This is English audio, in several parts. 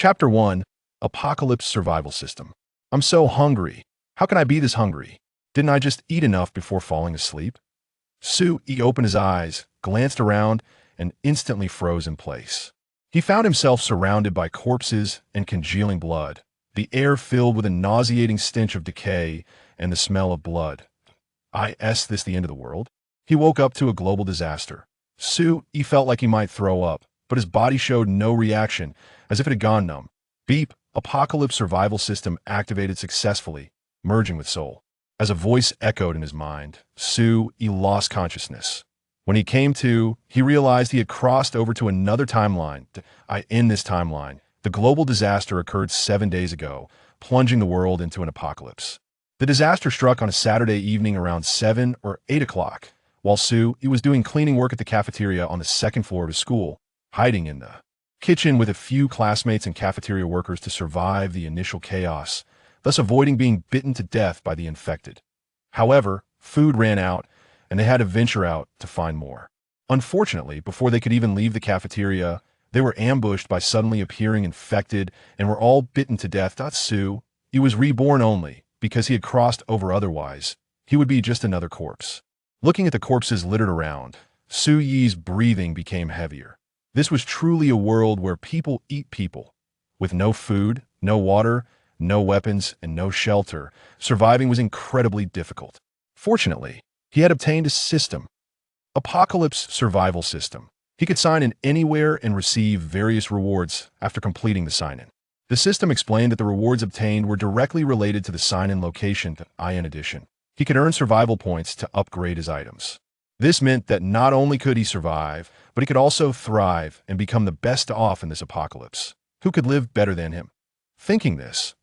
Chapter 1, Apocalypse Survival System. I'm so hungry. How can I be this hungry? Didn't I just eat enough before falling asleep? He opened his eyes, glanced around, and instantly froze in place. He found himself surrounded by corpses and congealing blood, the air filled with a nauseating stench of decay and the smell of blood. Is this the end of the world? He woke up to a global disaster. He felt like he might throw up, but his body showed no reaction, as if it had gone numb. Beep, Apocalypse Survival System activated successfully, merging with Soul. As a voice echoed in his mind, he lost consciousness. When he came to, he realized he had crossed over to another timeline. In this timeline, the global disaster occurred 7 days ago, plunging the world into an apocalypse. The disaster struck on a Saturday evening around 7 or 8 o'clock, while he was doing cleaning work at the cafeteria on the second floor of his school, hiding in the kitchen with a few classmates and cafeteria workers to survive the initial chaos, thus avoiding being bitten to death by the infected. However, food ran out, and they had to venture out to find more. Unfortunately, before they could even leave the cafeteria, they were ambushed by suddenly appearing infected and were all bitten to death. He was reborn only, because he had crossed over otherwise. He would be just another corpse. Looking at the corpses littered around, Yi's breathing became heavier. This was truly a world where people eat people. With no food, no water, no weapons, and no shelter, surviving was incredibly difficult. Fortunately, he had obtained a system. Apocalypse Survival System. He could sign in anywhere and receive various rewards after completing the sign-in. The system explained that the rewards obtained were directly related to the sign-in location. In addition, he could earn survival points to upgrade his items. This meant that not only could he survive, but he could also thrive and become the best off in this apocalypse. Who could live better than him? Thinking this,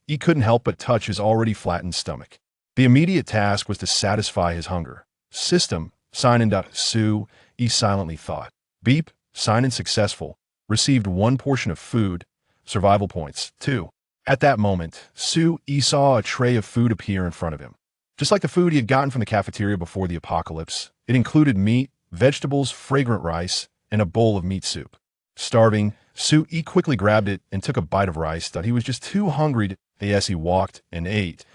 he couldn't help but touch his already flattened stomach. The immediate task was to satisfy his hunger. System, sign in. He silently thought. Beep, sign in successful. Received 1 portion of food, survival points, 2. At that moment, he saw a tray of food appear in front of him. Just like the food he had gotten from the cafeteria before the apocalypse, it included meat, vegetables, fragrant rice, and a bowl of meat soup. Starving, he quickly grabbed it and took a bite of rice. He was just too hungry as he walked and ate.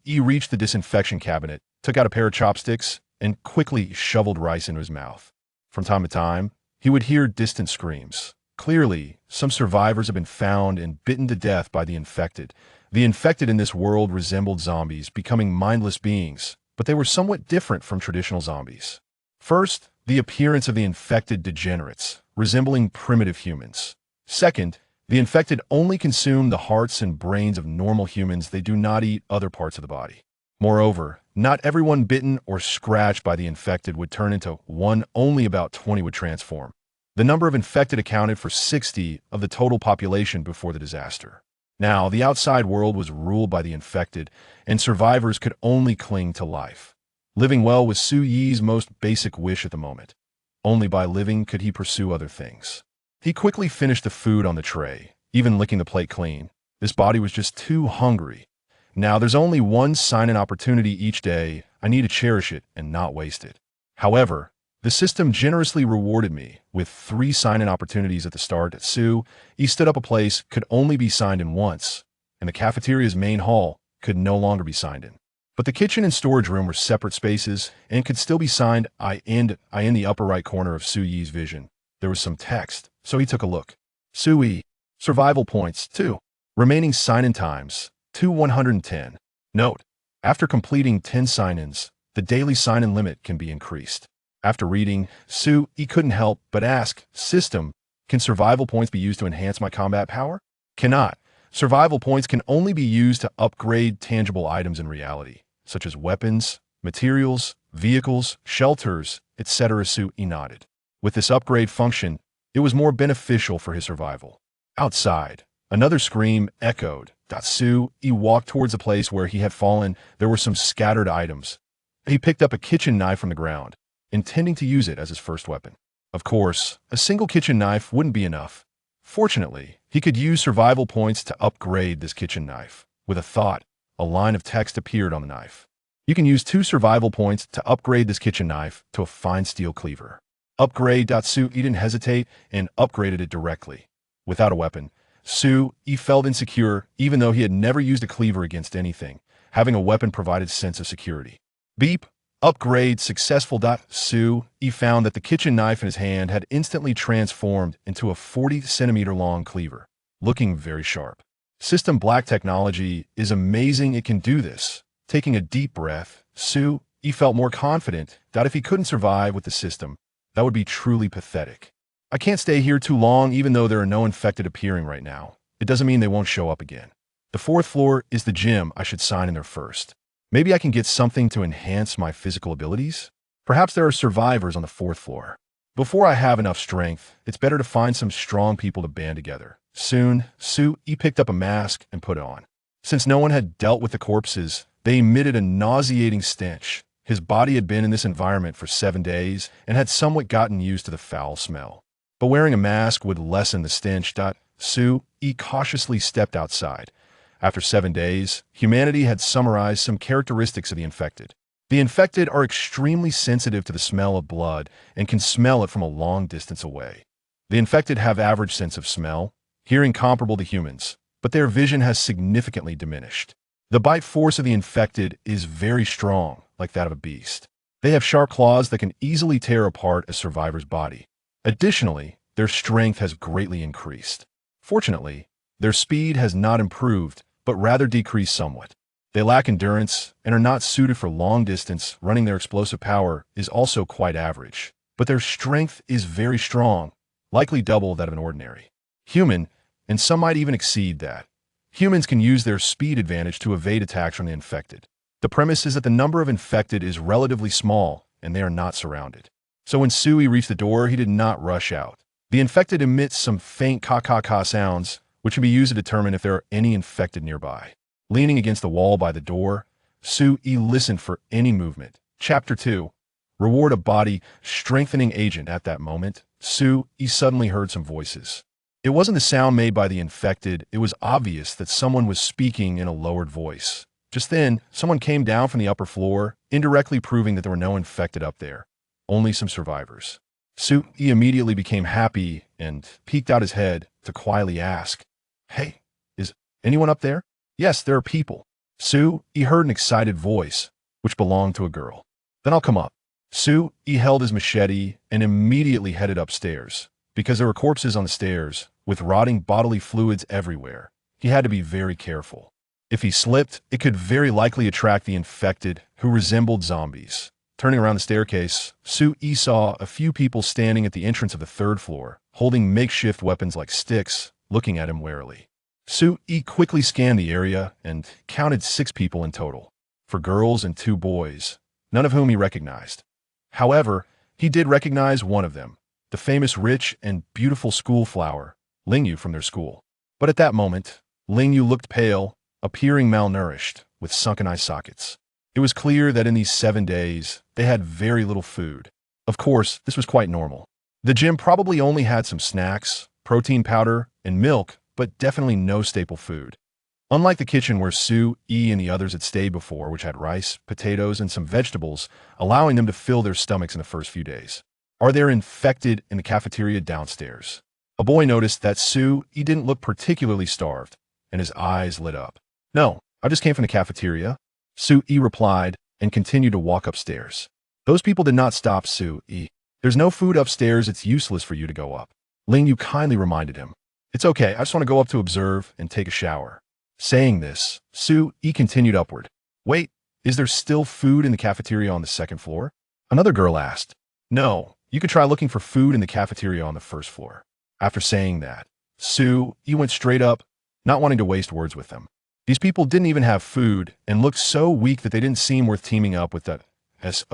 He reached the disinfection cabinet, took out a pair of chopsticks, and quickly shoveled rice into his mouth. From time to time, he would hear distant screams. Clearly, some survivors had been found and bitten to death by the infected. The infected in this world resembled zombies, becoming mindless beings, but they were somewhat different from traditional zombies. First, the appearance of the infected degenerates, resembling primitive humans. Second, the infected only consume the hearts and brains of normal humans. They do not eat other parts of the body. Moreover, not everyone bitten or scratched by the infected would turn into one. Only about 20 would transform. The number of infected accounted for 60 of the total population before the disaster. Now, the outside world was ruled by the infected, and survivors could only cling to life. Living well was Yi's most basic wish at the moment. Only by living could he pursue other things. He quickly finished the food on the tray, even licking the plate clean. This body was just too hungry. Now, there's only 1 sign-in opportunity each day. I need to cherish it and not waste it. However, the system generously rewarded me with 3 sign-in opportunities at the start. He stood up a place could only be signed in once, and the cafeteria's main hall could no longer be signed in. But the kitchen and storage room were separate spaces and could still be signed in the upper right corner of Yi's vision. There was some text, so he took a look. Yi, survival points, 2. Remaining sign-in times, 110. Note, after completing 10 sign-ins, the daily sign-in limit can be increased. After reading, he couldn't help but ask, System, can survival points be used to enhance my combat power? Cannot. Survival points can only be used to upgrade tangible items in reality, such as weapons, materials, vehicles, shelters, etc. He nodded. With this upgrade function, it was more beneficial for his survival. Outside, another scream echoed. He walked towards the place where he had fallen. There were some scattered items. He picked up a kitchen knife from the ground, intending to use it as his first weapon. Of course, a single kitchen knife wouldn't be enough. Fortunately, he could use survival points to upgrade this kitchen knife. With a thought, a line of text appeared on the knife. You can use 2 survival points to upgrade this kitchen knife to a fine steel cleaver. Upgrade. He didn't hesitate and upgraded it directly. Without a weapon, Su Yi felt insecure even though he had never used a cleaver against anything. Having a weapon provided a sense of security. Beep. Upgrade successful. Su Yi found that the kitchen knife in his hand had instantly transformed into a 40-centimeter long cleaver, looking very sharp. System Black technology is amazing. It can do this. Taking a deep breath, Su Yi felt more confident that if he couldn't survive with the system, that would be truly pathetic. I can't stay here too long even though there are no infected appearing right now. It doesn't mean they won't show up again. The fourth floor is the gym. I should sign in there first. Maybe I can get something to enhance my physical abilities? Perhaps there are survivors on the fourth floor. Before I have enough strength, it's better to find some strong people to band together. Soon, Su Yi picked up a mask and put it on. Since no one had dealt with the corpses, they emitted a nauseating stench. His body had been in this environment for 7 days and had somewhat gotten used to the foul smell. But wearing a mask would lessen the stench. Su Yi cautiously stepped outside. After 7 days, humanity had summarized some characteristics of the infected. The infected are extremely sensitive to the smell of blood and can smell it from a long distance away. The infected have average sense of smell, hearing comparable to humans, but their vision has significantly diminished. The bite force of the infected is very strong, like that of a beast. They have sharp claws that can easily tear apart a survivor's body. Additionally, their strength has greatly increased. Fortunately, their speed has not improved, but rather decreased somewhat. They lack endurance and are not suited for long distance. Running. Their explosive power is also quite average, but their strength is very strong, likely double that of an ordinary human, and some might even exceed that. Humans can use their speed advantage to evade attacks from the infected. The premise is that the number of infected is relatively small, and they are not surrounded. So when Su Yi reached the door, he did not rush out. The infected emits some faint ka-ka-ka sounds, which can be used to determine if there are any infected nearby. Leaning against the wall by the door, Su Yi listened for any movement. Chapter 2. Reward a body strengthening agent. At that moment, Su Yi suddenly heard some voices. It wasn't the sound made by the infected. It was obvious that someone was speaking in a lowered voice. Just then, someone came down from the upper floor, indirectly proving that there were no infected up there, only some survivors. Su Yi immediately became happy and peeked out his head to quietly ask, "Hey, is anyone up there?" "Yes, there are people." Su Yi heard an excited voice, which belonged to a girl. "Then I'll come up." Su Yi held his machete and immediately headed upstairs. Because there were corpses on the stairs, with rotting bodily fluids everywhere, he had to be very careful. If he slipped, it could very likely attract the infected, who resembled zombies. Turning around the staircase, Su Yi saw a few people standing at the entrance of the third floor, holding makeshift weapons like sticks, looking at him warily. Su Yi quickly scanned the area and counted 6 people in total, 4 girls and 2 boys, none of whom he recognized. However, he did recognize one of them, the famous rich and beautiful school flower, Lingyu from their school. But at that moment, Lingyu looked pale, appearing malnourished, with sunken eye sockets. It was clear that in these 7 days, they had very little food. Of course, this was quite normal. The gym probably only had some snacks, protein powder, and milk, but definitely no staple food. Unlike the kitchen where Su Yi and the others had stayed before, which had rice, potatoes, and some vegetables, allowing them to fill their stomachs in the first few days. Are there infected in the cafeteria downstairs? A boy noticed that Su Yi didn't look particularly starved, and his eyes lit up. "No, I just came from the cafeteria," Su Yi replied and continued to walk upstairs. Those people did not stop Su Yi. "There's no food upstairs. It's useless for you to go up," Ling Yu kindly reminded him. "It's okay. I just want to go up to observe and take a shower." Saying this, Su Yi continued upward. "Wait, is there still food in the cafeteria on the second floor?" Another girl asked. "No, you could try looking for food in the cafeteria on the first floor." After saying that, Su Yi went straight up, not wanting to waste words with them. These people didn't even have food and looked so weak that they didn't seem worth teaming up with.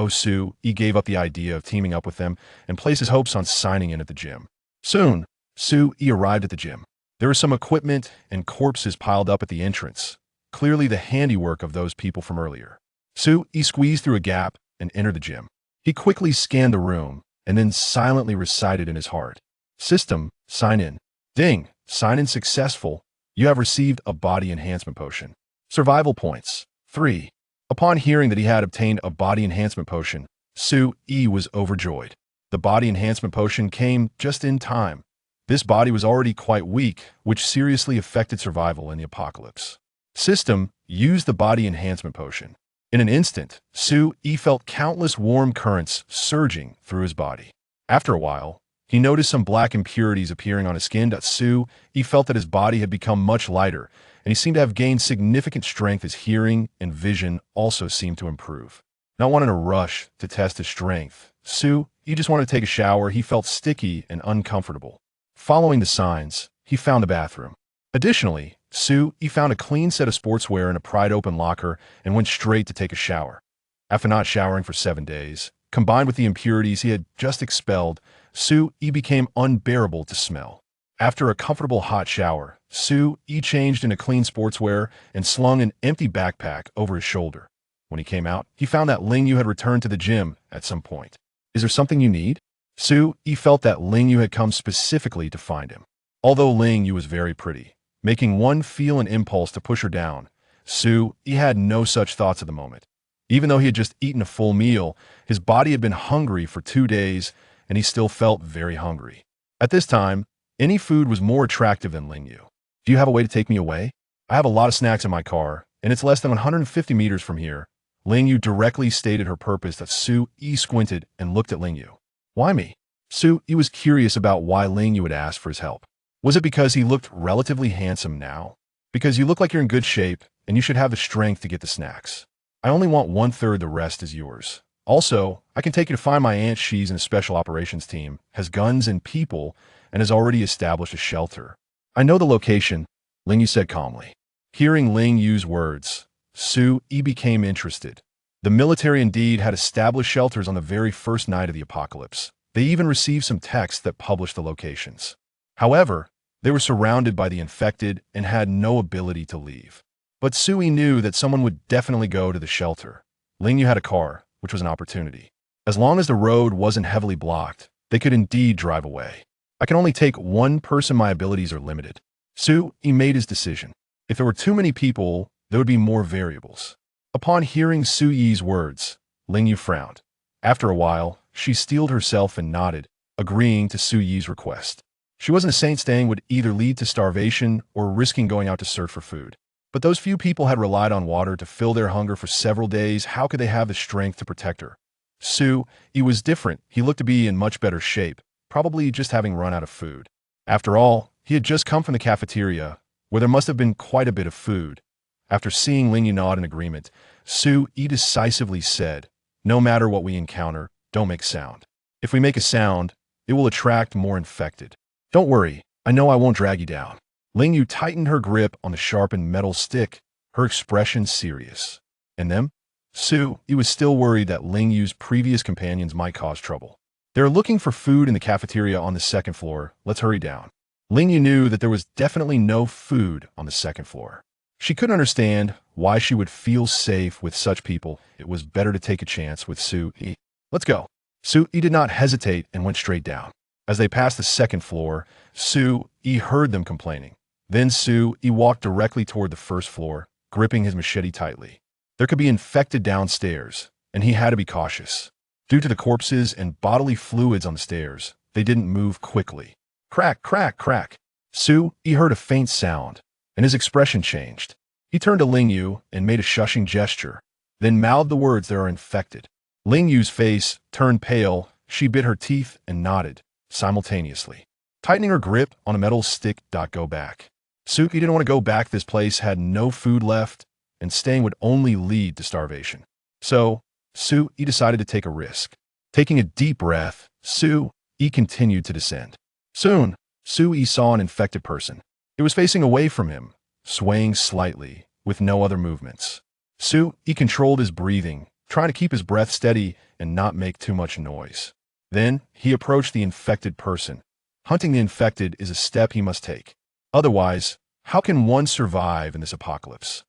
Su Yi gave up the idea of teaming up with them and placed his hopes on signing in at the gym. Soon, Su Yi arrived at the gym. There was some equipment and corpses piled up at the entrance, clearly the handiwork of those people from earlier. Su Yi squeezed through a gap and entered the gym. He quickly scanned the room and then silently recited in his heart, "System, sign in. Ding, sign in successful. You have received a body enhancement potion. Survival points, 3. Upon hearing that he had obtained a body enhancement potion, Su Yi was overjoyed. The body enhancement potion came just in time. This body was already quite weak, which seriously affected survival in the apocalypse. System used the body enhancement potion. In an instant, Sue-Yi felt countless warm currents surging through his body. After a while, he noticed some black impurities appearing on his skin. Sue-Yi felt that his body had become much lighter, and he seemed to have gained significant strength. His hearing and vision also seemed to improve. Not wanting to rush to test his strength, Sue-Yi just wanted to take a shower. He felt sticky and uncomfortable. Following the signs, he found a bathroom. Additionally, Sue-Yi found a clean set of sportswear in a pried-open locker and went straight to take a shower. After not showering for 7 days, combined with the impurities he had just expelled, Sue-Yi became unbearable to smell. After a comfortable hot shower, Sue-Yi changed into clean sportswear and slung an empty backpack over his shoulder. When he came out, he found that Ling Yu had returned to the gym at some point. "Is there something you need?" Sue-Yi felt that Ling Yu had come specifically to find him. Although Ling Yu was very pretty, making one feel an impulse to push her down, Sue-Yi had no such thoughts at the moment. Even though he had just eaten a full meal, his body had been hungry for 2 days, and he still felt very hungry. At this time, any food was more attractive than Ling Yu. "Do you have a way to take me away? I have a lot of snacks in my car, and it's less than 150 meters from here." Ling Yu directly stated her purpose. That Sue-Yi squinted and looked at Ling Yu. "Why me?" Sue-Yi was curious about why Ling Yu had asked for his help. Was it because he looked relatively handsome now? "Because you look like you're in good shape, and you should have the strength to get the snacks. I only want 1/3, the rest is yours. Also, I can take you to find my aunt. She's in a special operations team, has guns and people, and has already established a shelter." "I know the location," Ling Yu said calmly. Hearing Ling Yu's words, Sue-Yi became interested. The military indeed had established shelters on the very first night of the apocalypse. They even received some text that published the locations. However, they were surrounded by the infected and had no ability to leave. But Sue-Yi knew that someone would definitely go to the shelter. Ling Yu had a car, which was an opportunity. As long as the road wasn't heavily blocked, they could indeed drive away. "I can only take one person. My abilities are limited." Sue-Yi made his decision. If there were too many people, there would be more variables. Upon hearing Sue-Yi's words, Ling Yu frowned. After a while, she steeled herself and nodded, agreeing to Sue-Yi's request. She wasn't a saint. Staying would either lead to starvation or risking going out to search for food. But those few people had relied on water to fill their hunger for several days. How could they have the strength to protect her? Sue-Yi was different. He looked to be in much better shape, probably just having run out of food. After all, he had just come from the cafeteria, where there must have been quite a bit of food. After seeing Ling Yu nod in agreement, Sue-Yi decisively said, "No matter what we encounter, don't make sound. If we make a sound, it will attract more infected. Don't worry, I know I won't drag you down." Ling Yu tightened her grip on the sharpened metal stick, her expression serious. And then, Sue-Yi was still worried that Ling Yu's previous companions might cause trouble. "They're looking for food in the cafeteria on the 2nd floor. Let's hurry down." Ling Yu knew that there was definitely no food on the 2nd floor. She couldn't understand why she would feel safe with such people. It was better to take a chance with Sue-Yi. "Let's go." Sue-Yi did not hesitate and went straight down. As they passed the 2nd floor, Sue-Yi heard them complaining. Then Sue-Yi walked directly toward the 1st floor, gripping his machete tightly. There could be infected downstairs, and he had to be cautious. Due to the corpses and bodily fluids on the stairs, they didn't move quickly. Crack, crack, crack. Sue-Yi heard a faint sound, and his expression changed. He turned to Ling Yu and made a shushing gesture, then mouthed the words, "They are infected." Ling Yu's face turned pale. She bit her teeth and nodded simultaneously, tightening her grip on a metal stick. "Go back." Sue-Yi didn't want to go back. This place had no food left, and staying would only lead to starvation. So, Sue-Yi decided to take a risk. Taking a deep breath, Sue-Yi continued to descend. Soon, Sue-Yi saw an infected person. It was facing away from him, swaying slightly, with no other movements. Sue-Yi controlled his breathing, trying to keep his breath steady and not make too much noise. Then, he approached the infected person. Hunting the infected is a step he must take. Otherwise, how can one survive in this apocalypse?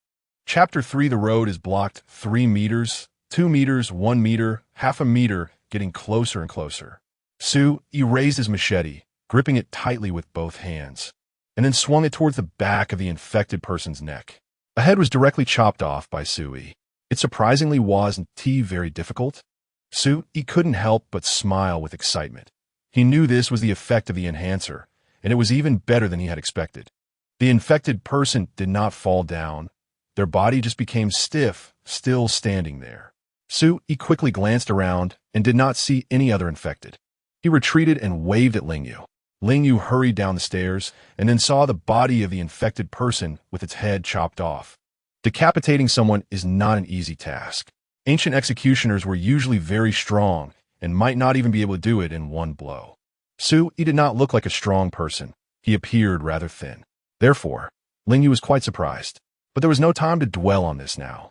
Chapter 3. The road is blocked. 3 meters, 2 meters, 1 meter, half a meter, getting closer and closer. Sue-Yi raised his machete, gripping it tightly with both hands, and then swung it towards the back of the infected person's neck. A head was directly chopped off by Sue-Yi. It surprisingly wasn't very difficult. Sue-Yi couldn't help but smile with excitement. He knew this was the effect of the enhancer, and it was even better than he had expected. The infected person did not fall down. Their body just became stiff, still standing there. He quickly glanced around and did not see any other infected. He retreated and waved at Lingyu. Lingyu hurried down the stairs and then saw the body of the infected person with its head chopped off. Decapitating someone is not an easy task. Ancient executioners were usually very strong and might not even be able to do it in one blow. He did not look like a strong person. He appeared rather thin. Therefore, Lingyu was quite surprised. But there was no time to dwell on this now.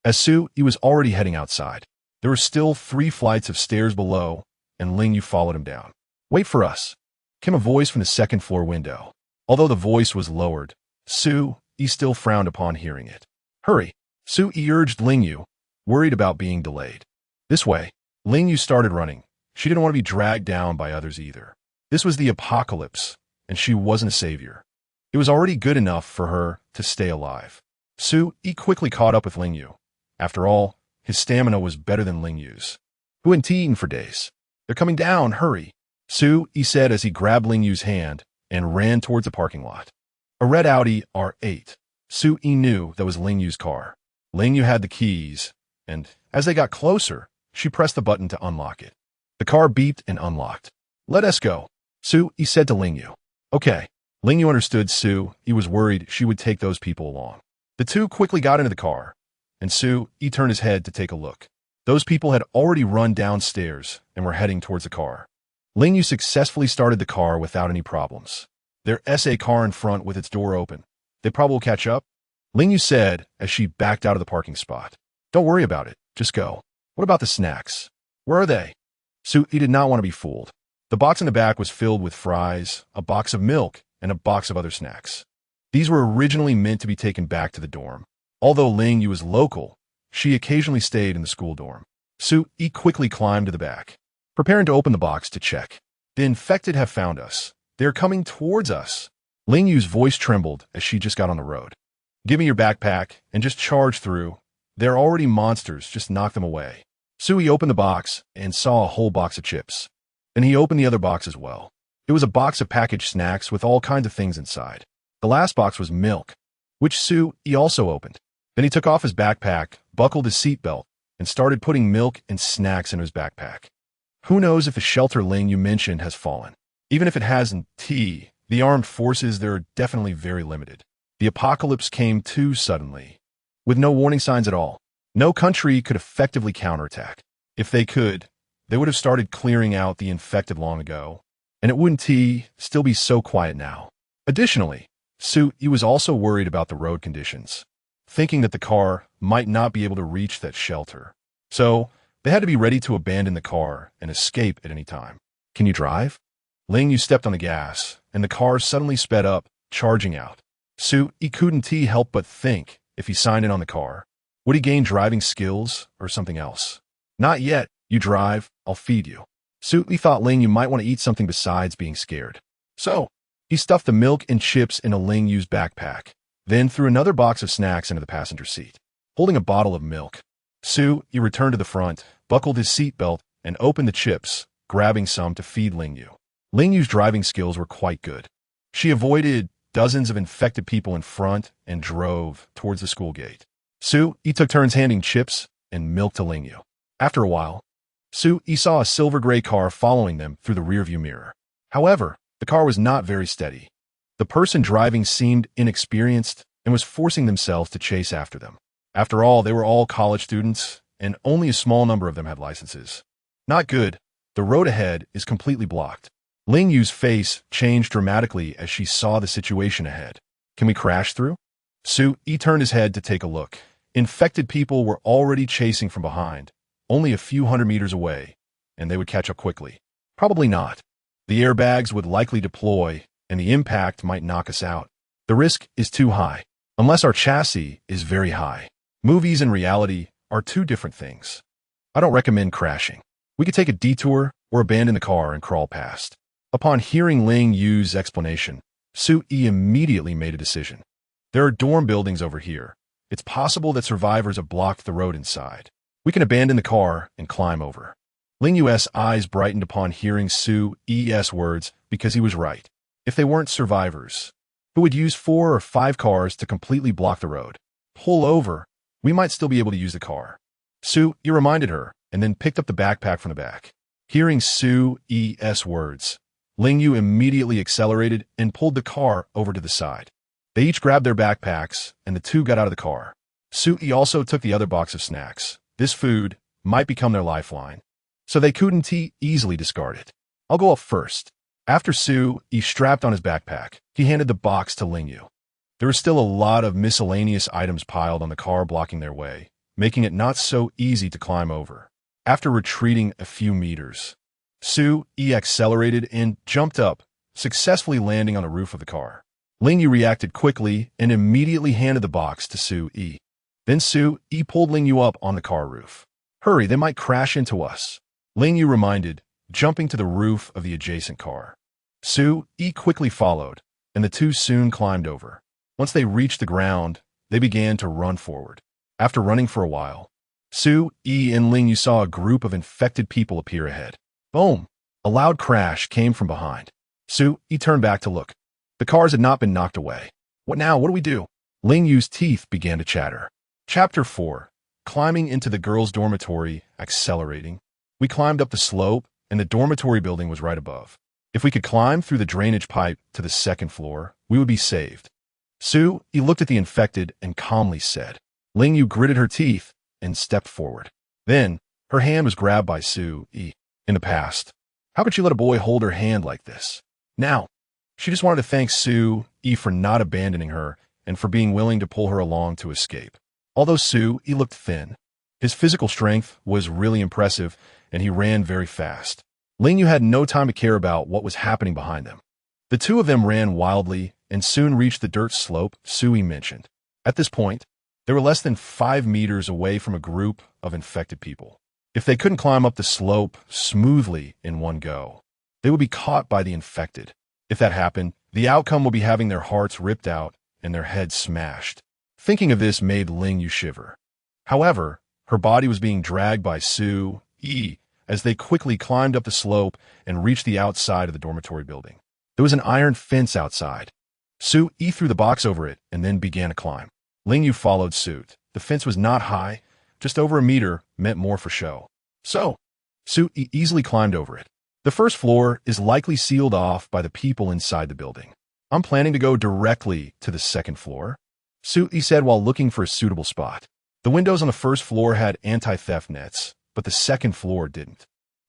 As he was already heading outside. There were still 3 flights of stairs below, and Lingyu followed him down. "Wait for us," came a voice from the second-floor window. Although the voice was lowered, he still frowned upon hearing it. "Hurry," he urged Lingyu, worried about being delayed. This way, Lingyu started running. She didn't want to be dragged down by others either. This was the apocalypse, and she wasn't a savior. It was already good enough for her to stay alive. He quickly caught up with Lingyu. After all, his stamina was better than Lingyu's, who hadn't eaten for days. "They're coming down, hurry," he said as he grabbed Lingyu's hand and ran towards the parking lot. A red Audi R8. He knew that was Lingyu's car. Lingyu had the keys, and as they got closer, she pressed the button to unlock it. The car beeped and unlocked. "Let us go," he said to Lingyu. "Okay." Lingyu understood he was worried she would take those people along. The two quickly got into the car, and he turned his head to take a look. Those people had already run downstairs and were heading towards the car. Lingyu successfully started the car without any problems. Their SA car in front with its door open. "They probably will catch up," Lingyu said as she backed out of the parking spot. "Don't worry about it. Just go." "What about the snacks? Where are they?" He did not want to be fooled. The box in the back was filled with fries, a box of milk, and a box of other snacks. These were originally meant to be taken back to the dorm. Although Lingyu was local, she occasionally stayed in the school dorm. He quickly climbed to the back, preparing to open the box to check. "The infected have found us. They are coming towards us." Lingyu's voice trembled as she just got on the road. "Give me your backpack and just charge through. They're already monsters, just knock them away." He opened the box and saw a whole box of chips. Then he opened the other box as well. It was a box of packaged snacks with all kinds of things inside. The last box was milk, which he also opened. Then he took off his backpack, buckled his seatbelt, and started putting milk and snacks into his backpack. Who knows if the shelter Lingyu mentioned has fallen. Even if it hasn't, the armed forces there are definitely very limited. The apocalypse came too suddenly, with no warning signs at all. No country could effectively counterattack. If they could, they would have started clearing out the infected long ago, and it wouldn't still be so quiet now. Additionally, he was also worried about the road conditions, thinking that the car might not be able to reach that shelter. So, they had to be ready to abandon the car and escape at any time. "Can you drive?" Lingyu stepped on the gas, and the car suddenly sped up, charging out. He couldn't help but think, if he signed in on the car, would he gain driving skills or something else? "Not yet. You drive, I'll feed you." He thought Lingyu might want to eat something besides being scared. So, he stuffed the milk and chips into Lingyu's backpack, then threw another box of snacks into the passenger seat. Holding a bottle of milk, he returned to the front, buckled his seatbelt, and opened the chips, grabbing some to feed Lingyu. Lingyu's driving skills were quite good. She avoided dozens of infected people in front and drove towards the school gate. He took turns handing chips and milk to Lingyu. After a while, he saw a silver gray car following them through the rearview mirror. However, the car was not very steady. The person driving seemed inexperienced and was forcing themselves to chase after them. After all, they were all college students, and only a small number of them had licenses. Not good. The road ahead is completely blocked. Lingyu's face changed dramatically as she saw the situation ahead. "Can we crash through?" He turned his head to take a look. Infected people were already chasing from behind, only a few hundred meters away, and they would catch up quickly. Probably not. The airbags would likely deploy, and the impact might knock us out. The risk is too high, unless our chassis is very high. Movies and reality are two different things. I don't recommend crashing. We could take a detour or abandon the car and crawl past. Upon hearing Lingyu's explanation, Yi immediately made a decision. There are dorm buildings over here. It's possible that survivors have blocked the road inside. We can abandon the car and climb over. Lingyu's eyes brightened upon hearing Yi's words because he was right. If they weren't survivors, who would use 4 or 5 cars to completely block the road? Pull over. We might still be able to use the car. Sue-E reminded her, and then picked up the backpack from the back. Hearing Sue-E's words, Ling-Yu immediately accelerated and pulled the car over to the side. They each grabbed their backpacks, and the two got out of the car. Sue-E also took the other box of snacks. This food might become their lifeline, so they couldn't easily discard it. I'll go up first. After Sue-E strapped on his backpack, he handed the box to Ling-Yu. There were still a lot of miscellaneous items piled on the car blocking their way, making it not so easy to climb over. After retreating a few meters, Sue-E accelerated and jumped up, successfully landing on the roof of the car. Ling-Yu reacted quickly and immediately handed the box to Sue-E. Then Sue-E pulled Ling-Yu up on the car roof. Hurry, they might crash into us, Ling-Yu reminded, jumping to the roof of the adjacent car. Sue-E quickly followed, and the two soon climbed over. Once they reached the ground, they began to run forward. After running for a while, Sue-E and Ling-Yu saw a group of infected people appear ahead. Boom! A loud crash came from behind. Sue-E turned back to look. The cars had not been knocked away. What now? What do we do? Ling-Yu's teeth began to chatter. Chapter 4. Climbing into the girls' dormitory, accelerating. We climbed up the slope, and the dormitory building was right above. If we could climb through the drainage pipe to the second floor, we would be saved. Sue-E looked at the infected and calmly said. Ling-Yu gritted her teeth and stepped forward. Then, her hand was grabbed by Sue-E. In the past, how could she let a boy hold her hand like this? Now, she just wanted to thank Sue-E for not abandoning her and for being willing to pull her along to escape. Although Sue-E looked thin, his physical strength was really impressive, and he ran very fast. Ling-Yu had no time to care about what was happening behind them. The two of them ran wildly and soon reached the dirt slope Sue-E mentioned. At this point, they were less than 5 meters away from a group of infected people. If they couldn't climb up the slope smoothly in one go, they would be caught by the infected. If that happened, the outcome would be having their hearts ripped out and their heads smashed. Thinking of this made Ling-Yu shiver. However, her body was being dragged by Sue-E as they quickly climbed up the slope and reached the outside of the dormitory building. There was an iron fence outside. Sue-E threw the box over it and then began to climb. Ling-Yu followed suit. The fence was not high, just over a meter, meant more for show. So, Sue-E easily climbed over it. The first floor is likely sealed off by the people inside the building. I'm planning to go directly to the second floor, Sue-E said while looking for a suitable spot. The windows on the first floor had anti-theft nets, but the second floor didn't.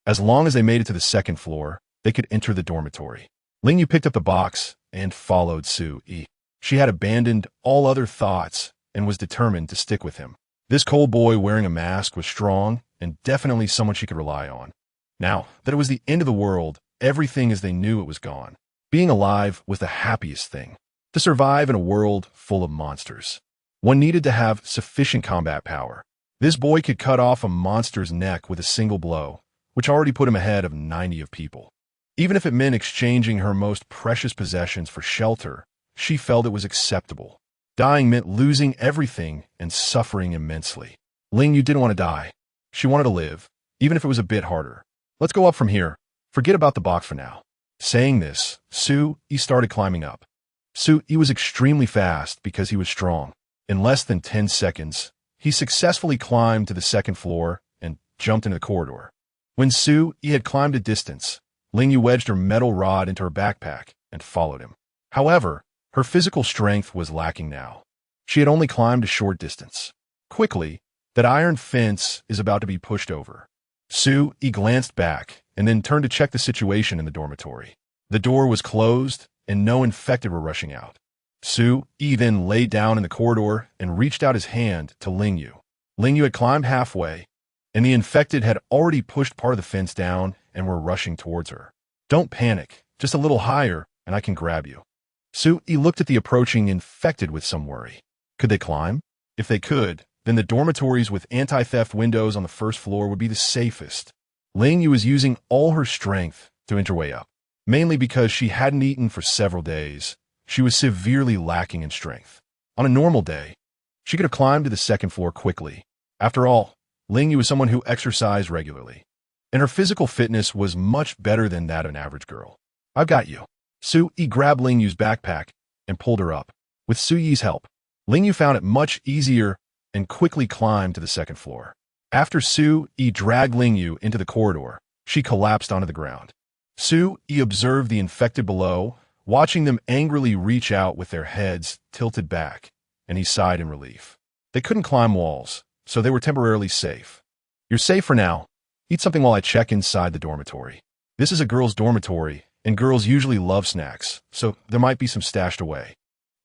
As long as they made it to the second floor, they could enter the dormitory. Ling-Yu picked up the box and followed Sue-E. She had abandoned all other thoughts and was determined to stick with him. This cold boy wearing a mask was strong and definitely someone she could rely on. Now that it was the end of the world, everything as they knew it was gone. Being alive was the happiest thing. To survive in a world full of monsters, one needed to have sufficient combat power. This boy could cut off a monster's neck with a single blow, which already put him ahead of 90 of people. Even if it meant exchanging her most precious possessions for shelter, she felt it was acceptable. Dying meant losing everything and suffering immensely. Ling-Yu didn't want to die. She wanted to live, even if it was a bit harder. Let's go up from here. Forget about the box for now. Saying this, Sue-E started climbing up. Sue-E was extremely fast because he was strong. In less than 10 seconds, he successfully climbed to the second floor and jumped into the corridor. When Sue-E had climbed a distance, Ling-Yu wedged her metal rod into her backpack and followed him. However, her physical strength was lacking now. She had only climbed a short distance. Quickly, that iron fence is about to be pushed over. Sue-E glanced back and then turned to check the situation in the dormitory. The door was closed and no infected were rushing out. Sue-E then lay down in the corridor and reached out his hand to Ling-Yu. Ling-Yu had climbed halfway, and the infected had already pushed part of the fence down and were rushing towards her. Don't panic, just a little higher and I can grab you. Sue-E looked at the approaching infected with some worry. Could they climb? If they could, then the dormitories with anti-theft windows on the first floor would be the safest. Ling-Yu was using all her strength to inch her way up. Mainly because she hadn't eaten for several days, she was severely lacking in strength. On a normal day, she could have climbed to the second floor quickly. After all, Ling-Yu was someone who exercised regularly, and her physical fitness was much better than that of an average girl. I've got you. Su-yi grabbed Ling Yu's backpack and pulled her up. With Su-yi's help, Ling Yu found it much easier and quickly climbed to the second floor. After Su-yi dragged Ling Yu into the corridor, she collapsed onto the ground. Su-yi observed the infected below, watching them angrily reach out with their heads tilted back, and he sighed in relief. They couldn't climb walls, so they were temporarily safe. You're safe for now. Eat something while I check inside the dormitory. This is a girls' dormitory, and girls usually love snacks, so there might be some stashed away.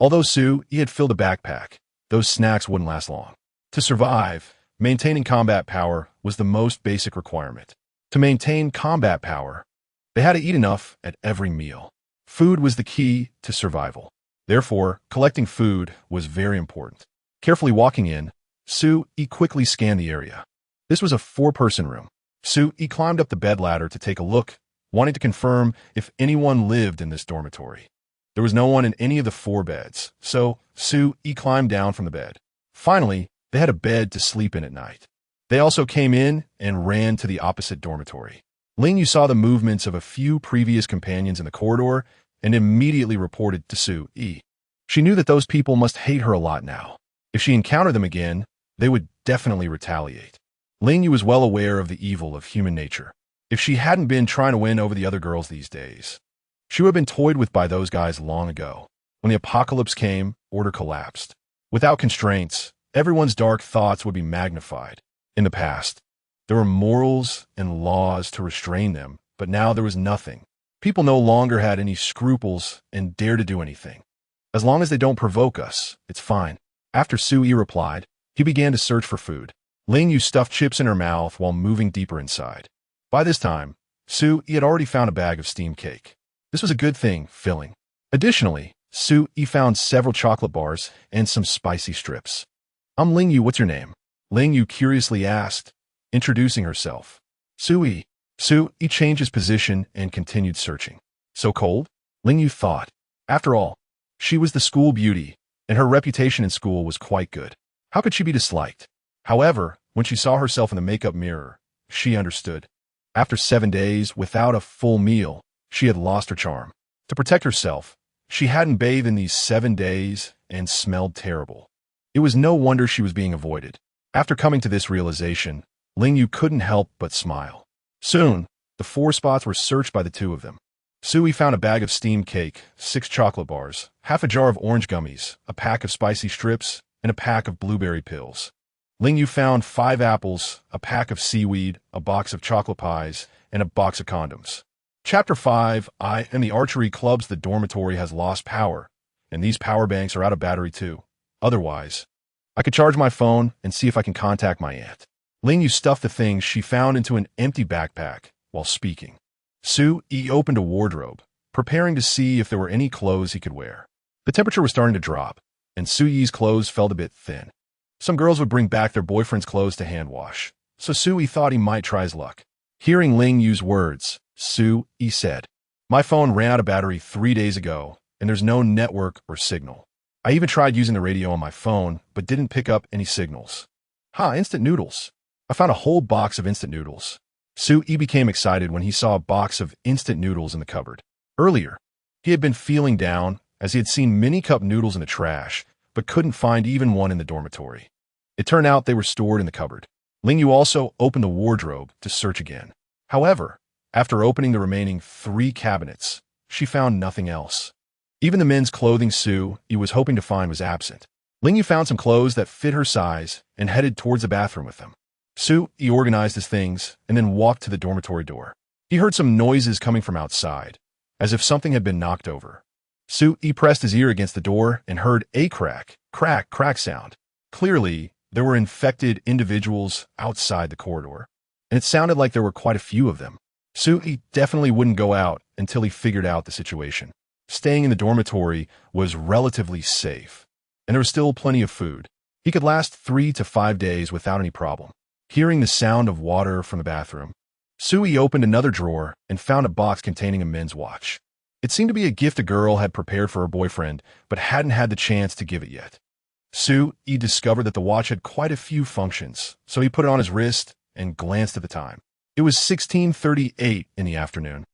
Although Su-yi had filled a backpack, those snacks wouldn't last long. To survive, maintaining combat power was the most basic requirement. To maintain combat power, they had to eat enough at every meal. Food was the key to survival. Therefore, collecting food was very important. Carefully walking in, Su-yi quickly scanned the area. This was a 4-person room. Su-yi climbed up the bed ladder to take a look, wanting to confirm if anyone lived in this dormitory. There was no one in any of the 4 beds, so Su-yi climbed down from the bed. Finally, they had a bed to sleep in at night. They also came in and ran to the opposite dormitory. Ling Yu saw the movements of a few previous companions in the corridor and immediately reported to Su-yi. She knew that those people must hate her a lot now. If she encountered them again, they would definitely retaliate. Ling Yu was well aware of the evil of human nature. If she hadn't been trying to win over the other girls these days, she would have been toyed with by those guys long ago. When the apocalypse came, order collapsed. Without constraints, everyone's dark thoughts would be magnified. In the past, there were morals and laws to restrain them, but now there was nothing. People no longer had any scruples and dared to do anything. As long as they don't provoke us, it's fine. After Su-yi replied, he began to search for food. Ling Yu stuffed chips in her mouth while moving deeper inside. By this time, Su-yi had already found a bag of steamed cake. This was a good thing, filling. Additionally, Su-yi found several chocolate bars and some spicy strips. I'm Ling Yu, what's your name? Ling Yu curiously asked, introducing herself. Su-yi. Su-yi changed his position and continued searching. So cold? Ling Yu thought. After all, she was the school beauty, and her reputation in school was quite good. How could she be disliked? However, when she saw herself in the makeup mirror, she understood. After 7 days without a full meal, she had lost her charm. To protect herself, she hadn't bathed in these 7 days and smelled terrible. It was no wonder she was being avoided. After coming to this realization, Ling Yu couldn't help but smile. Soon, the 4 spots were searched by the 2 of them. Su-yi found a bag of steamed cake, 6 chocolate bars, half a jar of orange gummies, a pack of spicy strips, and a pack of blueberry pills. Ling Yu found 5 apples, a pack of seaweed, a box of chocolate pies, and a box of condoms. Chapter 5, I and the archery clubs. The dormitory has lost power, and these power banks are out of battery too. Otherwise, I could charge my phone and see if I can contact my aunt. Ling Yu stuffed the things she found into an empty backpack while speaking. Su-yi opened a wardrobe, preparing to see if there were any clothes he could wear. The temperature was starting to drop, and Su-yi's clothes felt a bit thin. Some girls would bring back their boyfriend's clothes to hand wash, so Su-yi thought he might try his luck. Hearing Ling Yu's words, Su-yi said, My phone ran out of battery 3 days ago, and there's no network or signal. I even tried using the radio on my phone, but didn't pick up any signals. Instant noodles. I found a whole box of instant noodles. Su-yi became excited when he saw a box of instant noodles in the cupboard. Earlier, he had been feeling down as he had seen mini cup noodles in the trash, but couldn't find even one in the dormitory. It turned out they were stored in the cupboard. Ling Yu also opened the wardrobe to search again. However, after opening the remaining 3 cabinets, she found nothing else. Even the men's clothing Su-yi was hoping to find was absent. Ling Yu found some clothes that fit her size and headed towards the bathroom with them. Su-yi organized his things and then walked to the dormitory door. He heard some noises coming from outside, as if something had been knocked over. Su-yi pressed his ear against the door and heard a crack, crack, crack sound. Clearly, there were infected individuals outside the corridor, and it sounded like there were quite a few of them. Su-yi definitely wouldn't go out until he figured out the situation. Staying in the dormitory was relatively safe, and there was still plenty of food. He could last 3 to 5 days without any problem. Hearing the sound of water from the bathroom, Su-yi opened another drawer and found a box containing a men's watch. It seemed to be a gift a girl had prepared for her boyfriend, but hadn't had the chance to give it yet. Su-yi discovered that the watch had quite a few functions, so he put it on his wrist and glanced at the time. It was 16:38 in the afternoon,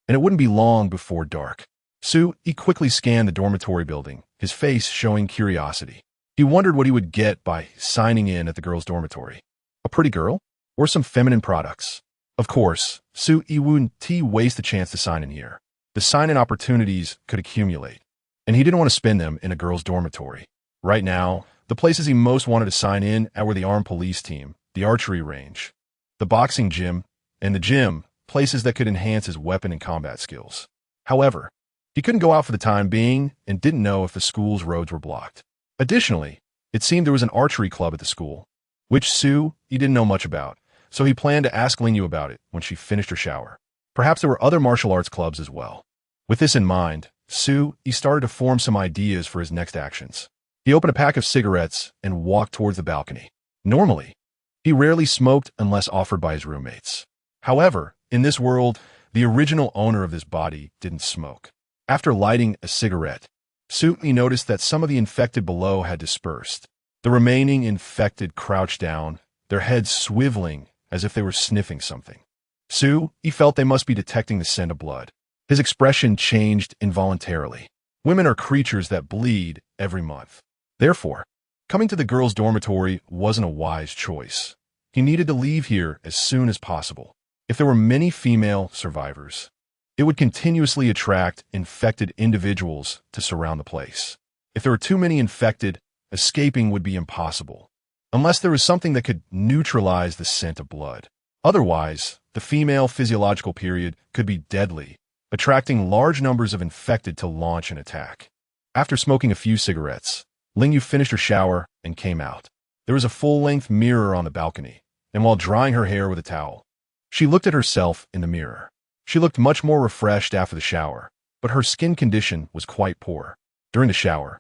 and it wouldn't be long before dark. He quickly scanned the dormitory building, his face showing curiosity. He wondered what he would get by signing in at the girls' dormitory. A pretty girl? Or some feminine products? Of course, wouldn't waste the chance to sign in here. The sign-in opportunities could accumulate, and he didn't want to spend them in a girls' dormitory. Right now, the places he most wanted to sign in at were the armed police team, the archery range, the boxing gym, and the gym, places that could enhance his weapon and combat skills. However, he couldn't go out for the time being and didn't know if the school's roads were blocked. Additionally, it seemed there was an archery club at the school, which he didn't know much about, so he planned to ask Lingyu about it when she finished her shower. Perhaps there were other martial arts clubs as well. With this in mind, he started to form some ideas for his next actions. He opened a pack of cigarettes and walked towards the balcony. Normally, he rarely smoked unless offered by his roommates. However, in this world, the original owner of this body didn't smoke. After lighting a cigarette, he noticed that some of the infected below had dispersed. The remaining infected crouched down, their heads swiveling as if they were sniffing something. He felt they must be detecting the scent of blood. His expression changed involuntarily. Women are creatures that bleed every month. Therefore, coming to the girls' dormitory wasn't a wise choice. He needed to leave here as soon as possible. If there were many female survivors, it would continuously attract infected individuals to surround the place. If there were too many infected, escaping would be impossible, unless there was something that could neutralize the scent of blood. Otherwise, the female physiological period could be deadly, attracting large numbers of infected to launch an attack. After smoking a few cigarettes, Lingyu finished her shower and came out. There was a full-length mirror on the balcony, and while drying her hair with a towel, she looked at herself in the mirror. She looked much more refreshed after the shower, but her skin condition was quite poor. During the shower,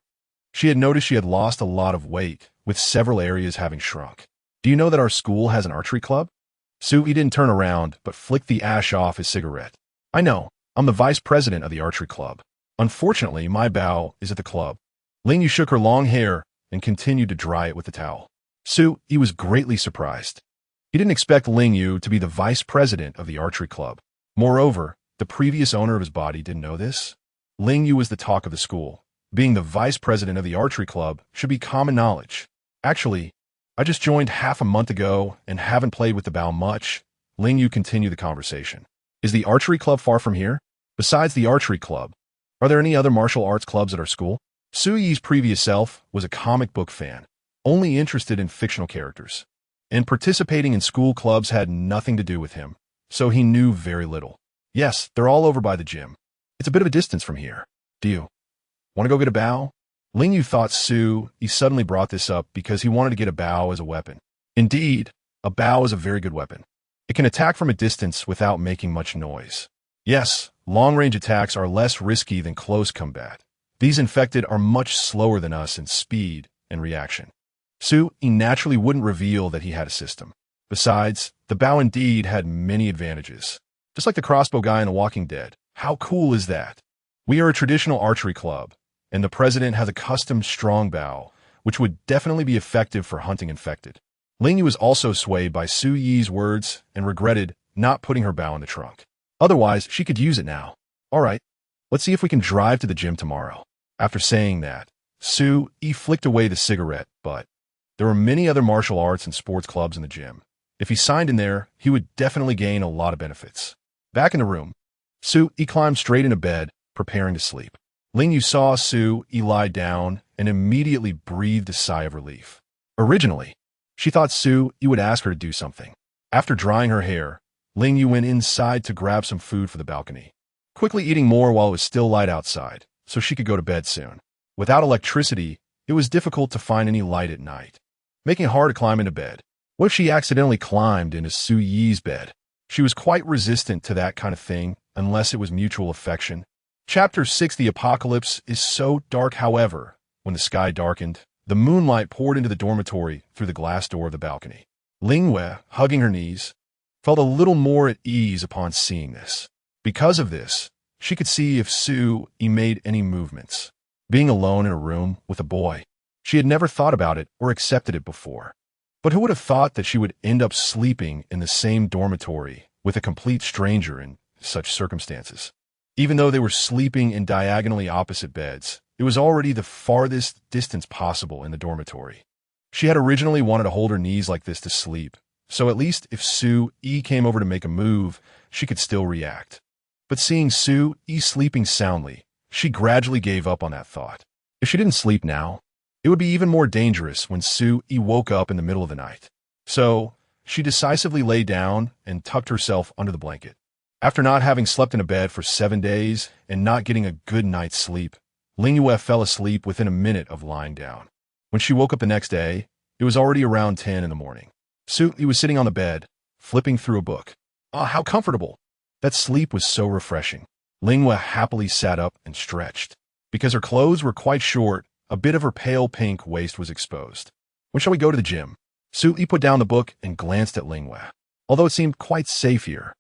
she had noticed she had lost a lot of weight, with several areas having shrunk. Do you know that our school has an archery club? He didn't turn around, but flicked the ash off his cigarette. I know. I'm the vice president of the archery club. Unfortunately, my bow is at the club. Lingyu shook her long hair and continued to dry it with the towel. He was greatly surprised. He didn't expect Lingyu to be the vice president of the archery club. Moreover, the previous owner of his body didn't know this. Lingyu was the talk of the school. Being the vice president of the archery club should be common knowledge. Actually, I just joined half a month ago and haven't played with the bow much. Lingyu continued the conversation. Is the archery club far from here? Besides the archery club, are there any other martial arts clubs at our school? Suyi's previous self was a comic book fan, only interested in fictional characters, and participating in school clubs had nothing to do with him, so he knew very little. Yes, they're all over by the gym. It's a bit of a distance from here. Do you want to go get a bow? Lingyu thought he suddenly brought this up because he wanted to get a bow as a weapon. Indeed, a bow is a very good weapon. It can attack from a distance without making much noise. Yes, long-range attacks are less risky than close combat. These infected are much slower than us in speed and reaction. He naturally wouldn't reveal that he had a system. Besides, the bow indeed had many advantages. Just like the crossbow guy in The Walking Dead. How cool is that? We are a traditional archery club, and the president has a custom strong bow, which would definitely be effective for hunting infected. Lingyu was also swayed by Suyi's words and regretted not putting her bow in the trunk. Otherwise, she could use it now. All right, let's see if we can drive to the gym tomorrow. After saying that, He flicked away the cigarette, but there were many other martial arts and sports clubs in the gym. If he signed in there, he would definitely gain a lot of benefits. Back in the room, He climbed straight into bed, preparing to sleep. Lingyu saw He lie down and immediately breathed a sigh of relief. Originally, she thought He would ask her to do something. After drying her hair, Lingyu went inside to grab some food for the balcony, quickly eating more while it was still light outside, so she could go to bed soon. Without electricity, it was difficult to find any light at night, making it hard to climb into bed. What if she accidentally climbed into Suyi's bed? She was quite resistant to that kind of thing, unless it was mutual affection. Chapter 6. The apocalypse is so dark, however, when the sky darkened, the moonlight poured into the dormitory through the glass door of the balcony. Lingyu, hugging her knees, felt a little more at ease upon seeing this. Because of this, she could see if He made any movements. Being alone in a room with a boy, she had never thought about it or accepted it before. But who would have thought that she would end up sleeping in the same dormitory with a complete stranger in such circumstances? Even though they were sleeping in diagonally opposite beds, it was already the farthest distance possible in the dormitory. She had originally wanted to hold her knees like this to sleep, so at least if Sue-E came over to make a move, she could still react. But seeing Sue-E sleeping soundly, she gradually gave up on that thought. If she didn't sleep now, it would be even more dangerous when Sue-E woke up in the middle of the night. So, she decisively lay down and tucked herself under the blanket. After not having slept in a bed for 7 days and not getting a good night's sleep, Lingyue fell asleep within a minute of lying down. When she woke up the next day, it was already around 10 in the morning. Sue-E was sitting on the bed, flipping through a book. Ah, how comfortable! That sleep was so refreshing. Lingyue happily sat up and stretched. Because her clothes were quite short, a bit of her pale pink waist was exposed. When shall we go to the gym? Sue-E put down the book and glanced at Lingyue. Although it seemed quite safe here,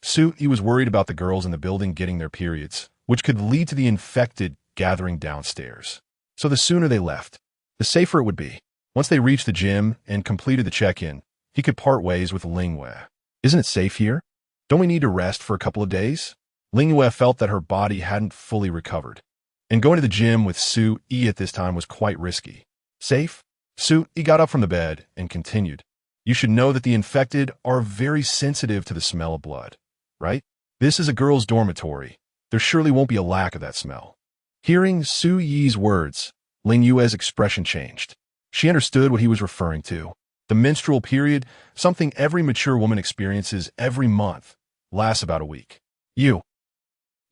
Sue-E was worried about the girls in the building getting their periods, which could lead to the infected gathering downstairs. So the sooner they left, the safer it would be. Once they reached the gym and completed the check-in, he could part ways with Lingyue. Isn't it safe here? Don't we need to rest for a couple of days? Lingyue felt that her body hadn't fully recovered, and going to the gym with Sue-E at this time was quite risky. Safe? Sue-E got up from the bed and continued. You should know that the infected are very sensitive to the smell of blood, right? This is a girls' dormitory. There surely won't be a lack of that smell. Hearing Sue-Yi's words, Lingyue's expression changed. She understood what he was referring to. The menstrual period, something every mature woman experiences every month, lasts about a week. You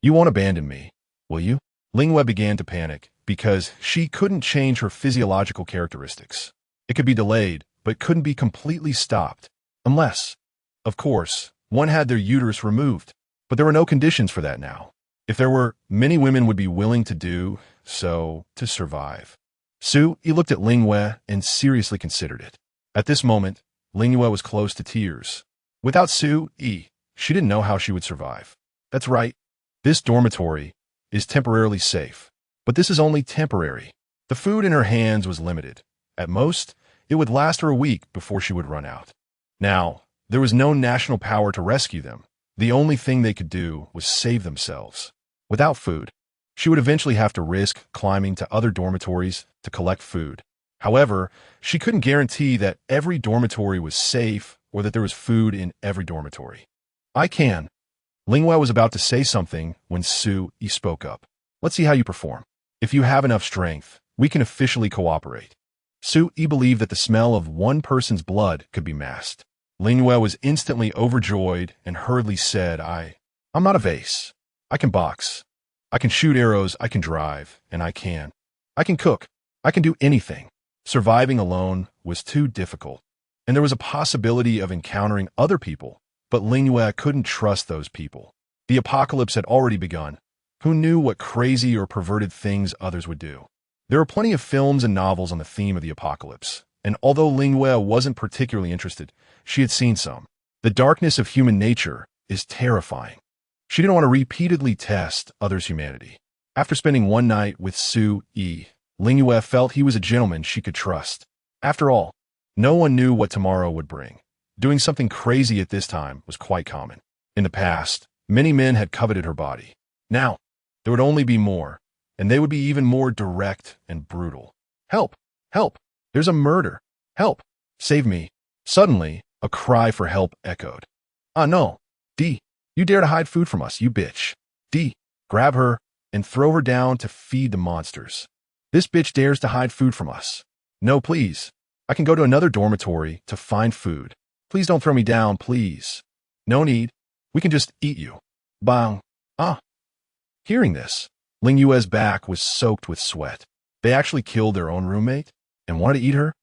won't abandon me, will you? Lingyue began to panic because she couldn't change her physiological characteristics. It could be delayed, but couldn't be completely stopped. Unless, of course, one had their uterus removed. But there were no conditions for that now. If there were, many women would be willing to do so to survive. Sue-E looked at Lingyue and seriously considered it. At this moment, Lingyue was close to tears. Without Sue-E, she didn't know how she would survive. That's right. This dormitory is temporarily safe. But this is only temporary. The food in her hands was limited. At most, it would last her a week before she would run out. Now, there was no national power to rescue them. The only thing they could do was save themselves. Without food, she would eventually have to risk climbing to other dormitories to collect food. However, she couldn't guarantee that every dormitory was safe or that there was food in every dormitory. I can. Lingyue was about to say something when Sue-E spoke up. Let's see how you perform. If you have enough strength, we can officially cooperate. Sue-E believed that the smell of one person's blood could be masked. Lingyue was instantly overjoyed and hurriedly said, I'm not a vase. I can box. I can shoot arrows, I can drive, and I can cook. I can do anything. Surviving alone was too difficult, and there was a possibility of encountering other people, but Lingyue couldn't trust those people. The apocalypse had already begun. Who knew what crazy or perverted things others would do? There are plenty of films and novels on the theme of the apocalypse, and although Lingyue wasn't particularly interested, she had seen some. The darkness of human nature is terrifying. She didn't want to repeatedly test others' humanity. After spending one night with Sue-E, Lingyue felt he was a gentleman she could trust. After all, no one knew what tomorrow would bring. Doing something crazy at this time was quite common. In the past, many men had coveted her body. Now, there would only be more, and they would be even more direct and brutal. Help! Help! There's a murder! Help! Save me! Suddenly, a cry for help echoed. Ah, no! D! You dare to hide food from us, you bitch! D! Grab her and throw her down to feed the monsters. This bitch dares to hide food from us. No, please. I can go to another dormitory to find food. Please don't throw me down, please. No need. We can just eat you. Bang. Ah. Hearing this, Lingyue's back was soaked with sweat. They actually killed their own roommate and wanted to eat her?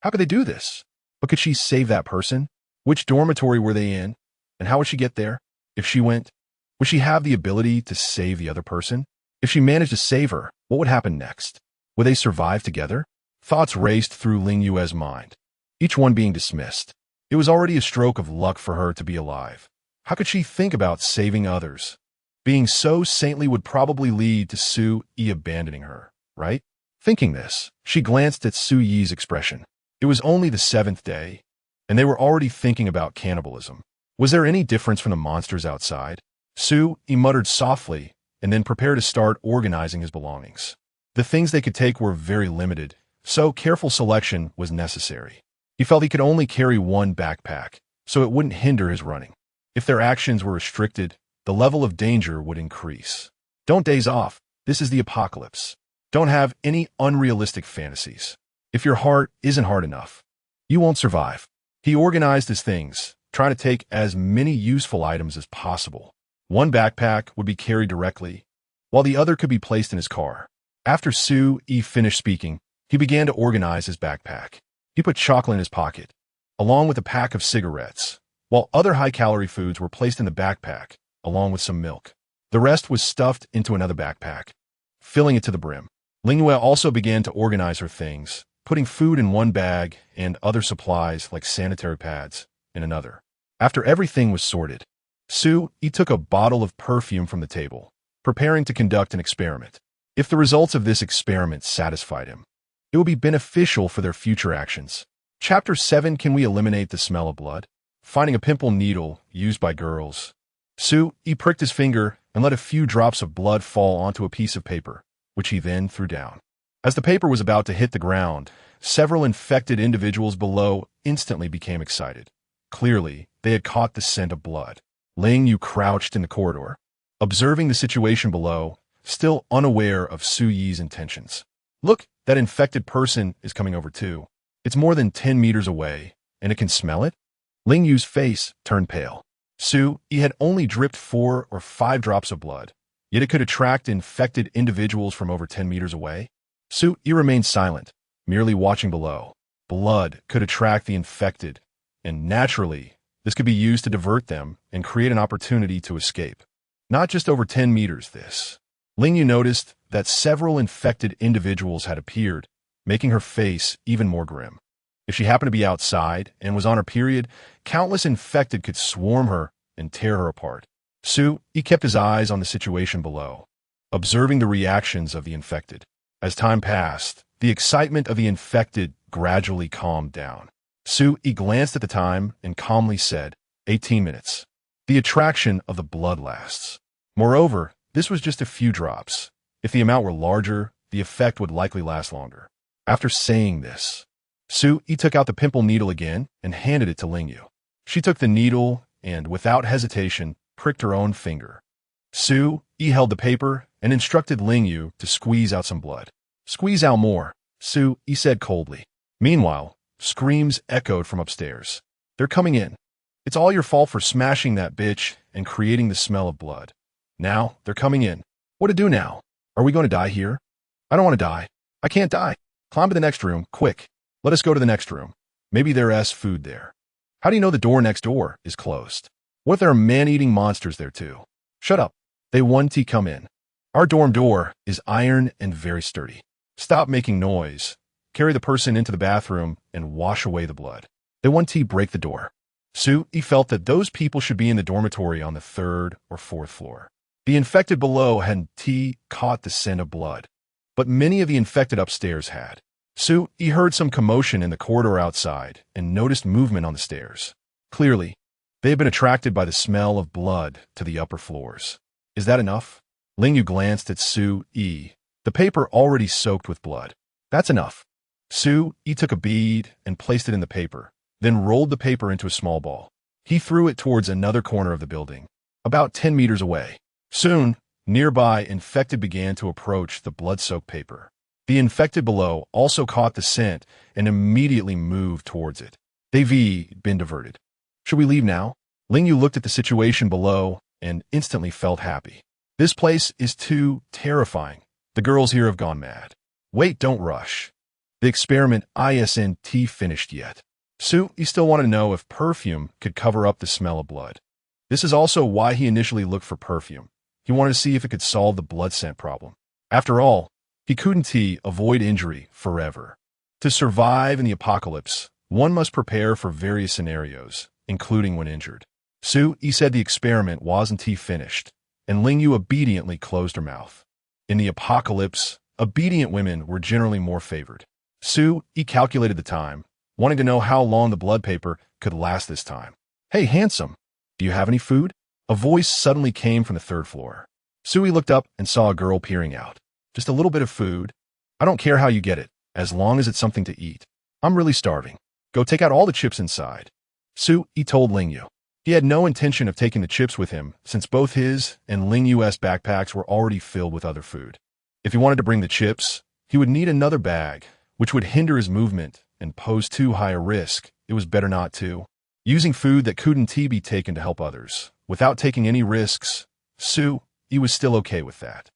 How could they do this? But could she save that person? Which dormitory were they in? And how would she get there? If she went, would she have the ability to save the other person? If she managed to save her, what would happen next? Would they survive together? Thoughts raced through Lingyue's mind, each one being dismissed. It was already a stroke of luck for her to be alive. How could she think about saving others? Being so saintly would probably lead to Sue-E abandoning her, right? Thinking this, she glanced at Sue-Yi's expression. It was only the 7th day, and they were already thinking about cannibalism. Was there any difference from the monsters outside? Sue-E muttered softly and then prepare to start organizing his belongings. The things they could take were very limited, so careful selection was necessary. He felt he could only carry one backpack, so it wouldn't hinder his running. If their actions were restricted, the level of danger would increase. Don't daze off. This is the apocalypse. Don't have any unrealistic fantasies. If your heart isn't hard enough, you won't survive. He organized his things, trying to take as many useful items as possible. One backpack would be carried directly, while the other could be placed in his car. After Sue-yi finished speaking, he began to organize his backpack. He put chocolate in his pocket, along with a pack of cigarettes, while other high-calorie foods were placed in the backpack, along with some milk. The rest was stuffed into another backpack, filling it to the brim. Lingyue also began to organize her things, putting food in one bag and other supplies like sanitary pads in another. After everything was sorted, Sue-yi took a bottle of perfume from the table, preparing to conduct an experiment. If the results of this experiment satisfied him, it would be beneficial for their future actions. Chapter 7: Can we eliminate the smell of blood? Finding a pimple needle used by girls. Sue-yi pricked his finger and let a few drops of blood fall onto a piece of paper, which he then threw down. As the paper was about to hit the ground, several infected individuals below instantly became excited. Clearly, they had caught the scent of blood. Ling-yu crouched in the corridor, observing the situation below, still unaware of Sue-yi's intentions. Look, that infected person is coming over too. It's more than 10 meters away, and it can smell it? Ling-yu's face turned pale. Sue-yi had only dripped 4 or 5 drops of blood, yet it could attract infected individuals from over 10 meters away. Sue-yi remained silent, merely watching below. Blood could attract the infected, and naturally, this could be used to divert them and create an opportunity to escape. Not just over 10 meters, this. Ling-yu noticed that several infected individuals had appeared, making her face even more grim. If she happened to be outside and was on her period, countless infected could swarm her and tear her apart. Sue-yi kept his eyes on the situation below, observing the reactions of the infected. As time passed, the excitement of the infected gradually calmed down. Sue-yi glanced at the time and calmly said, 18 minutes. The attraction of the blood lasts. Moreover, this was just a few drops. If the amount were larger, the effect would likely last longer. After saying this, Sue-yi took out the pimple needle again and handed it to Ling-yu. She took the needle and, without hesitation, pricked her own finger. Sue-yi held the paper and instructed Ling-yu to squeeze out some blood. Squeeze out more, Sue-yi said coldly. Meanwhile, screams echoed from upstairs. They're coming in. It's all your fault for smashing that bitch and creating the smell of blood. Now, they're coming in. What to do now? Are we going to die here? I don't want to die. I can't die. Climb to the next room, quick. Let us go to the next room. Maybe there's food there. How do you know the door next door is closed? What if there are man-eating monsters there too? Shut up. They want to come in. Our dorm door is iron and very sturdy. Stop making noise. Carry the person into the bathroom and wash away the blood. They want to break the door. Sue-yi felt that those people should be in the dormitory on the 3rd or 4th floor. The infected below hadn't caught the scent of blood, but many of the infected upstairs had. Sue-yi heard some commotion in the corridor outside and noticed movement on the stairs. Clearly, they had been attracted by the smell of blood to the upper floors. Is that enough? Ling-yu glanced at Sue-yi, the paper already soaked with blood. That's enough. Sue-yi took a bead and placed it in the paper, then rolled the paper into a small ball. He threw it towards another corner of the building, about 10 meters away. Soon, nearby infected began to approach the blood-soaked paper. The infected below also caught the scent and immediately moved towards it. They've been diverted. Should we leave now? Ling-yu looked at the situation below and instantly felt happy. This place is too terrifying. The girls here have gone mad. Wait, don't rush. The experiment isn't finished yet. Sue-yi still wanted to know if perfume could cover up the smell of blood. This is also why he initially looked for perfume. He wanted to see if it could solve the blood scent problem. After all, he couldn't avoid injury forever. To survive in the apocalypse, one must prepare for various scenarios, including when injured. Sue-yi said the experiment wasn't finished, and Ling-yu obediently closed her mouth. In the apocalypse, obedient women were generally more favored. Sue-yi calculated the time, wanting to know how long the blood paper could last this time. Hey, handsome, do you have any food? A voice suddenly came from the 3rd floor. Sui looked up and saw a girl peering out. Just a little bit of food. I don't care how you get it, as long as it's something to eat. I'm really starving. Go take out all the chips inside. Sui told Lingyu. He had no intention of taking the chips with him, since both his and Lingyu's backpacks were already filled with other food. If he wanted to bring the chips, he would need another bag, which would hinder his movement and pose too high a risk. It was better not to. Using food that couldn't be taken to help others, without taking any risks, Sui was still okay with that.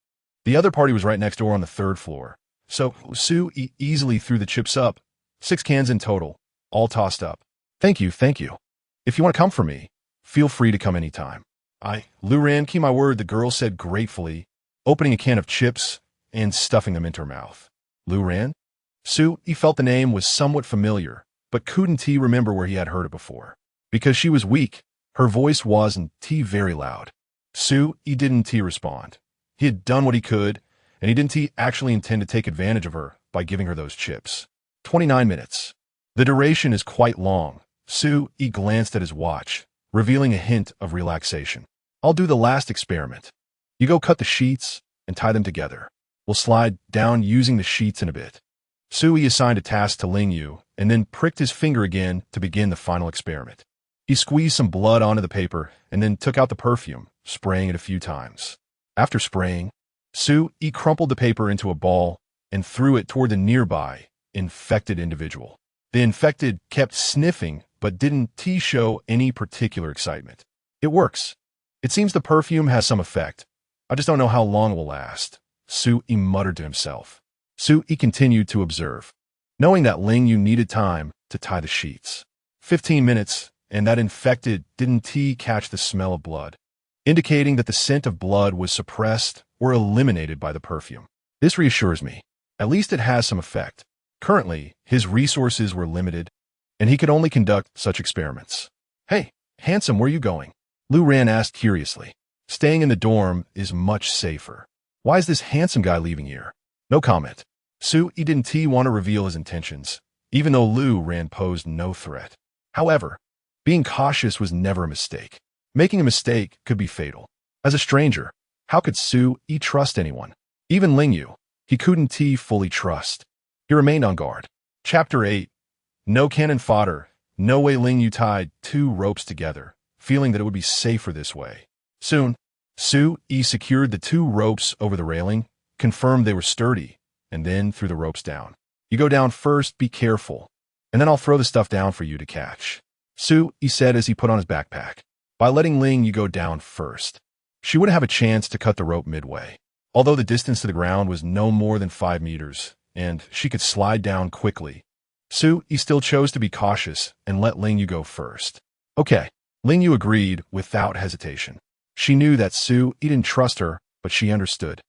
The other party was right next door on the 3rd floor, so Sui easily threw the chips up, 6 cans in total, all tossed up. Thank you. If you want to come for me, feel free to come anytime. Lu Ran, keep my word, the girl said gratefully, opening a can of chips and stuffing them into her mouth. Lu Ran? Sui felt the name was somewhat familiar, but couldn't remember where he had heard it before. Because she was weak, her voice wasn't very loud. Sui didn't respond. He had done what he could, and he didn't actually intend to take advantage of her by giving her those chips. 29 minutes. The duration is quite long. Sui glanced at his watch, revealing a hint of relaxation. I'll do the last experiment. You go cut the sheets and tie them together. We'll slide down using the sheets in a bit. Sui assigned a task to Lingyu and then pricked his finger again to begin the final experiment. He squeezed some blood onto the paper and then took out the perfume, spraying it a few times. After spraying, Sui crumpled the paper into a ball and threw it toward the nearby, infected individual. The infected kept sniffing but didn't show any particular excitement. It works. It seems the perfume has some effect. I just don't know how long it will last, Sui muttered to himself. Sui continued to observe, knowing that Lingyu needed time to tie the sheets. 15 minutes, and that infected didn't catch the smell of blood, indicating that the scent of blood was suppressed or eliminated by the perfume. This reassures me. At least it has some effect. Currently, his resources were limited, and he could only conduct such experiments. Hey, handsome, where are you going? Lu Ran asked curiously. Staying in the dorm is much safer. Why is this handsome guy leaving here? No comment. Sui didn't want to reveal his intentions, even though Lu Ran posed no threat. However, being cautious was never a mistake. Making a mistake could be fatal. As a stranger, how could Sui trust anyone? Even Lingyu, he couldn't fully trust. He remained on guard. Chapter 8. No cannon fodder. No way. Lingyu tied 2 ropes together, feeling that it would be safer this way. Soon, Sui secured the 2 ropes over the railing, confirmed they were sturdy, and then threw the ropes down. You go down first, be careful, and then I'll throw the stuff down for you to catch. Sui said as he put on his backpack. By letting Lingyu go down first, she would have a chance to cut the rope midway. Although the distance to the ground was no more than 5 meters, and she could slide down quickly, Sui still chose to be cautious and let Lingyu go first. Okay, Lingyu agreed without hesitation. She knew that Sui didn't trust her, but she understood.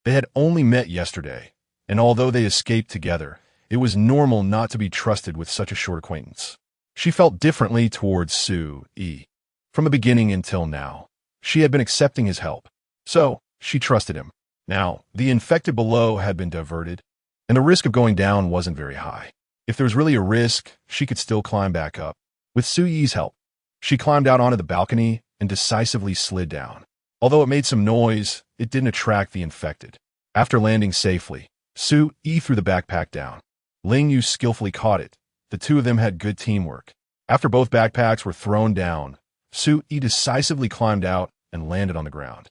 They had only met yesterday, and although they escaped together, it was normal not to be trusted with such a short acquaintance. She felt differently towards Sui. From the beginning until now, she had been accepting his help, so she trusted him. Now, the infected below had been diverted, and the risk of going down wasn't very high. If there was really a risk, she could still climb back up. With Sui's help, she climbed out onto the balcony and decisively slid down. Although it made some noise, it didn't attract the infected. After landing safely, Sui threw the backpack down. Lingyu skillfully caught it. The 2 of them had good teamwork. After both backpacks were thrown down, Sui decisively climbed out and landed on the ground.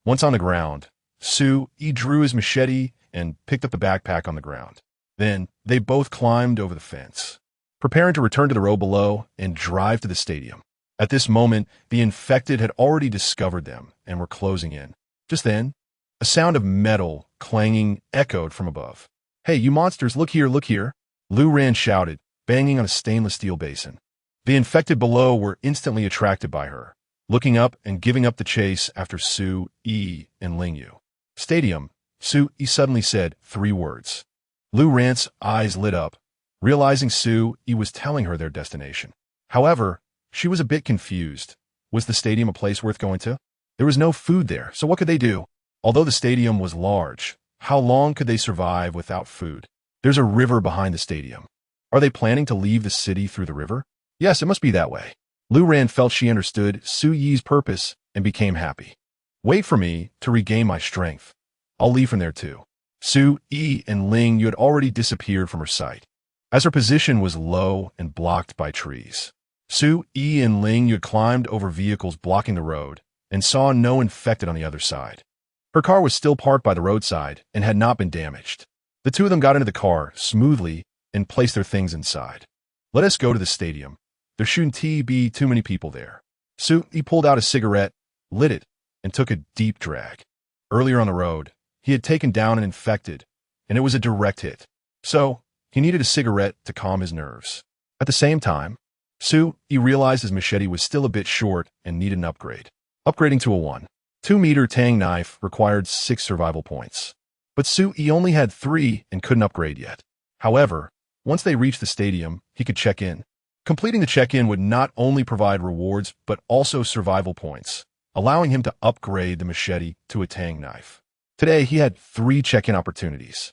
Once on the ground, Sui drew his machete and picked up the backpack on the ground. Then, they both climbed over the fence, preparing to return to the road below and drive to the stadium. At this moment, the infected had already discovered them and were closing in. Just then, a sound of metal clanging echoed from above. Hey, you monsters, look here, look here, Lu Ran shouted, banging on a stainless steel basin. The infected below were instantly attracted by her, looking up and giving up the chase after Sui and Lingyu. Stadium, Sui suddenly said 3 words. Lu Ran's eyes lit up, realizing Sui was telling her their destination. However, she was a bit confused. Was the stadium a place worth going to? There was no food there, so what could they do? Although the stadium was large, how long could they survive without food? There's a river behind the stadium. Are they planning to leave the city through the river? Yes, it must be that way. Lu Ran felt she understood Sui's purpose and became happy. Wait for me to regain my strength. I'll leave from there too. Su, Yi, and Ling Yu had already disappeared from her sight, as her position was low and blocked by trees. Su, Yi, and Ling Yu had climbed over vehicles blocking the road and saw no infected on the other side. Her car was still parked by the roadside and had not been damaged. The two of them got into the car smoothly and placed their things inside. Let us go to the stadium. There shouldn't be too many people there. Su, he pulled out a cigarette, lit it, and took a deep drag. Earlier on the road, he had taken down an infected, and it was a direct hit. So, he needed a cigarette to calm his nerves. At the same time, Su, he realized his machete was still a bit short and needed an upgrade. Upgrading to a 1.2-meter tang knife required 6 survival points. But Su, he only had 3 and couldn't upgrade yet. However, once they reached the stadium, he could check in. Completing the check-in would not only provide rewards, but also survival points, allowing him to upgrade the machete to a tang knife. Today, he had 3 check-in opportunities.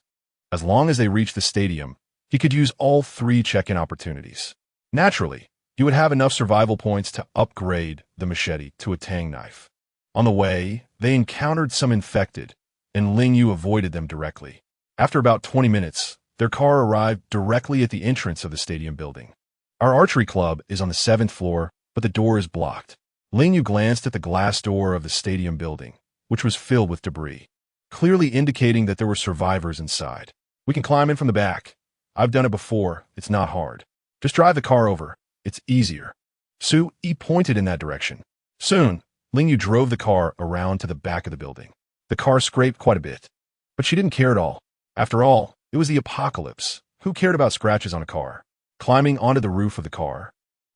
As long as they reached the stadium, he could use all 3 check-in opportunities. Naturally, he would have enough survival points to upgrade the machete to a tang knife. On the way, they encountered some infected, and Ling Yu avoided them directly. After about 20 minutes, their car arrived directly at the entrance of the stadium building. Our archery club is on the 7th floor, but the door is blocked. Ling Yu glanced at the glass door of the stadium building, which was filled with debris, clearly indicating that there were survivors inside. We can climb in from the back. I've done it before. It's not hard. Just drive the car over. It's easier. Su, he pointed in that direction. Soon, Ling Yu drove the car around to the back of the building. The car scraped quite a bit, but she didn't care at all. After all, it was the apocalypse. Who cared about scratches on a car? Climbing onto the roof of the car,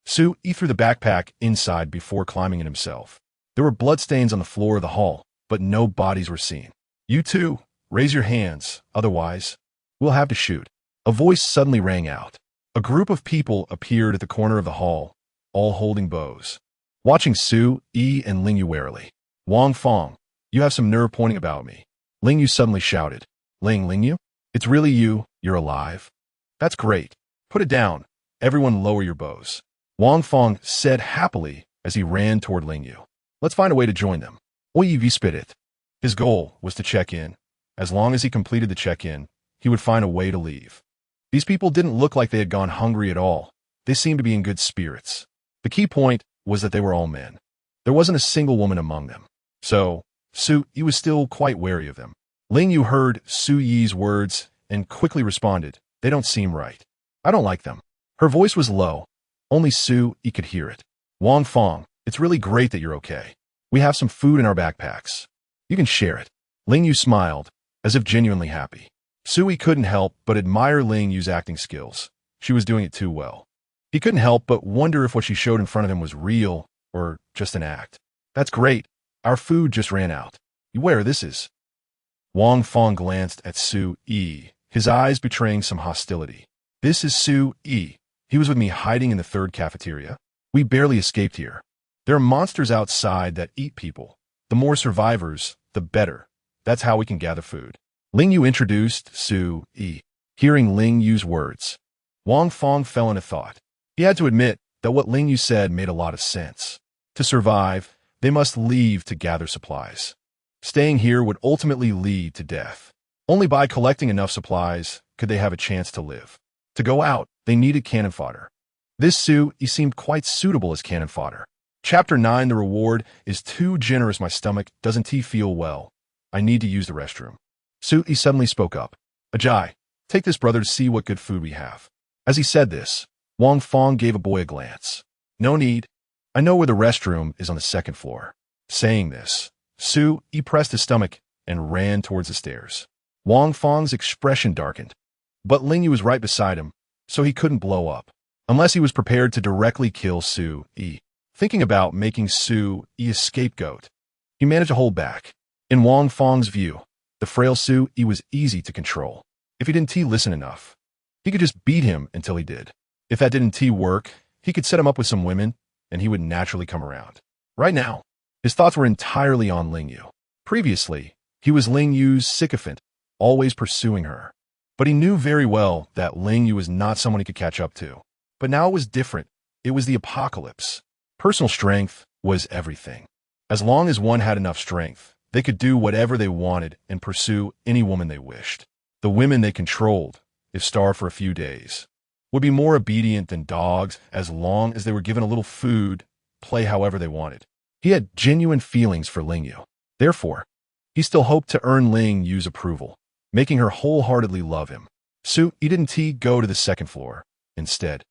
Su, he threw the backpack inside before climbing in himself. There were bloodstains on the floor of the hall, but no bodies were seen. You two, raise your hands, otherwise, we'll have to shoot. A voice suddenly rang out. A group of people appeared at the corner of the hall, all holding bows, watching Su, Yi, and Ling Yu warily. Wang Fong, you have some nerve pointing about me. Ling Yu suddenly shouted. Ling Yu? It's really you, you're alive? That's great. Put it down. Everyone lower your bows. Wang Fong said happily as he ran toward Ling Yu. Let's find a way to join them. Oyi spit it. His goal was to check in. As long as he completed the check-in, he would find a way to leave. These people didn't look like they had gone hungry at all. They seemed to be in good spirits. The key point was that they were all men. There wasn't a single woman among them. So, Su Yi was still quite wary of them. Ling Yu heard Su Yi's words and quickly responded, they don't seem right. I don't like them. Her voice was low. Only Su Yi could hear it. Wang Fong, it's really great that you're okay. We have some food in our backpacks. You can share it. Ling Yu smiled, as if genuinely happy. Su Yi couldn't help but admire Ling Yu's acting skills. She was doing it too well. He couldn't help but wonder if what she showed in front of him was real or just an act. That's great. Our food just ran out. Where this is? Wang Fong glanced at Su Yi, his eyes betraying some hostility. This is Su Yi. He was with me hiding in the 3rd cafeteria. We barely escaped here. There are monsters outside that eat people. The more survivors, the better. That's how we can gather food. Ling Yu introduced Su Yi. Hearing Ling Yu's words, Wang Fong fell into thought. He had to admit that what Ling Yu said made a lot of sense. To survive, they must leave to gather supplies. Staying here would ultimately lead to death. Only by collecting enough supplies could they have a chance to live. To go out, they needed cannon fodder. This Su Yi seemed quite suitable as cannon fodder. Chapter 9, the reward is too generous. My stomach doesn't feel well. I need to use the restroom. Su Yi suddenly spoke up. Ajay, take this brother to see what good food we have. As he said this, Wang Fong gave a boy a glance. No need. I know where the restroom is on the 2nd floor. Saying this, Su Yi pressed his stomach and ran towards the stairs. Wang Fong's expression darkened. But Ling Yu was right beside him, so he couldn't blow up, unless he was prepared to directly kill Su Yi. Thinking about making Su Yi a scapegoat, he managed to hold back. In Wang Fong's view, the frail Su Yi was easy to control. If he didn't listen enough, he could just beat him until he did. If that didn't work, he could set him up with some women, and he would naturally come around. Right now, his thoughts were entirely on Ling Yu. Previously, he was Ling Yu's sycophant, always pursuing her. But he knew very well that Ling Yu was not someone he could catch up to. But now it was different. It was the apocalypse. Personal strength was everything. As long as one had enough strength, they could do whatever they wanted and pursue any woman they wished. The women they controlled, if starved for a few days, would be more obedient than dogs as long as they were given a little food, play however they wanted. He had genuine feelings for Ling Yu. Therefore, he still hoped to earn Ling Yu's approval, making her wholeheartedly love him. Su didn't go to the second floor. Instead,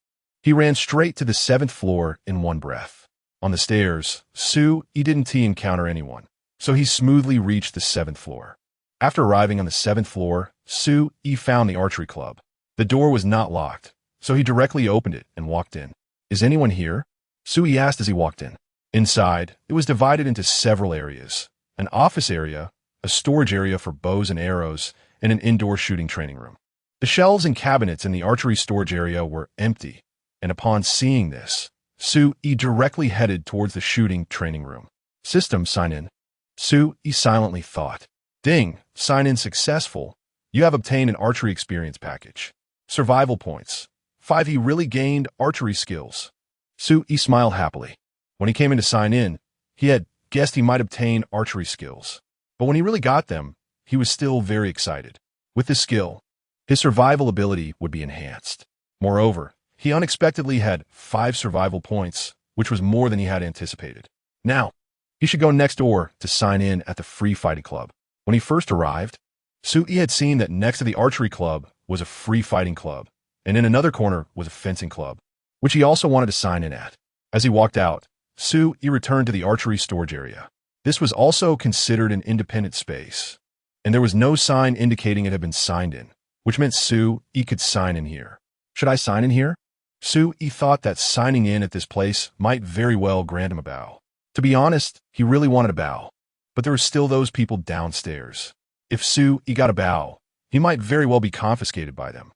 he ran straight to the 7th floor in one breath. On the stairs, Su didn't encounter anyone, so he smoothly reached the 7th floor. After arriving on the 7th floor, Su found the archery club. The door was not locked, so he directly opened it and walked in. "Is anyone here?" Su asked as he walked in. Inside, it was divided into several areas: an office area, a storage area for bows and arrows, and an indoor shooting training room. The shelves and cabinets in the archery storage area were empty, and upon seeing this, Su directly headed towards the shooting training room. "System sign in." Su silently thought. "Ding, sign in successful. You have obtained an archery experience package. Survival points. 5. He really gained archery skills." Su smiled happily. When he came in to sign in, he had guessed he might obtain archery skills. But when he really got them, he was still very excited. With this skill, his survival ability would be enhanced. Moreover, he unexpectedly had 5 survival points, which was more than he had anticipated. Now, he should go next door to sign in at the free fighting club. When he first arrived, Su had seen that next to the archery club was a free fighting club, and in another corner was a fencing club, which he also wanted to sign in at. As he walked out, Su returned to the archery storage area. This was also considered an independent space, and there was no sign indicating it had been signed in, which meant Su could sign in here. Should I sign in here? Su thought that signing in at this place might very well grant him a bow. To be honest, he really wanted a bow, but there were still those people downstairs. If Su got a bow, he might very well be confiscated by them,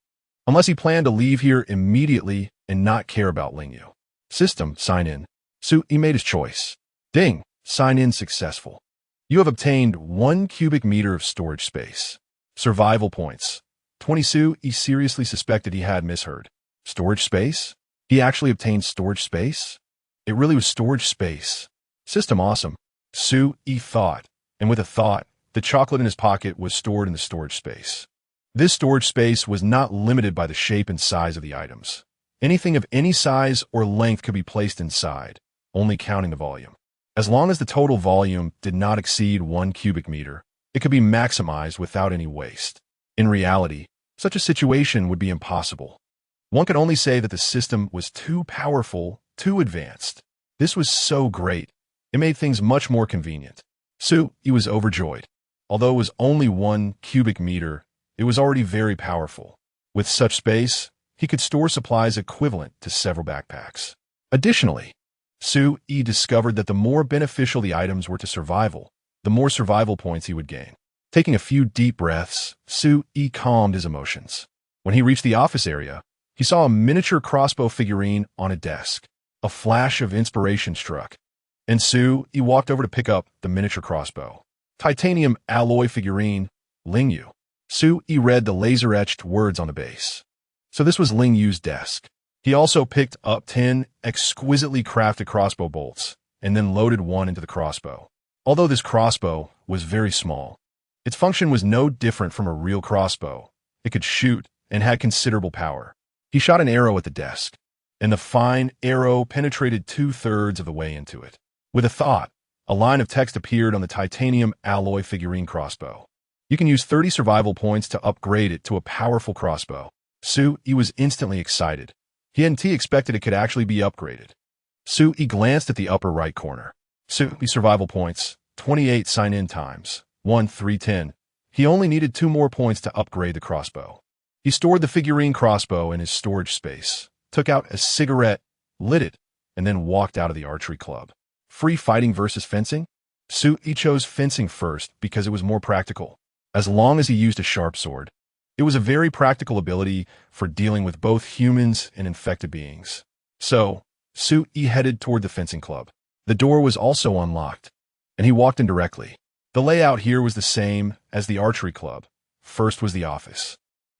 unless he planned to leave here immediately and not care about Ling Yu. System sign in. Su made his choice. Ding, sign in successful. You have obtained 1 cubic meter of storage space. Survival points. 20. Su seriously suspected he had misheard. Storage space? He actually obtained storage space? It really was storage space. System awesome. Su thought, and with a thought, the chocolate in his pocket was stored in the storage space. This storage space was not limited by the shape and size of the items. Anything of any size or length could be placed inside, only counting the volume. As long as the total volume did not exceed 1 cubic meter, it could be maximized without any waste. In reality, such a situation would be impossible. One could only say that the system was too powerful, too advanced. This was so great. It made things much more convenient. Su was overjoyed. Although it was only 1 cubic meter, it was already very powerful. With such space, he could store supplies equivalent to several backpacks. Additionally, Su discovered that the more beneficial the items were to survival, the more survival points he would gain. Taking a few deep breaths, Su calmed his emotions. When he reached the office area, he saw a miniature crossbow figurine on a desk. A flash of inspiration struck, and Su walked over to pick up the miniature crossbow. Titanium alloy figurine, Ling Yu. Su read the laser-etched words on the base. So this was Ling Yu's desk. He also picked up 10 exquisitely crafted crossbow bolts, and then loaded one into the crossbow. Although this crossbow was very small, its function was no different from a real crossbow. It could shoot and had considerable power. He shot an arrow at the desk, and the fine arrow penetrated 2/3 of the way into it. With a thought, a line of text appeared on the titanium alloy figurine crossbow. You can use 30 survival points to upgrade it to a powerful crossbow. Su was instantly excited. He hadn't expected it could actually be upgraded. Su glanced at the upper right corner. Su survival points, 28 sign-in times, 1 310. He only needed 2 more points to upgrade the crossbow. He stored the figurine crossbow in his storage space, took out a cigarette, lit it, and then walked out of the archery club. Free fighting versus fencing? Su chose fencing first because it was more practical. As long as he used a sharp sword, it was a very practical ability for dealing with both humans and infected beings. So, Su headed toward the fencing club. The door was also unlocked, and he walked in directly. The layout here was the same as the archery club. First was the office.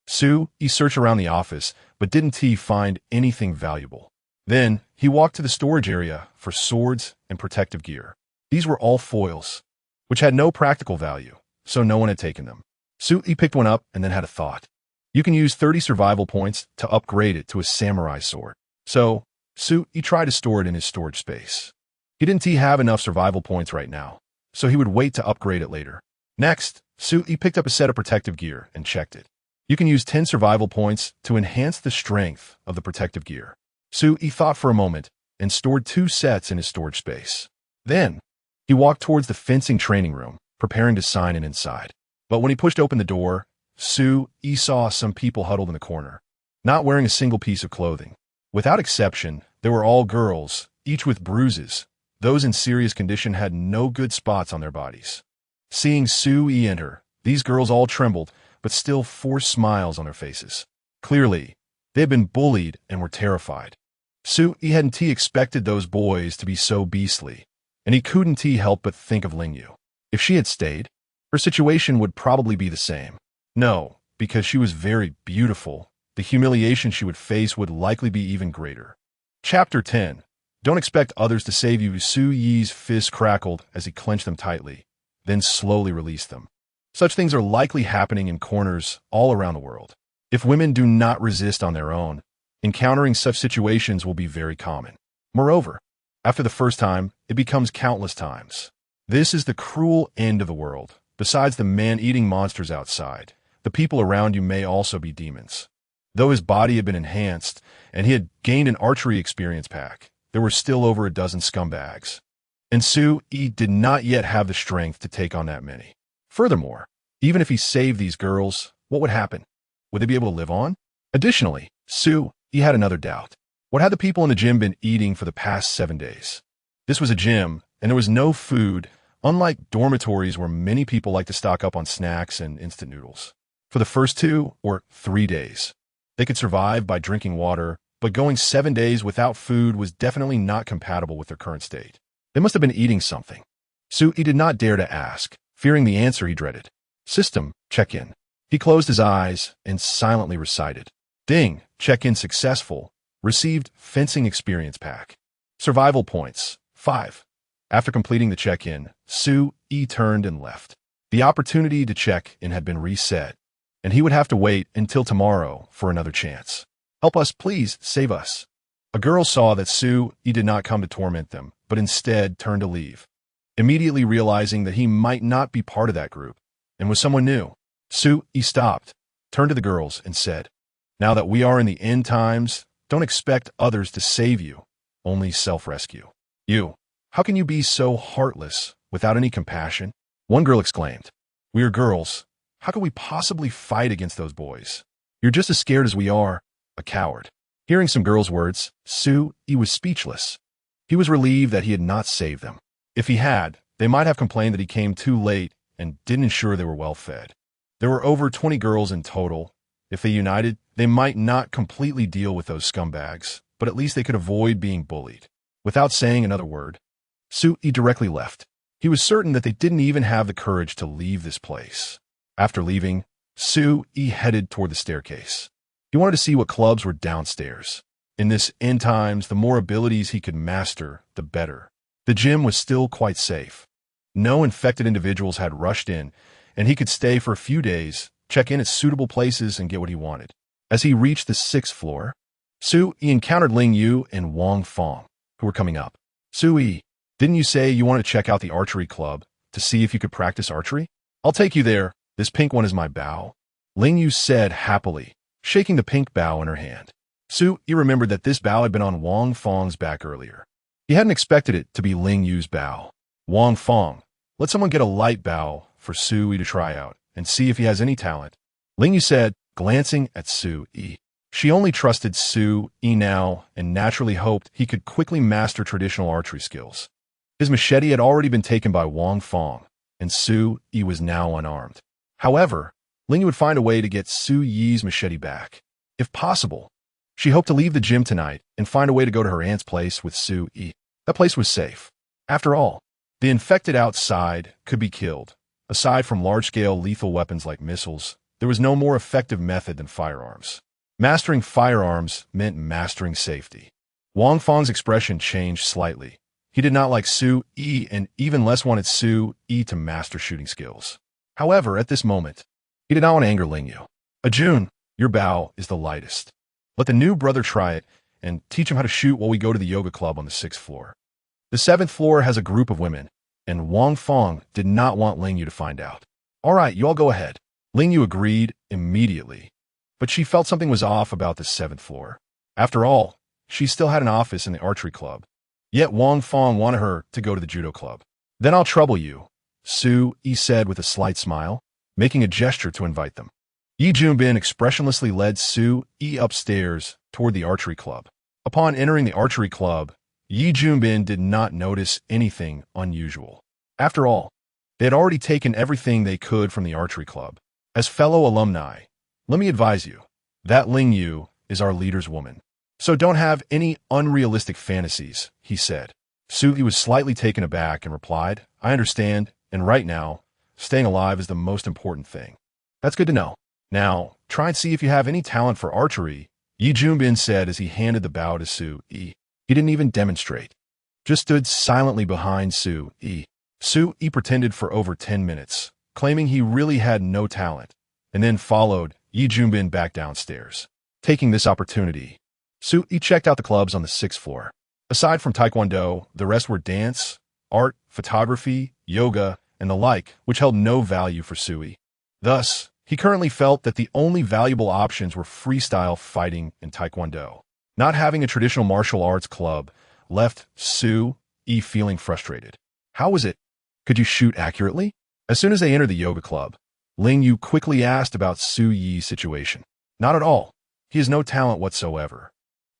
Su searched around the office, but didn't find anything valuable. Then, he walked to the storage area for swords and protective gear. These were all foils, which had no practical value, so no one had taken them. Su-yi picked one up and then had a thought. You can use 30 survival points to upgrade it to a samurai sword. So, Su-yi tried to store it in his storage space. He didn't have enough survival points right now, so he would wait to upgrade it later. Next, Su-yi picked up a set of protective gear and checked it. You can use 10 survival points to enhance the strength of the protective gear. Su-yi thought for a moment and stored 2 sets in his storage space. Then, he walked towards the fencing training room, preparing to sign in inside. But when he pushed open the door, Su-yi saw some people huddled in the corner, not wearing a single piece of clothing. Without exception, they were all girls, each with bruises. Those in serious condition had no good spots on their bodies. Seeing Su-yi enter, these girls all trembled, but still forced smiles on their faces. Clearly, they had been bullied and were terrified. Su-yi hadn't expected those boys to be so beastly, and he couldn't help but think of Ling Yu. If she had stayed, her situation would probably be the same. No, because she was very beautiful, the humiliation she would face would likely be even greater. Chapter 10. Don't expect others to save you. Su-yi's fist crackled as he clenched them tightly, then slowly released them. Such things are likely happening in corners all around the world. If women do not resist on their own, encountering such situations will be very common. Moreover, after the first time, it becomes countless times. This is the cruel end of the world. Besides the man-eating monsters outside, the people around you may also be demons. Though his body had been enhanced, and he had gained an archery experience pack, there were still over a dozen scumbags. And Su-yi did not yet have the strength to take on that many. Furthermore, even if he saved these girls, what would happen? Would they be able to live on? Additionally, Su-yi had another doubt. What had the people in the gym been eating for the past 7 days? This was a gym, and there was no food, unlike dormitories where many people like to stock up on snacks and instant noodles. For the first 2 or 3 days, they could survive by drinking water, but going 7 days without food was definitely not compatible with their current state. They must have been eating something. Su-yi did not dare to ask, fearing the answer he dreaded. System, check-in. He closed his eyes and silently recited. Ding, check-in successful. Received fencing experience pack. Survival points, 5. After completing the check-in, Su-yi turned and left. The opportunity to check in had been reset, and he would have to wait until tomorrow for another chance. Help us, please, save us. A girl saw that Su-yi did not come to torment them, but instead turned to leave, immediately realizing that he might not be part of that group, and was someone new. Su-yi stopped, turned to the girls, and said, Now that we are in the end times, don't expect others to save you, only self-rescue. You, how can you be so heartless, without any compassion? One girl exclaimed, We are girls. How could we possibly fight against those boys? You're just as scared as we are, a coward. Hearing some girls' words, Su-yi was speechless. He was relieved that he had not saved them. If he had, they might have complained that he came too late and didn't ensure they were well fed. There were over 20 girls in total. If they united, they might not completely deal with those scumbags, but at least they could avoid being bullied. Without saying another word, Su-yi directly left. He was certain that they didn't even have the courage to leave this place. After leaving, Su-yi headed toward the staircase. He wanted to see what clubs were downstairs. In this end times, the more abilities he could master, the better. The gym was still quite safe. No infected individuals had rushed in, and he could stay for a few days, check in at suitable places, and get what he wanted. As he reached the 6th floor, Su-yi encountered Ling Yu and Wang Fong, who were coming up. Su-yi, didn't you say you wanted to check out the archery club to see if you could practice archery? I'll take you there. This pink one is my bow. Ling Yu said happily, shaking the pink bow in her hand. Su-yi remembered that this bow had been on Wang Fong's back earlier. He hadn't expected it to be Ling Yu's bow. Wang Fong, let someone get a light bow for Su-yi to try out and see if he has any talent. Ling Yu said, glancing at Su-yi. She only trusted Su-yi now and naturally hoped he could quickly master traditional archery skills. His machete had already been taken by Wang Fong, and Su-yi was now unarmed. However, Ling Yu would find a way to get Su-yi's machete back. If possible, she hoped to leave the gym tonight and find a way to go to her aunt's place with Su-yi. That place was safe. After all, the infected outside could be killed. Aside from large-scale lethal weapons like missiles, there was no more effective method than firearms. Mastering firearms meant mastering safety. Wang Fong's expression changed slightly. He He did not like Su Yi and even less wanted Su Yi to master shooting skills. However, at this moment, he did not want to anger Ling Yu. Ajun, your bow is the lightest. Let the new brother try it and teach him how to shoot while we go to the yoga club on the 6th floor. The 7th floor has a group of women, and Wang Fong did not want Ling Yu to find out. All right, you all go ahead. Ling Yu agreed immediately, but she felt something was off about the 7th floor. After all, she still had an office in the archery club. Yet Wang Fong wanted her to go to the judo club. Then I'll trouble you, Su Yi said with a slight smile, making a gesture to invite them. Yi Junbin expressionlessly led Su Yi upstairs toward the archery club. Upon entering the archery club, Yi Junbin did not notice anything unusual. After all, they had already taken everything they could from the archery club. As fellow alumni, let me advise you that Ling Yu is our leader's woman. So don't have any unrealistic fantasies, he said. Su Yi was slightly taken aback and replied, I understand, and right now, staying alive is the most important thing. That's good to know. Now, try and see if you have any talent for archery, Yi Junbin said as he handed the bow to Su Yi. He didn't even demonstrate, just stood silently behind Su Yi. Su Yi pretended for over 10 minutes, claiming he really had no talent, and then followed Yi Junbin back downstairs. Taking this opportunity, Su Yi checked out the clubs on the 6th floor. Aside from Taekwondo, the rest were dance, art, photography, yoga, and the like, which held no value for Su Yi. Thus, he currently felt that the only valuable options were freestyle fighting and Taekwondo. Not having a traditional martial arts club left Su Yi feeling frustrated. How was it? Could you shoot accurately? As soon as they entered the yoga club, Ling Yu quickly asked about Su Yi's situation. Not at all. He has no talent whatsoever.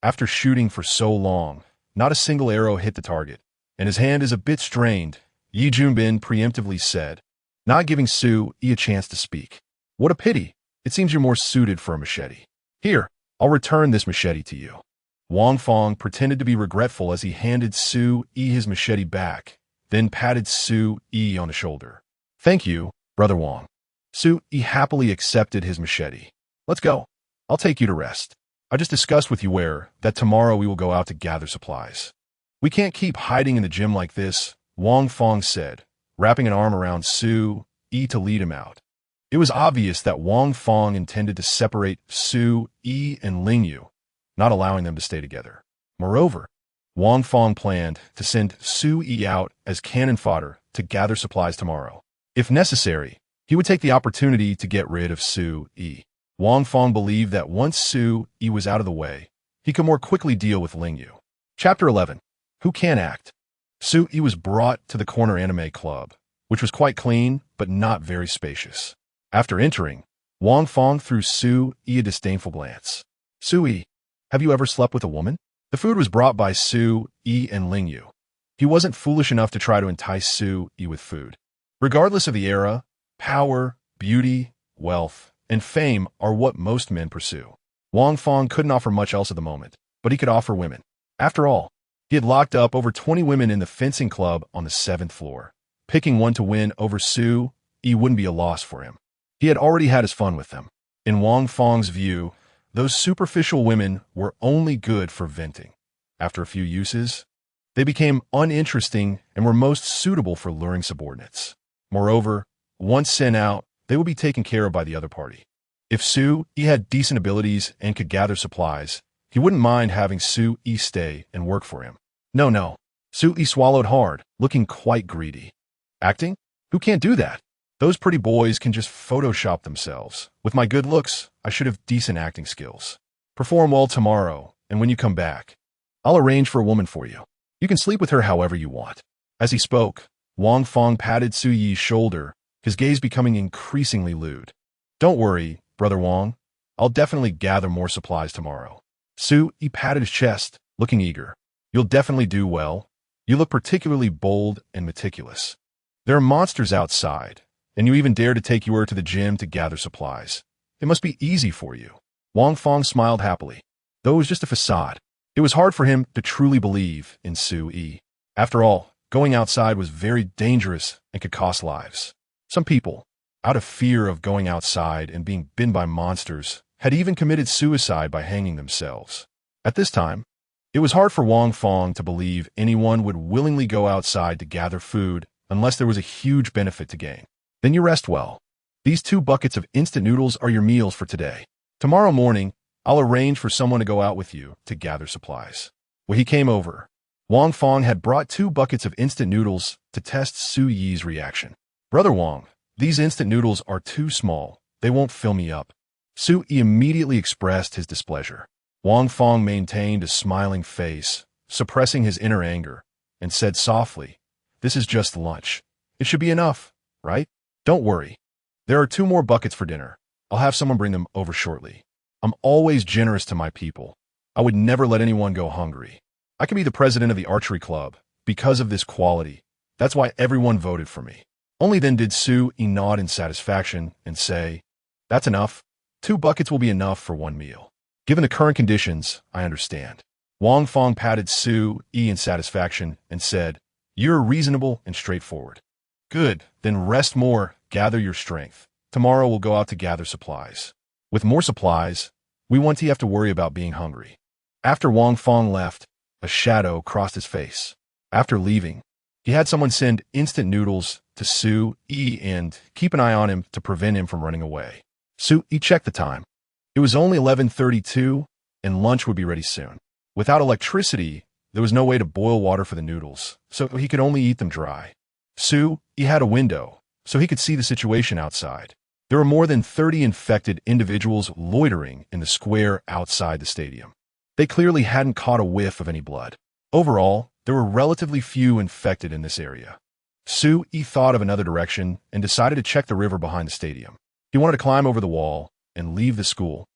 After shooting for so long, not a single arrow hit the target, and his hand is a bit strained, Yi Junbin preemptively said, not giving Su Yi a chance to speak. What a pity. It seems you're more suited for a machete. Here, I'll return this machete to you. Wang Fong pretended to be regretful as he handed Su Yi his machete back, then patted Su Yi on the shoulder. Thank you, Brother Wang. Su Yi happily accepted his machete. Let's go. I'll take you to rest. I just discussed with you that tomorrow we will go out to gather supplies. We can't keep hiding in the gym like this, Wang Fong said, wrapping an arm around Su Yi to lead him out. It was obvious that Wang Fong intended to separate Su Yi and Ling Yu, not allowing them to stay together. Moreover, Wang Fong planned to send Su Yi out as cannon fodder to gather supplies tomorrow. If necessary, he would take the opportunity to get rid of Su Yi. Wang Fong believed that once Su Yi was out of the way, he could more quickly deal with Ling Yu. Chapter 11. Who Can Act? Su Yi was brought to the corner anime club, which was quite clean but not very spacious. After entering, Wang Fong threw Su Yi a disdainful glance. Su Yi, have you ever slept with a woman? The food was brought by Su Yi and Ling Yu. He wasn't foolish enough to try to entice Su Yi with food. Regardless of the era, power, beauty, wealth, and fame are what most men pursue. Wang Fong couldn't offer much else at the moment, but he could offer women. After all, he had locked up over 20 women in the fencing club on the 7th floor. Picking one to win over Su Yi wouldn't be a loss for him. He had already had his fun with them. In Wang Fong's view, those superficial women were only good for venting. After a few uses, they became uninteresting and were most suitable for luring subordinates. Moreover, once sent out, they would be taken care of by the other party. If Su Yi had decent abilities and could gather supplies, he wouldn't mind having Su Yi stay and work for him. No. Su Yi swallowed hard, looking quite greedy. Acting? Who can't do that? Those pretty boys can just Photoshop themselves. With my good looks, I should have decent acting skills. Perform well tomorrow, and when you come back, I'll arrange for a woman for you. You can sleep with her however you want. As he spoke, Wang Fong patted Su Yi's shoulder, his gaze becoming increasingly lewd. Don't worry, Brother Wang. I'll definitely gather more supplies tomorrow. Su Yi patted his chest, looking eager. You'll definitely do well. You look particularly bold and meticulous. There are monsters outside, and you even dare to take her to the gym to gather supplies. It must be easy for you. Wang Fong smiled happily. Though it was just a facade, it was hard for him to truly believe in Su Yi. After all, going outside was very dangerous and could cost lives. Some people, out of fear of going outside and being bitten by monsters, had even committed suicide by hanging themselves. At this time, It was hard for Wang Fong to believe anyone would willingly go outside to gather food unless there was a huge benefit to gain. Then you rest well. These 2 buckets of instant noodles are your meals for today. Tomorrow morning, I'll arrange for someone to go out with you to gather supplies. When he came over, Wang Fong had brought 2 buckets of instant noodles to test Su Yi's reaction. Brother Wang, these instant noodles are too small. They won't fill me up. Su Yi immediately expressed his displeasure. Wang Fong maintained a smiling face, suppressing his inner anger, and said softly, "This is just lunch. It should be enough, right? Don't worry. There are 2 more buckets for dinner. I'll have someone bring them over shortly. I'm always generous to my people. I would never let anyone go hungry. I can be the president of the archery club because of this quality. That's why everyone voted for me." Only then did Su Yi nod in satisfaction and say, "That's enough. 2 buckets will be enough for 1 meal. Given the current conditions, I understand." Wang Fong patted Su Yi in satisfaction and said, "You're reasonable and straightforward. Good, then rest more, gather your strength. Tomorrow we'll go out to gather supplies. With more supplies, we won't have to worry about being hungry." After Wang Fong left, a shadow crossed his face. After leaving, he had someone send instant noodles to Su Yi and keep an eye on him to prevent him from running away. Su Yi checked the time. It was only 11:32, and lunch would be ready soon. Without electricity, there was no way to boil water for the noodles, so he could only eat them dry. Su Yi had a window, so he could see the situation outside. There were more than 30 infected individuals loitering in the square outside the stadium. They clearly hadn't caught a whiff of any blood. Overall, there were relatively few infected in this area. Su Yi thought of another direction and decided to check the river behind the stadium. He wanted to climb over the wall and leave the school,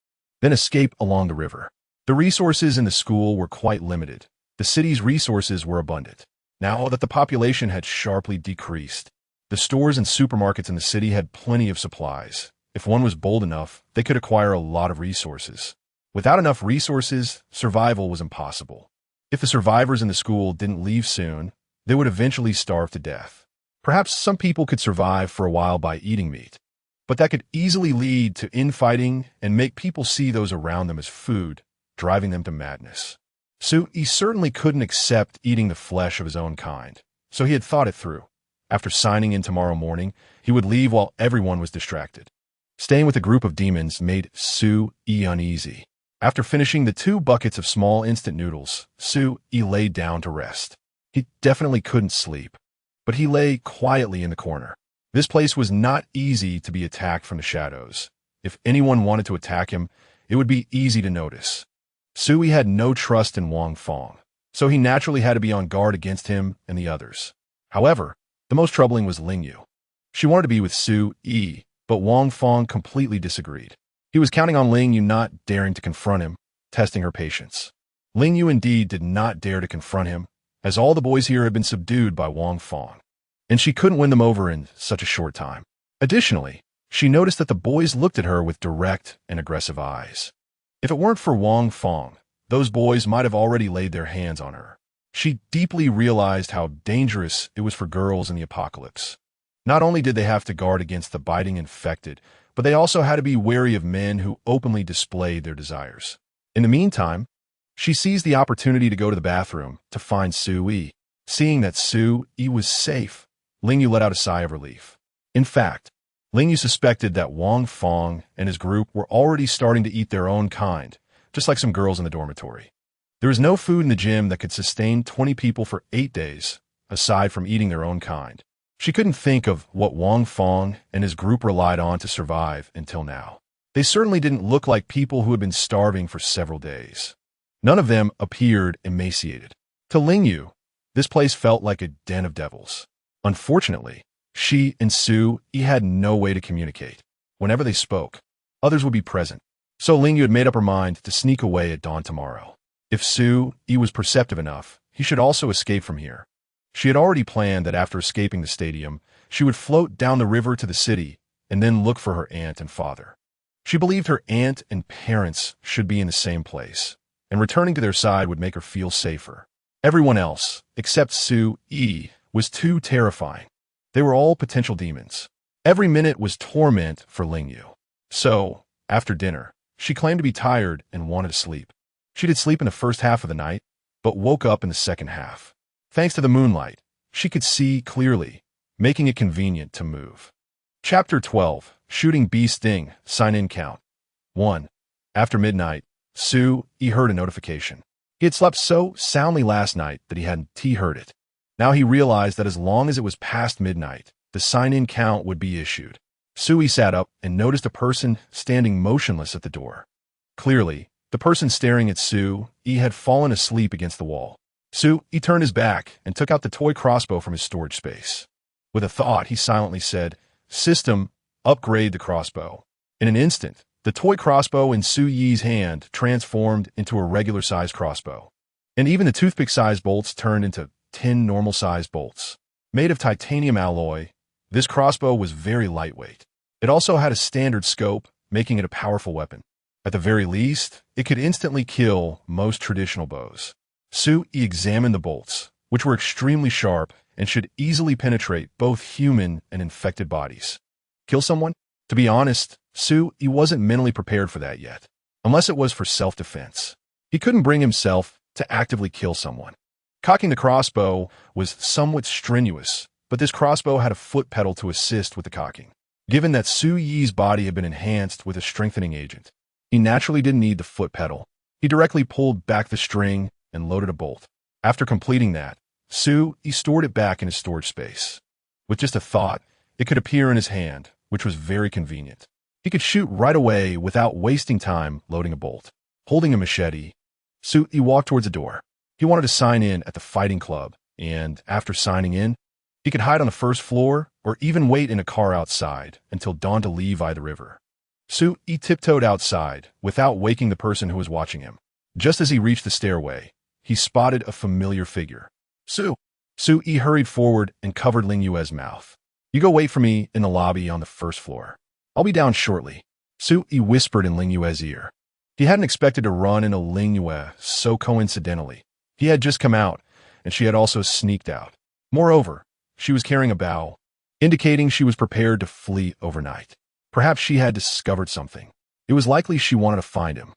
then escape along the river. The resources in the school were quite limited. The city's resources were abundant. Now that the population had sharply decreased, the stores and supermarkets in the city had plenty of supplies. If one was bold enough, they could acquire a lot of resources. Without enough resources, survival was impossible. If the survivors in the school didn't leave soon, they would eventually starve to death. Perhaps some people could survive for a while by eating meat, but that could easily lead to infighting and make people see those around them as food, driving them to madness. Su Yi certainly couldn't accept eating the flesh of his own kind, so he had thought it through. After signing in tomorrow morning, he would leave while everyone was distracted. Staying with a group of demons made Su Yi uneasy. After finishing the 2 buckets of small instant noodles, Su Yi laid down to rest. He definitely couldn't sleep, but he lay quietly in the corner. This place was not easy to be attacked from the shadows. If anyone wanted to attack him, it would be easy to notice. Su Yi had no trust in Wang Fong, so he naturally had to be on guard against him and the others. However, the most troubling was Ling Yu. She wanted to be with Su Yi, but Wang Fong completely disagreed. He was counting on Ling Yu not daring to confront him, testing her patience. Ling Yu indeed did not dare to confront him, as all the boys here had been subdued by Wang Fong, and she couldn't win them over in such a short time. Additionally, she noticed that the boys looked at her with direct and aggressive eyes. If it weren't for Wang Fong, those boys might have already laid their hands on her. She deeply realized how dangerous it was for girls in the apocalypse. Not only did they have to guard against the biting infected, but they also had to be wary of men who openly displayed their desires. In the meantime, she seized the opportunity to go to the bathroom to find Su Yi. Seeing that Su Yi was safe, Ling Yu let out a sigh of relief. In fact, Ling Yu suspected that Wang Fong and his group were already starting to eat their own kind, just like some girls in the dormitory. There was no food in the gym that could sustain 20 people for 8 days, aside from eating their own kind. She couldn't think of what Wang Fong and his group relied on to survive until now. They certainly didn't look like people who had been starving for several days. None of them appeared emaciated. To Ling Yu, this place felt like a den of devils. Unfortunately, she and Su Yi had no way to communicate. Whenever they spoke, others would be present. So Ling Yu had made up her mind to sneak away at dawn tomorrow. If Su Yi was perceptive enough, he should also escape from here. She had already planned that after escaping the stadium, she would float down the river to the city and then look for her aunt and father. She believed her aunt and parents should be in the same place, and returning to their side would make her feel safer. Everyone else, except Su Yi, was too terrifying. They were all potential demons. Every minute was torment for Ling Yu. So, after dinner, she claimed to be tired and wanted to sleep. She did sleep in the first half of the night, but woke up in the second half. Thanks to the moonlight, she could see clearly, making it convenient to move. Chapter 12. Shooting Bee Sting. Sign-in count. 1. After midnight, Sue heard a notification. He had slept so soundly last night that he hadn't heard it. Now he realized that as long as it was past midnight, the sign-in count would be issued. Sue sat up and noticed a person standing motionless at the door. Clearly, the person staring at Sue had fallen asleep against the wall. Sue turned his back and took out the toy crossbow from his storage space. With a thought, he silently said, "System, upgrade the crossbow." In an instant, the toy crossbow in Sue Yi's hand transformed into a regular-sized crossbow. And even the toothpick-sized bolts turned into 10 normal-sized bolts. Made of titanium alloy, this crossbow was very lightweight. It also had a standard scope, making it a powerful weapon. At the very least, it could instantly kill most traditional bows. Sue examined the bolts, which were extremely sharp and should easily penetrate both human and infected bodies. Kill someone? To be honest, Sue wasn't mentally prepared for that yet, unless it was for self-defense. He couldn't bring himself to actively kill someone. Cocking the crossbow was somewhat strenuous, but this crossbow had a foot pedal to assist with the cocking. Given that Sue Yi's body had been enhanced with a strengthening agent, he naturally didn't need the foot pedal. He directly pulled back the string and loaded a bolt. After completing that, Sue stored it back in his storage space. With just a thought, it could appear in his hand, which was very convenient. He could shoot right away without wasting time loading a bolt. Holding a machete, Sue walked towards the door. He wanted to sign in at the fighting club, and after signing in, he could hide on the first floor or even wait in a car outside until dawn to leave by the river. Sue tiptoed outside without waking the person who was watching him. Just as he reached the stairway, he spotted a familiar figure. Sue! Sue hurried forward and covered Ling Yue's mouth. "You go wait for me in the lobby on the first floor. I'll be down shortly," Sue whispered in Ling Yue's ear. He hadn't expected to run into Ling Yue so coincidentally. He had just come out, and she had also sneaked out. Moreover, she was carrying a bow, indicating she was prepared to flee overnight. Perhaps she had discovered something. It was likely she wanted to find him.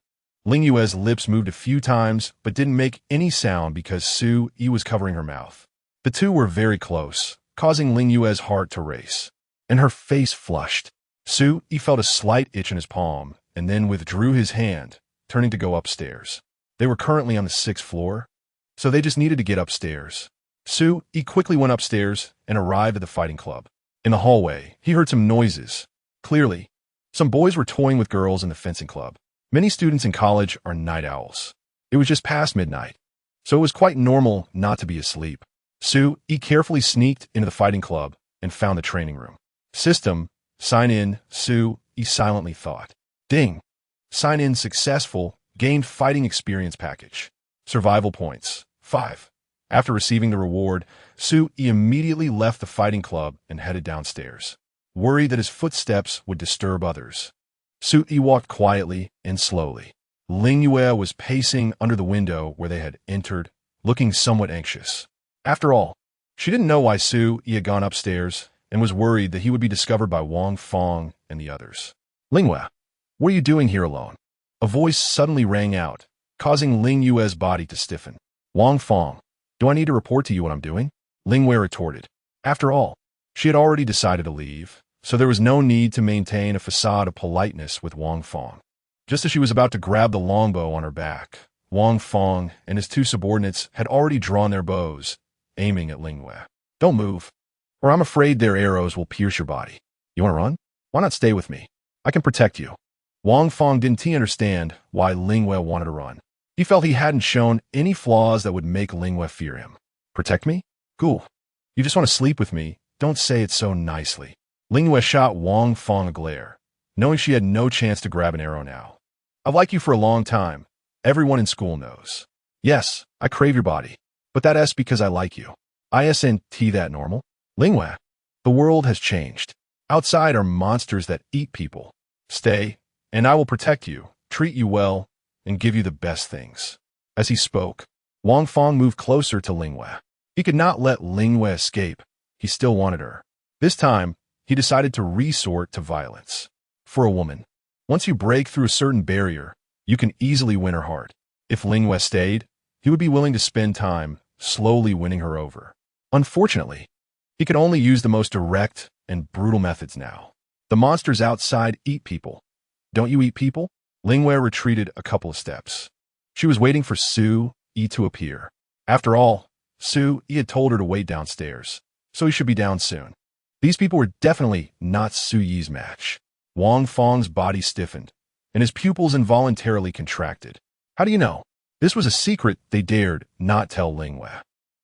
Ling Yue's lips moved a few times, but didn't make any sound because Sue was covering her mouth. The two were very close, causing Ling Yue's heart to race, and her face flushed. Sue felt a slight itch in his palm, and then withdrew his hand, turning to go upstairs. They were currently on the 6th floor, so they just needed to get upstairs. Sue quickly went upstairs and arrived at the fighting club. In the hallway, he heard some noises. Clearly, some boys were toying with girls in the fencing club. Many students in college are night owls. It was just past midnight, so it was quite normal not to be asleep. Sue carefully sneaked into the fighting club and found the training room. System, sign in, Sue silently thought. Ding! Sign in successful, gained fighting experience package. Survival points, 5. After receiving the reward, Sue immediately left the fighting club and headed downstairs, worried that his footsteps would disturb others. Sue walked quietly and slowly. Ling Yue was pacing under the window where they had entered, looking somewhat anxious. After all, she didn't know why Sue had gone upstairs and was worried that he would be discovered by Wang Fong and the others. "Ling Yue, what are you doing here alone?" A voice suddenly rang out, causing Ling Yue's body to stiffen. "Wang Fong, do I need to report to you what I'm doing?" Ling Yue retorted. After all, she had already decided to leave, so there was no need to maintain a facade of politeness with Wang Fong. Just as she was about to grab the longbow on her back, Wang Fong and his two subordinates had already drawn their bows, aiming at Ling Yue. "Don't move, or I'm afraid their arrows will pierce your body. You want to run? Why not stay with me? I can protect you." Wang Fong didn't understand why Ling Yue wanted to run. He felt he hadn't shown any flaws that would make Ling Yue fear him. "Protect me? Cool. You just want to sleep with me. Don't say it so nicely." Ling Yue shot Wang Fong a glare, knowing she had no chance to grab an arrow now. "I've liked you for a long time. Everyone in school knows. Yes, I crave your body, but that's because I like you. Isn't that normal?" "Ling Yue, the world has changed. Outside are monsters that eat people. Stay, and I will protect you, treat you well, and give you the best things." As he spoke, Wang Fong moved closer to Ling Yue. He could not let Ling Yue escape. He still wanted her. This time, he decided to resort to violence. For a woman, once you break through a certain barrier, you can easily win her heart. If Ling Yue stayed, he would be willing to spend time slowly winning her over. Unfortunately, he could only use the most direct and brutal methods now. The monsters outside eat people. Don't you eat people? Lingwei retreated a couple of steps. She was waiting for Su Yi to appear. After all, Su Yi had told her to wait downstairs, so he should be down soon. These people were definitely not Su Yi's match. Wang Feng's body stiffened, and his pupils involuntarily contracted. How do you know? This was a secret they dared not tell Lingwei.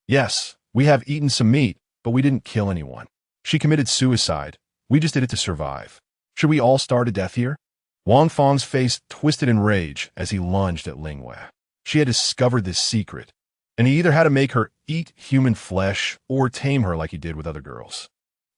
Yes, we have eaten some meat, but we didn't kill anyone. She committed suicide. We just did it to survive. Should we all starve to death here? Wang Feng's face twisted in rage as he lunged at Lingwei. She had discovered this secret, and he either had to make her eat human flesh or tame her like he did with other girls.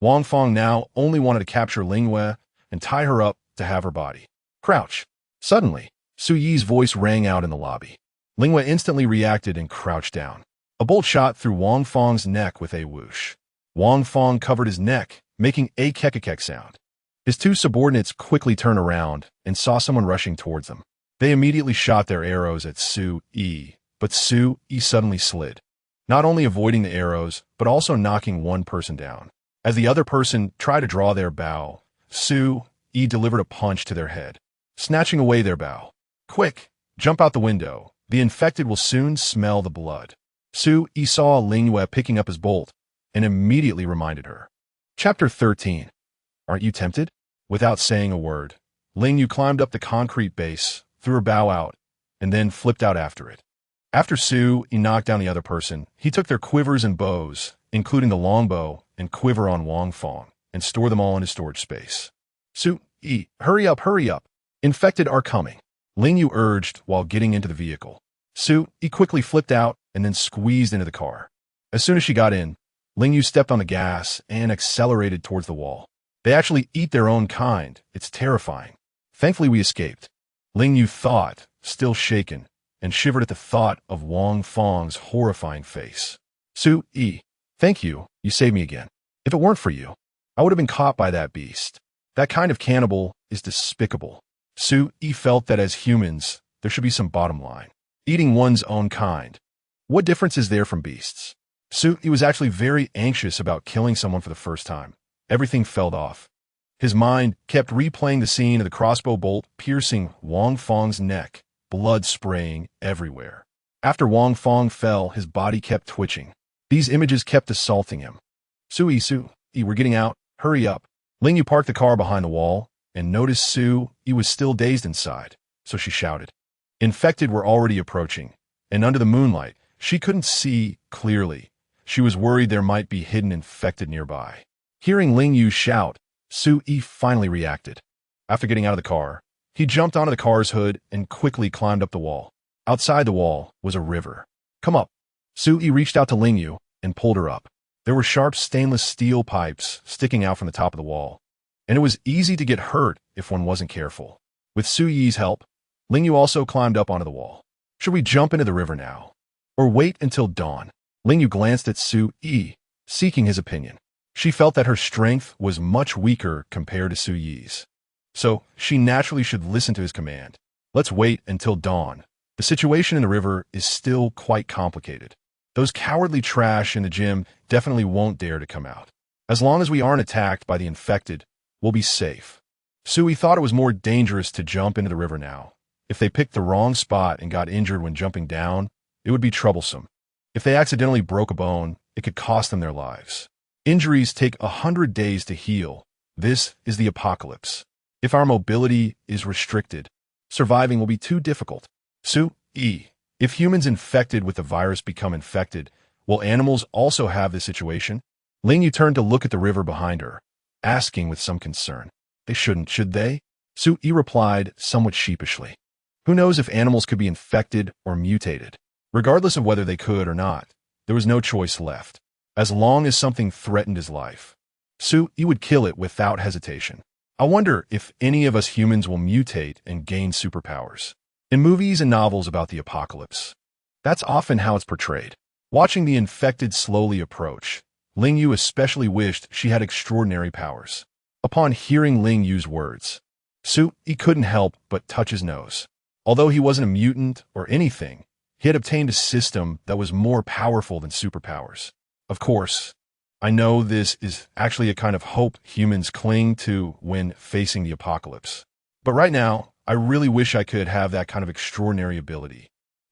Wang Feng now only wanted to capture Lingwei and tie her up to have her body. Crouch. Suddenly, Su Yi's voice rang out in the lobby. Lingwei instantly reacted and crouched down. A bolt shot through Wang Feng's neck with a whoosh. Wang Feng covered his neck, making a kekekek sound. His two subordinates quickly turned around and saw someone rushing towards them. They immediately shot their arrows at Su Yi, but Su Yi suddenly slid, not only avoiding the arrows, but also knocking one person down. As the other person tried to draw their bow, Su Yi delivered a punch to their head, snatching away their bow. Quick, jump out the window. The infected will soon smell the blood. Su Yi saw Lingwei picking up his bolt and immediately reminded her. Chapter 13. Aren't you tempted? Without saying a word, Ling Yu climbed up the concrete base, threw her bow out, and then flipped out after it. After Su Yi knocked down the other person, he took their quivers and bows, including the longbow and quiver on Wang Feng, and stored them all in his storage space. Su Yi, hurry up, hurry up. Infected are coming, Ling Yu urged while getting into the vehicle. Su Yi quickly flipped out and then squeezed into the car. As soon as she got in, Ling Yu stepped on the gas and accelerated towards the wall. They actually eat their own kind. It's terrifying. Thankfully, we escaped. Ling Yu thought, still shaken, and shivered at the thought of Wang Feng's horrifying face. Su Yi, thank you. You saved me again. If it weren't for you, I would have been caught by that beast. That kind of cannibal is despicable. Su Yi felt that as humans, there should be some bottom line. Eating one's own kind. What difference is there from beasts? Su Yi was actually very anxious about killing someone for the first time. Everything fell off. His mind kept replaying the scene of the crossbow bolt piercing Wang Feng's neck, blood spraying everywhere. After Wang Feng fell, his body kept twitching. These images kept assaulting him. Su Yi, we're getting out. Hurry up. Ling Yu parked the car behind the wall and noticed Su Yi was still dazed inside, so she shouted. Infected were already approaching, and under the moonlight, she couldn't see clearly. She was worried there might be hidden infected nearby. Hearing Ling Yu shout, Su Yi finally reacted. After getting out of the car, he jumped onto the car's hood and quickly climbed up the wall. Outside the wall was a river. Come up. Su Yi reached out to Ling Yu and pulled her up. There were sharp stainless steel pipes sticking out from the top of the wall, and it was easy to get hurt if one wasn't careful. With Su Yi's help, Ling Yu also climbed up onto the wall. Should we jump into the river now, or wait until dawn? Ling Yu glanced at Su Yi, seeking his opinion. She felt that her strength was much weaker compared to Su Yi's, so she naturally should listen to his command. Let's wait until dawn. The situation in the river is still quite complicated. Those cowardly trash in the gym definitely won't dare to come out. As long as we aren't attacked by the infected, we'll be safe. Su Yi thought it was more dangerous to jump into the river now. If they picked the wrong spot and got injured when jumping down, it would be troublesome. If they accidentally broke a bone, it could cost them their lives. Injuries take 100 days to heal. This is the apocalypse. If our mobility is restricted, surviving will be too difficult. Su Yi, if humans infected with the virus become infected, will animals also have this situation? Ling Yu turned to look at the river behind her, asking with some concern. They shouldn't, should they? Su Yi replied somewhat sheepishly. Who knows if animals could be infected or mutated? Regardless of whether they could or not, there was no choice left. As long as something threatened his life, Su Yi would kill it without hesitation. I wonder if any of us humans will mutate and gain superpowers. In movies and novels about the apocalypse, that's often how it's portrayed. Watching the infected slowly approach, Ling Yu especially wished she had extraordinary powers. Upon hearing Ling Yu's words, Su Yi couldn't help but touch his nose. Although he wasn't a mutant or anything, He had obtained a system that was more powerful than superpowers. Of course, I know this is actually a kind of hope humans cling to when facing the apocalypse. But right now, I really wish I could have that kind of extraordinary ability.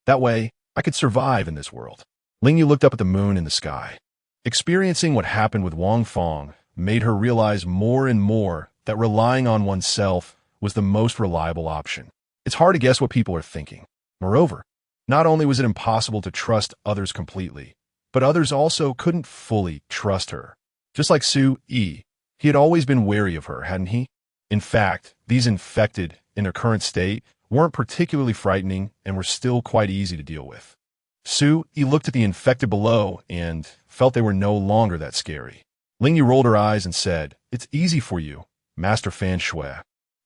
That way, I could survive in this world. Ling Yu looked up at the moon in the sky. Experiencing what happened with Wang Fong made her realize more and more that relying on oneself was the most reliable option. It's hard to guess what people are thinking. Moreover, not only was it impossible to trust others completely, but others also couldn't fully trust her. Just like Su Yi, he had always been wary of her, hadn't he? In fact, these infected, in their current state, weren't particularly frightening and were still quite easy to deal with. Su Yi looked at the infected below and felt they were no longer that scary. Ling Yu rolled her eyes and said, "It's easy for you, Master Fan Shui,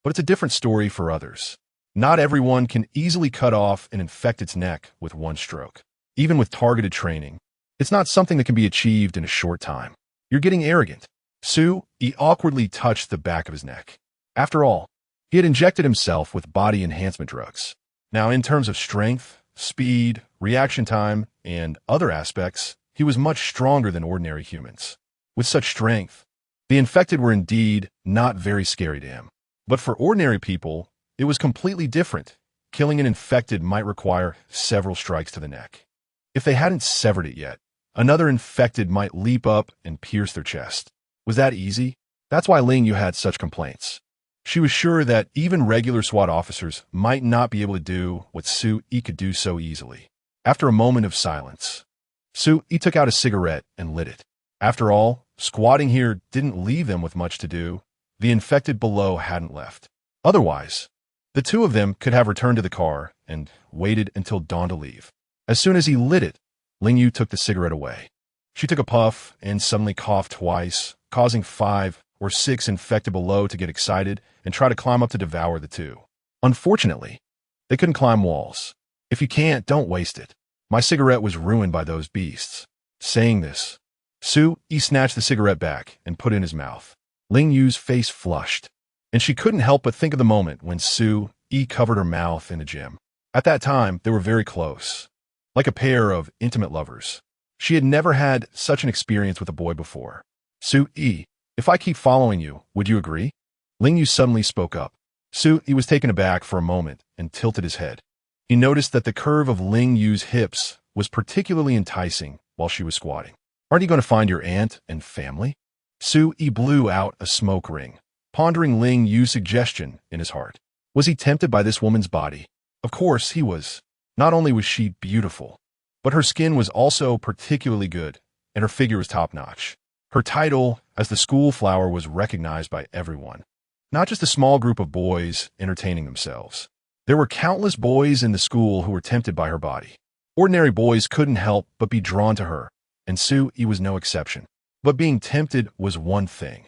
but it's a different story for others. Not everyone can easily cut off an infected's neck with one stroke. Even with targeted training, it's not something that can be achieved in a short time. You're getting arrogant." Su Yi awkwardly touched the back of his neck. After all, he had injected himself with body enhancement drugs. Now, in terms of strength, speed, reaction time, and other aspects, he was much stronger than ordinary humans. With such strength, the infected were indeed not very scary to him. But for ordinary people, it was completely different. Killing an infected might require several strikes to the neck. If they hadn't severed it yet, another infected might leap up and pierce their chest. Was that easy? That's why Ling Yu had such complaints. She was sure that even regular SWAT officers might not be able to do what Su Yi could do so easily. After a moment of silence, Su Yi took out a cigarette and lit it. After all, squatting here didn't leave them with much to do. The infected below hadn't left. Otherwise, the two of them could have returned to the car and waited until dawn to leave. As soon as he lit it, Ling Yu took the cigarette away. She took a puff and suddenly coughed twice, causing 5 or 6 infected below to get excited and try to climb up to devour the two. Unfortunately, they couldn't climb walls. "If you can't, don't waste it. My cigarette was ruined by those beasts." Saying this, Su Yi snatched the cigarette back and put it in his mouth. Ling Yu's face flushed, and she couldn't help but think of the moment when Su Yi covered her mouth in the gym. At that time, they were very close, like a pair of intimate lovers. She had never had such an experience with a boy before. "Su Yi, if I keep following you, would you agree?" Ling Yu suddenly spoke up. Su Yi was taken aback for a moment and tilted his head. He noticed that the curve of Ling Yu's hips was particularly enticing while she was squatting. "Aren't you going to find your aunt and family?" Su Yi blew out a smoke ring, pondering Ling Yu's suggestion in his heart. Was he tempted by this woman's body? Of course he was. Not only was she beautiful, but her skin was also particularly good, and her figure was top-notch. Her title as the school flower was recognized by everyone, not just a small group of boys entertaining themselves. There were countless boys in the school who were tempted by her body. Ordinary boys couldn't help but be drawn to her, and Su Yi was no exception. But being tempted was one thing.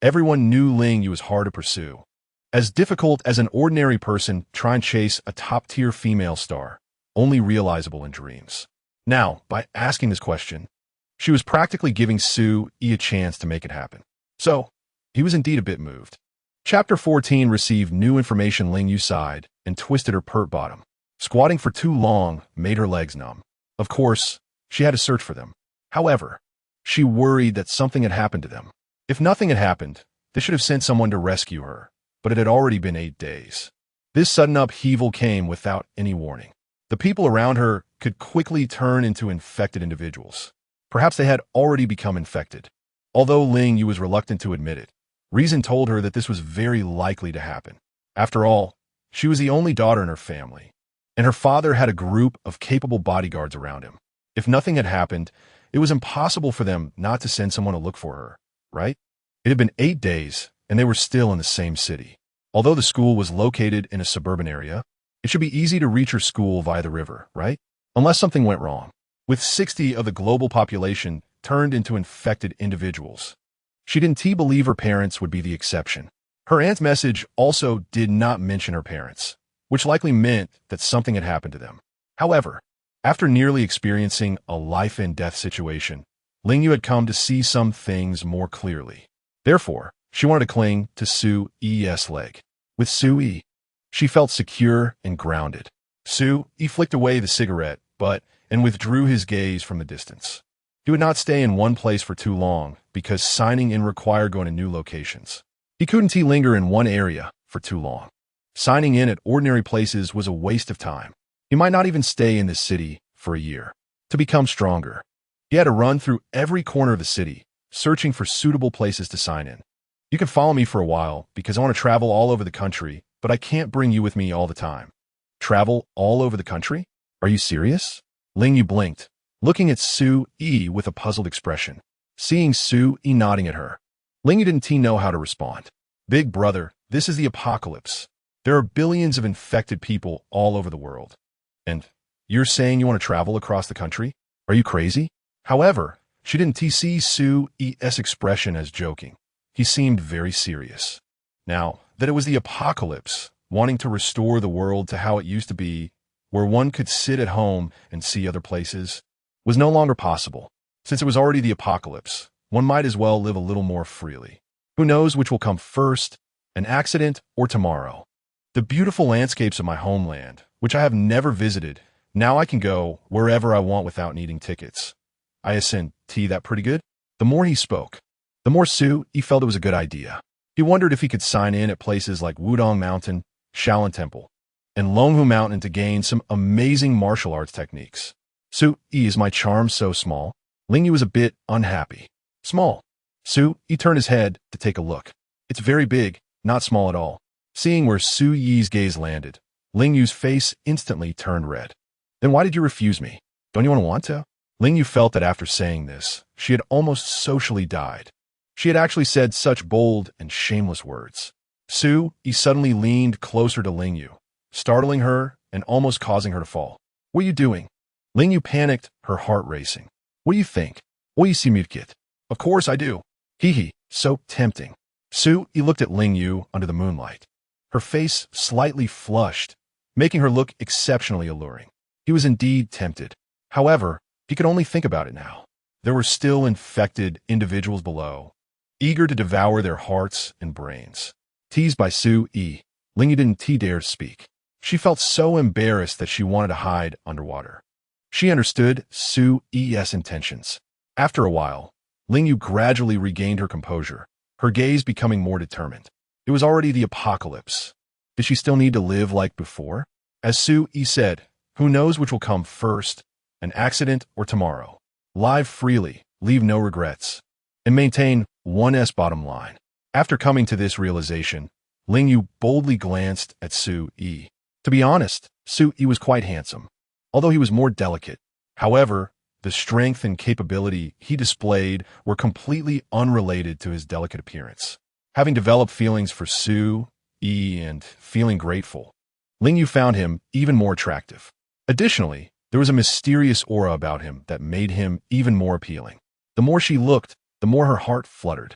Everyone knew Ling Yu was hard to pursue. As difficult as an ordinary person trying to chase a top-tier female star, only realizable in dreams. Now, by asking this question, she was practically giving Su Yi a chance to make it happen. So, he was indeed a bit moved. Chapter 14 received new information. Ling Yu sighed and twisted her pert bottom. Squatting for too long made her legs numb. Of course, she had to search for them. However, she worried that something had happened to them. If nothing had happened, they should have sent someone to rescue her, but it had already been 8 days. This sudden upheaval came without any warning. The people around her could quickly turn into infected individuals. Perhaps they had already become infected. Although Ling Yu was reluctant to admit it, reason told her that this was very likely to happen. After all, she was the only daughter in her family, and her father had a group of capable bodyguards around him. If nothing had happened, it was impossible for them not to send someone to look for her, right? It had been 8 days, and they were still in the same city. Although the school was located in a suburban area, it should be easy to reach her school via the river, right? Unless something went wrong. With 60 of the global population turned into infected individuals, she didn't believe her parents would be the exception. Her aunt's message also did not mention her parents, which likely meant that something had happened to them. However, after nearly experiencing a life-and-death situation, Ling Yu had come to see some things more clearly. Therefore, she wanted to cling to Su Yi's leg. With Su Yi, she felt secure and grounded. Su Yi flicked away the cigarette, and withdrew his gaze from the distance. He would not stay in one place for too long because signing in required going to new locations. He couldn't linger in one area for too long. Signing in at ordinary places was a waste of time. He might not even stay in this city for a year. To become stronger, he had to run through every corner of the city, searching for suitable places to sign in. You can follow me for a while because I want to travel all over the country, but I can't bring you with me all the time. Travel all over the country? Are you serious? Ling Yu blinked, looking at Su Yi with a puzzled expression. Seeing Su Yi nodding at her, Ling Yu didn't know how to respond. Big brother, this is the apocalypse. There are billions of infected people all over the world. And you're saying you want to travel across the country? Are you crazy? However, she didn't see Su Yi's expression as joking. He seemed very serious. Now that it was the apocalypse, wanting to restore the world to how it used to be, where one could sit at home and see other places, was no longer possible. Since it was already the apocalypse, one might as well live a little more freely. Who knows which will come first, an accident or tomorrow? The beautiful landscapes of my homeland, which I have never visited, now I can go wherever I want without needing tickets. I ascend. That pretty good? The more he spoke, the more Su Yi felt it was a good idea. He wondered if he could sign in at places like Wudong Mountain, Shaolin Temple, and Longhu Mountain to gain some amazing martial arts techniques. Su Yi, is my charm so small? Ling Yu was a bit unhappy. Small. Su Yi turned his head to take a look. It's very big, not small at all. Seeing where Su Yi's gaze landed, Ling Yu's face instantly turned red. Then why did you refuse me? Don't you want to? Ling Yu felt that after saying this, she had almost socially died. She had actually said such bold and shameless words. Su Yi suddenly leaned closer to Ling Yu, startling her and almost causing her to fall. What are you doing? Ling Yu panicked, her heart racing. What do you think? What do you see me get? Of course I do. Hee, so tempting. Su Yi looked at Ling Yu under the moonlight. Her face slightly flushed, making her look exceptionally alluring. He was indeed tempted. However, he could only think about it now. There were still infected individuals below, eager to devour their hearts and brains. Teased by Su Yi, Ling Yu didn't dare speak. She felt so embarrassed that she wanted to hide underwater. She understood Su Yi's intentions. After a while, Ling Yu gradually regained her composure, her gaze becoming more determined. It was already the apocalypse. Did she still need to live like before? As Su Yi said, who knows which will come first, an accident or tomorrow. Live freely, leave no regrets, and maintain one's bottom line. After coming to this realization, Ling Yu boldly glanced at Su Yi. To be honest, Su Yi was quite handsome, although he was more delicate. However, the strength and capability he displayed were completely unrelated to his delicate appearance. Having developed feelings for Su Yi and feeling grateful, Ling Yu found him even more attractive. Additionally, there was a mysterious aura about him that made him even more appealing. The more she looked, the more her heart fluttered.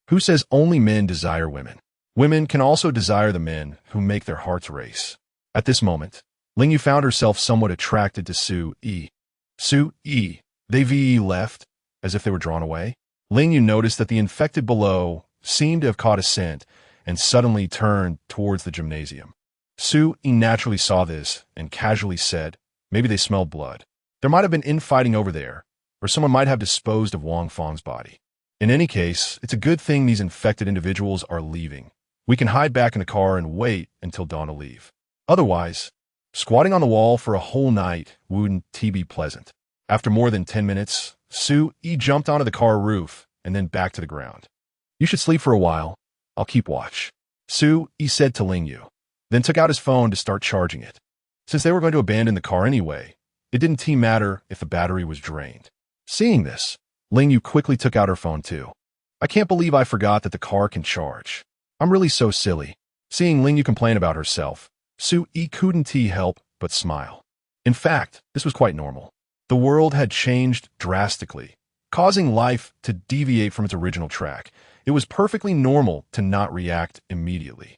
Who says only men desire women? Women can also desire the men who make their hearts race. At this moment, Ling Yu found herself somewhat attracted to Su Yi. Su Yi, they left, as if they were drawn away. Ling Yu noticed that the infected below seemed to have caught a scent and suddenly turned towards the gymnasium. Su Yi naturally saw this and casually said, maybe they smelled blood. There might have been infighting over there, or someone might have disposed of Wang Feng's body. In any case, it's a good thing these infected individuals are leaving. We can hide back in the car and wait until dawn to leave. Otherwise, squatting on the wall for a whole night wouldn't be pleasant. After more than 10 minutes, Su Yi jumped onto the car roof and then back to the ground. You should sleep for a while. I'll keep watch. Su Yi said to Ling Yu, then took out his phone to start charging it. Since they were going to abandon the car anyway, it didn't matter if the battery was drained. Seeing this, Ling Yu quickly took out her phone too. I can't believe I forgot that the car can charge. I'm really so silly. Seeing Ling Yu complain about herself, Su Yi couldn't help but smile. In fact, this was quite normal. The world had changed drastically, causing life to deviate from its original track. It was perfectly normal to not react immediately.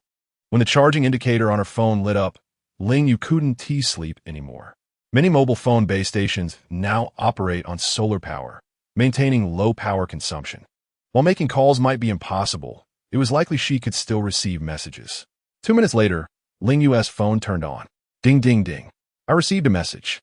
When the charging indicator on her phone lit up, Ling Yu couldn't sleep anymore. Many mobile phone base stations now operate on solar power, maintaining low power consumption. While making calls might be impossible, it was likely she could still receive messages. 2 minutes later, Ling Yu's phone turned on. Ding, ding, ding. I received a message.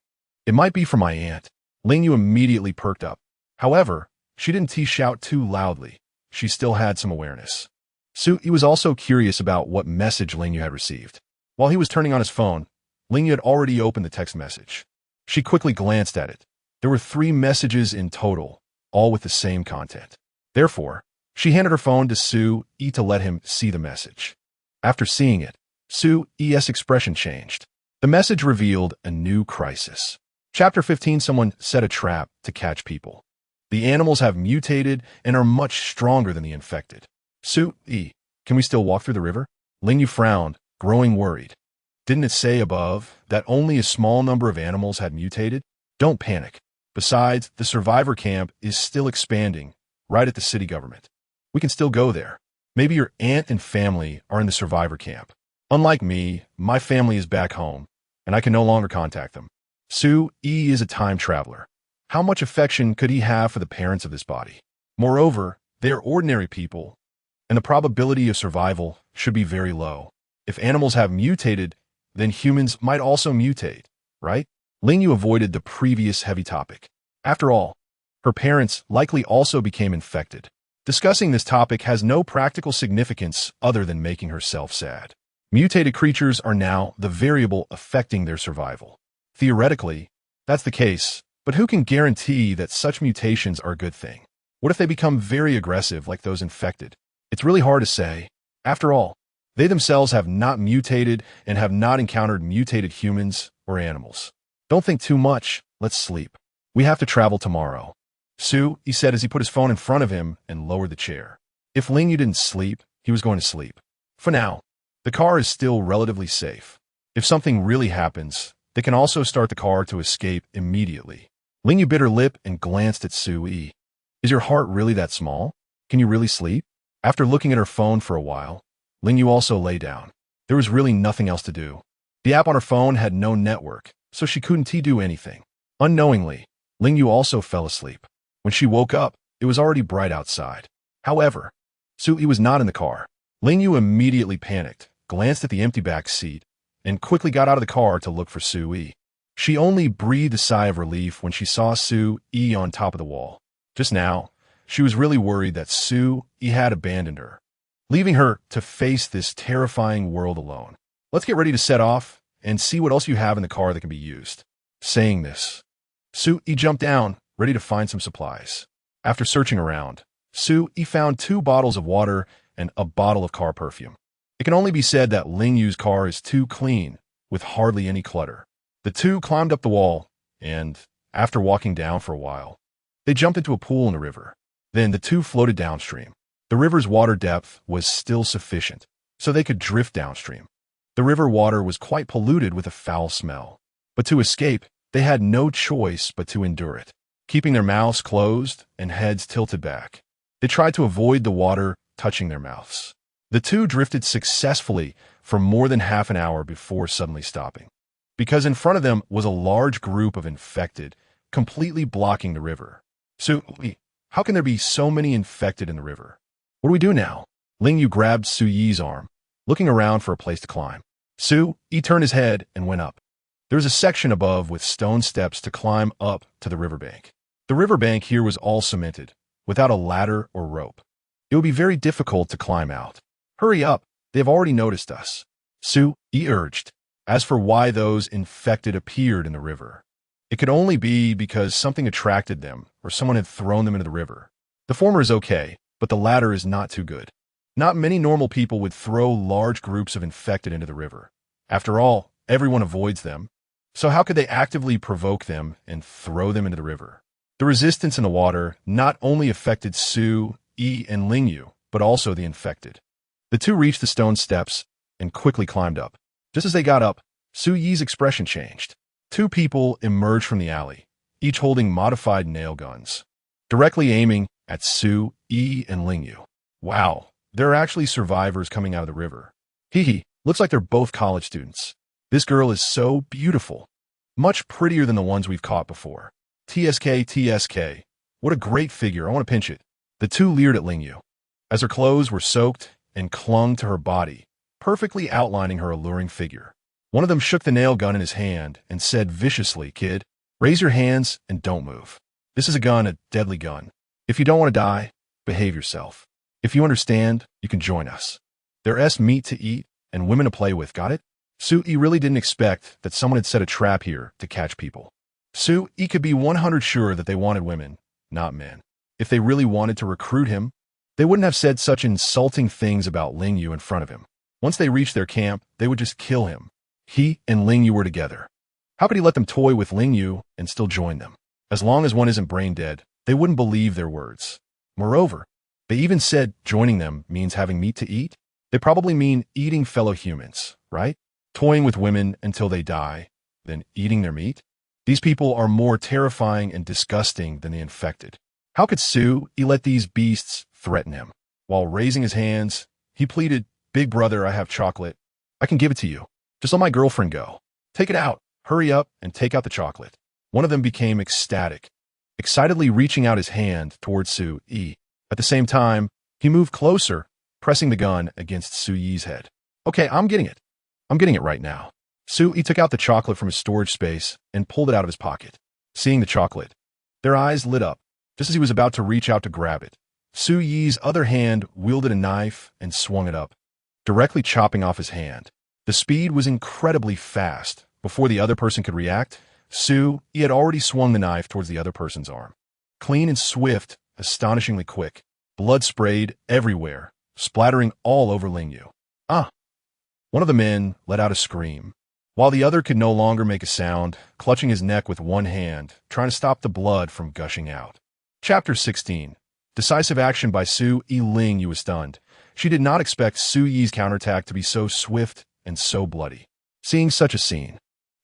It might be from my aunt. Lingyu immediately perked up. However, she didn't shout too loudly. She still had some awareness. He was also curious about what message Lingyu had received. While he was turning on his phone, Lingyu had already opened the text message. She quickly glanced at it. There were 3 messages in total, all with the same content. Therefore, she handed her phone to Su-yi to let him see the message. After seeing it, Su-yi's expression changed. The message revealed a new crisis. Chapter 15. Someone set a trap to catch people. The animals have mutated and are much stronger than the infected. Su-yi, can we still walk through the river? Lingyu frowned, growing worried. Didn't it say above that only a small number of animals had mutated? Don't panic. Besides, the survivor camp is still expanding, right at the city government. We can still go there. Maybe your aunt and family are in the survivor camp. Unlike me, my family is back home, and I can no longer contact them. Su-yi is a time traveler. How much affection could he have for the parents of this body? Moreover, they are ordinary people, and the probability of survival should be very low. If animals have mutated, then humans might also mutate, right? Lingyu avoided the previous heavy topic. After all, her parents likely also became infected. Discussing this topic has no practical significance other than making herself sad. Mutated creatures are now the variable affecting their survival. Theoretically, that's the case, but who can guarantee that such mutations are a good thing? What if they become very aggressive like those infected? It's really hard to say. After all, they themselves have not mutated and have not encountered mutated humans or animals. Don't think too much. Let's sleep. We have to travel tomorrow. He said as he put his phone in front of him and lowered the chair. If Lingyu didn't sleep, he was going to sleep. For now, the car is still relatively safe. If something really happens, they can also start the car to escape immediately. Lingyu bit her lip and glanced at Su-yi. Is your heart really that small? Can you really sleep? After looking at her phone for a while, Lingyu also lay down. There was really nothing else to do. The app on her phone had no network, so she couldn't do anything. Unknowingly, Lingyu also fell asleep. When she woke up, it was already bright outside. However, Su-yi was not in the car. Lingyu immediately panicked, glanced at the empty back seat, and quickly got out of the car to look for Su-yi. She only breathed a sigh of relief when she saw Su-yi on top of the wall. Just now, she was really worried that Su-yi had abandoned her, leaving her to face this terrifying world alone. Let's get ready to set off and see what else you have in the car that can be used. Saying this, Su-yi jumped down, ready to find some supplies. After searching around, Su-yi found 2 bottles of water and a bottle of car perfume. It can only be said that Lingyu's car is too clean, with hardly any clutter. The 2 climbed up the wall, and, after walking down for a while, they jumped into a pool in the river. Then the 2 floated downstream. The river's water depth was still sufficient, so they could drift downstream. The river water was quite polluted with a foul smell, but to escape, they had no choice but to endure it. Keeping their mouths closed and heads tilted back, they tried to avoid the water touching their mouths. The 2 drifted successfully for more than half an hour before suddenly stopping, because in front of them was a large group of infected, completely blocking the river. How can there be so many infected in the river? What do we do now? Lingyu grabbed Su-yi's arm, looking around for a place to climb. Su-yi turned his head and went up. There was a section above with stone steps to climb up to the riverbank. The riverbank here was all cemented, without a ladder or rope. It would be very difficult to climb out. Hurry up, they have already noticed us, Su-yi urged. As for why those infected appeared in the river, it could only be because something attracted them or someone had thrown them into the river. The former is okay, but the latter is not too good. Not many normal people would throw large groups of infected into the river. After all, everyone avoids them. So how could they actively provoke them and throw them into the river? The resistance in the water not only affected Su-yi and Lingyu, but also the infected. The 2 reached the stone steps and quickly climbed up. Just as they got up, Su-yi's expression changed. 2 people emerged from the alley, each holding modified nail guns, directly aiming at Su-yi and Lingyu. Wow, there are actually survivors coming out of the river. Looks like they're both college students. This girl is so beautiful. Much prettier than the ones we've caught before. TSK. What a great figure. I want to pinch it. The 2 leered at Lingyu, as her clothes were soaked and clung to her body, perfectly outlining her alluring figure. One of them shook the nail gun in his hand and said viciously, "Kid, Raise your hands and don't move. This is a gun, a deadly gun. If you don't want to die, behave yourself. If you understand, you can join us. There's meat to eat and women to play with, got it? Soo-ee really didn't expect that someone had set a trap here to catch people. Soo-ee could be 100% sure that they wanted women, not men. If they really wanted to recruit him, they wouldn't have said such insulting things about Ling Yu in front of him. Once they reached their camp, they would just kill him. He and Ling Yu were together. How could he let them toy with Ling Yu and still join them? As long as one isn't brain dead, they wouldn't believe their words. Moreover, they even said joining them means having meat to eat. They probably mean eating fellow humans, right? Toying with women until they die, then eating their meat? These people are more terrifying and disgusting than the infected. How could Soo-ee let these beasts threaten him? While raising his hands, he pleaded, "Big brother, I have chocolate. I can give it to you. Just let my girlfriend go. Take it out. Hurry up and take out the chocolate." One of them became ecstatic, excitedly reaching out his hand towards Soo-ee. At the same time, he moved closer, pressing the gun against Soo-ee's head. "Okay, I'm getting it. I'm getting it right now." Soo-ee took out the chocolate from his storage space and pulled it out of his pocket. Seeing the chocolate, their eyes lit up. Just as he was about to reach out to grab it, Soo-ee's other hand wielded a knife and swung it up, directly chopping off his hand. The speed was incredibly fast. Before the other person could react, Soo-ee had already swung the knife towards the other person's arm. Clean and swift, astonishingly quick. Blood sprayed everywhere, splattering all over Ling Yu. "Ah!" One of the men let out a scream, while the other could no longer make a sound, clutching his neck with one hand, trying to stop the blood from gushing out. Chapter 16. Decisive action by Soo-ee. Ling Yu was stunned. She did not expect Soo-ee's counterattack to be so swift and so bloody. Seeing such a scene,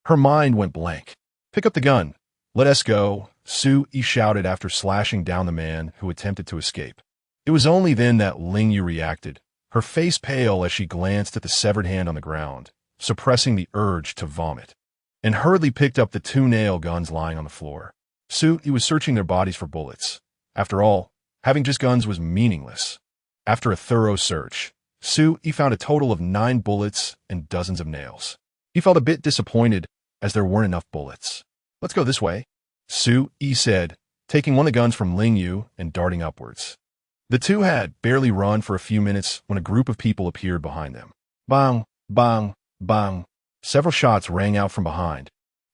her mind went blank. "Pick up the gun. Let us go," Soo-ee shouted after slashing down the man who attempted to escape. It was only then that Ling Yu reacted, her face pale as she glanced at the severed hand on the ground, suppressing the urge to vomit, and hurriedly picked up the two nail guns lying on the floor. Soo-ee was searching their bodies for bullets. After all, having just guns was meaningless. After a thorough search, Soo-ee found a total of 9 bullets and dozens of nails. He felt a bit disappointed as there weren't enough bullets. "Let's go this way," Soo-ee said, taking one of the guns from Ling Yu and darting upwards. The two had barely run for a few minutes when a group of people appeared behind them. Bang, bang, bang. Several shots rang out from behind,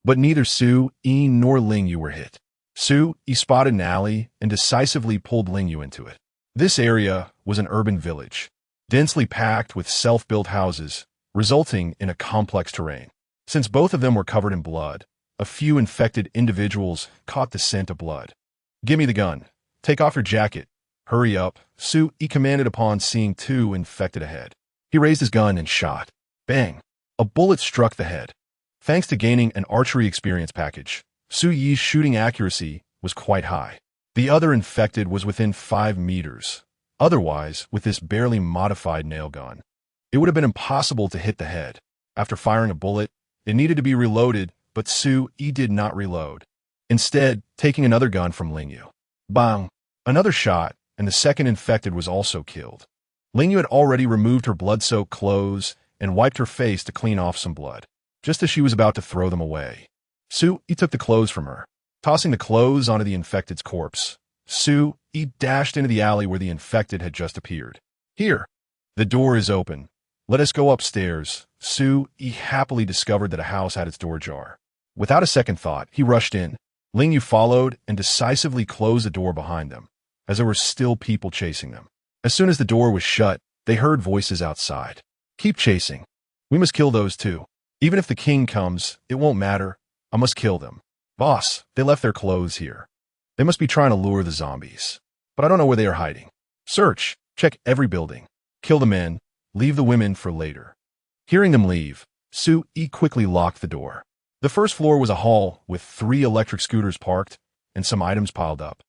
but neither Soo-ee nor Ling Yu were hit. Soo-ee spotted an alley and decisively pulled Ling Yu into it. This area was an urban village, densely packed with self-built houses, resulting in a complex terrain. Since both of them were covered in blood, a few infected individuals caught the scent of blood. "Give me the gun. Take off your jacket. Hurry up," Soo-ee commanded upon seeing 2 infected ahead. He raised his gun and shot. Bang! A bullet struck the head. Thanks to gaining an archery experience package, Soo-ee's shooting accuracy was quite high. The other infected was within 5 meters. Otherwise, with this barely modified nail gun, it would have been impossible to hit the head. After firing a bullet, it needed to be reloaded, but Soo-ee did not reload, instead taking another gun from Ling Yu. Bang! Another shot, and the second infected was also killed. Ling Yu had already removed her blood-soaked clothes and wiped her face to clean off some blood, just as she was about to throw them away. Soo-ee took the clothes from her, tossing the clothes onto the infected's corpse. Soo-ee dashed into the alley where the infected had just appeared. "Here, the door is open. Let us go upstairs." Soo-ee happily discovered that a house had its door ajar. Without a second thought, he rushed in. Ling Yu followed and decisively closed the door behind them, as there were still people chasing them. As soon as the door was shut, they heard voices outside. "Keep chasing. We must kill those too. Even if the king comes, it won't matter. I must kill them. Boss, they left their clothes here. They must be trying to lure the zombies. But I don't know where they are hiding. Search. Check every building. Kill the men. Leave the women for later." Hearing them leave, Soo-ee quickly locked the door. The first floor was a hall with 3 electric scooters parked and some items piled up.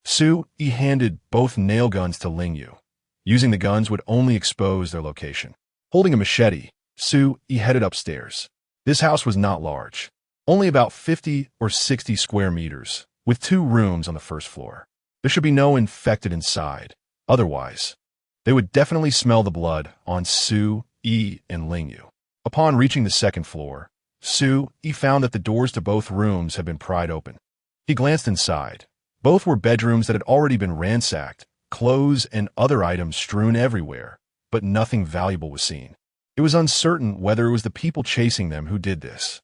Soo-ee handed both nail guns to Ling Yu. Using the guns would only expose their location. Holding a machete, Soo-ee headed upstairs. This house was not large, only about 50 or 60 square meters, with 2 rooms on the first floor. There should be no infected inside. Otherwise, they would definitely smell the blood on Soo-ee and Ling Yu. Upon reaching the second floor, He found that the doors to both rooms had been pried open. He glanced inside. Both were bedrooms that had already been ransacked, clothes and other items strewn everywhere, but nothing valuable was seen. It was uncertain whether it was the people chasing them who did this.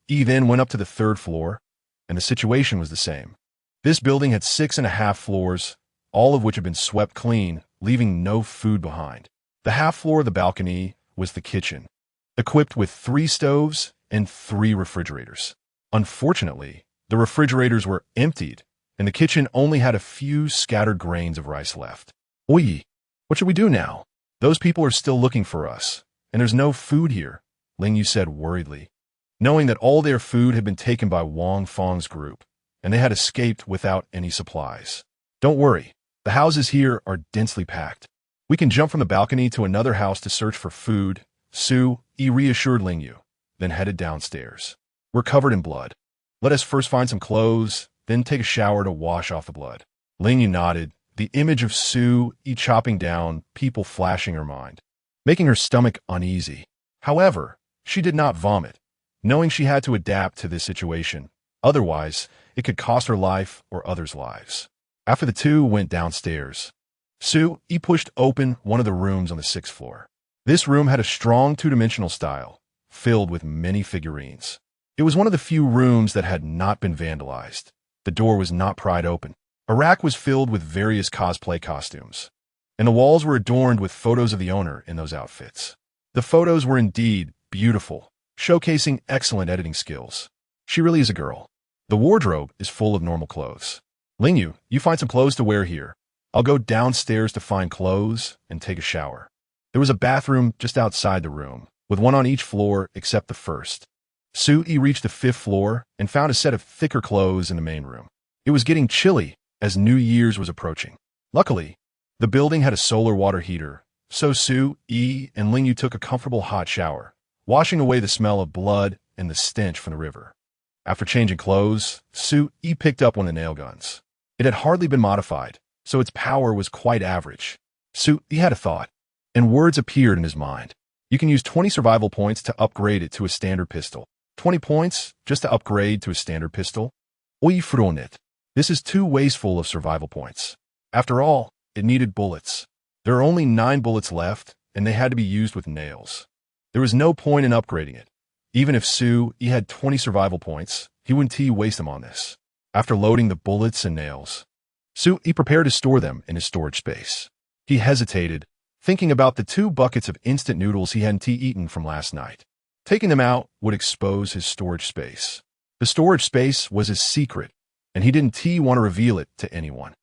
He then went up to the third floor, and the situation was the same. This building had 6.5 floors, all of which had been swept clean, leaving no food behind. The half floor of the balcony was the kitchen, equipped with 3 stoves and 3 refrigerators. Unfortunately, the refrigerators were emptied, and the kitchen only had a few scattered grains of rice left. Oi, what should we do now? Those people are still looking for us, and there's no food here, Ling Yu said worriedly, knowing that all their food had been taken by Wang Feng's group, and they had escaped without any supplies. Don't worry, the houses here are densely packed. We can jump from the balcony to another house to search for food, He reassured Ling Yu, then headed downstairs. We're covered in blood. Let us first find some clothes, then take a shower to wash off the blood. Ling Yu nodded, the image of chopping down people flashing her mind, making her stomach uneasy. However, she did not vomit, knowing she had to adapt to this situation. Otherwise, it could cost her life or others' lives. After the two went downstairs, He pushed open one of the rooms on the 6th floor. This room had a strong two-dimensional style, filled with many figurines. It was one of the few rooms that had not been vandalized. The door was not pried open. A rack was filled with various cosplay costumes, and the walls were adorned with photos of the owner in those outfits. The photos were indeed beautiful, showcasing excellent editing skills. She really is a girl. The wardrobe is full of normal clothes. Ling Yu, you find some clothes to wear here. I'll go downstairs to find clothes and take a shower. There was a bathroom just outside the room, with one on each floor except the first. He reached the 5th floor and found a set of thicker clothes in the main room. It was getting chilly as New Year's was approaching. Luckily, the building had a solar water heater, so and Ling Yu took a comfortable hot shower, washing away the smell of blood and the stench from the river. After changing clothes, He picked up one of the nail guns. It had hardly been modified, so its power was quite average. He had a thought, and words appeared in his mind. You can use 20 survival points to upgrade it to a standard pistol. 20 points just to upgrade to a standard pistol? Oi fronit. This is too wasteful of survival points. After all, it needed bullets. There are only 9 bullets left, and they had to be used with nails. There was no point in upgrading it. Even if he had 20 survival points, he wouldn't waste them on this. After loading the bullets and nails, he prepared to store them in his storage space. He hesitated, thinking about the 2 buckets of instant noodles he hadn't eaten from last night. Taking them out would expose his storage space. The storage space was his secret, and he didn't want to reveal it to anyone.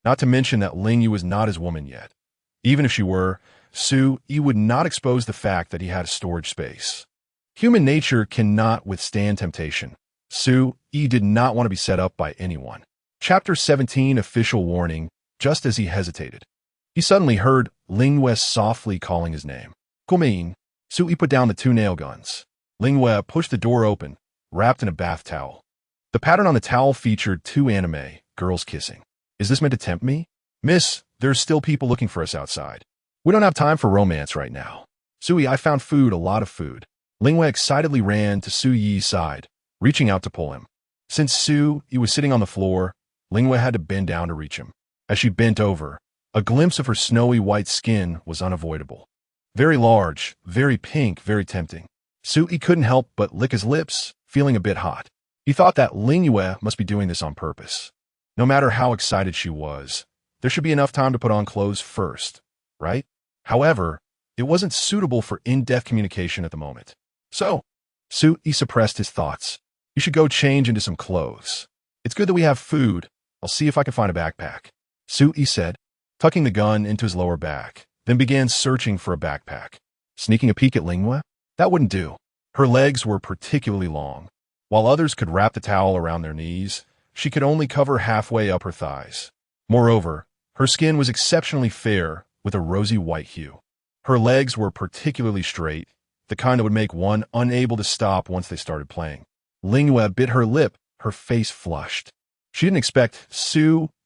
Not to mention that Ling Yu was not his woman yet. Even if she were, He would not expose the fact that he had a storage space. Human nature cannot withstand temptation. He did not want to be set up by anyone. Chapter 17 Official Warning. Just as he hesitated, he suddenly heard Ling Wei softly calling his name. Come. He put down the 2 nail guns. Ling Wei pushed the door open, wrapped in a bath towel. The pattern on the towel featured 2 anime girls kissing. Is this meant to tempt me? Miss, there's still people looking for us outside. We don't have time for romance right now. I found food, a lot of food. Ling Wei excitedly ran to Yi's side, reaching out to pull him. Since he was sitting on the floor, Ling Wei had to bend down to reach him. As she bent over, a glimpse of her snowy white skin was unavoidable. Very large, very pink, very tempting. He couldn't help but lick his lips, feeling a bit hot. He thought that Ling Yue must be doing this on purpose. No matter how excited she was, there should be enough time to put on clothes first, right? However, it wasn't suitable for in-depth communication at the moment. He suppressed his thoughts. You should go change into some clothes. It's good that we have food. I'll see if I can find a backpack. He said, tucking the gun into his lower back, then began searching for a backpack. Sneaking a peek at Ling Yue? That wouldn't do. Her legs were particularly long. While others could wrap the towel around their knees, she could only cover halfway up her thighs. Moreover, her skin was exceptionally fair with a rosy white hue. Her legs were particularly straight, the kind that would make one unable to stop once they started playing. Ling Yue bit her lip, her face flushed. She didn't expect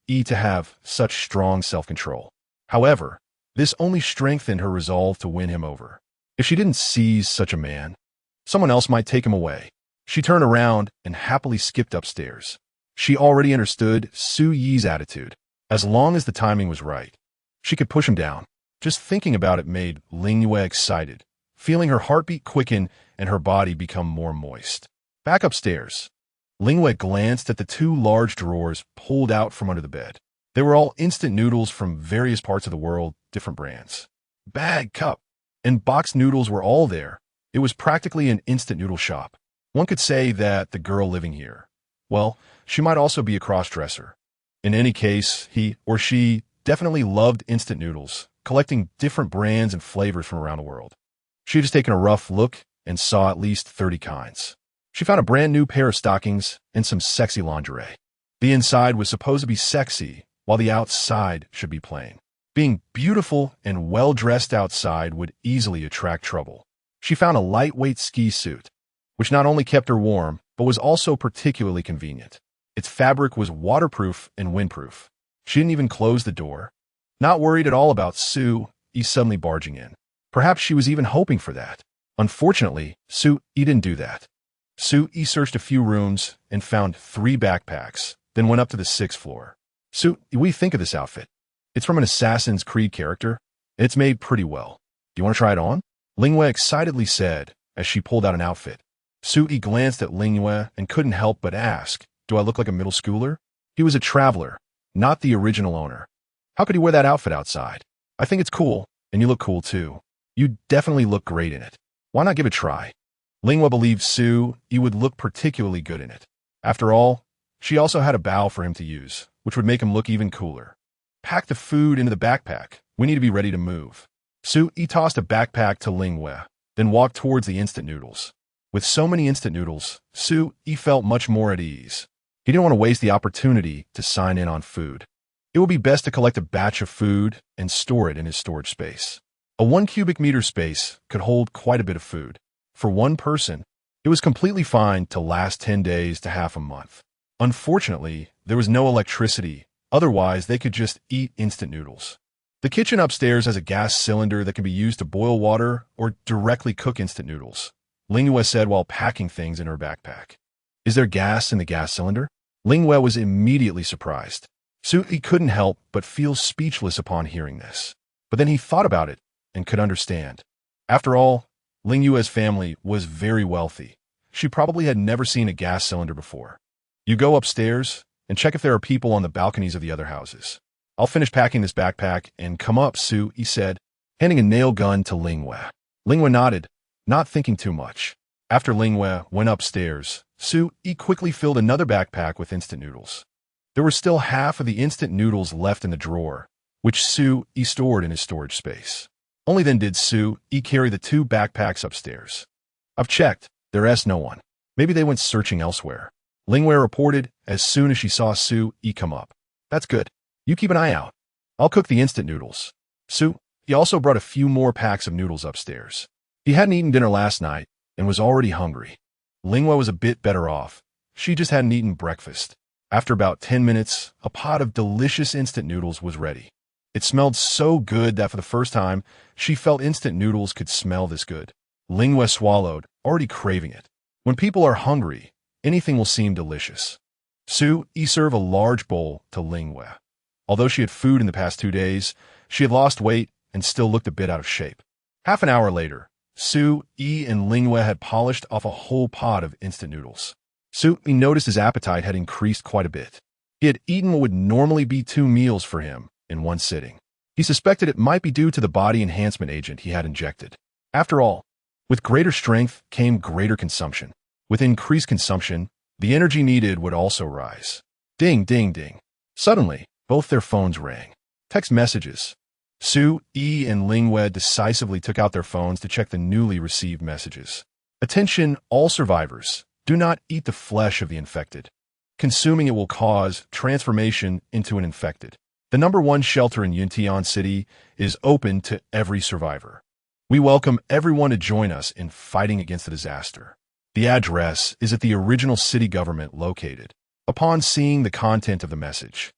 Yi to have such strong self-control. However, this only strengthened her resolve to win him over. If she didn't seize such a man, Someone else might take him away. She turned around and happily skipped upstairs. She already understood Su Yi's attitude. As long as the timing was right, she could push him down. Just thinking about it made Ling Yue excited, feeling her heartbeat quicken and her body become more moist. Back upstairs, Ling Yue glanced at the two large drawers pulled out from under the bed. They were all instant noodles from various parts of the world, different brands. Bag, cup, and boxed noodles were all there. It was practically an instant noodle shop. One could say that the girl living here, well, she might also be a cross-dresser. In any case, he or she definitely loved instant noodles, collecting different brands and flavors from around the world. She had just taken a rough look and saw at least 30 kinds. She found a brand new pair of stockings and some sexy lingerie. The inside was supposed to be sexy, while the outside should be plain. Being beautiful and well-dressed outside would easily attract trouble. She found a lightweight ski suit, which not only kept her warm, but was also particularly convenient. Its fabric was waterproof and windproof. She didn't even close the door. Not worried at all about Su Yi suddenly barging in. Perhaps she was even hoping for that. Unfortunately, Su Yi didn't do that. Su Yi searched a few rooms and found 3 backpacks, then went up to the 6th floor. Su Yi, what do you think of this outfit? It's from an Assassin's Creed character, and it's made pretty well. Do you want to try it on? Ling Yue excitedly said as she pulled out an outfit. Su Yi glanced at Ling Yue and couldn't help but ask, do I look like a middle schooler? He was a traveler, not the original owner. How could he wear that outfit outside? I think it's cool, and you look cool too. You definitely look great in it. Why not give it a try? Ling Yue believed Su Yi would look particularly good in it. After all, she also had a bow for him to use, which would make him look even cooler. Pack the food into the backpack. We need to be ready to move. Su Yi tossed a backpack to Ling Yue, then walked towards the instant noodles. With so many instant noodles, Su Yi felt much more at ease. He didn't want to waste the opportunity to sign in on food. It would be best to collect a batch of food and store it in his storage space. A 1 cubic meter space could hold quite a bit of food. For one person, it was completely fine to last 10 days to half a month. Unfortunately, there was no electricity, otherwise they could just eat instant noodles. The kitchen upstairs has a gas cylinder that can be used to boil water or directly cook instant noodles, Ling Yue said while packing things in her backpack. Is there gas in the gas cylinder? Ling Yue was immediately surprised. Su Yi couldn't help but feel speechless upon hearing this. But then he thought about it and could understand. After all, Ling Yue's family was very wealthy. She probably had never seen a gas cylinder before. You go upstairs and check if there are people on the balconies of the other houses. I'll finish packing this backpack and come up, Su Yi said, handing a nail gun to Ling Yue. Ling Yue nodded, not thinking too much. After Ling Yue went upstairs, Su Yi quickly filled another backpack with instant noodles. There were still half of the instant noodles left in the drawer, which Su Yi stored in his storage space. Only then did Su Yi carry the 2 backpacks upstairs. I've checked. There's no one. Maybe they went searching elsewhere. Ling Yue reported as soon as she saw Su Yi come up. That's good. You keep an eye out. I'll cook the instant noodles. Su Yi also brought a few more packs of noodles upstairs. He hadn't eaten dinner last night and was already hungry. Ling Yue was a bit better off. She just hadn't eaten breakfast. After about 10 minutes, a pot of delicious instant noodles was ready. It smelled so good that for the first time, she felt instant noodles could smell this good. Ling Yue swallowed, already craving it. When people are hungry, anything will seem delicious. Su Yi served a large bowl to Ling Yue. Although she had food in the past 2 days, she had lost weight and still looked a bit out of shape. Half an hour later, Su Yi and Ling Yue had polished off a whole pot of instant noodles. Su Yi noticed his appetite had increased quite a bit. He had eaten what would normally be 2 meals for him in one sitting. He suspected it might be due to the body enhancement agent he had injected. After all, with greater strength came greater consumption. With increased consumption, the energy needed would also rise. Ding, ding, ding. Suddenly, both their phones rang. Text messages. Su Yi and Ling Yue decisively took out their phones to check the newly received messages. Attention, all survivors. Do not eat the flesh of the infected. Consuming it will cause transformation into an infected. The #1 shelter in Yuntian City is open to every survivor. We welcome everyone to join us in fighting against the disaster. The address is at the original city government located. Upon seeing the content of the message,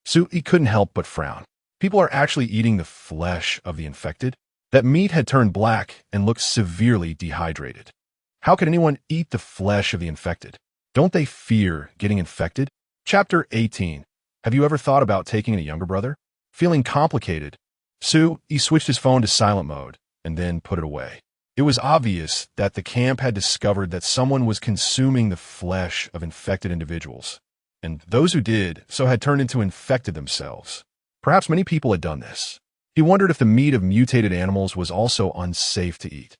Su Yi couldn't help but frown. People are actually eating the flesh of the infected? That meat had turned black and looked severely dehydrated. How could anyone eat the flesh of the infected? Don't they fear getting infected? Chapter 18. Have you ever thought about taking in a younger brother? Feeling complicated, he switched his phone to silent mode and then put it away. It was obvious that the camp had discovered that someone was consuming the flesh of infected individuals, and those who did so had turned into infected themselves. Perhaps many people had done this. He wondered if the meat of mutated animals was also unsafe to eat.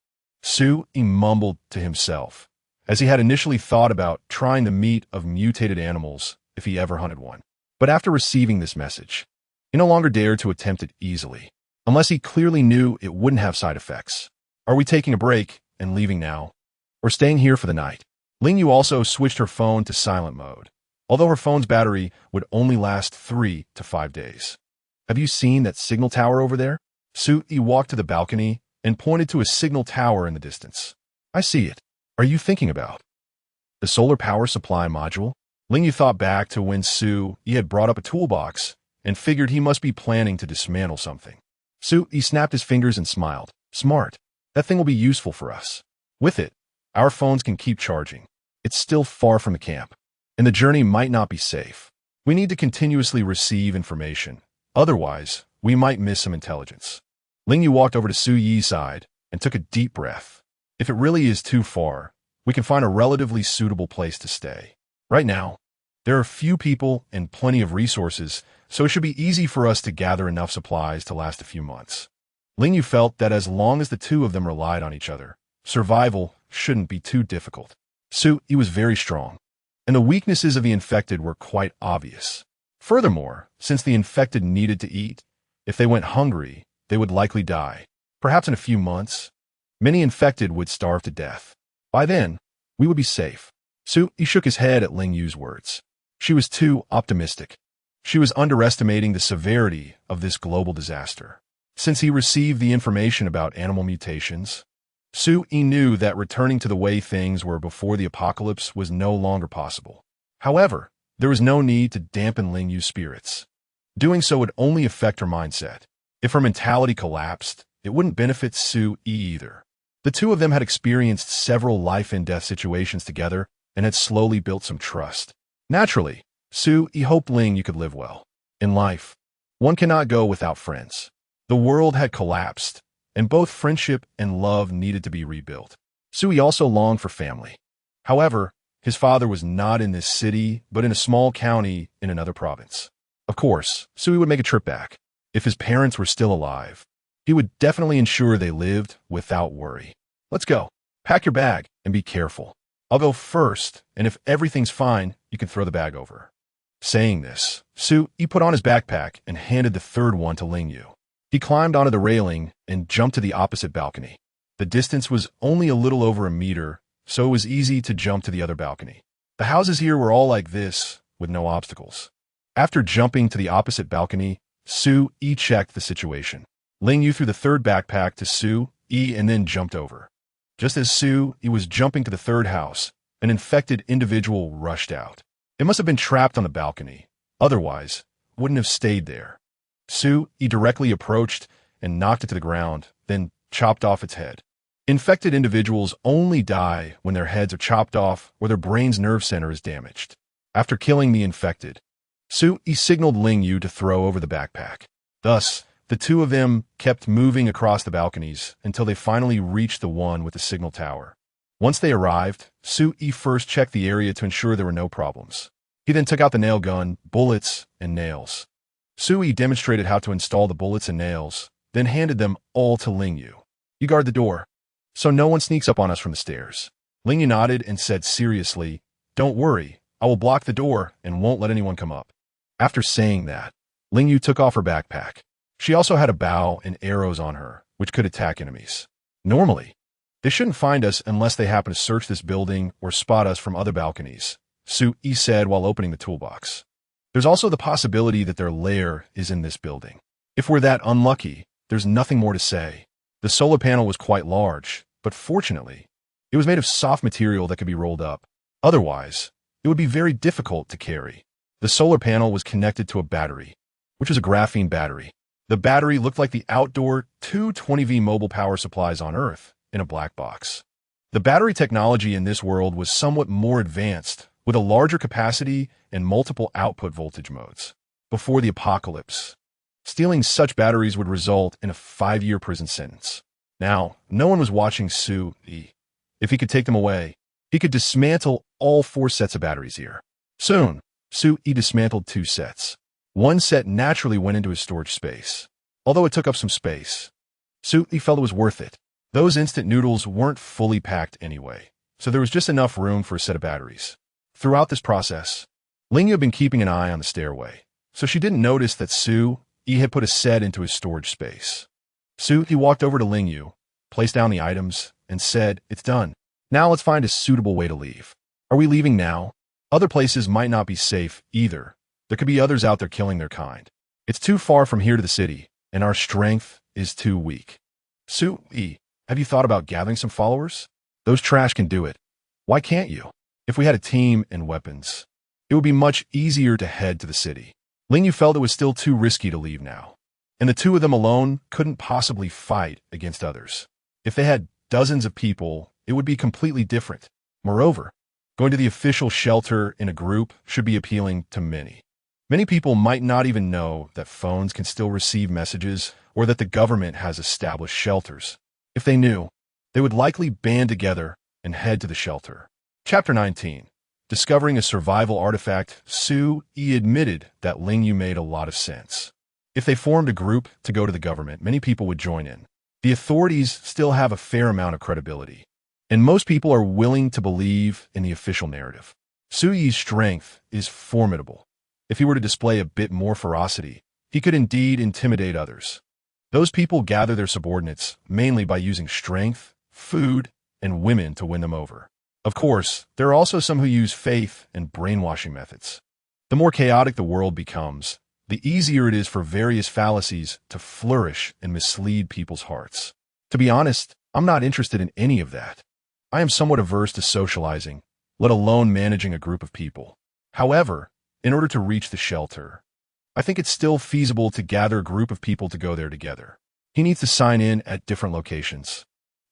He mumbled to himself, as he had initially thought about trying the meat of mutated animals if he ever hunted one. But after receiving this message, he no longer dared to attempt it easily, unless he clearly knew it wouldn't have side effects. Are we taking a break and leaving now, or staying here for the night? Ling Yu also switched her phone to silent mode, although her phone's battery would only last 3 to 5 days. Have you seen that signal tower over there? He walked to the balcony and pointed to a signal tower in the distance. I see it. Are you thinking about the solar power supply module? Ling Yu thought back to when he had brought up a toolbox and figured he must be planning to dismantle something. He snapped his fingers and smiled. Smart. That thing will be useful for us. With it, our phones can keep charging. It's still far from the camp, and the journey might not be safe. We need to continuously receive information. Otherwise, we might miss some intelligence. Ling Yu walked over to Su Yi's side and took a deep breath. If it really is too far, we can find a relatively suitable place to stay. Right now, there are few people and plenty of resources, so it should be easy for us to gather enough supplies to last a few months. Ling Yu felt that as long as the two of them relied on each other, survival shouldn't be too difficult. He was very strong, and the weaknesses of the infected were quite obvious. Furthermore, since the infected needed to eat, if they went hungry, they would likely die. Perhaps in a few months, many infected would starve to death. By then, we would be safe. He shook his head at Ling Yu's words. She was too optimistic. She was underestimating the severity of this global disaster. Since he received the information about animal mutations, He knew that returning to the way things were before the apocalypse was no longer possible. However, there was no need to dampen Ling Yu's spirits. Doing so would only affect her mindset. If her mentality collapsed, it wouldn't benefit Su either. The two of them had experienced several life-and-death situations together and had slowly built some trust. Naturally, He hoped Ling Yu could live well. In life, one cannot go without friends. The world had collapsed, and both friendship and love needed to be rebuilt. He also longed for family. However, his father was not in this city, but in a small county in another province. Of course, He would make a trip back. If his parents were still alive, he would definitely ensure they lived without worry. Let's go. Pack your bag and be careful. I'll go first, and if everything's fine, you can throw the bag over. Saying this, he put on his backpack and handed the third one to Ling Yu. He climbed onto the railing and jumped to the opposite balcony. The distance was only a little over a meter, so it was easy to jump to the other balcony. The houses here were all like this, with no obstacles. After jumping to the opposite balcony, He checked the situation. Ling Yu threw the third backpack to and then jumped over. Just as He was jumping to the third house, an infected individual rushed out. It must have been trapped on the balcony. Otherwise, it wouldn't have stayed there. He directly approached and knocked it to the ground, then chopped off its head. Infected individuals only die when their heads are chopped off or their brain's nerve center is damaged. After killing the infected, He signaled Ling Yu to throw over the backpack. Thus, the two of them kept moving across the balconies until they finally reached the one with the signal tower. Once they arrived, He first checked the area to ensure there were no problems. He then took out the nail gun, bullets, and nails. He demonstrated how to install the bullets and nails, then handed them all to Ling Yu. You guard the door, so no one sneaks up on us from the stairs. Ling Yu nodded and said seriously, Don't worry, I will block the door and won't let anyone come up. After saying that, Ling Yu took off her backpack. She also had a bow and arrows on her, which could attack enemies. Normally, they shouldn't find us unless they happen to search this building or spot us from other balconies, He said while opening the toolbox. There's also the possibility that their lair is in this building. If we're that unlucky, there's nothing more to say. The solar panel was quite large, but fortunately, it was made of soft material that could be rolled up. Otherwise, it would be very difficult to carry. The solar panel was connected to a battery, which was a graphene battery. The battery looked like the outdoor 220V mobile power supplies on Earth in a black box. The battery technology in this world was somewhat more advanced, with a larger capacity and multiple output voltage modes. Before the apocalypse, stealing such batteries would result in a 5-year prison sentence. Now, no one was watching Sue-E. If he could take them away, he could dismantle all 4 sets of batteries here. Soon, Sue-E dismantled 2 sets. One set naturally went into his storage space. Although it took up some space, Sue-E felt it was worth it. Those instant noodles weren't fully packed anyway, so there was just enough room for a set of batteries. Throughout this process, Lingyu had been keeping an eye on the stairway, so she didn't notice that Sue-E had put a set into his storage space. Sue-E walked over to Lingyu, placed down the items, and said, "It's done. Now let's find a suitable way to leave." "Are we leaving now? Other places might not be safe either. There could be others out there killing their kind. It's too far from here to the city, and our strength is too weak." "Sue-E, have you thought about gathering some followers? Those trash can do it. Why can't you? If we had a team and weapons, it would be much easier to head to the city." Lingyu felt it was still too risky to leave now, and the 2 of them alone couldn't possibly fight against others. If they had dozens of people, it would be completely different. Moreover, going to the official shelter in a group should be appealing to many. Many people might not even know that phones can still receive messages or that the government has established shelters. If they knew, they would likely band together and head to the shelter. Chapter 19. Discovering a survival artifact, Sue-E admitted that Lingyu made a lot of sense. If they formed a group to go to the government, many people would join in. The authorities still have a fair amount of credibility, and most people are willing to believe in the official narrative. Sue-Yi's strength is formidable. If he were to display a bit more ferocity, he could indeed intimidate others. Those people gather their subordinates mainly by using strength, food, and women to win them over. Of course, there are also some who use faith and brainwashing methods. The more chaotic the world becomes, the easier it is for various fallacies to flourish and mislead people's hearts. To be honest, I'm not interested in any of that. I am somewhat averse to socializing, let alone managing a group of people. However, in order to reach the shelter, I think it's still feasible to gather a group of people to go there together. He needs to sign in at different locations,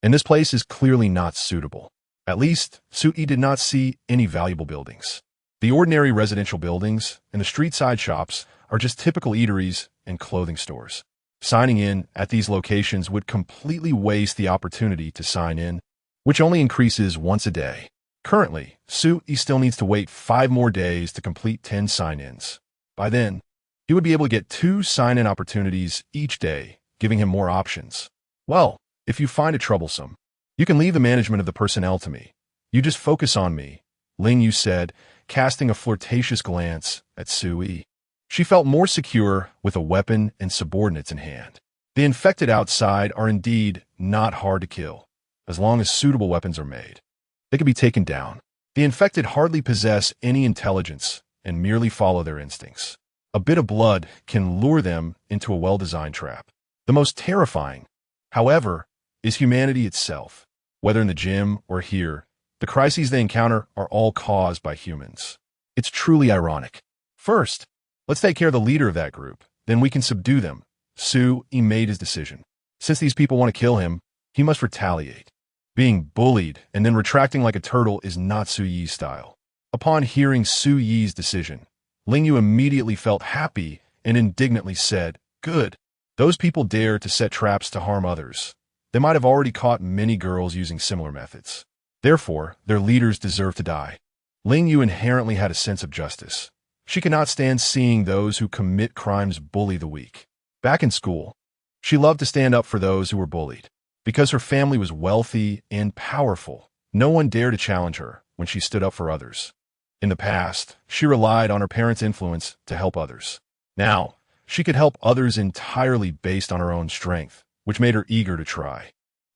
and this place is clearly not suitable. At least, Sue-E did not see any valuable buildings. The ordinary residential buildings and the street-side shops are just typical eateries and clothing stores. Signing in at these locations would completely waste the opportunity to sign in, which only increases once a day. Currently, Sue-E still needs to wait 5 more days to complete 10 sign-ins. By then, he would be able to get 2 sign-in opportunities each day, giving him more options. "Well, if you find it troublesome, you can leave the management of the personnel to me. You just focus on me," Lingyu said, casting a flirtatious glance at Sue-E. She felt more secure with a weapon and subordinates in hand. The infected outside are indeed not hard to kill, as long as suitable weapons are made. They can be taken down. The infected hardly possess any intelligence and merely follow their instincts. A bit of blood can lure them into a well-designed trap. The most terrifying, however, is humanity itself. Whether in the gym or here, the crises they encounter are all caused by humans. It's truly ironic. First, let's take care of the leader of that group, then we can subdue them. Sue-E made his decision. Since these people want to kill him, he must retaliate. Being bullied and then retracting like a turtle is not Sue-Yi's style. Upon hearing Sue-Yi's decision, Lingyu immediately felt happy and indignantly said, "Good. Those people dare to set traps to harm others. They might have already caught many girls using similar methods. Therefore, their leaders deserve to die." Lingyu inherently had a sense of justice. She could not stand seeing those who commit crimes bully the weak. Back in school, she loved to stand up for those who were bullied. Because her family was wealthy and powerful, no one dared to challenge her when she stood up for others. In the past, she relied on her parents' influence to help others. Now, she could help others entirely based on her own strength, which made her eager to try.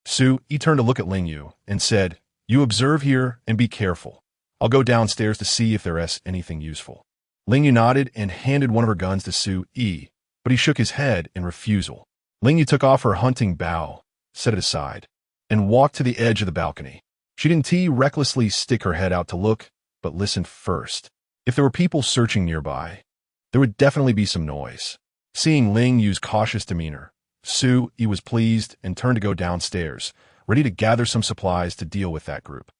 Sue-E turned to look at Lingyu and said, "You observe here and be careful. I'll go downstairs to see if there is anything useful." Lingyu nodded and handed one of her guns to Sue-E, but he shook his head in refusal. Lingyu took off her hunting bow, set it aside, and walked to the edge of the balcony. She didn't recklessly stick her head out to look, but listened first. If there were people searching nearby, there would definitely be some noise. Seeing Lingyu's cautious demeanor, Sue-E was pleased and turned to go downstairs, ready to gather some supplies to deal with that group.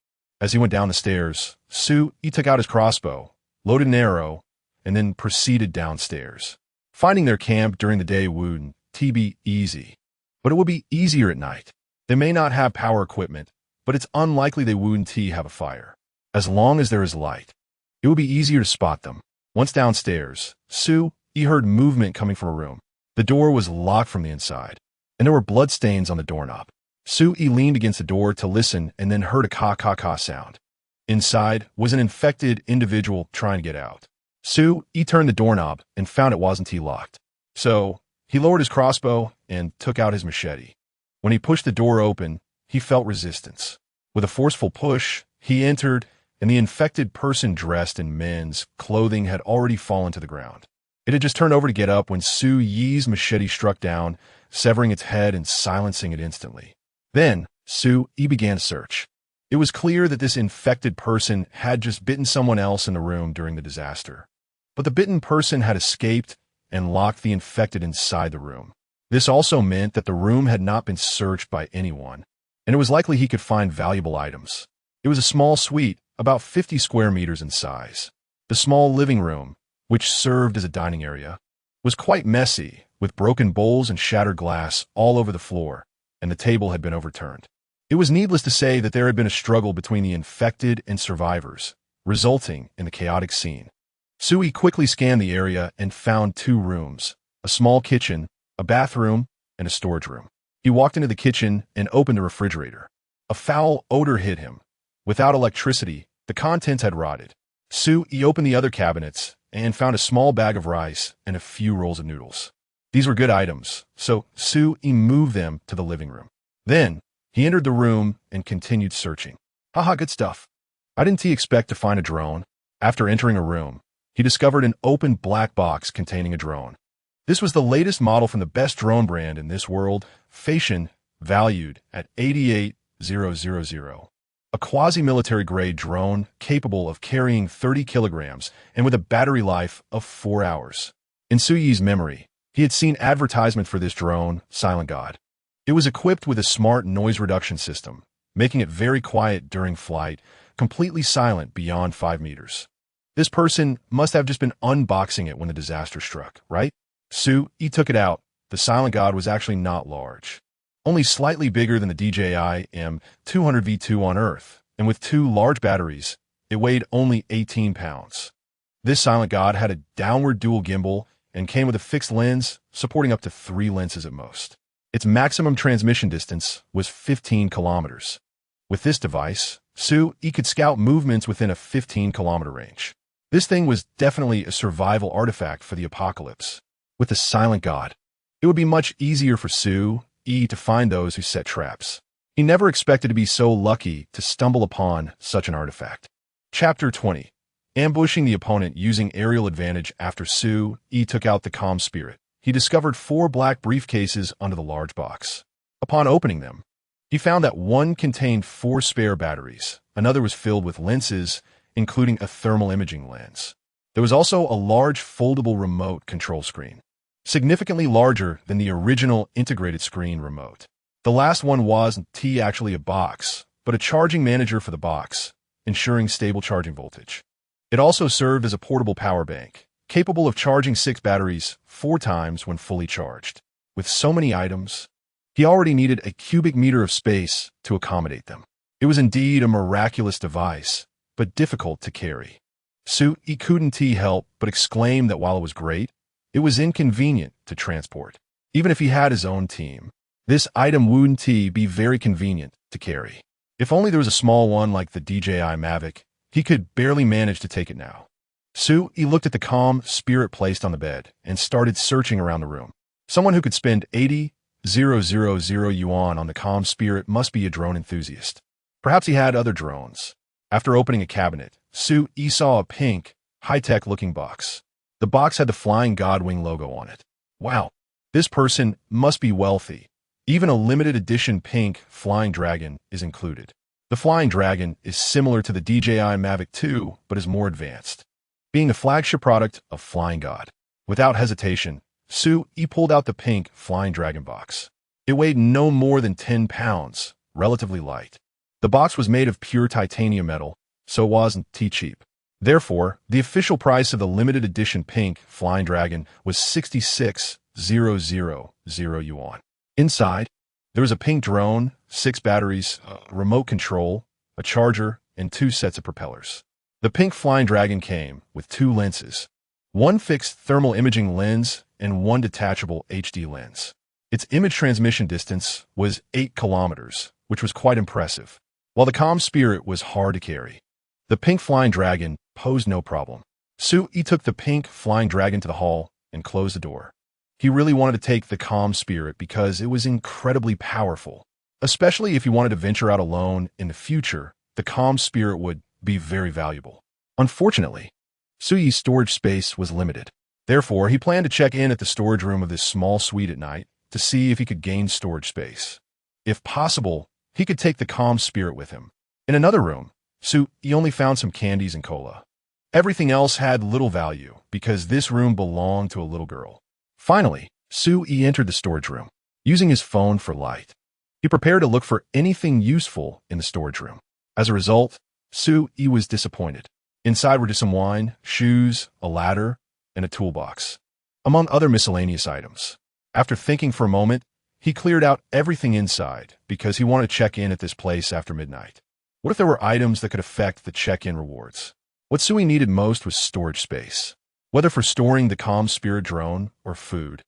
As he went down the stairs, he took out his crossbow, loaded an arrow, and then proceeded downstairs. Finding their camp during the day wouldn't be easy, but it would be easier at night. They may not have power equipment, but it's unlikely they wouldn't have a fire. As long as there is light, it would be easier to spot them. Once downstairs, he heard movement coming from a room. The door was locked from the inside, and there were bloodstains on the doorknob. He leaned against the door to listen and then heard a ka-ka-ka sound. Inside was an infected individual trying to get out. He turned the doorknob and found it wasn't locked. So, he lowered his crossbow and took out his machete. When he pushed the door open, he felt resistance. With a forceful push, he entered, and the infected person dressed in men's clothing had already fallen to the ground. It had just turned over to get up when Su's machete struck down, severing its head and silencing it instantly. Then, he began to search. It was clear that this infected person had just bitten someone else in the room during the disaster. But the bitten person had escaped and locked the infected inside the room. This also meant that the room had not been searched by anyone, and it was likely he could find valuable items. It was a small suite, about 50 square meters in size. The small living room, which served as a dining area, was quite messy, with broken bowls and shattered glass all over the floor, and the table had been overturned. It was needless to say that there had been a struggle between the infected and survivors, resulting in the chaotic scene. He quickly scanned the area and found 2 rooms, a small kitchen, a bathroom, and a storage room. He walked into the kitchen and opened the refrigerator. A foul odor hit him. Without electricity, the contents had rotted. He opened the other cabinets and found a small bag of rice and a few rolls of noodles. These were good items, so he moved them to the living room. Then, he entered the room and continued searching. Haha, good stuff. I didn't expect to find a drone. After entering a room, he discovered an open black box containing a drone. This was the latest model from the best drone brand in this world, Fashion, valued at $88,000. A quasi-military grade drone capable of carrying 30 kilograms and with a battery life of 4 hours. In Suyi's memory, he had seen advertisement for this drone, Silent God. It was equipped with a smart noise reduction system, making it very quiet during flight, completely silent beyond 5 meters. This person must have just been unboxing it when the disaster struck, right? He took it out. The Silent God was actually not large, only slightly bigger than the DJI M200V2 on Earth, and with 2 large batteries, it weighed only 18 pounds. This Silent God had a downward dual gimbal and came with a fixed lens, supporting up to 3 lenses at most. Its maximum transmission distance was 15 kilometers. With this device, he could scout movements within a 15-kilometer range. This thing was definitely a survival artifact for the apocalypse. With the Silent God, it would be much easier for to find those who set traps. He never expected to be so lucky to stumble upon such an artifact. Chapter 20. Ambushing the opponent using aerial advantage. After took out the calm spirit, he discovered 4 black briefcases under the large box. Upon opening them, he found that one contained 4 spare batteries, another was filled with lenses, including a thermal imaging lens. There was also a large foldable remote control screen, significantly larger than the original integrated screen remote. The last one wasn't actually a box, but a charging manager for the box, ensuring stable charging voltage. It also served as a portable power bank, capable of charging 6 batteries 4 times when fully charged. With so many items, he already needed a cubic meter of space to accommodate them. It was indeed a miraculous device, but difficult to carry. He couldn't help but exclaim that while it was great, it was inconvenient to transport. Even if he had his own team, this item wouldn't be very convenient to carry. If only there was a small one like the DJI Mavic, he could barely manage to take it now. He looked at the calm spirit placed on the bed and started searching around the room. Someone who could spend 80,000 yuan on the calm spirit must be a drone enthusiast. Perhaps he had other drones. After opening a cabinet, he saw a pink, high-tech looking box. The box had the Flying Godwing logo on it. Wow, this person must be wealthy. Even a limited edition pink Flying Dragon is included. The Flying Dragon is similar to the DJI Mavic 2, but is more advanced, being a flagship product of Flying God. Without hesitation, he pulled out the pink Flying Dragon box. It weighed no more than 10 pounds, relatively light. The box was made of pure titanium metal, so it wasn't too cheap. Therefore, the official price of the limited edition pink Flying Dragon was 66,000 yuan. Inside, there was a pink drone, 6 batteries, a remote control, a charger, and 2 sets of propellers. The pink Flying Dragon came with 2 lenses, 1 fixed thermal imaging lens and 1 detachable HD lens. Its image transmission distance was 8 kilometers, which was quite impressive, while the calm spirit was hard to carry. The pink Flying Dragon posed no problem. Su-yi took the pink Flying Dragon to the hall and closed the door. He really wanted to take the calm spirit because it was incredibly powerful. Especially if he wanted to venture out alone in the future, the calm spirit would be very valuable. Unfortunately, Su-yi's storage space was limited. Therefore, he planned to check in at the storage room of this small suite at night to see if he could gain storage space. If possible, he could take the calm spirit with him. In another room, Su-yi only found some candies and cola. Everything else had little value because this room belonged to a little girl. Finally, Su-yi entered the storage room, using his phone for light. He prepared to look for anything useful in the storage room. As a result, Su-yi was disappointed. Inside were just some wine, shoes, a ladder, and a toolbox, among other miscellaneous items. After thinking for a moment, he cleared out everything inside because he wanted to check in at this place after midnight. What if there were items that could affect the check-in rewards? What Su-yi needed most was storage space. Whether for storing the calm spirit drone or food,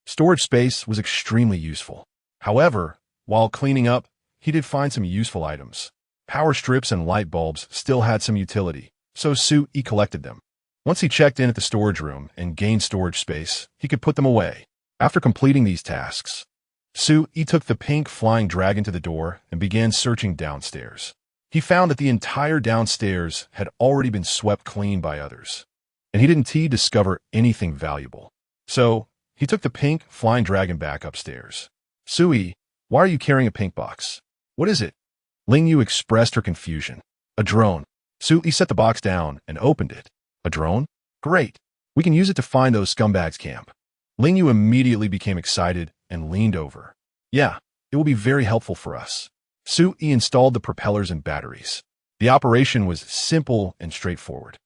storage space was extremely useful. However, while cleaning up, he did find some useful items. Power strips and light bulbs still had some utility, so Su-yi collected them. Once he checked in at the storage room and gained storage space, he could put them away. After completing these tasks, Su-yi took the pink Flying Dragon to the door and began searching downstairs. He found that the entire downstairs had already been swept clean by others, and he didn't discover anything valuable. So, he took the pink Flying Dragon back upstairs. Su-yi, why are you carrying a pink box? What is it? Ling Yu expressed her confusion. A drone. Su-yi set the box down and opened it. A drone? Great. We can use it to find those scumbags camp. Ling Yu immediately became excited and leaned over. Yeah, it will be very helpful for us. Su-yi installed the propellers and batteries. The operation was simple and straightforward.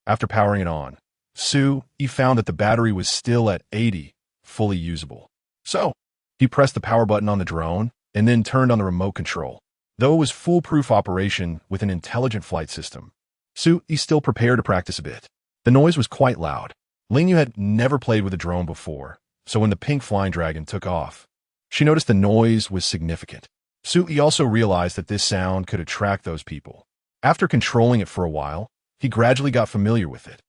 After powering it on, Su-yi found that the battery was still at 80, fully usable. So, he pressed the power button on the drone and then turned on the remote control. Though it was foolproof operation with an intelligent flight system, Su-yi still prepared to practice a bit. The noise was quite loud. Ling Yu had never played with a drone before, so when the pink Flying Dragon took off, she noticed the noise was significant. Su-yi also realized that this sound could attract those people. After controlling it for a while, he gradually got familiar with it.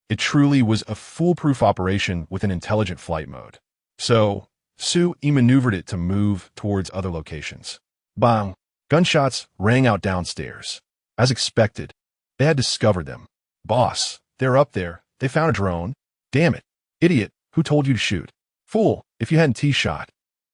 It truly was a foolproof operation with an intelligent flight mode. So, Su-yi maneuvered it to move towards other locations. Bang! Gunshots rang out downstairs. As expected, they had discovered them. Boss, they're up there. They found a drone. Damn it. Idiot, who told you to shoot? Fool, if you hadn't T-shot,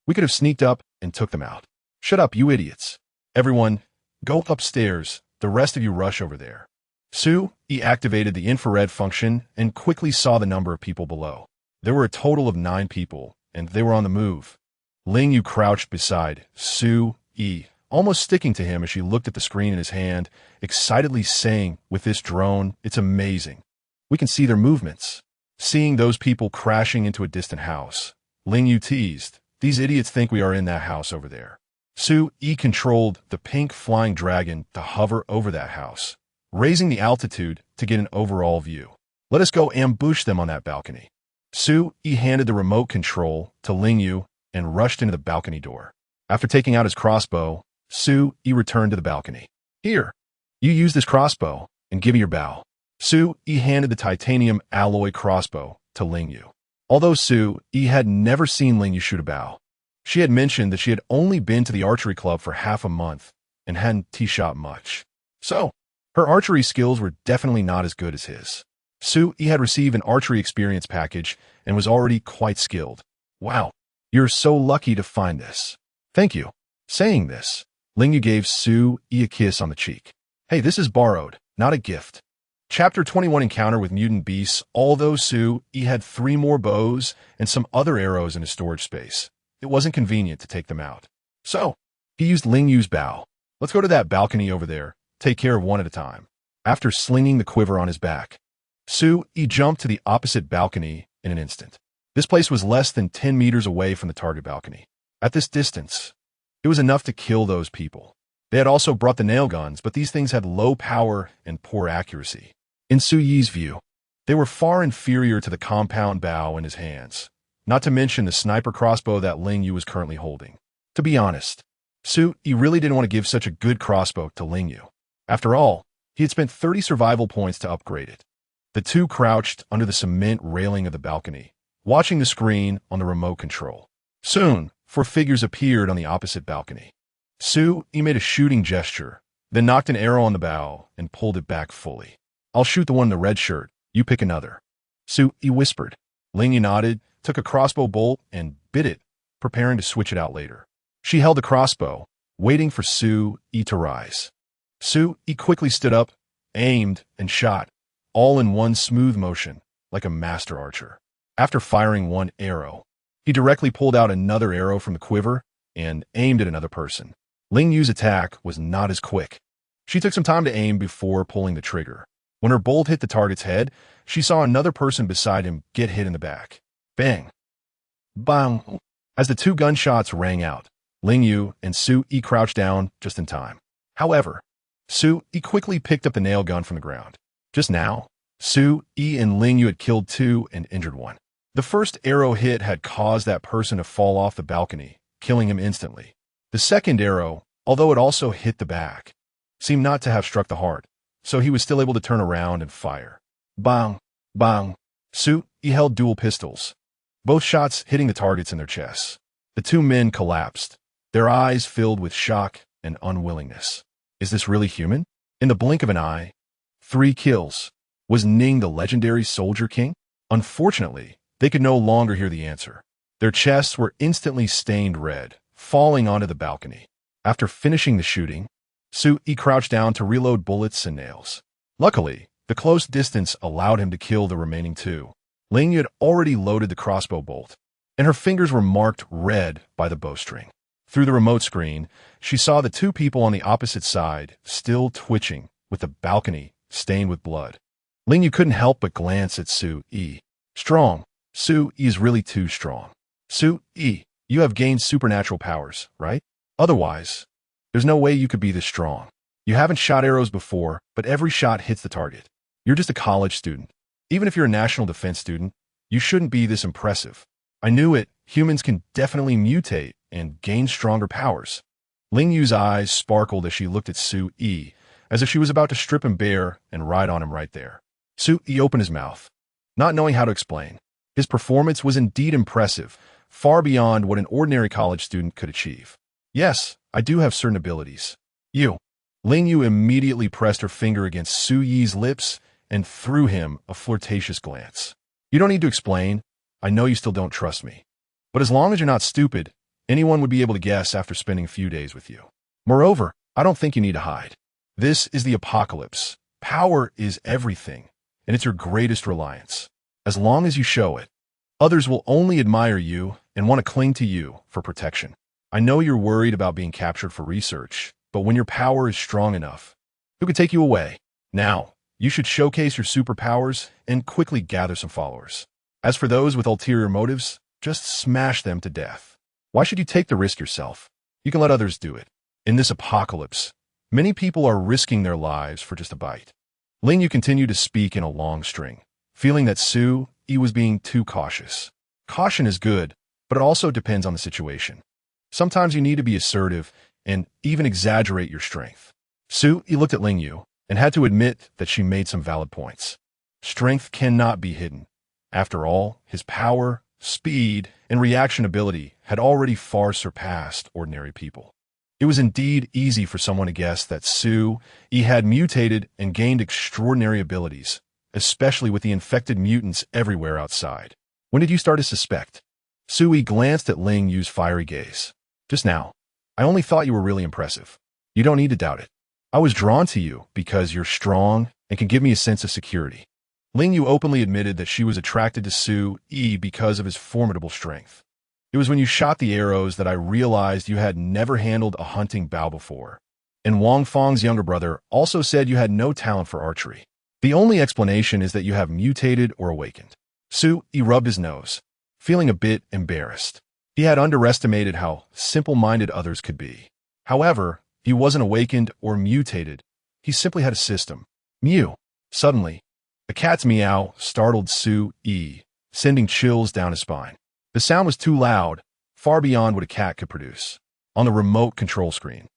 we could have sneaked up and took them out. Shut up, you idiots. Everyone, go upstairs. The rest of you rush over there. Su-yi activated the infrared function and quickly saw the number of people below. There were a total of 9 people, and they were on the move. Ling Yu crouched beside Su-yi, almost sticking to him as she looked at the screen in his hand, excitedly saying, with this drone, it's amazing. We can see their movements. Seeing those people crashing into a distant house, Ling Yu teased, these idiots think we are in that house over there. Su-yi controlled the pink Flying Dragon to hover over that house, raising the altitude to get an overall view. Let us go ambush them on that balcony. Su-yi handed the remote control to Ling Yu and rushed into the balcony door. After taking out his crossbow, Su-yi returned to the balcony. Here, you use this crossbow and give me your bow. Su-yi handed the titanium alloy crossbow to Ling Yu. Although Su-yi had never seen Ling Yu shoot a bow, she had mentioned that she had only been to the archery club for half a month and hadn't T-shot much. So, her archery skills were definitely not as good as his. Su-yi had received an archery experience package and was already quite skilled. Wow, you're so lucky to find this. Thank you. Saying this, Ling Yu gave Su-yi a kiss on the cheek. Hey, this is borrowed, not a gift. Chapter 21 Encounter with Mutant Beasts. Although Su-yi had 3 more bows and some other arrows in his storage space, it wasn't convenient to take them out. So, He used Ling Yu's bow. Let's go to that balcony over there. Take care of one at a time. After slinging the quiver on his back, Su Yi jumped to the opposite balcony in an instant. This place was less than 10 meters away from the target balcony. At this distance, it was enough to kill those people. They had also brought the nail guns, but these things had low power and poor accuracy. In Su Yi's view, they were far inferior to the compound bow in his hands, not to mention the sniper crossbow that Ling Yu was currently holding. To be honest, Su Yi really didn't want to give such a good crossbow to Ling Yu. After all, he had spent 30 survival points to upgrade it. The two crouched under the cement railing of the balcony, watching the screen on the remote control. Soon, 4 figures appeared on the opposite balcony. Su Yi made a shooting gesture, then knocked an arrow on the bow and pulled it back fully. I'll shoot the one in the red shirt. You pick another. Su Yi whispered. Ling Yu nodded, took a crossbow bolt, and bit it, preparing to switch it out later. She held the crossbow, waiting for Su Yi to rise. Su Yi quickly stood up, aimed, and shot, all in one smooth motion, like a master archer. After firing one arrow, he directly pulled out another arrow from the quiver and aimed at another person. Ling Yu's attack was not as quick. She took some time to aim before pulling the trigger. When her bolt hit the target's head, she saw another person beside him get hit in the back. Bang! Bang! As the 2 gunshots rang out, Ling Yu and Su Yi crouched down just in time. However, Su Yi quickly picked up the nail gun from the ground. Just now, Su Yi and Ling Yu had killed 2 and injured 1. The first arrow hit had caused that person to fall off the balcony, killing him instantly. The second arrow, although it also hit the back, seemed not to have struck the heart, so he was still able to turn around and fire. Bang! Bang! Su Yi held dual pistols, both shots hitting the targets in their chests. The 2 men collapsed, their eyes filled with shock and unwillingness. Is this really human? In the blink of an eye, 3 kills. Was Ning the legendary Soldier King? Unfortunately, they could no longer hear the answer. Their chests were instantly stained red, falling onto the balcony. After finishing the shooting, Su Yi crouched down to reload bullets and nails. Luckily, the close distance allowed him to kill the remaining 2. Ling Yu had already loaded the crossbow bolt, and her fingers were marked red by the bowstring. Through the remote screen, she saw the 2 people on the opposite side still twitching, with the balcony stained with blood. Ling Yu couldn't help but glance at Su Yi. Strong. Su Yi is really too strong. Su Yi, you have gained supernatural powers, right? Otherwise, there's no way you could be this strong. You haven't shot arrows before, but every shot hits the target. You're just a college student. Even if you're a national defense student, you shouldn't be this impressive. I knew it. Humans can definitely mutate and gain stronger powers. Ling Yu's eyes sparkled as she looked at Su Yi, as if she was about to strip him bare and ride on him right there. Su Yi opened his mouth, not knowing how to explain. His performance was indeed impressive, far beyond what an ordinary college student could achieve. Yes, I do have certain abilities. You. Ling Yu immediately pressed her finger against Su Yi's lips and threw him a flirtatious glance. You don't need to explain. I know you still don't trust me. But as long as you're not stupid, anyone would be able to guess after spending a few days with you. Moreover, I don't think you need to hide. This is the apocalypse. Power is everything, and it's your greatest reliance. As long as you show it, others will only admire you and want to cling to you for protection. I know you're worried about being captured for research, but when your power is strong enough, who could take you away? Now, you should showcase your superpowers and quickly gather some followers. As for those with ulterior motives, just smash them to death. Why should you take the risk yourself? You can let others do it. In this apocalypse, many people are risking their lives for just a bite. Ling Yu continued to speak in a long string, feeling that Su Yi was being too cautious. Caution is good, but it also depends on the situation. Sometimes you need to be assertive and even exaggerate your strength. Su Yi looked at Ling Yu and had to admit that she made some valid points. Strength cannot be hidden. After all, his power, speed, and reaction ability had already far surpassed ordinary people. It was indeed easy for someone to guess that Su Yi had mutated and gained extraordinary abilities, especially with the infected mutants everywhere outside. When did you start to suspect? Su Yi glanced at Ling Yu's fiery gaze. Just now. I only thought you were really impressive. You don't need to doubt it. I was drawn to you because you're strong and can give me a sense of security. Ling Yu openly admitted that she was attracted to Su Yi because of his formidable strength. It was when you shot the arrows that I realized you had never handled a hunting bow before. And Wang Feng's younger brother also said you had no talent for archery. The only explanation is that you have mutated or awakened. He rubbed his nose, feeling a bit embarrassed. He had underestimated how simple-minded others could be. However, he wasn't awakened or mutated. He simply had a system. Mew. Suddenly, a cat's meow startled Yi, sending chills down his spine. The sound was too loud, far beyond what a cat could produce. On the remote control screen,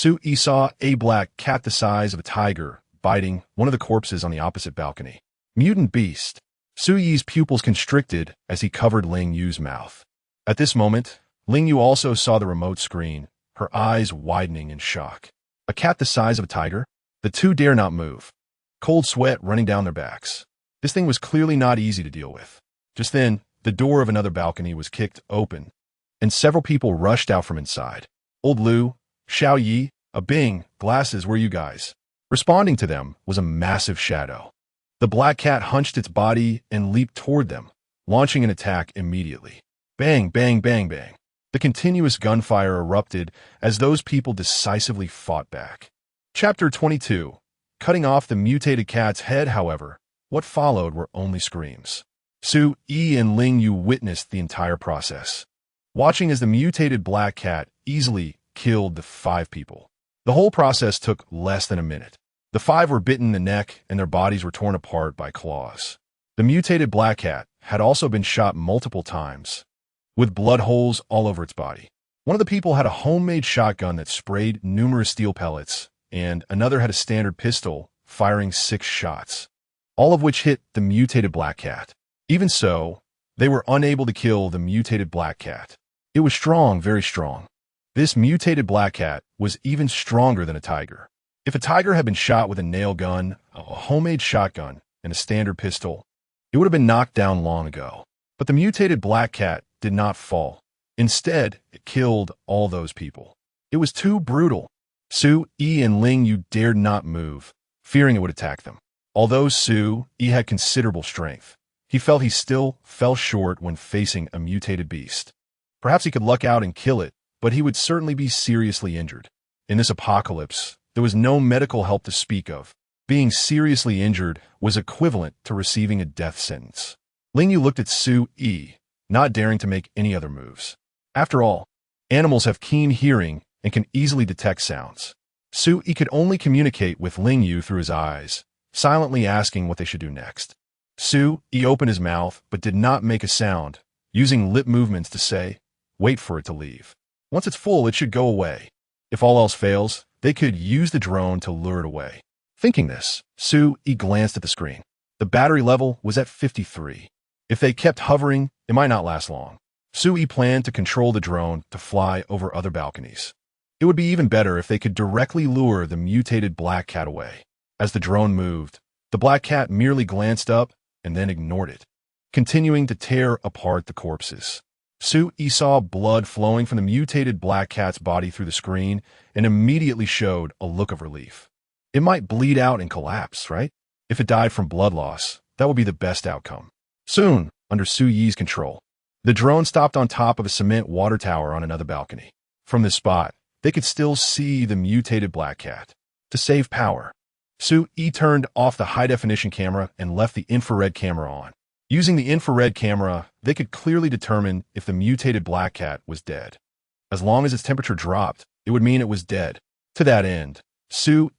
Yi saw a black cat the size of a tiger biting one of the corpses on the opposite balcony. Mutant beast. Yi's pupils constricted as he covered Ling Yu's mouth. At this moment, Ling Yu also saw the remote screen, her eyes widening in shock. A cat the size of a tiger? The two dare not move, cold sweat running down their backs. This thing was clearly not easy to deal with. Just then, the door of another balcony was kicked open, and several people rushed out from inside. Old Lu, Xiao Yi, a Bing, glasses, where you guys? Responding to them was a massive shadow. The black cat hunched its body and leaped toward them, launching an attack immediately. Bang, bang, bang, bang. The continuous gunfire erupted as those people decisively fought back. Chapter 22. Cutting off the mutated cat's head, however, what followed were only screams. Yi and Ling Yu witnessed the entire process, watching as the mutated black cat easily killed the 5 people. The whole process took less than a minute. The 5 were bitten in the neck and their bodies were torn apart by claws. The mutated black cat had also been shot multiple times, with blood holes all over its body. One of the people had a homemade shotgun that sprayed numerous steel pellets, and another had a standard pistol firing 6 shots, all of which hit the mutated black cat. Even so, they were unable to kill the mutated black cat. It was strong, very strong. This mutated black cat was even stronger than a tiger. If a tiger had been shot with a nail gun, a homemade shotgun, and a standard pistol, it would have been knocked down long ago. But the mutated black cat did not fall. Instead, it killed all those people. It was too brutal. Yi and Ling Yu dared not move, fearing it would attack them. Although Yi had considerable strength, he felt he still fell short when facing a mutated beast. Perhaps he could luck out and kill it, but he would certainly be seriously injured. In this apocalypse, there was no medical help to speak of. Being seriously injured was equivalent to receiving a death sentence. Ling Yu looked at Yi, not daring to make any other moves. After all, animals have keen hearing and can easily detect sounds. Yi could only communicate with Ling Yu through his eyes, silently asking what they should do next. Yi opened his mouth but did not make a sound, using lip movements to say, "Wait for it to leave. Once it's full, it should go away. If all else fails, they could use the drone to lure it away." Thinking this, Yi glanced at the screen. The battery level was at 53. If they kept hovering, it might not last long. Yi planned to control the drone to fly over other balconies. It would be even better if they could directly lure the mutated black cat away. As the drone moved, the black cat merely glanced up and then ignored it, continuing to tear apart the corpses. Yi saw blood flowing from the mutated black cat's body through the screen and immediately showed a look of relief. It might bleed out and collapse, right? If it died from blood loss, that would be the best outcome. Soon, under Yi's control, the drone stopped on top of a cement water tower on another balcony. From this spot, they could still see the mutated black cat. To save power, Yi turned off the high-definition camera and left the infrared camera on. Using the infrared camera, they could clearly determine if the mutated black cat was dead. As long as its temperature dropped, it would mean it was dead. To that end,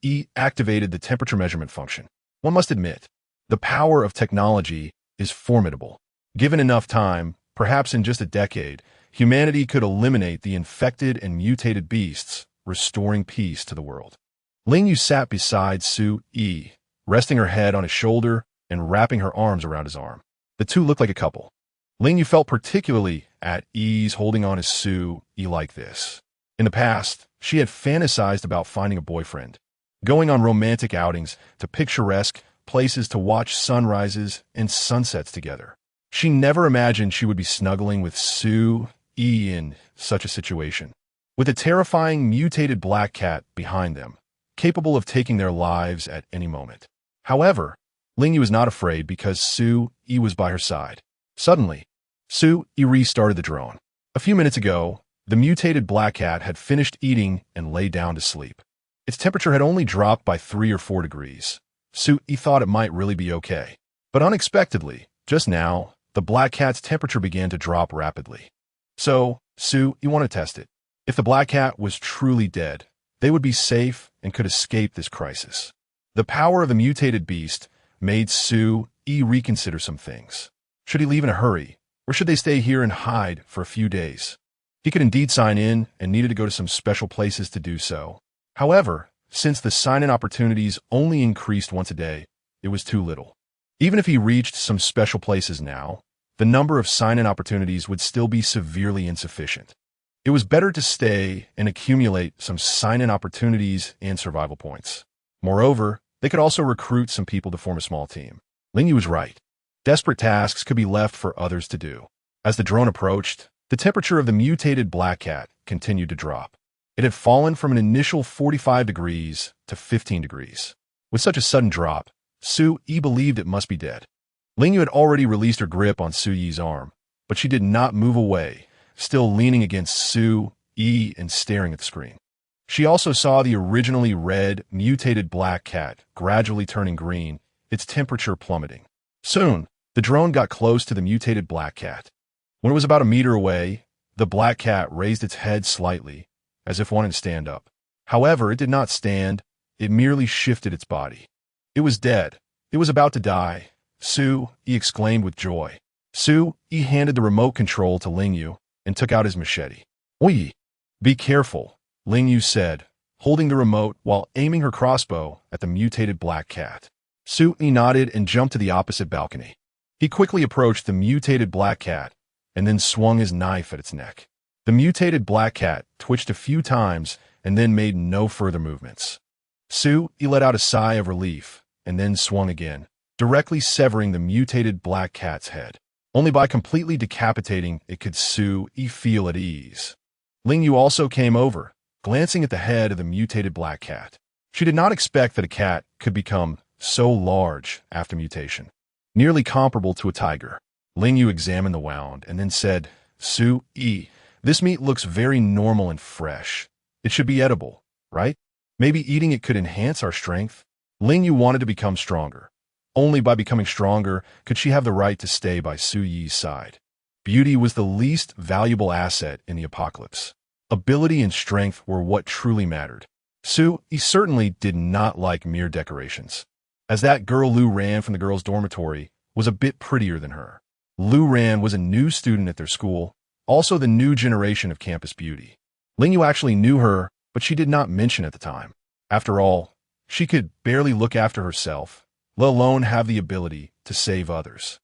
Yi activated the temperature measurement function. One must admit, the power of technology is formidable. Given enough time, perhaps in just a decade, humanity could eliminate the infected and mutated beasts, restoring peace to the world. Ling Yu sat beside Yi, resting her head on his shoulder and wrapping her arms around his arm. The two looked like a couple. Ling Yu felt particularly at ease holding on to Yi like this. In the past, she had fantasized about finding a boyfriend, going on romantic outings to picturesque places to watch sunrises and sunsets together. She never imagined she would be snuggling with Yi in such a situation, with a terrifying mutated black cat behind them, capable of taking their lives at any moment. However, Ling Yu was not afraid because Yi was by her side. Suddenly, Yi restarted the drone. A few minutes ago, the mutated black cat had finished eating and lay down to sleep. Its temperature had only dropped by 3 or 4 degrees. He thought it might really be okay. But unexpectedly, just now, the black cat's temperature began to drop rapidly. So, you want to test it. If the black cat was truly dead, they would be safe and could escape this crisis. The power of the mutated beast made reconsider some things. Should he leave in a hurry, or should they stay here and hide for a few days? He could indeed sign in and needed to go to some special places to do so. However, since the sign-in opportunities only increased once a day, it was too little. Even if he reached some special places now, the number of sign-in opportunities would still be severely insufficient. It was better to stay and accumulate some sign-in opportunities and survival points. Moreover, they could also recruit some people to form a small team. Lingyu was right. Desperate tasks could be left for others to do. As the drone approached, the temperature of the mutated black cat continued to drop. It had fallen from an initial 45 degrees to 15 degrees. With such a sudden drop, Su-Yi believed it must be dead. Lingyu had already released her grip on Su-Yi's arm, but she did not move away, still leaning against Su-Yi and staring at the screen. She also saw the originally red, mutated black cat gradually turning green, its temperature plummeting. Soon, the drone got close to the mutated black cat. When it was about a meter away, the black cat raised its head slightly, as if wanting to stand up. However, it did not stand, it merely shifted its body. It was dead. It was about to die. Su-Yi exclaimed with joy. Su-Yi handed the remote control to Lingyu and took out his machete. "Oi, be careful," Lingyu said, holding the remote while aiming her crossbow at the mutated black cat. Su-Yi nodded and jumped to the opposite balcony. He quickly approached the mutated black cat and then swung his knife at its neck. The mutated black cat twitched a few times and then made no further movements. Su-Yi let out a sigh of relief and then swung again, directly severing the mutated black cat's head. Only by completely decapitating it could Su-Yi feel at ease. Lingyu also came over, glancing at the head of the mutated black cat. She did not expect that a cat could become so large after mutation, nearly comparable to a tiger. Lingyu examined the wound and then said, "Su-Yi, this meat looks very normal and fresh. It should be edible, right? Maybe eating it could enhance our strength." Lingyu wanted to become stronger. Only by becoming stronger could she have the right to stay by Su-Yi's side. Beauty was the least valuable asset in the apocalypse. Ability and strength were what truly mattered. Su-Yi certainly did not like mere decorations, as that girl Lu Ran from the girls' dormitory was a bit prettier than her. Lu Ran was a new student at their school, also the new generation of campus beauty. Lingyu actually knew her, but she did not mention at the time. After all, she could barely look after herself, let alone have the ability to save others.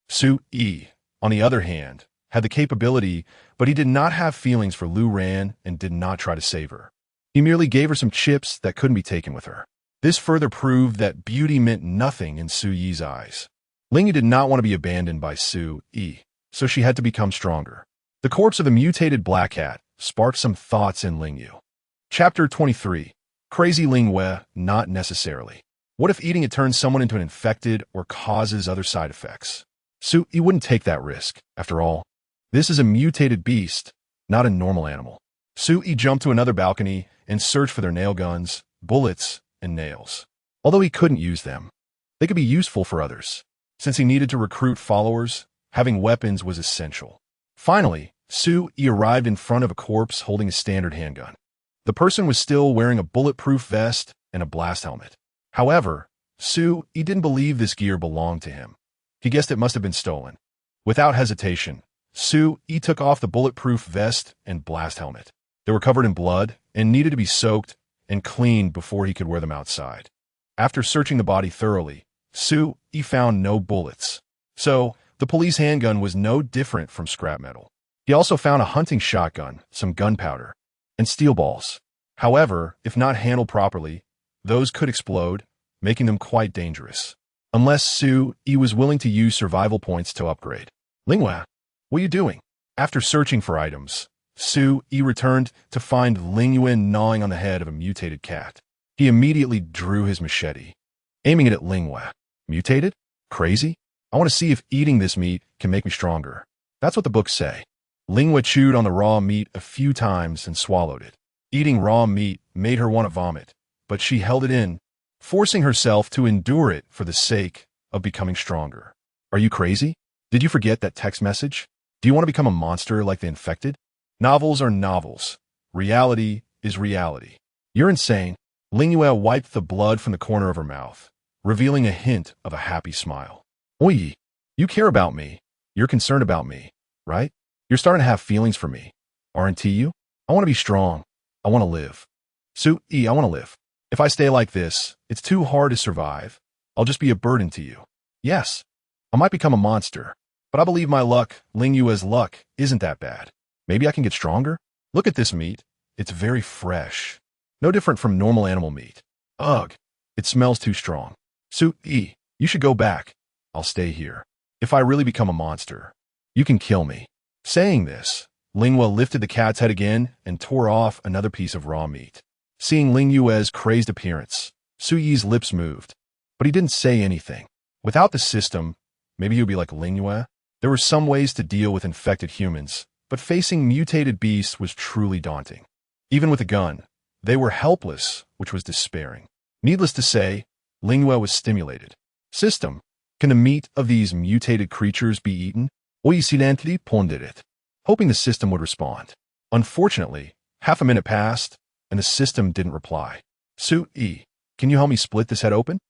Su-Yi, on the other hand, had the capability, but he did not have feelings for Lu Ran and did not try to save her. He merely gave her some chips that couldn't be taken with her. This further proved that beauty meant nothing in Su-Yi's eyes. Lingyu did not want to be abandoned by Su-Yi, so she had to become stronger. The corpse of the mutated black cat sparked some thoughts in Lingyu. Chapter 23. Crazy Lingwei, not necessarily. What if eating it turns someone into an infected or causes other side effects? Su-Yi wouldn't take that risk. After all, this is a mutated beast, not a normal animal. Su-Yi jumped to another balcony and searched for their nail guns, bullets, and nails. Although he couldn't use them, they could be useful for others. Since he needed to recruit followers, having weapons was essential. Finally, Su-Yi arrived in front of a corpse holding a standard handgun. The person was still wearing a bulletproof vest and a blast helmet. However, Su-Yi didn't believe this gear belonged to him. He guessed it must have been stolen. Without hesitation, Su-Yi took off the bulletproof vest and blast helmet. They were covered in blood and needed to be soaked and cleaned before he could wear them outside. After searching the body thoroughly, Su-Yi found no bullets. So, the police handgun was no different from scrap metal. He also found a hunting shotgun, some gunpowder, and steel balls. However, if not handled properly, those could explode, making them quite dangerous. Unless Su-Yi was willing to use survival points to upgrade. "Lingwei, what are you doing?" After searching for items, Su-Yi returned to find Lingyu gnawing on the head of a mutated cat. He immediately drew his machete, aiming it at Lingwei. "Mutated? Crazy? I want to see if eating this meat can make me stronger. That's what the books say." Linghua chewed on the raw meat a few times and swallowed it. Eating raw meat made her want to vomit, but she held it in, forcing herself to endure it for the sake of becoming stronger. Are you crazy? Did you forget that text message? Do you want to become a monster like the infected? Novels are novels. Reality is reality. You're insane. Linghua wiped the blood from the corner of her mouth, revealing a hint of a happy smile. Oi, you care about me. You're concerned about me, right? You're starting to have feelings for me, aren't you? I want to be strong. I want to live. I want to live. If I stay like this, it's too hard to survive. I'll just be a burden to you. Yes, I might become a monster, but I believe my luck, Linghua's luck, isn't that bad. Maybe I can get stronger? Look at this meat. It's very fresh. No different from normal animal meat. Ugh, it smells too strong. You should go back. I'll stay here. If I really become a monster, you can kill me. Saying this, Linghua lifted the cat's head again and tore off another piece of raw meat. Seeing Linghua's crazed appearance, Suyi's lips moved, but he didn't say anything. Without the system, maybe he would be like Linghua. There were some ways to deal with infected humans, but facing mutated beasts was truly daunting. Even with a gun, they were helpless, which was despairing. Needless to say, Linghua was stimulated. System, can the meat of these mutated creatures be eaten? Oi silently pondered it, hoping the system would respond. Unfortunately, half a minute passed, and the system didn't reply. Can you help me split this head open?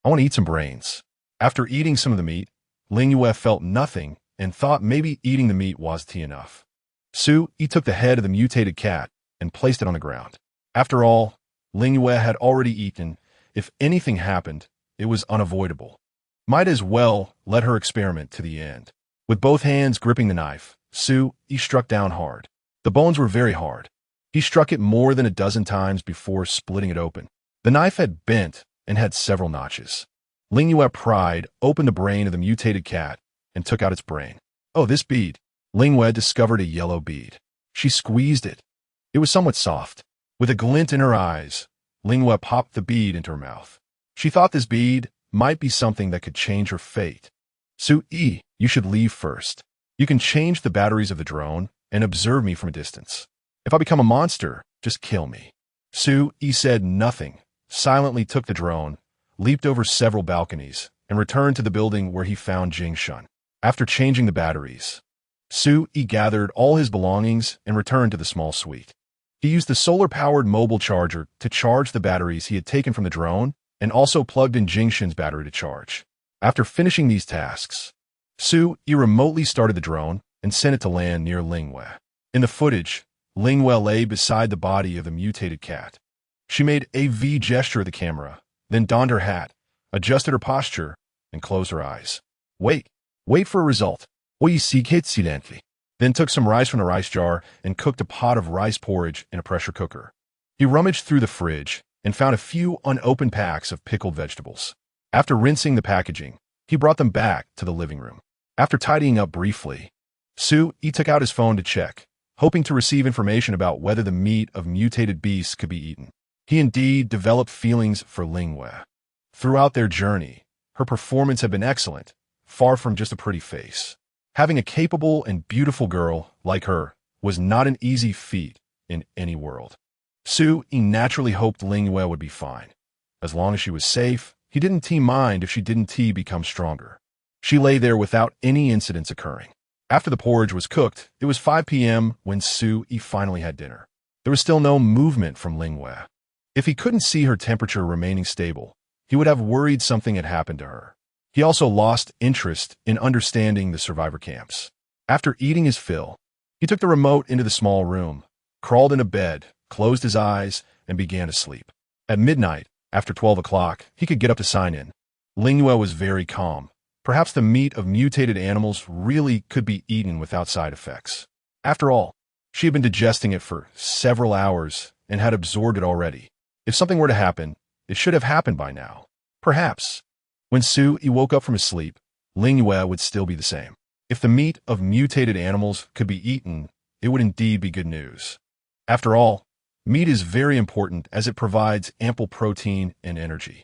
I want to eat some brains. After eating some of the meat, Linghua felt nothing and thought maybe eating the meat wasn't enough. Took the head of the mutated cat and placed it on the ground. After all, Linghua had already eaten. If anything happened, it was unavoidable. Might as well let her experiment to the end. With both hands gripping the knife, he struck down hard. The bones were very hard. He struck it more than a dozen times before splitting it open. The knife had bent and had several notches. Linghua pried open the brain of the mutated cat and took out its brain. Oh, this bead. Linghua discovered a yellow bead. She squeezed it. It was somewhat soft. With a glint in her eyes, Linghua popped the bead into her mouth. She thought this bead might be something that could change her fate. You should leave first. You can change the batteries of the drone and observe me from a distance. If I become a monster, just kill me. Said nothing, silently took the drone, leaped over several balconies, and returned to the building where he found Jingshun. After changing the batteries, gathered all his belongings and returned to the small suite. He used the solar-powered mobile charger to charge the batteries he had taken from the drone and also plugged in Jingshun's battery to charge. After finishing these tasks, remotely started the drone and sent it to land near Linghua. In the footage, Linghua lay beside the body of the mutated cat. She made a V gesture at the camera, then donned her hat, adjusted her posture, and closed her eyes. Wait for a result. Silently. Then took some rice from the rice jar and cooked a pot of rice porridge in a pressure cooker. He rummaged through the fridge and found a few unopened packs of pickled vegetables. After rinsing the packaging, he brought them back to the living room. After tidying up briefly, he took out his phone to check, hoping to receive information about whether the meat of mutated beasts could be eaten. He indeed developed feelings for Linghua. Throughout their journey, her performance had been excellent, far from just a pretty face. Having a capable and beautiful girl like her was not an easy feat in any world. He naturally hoped Linghua would be fine. As long as she was safe, he didn't mind if she didn't become stronger. She lay there without any incidents occurring. After the porridge was cooked, it was 5 p.m. when finally had dinner. There was still no movement from Linghua. If he couldn't see her temperature remaining stable, he would have worried something had happened to her. He also lost interest in understanding the survivor camps. After eating his fill, he took the remote into the small room, crawled into bed, closed his eyes, and began to sleep. At midnight, after 12 o'clock, he could get up to sign in. Linghua was very calm. Perhaps the meat of mutated animals really could be eaten without side effects. After all, she had been digesting it for several hours and had absorbed it already. If something were to happen, it should have happened by now. Perhaps. When woke up from his sleep, Linghua would still be the same. If the meat of mutated animals could be eaten, it would indeed be good news. After all, meat is very important as it provides ample protein and energy.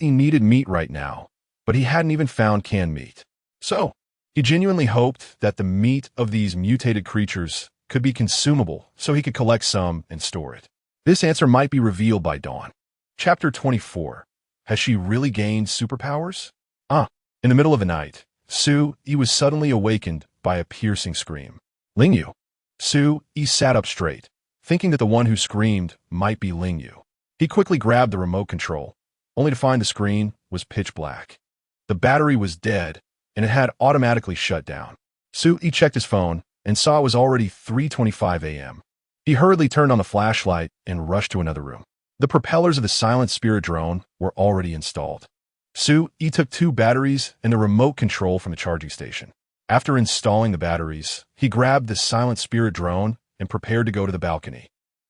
Needed meat right now, but he hadn't even found canned meat. So, He genuinely hoped that the meat of these mutated creatures could be consumable so he could collect some and store it. This answer might be revealed by dawn. Chapter 24. Has she really gained superpowers? In the middle of the night, Su-Yi was suddenly awakened by a piercing scream. Ling-Yu. Su-Yi sat up straight, thinking that the one who screamed might be Ling-Yu. He quickly grabbed the remote control, only to find the screen was pitch black. The battery was dead, and it had automatically shut down. Su-Yi checked his phone and saw it was already 3:25 a.m. He hurriedly turned on the flashlight and rushed to another room. The propellers of the silent spirit drone were already installed. Su-Yi took 2 batteries and the remote control from the charging station. After installing the batteries, he grabbed the silent spirit drone and prepared to go to the balcony.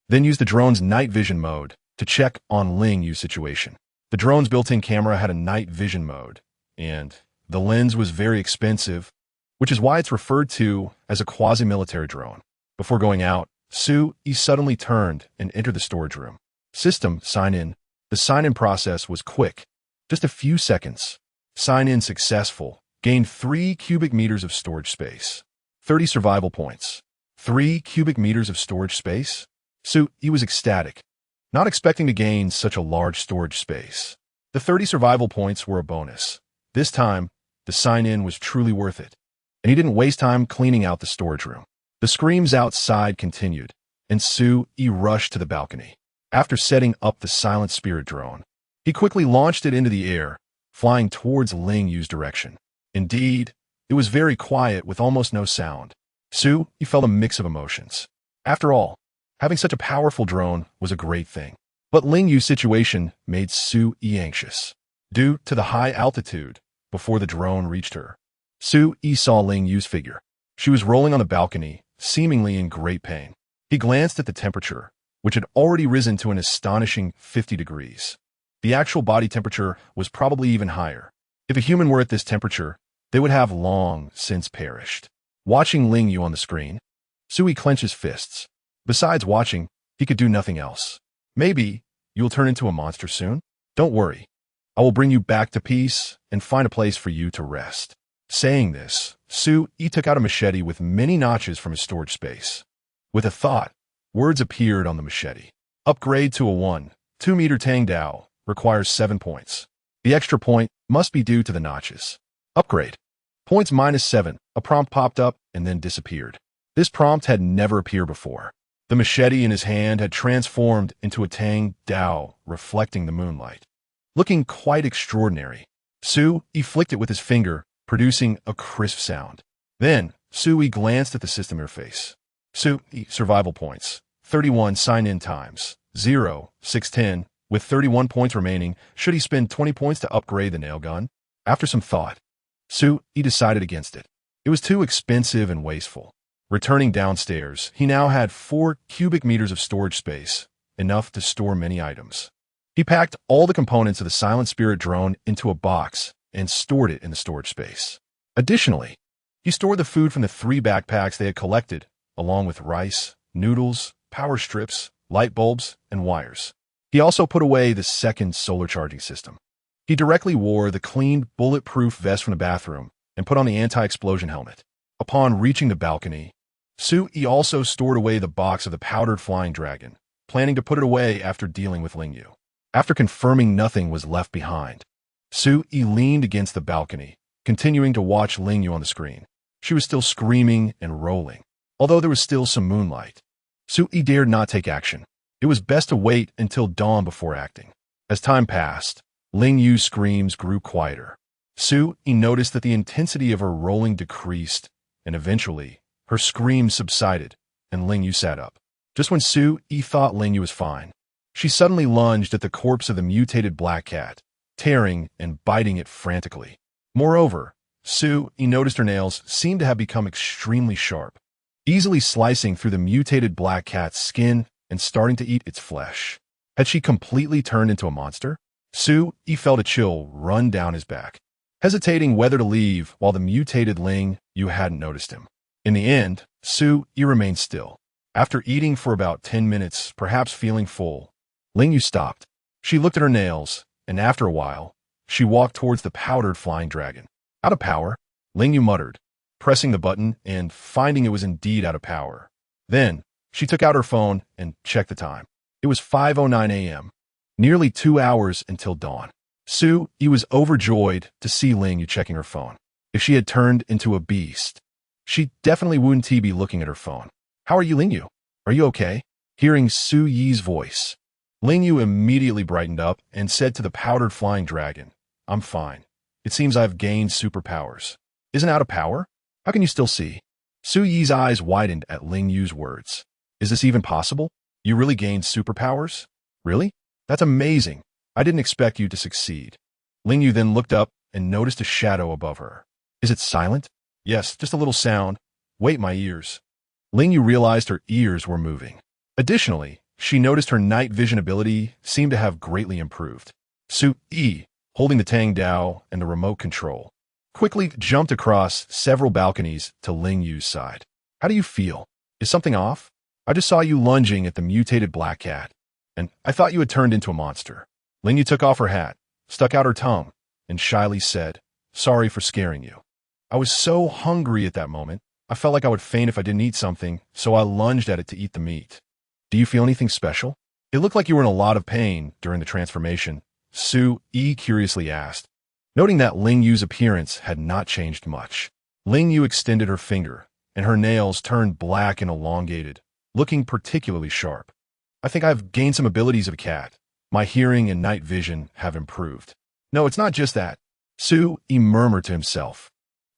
Then used the drone's night vision mode to check on Ling-Yu's situation. The drone's built-in camera had a night vision mode, and the lens was very expensive, which is why it's referred to as a quasi-military drone. Before going out, Su-Yi suddenly turned and entered the storage room. System sign-in. The sign-in process was quick. Just a few seconds. Sign-in successful. Gained 3 cubic meters of storage space. 30 survival points. 3 cubic meters of storage space? Su-Yi was ecstatic, not expecting to gain such a large storage space. The 30 survival points were a bonus. This time, the sign-in was truly worth it, and he didn't waste time cleaning out the storage room. The screams outside continued, and Su-Yi rushed to the balcony. After setting up the silent spirit drone, he quickly launched it into the air, flying towards Ling-Yu's direction. Indeed, it was very quiet with almost no sound. Su-Yi felt a mix of emotions. After all, having such a powerful drone was a great thing. But Ling-Yu's situation made Su-Yi anxious. Due to the high altitude, before the drone reached her, Su-Yi saw Ling-Yu's figure. She was rolling on the balcony, seemingly in great pain. He glanced at the temperature, which had already risen to an astonishing 50 degrees. The actual body temperature was probably even higher. If a human were at this temperature, they would have long since perished. Watching Ling-Yu on the screen, Su-Yi clenched his fists. Besides watching, he could do nothing else. Maybe you'll turn into a monster soon? Don't worry. I will bring you back to peace and find a place for you to rest. Saying this, Su-Yi took out a machete with many notches from his storage space. With a thought, words appeared on the machete. Upgrade to a 1-2-meter Tang Dao. Requires 7 points. The extra point must be due to the notches. Upgrade. Points -7. A prompt popped up and then disappeared. This prompt had never appeared before. The machete in his hand had transformed into a Tang Dao, reflecting the moonlight. Looking quite extraordinary, Su-Yi flicked it with his finger, producing a crisp sound. Then, Su-Yi glanced at the system interface. Su-Yi survival points. 31 sign-in times. 0, 610. With 31 points remaining, should he spend 20 points to upgrade the nail gun? After some thought, Su-Yi decided against it. It was too expensive and wasteful. Returning downstairs, he now had 4 cubic meters of storage space, enough to store many items. He packed all the components of the silent spirit drone into a box and stored it in the storage space. Additionally, he stored the food from the 3 backpacks they had collected, along with rice, noodles, power strips, light bulbs, and wires. He also put away the second solar charging system. He directly wore the clean, bulletproof vest from the bathroom and put on the anti-explosion helmet. Upon reaching the balcony, Su-Yi also stored away the box of the powdered flying dragon, planning to put it away after dealing with Ling-Yu. After confirming nothing was left behind, Su-Yi leaned against the balcony, continuing to watch Ling-Yu on the screen. She was still screaming and rolling, although there was still some moonlight. Su-Yi dared not take action. It was best to wait until dawn before acting. As time passed, Ling-Yu's screams grew quieter. Su-Yi noticed that the intensity of her rolling decreased, and eventually, her screams subsided, and Ling-Yu sat up. Just when Su-Yi thought Ling-Yu was fine, she suddenly lunged at the corpse of the mutated black cat, tearing and biting it frantically. Moreover, Su-Yi noticed her nails seemed to have become extremely sharp, easily slicing through the mutated black cat's skin and starting to eat its flesh. Had she completely turned into a monster? Su-Yi felt a chill run down his back, hesitating whether to leave while the mutated Ling-Yu hadn't noticed him. In the end, Su-Yi remained still. After eating for about 10 minutes, perhaps feeling full, Ling-Yu stopped. She looked at her nails, and after a while, she walked towards the powdered flying dragon. Out of power, Ling-Yu muttered, pressing the button and finding it was indeed out of power. Then, she took out her phone and checked the time. It was 5:09 a.m., nearly 2 hours until dawn. Su-yi was overjoyed to see Ling Yu checking her phone. If she had turned into a beast, she definitely wouldn't be looking at her phone. "How are you, Ling Yu? Are you okay?" Hearing Su-yi's voice, Ling Yu immediately brightened up and said to the powdered flying dragon, "I'm fine. It seems I've gained superpowers." "Isn't out of power? How can you still see?" Su-yi's eyes widened at Ling Yu's words. "Is this even possible? You really gained superpowers? Really? That's amazing. I didn't expect you to succeed." Ling Yu then looked up and noticed a shadow above her. "Is it silent?" "Yes, just a little sound. Wait, my ears." Ling Yu realized her ears were moving. Additionally, she noticed her night vision ability seemed to have greatly improved. Su-yi, holding the Tang Dao and the remote control, quickly jumped across several balconies to Ling Yu's side. "How do you feel? Is something off? I just saw you lunging at the mutated black cat, and I thought you had turned into a monster." Ling Yu took off her hat, stuck out her tongue, and shyly said, "Sorry for scaring you. I was so hungry at that moment, I felt like I would faint if I didn't eat something, so I lunged at it to eat the meat." "Do you feel anything special? It looked like you were in a lot of pain during the transformation," Su-yi curiously asked. Noting that Ling Yu's appearance had not changed much, Ling Yu extended her finger, and her nails turned black and elongated, looking particularly sharp. "I think I've gained some abilities of a cat. My hearing and night vision have improved." "No, it's not just that," Su-yi murmured to himself.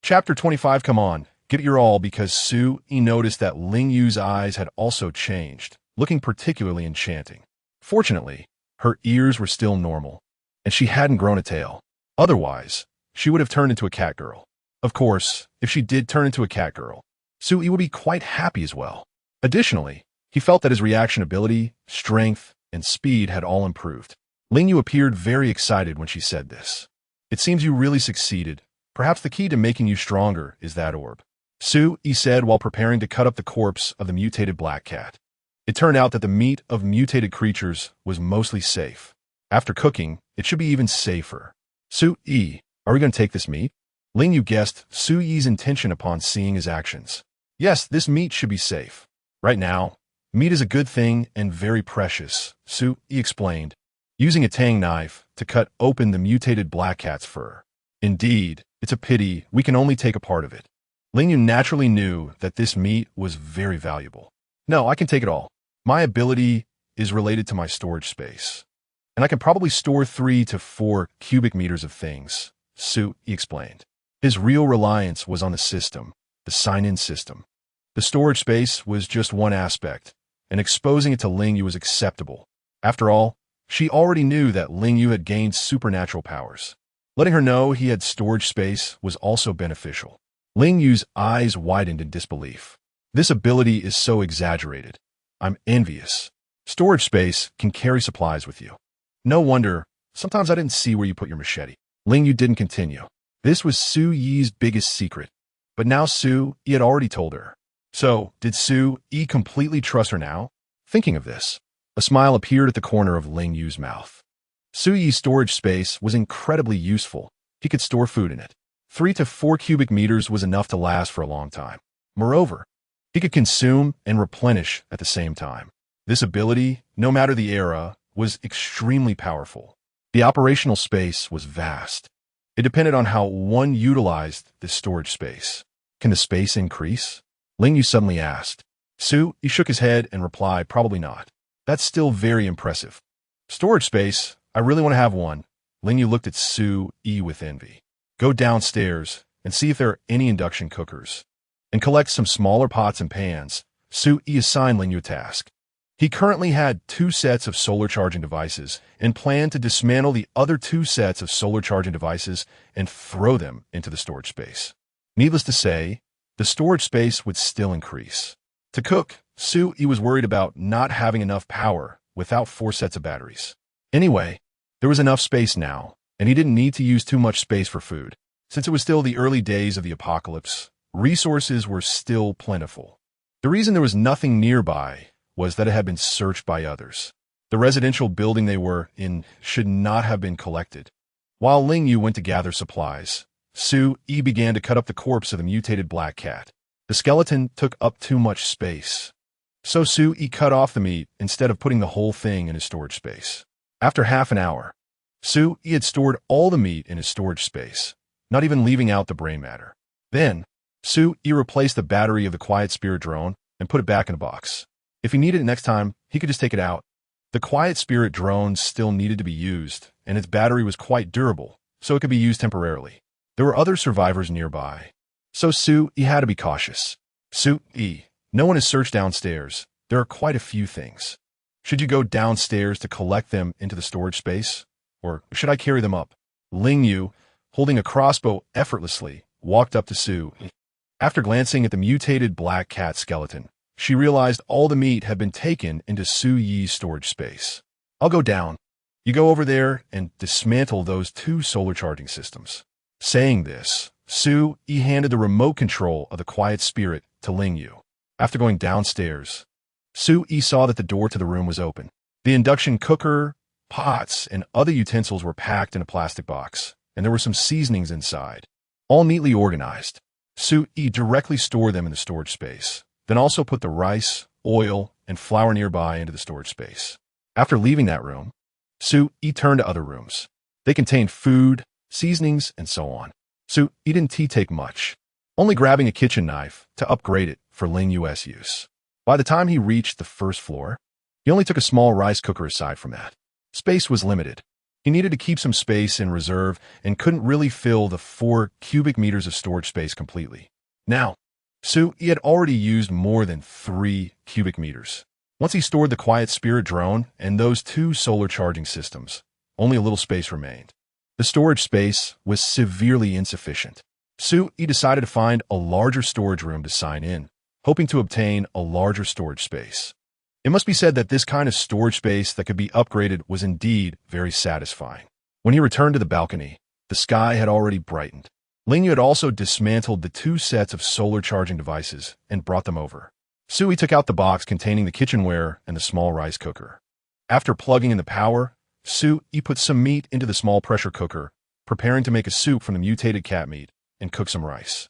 Chapter 25. Come on, give it your all, because Su-yi noticed that Ling Yu's eyes had also changed, looking particularly enchanting. Fortunately, her ears were still normal, and she hadn't grown a tail. Otherwise, she would have turned into a cat girl. Of course, if she did turn into a cat girl, Su-yi would be quite happy as well. Additionally, he felt that his reaction ability, strength, and speed had all improved. Ling Yu appeared very excited when she said this. "It seems you really succeeded. Perhaps the key to making you stronger is that orb," Su-yi said while preparing to cut up the corpse of the mutated black cat. It turned out that the meat of mutated creatures was mostly safe. After cooking, it should be even safer. "Su-yi, are we going to take this meat?" Ling Yu guessed Su-yi's intention upon seeing his actions. "Yes, this meat should be safe. Right now, meat is a good thing and very precious," Su-yi explained, using a tang knife to cut open the mutated black cat's fur. "Indeed, it's a pity we can only take a part of it." Ling Yu naturally knew that this meat was very valuable. "No, I can take it all. My ability is related to my storage space, and I can probably store 3 to 4 cubic meters of things," Su-yi explained. His real reliance was on the system, the sign-in system. The storage space was just one aspect, and exposing it to Ling Yu was acceptable. After all, she already knew that Ling Yu had gained supernatural powers. Letting her know he had storage space was also beneficial. Ling Yu's eyes widened in disbelief. "This ability is so exaggerated. I'm envious. Storage space can carry supplies with you. No wonder, sometimes I didn't see where you put your machete." Ling Yu didn't continue. This was Su-yi's biggest secret, but now Su-yi had already told her. So, did Su-yi completely trust her now? Thinking of this, a smile appeared at the corner of Ling Yu's mouth. Su-yi's storage space was incredibly useful. He could store food in it. 3 to 4 cubic meters was enough to last for a long time. Moreover, he could consume and replenish at the same time. This ability, no matter the era, was extremely powerful. The operational space was vast. It depended on how one utilized this storage space. "Can the space increase?" Ling Yu suddenly asked. Su-yi shook his head and replied, "Probably not. That's still very impressive." "Storage space? I really want to have one." Ling Yu looked at Su-yi with envy. "Go downstairs and see if there are any induction cookers, and collect some smaller pots and pans." Su-yi assigned Ling Yu a task. He currently had 2 sets of solar charging devices and planned to dismantle the other 2 sets of solar charging devices and throw them into the storage space. Needless to say, the storage space would still increase. To cook, Su-yi was worried about not having enough power without 4 sets of batteries. Anyway, there was enough space now, and he didn't need to use too much space for food. Since it was still the early days of the apocalypse, resources were still plentiful. The reason there was nothing nearby was that it had been searched by others. The residential building they were in should not have been collected. While Ling Yu went to gather supplies, Su Yi began to cut up the corpse of the mutated black cat. The skeleton took up too much space. So Su Yi cut off the meat instead of putting the whole thing in his storage space. After half an hour, Su Yi had stored all the meat in his storage space, not even leaving out the brain matter. Then, Su Yi replaced the battery of the Quiet Spirit drone and put it back in a box. If he needed it next time, he could just take it out. The Quiet Spirit drone still needed to be used, and its battery was quite durable, so it could be used temporarily. There were other survivors nearby, so Su Yi had to be cautious. Su Yi, no one has searched downstairs. There are quite a few things. Should you go downstairs to collect them into the storage space? Or should I carry them up? Ling Yu, holding a crossbow effortlessly, walked up to Su Yi. After glancing at the mutated black cat skeleton, she realized all the meat had been taken into Su Yi's storage space. I'll go down. You go over there and dismantle those 2 solar charging systems. Saying this, Su Yi handed the remote control of the Quiet Spirit to Ling Yu. After going downstairs, Su Yi saw that the door to the room was open. The induction cooker, pots, and other utensils were packed in a plastic box, and there were some seasonings inside, all neatly organized. Su Yi directly stored them in the storage space, then also put the rice, oil, and flour nearby into the storage space. After leaving that room, Su Yi turned to other rooms. They contained food, seasonings, and so on. Su Yi didn't take much, only grabbing a kitchen knife to upgrade it for Ling Yu's use. By the time he reached the first floor, he only took a small rice cooker aside from that. Space was limited. He needed to keep some space in reserve and couldn't really fill the 4 cubic meters of storage space completely. Now, Su Yi had already used more than 3 cubic meters. Once he stored the Quiet Spirit drone and those 2 solar charging systems, only a little space remained. The storage space was severely insufficient. Su Yi decided to find a larger storage room to sign in, hoping to obtain a larger storage space. It must be said that this kind of storage space that could be upgraded was indeed very satisfying. When he returned to the balcony, the sky had already brightened. Ling Yu had also dismantled the 2 sets of solar charging devices and brought them over. Su Yi took out the box containing the kitchenware and the small rice cooker. After plugging in the power, Su Yi put some meat into the small pressure cooker, preparing to make a soup from the mutated cat meat and cook some rice.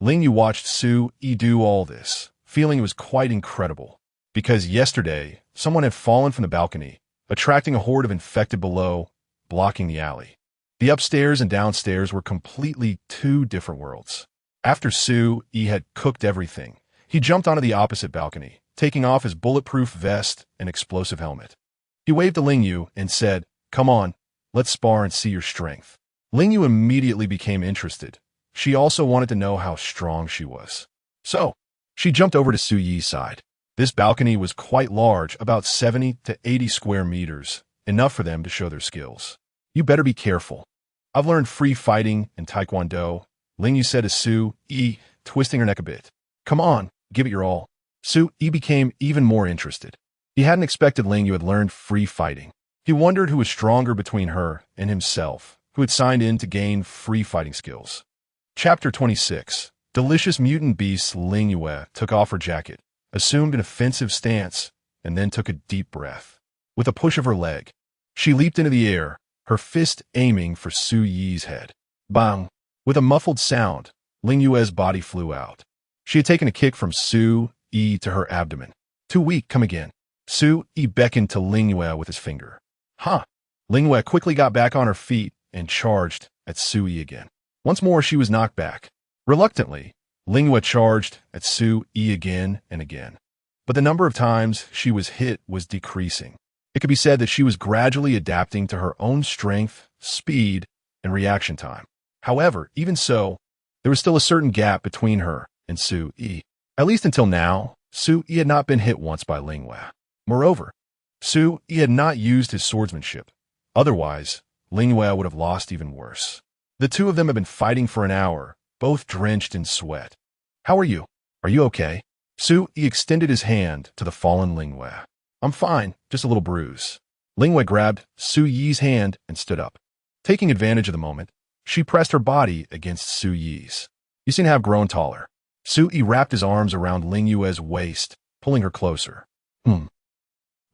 Ling Yu watched Su Yi do all this, feeling it was quite incredible, because yesterday, someone had fallen from the balcony, attracting a horde of infected below, blocking the alley. The upstairs and downstairs were completely 2 different worlds. After Su Yi had cooked everything, he jumped onto the opposite balcony, taking off his bulletproof vest and explosive helmet. He waved to Ling Yu and said, "Come on, let's spar and see your strength." Ling Yu immediately became interested. She also wanted to know how strong she was. So, she jumped over to Su Yi's side. This balcony was quite large, about 70 to 80 square meters, enough for them to show their skills. "You better be careful. I've learned free fighting and taekwondo," Ling Yu said to Su Yi, twisting her neck a bit. "Come on, give it your all." Su Yi became even more interested. He hadn't expected Ling Yu had learned free fighting. He wondered who was stronger between her and himself, who had signed in to gain free fighting skills. Chapter 26. Delicious mutant beast Ling Yu took off her jacket, assumed an offensive stance, and then took a deep breath. With a push of her leg, she leaped into the air, her fist aiming for Su Yi's head. Bang! With a muffled sound, Ling Yu's body flew out. She had taken a kick from Su Yi to her abdomen. "Too weak, come again." Su Yi beckoned to Ling Yu with his finger. "Huh!" Ling Yu quickly got back on her feet and charged at Su Yi again. Once more, she was knocked back. Reluctantly, Ling Yu charged at Su Yi again and again. But the number of times she was hit was decreasing. It could be said that she was gradually adapting to her own strength, speed, and reaction time. However, even so, there was still a certain gap between her and Su Yi. At least until now, Su Yi had not been hit once by Ling Yu. Moreover, Su Yi had not used his swordsmanship. Otherwise, Ling Yu would have lost even worse. The 2 of them had been fighting for an hour, both drenched in sweat. "How are you? Are you okay?" Su Yi extended his hand to the fallen Ling Yu. "I'm fine, just a little bruise." Ling Yu grabbed Su Yi's hand and stood up. Taking advantage of the moment, she pressed her body against Su Yi's. "You seem to have grown taller." Su Yi wrapped his arms around Ling Yu's waist, pulling her closer.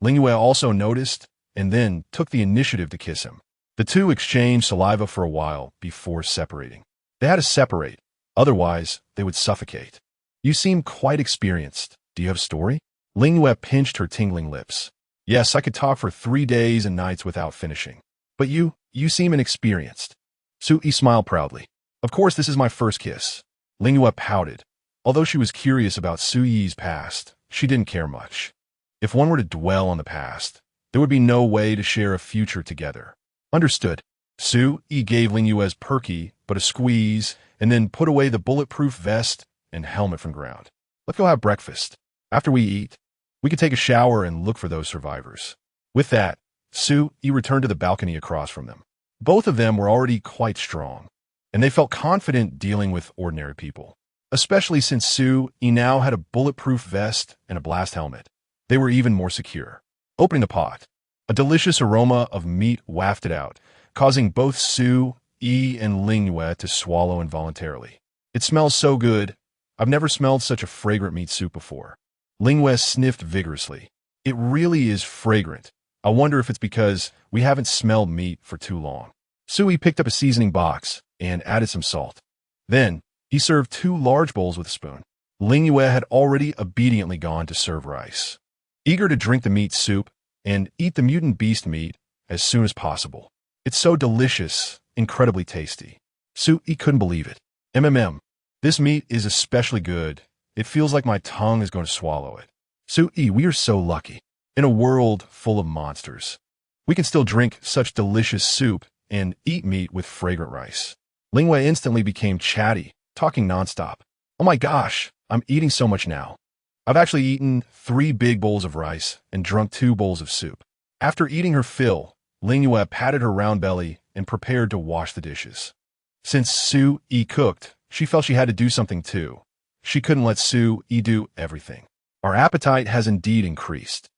Ling Yu also noticed and then took the initiative to kiss him. The 2 exchanged saliva for a while before separating. They had to separate, otherwise they would suffocate. You seem quite experienced. Do you have a story? Lingyue pinched her tingling lips. Yes, I could talk for 3 days and nights without finishing. But you seem inexperienced. Su-yi smiled proudly. Of course, this is my first kiss. Lingyue pouted. Although she was curious about Su-yi's past, she didn't care much. If one were to dwell on the past, there would be no way to share a future together. Understood. Su-yi gave Lingyue's perky but a squeeze and then put away the bulletproof vest and helmet from ground. Let's go have breakfast. After we eat, we could take a shower and look for those survivors. With that, Su-yi returned to the balcony across from them. Both of them were already quite strong, and they felt confident dealing with ordinary people, especially since Su-yi now had a bulletproof vest and a blast helmet. They were even more secure. Opening the pot, a delicious aroma of meat wafted out, causing both Su-yi and Lingyue to swallow involuntarily. It smells so good. I've never smelled such a fragrant meat soup before. Lingyue sniffed vigorously. It really is fragrant. I wonder if it's because we haven't smelled meat for too long. Su-yi picked up a seasoning box and added some salt. Then, he served 2 large bowls with a spoon. Lingyue had already obediently gone to serve rice, eager to drink the meat soup and eat the mutant beast meat as soon as possible. It's so delicious, incredibly tasty. Su-yi couldn't believe it. This meat is especially good. It feels like my tongue is going to swallow it. Su-yi, we are so lucky. In a world full of monsters, we can still drink such delicious soup and eat meat with fragrant rice. Lingyue instantly became chatty, talking nonstop. Oh my gosh, I'm eating so much now. I've actually eaten 3 big bowls of rice and drunk 2 bowls of soup. After eating her fill, Lingyue patted her round belly and prepared to wash the dishes. Since Su-yi cooked, she felt she had to do something too. She couldn't let Su-yi do everything. Our appetite has indeed increased.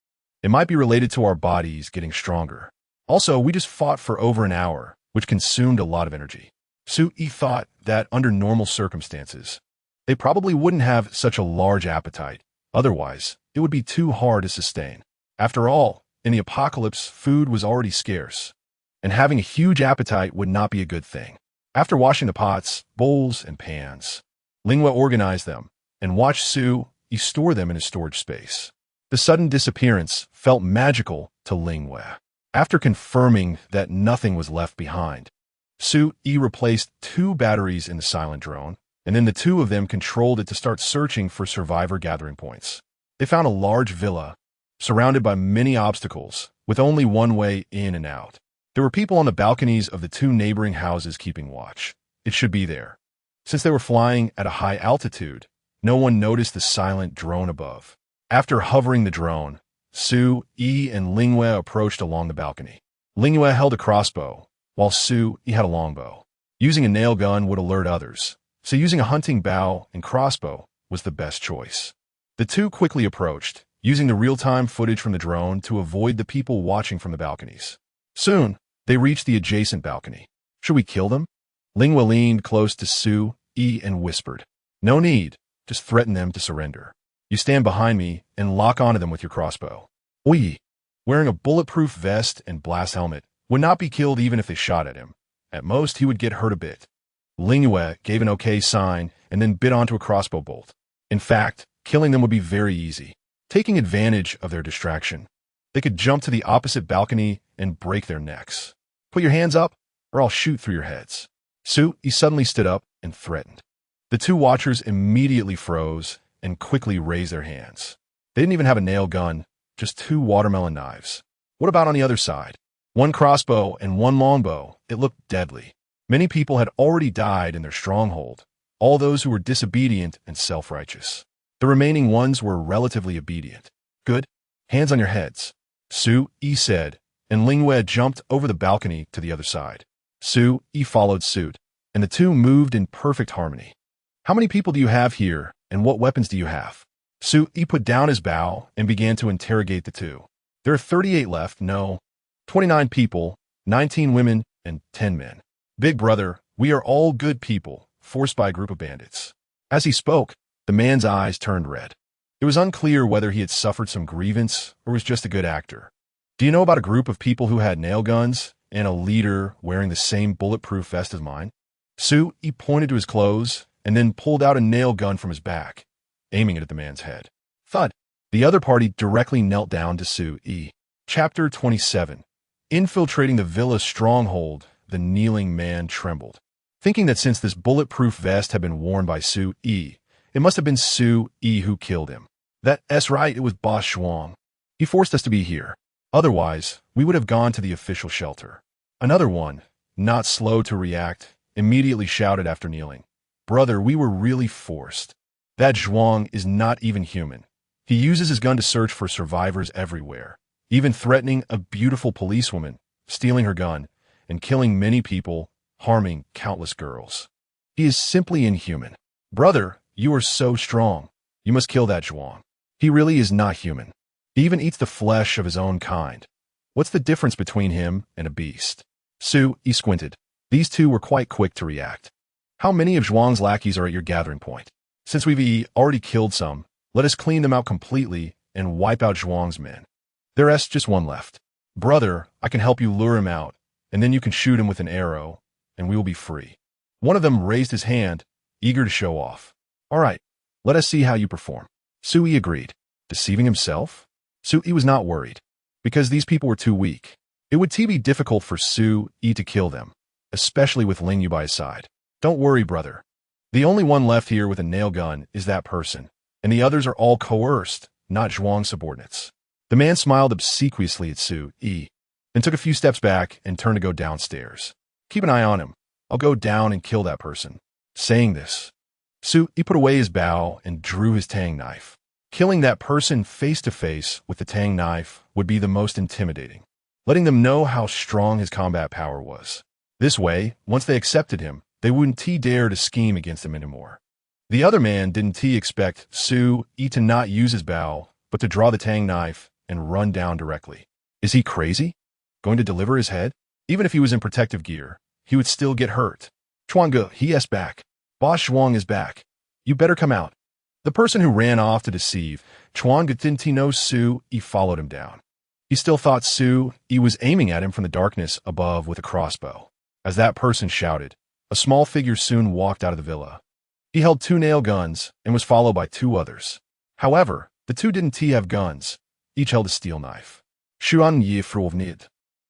It might be related to our bodies getting stronger. Also, we just fought for over an hour, which consumed a lot of energy. Su-yi thought that under normal circumstances, they probably wouldn't have such a large appetite. Otherwise, it would be too hard to sustain. After all, in the apocalypse, food was already scarce, and having a huge appetite would not be a good thing. After washing the pots, bowls, and pans, Lingyue organized them and watched Su-yi store them in a storage space. The sudden disappearance felt magical to Lingyue. After confirming that nothing was left behind, Su-yi replaced 2 batteries in the silent drone, and then the 2 of them controlled it to start searching for survivor gathering points. They found a large villa, surrounded by many obstacles, with only one way in and out. There were people on the balconies of the 2 neighboring houses keeping watch. It should be there. Since they were flying at a high altitude, no one noticed the silent drone above. After hovering the drone, Su-yi and Lingyue approached along the balcony. Lingyue held a crossbow, while Su-yi had a longbow. Using a nail gun would alert others, so using a hunting bow and crossbow was the best choice. The 2 quickly approached, using the real-time footage from the drone to avoid the people watching from the balconies. Soon, they reached the adjacent balcony. Should we kill them? Lingyue leaned close to Su-yi and whispered. No need, just threaten them to surrender. You stand behind me and lock onto them with your crossbow. Oi! Wearing a bulletproof vest and blast helmet, would not be killed even if they shot at him. At most, he would get hurt a bit. Lingyue gave an okay sign and then bit onto a crossbow bolt. In fact, killing them would be very easy. Taking advantage of their distraction, they could jump to the opposite balcony and break their necks. Put your hands up, or I'll shoot through your heads. Su-yi suddenly stood up and threatened. The 2 watchers immediately froze and quickly raised their hands. They didn't even have a nail gun, just 2 watermelon knives. What about on the other side? 1 crossbow and 1 longbow. It looked deadly. Many people had already died in their stronghold, all those who were disobedient and self-righteous. The remaining ones were relatively obedient. Good. Hands on your heads, Su-yi said, and Lingyue jumped over the balcony to the other side. Su-yi followed suit, and the 2 moved in perfect harmony. How many people do you have here, and what weapons do you have? Su-yi put down his bow and began to interrogate the 2. There are 38 left, no, 29 people, 19 women, and 10 men. Big brother, we are all good people, forced by a group of bandits. As he spoke, the man's eyes turned red. It was unclear whether he had suffered some grievance or was just a good actor. Do you know about a group of people who had nail guns and a leader wearing the same bulletproof vest as mine? Su Yi pointed to his clothes and then pulled out a nail gun from his back, aiming it at the man's head. Thud. The other party directly knelt down to Su Yi. Chapter 27. Infiltrating the villa's stronghold, the kneeling man trembled, thinking that since this bulletproof vest had been worn by Su Yi, it must have been Su Yi who killed him. That's right, it was Boss Zhuang. He forced us to be here. Otherwise, we would have gone to the official shelter. Another one, not slow to react, immediately shouted after kneeling, "Brother, we were really forced. That Zhuang is not even human. He uses his gun to search for survivors everywhere, even threatening a beautiful policewoman, stealing her gun, and killing many people, harming countless girls. He is simply inhuman. Brother, you are so strong. You must kill that Zhuang. He really is not human. He even eats the flesh of his own kind. What's the difference between him and a beast?" Su Yi squinted. These two were quite quick to react. "How many of Zhuang's lackeys are at your gathering point? Since we've already killed some, let us clean them out completely and wipe out Zhuang's men. There's just one left. Brother, I can help you lure him out, and then you can shoot him with an arrow, and we will be free." One of them raised his hand, eager to show off. "All right, let us see how you perform." Su Yi agreed. Deceiving himself? Su Yi was not worried, because these people were too weak. It would be difficult for Su Yi to kill them, especially with Ling Yu by his side. "Don't worry, brother. The only one left here with a nail gun is that person, and the others are all coerced, not Zhuang's subordinates." The man smiled obsequiously at Su Yi, then took a few steps back and turned to go downstairs. "Keep an eye on him. I'll go down and kill that person." Saying this, Su Yi put away his bow and drew his tang knife. Killing that person face to face with the tang knife would be the most intimidating, letting them know how strong his combat power was. This way, once they accepted him, they wouldn't dare to scheme against him anymore. The other man didn't expect Su Yi to not use his bow, but to draw the tang knife and run down directly. Is he crazy? Going to deliver his head? Even if he was in protective gear, he would still get hurt. "Chuange, he is back. Boss Zhuang is back. You better come out." The person who ran off to deceive Chuange didn't know Su Yi followed him down. He still thought Su Yi was aiming at him from the darkness above with a crossbow. As that person shouted, a small figure soon walked out of the villa. He held two nail guns and was followed by two others. However, the two didn't have guns. Each held a steel knife. Xuan Yi Frulvnid.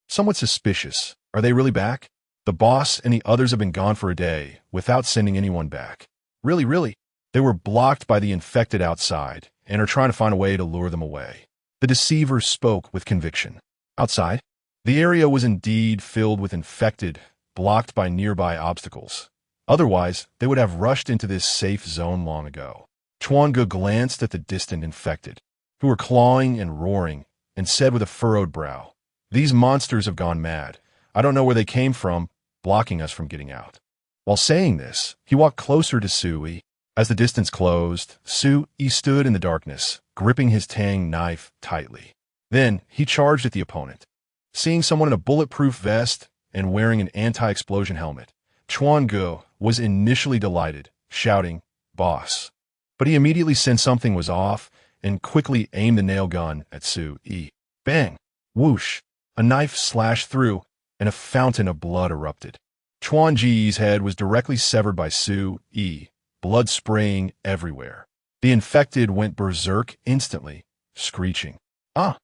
Somewhat suspicious. Are they really back? The boss and the others have been gone for a day without sending anyone back. Really? They were blocked by the infected outside and are trying to find a way to lure them away. The deceiver spoke with conviction. Outside, the area was indeed filled with infected, blocked by nearby obstacles. Otherwise, they would have rushed into this safe zone long ago. Chuange glanced at the distant infected, who were clawing and roaring, and said with a furrowed brow, "These monsters have gone mad. I don't know where they came from, blocking us from getting out." While saying this, he walked closer to Su Yi. As the distance closed, Su Yi stood in the darkness, gripping his tang knife tightly. Then he charged at the opponent. Seeing someone in a bulletproof vest and wearing an anti-explosion helmet, Chuange was initially delighted, shouting, "Boss." But he immediately sensed something was off and quickly aimed the nail gun at Su Yi. Bang! Whoosh! A knife slashed through, and a fountain of blood erupted. Chuange's head was directly severed by Su Yi, blood spraying everywhere. The infected went berserk instantly, screeching, "Ah!"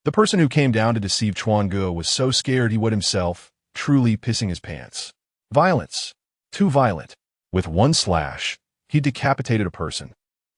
The person who came down to deceive Chuange was so scared he would himself, truly pissing his pants. Violence. Too violent. With one slash, he decapitated a person.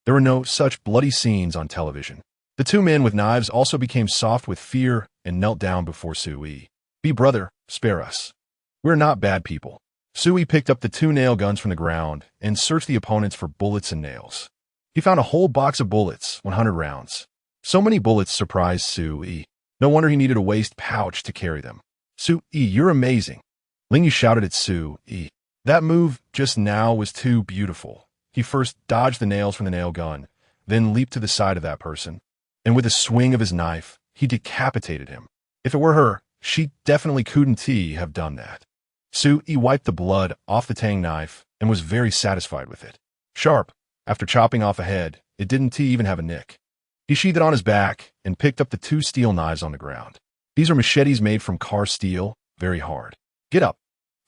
There were no such bloody scenes on television. The two men with knives also became soft with fear and knelt down before Su Yi. "Be brother, spare us. We're not bad people." Su Yi picked up the two nail guns from the ground and searched the opponents for bullets and nails. He found a whole box of bullets, 100 rounds. So many bullets surprised Su Yi. No wonder he needed a waist pouch to carry them. "Su Yi, you're amazing." Ling Yu shouted at Su Yi. That move just now was too beautiful. He first dodged the nails from the nail gun, then leaped to the side of that person, and with a swing of his knife, he decapitated him. If it were her, she definitely couldn't have done that. Su Yi wiped the blood off the tang knife and was very satisfied with it. Sharp, after chopping off a head, it didn't even have a nick. He sheathed it on his back and picked up the two steel knives on the ground. These are machetes made from car steel, very hard. "Get up."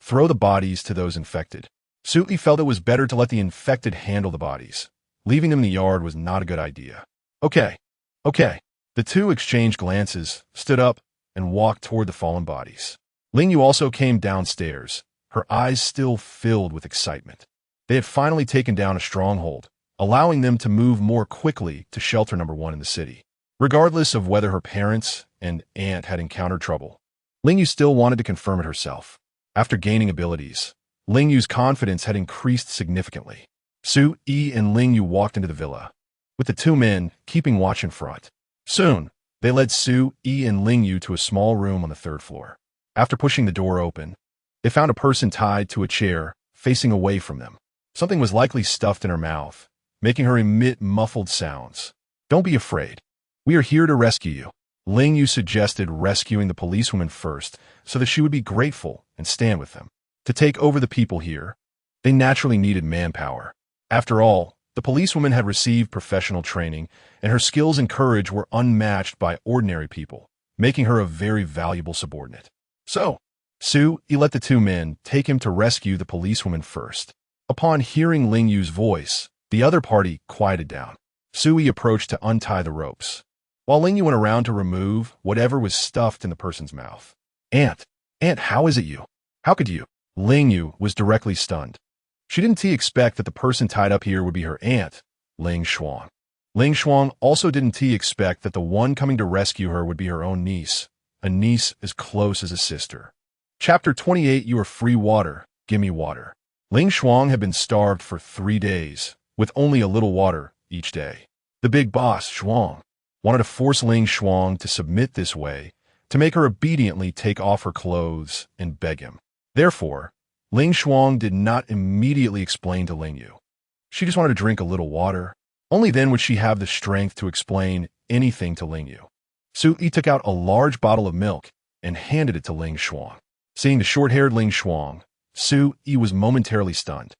throw the bodies to those infected. Su felt it was better to let the infected handle the bodies. Leaving them in the yard was not a good idea. Okay. The two exchanged glances, stood up, and walked toward the fallen bodies. Lingyu also came downstairs, her eyes still filled with excitement. They had finally taken down a stronghold, allowing them to move more quickly to shelter number 1 in the city. Regardless of whether her parents and aunt had encountered trouble, Lingyu still wanted to confirm it herself. After gaining abilities, Lingyu's confidence had increased significantly. Su and Lingyu walked into the villa, with the two men keeping watch in front. Soon, they led Su and Lingyu to a small room on the 3rd floor. After pushing the door open, they found a person tied to a chair, facing away from them. Something was likely stuffed in her mouth, making her emit muffled sounds. "Don't be afraid. We are here to rescue you." Lingyu suggested rescuing the policewoman first so that she would be grateful and stand with them. To take over the people here, they naturally needed manpower. After all, the policewoman had received professional training, and her skills and courage were unmatched by ordinary people, making her a very valuable subordinate. So, Su let the two men take him to rescue the policewoman first. Upon hearing Lingyu's voice, the other party quieted down. Su approached to untie the ropes, while Lingyu went around to remove whatever was stuffed in the person's mouth. Aunt, how is it you? How could you?" Lingyu was directly stunned. She didn't expect that the person tied up here would be her aunt, Ling Shuang. Ling Shuang also didn't expect that the one coming to rescue her would be her own niece, a niece as close as a sister. Chapter 28. You are free water, gimme water. Ling Shuang had been starved for 3 days, with only a little water each day. The big boss, Shuang, wanted to force Ling Shuang to submit this way, to make her obediently take off her clothes and beg him. Therefore, Ling Shuang did not immediately explain to Lingyu. She just wanted to drink a little water. Only then would she have the strength to explain anything to Lingyu. Su took out a large bottle of milk and handed it to Ling Shuang. Seeing the short-haired Ling Shuang, Su was momentarily stunned.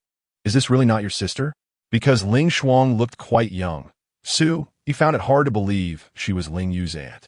"Is this really not your sister?" Because Ling Shuang looked quite young, Su found it hard to believe she was Lingyu's aunt.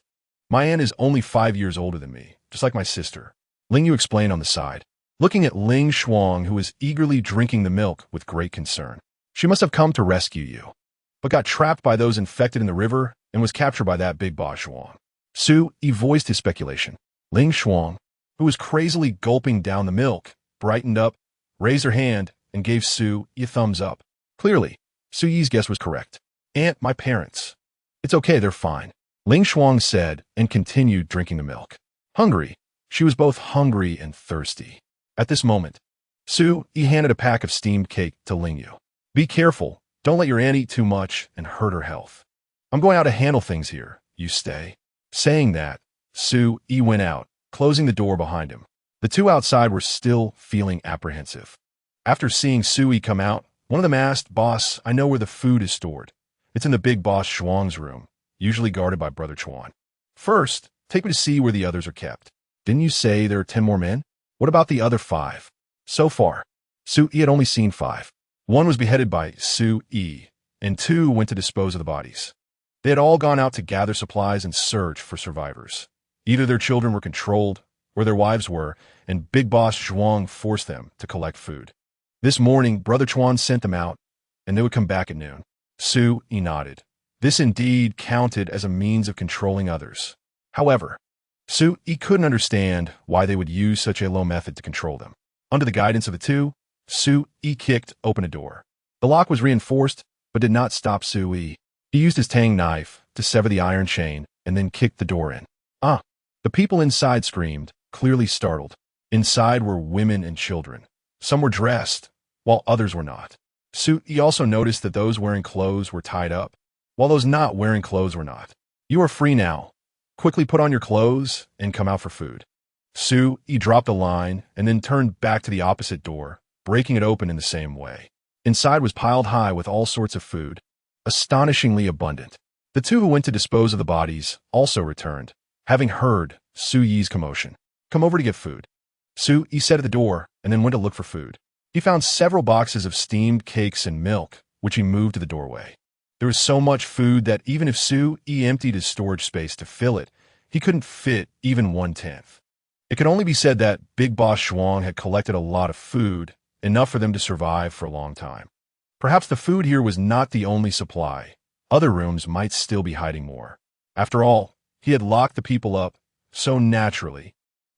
"My aunt is only 5 years older than me, just like my sister," Lingyu explained on the side, looking at Ling Shuang, who was eagerly drinking the milk with great concern. "She must have come to rescue you, but got trapped by those infected in the river and was captured by that big boss Shuang." Su voiced his speculation. Ling Shuang, who was crazily gulping down the milk, brightened up, raised her hand, and gave Su a thumbs up. Clearly, Su's guess was correct. "Aunt, my parents. It's okay, they're fine," Ling Shuang said and continued drinking the milk. Hungry, she was both hungry and thirsty. At this moment, Su handed a pack of steamed cake to Lingyu. "Be careful, don't let your aunt eat too much and hurt her health. I'm going out to handle things here, you stay." Saying that, Su went out, closing the door behind him. The two outside were still feeling apprehensive. After seeing Su come out, one of them asked, "Boss, I know where the food is stored. It's in the big boss Shuang's room, usually guarded by Brother Chuan. First, take me to see where the others are kept." "Didn't you say there are 10 more men? What about the other 5? So far, Su had only seen 5. 1 was beheaded by Su and 2 went to dispose of the bodies. They had all gone out to gather supplies and search for survivors. Either their children were controlled, or their wives were, and Big Boss Zhuang forced them to collect food. This morning, Brother Chuan sent them out, and they would come back at noon." Su nodded. This indeed counted as a means of controlling others. However, Su couldn't understand why they would use such a low method to control them. Under the guidance of the two, Su kicked open a door. The lock was reinforced, but did not stop Su. He used his tang knife to sever the iron chain and then kicked the door in. "Ah!" The people inside screamed, clearly startled. Inside were women and children. Some were dressed, while others were not. Su also noticed that those wearing clothes were tied up, while those not wearing clothes were not. "You are free now. Quickly put on your clothes and come out for food." Su dropped the line and then turned back to the opposite door, breaking it open in the same way. Inside was piled high with all sorts of food, astonishingly abundant. The two who went to dispose of the bodies also returned, having heard Su's commotion. "Come over to get food." Su said at the door and then went to look for food. He found several boxes of steamed cakes and milk, which he moved to the doorway. There was so much food that even if Su emptied his storage space to fill it, he couldn't fit even 1/10. It could only be said that Big Boss Shuang had collected a lot of food, enough for them to survive for a long time. Perhaps the food here was not the only supply. Other rooms might still be hiding more. After all, he had locked the people up so naturally.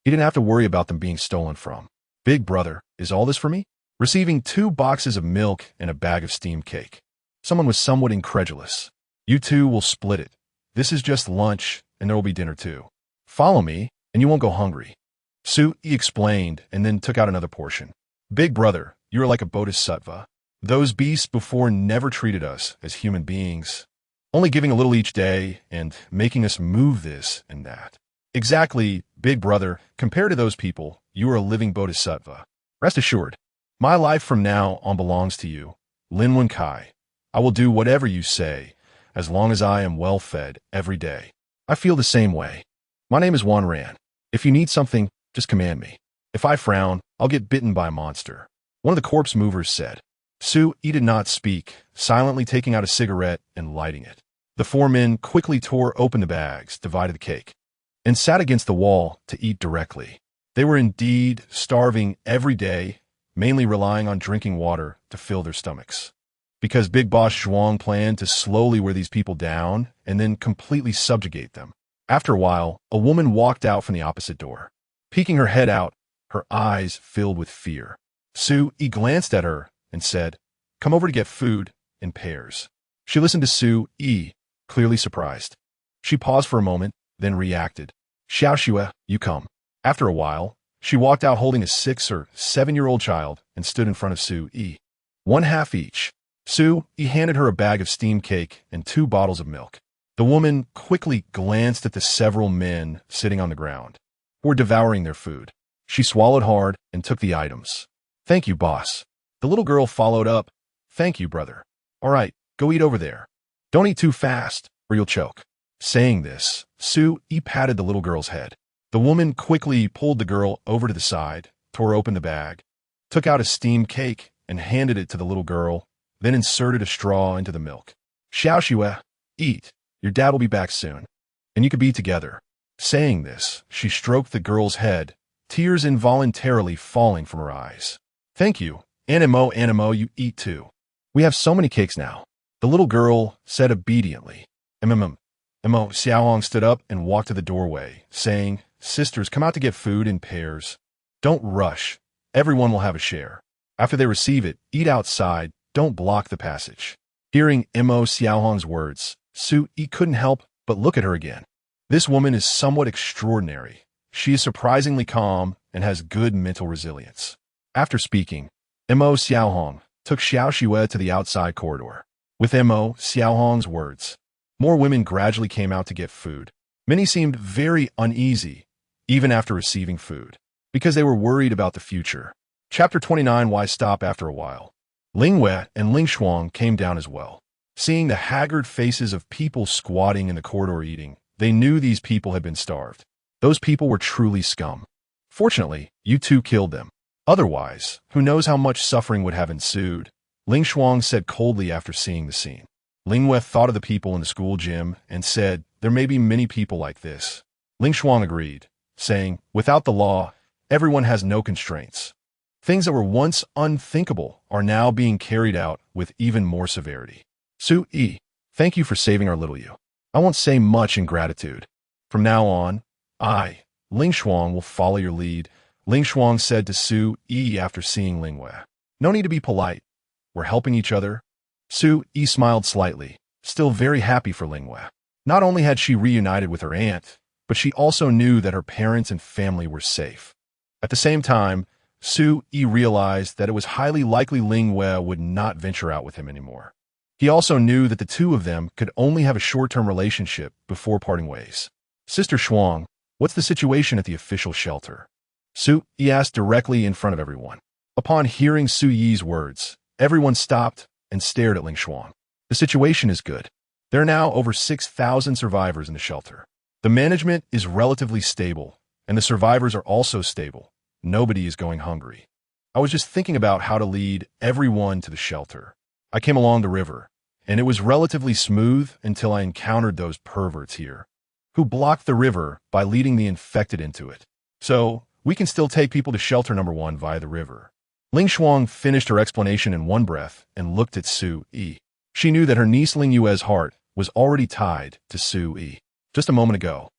He didn't have to worry about them being stolen from. Big brother, is all this for me? Receiving 2 boxes of milk and a bag of steamed cake. Someone was somewhat incredulous. You two will split it. This is just lunch, and there will be dinner too. Follow me, and you won't go hungry. Su explained, and then took out another portion. Big brother, you are like a bodhisattva. Those beasts before never treated us as human beings, only giving a little each day and making us move this and that. Exactly, big brother, compared to those people, you are a living bodhisattva. Rest assured, my life from now on belongs to you, Lin Wen Kai. I will do whatever you say, as long as I am well fed every day. I feel the same way. My name is Wan Ran. If you need something, just command me. If I frown, I'll get bitten by a monster. One of the corpse movers said. Su did not speak, silently taking out a cigarette and lighting it. The 4 men quickly tore open the bags, divided the cake, and sat against the wall to eat directly. They were indeed starving every day, mainly relying on drinking water to fill their stomachs. Because Big Boss Zhuang planned to slowly wear these people down and then completely subjugate them. After a while, a woman walked out from the opposite door. Peeking her head out, her eyes filled with fear. Su glanced at her and said, "Come over to get food," in pairs. She listened to Su, clearly surprised. She paused for a moment, then reacted. "Xiao Xue, you come." After a while, she walked out holding a 6 or 7-year-old child and stood in front of Su. 1 half each. Su handed her a bag of steamed cake and 2 bottles of milk. The woman quickly glanced at the several men sitting on the ground, who were devouring their food. She swallowed hard and took the items. "Thank you, boss." The little girl followed up. "Thank you, brother. All right, go eat over there. Don't eat too fast, or you'll choke." Saying this, Su patted the little girl's head. The woman quickly pulled the girl over to the side, tore open the bag, took out a steamed cake, and handed it to the little girl, then inserted a straw into the milk. "Xiao Xue, eat. Your dad will be back soon, and you could be together." Saying this, she stroked the girl's head, tears involuntarily falling from her eyes. "Thank you. Animo, you eat too. We have so many cakes now." The little girl said obediently. Imo Xiaohong stood up and walked to the doorway, saying, "Sisters, come out to get food in pairs. Don't rush. Everyone will have a share. After they receive it, eat outside. Don't block the passage." Hearing Imo Xiaohong's words, Su couldn't help but look at her again. This woman is somewhat extraordinary. She is surprisingly calm and has good mental resilience. After speaking, Imo Xiaohong took Xiao Xue to the outside corridor. With Imo Xiaohong's words, more women gradually came out to get food. Many seemed very uneasy, even after receiving food, because they were worried about the future. Chapter 29. Why stop after a while? Ling Wei and Ling Shuang came down as well. Seeing the haggard faces of people squatting in the corridor eating, they knew these people had been starved. Those people were truly scum. Fortunately, you two killed them. Otherwise, who knows how much suffering would have ensued, Ling Shuang said coldly after seeing the scene. Ling Wei thought of the people in the school gym and said, "There may be many people like this." Ling Shuang agreed, saying, "Without the law, everyone has no constraints. Things that were once unthinkable are now being carried out with even more severity." Su, thank you for saving our little you. I won't say much in gratitude. From now on, I, Ling Shuang, will follow your lead, Ling Shuang said to Su after seeing Ling Wei. "No need to be polite. We're helping each other." Su smiled slightly, still very happy for Ling Wei. Not only had she reunited with her aunt, but she also knew that her parents and family were safe. At the same time, Su realized that it was highly likely Ling Wei would not venture out with him anymore. He also knew that the two of them could only have a short-term relationship before parting ways. "Sister Shuang, what's the situation at the official shelter?" Su asked directly in front of everyone. Upon hearing Su Yi's words, everyone stopped and stared at Ling Shuang. "The situation is good. There are now over 6,000 survivors in the shelter. The management is relatively stable, and the survivors are also stable. Nobody is going hungry. I was just thinking about how to lead everyone to the shelter. I came along the river, and it was relatively smooth until I encountered those perverts here, who blocked the river by leading the infected into it. So, we can still take people to shelter number 1 via the river. Ling Shuang finished her explanation in one breath and looked at Su Yi. She knew that her niece Ling Yue's heart was already tied to Su Yi. Just a moment ago,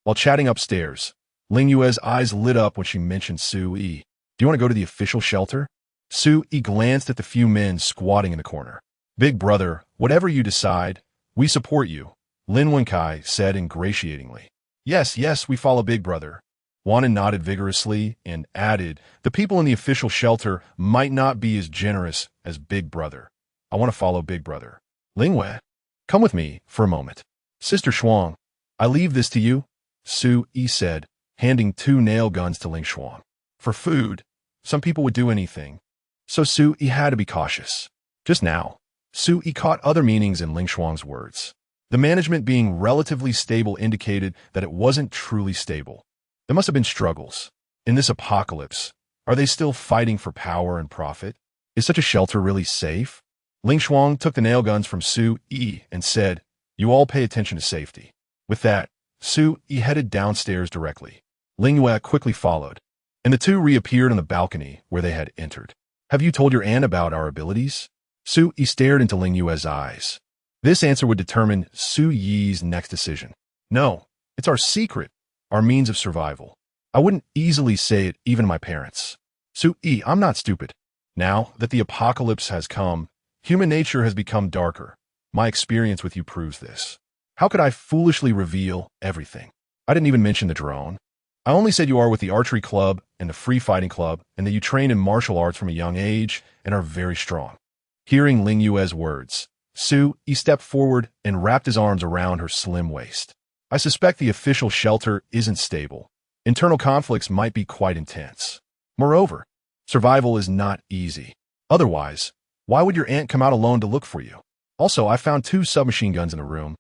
while chatting upstairs, Ling Yue's eyes lit up when she mentioned Su Yi. Do you want to go to the official shelter? Su Yi glanced at the few men squatting in the corner. Big brother, whatever you decide, we support you, Lin Wenkai said ingratiatingly. Yes, we follow Big Brother. Wanan nodded vigorously and added, the people in the official shelter might not be as generous as Big Brother. I want to follow Big Brother. Lingwei, come with me for a moment. Sister Shuang, I leave this to you, Su Yi said, handing 2 nail guns to Ling Shuang. For food, some people would do anything. So Su Yi had to be cautious. Just now, Su Yi caught other meanings in Ling Shuang's words. The management being relatively stable indicated that it wasn't truly stable. There must have been struggles. In this apocalypse, are they still fighting for power and profit? Is such a shelter really safe? Ling Shuang took the nail guns from Su Yi and said, you all pay attention to safety. With that, Su Yi headed downstairs directly. Ling Yue quickly followed, and the two reappeared on the balcony where they had entered. Have you told your aunt about our abilities? Su Yi stared into Ling Yue's eyes. This answer would determine Su Yi's next decision. No, it's our secret, our means of survival. I wouldn't easily say it even to my parents. Su Yi, I'm not stupid. Now that the apocalypse has come, human nature has become darker. My experience with you proves this. How could I foolishly reveal everything? I didn't even mention the drone. I only said you are with the Archery Club and the Free Fighting Club and that you train in martial arts from a young age and are very strong. Hearing Ling Yue's words, Su Yi stepped forward and wrapped his arms around her slim waist. I suspect the official shelter isn't stable. Internal conflicts might be quite intense. Moreover, survival is not easy. Otherwise, why would your aunt come out alone to look for you? Also, I found 2 submachine guns in a room,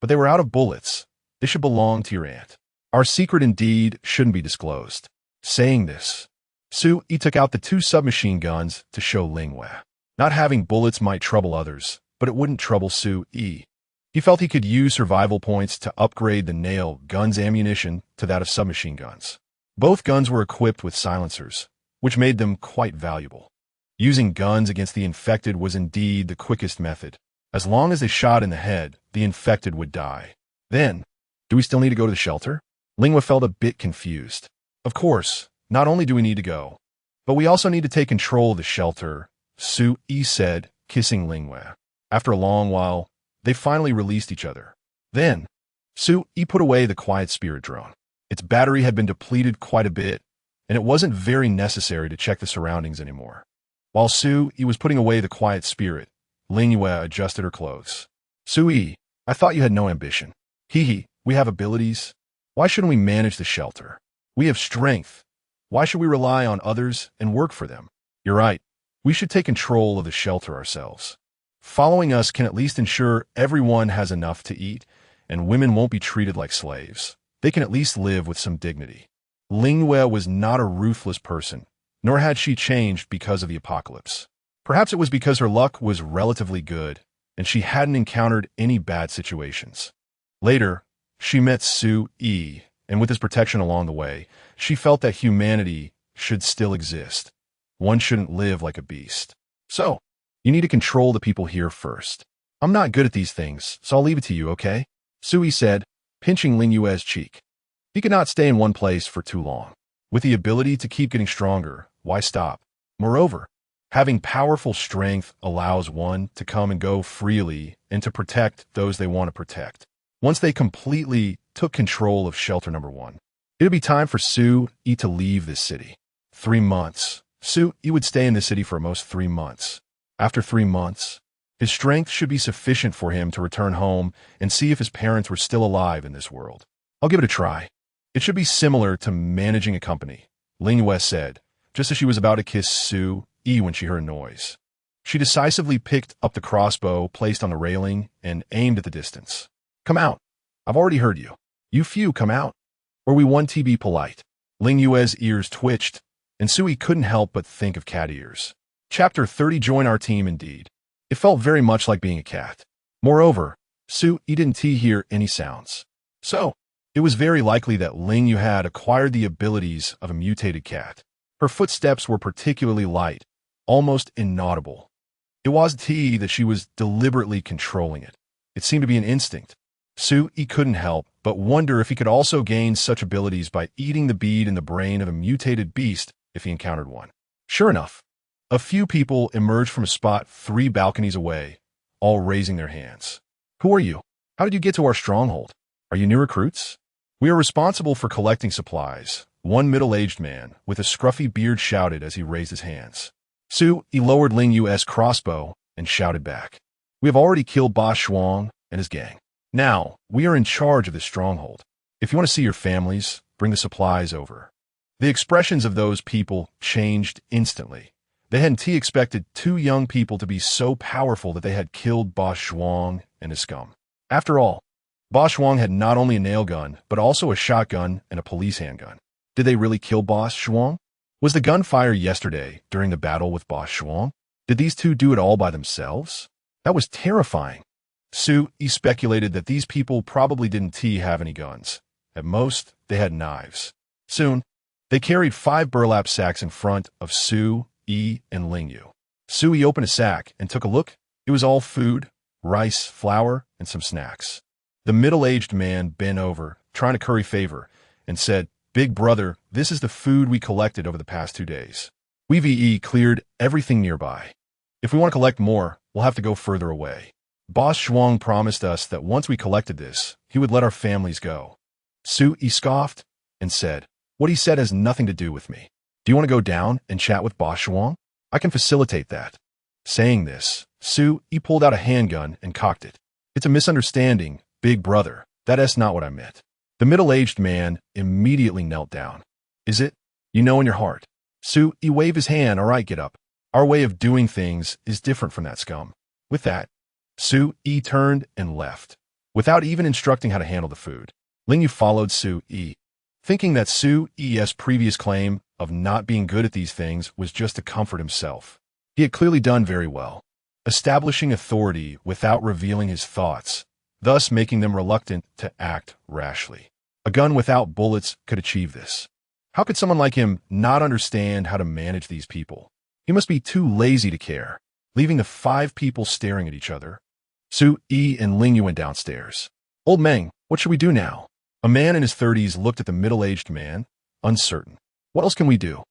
but they were out of bullets. They should belong to your aunt. Our secret indeed shouldn't be disclosed. Saying this, Su Yi took out the 2 submachine guns to show Ling Wei. Not having bullets might trouble others, but it wouldn't trouble Su Yi. He felt he could use survival points to upgrade the nail gun's ammunition to that of submachine guns. Both guns were equipped with silencers, which made them quite valuable. Using guns against the infected was indeed the quickest method. As long as they shot in the head, the infected would die. Then, do we still need to go to the shelter? Ling Wei felt a bit confused. Of course, not only do we need to go, but we also need to take control of the shelter, Su Yi said, kissing Ling Wei. After a long while, they finally released each other. Then, Su Yi put away the quiet spirit drone. Its battery had been depleted quite a bit, and it wasn't very necessary to check the surroundings anymore. While Su Yi was putting away the quiet spirit, Ling Yue adjusted her clothes. Su Yi, I thought you had no ambition. Hee, we have abilities. Why shouldn't we manage the shelter? We have strength. Why should we rely on others and work for them? You're right. We should take control of the shelter ourselves. Following us can at least ensure everyone has enough to eat, and women won't be treated like slaves. They can at least live with some dignity. Ling Yue was not a ruthless person, nor had she changed because of the apocalypse. Perhaps it was because her luck was relatively good, and she hadn't encountered any bad situations. Later, she met Su Yi, and with his protection along the way, she felt that humanity should still exist. One shouldn't live like a beast. So, you need to control the people here first. I'm not good at these things, so I'll leave it to you, okay? Su Yi said, pinching Ling Yue's cheek. He could not stay in one place for too long. With the ability to keep getting stronger, why stop? Moreover, having powerful strength allows one to come and go freely and to protect those they want to protect. Once they completely took control of shelter number 1, it would be time for Su Yi to leave this city. 3 months. Su Yi would stay in the city for almost 3 months. After 3 months, his strength should be sufficient for him to return home and see if his parents were still alive in this world. I'll give it a try. It should be similar to managing a company, Ling Yue said, just as she was about to kiss Su Yi when she heard a noise. She decisively picked up the crossbow placed on the railing and aimed at the distance. Come out. I've already heard you. You few come out. Or we want to be polite. Ling Yue's ears twitched, and Su Yi couldn't help but think of cat ears. Chapter 30. Join our team indeed. It felt very much like being a cat. Moreover, Su Yi didn't hear any sounds. So, It was very likely that Ling Yu had acquired the abilities of a mutated cat. Her footsteps were particularly light, almost inaudible. It wasn't that she was deliberately controlling it. It seemed to be an instinct. He couldn't help but wonder if he could also gain such abilities by eating the bead in the brain of a mutated beast if he encountered one. Sure enough, a few people emerged from a spot 3 balconies away, all raising their hands. Who are you? How did you get to our stronghold? Are you new recruits? We are responsible for collecting supplies, one middle-aged man with a scruffy beard shouted as he raised his hands. He lowered Ling Yu's crossbow and shouted back. We have already killed Boss Shuang and his gang. Now, we are in charge of this stronghold. If you want to see your families, bring the supplies over. The expressions of those people changed instantly. They hadn't expected 2 young people to be so powerful that they had killed Boss Shuang and his scum. After all, Boss Shuang had not only a nail gun, but also a shotgun and a police handgun. Did they really kill Boss Shuang? Was the gunfire yesterday during the battle with Boss Shuang? Did these 2 do it all by themselves? That was terrifying. He speculated that these people probably didn't have any guns. At most, they had knives. Soon, they carried 5 burlap sacks in front of and Ling Yu. Opened a sack and took a look. It was all food, rice, flour, and some snacks. The middle-aged man bent over, trying to curry favor, and said, Big brother, this is the food we collected over the past 2 days. We've cleared everything nearby. If we want to collect more, we'll have to go further away. Boss Shuang promised us that once we collected this, he would let our families go. He scoffed and said, What he said has nothing to do with me. Do you want to go down and chat with Boss Shuang? I can facilitate that. Saying this, he pulled out a handgun and cocked it. It's a misunderstanding, big brother. That's not what I meant. The middle-aged man immediately knelt down. Is it? You know in your heart. He waved his hand. All right, get up. Our way of doing things is different from that scum. With that, turned and left, without even instructing how to handle the food. Ling Yu followed thinking that Su's previous claim of not being good at these things was just to comfort himself. He had clearly done very well, establishing authority without revealing his thoughts, thus making them reluctant to act rashly. A gun without bullets could achieve this. How could someone like him not understand how to manage these people? He must be too lazy to care, leaving the 5 people staring at each other. And Ling Yu went downstairs. Old Meng, what should we do now? A man in his 30s looked at the middle-aged man, uncertain. What else can we do?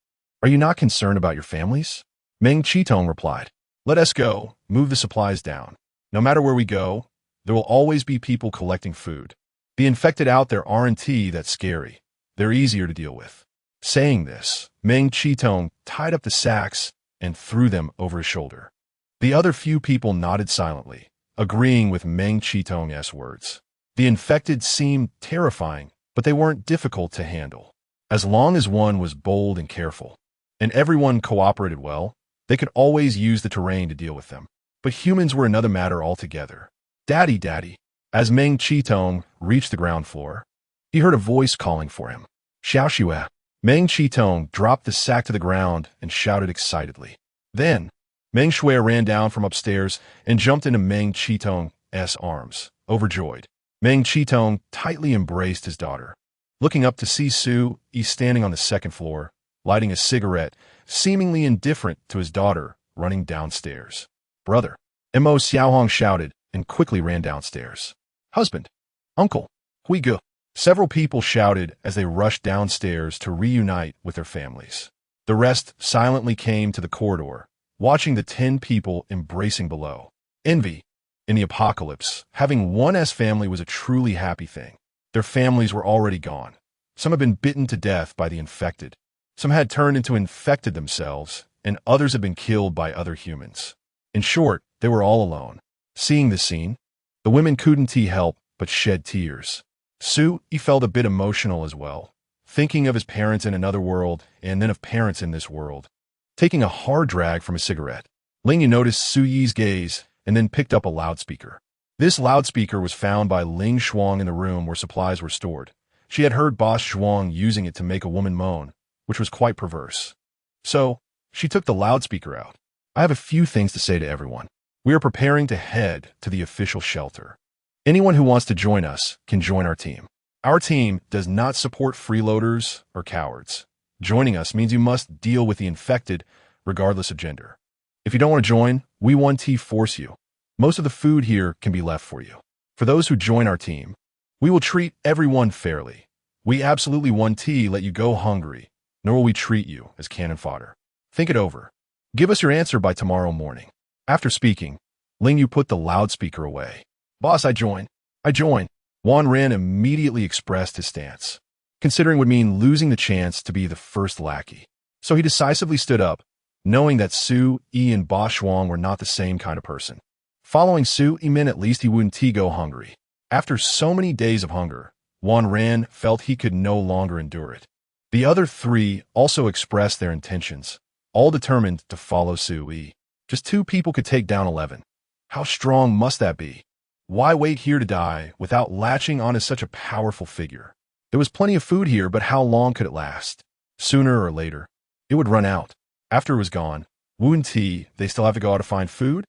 Are you not concerned about your families? Meng Qitong replied. Let us go, move the supplies down. No matter where we go, there will always be people collecting food. The infected out there aren't that scary. They're easier to deal with. Saying this, Meng Qitong tied up the sacks and threw them over his shoulder. The other few people nodded silently, agreeing with Meng Qitong's words. The infected seemed terrifying, but they weren't difficult to handle. As long as one was bold and careful, and everyone cooperated well, they could always use the terrain to deal with them. But humans were another matter altogether. Daddy, daddy. As Meng Qitong reached the ground floor, he heard a voice calling for him. Xiao Xue. Meng Qitong dropped the sack to the ground and shouted excitedly. Then, Meng Shui ran down from upstairs and jumped into Meng Qitong's arms, overjoyed. Meng Qitong tightly embraced his daughter. Looking up to see standing on the 2nd floor, lighting a cigarette, seemingly indifferent to his daughter running downstairs. Brother, Mo Xiaohong shouted and quickly ran downstairs. Husband, uncle, Hui Ge. Several people shouted as they rushed downstairs to reunite with their families. The rest silently came to the corridor, watching the 10 people embracing below. Envy. In the apocalypse, having one family was a truly happy thing. Their families were already gone. Some had been bitten to death by the infected. Some had turned into infected themselves, and others had been killed by other humans. In short, they were all alone. Seeing this scene, the women couldn't help but shed tears. He felt a bit emotional as well, thinking of his parents in another world and then of parents in this world. Taking a hard drag from a cigarette, Ling Yu noticed Su Yi's gaze and then picked up a loudspeaker. This loudspeaker was found by Ling Shuang in the room where supplies were stored. She had heard Boss Shuang using it to make a woman moan, which was quite perverse. So, she took the loudspeaker out. I have a few things to say to everyone. We are preparing to head to the official shelter. Anyone who wants to join us can join our team. Our team does not support freeloaders or cowards. Joining us means you must deal with the infected regardless of gender. If you don't want to join, we won't force you. Most of the food here can be left for you. For those who join our team, we will treat everyone fairly. We absolutely won't let you go hungry, nor will we treat you as cannon fodder. Think it over. Give us your answer by tomorrow morning. After speaking, Ling Yu put the loudspeaker away. Boss, I join. I join. Wan Ren immediately expressed his stance, considering would mean losing the chance to be the first lackey. So he decisively stood up, knowing that Su Yi and Ba Shuang were not the same kind of person. Following Su Yi meant at least he wouldn't go hungry. After so many days of hunger, Wan Ren felt he could no longer endure it. The other three also expressed their intentions, all determined to follow Su Yi. Just 2 people could take down 11. How strong must that be? Why wait here to die without latching on to such a powerful figure? There was plenty of food here, but how long could it last? Sooner or later, it would run out. After it was gone, Wu and Ti, they still have to go out to find food?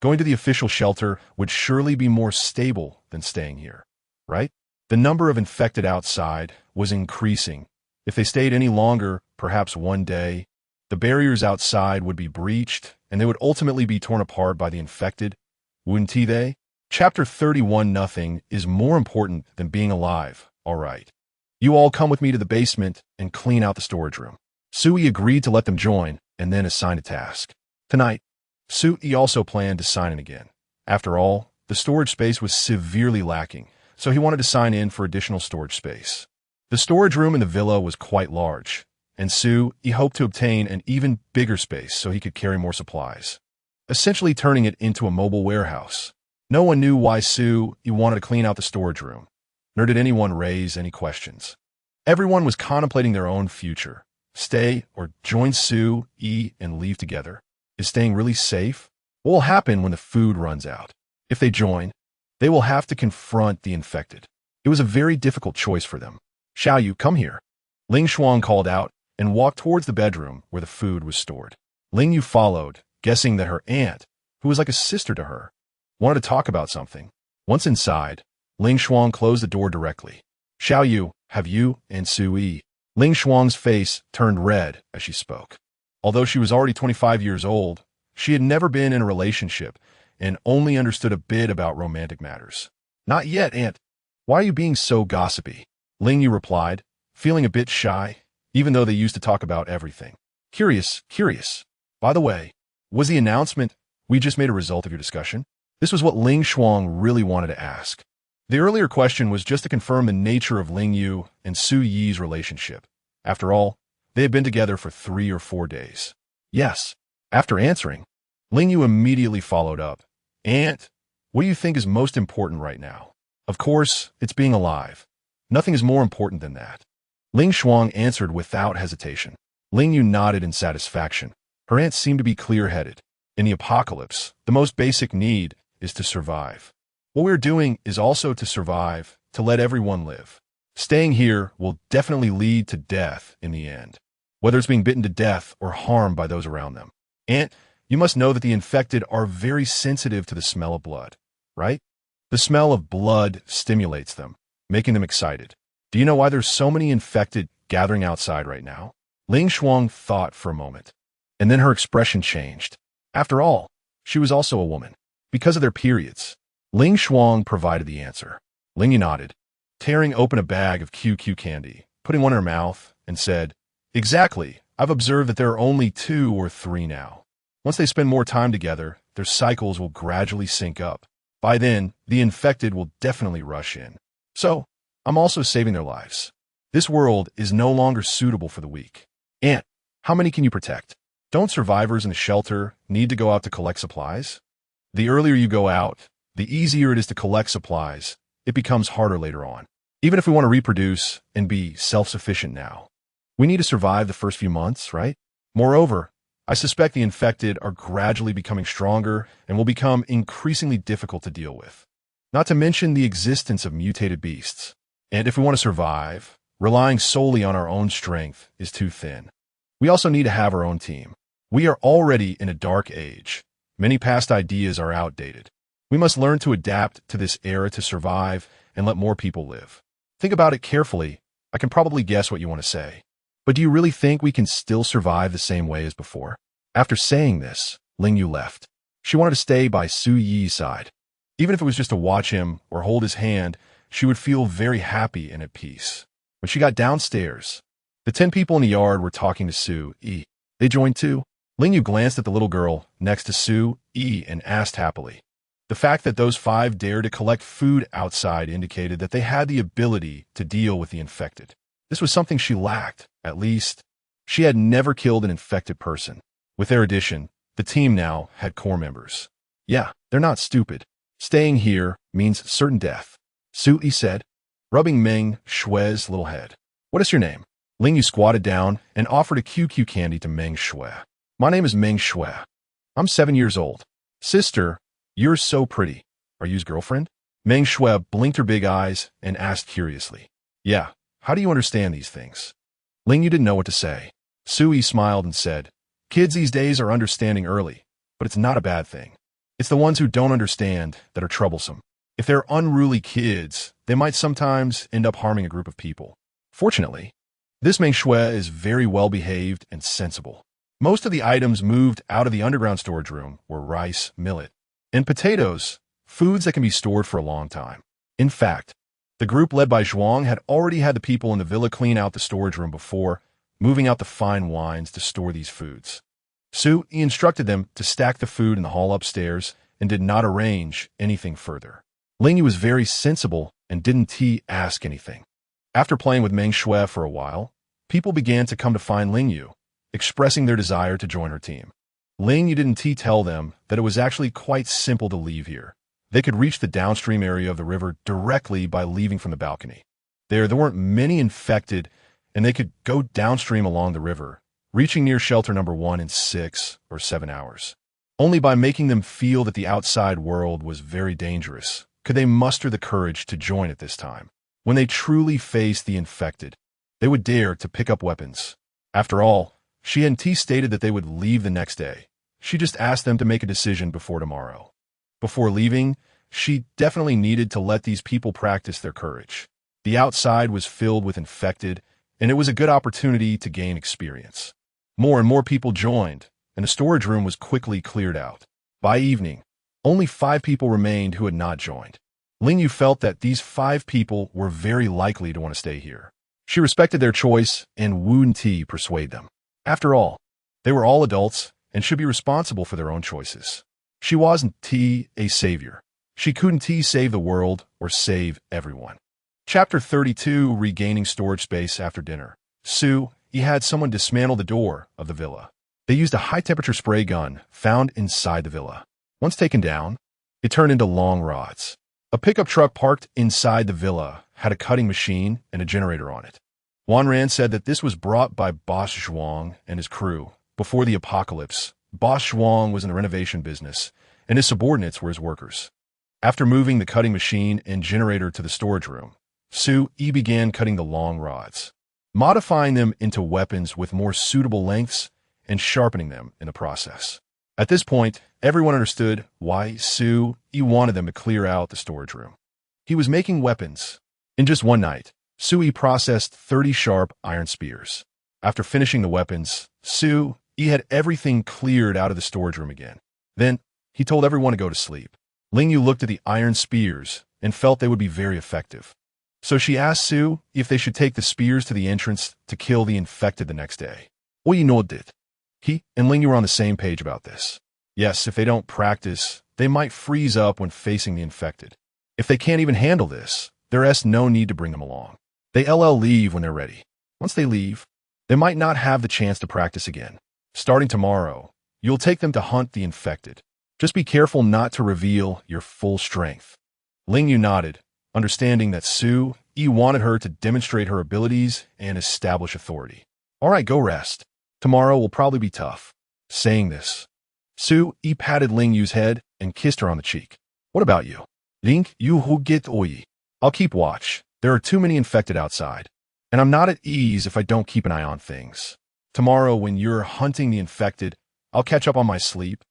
Going to the official shelter would surely be more stable than staying here, right? The number of infected outside was increasing. If they stayed any longer, perhaps one day, the barriers outside would be breached, and they would ultimately be torn apart by the infected. Wouldn't they? Chapter 31. Nothing is more important than being alive, all right. You all come with me to the basement and clean out the storage room. Su-yi agreed to let them join and then assigned a task. Tonight, Su-yi also planned to sign in again. After all, the storage space was severely lacking, so he wanted to sign in for additional storage space. The storage room in the villa was quite large, and Su-yi hoped to obtain an even bigger space so he could carry more supplies, essentially turning it into a mobile warehouse. No one knew why Su-yi wanted to clean out the storage room, nor did anyone raise any questions. Everyone was contemplating their own future. Stay or join Su-yi and leave together. Is staying really safe? What will happen when the food runs out? If they join, they will have to confront the infected. It was a very difficult choice for them. Xiaoyu, come here. Ling Shuang called out and walked towards the bedroom where the food was stored. Ling Yu followed, guessing that her aunt, who was like a sister to her, wanted to talk about something. Once inside, Ling Shuang closed the door directly. Xiaoyu, have you and Su-yi? Ling Shuang's face turned red as she spoke. Although she was already 25 years old, she had never been in a relationship and only understood a bit about romantic matters. Not yet, aunt. Why are you being so gossipy? Ling Yu replied, feeling a bit shy, even though they used to talk about everything. Curious. By the way, was the announcement we just made a result of your discussion? This was what Ling Shuang really wanted to ask. The earlier question was just to confirm the nature of Ling Yu and Su Yi's relationship. After all, they had been together for 3 or 4 days. Yes. After answering, Ling Yu immediately followed up. Aunt, what do you think is most important right now? Of course, it's being alive. Nothing is more important than that. Ling Shuang answered without hesitation. Ling Yu nodded in satisfaction. Her aunt seemed to be clear-headed. In the apocalypse, the most basic need is to survive. What we're doing is also to survive, to let everyone live. Staying here will definitely lead to death in the end, whether it's being bitten to death or harmed by those around them. Aunt, you must know that the infected are very sensitive to the smell of blood, right? The smell of blood stimulates them, making them excited. Do you know why there's so many infected gathering outside right now? Ling Shuang thought for a moment, and then her expression changed. After all, she was also a woman. Because of their periods. Ling Shuang provided the answer. Ling Yu nodded, tearing open a bag of QQ candy, putting one in her mouth, and said, Exactly. I've observed that there are only 2 or 3 now. Once they spend more time together, their cycles will gradually sync up. By then, the infected will definitely rush in. So, I'm also saving their lives. This world is no longer suitable for the weak. Aunt, how many can you protect? Don't survivors in the shelter need to go out to collect supplies? The earlier you go out, the easier it is to collect supplies. It becomes harder later on. Even if we want to reproduce and be self-sufficient now, we need to survive the first few months, right? Moreover, I suspect the infected are gradually becoming stronger and will become increasingly difficult to deal with. Not to mention the existence of mutated beasts. And if we want to survive, relying solely on our own strength is too thin. We also need to have our own team. We are already in a dark age. Many past ideas are outdated. We must learn to adapt to this era to survive and let more people live. Think about it carefully. I can probably guess what you want to say. But do you really think we can still survive the same way as before? After saying this, Ling Yu left. She wanted to stay by Su Yi's side. Even if it was just to watch him or hold his hand, she would feel very happy and at peace. When she got downstairs, the 10 people in the yard were talking to Su Yi. They joined too. Ling Yu glanced at the little girl next to Su Yi and asked happily. The fact that those 5 dared to collect food outside indicated that they had the ability to deal with the infected. This was something she lacked. At least, she had never killed an infected person. With their addition, the team now had core members. Yeah, they're not stupid. Staying here means certain death, Su Yi said, rubbing Meng Shue's little head. What is your name? Ling Yu squatted down and offered a QQ candy to Meng Shue. My name is Meng Shue. I'm 7 years old. Sister, you're so pretty. Are you's girlfriend? Meng Shue blinked her big eyes and asked curiously. Yeah, how do you understand these things? Ling Yu didn't know what to say. Su Yi smiled and said, kids these days are understanding early, but it's not a bad thing. It's the ones who don't understand that are troublesome. If they're unruly kids, they might sometimes end up harming a group of people. Fortunately, this Meng Shue is very well behaved and sensible. Most of the items moved out of the underground storage room were rice, millet, and potatoes, foods that can be stored for a long time. In fact, the group led by Zhuang had already had the people in the villa clean out the storage room before moving out the fine wines to store these foods. Su Yi instructed them to stack the food in the hall upstairs and did not arrange anything further. Ling Yu was very sensible and didn't ask anything. After playing with Meng Shue for a while, people began to come to find Ling Yu, expressing their desire to join her team. Ling Yu didn't tell them that it was actually quite simple to leave here. They could reach the downstream area of the river directly by leaving from the balcony. There weren't many infected, and they could go downstream along the river, reaching near shelter number 1 in 6 or 7 hours. Only by making them feel that the outside world was very dangerous could they muster the courage to join at this time. When they truly faced the infected, they would dare to pick up weapons. After all, she and T stated that they would leave the next day. She just asked them to make a decision before tomorrow. Before leaving, she definitely needed to let these people practice their courage. The outside was filled with infected, and it was a good opportunity to gain experience. More and more people joined, and the storage room was quickly cleared out. By evening, only 5 people remained who had not joined. Ling Yu felt that these 5 people were very likely to want to stay here. She respected their choice and wouldn't persuade them. After all, they were all adults and should be responsible for their own choices. She wasn't a savior. She couldn't save the world or save everyone. Chapter 32, Regaining Storage Space After Dinner. Su Yi had someone dismantle the door of the villa. They used a high-temperature spray gun found inside the villa. Once taken down, it turned into long rods. A pickup truck parked inside the villa had a cutting machine and a generator on it. Wanran said that this was brought by Boss Zhuang and his crew. Before the apocalypse, Boss Zhuang was in the renovation business, and his subordinates were his workers. After moving the cutting machine and generator to the storage room, Su Yi began cutting the long rods, modifying them into weapons with more suitable lengths and sharpening them in the process. At this point, everyone understood why Su Yi wanted them to clear out the storage room. He was making weapons. In just one night, Su Yi processed 30 sharp iron spears. After finishing the weapons, Su Yi had everything cleared out of the storage room again. Then, he told everyone to go to sleep. Ling Yu looked at the iron spears and felt they would be very effective. So she asked Su if they should take the spears to the entrance to kill the infected the next day. Yi nodded. He and Ling Yu were on the same page about this. Yes, if they don't practice, they might freeze up when facing the infected. If they can't even handle this, there's no need to bring them along. They leave when they're ready. Once they leave, they might not have the chance to practice again. Starting tomorrow, you'll take them to hunt the infected. Just be careful not to reveal your full strength. Ling Yu nodded, understanding that Su Yi wanted her to demonstrate her abilities and establish authority. All right, go rest. Tomorrow will probably be tough. Saying this, Su Yi patted Ling Yu's head and kissed her on the cheek. What about you? Ling Yu hu get oi. I'll keep watch. There are too many infected outside, and I'm not at ease if I don't keep an eye on things. Tomorrow, when you're hunting the infected, I'll catch up on my sleep.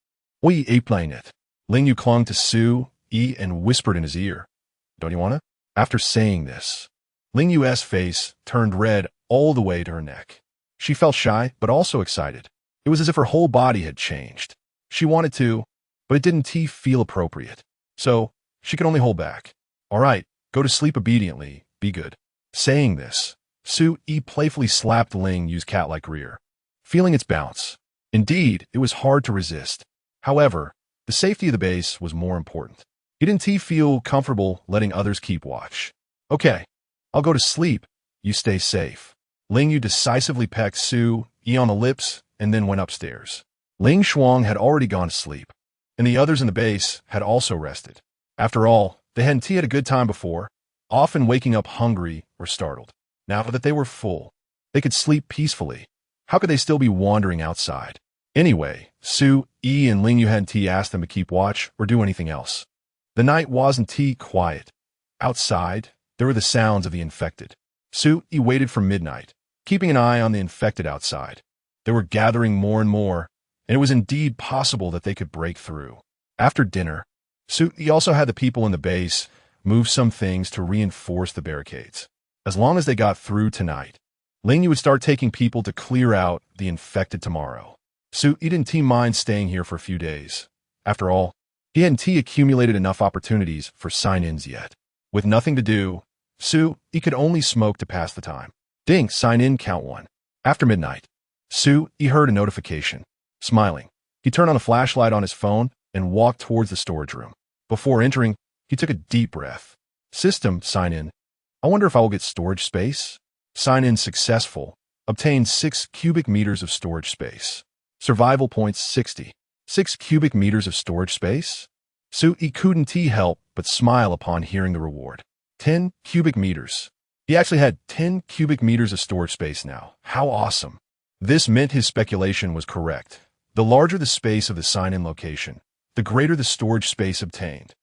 Oi playing it. Ling Yu clung to Su Yi and whispered in his ear. Don't you wanna? After saying this, Ling Yu's face turned red all the way to her neck. She felt shy, but also excited. It was as if her whole body had changed. She wanted to, but it didn't feel appropriate. So, she could only hold back. All right, go to sleep obediently, be good. Saying this, Su Yi playfully slapped Ling Yu's cat-like rear, feeling its bounce. Indeed, it was hard to resist. However, the safety of the base was more important. He didn't feel comfortable letting others keep watch. Okay, I'll go to sleep. You stay safe. Ling Yu decisively pecked Su Yi on the lips and then went upstairs. Ling Shuang had already gone to sleep, and the others in the base had also rested. After all, they hadn't had a good time before, often waking up hungry or startled. Now that they were full, they could sleep peacefully. How could they still be wandering outside? Anyway, Su Yi and Ling Yu hadn't asked them to keep watch or do anything else. The night wasn't quiet. Outside, there were the sounds of the infected. Su Yi waited for midnight, keeping an eye on the infected outside. They were gathering more and more, and it was indeed possible that they could break through. After dinner, Su Yi also had the people in the base move some things to reinforce the barricades. As long as they got through tonight, Ling Yu would start taking people to clear out the infected tomorrow. Su Yi didn't mind staying here for a few days. After all, he hadn't accumulated enough opportunities for sign-ins yet. With nothing to do, Su Yi could only smoke to pass the time. Ding, sign in, count 1. After midnight, Su Yi heard a notification. Smiling, he turned on a flashlight on his phone and walked towards the storage room. Before entering, he took a deep breath. System, sign in. I wonder if I will get storage space? Sign in successful. Obtain 6 cubic meters of storage space. Survival points 60. 6 cubic meters of storage space? Su Yi couldn't help but smile upon hearing the reward. 10 cubic meters. He actually had 10 cubic meters of storage space now. How awesome. This meant his speculation was correct. The larger the space of the sign-in location, the greater the storage space obtained.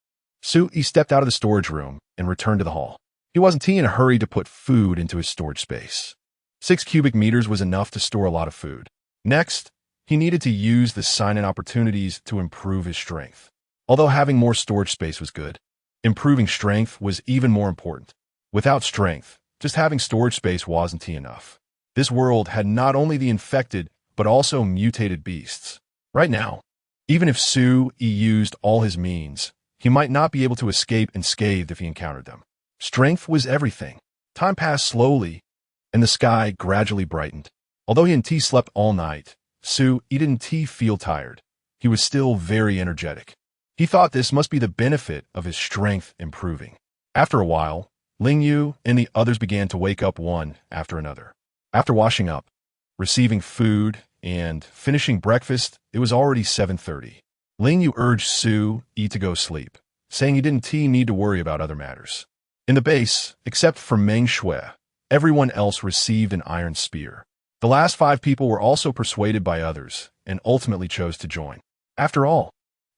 Su Yi stepped out of the storage room and returned to the hall. He wasn't in a hurry to put food into his storage space. 6 cubic meters was enough to store a lot of food. Next, he needed to use the sign-in opportunities to improve his strength. Although having more storage space was good, improving strength was even more important. Without strength, just having storage space wasn't enough. This world had not only the infected, but also mutated beasts. Right now, even if Su Yi used all his means, he might not be able to escape unscathed if he encountered them. Strength was everything. Time passed slowly, and the sky gradually brightened. Although he hadn't slept all night, Su Yi didn't feel tired. He was still very energetic. He thought this must be the benefit of his strength improving. After a while, Ling Yu and the others began to wake up one after another. After washing up, receiving food, and finishing breakfast, it was already 7:30. Ling Yu urged Su Yi to go sleep, saying he didn't need to worry about other matters. In the base, except for Meng Shui, everyone else received an iron spear. The last 5 people were also persuaded by others and ultimately chose to join. After all,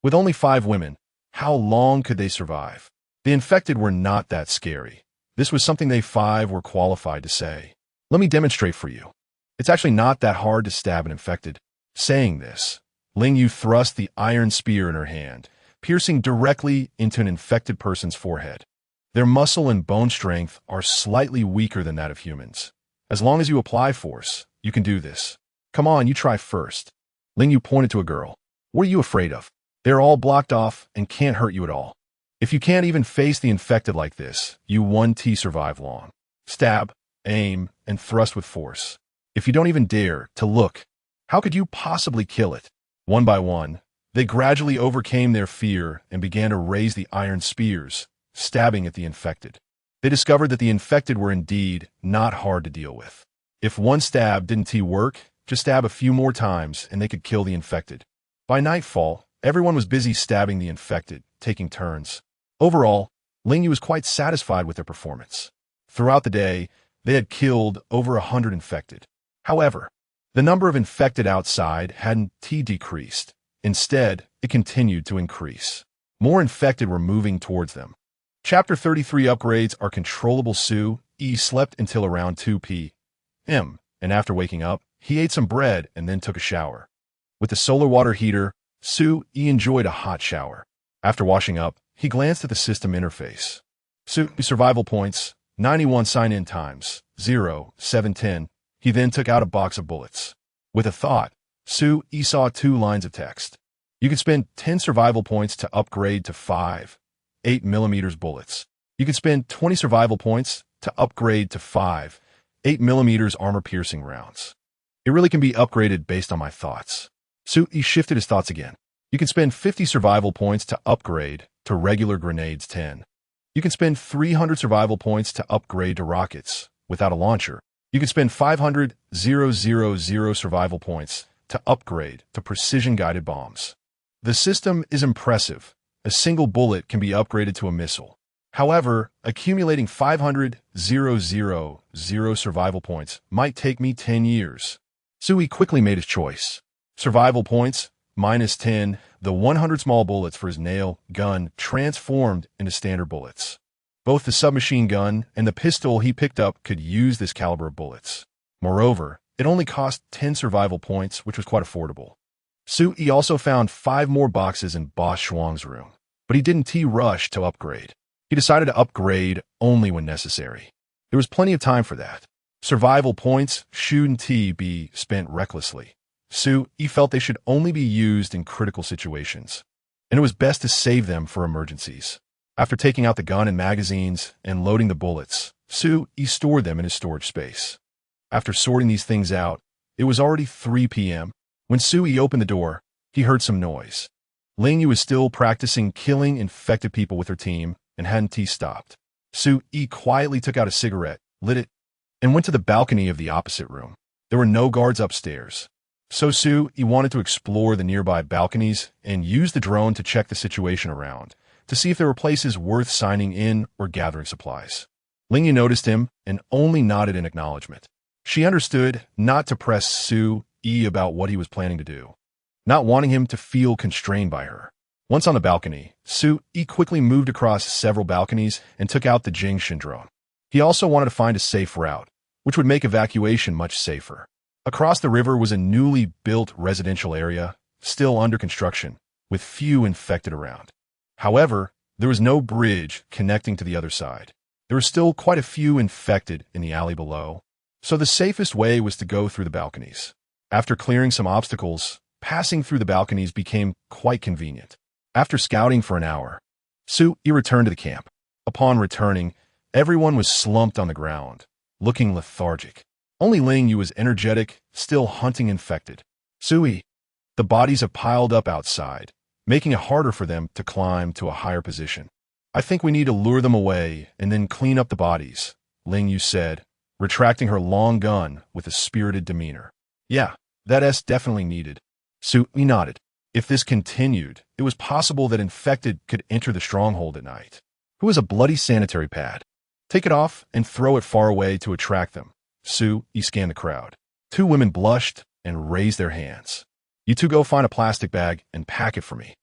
with only 5 women, how long could they survive? The infected were not that scary. This was something they 5 were qualified to say. Let me demonstrate for you. It's actually not that hard to stab an infected. Saying this, Ling Yu thrust the iron spear in her hand, piercing directly into an infected person's forehead. Their muscle and bone strength are slightly weaker than that of humans. As long as you apply force, you can do this. Come on, you try first. Ling Yu pointed to a girl. What are you afraid of? They're all blocked off and can't hurt you at all. If you can't even face the infected like this, you won't survive long. Stab, aim, and thrust with force. If you don't even dare to look, how could you possibly kill it? One by one, they gradually overcame their fear and began to raise the iron spears, stabbing at the infected. They discovered that the infected were indeed not hard to deal with. If one stab didn't work, just stab a few more times and they could kill the infected. By nightfall, everyone was busy stabbing the infected, taking turns. Overall, Ling Yu was quite satisfied with their performance. Throughout the day, they had killed over 100 infected. However, the number of infected outside hadn't decreased. Instead, it continued to increase. More infected were moving towards them. Chapter 33 upgrades are controllable. Su Yi slept until around 2 p.m., and after waking up, he ate some bread and then took a shower. With the solar water heater, Su Yi enjoyed a hot shower. After washing up, he glanced at the system interface. Su survival points, 91 sign-in times, 0, 710. He then took out a box of bullets. With a thought, Su saw 2 lines of text. You can spend 10 survival points to upgrade to 5, 8mm bullets. You can spend 20 survival points to upgrade to 5, 8mm armor-piercing rounds. It really can be upgraded based on my thoughts. Su shifted his thoughts again. You can spend 50 survival points to upgrade to regular grenades 10. You can spend 300 survival points to upgrade to rockets without a launcher. You can spend 500 survival points to upgrade to precision-guided bombs. The system is impressive. A single bullet can be upgraded to a missile. However, accumulating 500 survival points might take me 10 years. Su quickly made his choice. Survival points, minus 10, the 100 small bullets for his nail gun transformed into standard bullets. Both the submachine gun and the pistol he picked up could use this caliber of bullets. Moreover, it only cost 10 survival points, which was quite affordable. Su also found 5 more boxes in Boss Shuang's room, but he didn't rush to upgrade. He decided to upgrade only when necessary. There was plenty of time for that. Survival points shouldn't be spent recklessly. Su felt they should only be used in critical situations, and it was best to save them for emergencies. After taking out the gun and magazines and loading the bullets, Su stored them in his storage space. After sorting these things out, it was already 3 p.m. When Su opened the door, he heard some noise. Ling Yu was still practicing killing infected people with her team and hadn't stopped. Su quietly took out a cigarette, lit it, and went to the balcony of the opposite room. There were no guards upstairs. So Su wanted to explore the nearby balconies and use the drone to check the situation around, to see if there were places worth signing in or gathering supplies. Ling Yu noticed him and only nodded in acknowledgement. She understood not to press Su about what he was planning to do, not wanting him to feel constrained by her. Once on the balcony, Su quickly moved across several balconies and took out the Jingshin drone. He also wanted to find a safe route, which would make evacuation much safer. Across the river was a newly built residential area, still under construction, with few infected around. However, there was no bridge connecting to the other side. There were still quite a few infected in the alley below, so the safest way was to go through the balconies. After clearing some obstacles, passing through the balconies became quite convenient. After scouting for an hour, Su returned to the camp. Upon returning, everyone was slumped on the ground, looking lethargic. Only Ling Yu was energetic, still hunting infected. Su, the bodies have piled up outside, making it harder for them to climb to a higher position. I think we need to lure them away and then clean up the bodies, Ling Yu said, retracting her long gun with a spirited demeanor. Yeah, that's definitely needed. Su nodded. If this continued, it was possible that infected could enter the stronghold at night. Who has a bloody sanitary pad? Take it off and throw it far away to attract them. Su scanned the crowd. 2 women blushed and raised their hands. You 2 go find a plastic bag and pack it for me.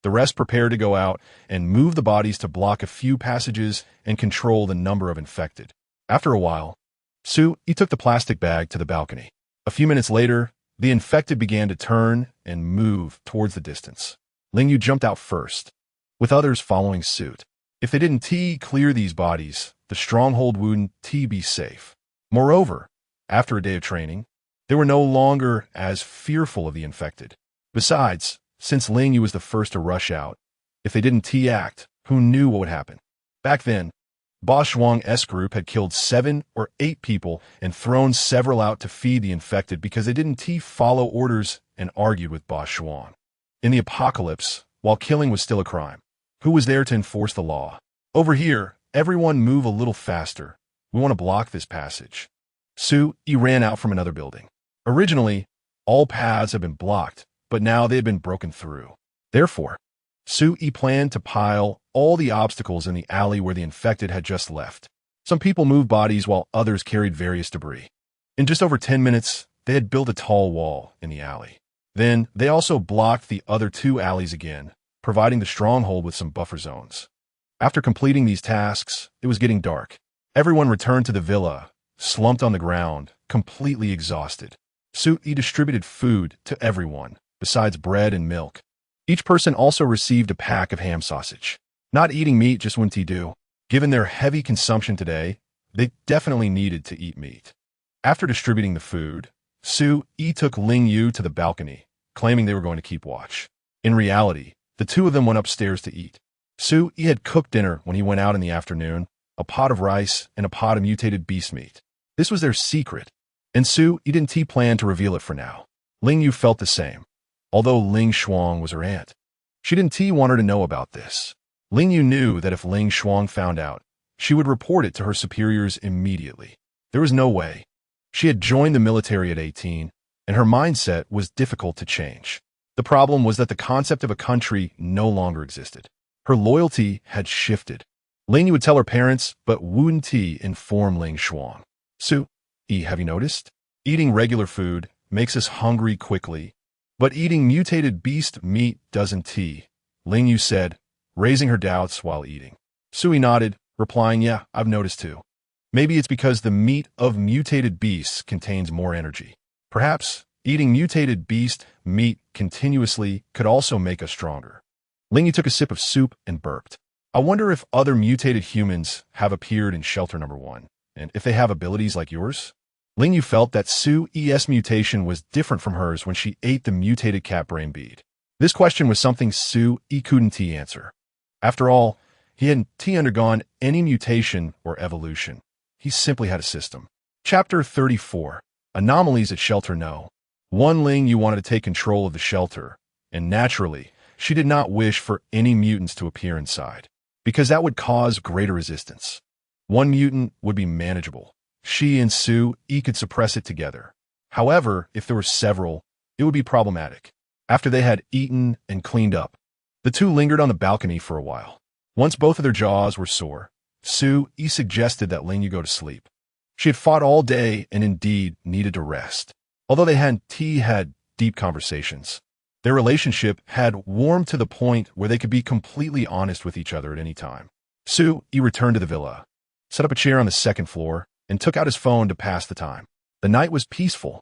The rest prepared to go out and move the bodies to block a few passages and control the number of infected. After a while, Su took the plastic bag to the balcony. A few minutes later, the infected began to turn and move towards the distance. Ling Yu jumped out first, with others following suit. If they didn't clear these bodies, the stronghold wouldn't be safe. Moreover, after a day of training, they were no longer as fearful of the infected. Besides, since Ling Yu was the first to rush out, if they didn't act, who knew what would happen? Back then, Boss Shuang's group had killed 7 or 8 people and thrown several out to feed the infected because they didn't follow orders and argued with Boss Shuang. In the apocalypse, while killing was still a crime, who was there to enforce the law? Over here, everyone move a little faster. We want to block this passage. Su ran out from another building. Originally, all paths had been blocked, but now they had been broken through. Therefore, Su planned to pile all the obstacles in the alley where the infected had just left. Some people moved bodies while others carried various debris. In just over 10 minutes, they had built a tall wall in the alley. Then, they also blocked the other 2 alleys again, providing the stronghold with some buffer zones. After completing these tasks, it was getting dark. Everyone returned to the villa, slumped on the ground, completely exhausted. Su distributed food to everyone, besides bread and milk. Each person also received a pack of ham sausage. Not eating meat just wouldn't do. Given their heavy consumption today, They definitely needed to eat meat. After distributing the food, Su Yi took Ling Yu to the balcony, claiming they were going to keep watch. In reality, the two of them went upstairs to eat. Su Yi had cooked dinner when he went out in the afternoon, a pot of rice and a pot of mutated beast meat. This was their secret, and Su Yi didn't plan to reveal it for now. Ling Yu felt the same, although Ling Shuang was her aunt. She didn't want her to know about this. Ling Yu knew that if Ling Shuang found out, she would report it to her superiors immediately. There was no way. She had joined the military at 18, and her mindset was difficult to change. The problem was that the concept of a country no longer existed. Her loyalty had shifted. Ling Yu would tell her parents, but wouldn't inform Ling Shuang. Su Yi, have you noticed? Eating regular food makes us hungry quickly, but eating mutated beast meat doesn't. Ling Yu said, raising her doubts while eating. Su Yi nodded, replying, yeah, I've noticed too. Maybe it's because the meat of mutated beasts contains more energy. Perhaps eating mutated beast meat continuously could also make us stronger. Ling Yu took a sip of soup and burped. I wonder if other mutated humans have appeared in shelter number 1, and if they have abilities like yours? Ling Yu felt that Su Yi's mutation was different from hers when she ate the mutated cat brain bead. This question was something Su Yi couldn't answer. After all, he hadn't undergone any mutation or evolution. He simply had a system. Chapter 34. Anomalies at Shelter No. 1. Ling Yu wanted to take control of the shelter, and naturally, she did not wish for any mutants to appear inside, because that would cause greater resistance. One mutant would be manageable. She and Su Yi could suppress it together. However, if there were several, it would be problematic. After they had eaten and cleaned up, the two lingered on the balcony for a while. Once both of their jaws were sore, Su Yi suggested that Ling Yu go to sleep. She had fought all day and indeed needed to rest. Although they hadn't had deep conversations, their relationship had warmed to the point where they could be completely honest with each other at any time. Su Yi returned to the villa, set up a chair on the second floor, and took out his phone to pass the time. The night was peaceful,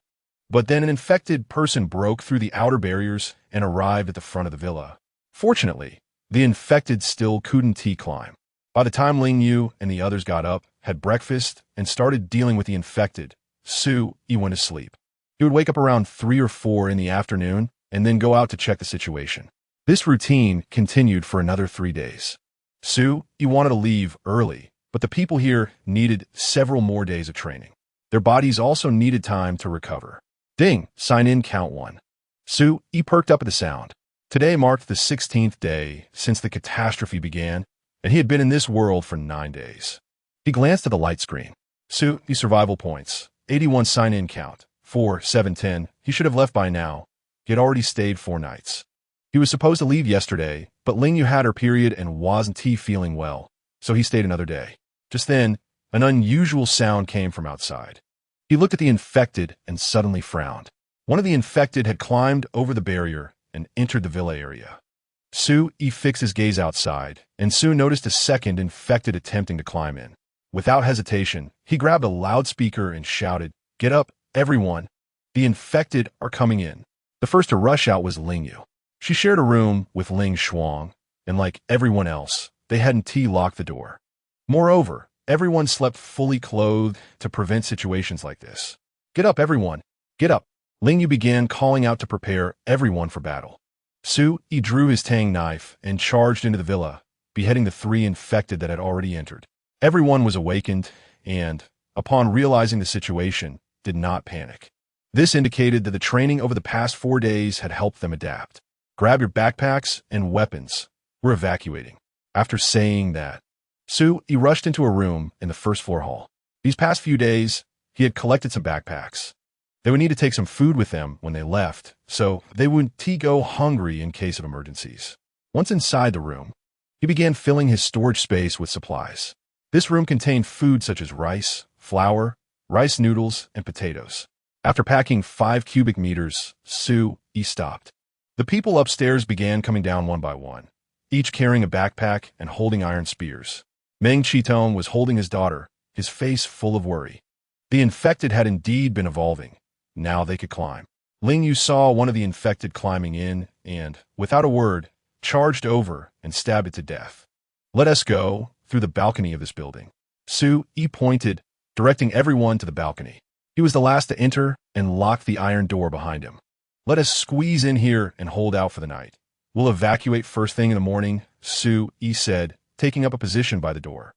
but then an infected person broke through the outer barriers and arrived at the front of the villa. Fortunately, the infected still couldn't climb. By the time Ling Yu and the others got up, had breakfast, and started dealing with the infected, Su Yi went to sleep. He would wake up around 3 or 4 in the afternoon and then go out to check the situation. This routine continued for another 3 days. Su Yi wanted to leave early, but the people here needed several more days of training. Their bodies also needed time to recover. Ding! Sign in, count 1. Su Yi perked up at the sound. Today marked the 16th day since the catastrophe began, and he had been in this world for 9 days. He glanced at the light screen. Su Yi survival points. 81 sign-in count. 4, 7, 10. He should have left by now. He had already stayed 4 nights. He was supposed to leave yesterday, but Ling Yu had her period and wasn't feeling well, so he stayed another day. Just then, an unusual sound came from outside. He looked at the infected and suddenly frowned. One of the infected had climbed over the barrier and entered the villa area. Su Yi fixed his gaze outside, and soon noticed a second infected attempting to climb in. Without hesitation, he grabbed a loudspeaker and shouted, "Get up, everyone! The infected are coming in." The first to rush out was Ling Yu. She shared a room with Ling Shuang, and like everyone else, they hadn't locked the door. Moreover, everyone slept fully clothed to prevent situations like this. "Get up, everyone! Get up!" Ling Yu began calling out to prepare everyone for battle. Su Yi drew his tang knife and charged into the villa, beheading the 3 infected that had already entered. Everyone was awakened and, upon realizing the situation, did not panic. This indicated that the training over the past 4 days had helped them adapt. "Grab your backpacks and weapons. We're evacuating." After saying that, Su Yi rushed into a room in the first floor hall. These past few days, he had collected some backpacks. They would need to take some food with them when they left, so they wouldn't go hungry in case of emergencies. Once inside the room, he began filling his storage space with supplies. This room contained food such as rice, flour, rice noodles, and potatoes. After packing 5 cubic meters, Su Yi stopped. The people upstairs began coming down one by one, each carrying a backpack and holding iron spears. Meng Qitong was holding his daughter, his face full of worry. The infected had indeed been evolving. Now they could climb. Ling Yu saw one of the infected climbing in and, without a word, charged over and stabbed it to death. "Let us go through the balcony of this building." Su Yi pointed, directing everyone to the balcony. He was the last to enter and locked the iron door behind him. Let us squeeze in here and hold out for the night. We'll evacuate first thing in the morning, Su Yi said, taking up a position by the door.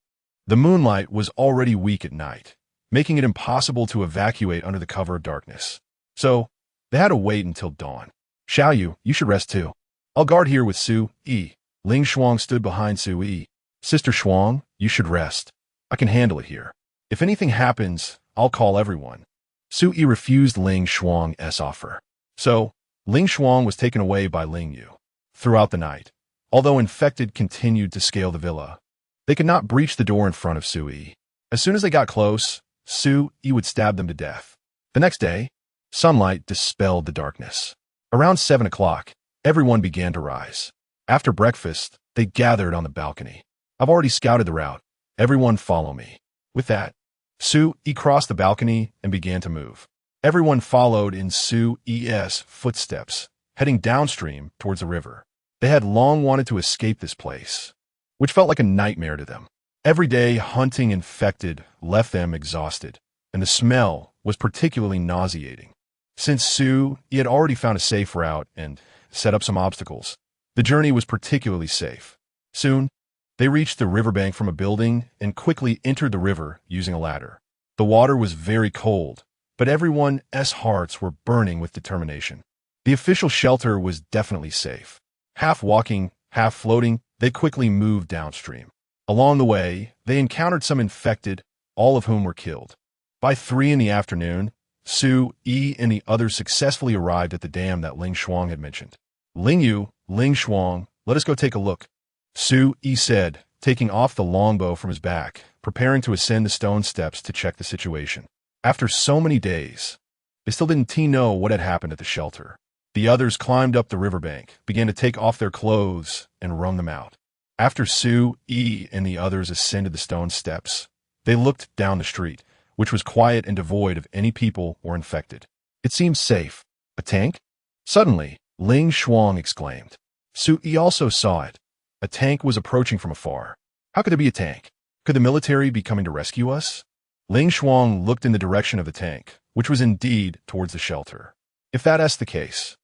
The moonlight was already weak at night, making it impossible to evacuate under the cover of darkness. So, they had to wait until dawn. Xiaoyu, you should rest too. I'll guard here with Su Yi. Ling Shuang stood behind Su Yi. Sister Shuang, you should rest. I can handle it here. If anything happens, I'll call everyone. Su Yi refused Ling Shuang's offer. So, Ling Shuang was taken away by Ling Yu. Throughout the night, although infected continued to scale the villa, they could not breach the door in front of Su Yi. As soon as they got close, Su Yi would stab them to death. The next day, sunlight dispelled the darkness. Around 7 o'clock, everyone began to rise. After breakfast, they gathered on the balcony. I've already scouted the route. Everyone follow me. With that, Su Yi crossed the balcony and began to move. Everyone followed in Su Yi's footsteps, heading downstream towards the river. They had long wanted to escape this place, which felt like a nightmare to them. Every day, hunting infected left them exhausted, and the smell was particularly nauseating. Since Su Yi had already found a safe route and set up some obstacles, the journey was particularly safe. Soon, they reached the riverbank from a building and quickly entered the river using a ladder. The water was very cold, but everyone's hearts were burning with determination. The official shelter was definitely safe. Half walking, half floating, they quickly moved downstream. Along the way, they encountered some infected, all of whom were killed. By 3 in the afternoon, Su Yi and the others successfully arrived at the dam that Ling Shuang had mentioned. Ling Yu, Ling Shuang, let us go take a look, Su Yi said, taking off the longbow from his back, preparing to ascend the stone steps to check the situation. After so many days, they still didn't know what had happened at the shelter. The others climbed up the riverbank, began to take off their clothes, and wrung them out. After Su Yi and the others ascended the stone steps, they looked down the street, which was quiet and devoid of any people or infected. It seemed safe. A tank? Suddenly, Ling Shuang exclaimed. Su Yi also saw it. A tank was approaching from afar. How could there be a tank? Could the military be coming to rescue us? Ling Shuang looked in the direction of the tank, which was indeed towards the shelter. If that's the case,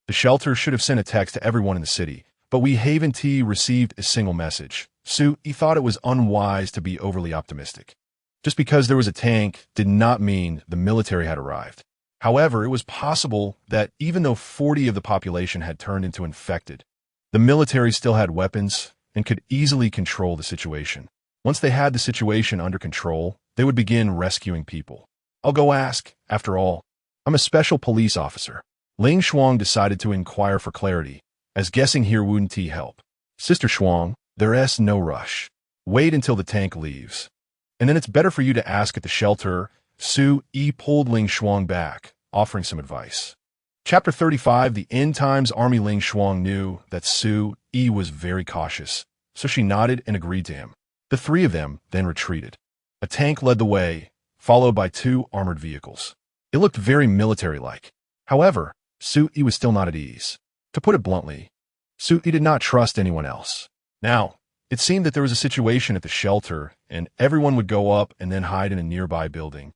the shelter should have sent a text to everyone in the city, but we haven't received a single message. Su Yi thought it was unwise to be overly optimistic. Just because there was a tank did not mean the military had arrived. However, it was possible that even though 40 of the population had turned into infected, the military still had weapons and could easily control the situation. Once they had the situation under control, they would begin rescuing people. I'll go ask, after all. I'm a special police officer. Ling Shuang decided to inquire for clarity, as guessing here wouldn't help. Sister Shuang, there's no rush. Wait until the tank leaves. And then it's better for you to ask at the shelter. Su Yi pulled Ling Shuang back, offering some advice. Chapter 35, The End Times Army. Ling Shuang knew that Su Yi was very cautious, so she nodded and agreed to him. The 3 of them then retreated. A tank led the way, followed by 2 armored vehicles. It looked very military-like. However, Su Yi was still not at ease. To put it bluntly, Su Yi did not trust anyone else. Now, it seemed that there was a situation at the shelter, and everyone would go up and then hide in a nearby building,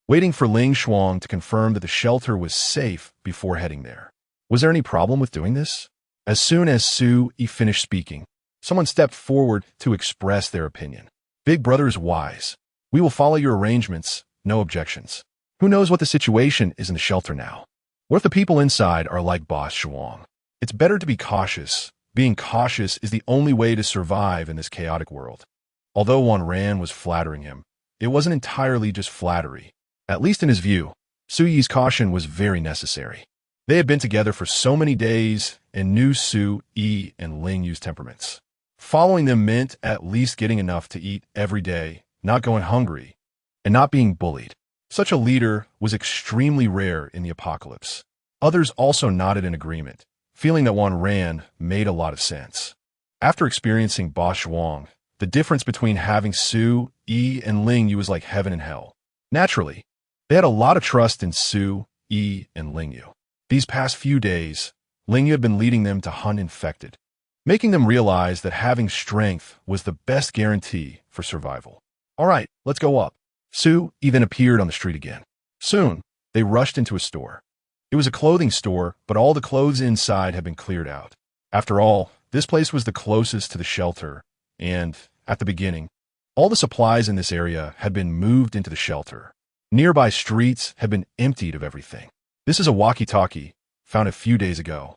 waiting for Ling Shuang to confirm that the shelter was safe before heading there. Was there any problem with doing this? As soon as Su Yi finished speaking, someone stepped forward to express their opinion. Big brother is wise. We will follow your arrangements, no objections. Who knows what the situation is in the shelter now? What if the people inside are like Boss Shuang? It's better to be cautious. Being cautious is the only way to survive in this chaotic world. Although Wan Ran was flattering him, it wasn't entirely just flattery. At least in his view, Su Yi's caution was very necessary. They had been together for so many days and knew Su Yi and Ling Yu's temperaments. Following them meant at least getting enough to eat every day, not going hungry, and not being bullied. Such a leader was extremely rare in the apocalypse. Others also nodded in agreement, feeling that Wan Ran made a lot of sense. After experiencing Ba Shuang, the difference between having Su Yi and Ling Yu was like heaven and hell. Naturally, they had a lot of trust in Su Yi and Ling Yu. These past few days, Ling Yu had been leading them to hunt infected, making them realize that having strength was the best guarantee for survival. All right, let's go up. Sue even appeared on the street again. Soon, they rushed into a store. It was a clothing store, but all the clothes inside had been cleared out. After all, this place was the closest to the shelter, and, at the beginning, all the supplies in this area had been moved into the shelter. Nearby streets had been emptied of everything. This is a walkie-talkie, found a few days ago.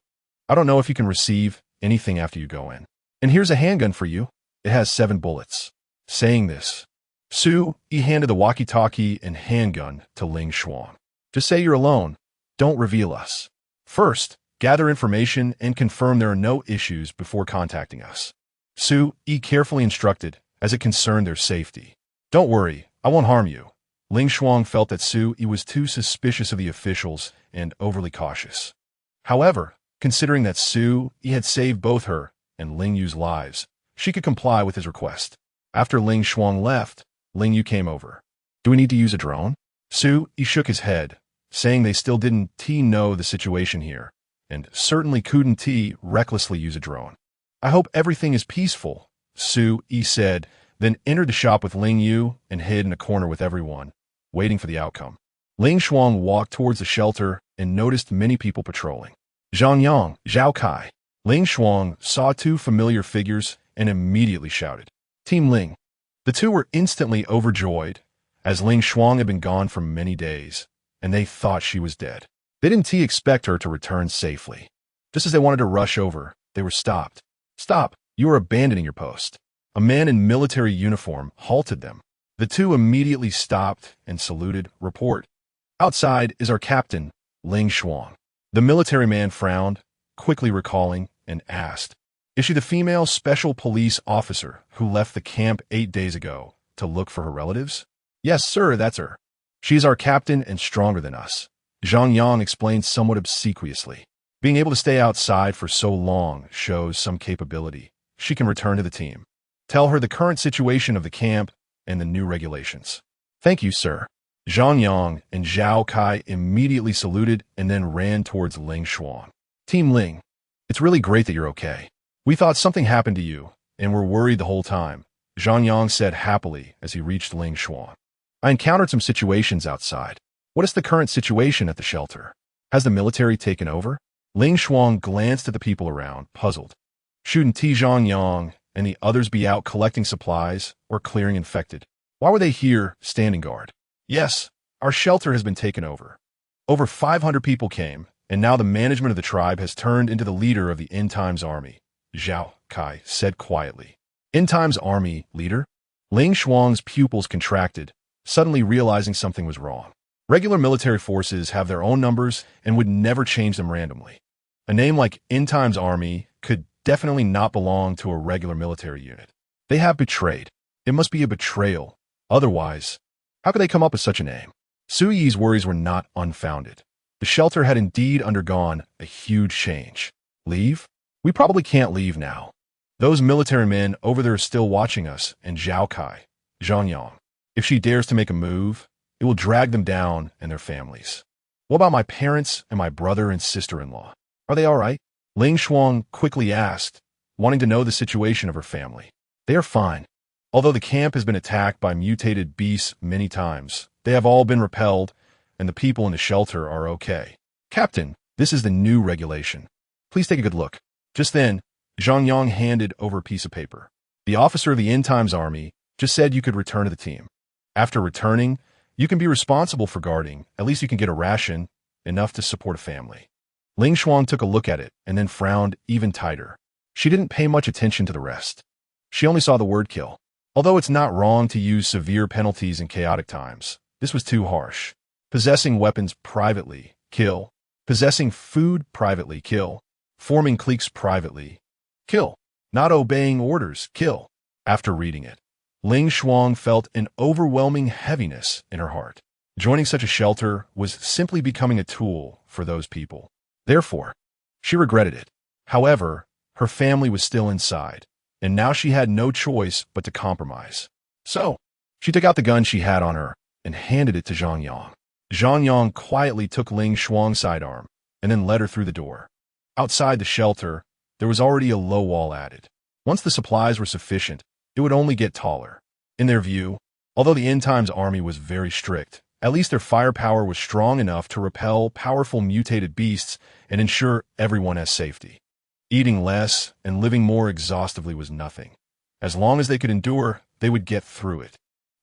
I don't know if you can receive anything after you go in. And here's a handgun for you. It has 7 bullets. Saying this, Sue handed the walkie-talkie and handgun to Ling Shuang. Just say you're alone. Don't reveal us. First, gather information and confirm there are no issues before contacting us. Sue carefully instructed, as it concerned their safety. Don't worry, I won't harm you. Ling Shuang felt that Sue was too suspicious of the officials and overly cautious. However, considering that Sue had saved both her and Ling Yu's lives, she could comply with his request. After Ling Shuang left, Ling Yu came over. Do we need to use a drone? Sue shook his head, saying they still didn't know the situation here, and certainly couldn't recklessly use a drone. I hope everything is peaceful, Sue said, then entered the shop with Ling Yu and hid in a corner with everyone, waiting for the outcome. Ling Shuang walked towards the shelter and noticed many people patrolling. Zhang Yang, Zhao Kai. Ling Shuang saw 2 familiar figures and immediately shouted, Team Ling. The 2 were instantly overjoyed, as Ling Shuang had been gone for many days, and they thought she was dead. They didn't expect her to return safely. Just as they wanted to rush over, they were stopped. Stop, you are abandoning your post. A man in military uniform halted them. The 2 immediately stopped and saluted. Report. Outside is our captain, Ling Shuang. The military man frowned, quickly recalling, and asked, Is she the female special police officer who left the camp 8 days ago to look for her relatives? Yes, sir, that's her. She is our captain and stronger than us. Zhang Yang explained somewhat obsequiously. Being able to stay outside for so long shows some capability. She can return to the team. Tell her the current situation of the camp and the new regulations. Thank you, sir. Zhang Yang and Zhao Kai immediately saluted and then ran towards Ling Shuang. Team Ling, it's really great that you're okay. We thought something happened to you, and were worried the whole time, Zhang Yang said happily as he reached Ling Shuang. I encountered some situations outside. What is the current situation at the shelter? Has the military taken over? Ling Shuang glanced at the people around, puzzled. Shouldn't Zhang Yang and the others be out collecting supplies or clearing infected? Why were they here, standing guard? Yes, our shelter has been taken over. Over 500 people came, and now the management of the tribe has turned into the leader of the End Times Army, Zhao Kai said quietly. End Times Army leader? Ling Shuang's pupils contracted, suddenly realizing something was wrong. Regular military forces have their own numbers and would never change them randomly. A name like End Times Army could definitely not belong to a regular military unit. They have betrayed. It must be a betrayal. Otherwise, how could they come up with such a name? Su Yi's worries were not unfounded. The shelter had indeed undergone a huge change. Leave? We probably can't leave now. Those military men over there are still watching us, and Zhao Kai, Zhang Yang. If she dares to make a move, it will drag them down and their families. What about my parents and my brother and sister-in-law? Are they all right? Ling Shuang quickly asked, wanting to know the situation of her family. They are fine. Although the camp has been attacked by mutated beasts many times, they have all been repelled, and the people in the shelter are okay. Captain, this is the new regulation. Please take a good look. Just then, Zhang Yang handed over a piece of paper. The officer of the End Times Army just said you could return to the team. After returning, you can be responsible for guarding. At least you can get a ration, enough to support a family. Ling Shuang took a look at it and then frowned even tighter. She didn't pay much attention to the rest. She only saw the word kill. Although it's not wrong to use severe penalties in chaotic times, this was too harsh. Possessing weapons privately, kill. Possessing food privately, kill. Forming cliques privately, kill. Not obeying orders, kill. After reading it, Ling Shuang felt an overwhelming heaviness in her heart. Joining such a shelter was simply becoming a tool for those people. Therefore, she regretted it. However, her family was still inside, and now she had no choice but to compromise. So, she took out the gun she had on her and handed it to Zhang Yang. Zhang Yang quietly took Ling Shuang's sidearm and then led her through the door. Outside the shelter, there was already a low wall added. Once the supplies were sufficient, it would only get taller. In their view, Although the end times army was very strict, at least their firepower was strong enough to repel powerful mutated beasts and ensure everyone has safety. Eating less and living more exhaustively was nothing. As long as they could endure, they would get through it.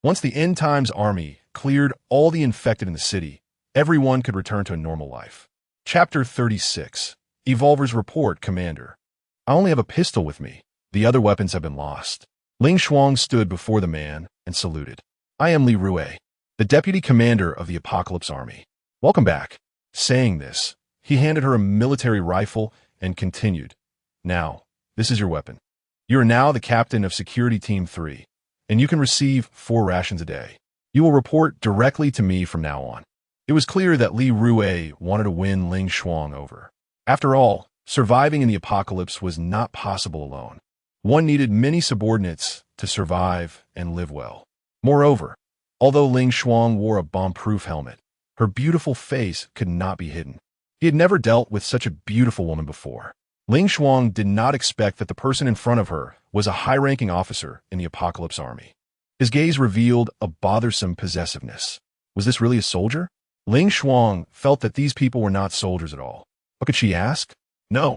Once the end times army cleared all the infected in the city, everyone could return to a normal life. Chapter 36. Evolver's Report, Commander. I only have a pistol with me. The other weapons have been lost. Ling Shuang stood before the man and saluted. I am Li Rue, the deputy commander of the Apocalypse Army. Welcome back. Saying this, he handed her a military rifle and continued. Now, this is your weapon. You are now the captain of Security Team 3, and you can receive 4 rations a day. You will report directly to me from now on. It was clear that Li Rue wanted to win Ling Shuang over. After all, surviving in the apocalypse was not possible alone. One needed many subordinates to survive and live well. Moreover, although Ling Shuang wore a bomb-proof helmet, her beautiful face could not be hidden. He had never dealt with such a beautiful woman before. Ling Shuang did not expect that the person in front of her was a high-ranking officer in the Apocalypse Army. His gaze revealed a bothersome possessiveness. Was this really a soldier? Ling Shuang felt that these people were not soldiers at all. What could she ask? No,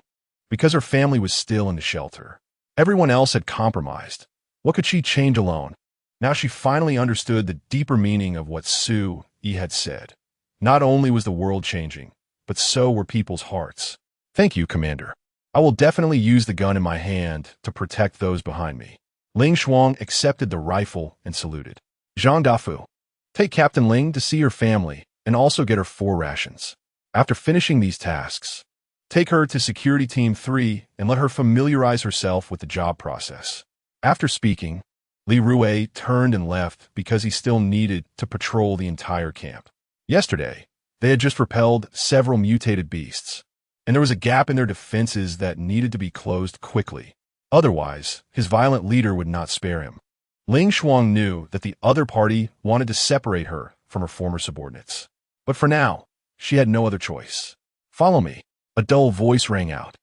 because her family was still in the shelter. Everyone else had compromised. What could she change alone? Now she finally understood the deeper meaning of what Su Yi had said. Not only was the world changing, but so were people's hearts. Thank you, Commander. I will definitely use the gun in my hand to protect those behind me. Ling Shuang accepted the rifle and saluted. Zhang Dafu, take Captain Ling to see her family and also get her 4 rations. After finishing these tasks, take her to Security Team 3 and let her familiarize herself with the job process. After speaking, Li Rue turned and left because he still needed to patrol the entire camp. Yesterday, they had just repelled several mutated beasts, and there was a gap in their defenses that needed to be closed quickly. Otherwise, his violent leader would not spare him. Ling Shuang knew that the other party wanted to separate her from her former subordinates. But for now, she had no other choice. Follow me. A dull voice rang out.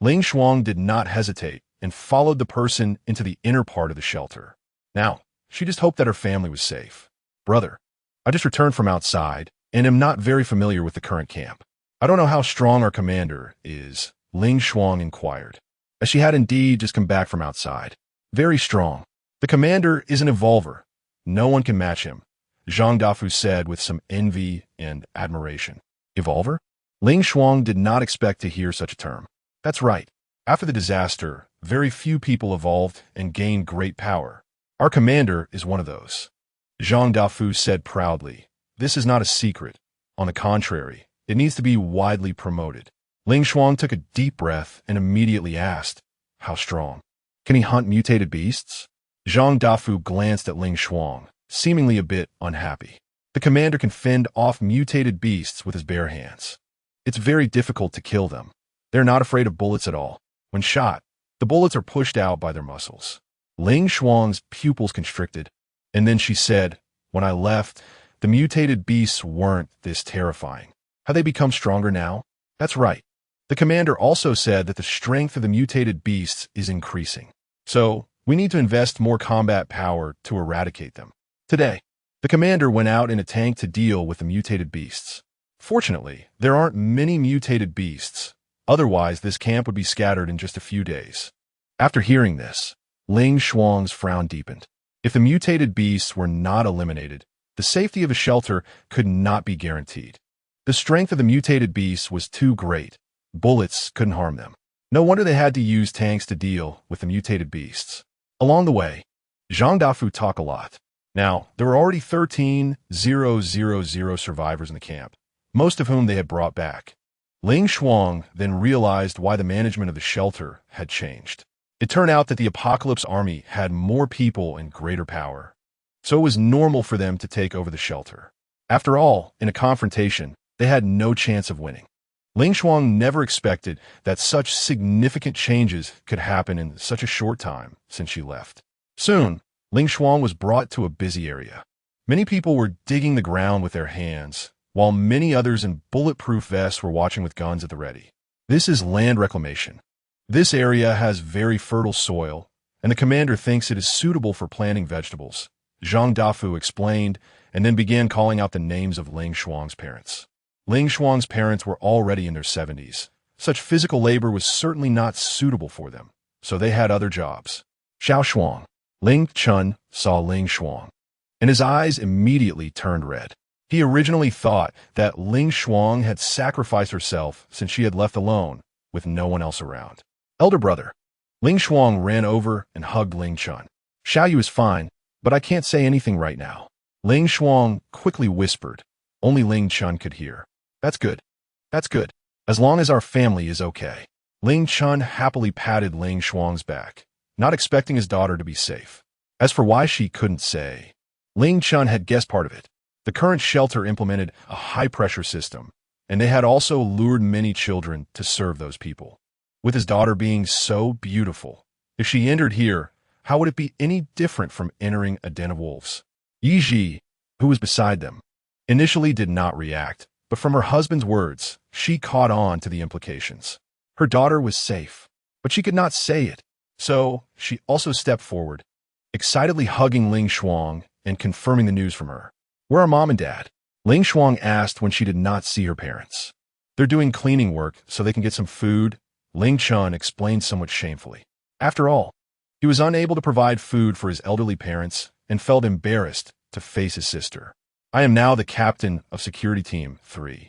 Ling Shuang did not hesitate and followed the person into the inner part of the shelter. Now, she just hoped that her family was safe. Brother, I just returned from outside and am not very familiar with the current camp. I don't know how strong our commander is, Ling Shuang inquired, as she had indeed just come back from outside. Very strong. The commander is an evolver. No one can match him, Zhang Dafu said with some envy and admiration. Evolver? Ling Shuang did not expect to hear such a term. That's right. After the disaster, very few people evolved and gained great power. Our commander is one of those. Zhang Dafu said proudly. This is not a secret. On the contrary, it needs to be widely promoted. Ling Shuang took a deep breath and immediately asked, how strong? Can he hunt mutated beasts? Zhang Dafu glanced at Ling Shuang, seemingly a bit unhappy. The commander can fend off mutated beasts with his bare hands. It's very difficult to kill them. They're not afraid of bullets at all. When shot, the bullets are pushed out by their muscles. Ling Shuang's pupils constricted, and then she said, when I left, the mutated beasts weren't this terrifying. Have they become stronger now? That's right. The commander also said that the strength of the mutated beasts is increasing. So, we need to invest more combat power to eradicate them. Today, the commander went out in a tank to deal with the mutated beasts. Fortunately, there aren't many mutated beasts. Otherwise, this camp would be scattered in just a few days. After hearing this, Ling Shuang's frown deepened. If the mutated beasts were not eliminated, the safety of a shelter could not be guaranteed. The strength of the mutated beasts was too great. Bullets couldn't harm them. No wonder they had to use tanks to deal with the mutated beasts. Along the way, Zhang Dafu talked a lot. Now, there were already 13,000 survivors in the camp, most of whom they had brought back. Ling Shuang then realized why the management of the shelter had changed. It turned out that the Apocalypse Army had more people and greater power, so it was normal for them to take over the shelter. After all, in a confrontation, they had no chance of winning. Ling Shuang never expected that such significant changes could happen in such a short time since she left. Soon, Ling Shuang was brought to a busy area. Many people were digging the ground with their hands, while many others in bulletproof vests were watching with guns at the ready. This is land reclamation. This area has very fertile soil, and the commander thinks it is suitable for planting vegetables. Zhang Dafu explained, and then began calling out the names of Ling Shuang's parents. Ling Shuang's parents were already in their 70s. Such physical labor was certainly not suitable for them, so they had other jobs. Xiao Shuang. Ling Chun saw Ling Shuang, and his eyes immediately turned red. He originally thought that Ling Shuang had sacrificed herself since she had left alone, with no one else around. Elder brother. Ling Shuang ran over and hugged Ling Chun. Xiaoyu is fine, but I can't say anything right now. Ling Shuang quickly whispered. Only Ling Chun could hear. That's good. That's good. As long as our family is okay. Ling Chun happily patted Ling Shuang's back, not expecting his daughter to be safe. As for why she couldn't say, Ling Chun had guessed part of it. The current shelter implemented a high-pressure system, and they had also lured many children to serve those people. With his daughter being so beautiful, if she entered here, how would it be any different from entering a den of wolves? Yi Ji, who was beside them, initially did not react, but from her husband's words, she caught on to the implications. Her daughter was safe, but she could not say it, so she also stepped forward, excitedly hugging Ling Shuang and confirming the news from her. Where are Mom and Dad? Ling Shuang asked when she did not see her parents. They're doing cleaning work so they can get some food, Ling Chun explained somewhat shamefully. After all, he was unable to provide food for his elderly parents and felt embarrassed to face his sister. I am now the captain of Security Team 3,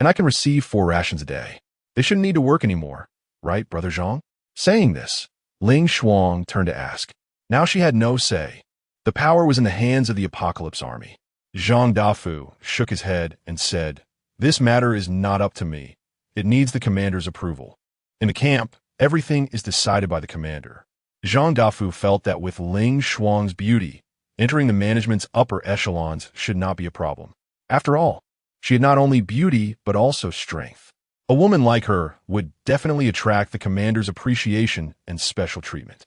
and I can receive 4 rations a day. They shouldn't need to work anymore, right, Brother Zhang? Saying this, Ling Shuang turned to ask. Now she had no say. The power was in the hands of the Apocalypse Army. Zhang Dafu shook his head and said, This matter is not up to me. It needs the commander's approval. In the camp, everything is decided by the commander. Zhang Dafu felt that with Ling Shuang's beauty, entering the management's upper echelons should not be a problem. After all, she had not only beauty but also strength. A woman like her would definitely attract the commander's appreciation and special treatment.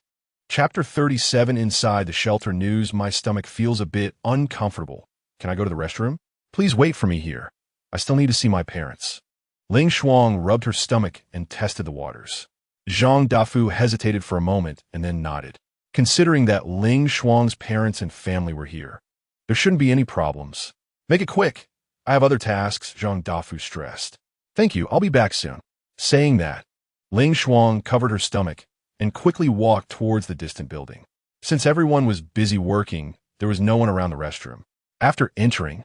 Chapter 37 Inside the Shelter News. My stomach feels a bit uncomfortable. Can I go to the restroom? Please wait for me here. I still need to see my parents. Ling Shuang rubbed her stomach and tested the waters. Zhang Dafu hesitated for a moment and then nodded. Considering that Ling Shuang's parents and family were here, there shouldn't be any problems. Make it quick. I have other tasks, Zhang Dafu stressed. Thank you, I'll be back soon. Saying that, Ling Shuang covered her stomach and quickly walked towards the distant building. Since everyone was busy working, there was no one around the restroom. After entering,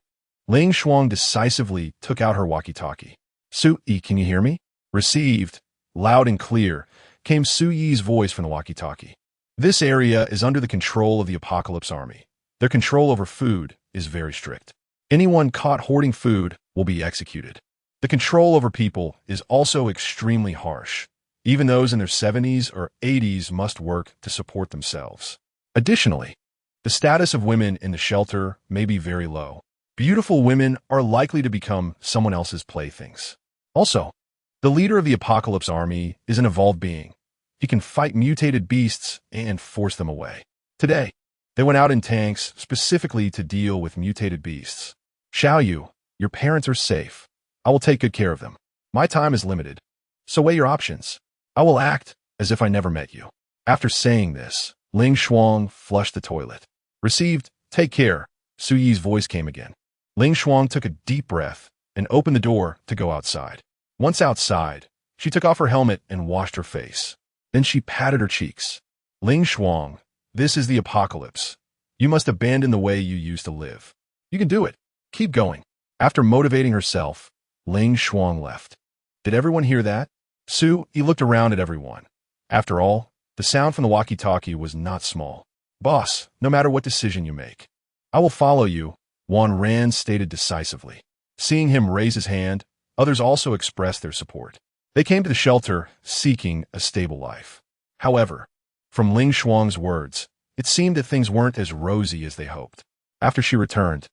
Ling Shuang decisively took out her walkie-talkie. Su-Yi, can you hear me? Received, loud and clear, came Su-Yi's voice from the walkie-talkie. This area is under the control of the Apocalypse Army. Their control over food is very strict. Anyone caught hoarding food will be executed. The control over people is also extremely harsh. Even those in their 70s or 80s must work to support themselves. Additionally, the status of women in the shelter may be very low. Beautiful women are likely to become someone else's playthings. Also, the leader of the Apocalypse Army is an evolved being. He can fight mutated beasts and force them away. Today, they went out in tanks specifically to deal with mutated beasts. Xiaoyu, your parents are safe. I will take good care of them. My time is limited, so weigh your options. I will act as if I never met you. After saying this, Ling Shuang flushed the toilet. Received, take care, Su-Yi's voice came again. Ling Shuang took a deep breath and opened the door to go outside. Once outside, she took off her helmet and washed her face. Then she patted her cheeks. Ling Shuang, this is the apocalypse. You must abandon the way you used to live. You can do it. Keep going. After motivating herself, Ling Shuang left. Did everyone hear that? Su-Yi looked around at everyone. After all, the sound from the walkie-talkie was not small. Boss, no matter what decision you make, I will follow you, Wan Ran stated decisively. Seeing him raise his hand, others also expressed their support. They came to the shelter seeking a stable life. However, from Ling Shuang's words, it seemed that things weren't as rosy as they hoped. After she returned,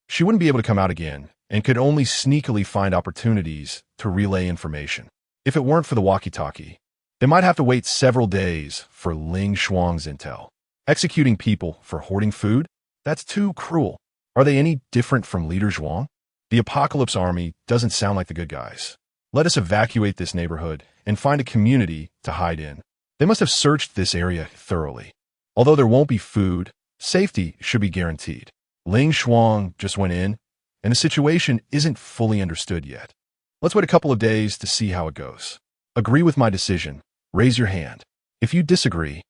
she wouldn't be able to come out again and could only sneakily find opportunities to relay information. If it weren't for the walkie-talkie, they might have to wait several days for Ling Shuang's intel. Executing people for hoarding food? That's too cruel. Are they any different from Leader Zhuang? The Apocalypse Army doesn't sound like the good guys. Let us evacuate this neighborhood and find a community to hide in. They must have searched this area thoroughly. Although there won't be food, Safety should be guaranteed. Ling Shuang just went in, and the situation isn't fully understood yet. Let's wait a couple of days to see how it goes. Agree with my decision? Raise your hand. If you disagree,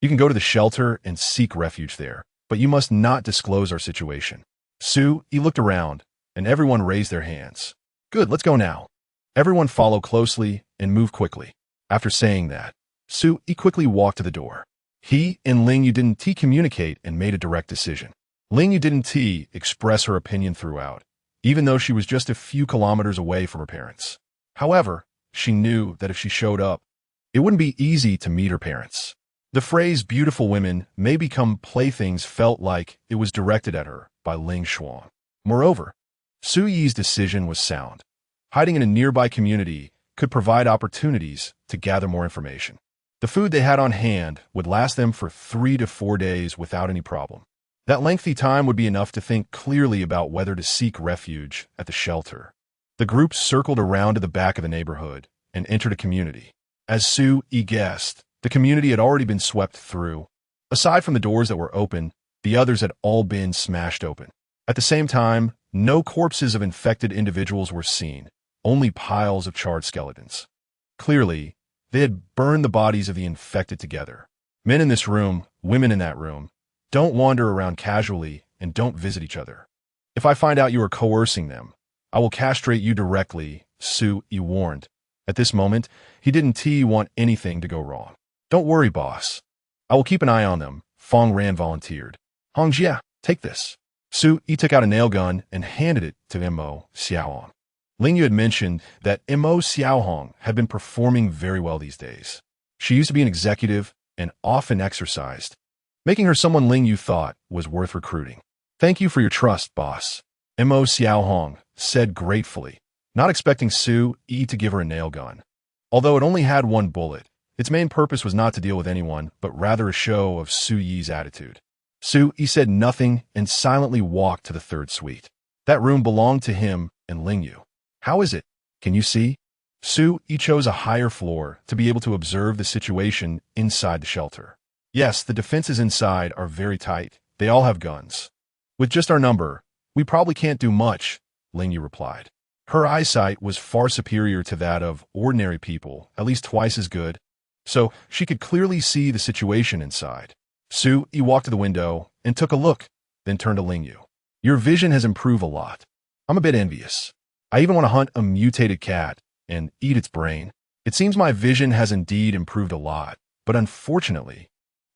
you can go to the shelter and seek refuge there, but you must not disclose our situation. Su Yi looked around, and everyone raised their hands. Good, let's go now. Everyone follow closely and move quickly. After saying that, Su Yi quickly walked to the door. He and Ling Yu didn't communicate and made a direct decision. Ling Yu didn't express her opinion throughout, even though she was just a few kilometers away from her parents. However, she knew that if she showed up, it wouldn't be easy to meet her parents. The phrase beautiful women may become playthings felt like it was directed at her by Ling Shuang. Moreover, Su Yi's decision was sound. Hiding in a nearby community could provide opportunities to gather more information. The food they had on hand would last them for 3 to 4 days without any problem. That lengthy time would be enough to think clearly about whether to seek refuge at the shelter. The group circled around to the back of the neighborhood and entered a community. As Su Yi guessed, the community had already been swept through. Aside from the doors that were open, the others had all been smashed open. At the same time, no corpses of infected individuals were seen, only piles of charred skeletons. Clearly, they had burned the bodies of the infected together. Men in this room, women in that room, don't wander around casually and don't visit each other. If I find out you are coercing them, I will castrate you directly, Su Yi warned. At this moment, he didn't want anything to go wrong. Don't worry, boss. I will keep an eye on them, Fong Ran volunteered. Hongjia, take this. Su Yi took out a nail gun and handed it to Mo Xiaohong. Ling Yu had mentioned that Mo Xiaohong had been performing very well these days. She used to be an executive and often exercised, making her someone Ling Yu thought was worth recruiting. Thank you for your trust, boss. Mo Xiaohong said gratefully, not expecting Su Yi to give her a nail gun. Although it only had one bullet, its main purpose was not to deal with anyone, but rather a show of Su Yi's attitude. Su Yi said nothing and silently walked to the third suite. That room belonged to him and Ling Yu. How is it? Can you see? Su Yi chose a higher floor to be able to observe the situation inside the shelter. Yes, the defenses inside are very tight. They all have guns. With just our number, we probably can't do much, Ling Yu replied. Her eyesight was far superior to that of ordinary people, at least twice as good, so she could clearly see the situation inside. Su Yi walked to the window and took a look, then turned to Ling Yu. Your vision has improved a lot. I'm a bit envious. I even want to hunt a mutated cat and eat its brain. It seems my vision has indeed improved a lot, but unfortunately,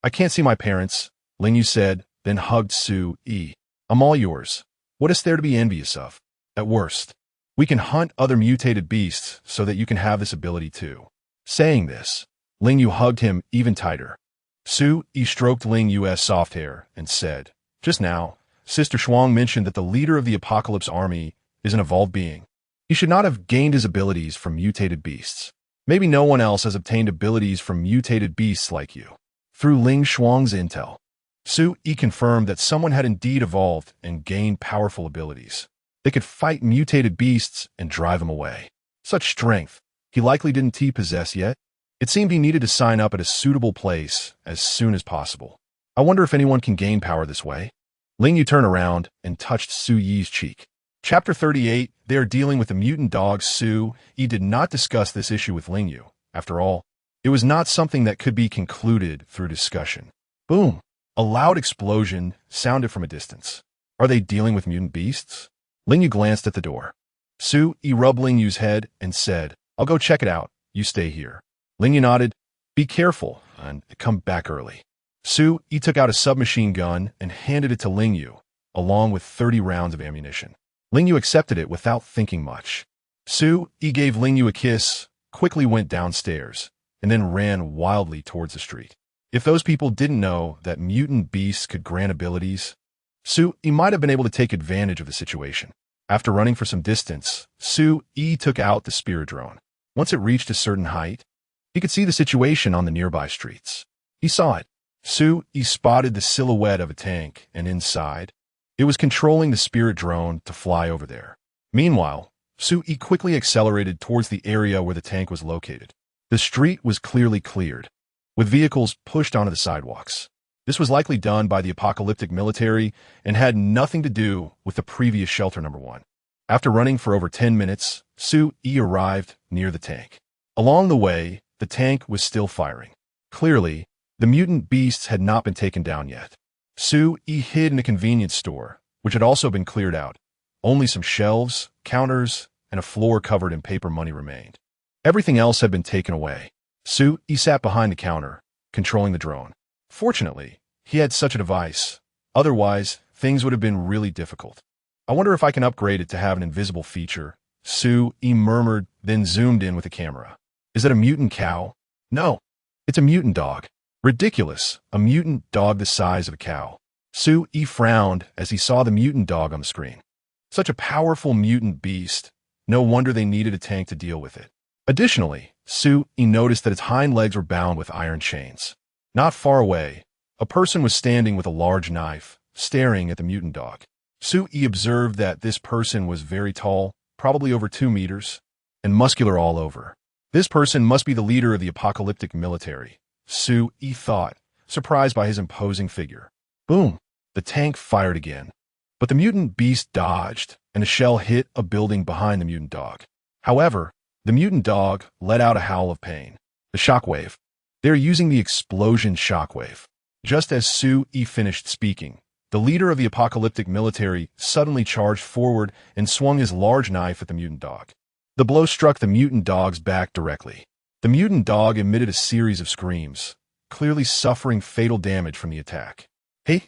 I can't see my parents, Ling Yu said, then hugged Su Yi. I'm all yours. What is there to be envious of? At worst, we can hunt other mutated beasts so that you can have this ability too. Saying this, Ling Yu hugged him even tighter. Su Yi stroked Ling Yu's soft hair and said, just now, Sister Shuang mentioned that the leader of the Apocalypse Army is an evolved being. He should not have gained his abilities from mutated beasts. Maybe no one else has obtained abilities from mutated beasts like you. Through Ling Shuang's intel, Su Yi confirmed that someone had indeed evolved and gained powerful abilities. They could fight mutated beasts and drive them away. Such strength, he likely didn't possess yet. It seemed he needed to sign up at a suitable place as soon as possible. I wonder if anyone can gain power this way. Ling Yu turned around and touched Su Yi's cheek. Chapter 38, they are dealing with the mutant dog. Su Yi did not discuss this issue with Ling Yu. After all, it was not something that could be concluded through discussion. Boom! A loud explosion sounded from a distance. Are they dealing with mutant beasts? Ling Yu glanced at the door. Su Yi rubbed Ling Yu's head and said, I'll go check it out. You stay here. Ling Yu nodded. Be careful and come back early. Su Yi took out a submachine gun and handed it to Ling Yu, along with 30 rounds of ammunition. Ling Yu accepted it without thinking much. Su Yi gave Ling Yu a kiss, quickly went downstairs, and then ran wildly towards the street. If those people didn't know that mutant beasts could grant abilities, Su Yi might have been able to take advantage of the situation. After running for some distance, Su Yi took out the spirit drone. Once it reached a certain height, he could see the situation on the nearby streets. He saw it. Su Yi spotted the silhouette of a tank, and inside, it was controlling the spirit drone to fly over there. Meanwhile, Su Yi quickly accelerated towards the area where the tank was located. The street was clearly cleared, with vehicles pushed onto the sidewalks. This was likely done by the apocalyptic military and had nothing to do with the previous shelter number 1. After running for over 10 minutes, Su-E arrived near the tank. Along the way, the tank was still firing. Clearly, the mutant beasts had not been taken down yet. Su-E hid in a convenience store, which had also been cleared out. Only some shelves, counters, and a floor covered in paper money remained. Everything else had been taken away. Su-E sat behind the counter, controlling the drone. Fortunately, he had such a device. Otherwise, things would have been really difficult. I wonder if I can upgrade it to have an invisible feature, Su-E murmured, then zoomed in with the camera. Is it a mutant cow? No, it's a mutant dog. Ridiculous, a mutant dog the size of a cow. Su-E frowned as he saw the mutant dog on the screen. Such a powerful mutant beast. No wonder they needed a tank to deal with it. Additionally, Su-E noticed that its hind legs were bound with iron chains. Not far away, a person was standing with a large knife, staring at the mutant dog. Su-E observed that this person was very tall, probably over 2 meters, and muscular all over. This person must be the leader of the apocalyptic military, Su-E thought, surprised by his imposing figure. Boom! The tank fired again. But the mutant beast dodged, and a shell hit a building behind the mutant dog. However, the mutant dog let out a howl of pain. The shockwave. They are using the explosion shockwave. Just as Su-E finished speaking, the leader of the apocalyptic military suddenly charged forward and swung his large knife at the mutant dog. The blow struck the mutant dog's back directly. The mutant dog emitted a series of screams, clearly suffering fatal damage from the attack. Hey,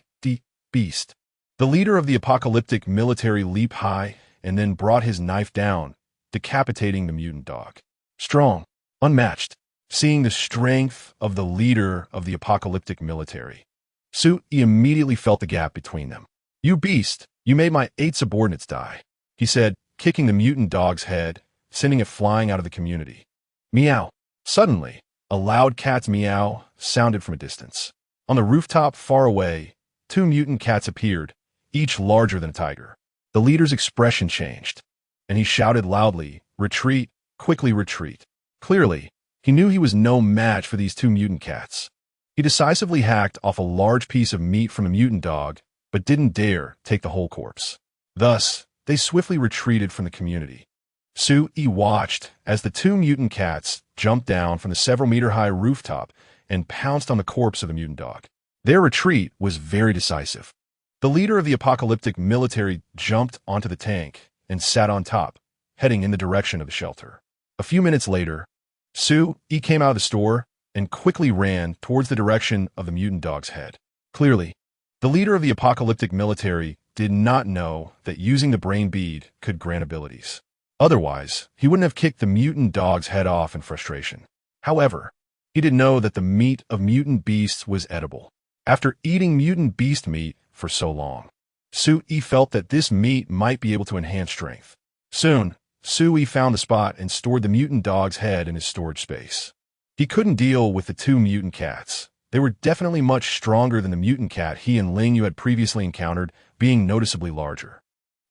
beast. The leader of the apocalyptic military leaped high and then brought his knife down, decapitating the mutant dog. Strong, unmatched. Seeing the strength of the leader of the apocalyptic military, Su-E immediately felt the gap between them. You beast, you made my 8 subordinates die, he said, kicking the mutant dog's head, sending it flying out of the community. Meow. Suddenly, a loud cat's meow sounded from a distance. On the rooftop far away, 2 mutant cats appeared, each larger than a tiger. The leader's expression changed, and he shouted loudly, "Retreat, quickly retreat." Clearly, he knew he was no match for these 2 mutant cats. He decisively hacked off a large piece of meat from a mutant dog, but didn't dare take the whole corpse. Thus, they swiftly retreated from the community. Su-E watched as the 2 mutant cats jumped down from the several-meter-high rooftop and pounced on the corpse of the mutant dog. Their retreat was very decisive. The leader of the apocalyptic military jumped onto the tank and sat on top, heading in the direction of the shelter. A few minutes later, Su-E came out of the store and quickly ran towards the direction of the mutant dog's head. Clearly, the leader of the apocalyptic military did not know that using the brain bead could grant abilities. Otherwise, he wouldn't have kicked the mutant dog's head off in frustration. However, he did know that the meat of mutant beasts was edible. After eating mutant beast meat for so long, Su-E felt that this meat might be able to enhance strength. Soon, Su-E found the spot and stored the mutant dog's head in his storage space. He couldn't deal with the 2 mutant cats. They were definitely much stronger than the mutant cat he and Ling Yu had previously encountered, being noticeably larger.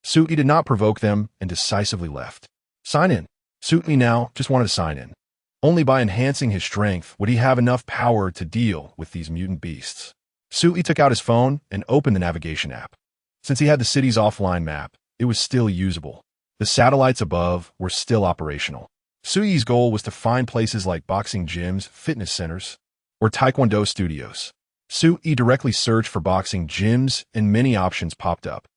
Su-E did not provoke them and decisively left. Sign in. Su-E now just wanted to sign in. Only by enhancing his strength would he have enough power to deal with these mutant beasts. Su-E took out his phone and opened the navigation app. Since he had the city's offline map, it was still usable. The satellites above were still operational. Su-E's goal was to find places like boxing gyms, fitness centers, or taekwondo studios. Su-E directly searched for boxing gyms and many options popped up.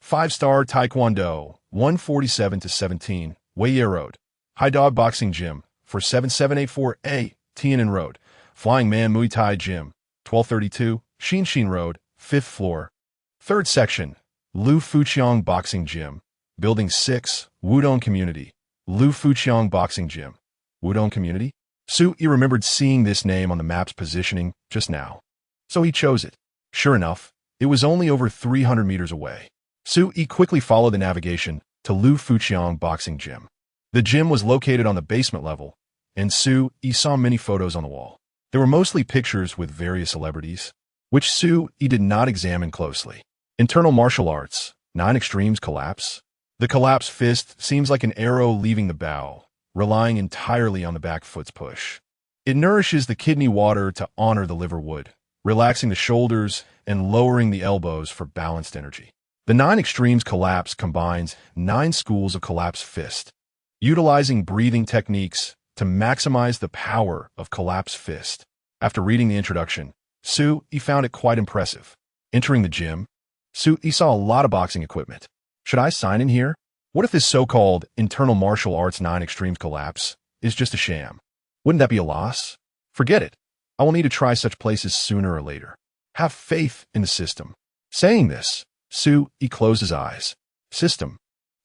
5-star taekwondo, 147-17, Weiye Road. High Dog Boxing Gym, for 7784A, Tiananmen Road. Flying Man Muay Thai Gym, 1232, Xinshin Road, 5th floor. 3rd section, Lu Fuqiang Boxing Gym. Building 6, Wudong Community. Lu Fuqiang Boxing Gym. Wudong Community? Su-E remembered seeing this name on the map's positioning just now. So he chose it. Sure enough, it was only over 300 meters away. Su-E quickly followed the navigation to Lu Fuqiang Boxing Gym. The gym was located on the basement level, and Su-E saw many photos on the wall. There were mostly pictures with various celebrities, which Su-E did not examine closely. Internal martial arts, 9 extremes collapse. The collapsed fist seems like an arrow leaving the bow, relying entirely on the back foot's push. It nourishes the kidney water to honor the liver wood, relaxing the shoulders and lowering the elbows for balanced energy. The 9 Extremes Collapse combines 9 schools of collapse fist, utilizing breathing techniques to maximize the power of collapse fist. After reading the introduction, Soo-Yi found it quite impressive. Entering the gym, Soo-Yi saw a lot of boxing equipment. Should I sign in here? What if this so-called internal martial arts 9 Extremes Collapse is just a sham? Wouldn't that be a loss? Forget it. I will need to try such places sooner or later. Have faith in the system. Saying this, Soo-Yi closed his eyes. System.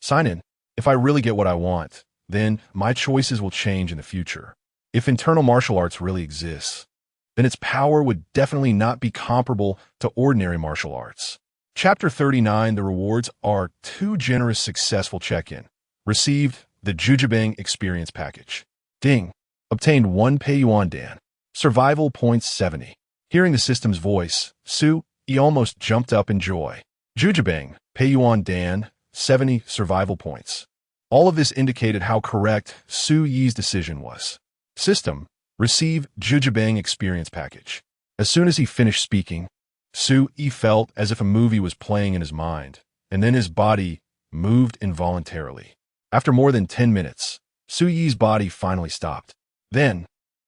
Sign in. If I really get what I want, then my choices will change in the future. If internal martial arts really exists, then its power would definitely not be comparable to ordinary martial arts. Chapter 39, the rewards are 2 generous successful check-in. Received the Jujubang Experience Package. Ding. Obtained 1 Peiyuan Dan. Survival points 70. Hearing the system's voice, Soo-Yi almost jumped up in joy. Jujubang, Peiyuan Dan, 70 survival points. All of this indicated how correct Soo-Yi's decision was. System. Receive Jujubang Experience Package. As soon as he finished speaking, Soo-Yi felt as if a movie was playing in his mind, and then his body moved involuntarily. After more than 10 minutes, Soo-Yi's body finally stopped. Then,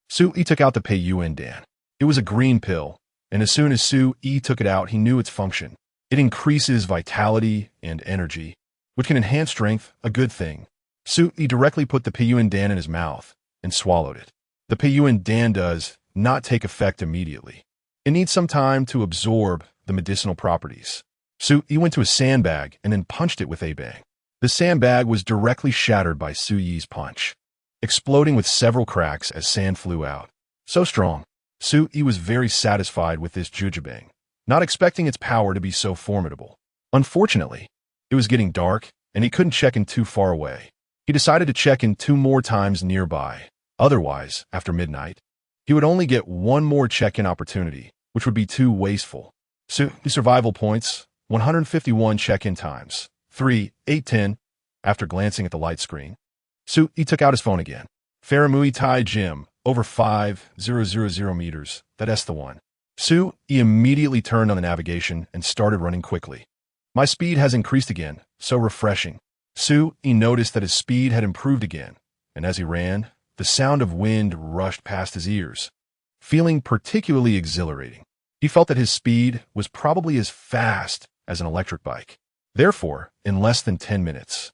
Soo-Yi took out the Peiyuan Dan. It was a green pill, and as soon as Soo-Yi took it out, he knew its function. It increases vitality and energy, which can enhance strength, a good thing. Soo-Yi directly put the Peiyuan Dan in his mouth and swallowed it. The Peiyuan Dan does not take effect immediately. It needs some time to absorb the medicinal properties. Soo-Yi went to a sandbag and then punched it with a bang. The sandbag was directly shattered by Soo-Yi's punch, exploding with several cracks as sand flew out. So strong. Soo-Yi was very satisfied with this Jujubang, not expecting its power to be so formidable. Unfortunately, it was getting dark, and he couldn't check in too far away. He decided to check in 2 more times nearby. Otherwise, after midnight, he would only get 1 more check-in opportunity, which would be too wasteful. Soo-Yi survival points, 151 check-in times, 3, 8, 10. After glancing at the light screen, Soo-Yi took out his phone again. Muay Thai Gym, over 5,000 meters, that's the one. Soo-Yi immediately turned on the navigation and started running quickly. My speed has increased again, so refreshing. Soo-Yi noticed that his speed had improved again, and as he ran, the sound of wind rushed past his ears, feeling particularly exhilarating. He felt that his speed was probably as fast as an electric bike. Therefore, in less than 10 minutes,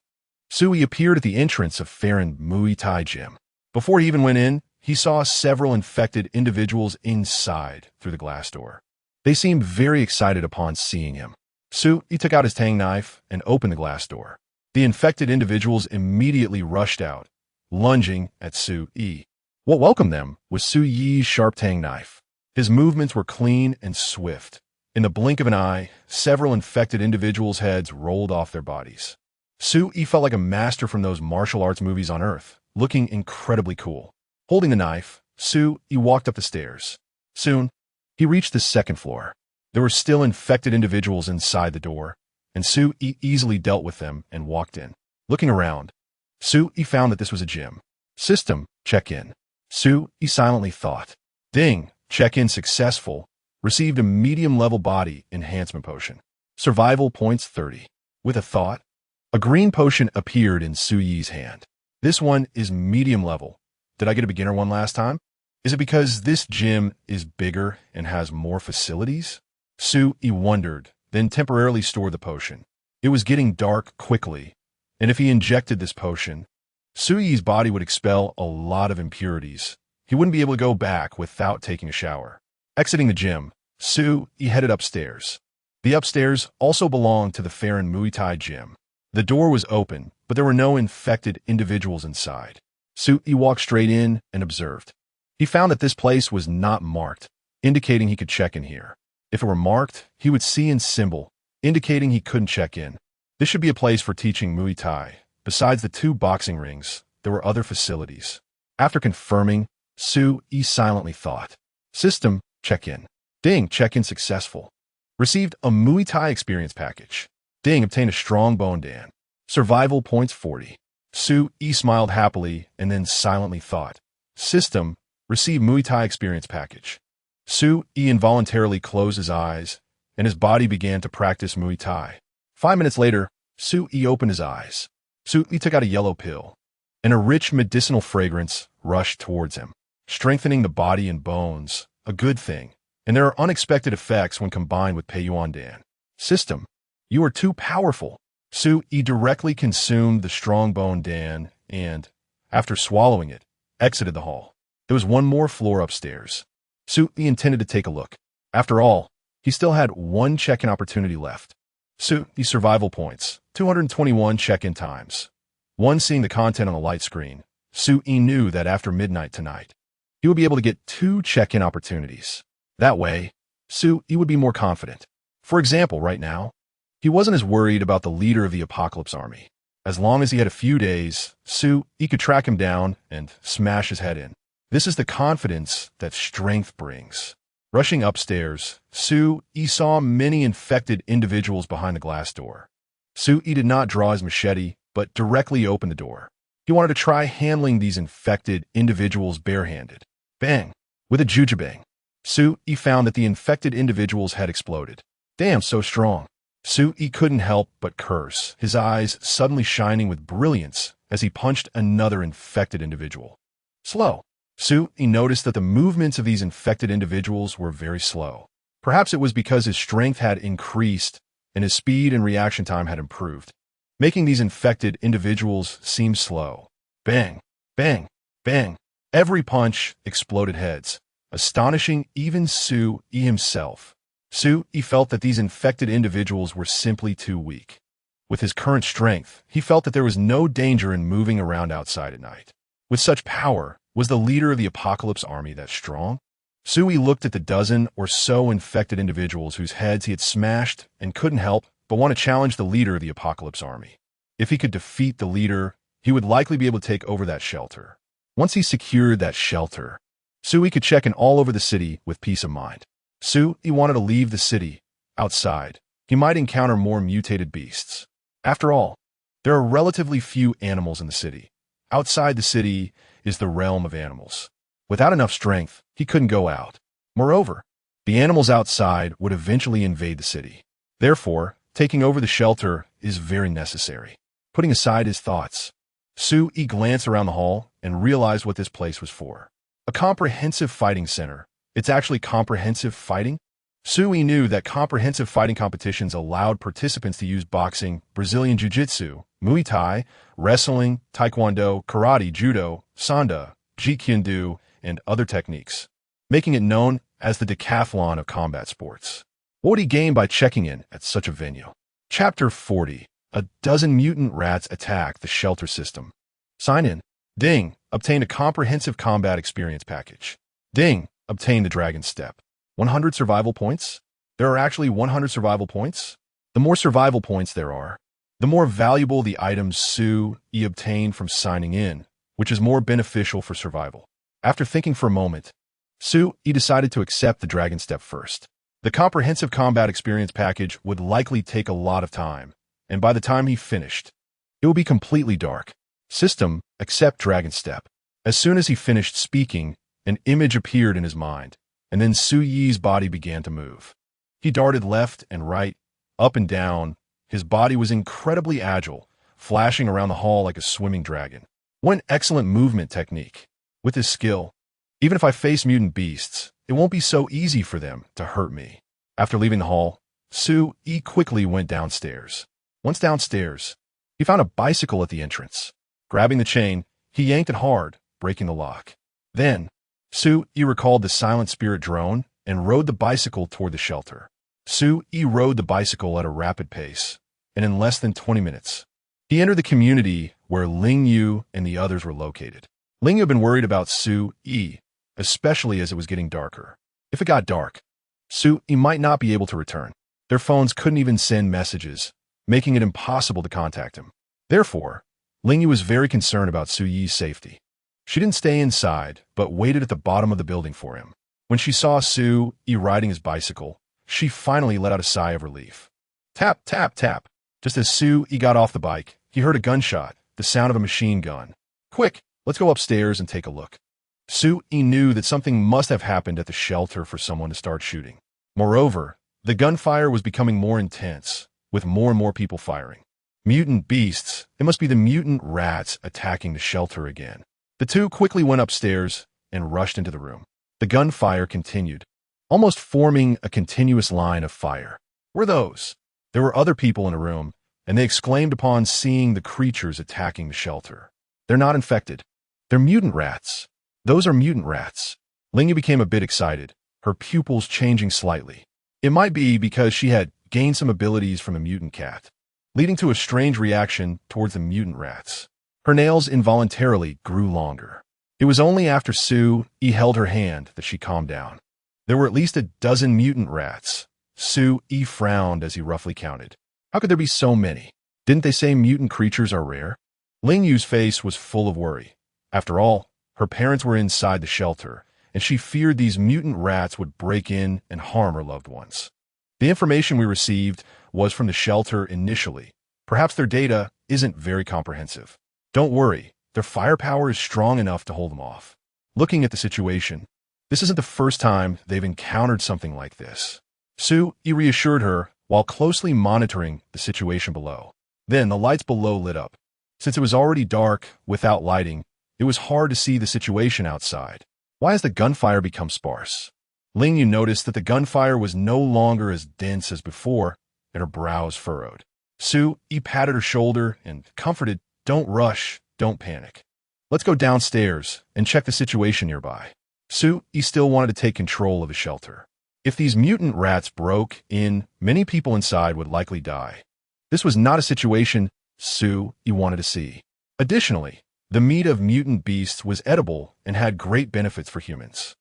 Soo-Yi appeared at the entrance of Muay Thai Gym. Before he even went in, he saw several infected individuals inside through the glass door. They seemed very excited upon seeing him. Soo-Yi took out his tang knife and opened the glass door. The infected individuals immediately rushed out, lunging at Soo-Yi. What welcomed them was Soo-Yi's sharp tang knife. His movements were clean and swift. In the blink of an eye, several infected individuals' heads rolled off their bodies. Soo-Yi felt like a master from those martial arts movies on Earth, looking incredibly cool. Holding the knife, Soo-Yi walked up the stairs. Soon, he reached the 2nd floor. There were still infected individuals inside the door, and Soo-Yi easily dealt with them and walked in. Looking around, Soo-Yi found that this was a gym. System, check-in. Soo-Yi silently thought. Ding, check-in successful. Received a medium-level body enhancement potion. Survival points 30. With a thought, a green potion appeared in Soo-Yi's hand. This one is medium level. Did I get a beginner one last time? Is it because this gym is bigger and has more facilities? Soo-Yi wondered, then temporarily stored the potion. It was getting dark quickly, and if he injected this potion, Soo-Yi's body would expel a lot of impurities. He wouldn't be able to go back without taking a shower. Exiting the gym, Soo-Yi headed upstairs. The upstairs also belonged to the Muay Thai Gym. The door was open, but there were no infected individuals inside. Soo-Yi walked straight in and observed. He found that this place was not marked, indicating he could check in here. If it were marked, he would see a symbol, indicating he couldn't check in. This should be a place for teaching Muay Thai. Besides the 2 boxing rings, there were other facilities. After confirming, Soo-Yi silently thought. System, check-in. Ding, check-in successful. Received a Muay Thai experience package. Ding, obtained a strong bone Dan. Survival points 40. Soo-Yi smiled happily and then silently thought. System, receive Muay Thai experience package. Su-yi involuntarily closed his eyes, and his body began to practice Muay Thai. 5 minutes later, Su-yi opened his eyes. Su-yi took out a yellow pill, and a rich medicinal fragrance rushed towards him, strengthening the body and bones, a good thing. And there are unexpected effects when combined with Peiyuan system. You are too powerful. Su-yi directly consumed the strong bone Dan and, after swallowing it, exited the hall. There was one more floor upstairs. Su-yi intended to take a look. After all, he still had one check-in opportunity left. Su-yi survival points, 221 check-in times. One seeing the content on the light screen, Su-yi knew that after midnight tonight, he would be able to get 2 check-in opportunities. That way, Su-yi would be more confident. For example, right now, he wasn't as worried about the leader of the Apocalypse Army. As long as he had a few days, Su-yi could track him down and smash his head in. This is the confidence that strength brings. Rushing upstairs, Su-yi saw many infected individuals behind the glass door. Su-yi did not draw his machete, but directly opened the door. He wanted to try handling these infected individuals barehanded. Bang! With a jujubang, Su-yi found that the infected individuals had exploded. Damn, so strong. Su-yi couldn't help but curse, his eyes suddenly shining with brilliance as he punched another infected individual. Slow. Su-yi noticed that the movements of these infected individuals were very slow. Perhaps it was because his strength had increased and his speed and reaction time had improved, making these infected individuals seem slow. Bang, bang, bang. Every punch exploded heads, astonishing even Su-yi himself. Su-yi felt that these infected individuals were simply too weak. With his current strength, he felt that there was no danger in moving around outside at night. With such power, was the leader of the Apocalypse Army that strong? Su-yi looked at the dozen or so infected individuals whose heads he had smashed and couldn't help but want to challenge the leader of the Apocalypse Army. If he could defeat the leader, he would likely be able to take over that shelter. Once he secured that shelter, Su-yi could check in all over the city with peace of mind. Su-yi wanted to leave the city. Outside, he might encounter more mutated beasts. After all, there are relatively few animals in the city. Outside the city is the realm of animals. Without enough strength, he couldn't go out. Moreover, the animals outside would eventually invade the city. Therefore, taking over the shelter is very necessary. Putting aside his thoughts, Su-yi glanced around the hall and realized what this place was for. A comprehensive fighting center. It's actually comprehensive fighting? Su-yi knew that comprehensive fighting competitions allowed participants to use boxing, Brazilian jiu-jitsu, Muay Thai, wrestling, taekwondo, karate, judo, sanda, jeet-kune-do, and other techniques, making it known as the decathlon of combat sports. What would he gain by checking in at such a venue? Chapter 40. A dozen mutant rats attack the shelter system. Sign in. Ding. Obtain a comprehensive combat experience package. Ding. Obtain the dragon step. 100 survival points? There are actually 100 survival points? The more survival points there are, the more valuable the items Su-yi obtained from signing in, which is more beneficial for survival. After thinking for a moment, Su-yi decided to accept the dragon step first. The comprehensive combat experience package would likely take a lot of time, and by the time he finished, it would be completely dark. System, accept dragon step. As soon as he finished speaking, an image appeared in his mind, and then Su-yi's body began to move. He darted left and right, up and down. His body was incredibly agile, flashing around the hall like a swimming dragon. What an excellent movement technique. With his skill, even if I face mutant beasts, it won't be so easy for them to hurt me. After leaving the hall, Su-yi quickly went downstairs. Once downstairs, he found a bicycle at the entrance. Grabbing the chain, he yanked it hard, breaking the lock. Then, Su-yi recalled the silent spirit drone and rode the bicycle toward the shelter. Su-yi rode the bicycle at a rapid pace, and in less than 20 minutes, he entered the community where Ling Yu and the others were located. Ling Yu had been worried about Su-yi, especially as it was getting darker. If it got dark, Su-yi might not be able to return. Their phones couldn't even send messages, making it impossible to contact him. Therefore, Ling Yu was very concerned about Su-yi's safety. She didn't stay inside, but waited at the bottom of the building for him. When she saw Su-yi riding his bicycle, she finally let out a sigh of relief. Tap, tap, tap. Just as Su-yi got off the bike, he heard a gunshot, the sound of a machine gun. Quick, let's go upstairs and take a look. Su-yi knew that something must have happened at the shelter for someone to start shooting. Moreover, the gunfire was becoming more intense, with more and more people firing. Mutant beasts, it must be the mutant rats attacking the shelter again. The two quickly went upstairs and rushed into the room. The gunfire continued, almost forming a continuous line of fire. Were those? There were other people in the room, and they exclaimed upon seeing the creatures attacking the shelter. They're not infected. They're mutant rats. Those are mutant rats. Lingyu became a bit excited, her pupils changing slightly. It might be because she had gained some abilities from a mutant cat, leading to a strange reaction towards the mutant rats. Her nails involuntarily grew longer. It was only after Su-yi held her hand that she calmed down. There were at least a dozen mutant rats. Su-yi frowned as he roughly counted. How could there be so many? Didn't they say mutant creatures are rare? Lingyu's face was full of worry. After all, her parents were inside the shelter, and she feared these mutant rats would break in and harm her loved ones. The information we received was from the shelter initially. Perhaps their data isn't very comprehensive. Don't worry, their firepower is strong enough to hold them off. Looking at the situation, this isn't the first time they've encountered something like this. Su-yi reassured her while closely monitoring the situation below. Then the lights below lit up. Since it was already dark without lighting, it was hard to see the situation outside. Why has the gunfire become sparse? Lingyu noticed that the gunfire was no longer as dense as before, and her brows furrowed. Su-yi patted her shoulder and comforted, "Don't rush, don't panic. Let's go downstairs and check the situation nearby." Su-yi still wanted to take control of the shelter. If these mutant rats broke in, many people inside would likely die. This was not a situation Su-yi wanted to see. Additionally, the meat of mutant beasts was edible and had great benefits for humans.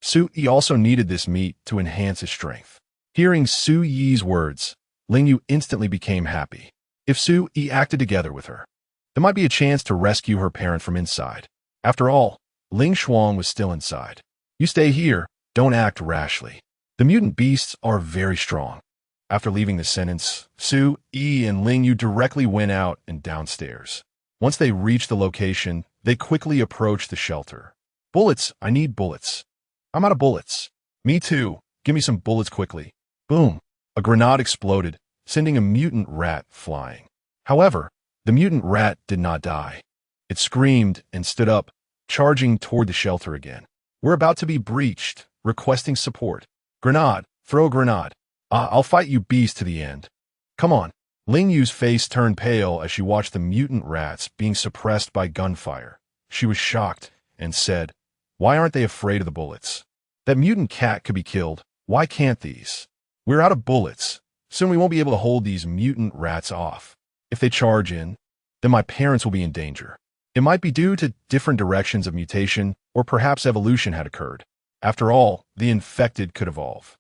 Su-yi also needed this meat to enhance his strength. Hearing Su-yi's words, Lingyu instantly became happy. If Su-yi acted together with her, there might be a chance to rescue her parent from inside. After all, Ling Shuang was still inside. "You stay here, don't act rashly. The mutant beasts are very strong." After leaving the sentence, Su-yi and Lingyu directly went out and downstairs. Once they reached the location, they quickly approached the shelter. "Bullets, I need bullets." "I'm out of bullets." "Me too, give me some bullets quickly." Boom! A grenade exploded, sending a mutant rat flying. However, the mutant rat did not die. It screamed and stood up, charging toward the shelter again. "We're about to be breached, requesting support." "Grenade, throw a grenade." I'll fight you beast to the end." "Come on." Lingyu's face turned pale as she watched the mutant rats being suppressed by gunfire. She was shocked and said, "Why aren't they afraid of the bullets? That mutant cat could be killed. Why can't these? We're out of bullets. Soon we won't be able to hold these mutant rats off. If they charge in, then my parents will be in danger." It might be due to different directions of mutation, or perhaps evolution had occurred. After all, the infected could evolve.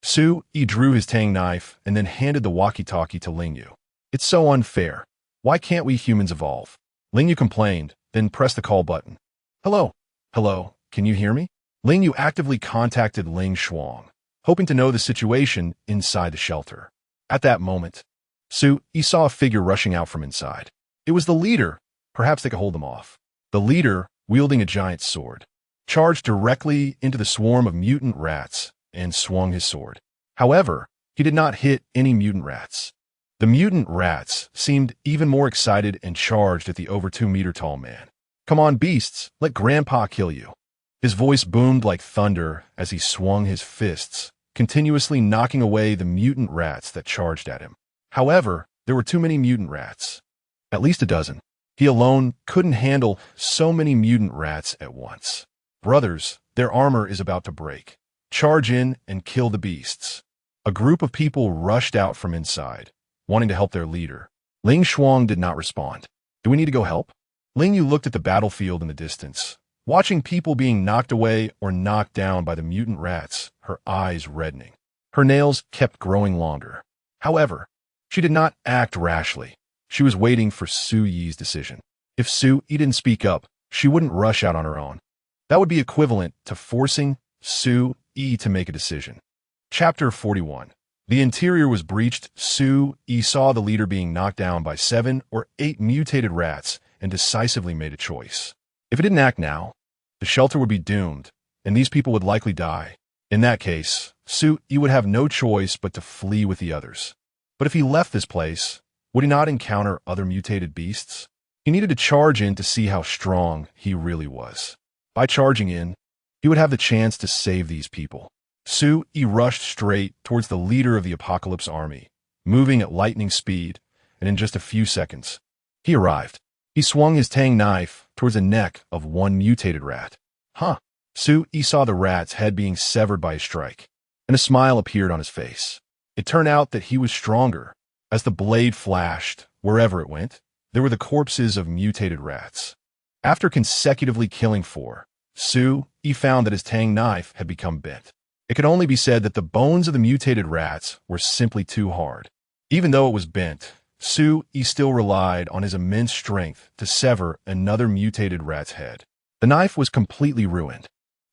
Su-yi drew his tang knife and then handed the walkie-talkie to Lingyu. "It's so unfair. Why can't we humans evolve?" Lingyu complained, then pressed the call button. "Hello? Hello, can you hear me?" Lingyu actively contacted Ling Shuang, hoping to know the situation inside the shelter. At that moment, Su-yi saw a figure rushing out from inside. It was the leader. Perhaps they could hold them off. The leader, wielding a giant sword, charged directly into the swarm of mutant rats and swung his sword. However, he did not hit any mutant rats. The mutant rats seemed even more excited and charged at the over 2-meter-tall man. "Come on, beasts, let Grandpa kill you." His voice boomed like thunder as he swung his fists, continuously knocking away the mutant rats that charged at him. However, there were too many mutant rats. At least a dozen. He alone couldn't handle so many mutant rats at once. "Brothers, their armor is about to break. Charge in and kill the beasts." A group of people rushed out from inside, wanting to help their leader. Ling Shuang did not respond. "Do we need to go help?" Lingyu looked at the battlefield in the distance, watching people being knocked away or knocked down by the mutant rats, her eyes reddening. Her nails kept growing longer. However, she did not act rashly. She was waiting for Su-yi's decision. If Su-yi didn't speak up, she wouldn't rush out on her own. That would be equivalent to forcing Su-yi to make a decision. Chapter 41. The interior was breached. Su-yi saw the leader being knocked down by 7 or 8 mutated rats and decisively made a choice. If it didn't act now, The shelter would be doomed, and these people would likely die. In that case, Su-yi would have no choice but to flee with the others. But if he left this place, would he not encounter other mutated beasts? He needed to charge in to see how strong he really was. By charging in, he would have the chance to save these people. Su-yi rushed straight towards the leader of the Apocalypse army, moving at lightning speed, and in just a few seconds, he arrived. He swung his tang knife towards the neck of one mutated rat. Huh. Su-yi saw the rat's head being severed by a strike, and a smile appeared on his face. It turned out that he was stronger. As the blade flashed, wherever it went, there were the corpses of mutated rats. After consecutively killing 4, Su-yi found that his tang knife had become bent. It could only be said that the bones of the mutated rats were simply too hard. Even though it was bent, Su-yi still relied on his immense strength to sever another mutated rat's head. The knife was completely ruined.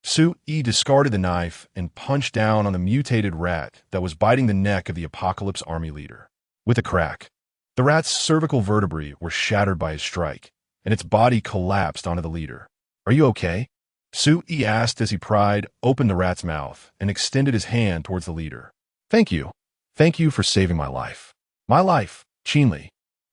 Su-yi discarded the knife and punched down on the mutated rat that was biting the neck of the Apocalypse army leader. With a crack, the rat's cervical vertebrae were shattered by his strike, and its body collapsed onto the leader. Are you okay? Su-yi asked as he pried open the rat's mouth and extended his hand towards the leader. Thank you. Thank you for saving my life. My life, Qinli,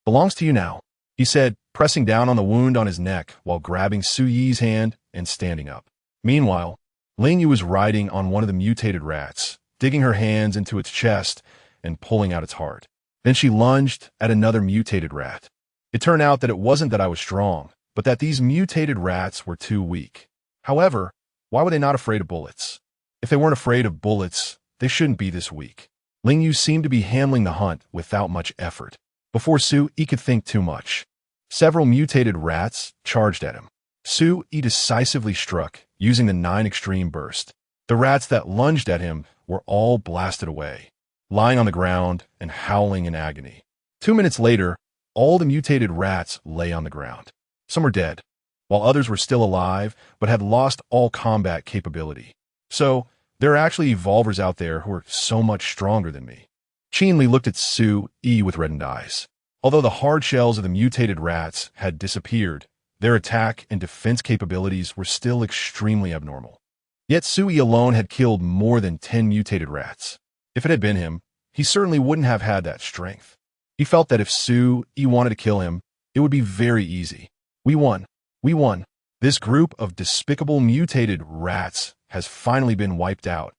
belongs to you now, he said, pressing down on the wound on his neck while grabbing Su-yi's hand and standing up. Meanwhile, Lingyu was riding on one of the mutated rats, digging her hands into its chest and pulling out its heart. Then she lunged at another mutated rat. It turned out that it wasn't that I was strong, but that these mutated rats were too weak. However, why were they not afraid of bullets? If they weren't afraid of bullets, they shouldn't be this weak. Lingyu seemed to be handling the hunt without much effort. Before Su-yi could think too much, several mutated rats charged at him. Su-yi decisively struck, using the 9 extreme burst. The rats that lunged at him were all blasted away, lying on the ground and howling in agony. 2 minutes later, all the mutated rats lay on the ground. Some were dead, while others were still alive but had lost all combat capability. So, there are actually evolvers out there who are so much stronger than me. Qinli looked at Su-yi with reddened eyes. Although the hard shells of the mutated rats had disappeared, their attack and defense capabilities were still extremely abnormal. Yet Su-yi alone had killed more than 10 mutated rats. If it had been him, he certainly wouldn't have had that strength. He felt that if Su-yi wanted to kill him, it would be very easy. We won. We won. This group of despicable mutated rats has finally been wiped out.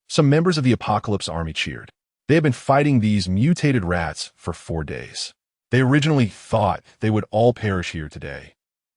Some members of the Apocalypse army cheered. They had been fighting these mutated rats for 4 days. They originally thought they would all perish here today.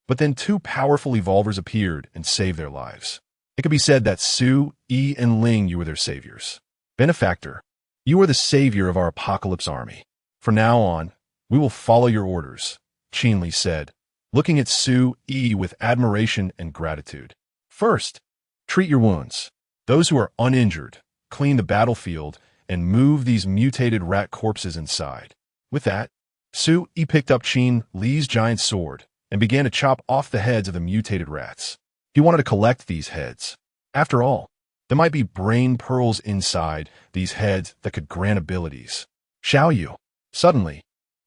But then 2 powerful evolvers appeared and saved their lives. It could be said that Su-yi and Lingyu were their saviors. Benefactor, you are the savior of our Apocalypse army. From now on, we will follow your orders, Qinli said, looking at Su-yi with admiration and gratitude. First, treat your wounds. Those who are uninjured, clean the battlefield, and move these mutated rat corpses inside. With that, Su-yi picked up Qinli's giant sword and began to chop off the heads of the mutated rats. He wanted to collect these heads. After all, there might be brain pearls inside these heads that could grant abilities. Xiaoyu. Suddenly,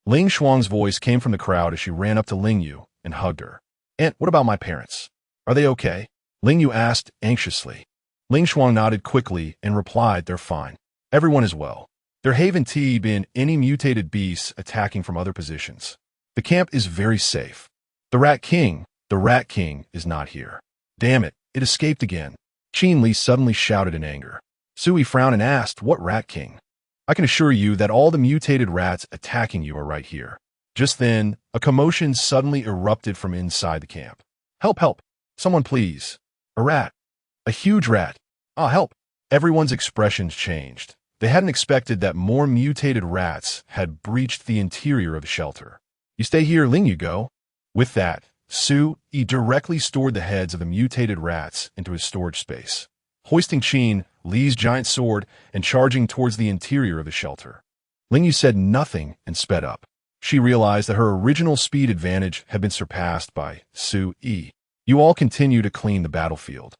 Ling Shuang's voice came from the crowd as she ran up to Lingyu and hugged her. Aunt, what about my parents? Are they okay? Lingyu asked anxiously. Ling Shuang nodded quickly and replied they're fine. Everyone is well. There haven't been any mutated beasts attacking from other positions. The camp is very safe. The Rat King is not here. Damn it, it escaped again. Qinli suddenly shouted in anger. Su-yi frowned and asked, what Rat King? I can assure you that all the mutated rats attacking you are right here. Just then, a commotion suddenly erupted from inside the camp. Help, help. Someone please. A rat. A huge rat. Ah, help. Everyone's expressions changed. They hadn't expected that more mutated rats had breached the interior of the shelter. You stay here, Lingyu go. With that, Su-yi directly stored the heads of the mutated rats into his storage space, hoisting Qinli's giant sword and charging towards the interior of the shelter. Lingyu said nothing and sped up. She realized that her original speed advantage had been surpassed by Su-yi. You all continue to clean the battlefield,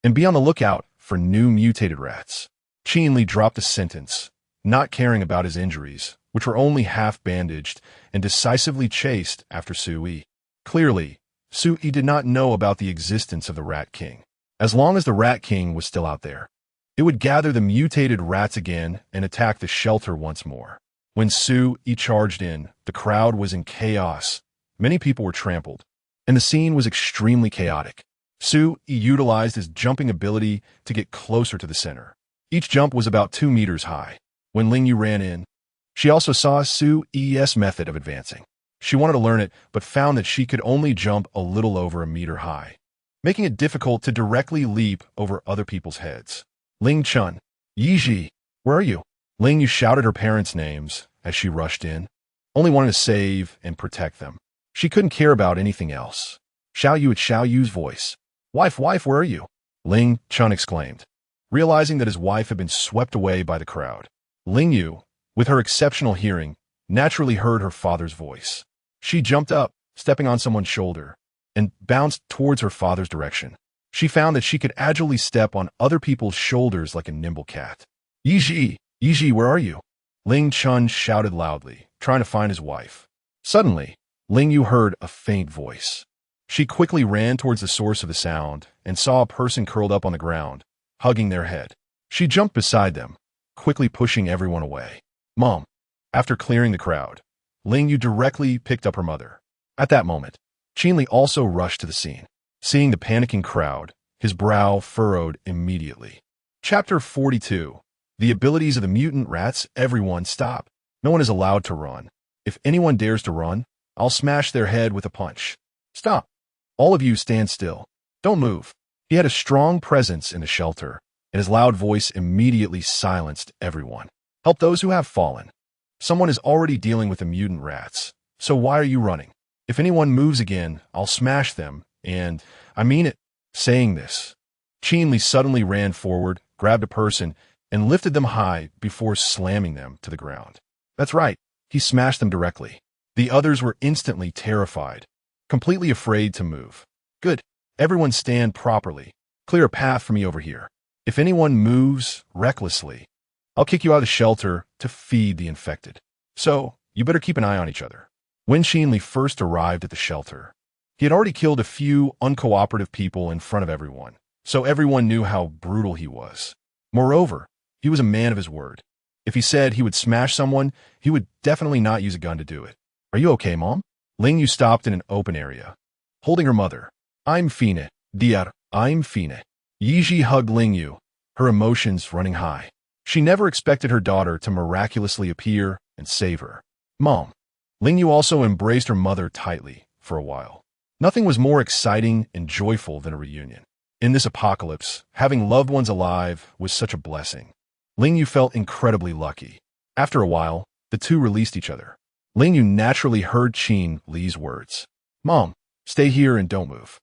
and be on the lookout for new mutated rats. Qinli dropped a sentence, not caring about his injuries, which were only half bandaged, and decisively chased after Su-yi. Clearly, Su-yi did not know about the existence of the Rat King. As long as the Rat King was still out there, it would gather the mutated rats again and attack the shelter once more. When Su-yi charged in, the crowd was in chaos. Many people were trampled, and the scene was extremely chaotic. Su-yi utilized his jumping ability to get closer to the center. Each jump was about 2 meters high. When Ling Yu ran in, she also saw Su-yi's method of advancing. She wanted to learn it, but found that she could only jump a little over a meter high, making it difficult to directly leap over other people's heads. Ling Chun, Yiji, where are you? Ling Yu shouted her parents' names as she rushed in, only wanting to save and protect them. She couldn't care about anything else. Xiao Yu at Xiao Yu's voice. Wife, where are you? Ling Chun exclaimed, realizing that his wife had been swept away by the crowd. Ling Yu, with her exceptional hearing, naturally heard her father's voice. She jumped up, stepping on someone's shoulder, and bounced towards her father's direction. She found that she could agilely step on other people's shoulders like a nimble cat. Yiji, where are you? Ling Chun shouted loudly, trying to find his wife. Suddenly, Ling Yu heard a faint voice. She quickly ran towards the source of the sound and saw a person curled up on the ground, hugging their head. She jumped beside them, quickly pushing everyone away. Mom. After clearing the crowd, Ling Yu directly picked up her mother. At that moment, Qinli also rushed to the scene. Seeing the panicking crowd, his brow furrowed immediately. Chapter 42. The abilities of the mutant rats. Everyone stop. No one is allowed to run. If anyone dares to run, I'll smash their head with a punch. Stop. All of you stand still. Don't move. He had a strong presence in the shelter, and his loud voice immediately silenced everyone. Help those who have fallen. Someone is already dealing with the mutant rats, so why are you running? If anyone moves again, I'll smash them, and I mean it. Saying this, Qinli suddenly ran forward, grabbed a person, and lifted them high before slamming them to the ground. That's right, he smashed them directly. The others were instantly terrified, completely afraid to move. Good. Everyone stand properly. Clear a path for me over here. If anyone moves recklessly, I'll kick you out of the shelter to feed the infected. So, you better keep an eye on each other. When Qinli first arrived at the shelter, he had already killed a few uncooperative people in front of everyone, so everyone knew how brutal he was. Moreover, he was a man of his word. If he said he would smash someone, he would definitely not use a gun to do it. Are you okay, Mom? Ling Yu stopped in an open area, holding her mother. I'm fine, dear, I'm fine. Yiji hugged Ling Yu, her emotions running high. She never expected her daughter to miraculously appear and save her. Mom. Ling Yu also embraced her mother tightly for a while. Nothing was more exciting and joyful than a reunion. In this apocalypse, having loved ones alive was such a blessing. Ling Yu felt incredibly lucky. After a while, the two released each other. Ling Yu naturally heard Qin Li's words. Mom, stay here and don't move.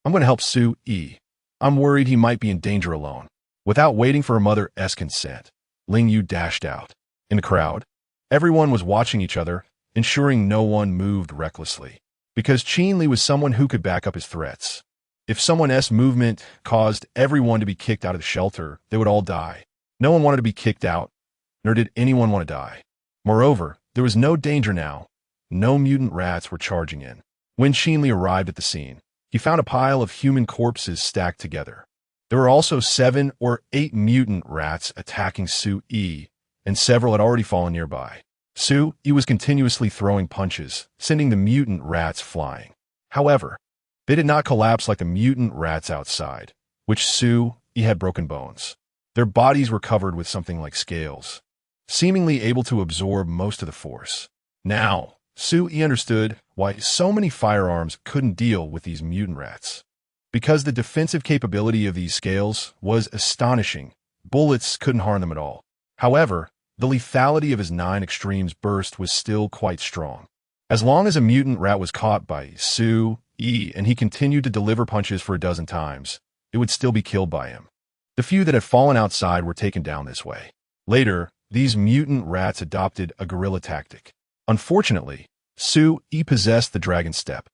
I'm going to help Su-yi. I'm worried he might be in danger alone. Without waiting for her mother's consent, Ling Yu dashed out. In the crowd, everyone was watching each other, ensuring no one moved recklessly. Because Qin Li was someone who could back up his threats. If someone's movement caused everyone to be kicked out of the shelter, they would all die. No one wanted to be kicked out, nor did anyone want to die. Moreover, there was no danger now. No mutant rats were charging in. When Qin Li arrived at the scene, he found a pile of human corpses stacked together. There were also 7 or 8 mutant rats attacking Su-yi, and several had already fallen nearby. Su-yi was continuously throwing punches, sending the mutant rats flying. However, they did not collapse like the mutant rats outside, which Su-yi had broken bones. Their bodies were covered with something like scales, seemingly able to absorb most of the force. Now, Su-yi understood why so many firearms couldn't deal with these mutant rats. Because the defensive capability of these scales was astonishing, bullets couldn't harm them at all. However, the lethality of his 9 extremes burst was still quite strong. As long as a mutant rat was caught by Su-yi and he continued to deliver punches for a dozen times, it would still be killed by him. The few that had fallen outside were taken down this way. Later, these mutant rats adopted a guerrilla tactic. Unfortunately, Su-yi possessed the dragon step.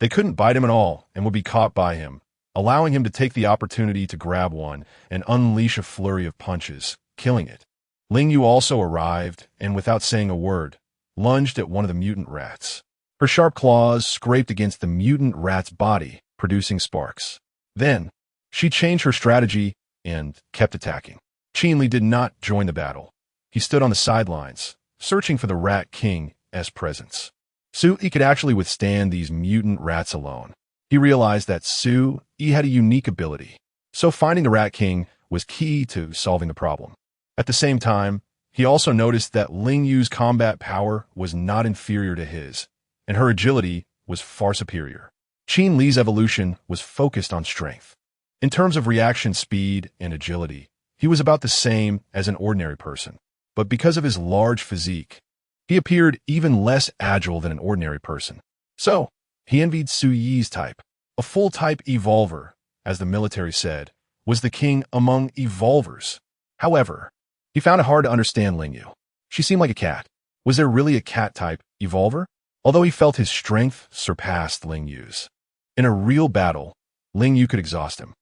They couldn't bite him at all and would be caught by him, allowing him to take the opportunity to grab one and unleash a flurry of punches, killing it. Ling Yu also arrived and, without saying a word, lunged at one of the mutant rats. Her Her sharp claws scraped against the mutant rat's body, producing sparks. Then, she changed her strategy and kept attacking. Qinli did not join the battle. He stood on the sidelines, searching for the Rat King's presence. Su-Yi could actually withstand these mutant rats alone. He realized that Su-Yi had a unique ability, so finding the Rat King was key to solving the problem. At the same time, he also noticed that Ling Yu's combat power was not inferior to his, and her agility was far superior. Qin Li's evolution was focused on strength. In terms of reaction speed and agility, he was about the same as an ordinary person, but because of his large physique, he appeared even less agile than an ordinary person. So, he envied Su-Yi's type. A full-type evolver, as the military said, was the king among evolvers. However, he found it hard to understand Ling Yu. She seemed like a cat. Was there really a cat-type evolver? Although he felt his strength surpassed Ling Yu's. In a real battle, Ling Yu could exhaust him.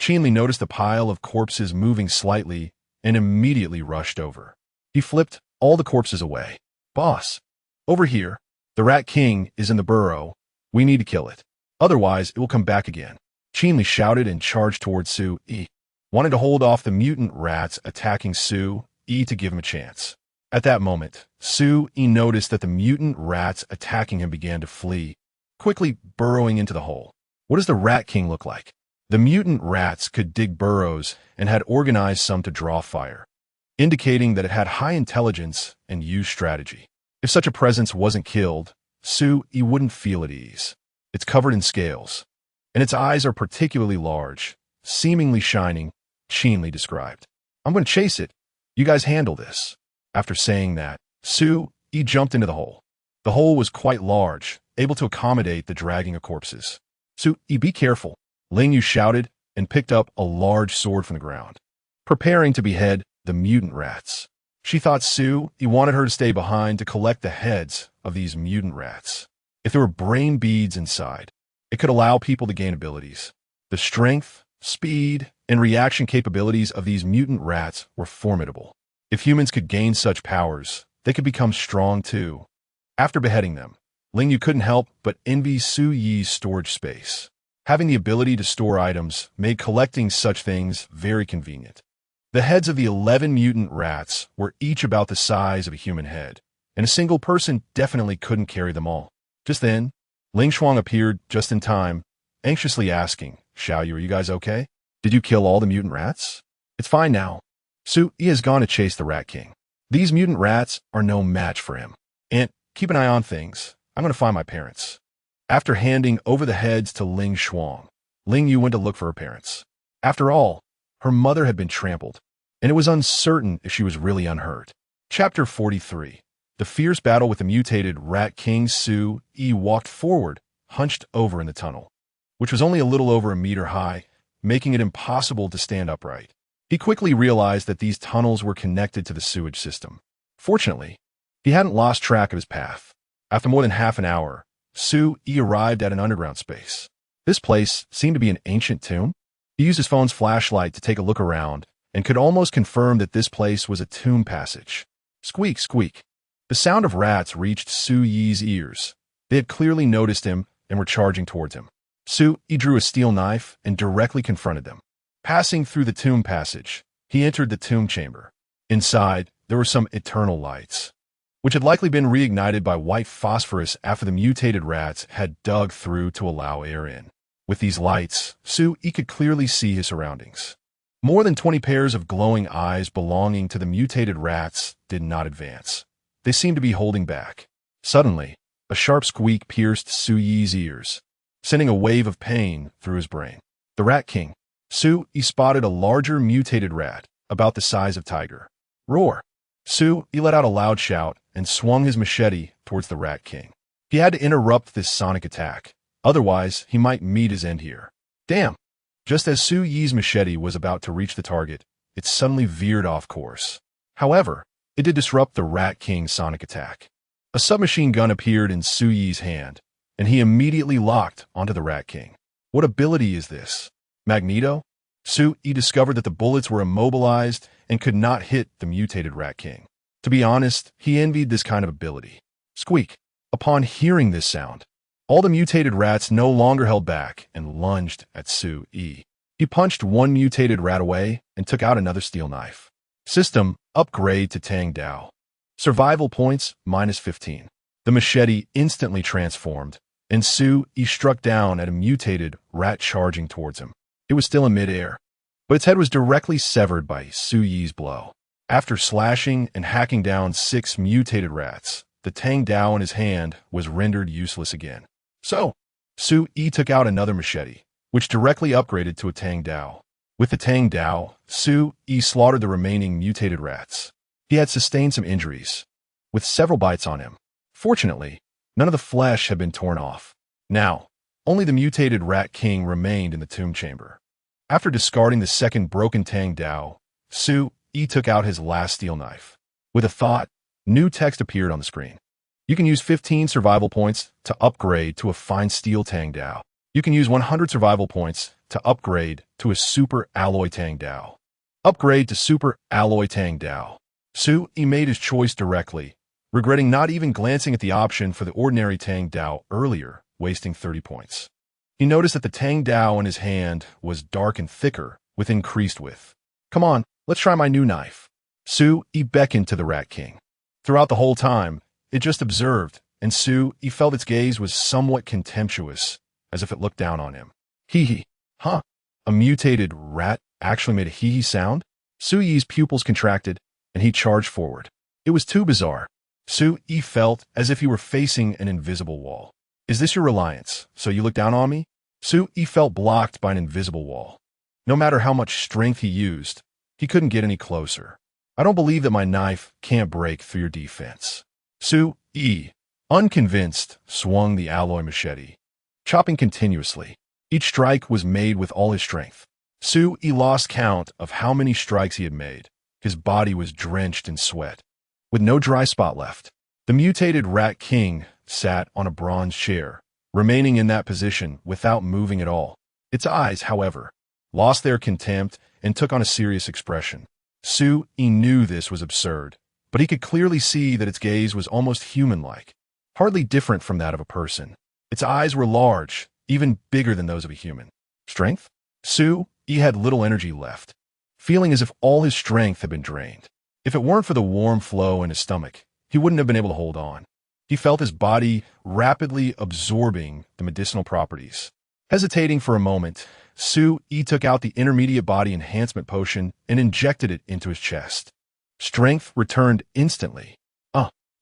Qinli noticed a pile of corpses moving slightly and immediately rushed over. He flipped all the corpses away. Boss, over here. The Rat King is in the burrow. We need to kill it. Otherwise, it will come back again. Qinli shouted and charged towards Su-Yi, wanting to hold off the mutant rats attacking Su-Yi to give him a chance. At that moment, Su-Yi noticed that the mutant rats attacking him began to flee, quickly burrowing into the hole. What does the Rat King look like? The mutant rats could dig burrows and had organized some to draw fire, indicating that it had high intelligence and used strategy. If such a presence wasn't killed, Su-Yi wouldn't feel at ease. It's covered in scales, and its eyes are particularly large, seemingly shining, Qinli described. I'm going to chase it. You guys handle this. After saying that, Su-Yi jumped into the hole. The hole was quite large, able to accommodate the dragging of corpses. Su-Yi, be careful, Ling Yu shouted and picked up a large sword from the ground, preparing to behead the mutant rats. She thought Su-Yi wanted her to stay behind to collect the heads of these mutant rats. If there were brain beads inside, it could allow people to gain abilities. The strength, speed, and reaction capabilities of these mutant rats were formidable. If humans could gain such powers, they could become strong too. After beheading them, Ling Yu couldn't help but envy Su-Yi's storage space. Having the ability to store items made collecting such things very convenient. The heads of the 11 mutant rats were each about the size of a human head, and a single person definitely couldn't carry them all. Just then, Ling Shuang appeared just in time, anxiously asking, Xiaoyu, are you guys okay? Did you kill all the mutant rats? It's fine now. Su-Yi has gone to chase the Rat King. These mutant rats are no match for him. And keep an eye on things. I'm going to find my parents. After handing over the heads to Ling Shuang, Ling Yu went to look for her parents. After all, her mother had been trampled, and it was uncertain if she was really unhurt. Chapter 43. The fierce battle with the mutated Rat King. Su-Yi walked forward, hunched over in the tunnel, which was only a little over a meter high, making it impossible to stand upright. He quickly realized that these tunnels were connected to the sewage system. Fortunately, he hadn't lost track of his path. After more than half an hour, Su-Yi arrived at an underground space. This place seemed to be an ancient tomb. He used his phone's flashlight to take a look around and could almost confirm that this place was a tomb passage. Squeak, squeak. The sound of rats reached Su-Yi's ears. They had clearly noticed him and were charging towards him. Su-Yi drew a steel knife and directly confronted them. Passing through the tomb passage, he entered the tomb chamber. Inside, there were some eternal lights, which had likely been reignited by white phosphorus after the mutated rats had dug through to allow air in. With these lights, Su-Yi could clearly see his surroundings. More than 20 pairs of glowing eyes belonging to the mutated rats did not advance. They seemed to be holding back. Suddenly, a sharp squeak pierced Su-Yi's ears, sending a wave of pain through his brain. The Rat King. Su-Yi spotted a larger mutated rat, about the size of Tiger. Roar! Su-Yi let out a loud shout and swung his machete towards the Rat King. He had to interrupt this sonic attack, otherwise he might meet his end here. Damn! Just as Su-Yi's machete was about to reach the target, it suddenly veered off course. However, it did disrupt the Rat King's sonic attack. A submachine gun appeared in Su-Yi's hand, and he immediately locked onto the Rat King. What ability is this? Magneto? Su-Yi discovered that the bullets were immobilized and could not hit the mutated Rat King. To be honest, he envied this kind of ability. Squeak! Upon hearing this sound, all the mutated rats no longer held back and lunged at Su-E. He punched one mutated rat away and took out another steel knife. System upgrade to Tang Dao. Survival points -15. The machete instantly transformed, and Su-E struck down at a mutated rat charging towards him. It was still in midair, but its head was directly severed by Su-Yi's blow. After slashing and hacking down 6 mutated rats, the Tang Dao in his hand was rendered useless again. So, Su-E took out another machete, which directly upgraded to a Tang Dao. With the Tang Dao, Su-E slaughtered the remaining mutated rats. He had sustained some injuries, with several bites on him. Fortunately, none of the flesh had been torn off. Now, only the mutated Rat King remained in the tomb chamber. After discarding the second broken Tang Dao, Su-E took out his last steel knife. With a thought, new text appeared on the screen. You can use 15 survival points to upgrade to a fine steel Tang Dao. You can use 100 survival points to upgrade to a super alloy Tang Dao. Upgrade to super alloy Tang Dao. Su-E made his choice directly, regretting not even glancing at the option for the ordinary Tang Dao earlier, wasting 30 points. He noticed that the Tang Dao in his hand was dark and thicker, with increased width. Come on, let's try my new knife. Su-E beckoned to the Rat King. Throughout the whole time, it just observed, and Su-E felt its gaze was somewhat contemptuous, as if it looked down on him. Hee-hee. Huh? A mutated rat actually made a hee-hee sound? Su-Yi's pupils contracted, and he charged forward. It was too bizarre. Su-E felt as if he were facing an invisible wall. Is this your reliance, so you look down on me? Su-E felt blocked by an invisible wall. No matter how much strength he used, he couldn't get any closer. I don't believe that my knife can't break through your defense. Su-E, unconvinced, swung the alloy machete, chopping continuously. Each strike was made with all his strength. Su-E lost count of how many strikes he had made. His body was drenched in sweat, with no dry spot left. The mutated Rat King sat on a bronze chair, remaining in that position without moving at all. Its eyes, however, lost their contempt and took on a serious expression. Su-E knew this was absurd, but he could clearly see that its gaze was almost human-like, hardly different from that of a person. Its eyes were large, even bigger than those of a human. Strength? Su-E had little energy left, feeling as if all his strength had been drained. If it weren't for the warm flow in his stomach, he wouldn't have been able to hold on. He felt his body rapidly absorbing the medicinal properties. Hesitating for a moment, Su-E took out the intermediate body enhancement potion and injected it into his chest. Strength returned instantly.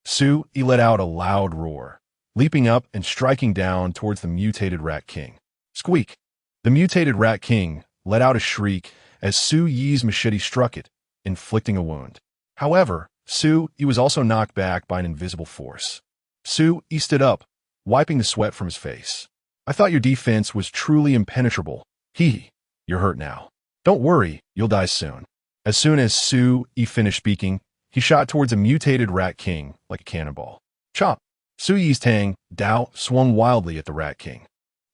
Su-E let out a loud roar, leaping up and striking down towards the mutated Rat King. Squeak! The mutated Rat King let out a shriek as Su-Yi's machete struck it, inflicting a wound. However, Su-E was also knocked back by an invisible force. Su-E stood up, wiping the sweat from his face. I thought your defense was truly impenetrable. Hee, you're hurt now. Don't worry, you'll die soon. As soon as Su-E finished speaking, he shot towards a mutated Rat King like a cannonball. Chop! Su-Yi's Tang Dao swung wildly at the Rat King.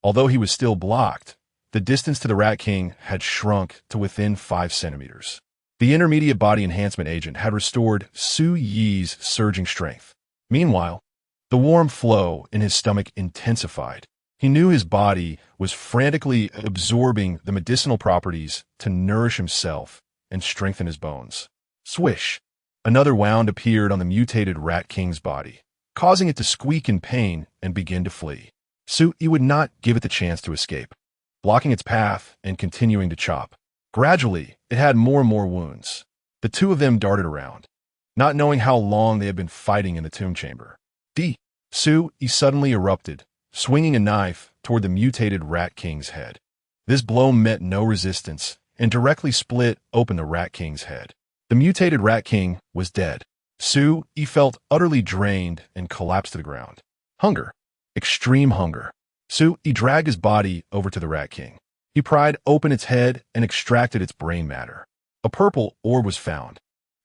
Although he was still blocked, the distance to the Rat King had shrunk to within 5 centimeters. The intermediate body enhancement agent had restored Su-Yi's surging strength. Meanwhile, the warm flow in his stomach intensified. He knew his body was frantically absorbing the medicinal properties to nourish himself and strengthen his bones. Swish! Another wound appeared on the mutated Rat King's body, causing it to squeak in pain and begin to flee. Su-E would not give it the chance to escape, blocking its path and continuing to chop. Gradually, it had more and more wounds. The two of them darted around, not knowing how long they had been fighting in the tomb chamber. Su-E suddenly erupted, swinging a knife toward the mutated Rat King's head. This blow met no resistance and directly split open the Rat King's head. The mutated Rat King was dead. Su-E felt utterly drained and collapsed to the ground. Hunger. Extreme hunger. Su-E dragged his body over to the Rat King. He pried open its head and extracted its brain matter. A purple orb was found,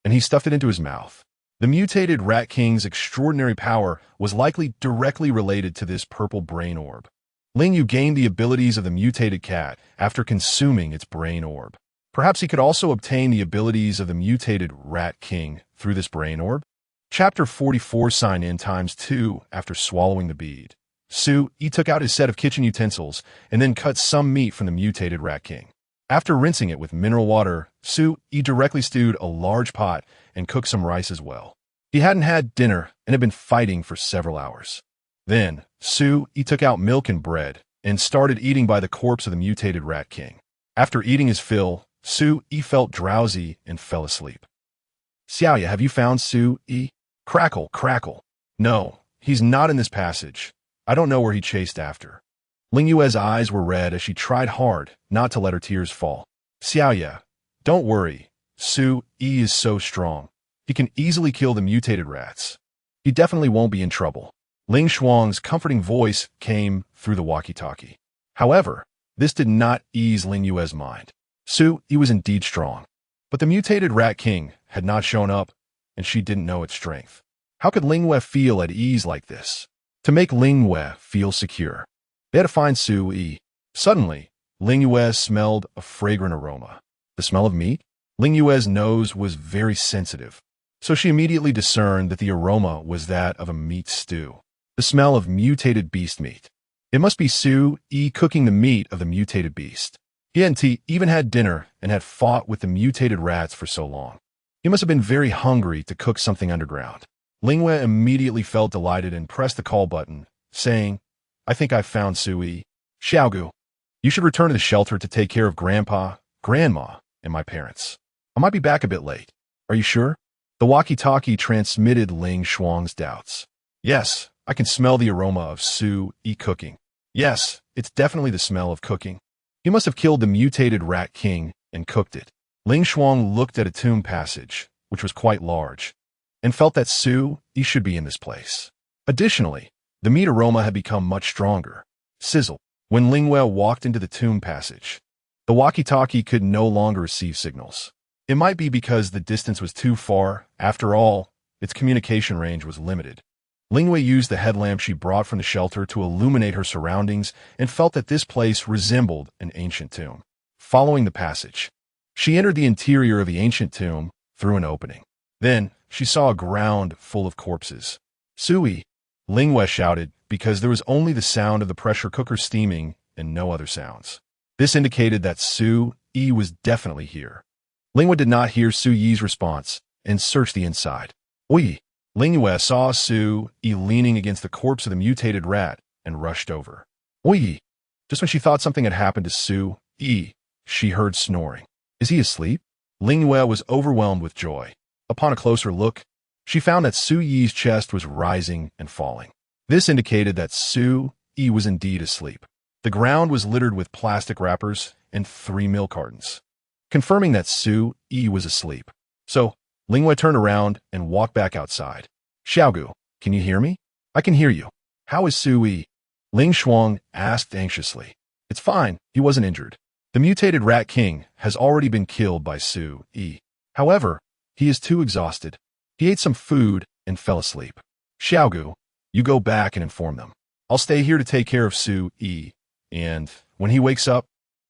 and he stuffed it into his mouth. The mutated Rat King's extraordinary power was likely directly related to this purple brain orb. Ling Yu gained the abilities of the mutated cat after consuming its brain orb. Perhaps he could also obtain the abilities of the mutated Rat King through this brain orb? Chapter 44 Sign in times 2 after swallowing the bead. Su-Yi took out his set of kitchen utensils and then cut some meat from the mutated Rat King. After rinsing it with mineral water, Su-Yi directly stewed a large pot and cooked some rice as well. He hadn't had dinner and had been fighting for several hours. Then, Su-Yi took out milk and bread and started eating by the corpse of the mutated Rat King. After eating his fill, Su-Yi felt drowsy and fell asleep. Xiaoya, have you found Su-Yi? Crackle, crackle. No, he's not in this passage. I don't know where he chased after. Ling Yue's eyes were red as she tried hard not to let her tears fall. Xiaoya, don't worry. Su-Yi is so strong. He can easily kill the mutated rats. He definitely won't be in trouble. Ling Shuang's comforting voice came through the walkie-talkie. However, this did not ease Ling Yue's mind. Su-Yi was indeed strong, but the mutated Rat King had not shown up, and she didn't know its strength. How could Ling Yue feel at ease like this? To make Ling Yue feel secure, they had to find Su-Yi. Suddenly, Ling Yue smelled a fragrant aroma. The smell of meat? Ling Yue's nose was very sensitive, so she immediately discerned that the aroma was that of a meat stew. The smell of mutated beast meat. It must be Su-Yi cooking the meat of the mutated beast. He hadn't even had dinner and had fought with the mutated rats for so long. He must have been very hungry to cook something underground. Ling Yue immediately felt delighted and pressed the call button, saying, I think I've found Su-Yi. Xiaogu, you should return to the shelter to take care of Grandpa, Grandma, and my parents. I might be back a bit late. Are you sure? The walkie-talkie transmitted Ling Shuang's doubts. Yes, I can smell the aroma of Su-Yi cooking. Yes, it's definitely the smell of cooking. He must have killed the mutated Rat King and cooked it. Ling Shuang looked at a tomb passage, which was quite large, and felt that Su-Yi should be in this place. Additionally, the meat aroma had become much stronger. Sizzle. When Ling Yue walked into the tomb passage, the walkie-talkie could no longer receive signals. It might be because the distance was too far. After all, its communication range was limited. Ling Yue used the headlamp she brought from the shelter to illuminate her surroundings and felt that this place resembled an ancient tomb. Following the passage, she entered the interior of the ancient tomb through an opening. Then, she saw a ground full of corpses. Su-Yi, Ling Yue shouted because there was only the sound of the pressure cooker steaming and no other sounds. This indicated that Su-Yi was definitely here. Ling Yue did not hear Su-Yi's response and searched the inside. Oi! Ling Yue saw Su-Yi leaning against the corpse of the mutated rat and rushed over. Oi! Just when she thought something had happened to Su-Yi, she heard snoring. Is he asleep? Ling Yue was overwhelmed with joy. Upon a closer look, she found that Su-Yi's chest was rising and falling. This indicated that Su-Yi was indeed asleep. The ground was littered with plastic wrappers and 3 milk cartons, confirming that Su-Yi was asleep. So, Ling Yue turned around and walked back outside. Xiaogu, can you hear me? I can hear you. How is Su-Yi? Ling Shuang asked anxiously. It's fine, he wasn't injured. The mutated Rat King has already been killed by Su-Yi. However, he is too exhausted. He ate some food and fell asleep. Xiaogu, you go back and inform them. I'll stay here to take care of Su-Yi, and when he wakes up,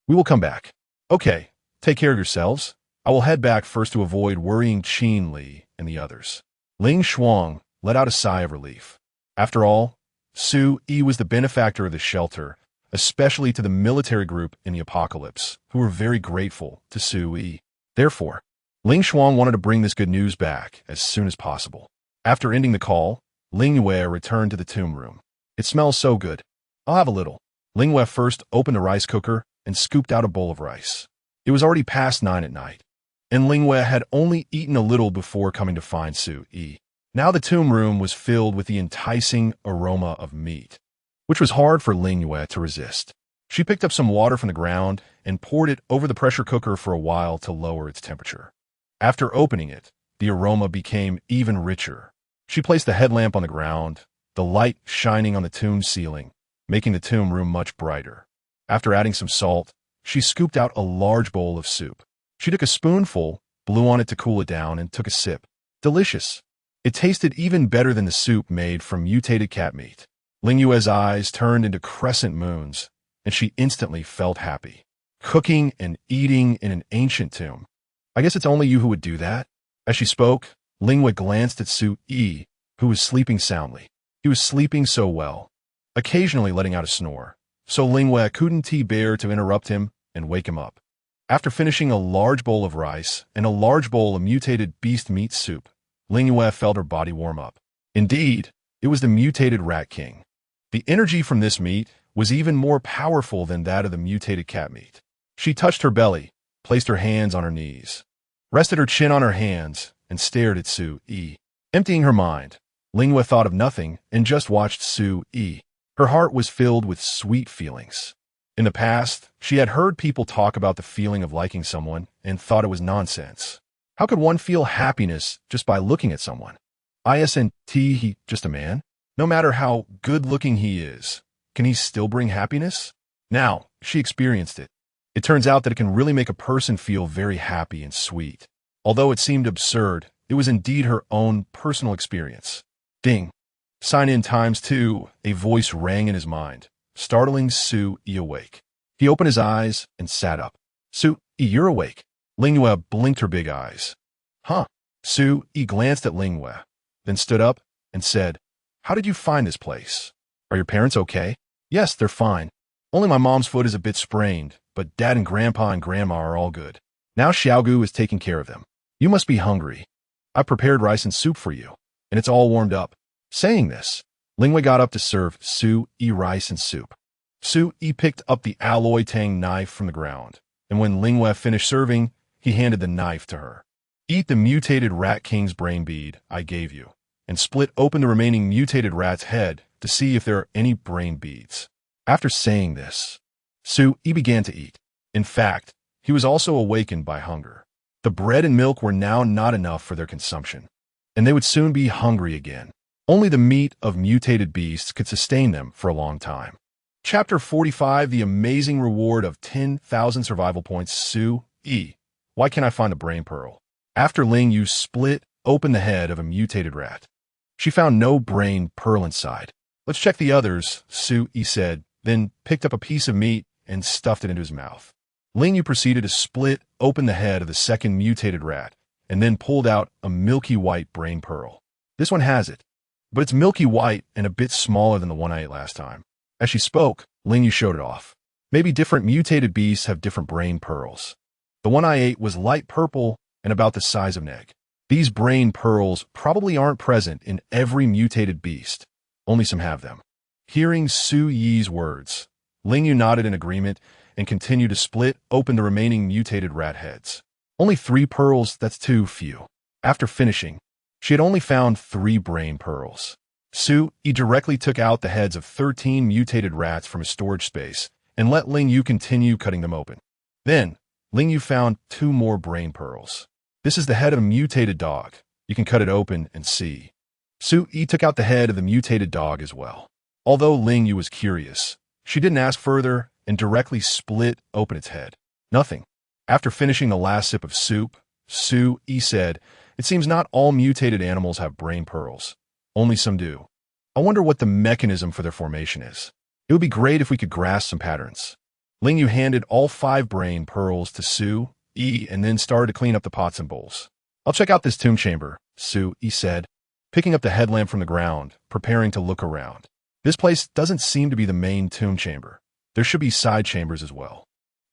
we will come back. Okay, take care of yourselves. I will head back first to avoid worrying Qin Li and the others. Ling Shuang let out a sigh of relief. After all, Su-Yi was the benefactor of the shelter, especially to the military group in the apocalypse, who were very grateful to Su-Yi. Therefore, Ling Shuang wanted to bring this good news back as soon as possible. After ending the call, Ling Yue returned to the tomb room. It smells so good. I'll have a little. Ling Yue first opened the rice cooker and scooped out a bowl of rice. It was already past 9 at night, and Ling Yue had only eaten a little before coming to find Su-Yi. Now the tomb room was filled with the enticing aroma of meat, which was hard for Ling Yue to resist. She picked up some water from the ground and poured it over the pressure cooker for a while to lower its temperature. After opening it, the aroma became even richer. She placed the headlamp on the ground, the light shining on the tomb ceiling, making the tomb room much brighter. After adding some salt, she scooped out a large bowl of soup. She took a spoonful, blew on it to cool it down, and took a sip. Delicious. It tasted even better than the soup made from mutated cat meat. Ling Yue's eyes turned into crescent moons, and she instantly felt happy. Cooking and eating in an ancient tomb. I guess it's only you who would do that. As she spoke, Lingyue glanced at Su Yi, who was sleeping soundly. He was sleeping so well, occasionally letting out a snore, so Lingyue couldn't bear to interrupt him and wake him up. After finishing a large bowl of rice and a large bowl of mutated beast meat soup, Lingyue felt her body warm up. Indeed, it was the mutated rat king. The energy from this meat was even more powerful than that of the mutated cat meat. She touched her belly, placed her hands on her knees, rested her chin on her hands, and stared at Su Yi. Emptying her mind, Lingyue thought of nothing and just watched Su Yi. Her heart was filled with sweet feelings. In the past, she had heard people talk about the feeling of liking someone and thought it was nonsense. How could one feel happiness just by looking at someone? Isn't he just a man? No matter how good-looking he is, can he still bring happiness? Now, she experienced it. It turns out that it can really make a person feel very happy and sweet. Although it seemed absurd, it was indeed her own personal experience. Ding. Sign in ×2, a voice rang in his mind, startling Su Yi awake. He opened his eyes and sat up. Su Yi, you're awake. Lingyue blinked her big eyes. Huh? Su Yi glanced at Lingyue, then stood up and said, How did you find this place? Are your parents okay? Yes, they're fine. Only my mom's foot is a bit sprained, but Dad and Grandpa and Grandma are all good. Now Xiaogu is taking care of them. You must be hungry. I prepared rice and soup for you, and it's all warmed up. Saying this, Lingyue got up to serve Su Yi rice and soup. Su Yi picked up the alloy tang knife from the ground, and when Lingyue finished serving, he handed the knife to her. Eat the mutated rat king's brain bead I gave you, and split open the remaining mutated rat's head to see if there are any brain beads. After saying this, Su Yi began to eat. In fact, he was also awakened by hunger. The bread and milk were now not enough for their consumption, and they would soon be hungry again. Only the meat of mutated beasts could sustain them for a long time. Chapter 45, The Amazing Reward of 10,000 Survival Points. Su Yi, why can't I find the brain pearl? After Lingyue split open the head of a mutated rat, she found no brain pearl inside. Let's check the others, Su Yi said, then picked up a piece of meat and stuffed it into his mouth. Lingyue proceeded to split open the head of the second mutated rat and then pulled out a milky white brain pearl. This one has it, but it's milky white and a bit smaller than the one I ate last time. As she spoke, Lingyue showed it off. Maybe different mutated beasts have different brain pearls. The one I ate was light purple and about the size of an egg. These brain pearls probably aren't present in every mutated beast. Only some have them. Hearing Su Yi's words, Lingyue nodded in agreement and continued to split open the remaining mutated rat heads. Only 3 pearls, that's too few. After finishing, she had only found 3 brain pearls. Su Yi directly took out the heads of 13 mutated rats from his storage space and let Lingyue continue cutting them open. Then, Lingyue found 2 more brain pearls. This is the head of a mutated dog. You can cut it open and see. Su Yi took out the head of the mutated dog as well. Although Lingyue was curious, she didn't ask further and directly split open its head. Nothing. After finishing the last sip of soup, Su Yi said, It seems not all mutated animals have brain pearls. Only some do. I wonder what the mechanism for their formation is. It would be great if we could grasp some patterns. Lingyue handed all 5 brain pearls to Su Yi and then started to clean up the pots and bowls. I'll check out this tomb chamber, Su Yi said, picking up the headlamp from the ground, preparing to look around. This place doesn't seem to be the main tomb chamber. There should be side chambers as well.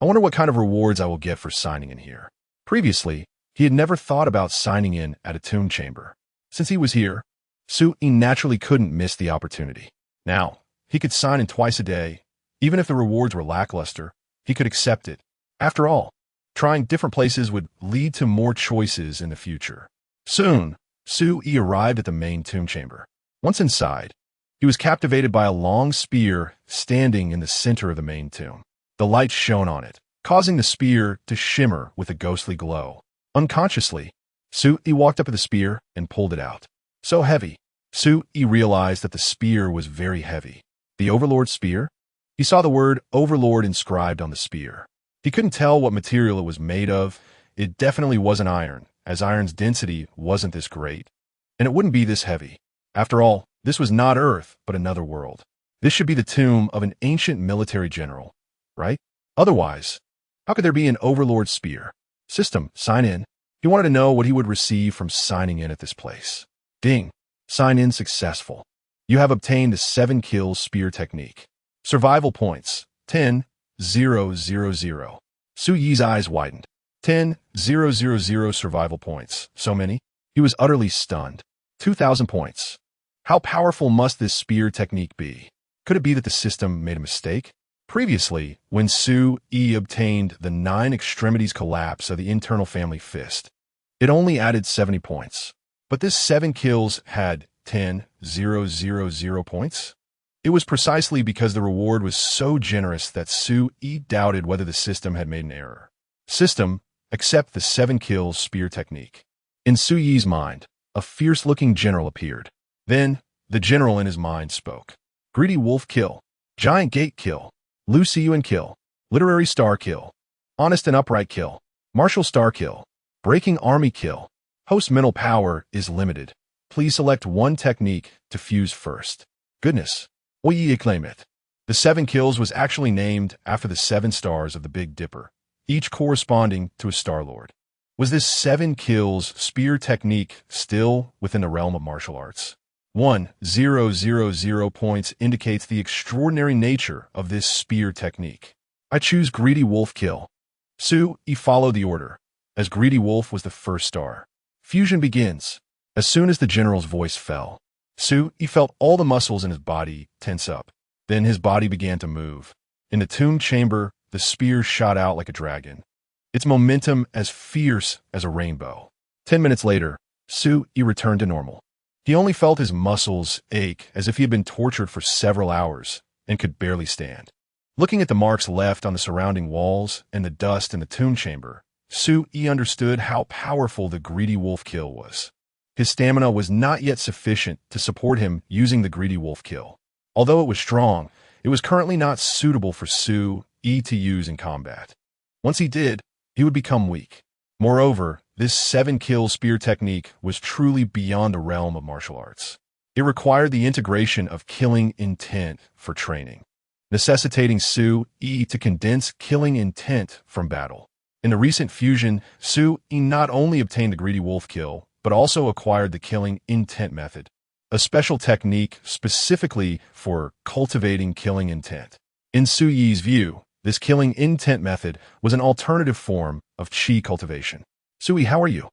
I wonder what kind of rewards I will get for signing in here. Previously, he had never thought about signing in at a tomb chamber. Since he was here, Su Yi naturally couldn't miss the opportunity. Now, he could sign in twice a day. Even if the rewards were lackluster, he could accept it. After all, trying different places would lead to more choices in the future. Soon, Su Yi arrived at the main tomb chamber. Once inside, he was captivated by a long spear standing in the center of the main tomb. The light shone on it, causing the spear to shimmer with a ghostly glow. Unconsciously, Su Yi walked up to the spear and pulled it out. So heavy, Su Yi realized that the spear was very heavy. The Overlord's spear? He saw the word Overlord inscribed on the spear. He couldn't tell what material it was made of. It definitely wasn't iron, as iron's density wasn't this great. And it wouldn't be this heavy. After all, this was not Earth, but another world. This should be the tomb of an ancient military general, right? Otherwise, how could there be an Overlord spear? System, sign in. He wanted to know what he would receive from signing in at this place. Ding. Sign in successful. You have obtained the 7 kills spear technique. Survival points, 10,000. Su Yi's eyes widened. 10,000 survival points. So many? He was utterly stunned. 2,000 points. How powerful must this spear technique be? Could it be that the system made a mistake? Previously, when Su Yi obtained the 9 extremities collapse of the internal family fist, it only added 70 points. But this 7 kills had 10,000 points? It was precisely because the reward was so generous that Su Yi doubted whether the system had made an error. System, accept the 7 kills spear technique. In Su Yi's mind, a fierce-looking general appeared. Then, the general in his mind spoke. Greedy wolf kill. Giant gate kill. Lucy Yuan kill. Literary star kill. Honest and upright kill. Martial star kill. Breaking army kill. Host mental power is limited. Please select one technique to fuse first. Goodness. Oyi acclaim it. The 7 kills was actually named after the 7 stars of the Big Dipper, each corresponding to a Star Lord. Was this 7 kills spear technique still within the realm of martial arts? 1,000 points indicates the extraordinary nature of this spear technique. I choose Greedy Wolf kill. Su Yi followed the order, as Greedy Wolf was the first star. Fusion begins. As soon as the general's voice fell, Su Yi felt all the muscles in his body tense up. Then his body began to move. In the tomb chamber, the spear shot out like a dragon, its momentum as fierce as a rainbow. 10 minutes later, Su Yi returned to normal. He only felt his muscles ache as if he had been tortured for several hours and could barely stand. Looking at the marks left on the surrounding walls and the dust in the tomb chamber, Su Yi understood how powerful the Greedy Wolf kill was. His stamina was not yet sufficient to support him using the Greedy Wolf kill. Although it was strong, it was currently not suitable for Su Yi to use in combat. Once he did, he would become weak. Moreover, this 7 kill spear technique was truly beyond the realm of martial arts. It required the integration of killing intent for training, necessitating Su Yi to condense killing intent from battle. In the recent fusion, Su Yi not only obtained the Greedy Wolf kill, but also acquired the killing intent method, a special technique specifically for cultivating killing intent. In Su Yi's view, this killing intent method was an alternative form of chi cultivation. Su Yi, how are you?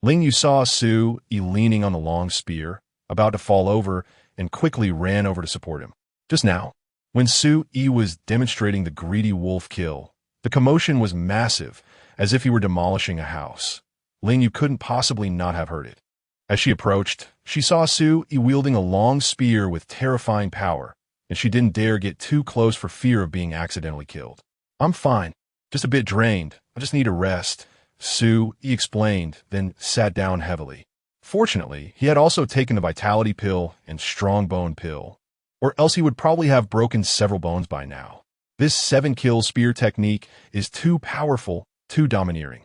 Ling Yu saw Su Yi leaning on the long spear, about to fall over, and quickly ran over to support him. Just now, when Su Yi was demonstrating the Greedy Wolf kill, the commotion was massive, as if he were demolishing a house. Ling Yu couldn't possibly not have heard it. As she approached, she saw Su Yi wielding a long spear with terrifying power, and she didn't dare get too close for fear of being accidentally killed. I'm fine, just a bit drained. I just need a rest, Su Yi explained, then sat down heavily. Fortunately, he had also taken the vitality pill and strong bone pill, or else he would probably have broken several bones by now. This 7 kill spear technique is too powerful, too domineering.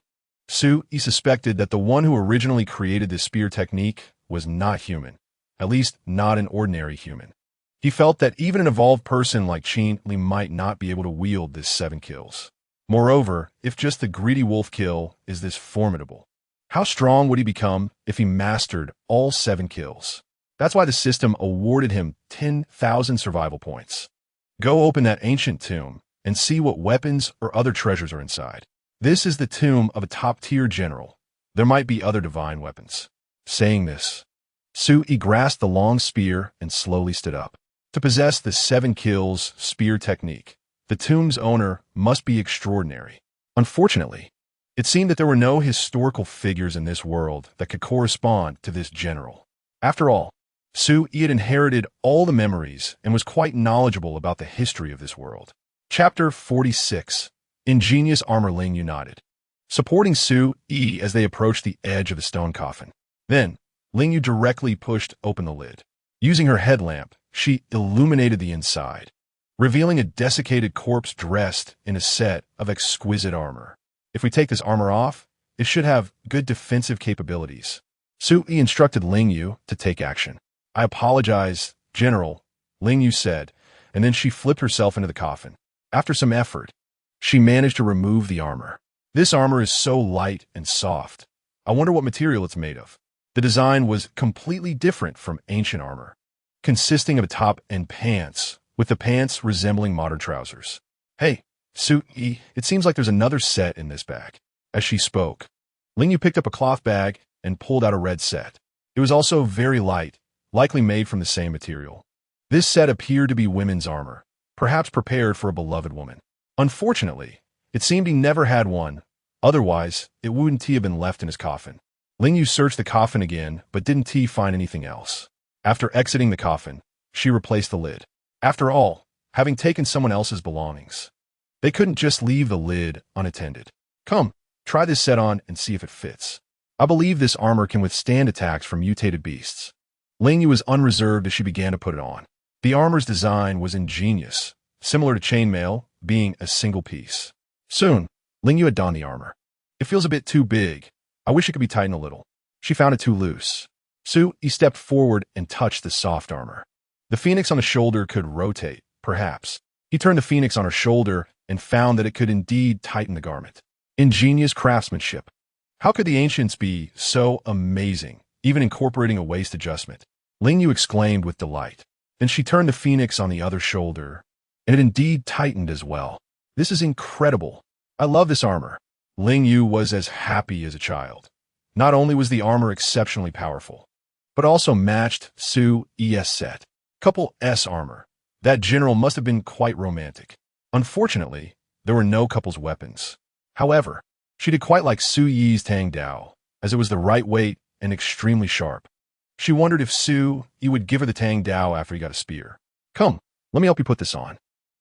Su Yi suspected that the one who originally created this spear technique was not human, at least not an ordinary human. He felt that even an evolved person like Qin Li might not be able to wield this 7 kills. Moreover, if just the Greedy Wolf kill is this formidable, how strong would he become if he mastered all 7 kills? That's why the system awarded him 10,000 survival points. Go open that ancient tomb and see what weapons or other treasures are inside. This is the tomb of a top-tier general. There might be other divine weapons. Saying this, Su Yi grasped the long spear and slowly stood up. To possess the 7 kills spear technique, the tomb's owner must be extraordinary. Unfortunately, it seemed that there were no historical figures in this world that could correspond to this general. After all, Su Yi had inherited all the memories and was quite knowledgeable about the history of this world. Chapter 46. Ingenious Armor. Ling Yu nodded, supporting Su Yi as they approached the edge of the stone coffin. Then, Ling Yu directly pushed open the lid. Using her headlamp, she illuminated the inside, revealing a desiccated corpse dressed in a set of exquisite armor. If we take this armor off, it should have good defensive capabilities. Su Yi instructed Ling Yu to take action. I apologize, General, Ling Yu said, and then she flipped herself into the coffin. After some effort, she managed to remove the armor. This armor is so light and soft. I wonder what material it's made of. The design was completely different from ancient armor, consisting of a top and pants, with the pants resembling modern trousers. Hey, Su-yi, it seems like there's another set in this bag. As she spoke, Ling Yu picked up a cloth bag and pulled out a red set. It was also very light, likely made from the same material. This set appeared to be women's armor, perhaps prepared for a beloved woman. Unfortunately, it seemed he never had one, otherwise it wouldn't have been left in his coffin. Ling Yu searched the coffin again, but didn't find anything else. After exiting the coffin, she replaced the lid. After all, having taken someone else's belongings, they couldn't just leave the lid unattended. Come, try this set on and see if it fits. I believe this armor can withstand attacks from mutated beasts. Ling Yu was unreserved as she began to put it on. The armor's design was ingenious, similar to chainmail, being a single piece. Soon, Ling Yu had donned the armor. It feels a bit too big. I wish it could be tightened a little. She found it too loose. Su-yi stepped forward and touched the soft armor. The phoenix on the shoulder could rotate, perhaps. He turned the phoenix on her shoulder and found that it could indeed tighten the garment. Ingenious craftsmanship. How could the ancients be so amazing, even incorporating a waist adjustment? Ling Yu exclaimed with delight. Then she turned the phoenix on the other shoulder, and it indeed tightened as well. This is incredible. I love this armor. Ling Yu was as happy as a child. Not only was the armor exceptionally powerful, but also matched Su-yi's set. Couple S armor. That general must have been quite romantic. Unfortunately, there were no couple's weapons. However, she did quite like Su-yi's Tang Dao, as it was the right weight and extremely sharp. She wondered if Su-yi would give her the Tang Dao after he got a spear. Come, let me help you put this on.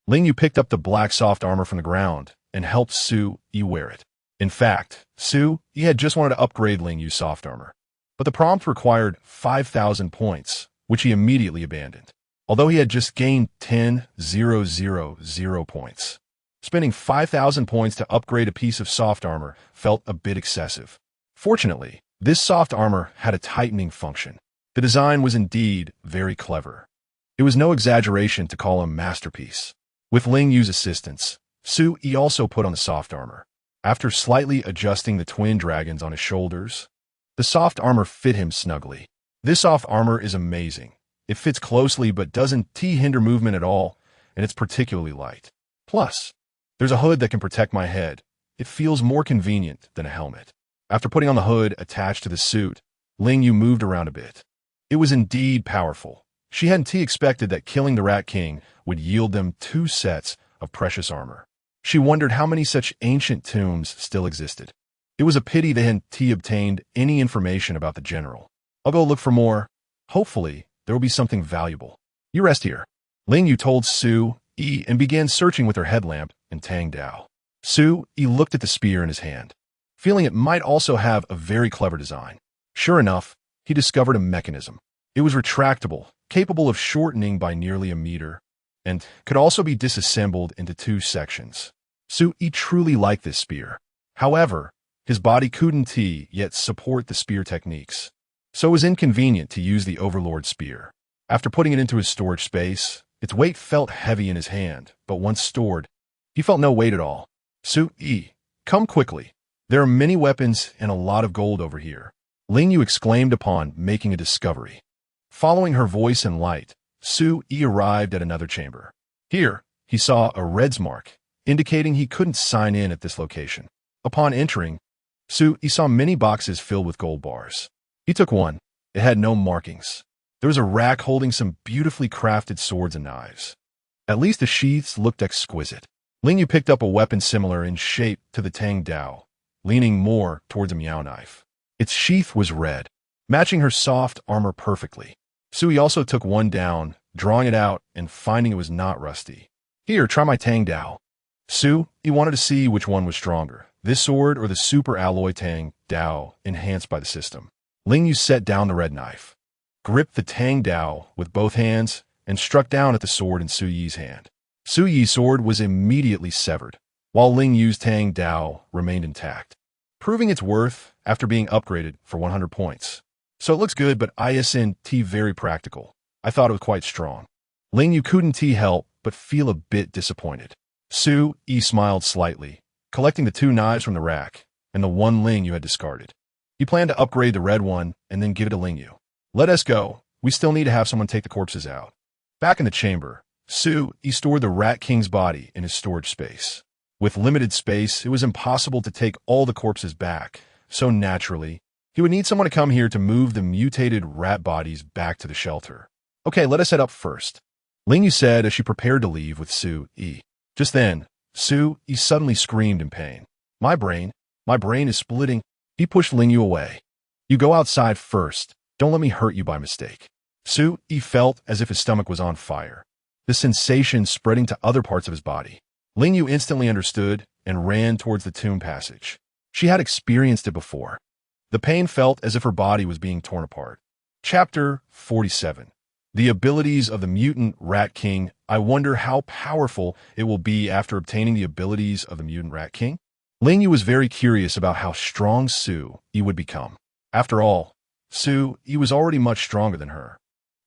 Ling Yu picked up the black soft armor from the ground and helped Su-yi wear it. In fact, Su-yi had just wanted to upgrade Ling Yu's soft armor, but the prompt required 5,000 points, which he immediately abandoned, although he had just gained 10,000 points. Spending 5,000 points to upgrade a piece of soft armor felt a bit excessive. Fortunately, this soft armor had a tightening function. The design was indeed very clever. It was no exaggeration to call him a masterpiece. With Ling Yu's assistance, Su-yi also put on the soft armor. After slightly adjusting the twin dragons on his shoulders, the soft armor fit him snugly. This soft armor is amazing. It fits closely but doesn't hinder movement at all, and it's particularly light. Plus, there's a hood that can protect my head. It feels more convenient than a helmet. After putting on the hood attached to the suit, Ling Yu moved around a bit. It was indeed powerful. She hadn't expected that killing the Rat King would yield them 2 sets of precious armor. She wondered how many such ancient tombs still existed. It was a pity they hadn't obtained any information about the general. I'll go look for more. Hopefully, there will be something valuable. You rest here. Ling Yu told Su-yi and began searching with her headlamp and Tang Dao. Su-yi looked at the spear in his hand, feeling it might also have a very clever design. Sure enough, he discovered a mechanism. It was retractable, capable of shortening by nearly a meter, and could also be disassembled into 2 sections. Su-yi truly liked this spear. However, his body couldn't yet support the spear techniques, so it was inconvenient to use the Overlord spear. After putting it into his storage space, its weight felt heavy in his hand, but once stored, he felt no weight at all. Su-yi, come quickly. There are many weapons and a lot of gold over here, Ling Yu exclaimed upon making a discovery. Following her voice and light, Su-yi arrived at another chamber. Here, he saw a red's mark, indicating he couldn't sign in at this location. Upon entering, Su-yi saw many boxes filled with gold bars. He took one. It had no markings. There was a rack holding some beautifully crafted swords and knives. At least the sheaths looked exquisite. Ling Yu picked up a weapon similar in shape to the Tang Dao, leaning more towards a Miao knife. Its sheath was red, matching her soft armor perfectly. Su-yi also took one down, drawing it out and finding it was not rusty. Here, try my Tang Dao. Su-yi wanted to see which one was stronger, this sword or the super alloy Tang Dao enhanced by the system. Ling Yu set down the red knife, gripped the Tang Dao with both hands, and struck down at the sword in Su-yi's hand. Su-yi's sword was immediately severed, while Ling Yu's Tang Dao remained intact, proving its worth after being upgraded for 100 points. So it looks good, but isn't very practical. I thought it was quite strong. Ling Yu couldn't help but feel a bit disappointed. Su-yi smiled slightly, collecting the 2 knives from the rack and the one Ling Yu had discarded. He planned to upgrade the red one and then give it to Lingyu. Let us go. We still need to have someone take the corpses out. Back in the chamber, he stored the Rat King's body in his storage space. With limited space, it was impossible to take all the corpses back, so naturally, he would need someone to come here to move the mutated rat bodies back to the shelter. Okay, let us head up first, Lingyu said as she prepared to leave with Su-yi. Just then, Su-yi suddenly screamed in pain. My brain is splitting. He pushed Lingyu away. You go outside first. Don't let me hurt you by mistake. Su-yi felt as if his stomach was on fire, the sensation spreading to other parts of his body. Lingyu instantly understood and ran towards the tomb passage. She had experienced it before. The pain felt as if her body was being torn apart. Chapter 47. The abilities of the mutant Rat King. I wonder how powerful it will be after obtaining the abilities of the mutant Rat King. Lingyu was very curious about how strong Su-yi would become. After all, Su-yi was already much stronger than her.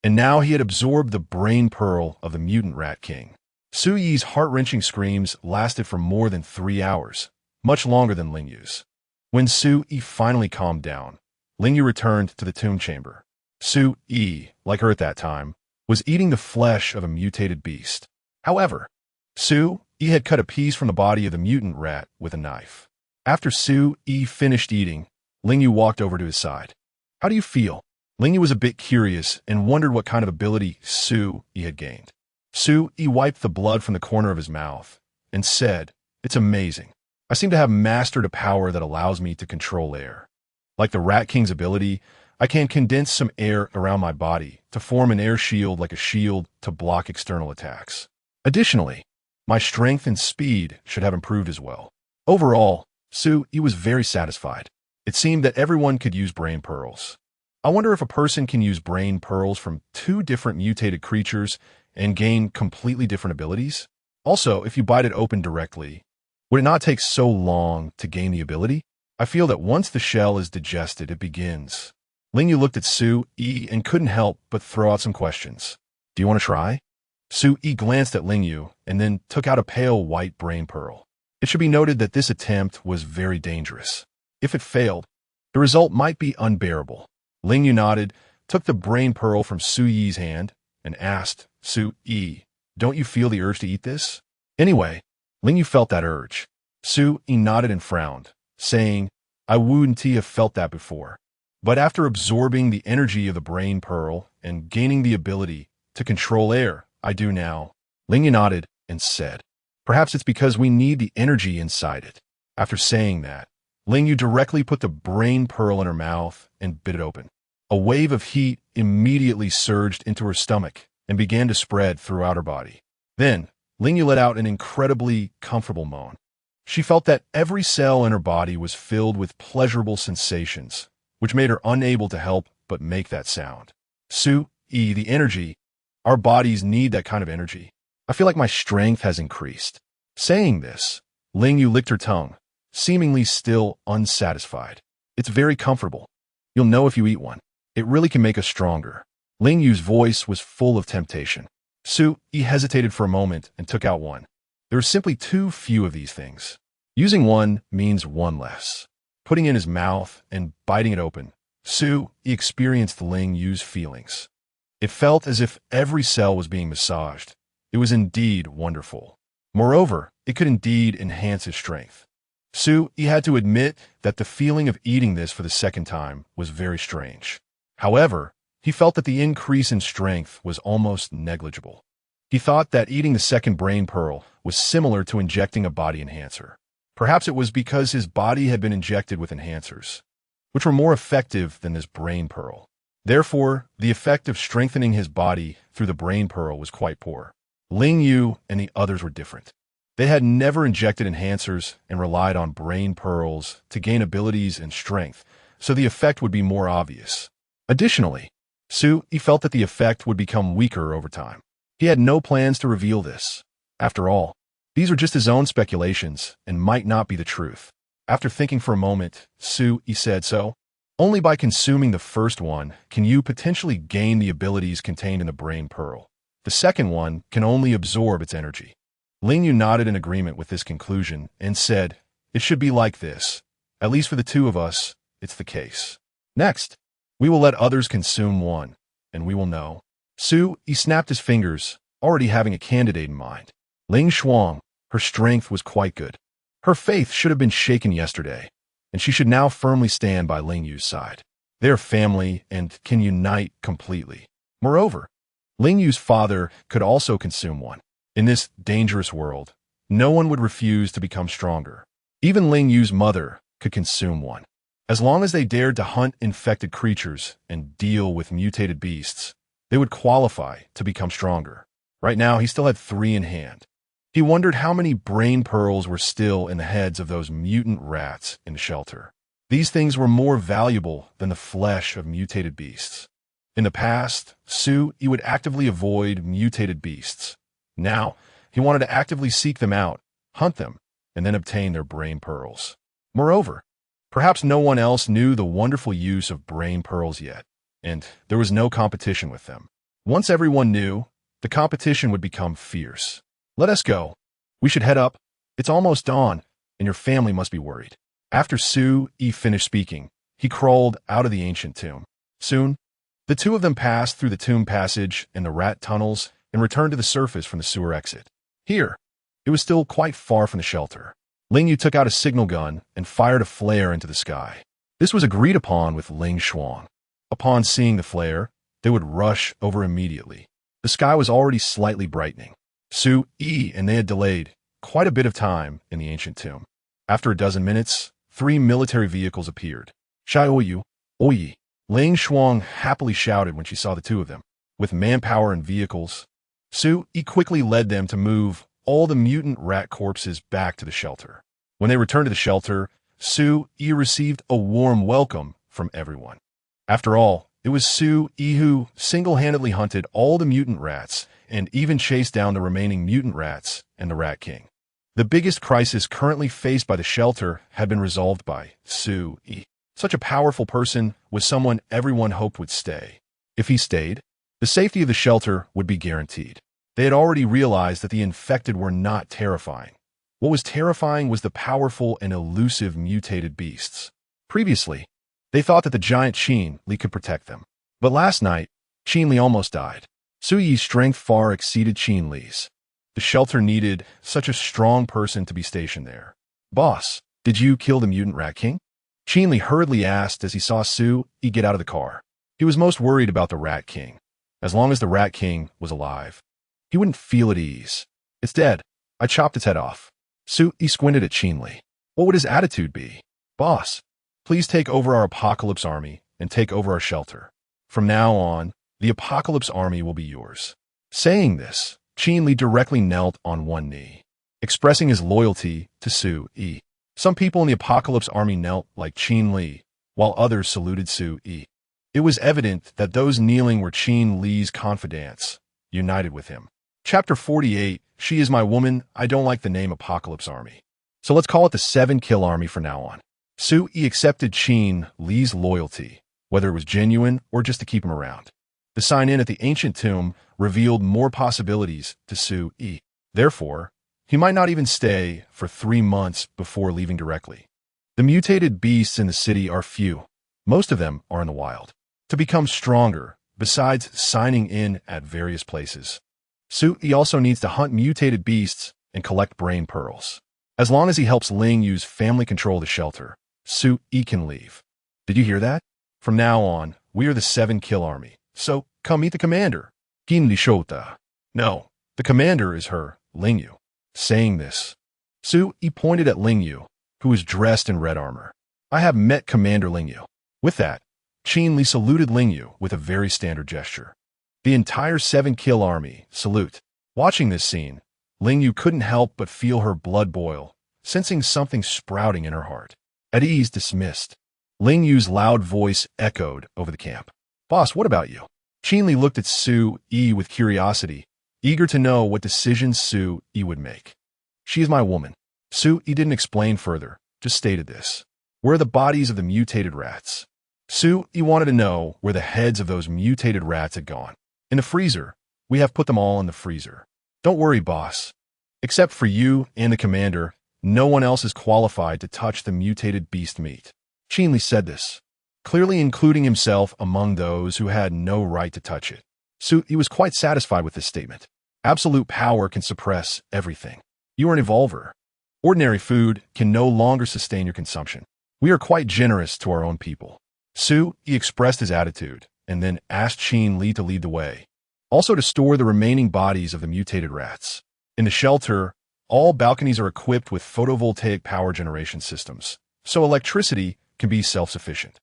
And now he had absorbed the brain pearl of the mutant Rat King. Su-yi's heart-wrenching screams lasted for more than 3 hours, much longer than Lingyu's. When Su-yi finally calmed down, Lingyu returned to the tomb chamber. Su-yi, like her at that time, was eating the flesh of a mutated beast. However, Su-yi had cut a piece from the body of the mutant rat with a knife. After Su-yi finished eating, Lingyu walked over to his side. How do you feel? Lingyu was a bit curious and wondered what kind of ability Su-yi had gained. Su-yi wiped the blood from the corner of his mouth and said, It's amazing. I seem to have mastered a power that allows me to control air. Like the Rat King's ability, I can condense some air around my body to form an air shield like a shield to block external attacks. Additionally, my strength and speed should have improved as well. Overall, Su-yi was very satisfied. It seemed that everyone could use brain pearls. I wonder if a person can use brain pearls from 2 different mutated creatures and gain completely different abilities? Also, if you bite it open directly, would it not take so long to gain the ability? I feel that once the shell is digested, it begins. Lingyu looked at Su-yi and couldn't help but throw out some questions. Do you want to try? Su-yi glanced at Lingyu and then took out a pale white brain pearl. It should be noted that this attempt was very dangerous. If it failed, the result might be unbearable. Lingyu nodded, took the brain pearl from Su-yi's hand, and asked, Su-yi, don't you feel the urge to eat this? Anyway, Lingyu felt that urge. Su-yi nodded and frowned, saying, I wouldn't have felt that before. But after absorbing the energy of the brain pearl and gaining the ability to control air, I do now. Lingyu nodded and said, Perhaps it's because we need the energy inside it. After saying that, Lingyu directly put the brain pearl in her mouth and bit it open. A wave of heat immediately surged into her stomach and began to spread throughout her body. Then, Lingyu let out an incredibly comfortable moan. She felt that every cell in her body was filled with pleasurable sensations, which made her unable to help but make that sound. Su-yi, the energy. Our bodies need that kind of energy. I feel like my strength has increased. Saying this, Lingyu licked her tongue, seemingly still unsatisfied. It's very comfortable. You'll know if you eat one. It really can make us stronger. Lingyu's voice was full of temptation. Su-yi hesitated for a moment and took out one. There are simply too few of these things. Using one means one less. Putting it in his mouth and biting it open, Su-yi experienced Lingyu's feelings. It felt as if every cell was being massaged. It was indeed wonderful. Moreover, it could indeed enhance his strength. Su-yi had to admit that the feeling of eating this for the second time was very strange. However, he felt that the increase in strength was almost negligible. He thought that eating the second brain pearl was similar to injecting a body enhancer. Perhaps it was because his body had been injected with enhancers, which were more effective than this brain pearl. Therefore, the effect of strengthening his body through the brain pearl was quite poor. Lingyu and the others were different. They had never injected enhancers and relied on brain pearls to gain abilities and strength, so the effect would be more obvious. Additionally, Su-yi felt that the effect would become weaker over time. He had no plans to reveal this. After all, these were just his own speculations and might not be the truth. After thinking for a moment, Su-yi said, So, only by consuming the first one can you potentially gain the abilities contained in the brain pearl. The second one can only absorb its energy. Lingyu nodded in agreement with this conclusion and said, It should be like this, at least for the two of us, it's the case. Next, we will let others consume one, and we will know. He snapped his fingers, already having a candidate in mind. Ling Shuang, her strength was quite good. Her faith should have been shaken yesterday, and she should now firmly stand by Ling Yu's side. They are family and can unite completely. Moreover, Ling Yu's father could also consume one. In this dangerous world, no one would refuse to become stronger. Even Ling Yu's mother could consume one. As long as they dared to hunt infected creatures and deal with mutated beasts, they would qualify to become stronger. Right now, he still had 3 in hand. He wondered how many brain pearls were still in the heads of those mutant rats in the shelter. These things were more valuable than the flesh of mutated beasts. In the past, he would actively avoid mutated beasts. Now, he wanted to actively seek them out, hunt them, and then obtain their brain pearls. Moreover, perhaps no one else knew the wonderful use of brain pearls yet, and there was no competition with them. Once everyone knew, the competition would become fierce. Let us go. We should head up. It's almost dawn, and your family must be worried. After He finished speaking, he crawled out of the ancient tomb. Soon, the two of them passed through the tomb passage and the rat tunnels and returned to the surface from the sewer exit. Here, it was still quite far from the shelter. Ling Yu took out a signal gun and fired a flare into the sky. This was agreed upon with Ling Shuang. Upon seeing the flare, they would rush over immediately. The sky was already slightly brightening. And they had delayed quite a bit of time in the ancient tomb. After a dozen minutes, 3 military vehicles appeared. Xiaoyu, Oyi. Ling Shuang happily shouted when she saw the two of them. With manpower and vehicles, quickly led them to move all the mutant rat corpses back to the shelter. When they returned to the shelter, received a warm welcome from everyone. After all, it was who single-handedly hunted all the mutant rats and even chased down the remaining mutant rats and the Rat King. The biggest crisis currently faced by the shelter had been resolved by Yi. Such a powerful person was someone everyone hoped would stay. If he stayed, the safety of the shelter would be guaranteed. They had already realized that the infected were not terrifying. What was terrifying was the powerful and elusive mutated beasts. Previously, they thought that the giant Qin Li could protect them. But last night, Qin Li almost died. Yi's strength far exceeded Qin Li's. The shelter needed such a strong person to be stationed there. Boss, did you kill the mutant Rat King? Qin Li hurriedly asked as he saw Yi get out of the car. He was most worried about the Rat King. As long as the Rat King was alive, he wouldn't feel at ease. It's dead. I chopped its head off. Yi squinted at Qin Li. What would his attitude be? Boss, please take over our Apocalypse Army and take over our shelter. From now on, the Apocalypse Army will be yours. Saying this, Qin Li directly knelt on one knee, expressing his loyalty to Yi. Some people in the Apocalypse Army knelt like Qin Li, while others saluted Yi. It was evident that those kneeling were Qin Li's confidants, united with him. Chapter 48, She is My Woman. I don't like the name Apocalypse Army, so let's call it the 7-Kill Army from now on. Yi accepted Qin Li's loyalty, whether it was genuine or just to keep him around. The sign-in at the ancient tomb revealed more possibilities to Yi. Therefore, he might not even stay for 3 months before leaving directly. The mutated beasts in the city are few. Most of them are in the wild. To become stronger, besides signing in at various places, Yi also needs to hunt mutated beasts and collect brain pearls. As long as he helps Ling Yu's family control the shelter, Yi can leave. Did you hear that? From now on, we are the 7-Kill Army. So, come meet the commander. Qin Li Shota. No, the commander is her, Ling Yu. Saying this, Yi pointed at Ling Yu, who was dressed in red armor. I have met Commander Ling Yu. With that, Qin Li saluted Ling Yu with a very standard gesture. The entire 7-Kill Army salute. Watching this scene, Ling Yu couldn't help but feel her blood boil, sensing something sprouting in her heart. At ease dismissed, Ling Yu's loud voice echoed over the camp. Boss, what about you? Qin Li looked at Yi with curiosity, eager to know what decision Yi would make. She is my woman. Yi didn't explain further, just stated this. Where are the bodies of the mutated rats? Yi wanted to know where the heads of those mutated rats had gone. In the freezer. We have put them all in the freezer. Don't worry, boss. Except for you and the commander, no one else is qualified to touch the mutated beast meat. Qin Li said this, clearly including himself among those who had no right to touch it. Su Yi was quite satisfied with this statement. Absolute power can suppress everything. You are an evolver. Ordinary food can no longer sustain your consumption. We are quite generous to our own people. Su Yi expressed his attitude and then asked Qin Li to lead the way, also to store the remaining bodies of the mutated rats. In the shelter, all balconies are equipped with photovoltaic power generation systems, so electricity can be self-sufficient.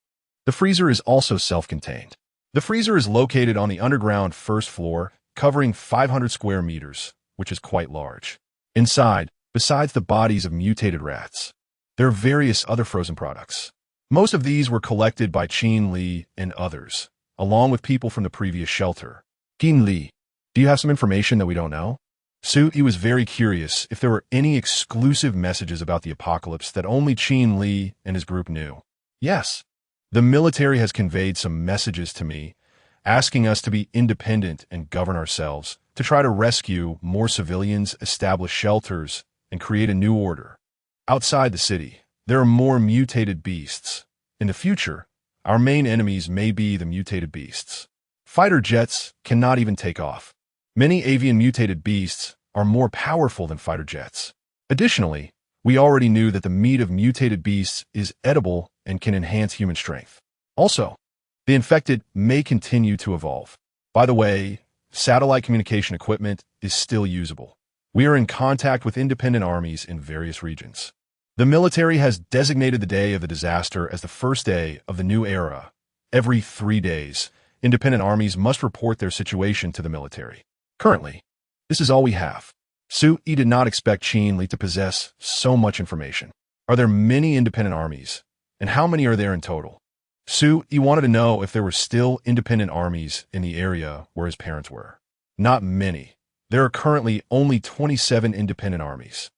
The freezer is also self-contained. The freezer is located on the underground first floor, covering 500 square meters, which is quite large. Inside, besides the bodies of mutated rats, there are various other frozen products. Most of these were collected by Qin Li and others, along with people from the previous shelter. Qin Li, do you have some information that we don't know? Su Yi was very curious if there were any exclusive messages about the apocalypse that only Qin Li and his group knew. Yes, the military has conveyed some messages to me, asking us to be independent and govern ourselves, to try to rescue more civilians, establish shelters, and create a new order. Outside the city, there are more mutated beasts. In the future, our main enemies may be the mutated beasts. Fighter jets cannot even take off. Many avian mutated beasts are more powerful than fighter jets. Additionally, we already knew that the meat of mutated beasts is edible and can enhance human strength. Also, the infected may continue to evolve. By the way, satellite communication equipment is still usable. We are in contact with independent armies in various regions. The military has designated the day of the disaster as the first day of the new era. Every 3 days, independent armies must report their situation to the military. Currently, this is all we have. Su Yi did not expect Qin Li to possess so much information. Are there many independent armies? And how many are there in total? Su Yi wanted to know if there were still independent armies in the area where his parents were. Not many. There are currently only 27 independent armies.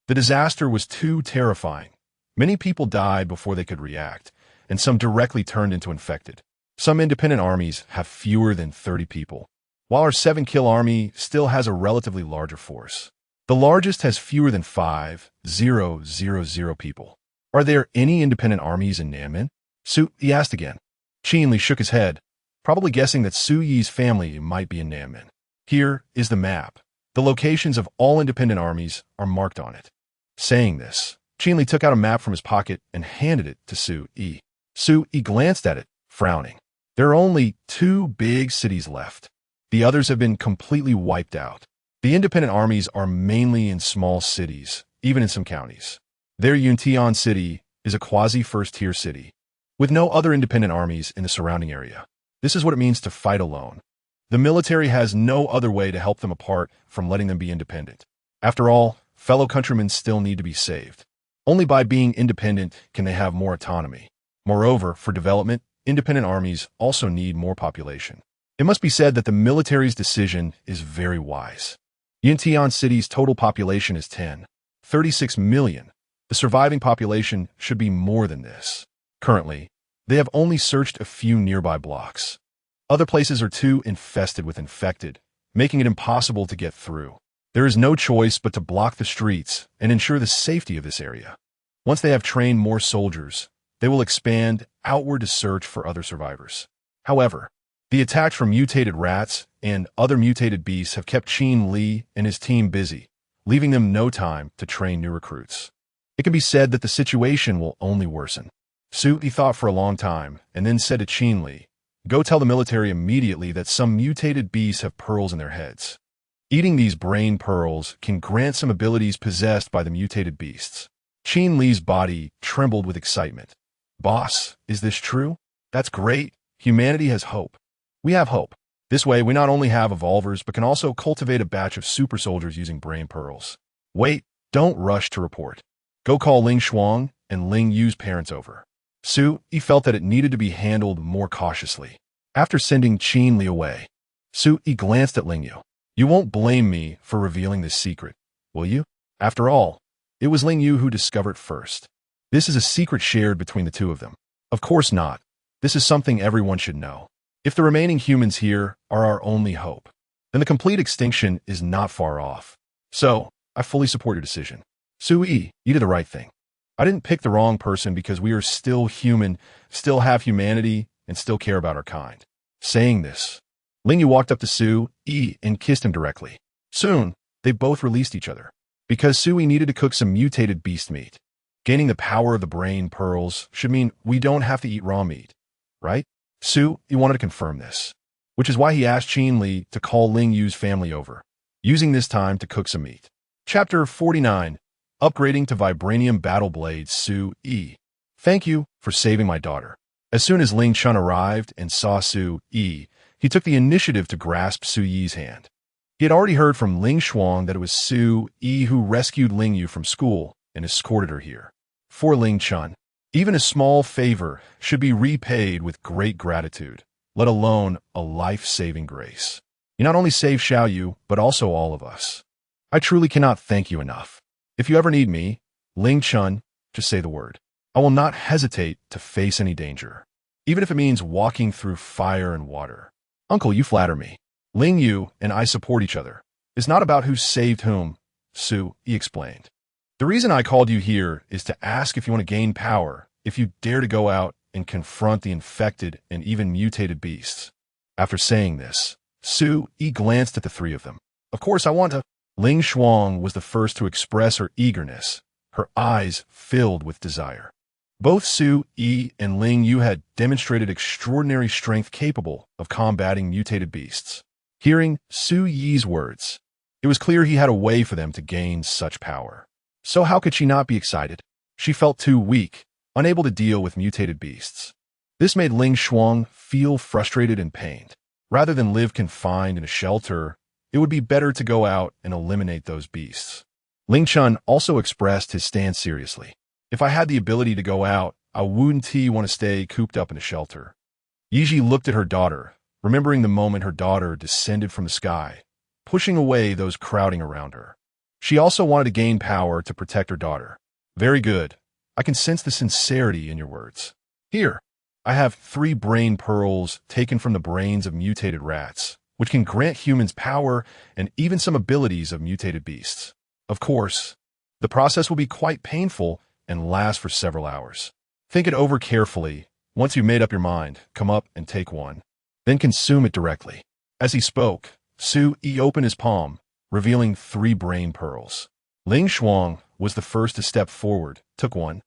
The disaster was too terrifying. Many people died before they could react, and some directly turned into infected. Some independent armies have fewer than 30 people, while our 7-kill army still has a relatively larger force. The largest has fewer than 5,000 people. Are there any independent armies in Nanmen? Su Yi asked again. Qin Li shook his head, probably guessing that Su Yi's family might be in Nanmen. Here is the map. The locations of all independent armies are marked on it. Saying this, Qin Li took out a map from his pocket and handed it to Su Yi. Su Yi glanced at it, frowning. There are only 2 big cities left. The others have been completely wiped out. The independent armies are mainly in small cities, even in some counties. Their Yuntian city is a quasi-first-tier city, with no other independent armies in the surrounding area. This is what it means to fight alone. The military has no other way to help them apart from letting them be independent. After all, fellow countrymen still need to be saved. Only by being independent can they have more autonomy. Moreover, for development, independent armies also need more population. It must be said that the military's decision is very wise. Yuntian City's total population is 36 million. The surviving population should be more than this. Currently, they have only searched a few nearby blocks. Other places are too infested with infected, making it impossible to get through. There is no choice but to block the streets and ensure the safety of this area. Once they have trained more soldiers, they will expand outward to search for other survivors. However, the attacks from mutated rats and other mutated beasts have kept Qin Li and his team busy, leaving them no time to train new recruits. It can be said that the situation will only worsen. Su Yi thought for a long time and then said to Qin Li, "Go tell the military immediately that some mutated beasts have pearls in their heads. Eating these brain pearls can grant some abilities possessed by the mutated beasts." Qin Li's body trembled with excitement. "Boss, is this true? That's great. Humanity has hope. We have hope. This way, we not only have evolvers, but can also cultivate a batch of super soldiers using brain pearls." "Wait, don't rush to report. Go call Ling Shuang and Ling Yu's parents over." Su Yi felt that it needed to be handled more cautiously. After sending Qin Li away, Su Yi glanced at Ling Yu. "You won't blame me for revealing this secret, will you? After all, it was Ling Yu who discovered first. This is a secret shared between the two of them." "Of course not. This is something everyone should know. If the remaining humans here are our only hope, then the complete extinction is not far off. So, I fully support your decision. Su Yi, you did the right thing." I didn't pick the wrong person because we are still human, still have humanity, and still care about our kind. Saying this, Ling Yu walked up to Su Yi and kissed him directly. Soon, they both released each other. Because Su Yi needed to cook some mutated beast meat. Gaining the power of the brain pearls should mean we don't have to eat raw meat, right? Su Yi wanted to confirm this, which is why he asked Qin Li to call Ling Yu's family over, using this time to cook some meat. Chapter 49. Upgrading to Vibranium Battle Blades. Su Yi. Thank you for saving my daughter. As soon as Ling Chun arrived and saw Su Yi, he took the initiative to grasp Su Yi's hand. He had already heard from Ling Shuang that it was Su Yi who rescued Ling Yu from school and escorted her here. For Ling Chun, even a small favor should be repaid with great gratitude, let alone a life-saving grace. You not only saved Xiao Yu, but also all of us. I truly cannot thank you enough. If you ever need me, Ling Chun, just say the word. I will not hesitate to face any danger, even if it means walking through fire and water. Uncle, you flatter me. Ling Yu and I support each other. It's not about who saved whom, Su Yi explained. The reason I called you here is to ask if you want to gain power, if you dare to go out and confront the infected and even mutated beasts. After saying this, Su Yi glanced at the three of them. Of course I want to. Ling Shuang was the first to express her eagerness, her eyes filled with desire. Both Su Yi and Ling Yu had demonstrated extraordinary strength capable of combating mutated beasts. Hearing Su Yi's words, it was clear he had a way for them to gain such power. So how could she not be excited? She felt too weak, unable to deal with mutated beasts. This made Ling Shuang feel frustrated and pained. Rather than live confined in a shelter, it would be better to go out and eliminate those beasts. Ling Chun also expressed his stance seriously. If I had the ability to go out, I wouldn't want to stay cooped up in a shelter. Yiji looked at her daughter, remembering the moment her daughter descended from the sky, pushing away those crowding around her. She also wanted to gain power to protect her daughter. Very good. I can sense the sincerity in your words. Here, I have 3 brain pearls taken from the brains of mutated rats, which can grant humans power and even some abilities of mutated beasts. Of course, the process will be quite painful and last for several hours. Think it over carefully. Once you've made up your mind, come up and take one. Then consume it directly. As he spoke, Su Yi opened his palm, revealing 3 brain pearls. Ling Shuang was the first to step forward, took one,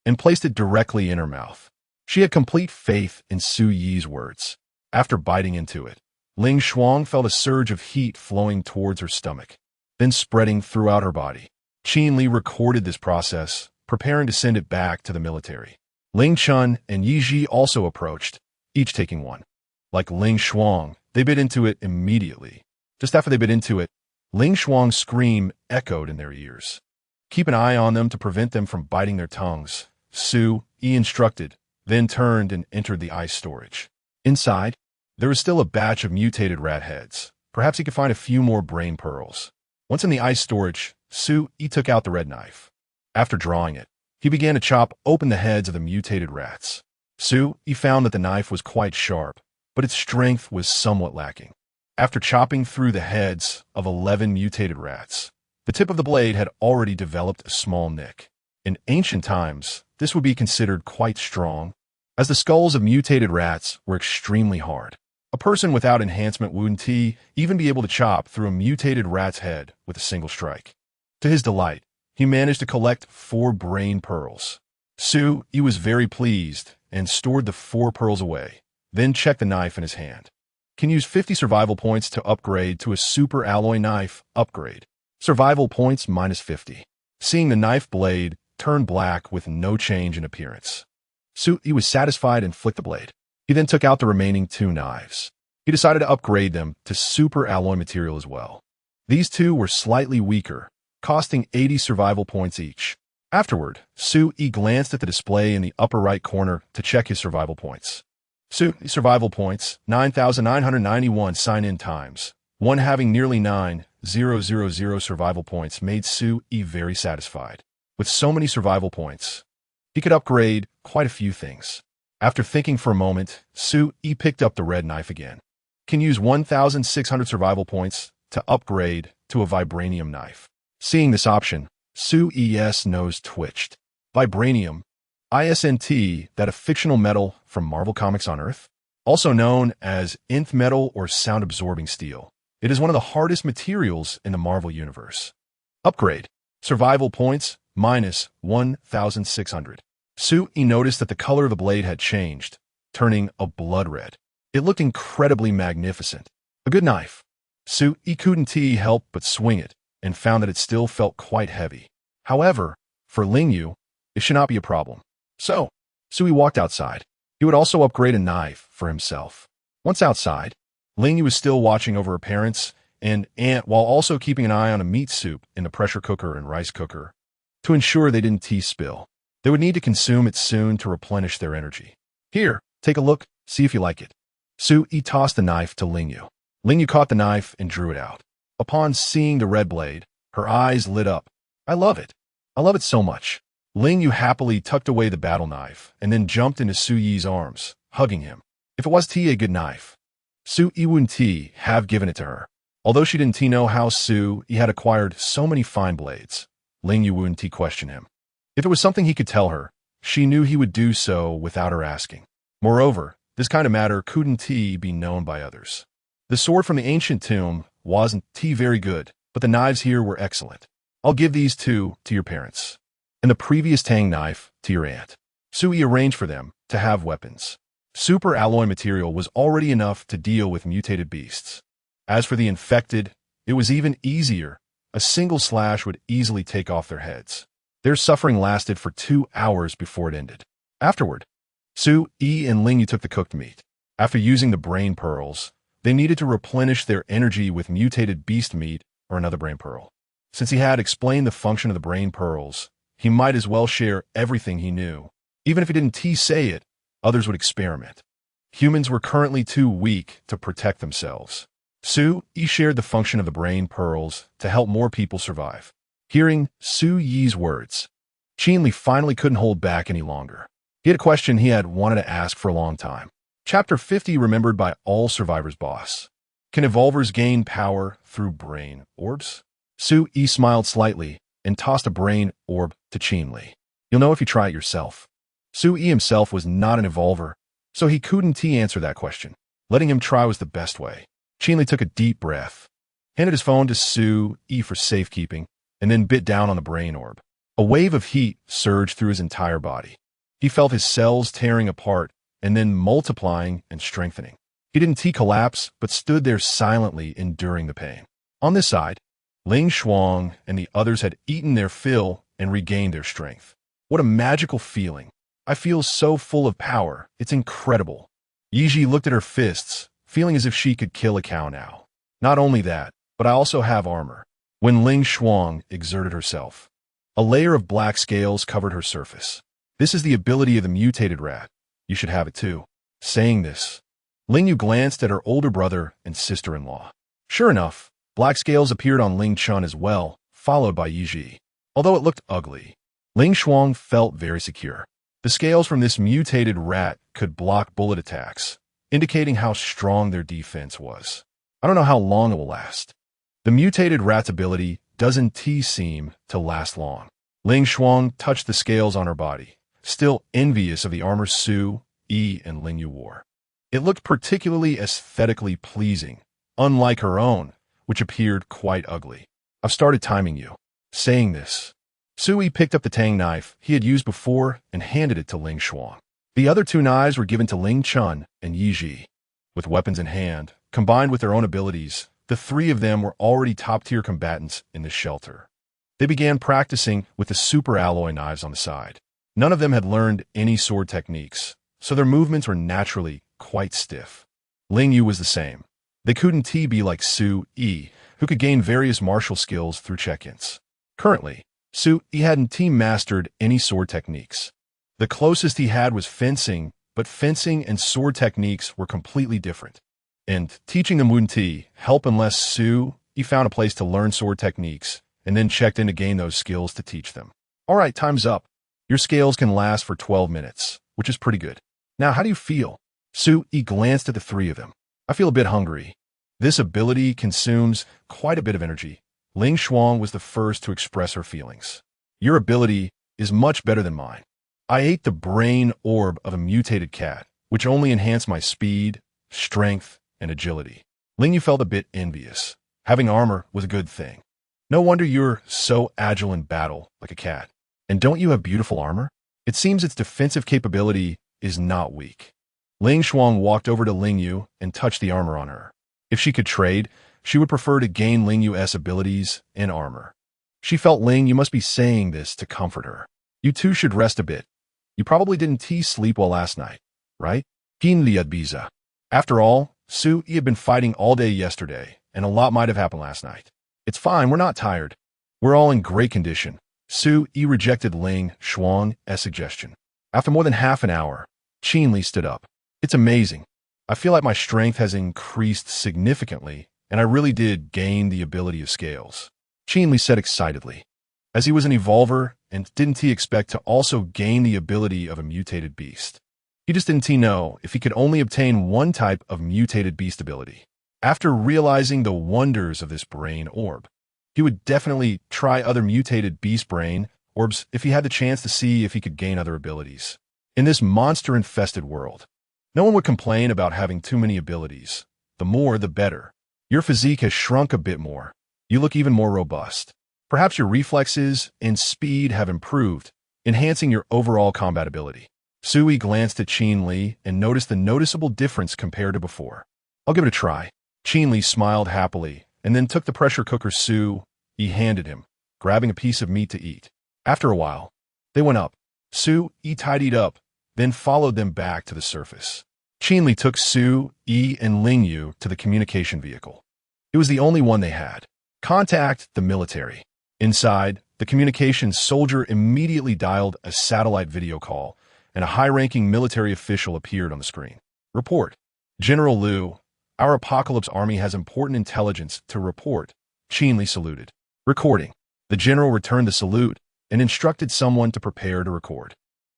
and placed it directly in her mouth. She had complete faith in Su Yi's words. After biting into it, Ling Shuang felt a surge of heat flowing towards her stomach, then spreading throughout her body. Qin Li recorded this process, preparing to send it back to the military. Ling Chun and Yi Ji also approached, each taking one. Like Ling Shuang, they bit into it immediately. Just after they bit into it, Ling Shuang's scream echoed in their ears. Keep an eye on them to prevent them from biting their tongues, Su Yi instructed, then turned and entered the ice storage. Inside, there was still a batch of mutated rat heads. Perhaps he could find a few more brain pearls. Once in the ice storage, Su Yi took out the red knife. After drawing it, he began to chop open the heads of the mutated rats. Su Yi found that the knife was quite sharp, but its strength was somewhat lacking. After chopping through the heads of 11 mutated rats, the tip of the blade had already developed a small nick. In ancient times, this would be considered quite strong, as the skulls of mutated rats were extremely hard. A person without enhancement wouldn't even be able to chop through a mutated rat's head with a single strike. To his delight, he managed to collect 4 brain pearls. Su Yi was very pleased and stored the 4 pearls away, then checked the knife in his hand. Can use 50 survival points to upgrade to a super alloy knife upgrade. Survival points minus 50. Seeing the knife blade turn black with no change in appearance, Su Yi was satisfied and flicked the blade. He then took out the remaining 2 knives. He decided to upgrade them to super alloy material as well. These 2 were slightly weaker, costing 80 survival points each. Afterward, Su Yi glanced at the display in the upper right corner to check his survival points. Su Yi survival points, 9,991 sign-in times. One having nearly 9,000 survival points made Su Yi very satisfied. With so many survival points, he could upgrade quite a few things. After thinking for a moment, Su Yi picked up the red knife again. Can use 1,600 survival points to upgrade to a vibranium knife. Seeing this option, Su Yi's nose twitched. Vibranium, ISNT, that a fictional metal from Marvel Comics on Earth, also known as nth metal or sound-absorbing steel. It is one of the hardest materials in the Marvel Universe. Upgrade. Survival points, minus 1,600. Soo-Yi noticed that the color of the blade had changed, turning a blood red. It looked incredibly magnificent. A good knife. Soo-Yi couldn't help but swing it, and found that it still felt quite heavy. However, for Lingyu, it should not be a problem. So, Soo-Yi walked outside. He would also upgrade a knife for himself. Once outside, Lingyu was still watching over her parents and aunt while also keeping an eye on a meat soup in the pressure cooker and rice cooker to ensure they didn't spill. They would need to consume it soon to replenish their energy. Here, take a look, see if you like it. Soo-Yi tossed the knife to Lingyu. Lingyu caught the knife and drew it out. Upon seeing the red blade, her eyes lit up. I love it. I love it so much. Lingyu happily tucked away the battle knife and then jumped into Soo-Yi's arms, hugging him. If it was a good knife, Soo-Yi wouldn't have given it to her. Although she didn't know how Soo-Yi had acquired so many fine blades, Lingyu wouldn't question him. If it was something he could tell her, she knew he would do so without her asking. Moreover, this kind of matter couldn't be known by others. The sword from the ancient tomb wasn't very good, but the knives here were excellent. I'll give these two to your parents, and the previous tang knife to your aunt. Soo-Yi arranged for them to have weapons. Super alloy material was already enough to deal with mutated beasts. As for the infected, it was even easier. A single slash would easily take off their heads. Their suffering lasted for 2 hours before it ended. Afterward, Soo-Yi and Lingyu took the cooked meat. After using the brain pearls, they needed to replenish their energy with mutated beast meat or another brain pearl. Since he had explained the function of the brain pearls, he might as well share everything he knew. Even if he didn't say it, others would experiment. Humans were currently too weak to protect themselves. Soo-Yi shared the function of the brain pearls to help more people survive. Hearing Soo-Yi's words, Qinli finally couldn't hold back any longer. He had a question he had wanted to ask for a long time. Chapter 50, remembered by all survivors' boss. Can evolvers gain power through brain orbs? Soo-Yi smiled slightly and tossed a brain orb to Qinli. You'll know if you try it yourself. Soo-Yi himself was not an evolver, so he couldn't answer that question. Letting him try was the best way. Qinli took a deep breath, handed his phone to Soo-Yi for safekeeping, and then bit down on the brain orb. A wave of heat surged through his entire body. He felt his cells tearing apart and then multiplying and strengthening. He didn't collapse, but stood there silently enduring the pain. On this side, Ling Shuang and the others had eaten their fill and regained their strength. What a magical feeling. I feel so full of power. It's incredible. Yiji looked at her fists, feeling as if she could kill a cow now. Not only that, but I also have armor. When Ling Shuang exerted herself, a layer of black scales covered her surface. This is the ability of the mutated rat. You should have it too. Saying this, Lingyu glanced at her older brother and sister-in-law. Sure enough, black scales appeared on Ling Chun as well, followed by Yiji. Although it looked ugly, Ling Shuang felt very secure. The scales from this mutated rat could block bullet attacks, indicating how strong their defense was. I don't know how long it will last. The mutated rat's ability doesn't seem to last long. Ling Shuang touched the scales on her body, still envious of the armor Soo-Yi and Lingyu wore. It looked particularly aesthetically pleasing, unlike her own, which appeared quite ugly. I've started timing you. Saying this, Soo-Yi picked up the tang knife he had used before and handed it to Ling Shuang. The other two knives were given to Ling Chun and Yiji. With weapons in hand, combined with their own abilities, the three of them were already top-tier combatants in the shelter. They began practicing with the super alloy knives on the side. None of them had learned any sword techniques, so their movements were naturally quite stiff. Lingyu was the same. They couldn't be like Soo-Yi, who could gain various martial skills through check-ins. Currently, Soo-Yi hadn't mastered any sword techniques. The closest he had was fencing, but fencing and sword techniques were completely different. And teaching them wouldn't help unless Soo-Yi found a place to learn sword techniques and then checked in to gain those skills to teach them. All right, time's up. Your scales can last for 12 minutes, which is pretty good. Now, how do you feel? Soo-Yi glanced at the three of them. I feel a bit hungry. This ability consumes quite a bit of energy. Ling Shuang was the first to express her feelings. Your ability is much better than mine. I ate the brain orb of a mutated cat, which only enhanced my speed, strength, and agility. Ling Yu felt a bit envious. Having armor was a good thing. No wonder you're so agile in battle, like a cat. And don't you have beautiful armor? It seems its defensive capability is not weak. Ling Shuang walked over to Ling Yu and touched the armor on her. If she could trade, she would prefer to gain Ling Yu's abilities and armor. She felt Ling Yu must be saying this to comfort her. You two should rest a bit. You probably didn't sleep well last night, right? Biza. After all, Su Yi had been fighting all day yesterday, and a lot might have happened last night. It's fine, we're not tired. We're all in great condition. Su Yi rejected Ling Shuang's suggestion. After more than half an hour, Qin Li stood up. It's amazing. I feel like my strength has increased significantly, and I really did gain the ability of scales. Qin Li said excitedly. As he was an evolver, and didn't he expect to also gain the ability of a mutated beast? He just didn't know if he could only obtain one type of mutated beast ability. After realizing the wonders of this brain orb, he would definitely try other mutated beast brain orbs if he had the chance to see if he could gain other abilities. In this monster-infested world, no one would complain about having too many abilities. The more, the better. Your physique has shrunk a bit more. You look even more robust. Perhaps your reflexes and speed have improved, enhancing your overall combat ability. Su Yi glanced at Qin Li and noticed the noticeable difference compared to before. I'll give it a try. Qin Li smiled happily and then took the pressure cooker Su Yi handed him, grabbing a piece of meat to eat. After a while, they went up. Su Yi tidied up, then followed them back to the surface. Qin Li took Su Yi and Ling Yu to the communication vehicle. It was the only one they had. Contact the military. Inside, the communications soldier immediately dialed a satellite video call, and a high-ranking military official appeared on the screen. Report. General Liu, our Apocalypse Army has important intelligence to report. Qin Li saluted. Recording. The general returned the salute and instructed someone to prepare to record.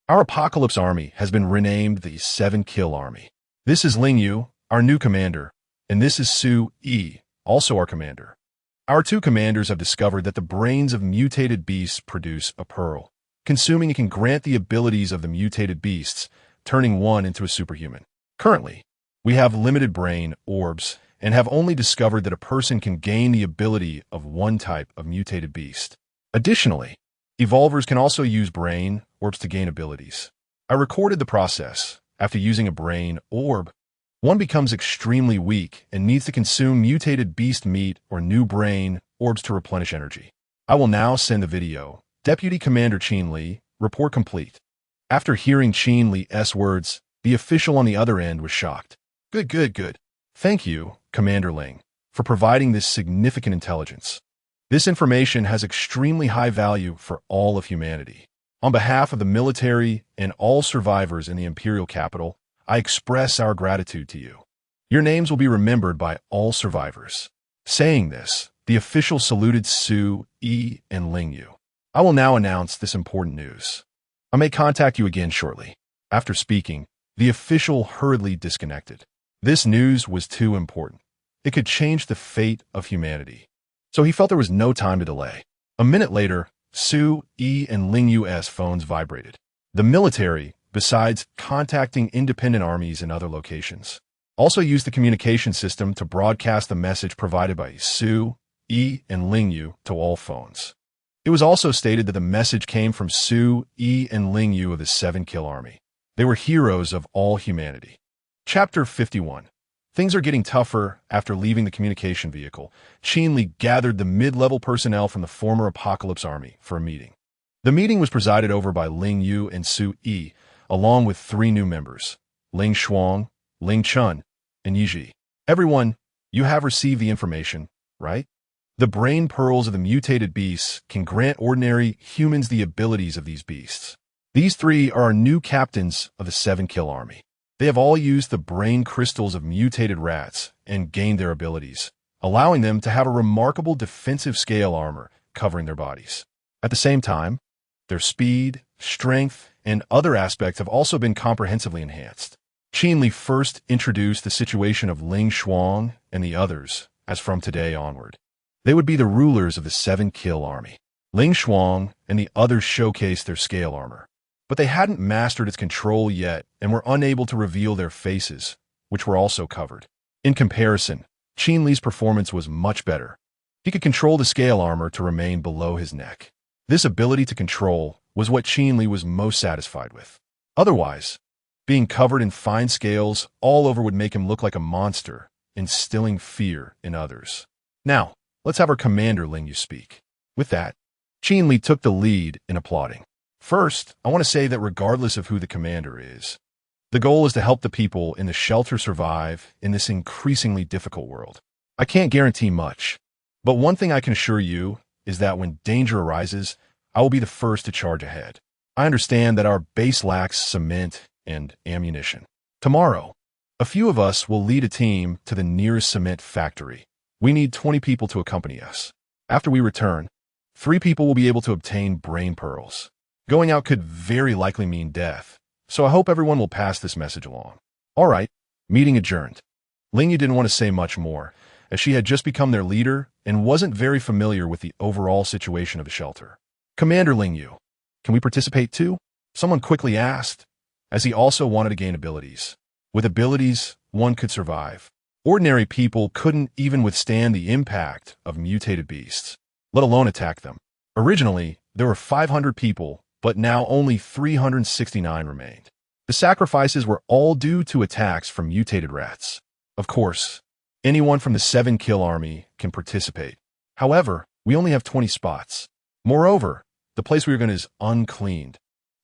Our Apocalypse Army has been renamed the 7-Kill Army. This is Ling Yu, our new commander, and this is Su Yi, also our commander. Our two commanders have discovered that the brains of mutated beasts produce a pearl. Consuming it can grant the abilities of the mutated beasts, turning one into a superhuman. Currently, we have limited brain orbs and have only discovered that a person can gain the ability of one type of mutated beast. Additionally, evolvers can also use brain orbs to gain abilities. I recorded the process. After using a brain orb, one becomes extremely weak and needs to consume mutated beast meat or new brain orbs to replenish energy. I will now send the video. Deputy Commander Qin Li, report complete. After hearing Qin Li's words, the official on the other end was shocked. Good. Thank you, Commander Ling, for providing this significant intelligence. This information has extremely high value for all of humanity. On behalf of the military and all survivors in the Imperial capital, I express our gratitude to you. Your names will be remembered by all survivors. Saying this, the official saluted Su Yi and Ling Yu. I will now announce this important news. I may contact you again shortly. After speaking, the official hurriedly disconnected. This news was too important. It could change the fate of humanity. So he felt there was no time to delay. A minute later, Su Yi and Ling Yu's phones vibrated. The military, besides contacting independent armies in other locations, also used the communication system to broadcast the message provided by Su Yi and Ling Yu to all phones. It was also stated that the message came from Su Yi and Ling Yu of the 7-Kill Army. They were heroes of all humanity. Chapter 51. Things are getting tougher after leaving the communication vehicle. Qin Li gathered the mid-level personnel from the former Apocalypse Army for a meeting. The meeting was presided over by Ling Yu and Su Yi, along with 3 new members, Ling Shuang, Ling Chun, and Yi Ji. Everyone, you have received the information, right? The brain pearls of the mutated beasts can grant ordinary humans the abilities of these beasts. These 3 are our new captains of the 7-Kill Army. They have all used the brain crystals of mutated rats and gained their abilities, allowing them to have a remarkable defensive scale armor covering their bodies. At the same time, their speed, strength, and other aspects have also been comprehensively enhanced. Qin Li first introduced the situation of Ling Shuang and the others, as from today onward. They would be the rulers of the 7-Kill Army. Ling Shuang and the others showcased their scale armor, but they hadn't mastered its control yet and were unable to reveal their faces, which were also covered. In comparison, Qin Li's performance was much better. He could control the scale armor to remain below his neck. This ability to control was what Qin Li was most satisfied with. Otherwise, being covered in fine scales all over would make him look like a monster, instilling fear in others. Now, let's have our commander Ling Yu speak. With that, Qin Li took the lead in applauding. First, I want to say that regardless of who the commander is, the goal is to help the people in the shelter survive in this increasingly difficult world. I can't guarantee much, but one thing I can assure you is that when danger arises, I will be the first to charge ahead. I understand that our base lacks cement and ammunition. Tomorrow, a few of us will lead a team to the nearest cement factory. We need 20 people to accompany us. After we return, 3 people will be able to obtain brain pearls. Going out could very likely mean death, so I hope everyone will pass this message along. All right, meeting adjourned. Ling Yu didn't want to say much more, as she had just become their leader and wasn't very familiar with the overall situation of the shelter. Commander Ling Yu, can we participate too? Someone quickly asked, as he also wanted to gain abilities. With abilities, one could survive. Ordinary people couldn't even withstand the impact of mutated beasts, let alone attack them. Originally, there were 500 people, but now only 369 remained. The sacrifices were all due to attacks from mutated rats. Of course, anyone from the 7-kill army can participate. However, we only have 20 spots. Moreover, the place we are going is uncleaned,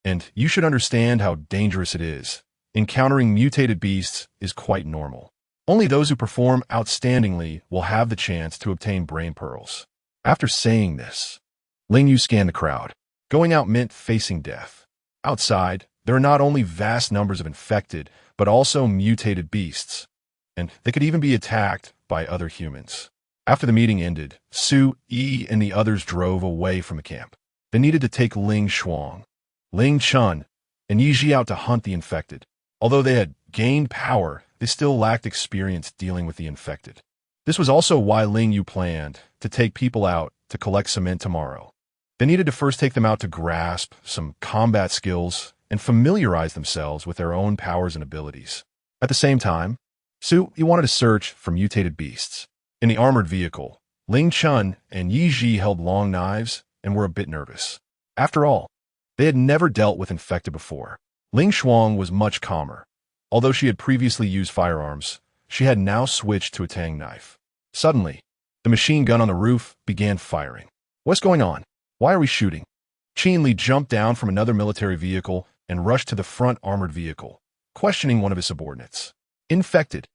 and you should understand how dangerous it is. Encountering mutated beasts is quite normal. Only those who perform outstandingly will have the chance to obtain brain pearls. After saying this, Ling Yu scanned the crowd. Going out meant facing death. Outside, there are not only vast numbers of infected, but also mutated beasts, and they could even be attacked by other humans. After the meeting ended, Su Yi and the others drove away from the camp. They needed to take Ling Shuang, Ling Chun, and Yi Ji out to hunt the infected. Although they had gained power, they still lacked experience dealing with the infected. This was also why Ling Yu planned to take people out to collect cement tomorrow. They needed to first take them out to grasp some combat skills and familiarize themselves with their own powers and abilities. At the same time, Su Yi wanted to search for mutated beasts. In the armored vehicle, Ling Chun and Yi Ji held long knives and were a bit nervous. After all, they had never dealt with infected before. Ling Shuang was much calmer. Although she had previously used firearms, she had now switched to a tang knife. Suddenly, the machine gun on the roof began firing. What's going on? Why are we shooting? Qin Li jumped down from another military vehicle and rushed to the front armored vehicle, questioning one of his subordinates. Infected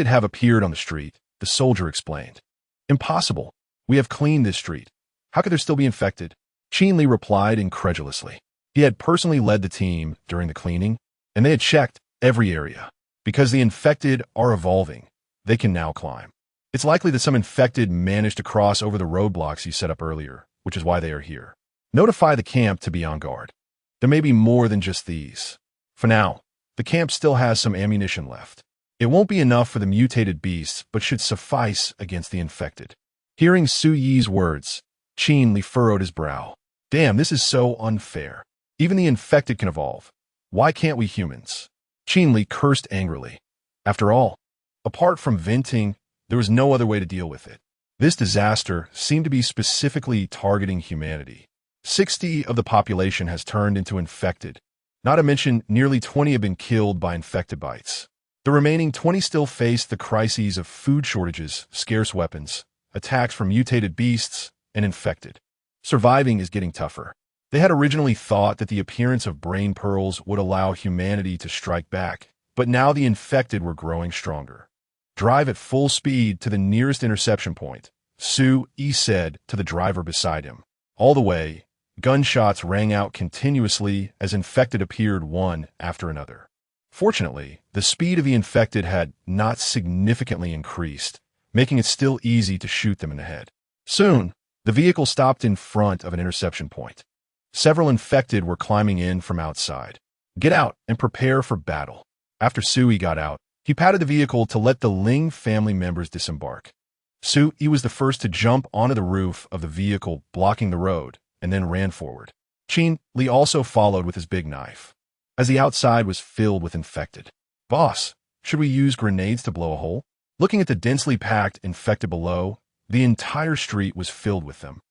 have appeared on the street, the soldier explained. Impossible. We have cleaned this street. How could there still be infected? Qin Li replied incredulously. He had personally led the team during the cleaning, and they had checked every area. Because the infected are evolving, they can now climb. It's likely that some infected managed to cross over the roadblocks you set up earlier, which is why they are here. Notify the camp to be on guard. There may be more than just these. For now, the camp still has some ammunition left. It won't be enough for the mutated beasts, but should suffice against the infected. Hearing Su Yi's words, Qin Li furrowed his brow. Damn, this is so unfair. Even the infected can evolve. Why can't we humans? Qin Li cursed angrily. After all, apart from venting, there was no other way to deal with it. This disaster seemed to be specifically targeting humanity. 60 of the population has turned into infected. Not to mention, nearly 20 have been killed by infected bites. The remaining 20 still face the crises of food shortages, scarce weapons, attacks from mutated beasts, and infected. Surviving is getting tougher. They had originally thought that the appearance of brain pearls would allow humanity to strike back, but now the infected were growing stronger. Drive at full speed to the nearest interception point, Su Yi said to the driver beside him. All the way, gunshots rang out continuously as infected appeared one after another. Fortunately, the speed of the infected had not significantly increased, making it still easy to shoot them in the head. Soon, the vehicle stopped in front of an interception point. Several infected were climbing in from outside. Get out and prepare for battle. After Sui got out, he patted the vehicle to let the Ling family members disembark. Su-Yi was the first to jump onto the roof of the vehicle blocking the road and then ran forward. Qin-Li also followed with his big knife, as the outside was filled with infected. Boss, should we use grenades to blow a hole? Looking at the densely packed infected below, the entire street was filled with them.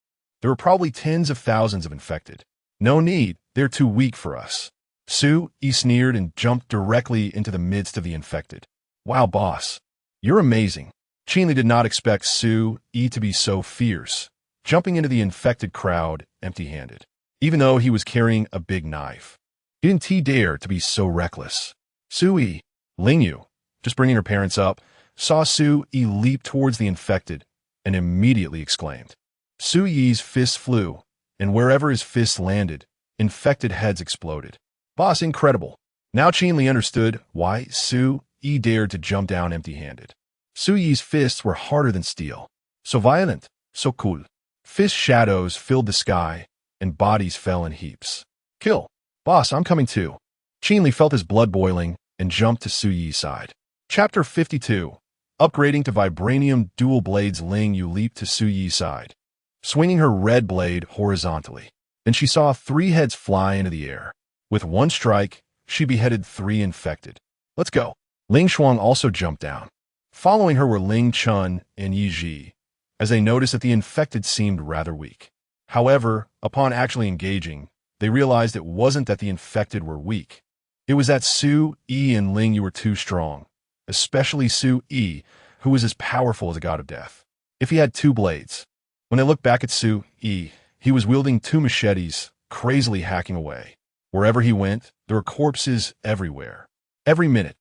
There were probably tens of thousands of infected. No need, they're too weak for us. Su-Yi sneered and jumped directly into the midst of the infected. Wow, boss, you're amazing. Qin-Li did not expect Su-Yi to be so fierce, jumping into the infected crowd empty-handed, even though he was carrying a big knife. He didn't dare to be so reckless. Su-Yi, Lingyu, just bringing her parents up, saw Su-Yi leap towards the infected and immediately exclaimed. Su-Yi's fist flew, and wherever his fist landed, infected heads exploded. Boss, incredible. Now Qin-Li understood why Su-Yi dared to jump down empty-handed. Su-Yi's fists were harder than steel. So violent, so cool. Fist shadows filled the sky, and bodies fell in heaps. Kill. Boss, I'm coming too. Qin-Li felt his blood boiling and jumped to Su-Yi's side. Chapter 52. Upgrading to Vibranium Dual Blades. Lingyu leaped to Su-Yi's side, swinging her red blade horizontally. Then she saw 3 heads fly into the air. With one strike, she beheaded 3 infected. Let's go. Ling Shuang also jumped down. Following her were Ling Chun and Yi Ji, as they noticed that the infected seemed rather weak. However, upon actually engaging, they realized it wasn't that the infected were weak. It was that Su-Yi and Lingyu were too strong, especially Su-Yi, who was as powerful as a god of death. If he had 2 blades. When they looked back at Su-Yi, he was wielding 2 machetes, crazily hacking away. Wherever he went, there were corpses everywhere. Every minute,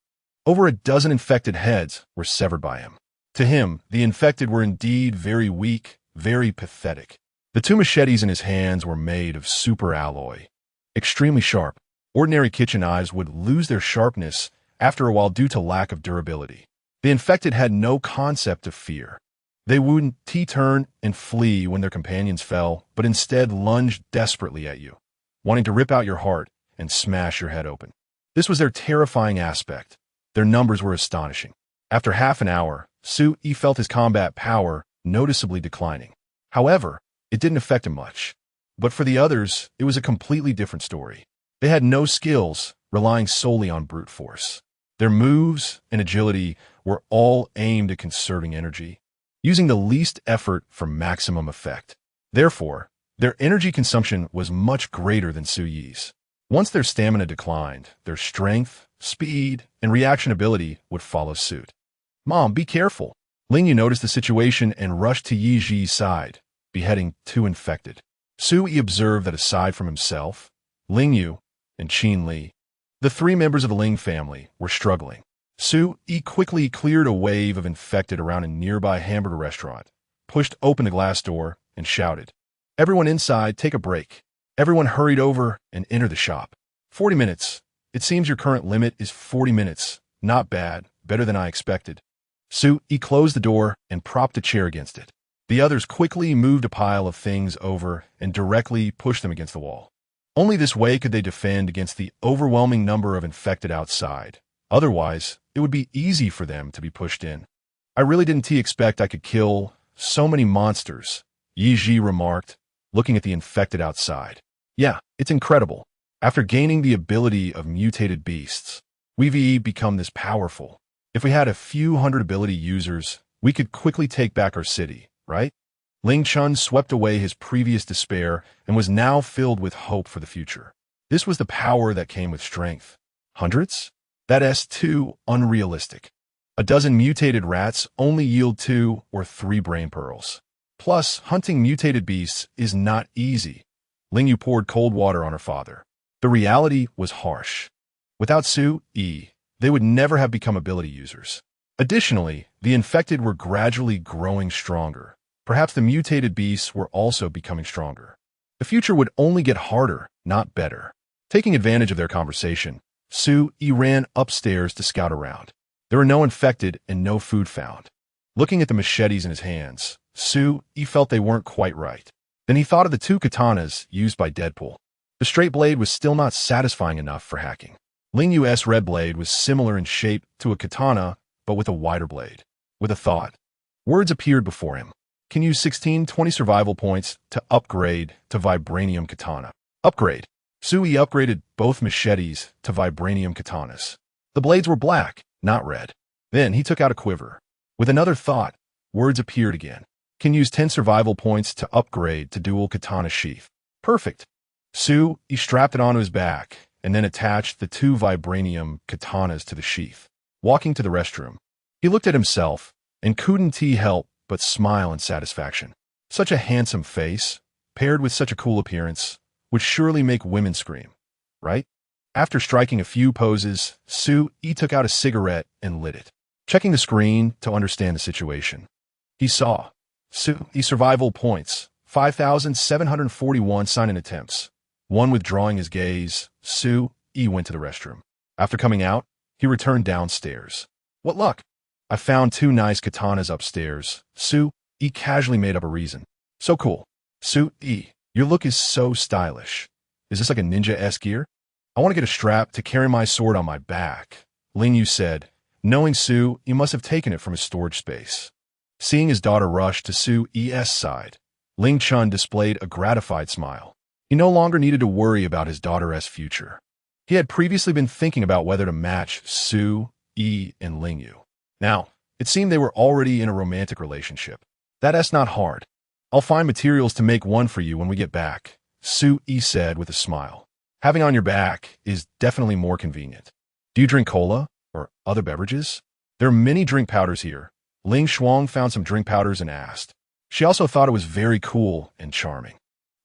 over a dozen infected heads were severed by him. To him, the infected were indeed very weak, very pathetic. The 2 machetes in his hands were made of super alloy, extremely sharp. Ordinary kitchen knives would lose their sharpness after a while due to lack of durability. The infected had no concept of fear. They wouldn't turn and flee when their companions fell, but instead lunged desperately at you, wanting to rip out your heart and smash your head open. This was their terrifying aspect. Their numbers were astonishing. After half an hour, Su-Yi felt his combat power noticeably declining. However, it didn't affect him much. But for the others, it was a completely different story. They had no skills, relying solely on brute force. Their moves and agility were all aimed at conserving energy, using the least effort for maximum effect. Therefore, their energy consumption was much greater than Su-Yi's. Once their stamina declined, their strength, speed, and reaction ability would follow suit. Mom, be careful. Lingyu noticed the situation and rushed to Yi Ji's side, beheading 2 infected. Su-Yi observed that aside from himself, Lingyu, and Qin-Li, the 3 members of the Ling family, were struggling. Su-Yi quickly cleared a wave of infected around a nearby hamburger restaurant, pushed open the glass door, and shouted, "Everyone inside, take a break." Everyone hurried over and entered the shop. 40 minutes. It seems your current limit is 40 minutes. Not bad. Better than I expected. Su-Yi closed the door and propped a chair against it. The others quickly moved a pile of things over and directly pushed them against the wall. Only this way could they defend against the overwhelming number of infected outside. Otherwise, it would be easy for them to be pushed in. I really didn't expect I could kill so many monsters, Yi Ji remarked, looking at the infected outside. Yeah, it's incredible. After gaining the ability of mutated beasts, we've become this powerful. If we had a few hundred ability users, we could quickly take back our city, right? Ling Chun swept away his previous despair and was now filled with hope for the future. This was the power that came with strength. Hundreds? That's too unrealistic. A dozen mutated rats only yield 2 or 3 brain pearls. Plus, hunting mutated beasts is not easy. Lingyu poured cold water on her father. The reality was harsh. Without Su-Yi, they would never have become ability users. Additionally, the infected were gradually growing stronger. Perhaps the mutated beasts were also becoming stronger. The future would only get harder, not better. Taking advantage of their conversation, Su-Yi ran upstairs to scout around. There were no infected and no food found. Looking at the machetes in his hands, Su-Yi felt they weren't quite right. Then he thought of the 2 katanas used by Deadpool. The straight blade was still not satisfying enough for hacking. Lingyu's red blade was similar in shape to a katana, but with a wider blade. With a thought, Words appeared before him. Can use 1620 survival points to upgrade to Vibranium Katana. Upgrade. Sui upgraded both machetes to Vibranium Katanas. The blades were black, not red. Then he took out a quiver. With another thought, words appeared again. Can use 10 survival points to upgrade to dual katana sheath. Perfect. Sui strapped it onto his back and then attached the 2 Vibranium Katanas to the sheath. Walking to the restroom, he looked at himself and couldn't help but smile in satisfaction. Such a handsome face, paired with such a cool appearance, would surely make women scream, right? After striking a few poses, Sui took out a cigarette and lit it. Checking the screen to understand the situation, he saw Sui survival points, 5,741 sign-in attempts. One withdrawing his gaze, Sui went to the restroom. After coming out, he returned downstairs. What luck! I found 2 nice katanas upstairs. Sui casually made up a reason. So cool. Sui, your look is so stylish. Is this like a ninja-esque gear? I want to get a strap to carry my sword on my back, Ling Yu said, knowing Sui must have taken it from his storage space. Seeing his daughter rush to Sui's side, Ling Chun displayed a gratified smile. He no longer needed to worry about his daughter's future. He had previously been thinking about whether to match Sui and Ling Yu. Now, it seemed they were already in a romantic relationship. That's not hard. I'll find materials to make one for you when we get back, Sui said with a smile. Having on your back is definitely more convenient. Do you drink cola or other beverages? There are many drink powders here. Ling Shuang found some drink powders and asked. She also thought it was very cool and charming.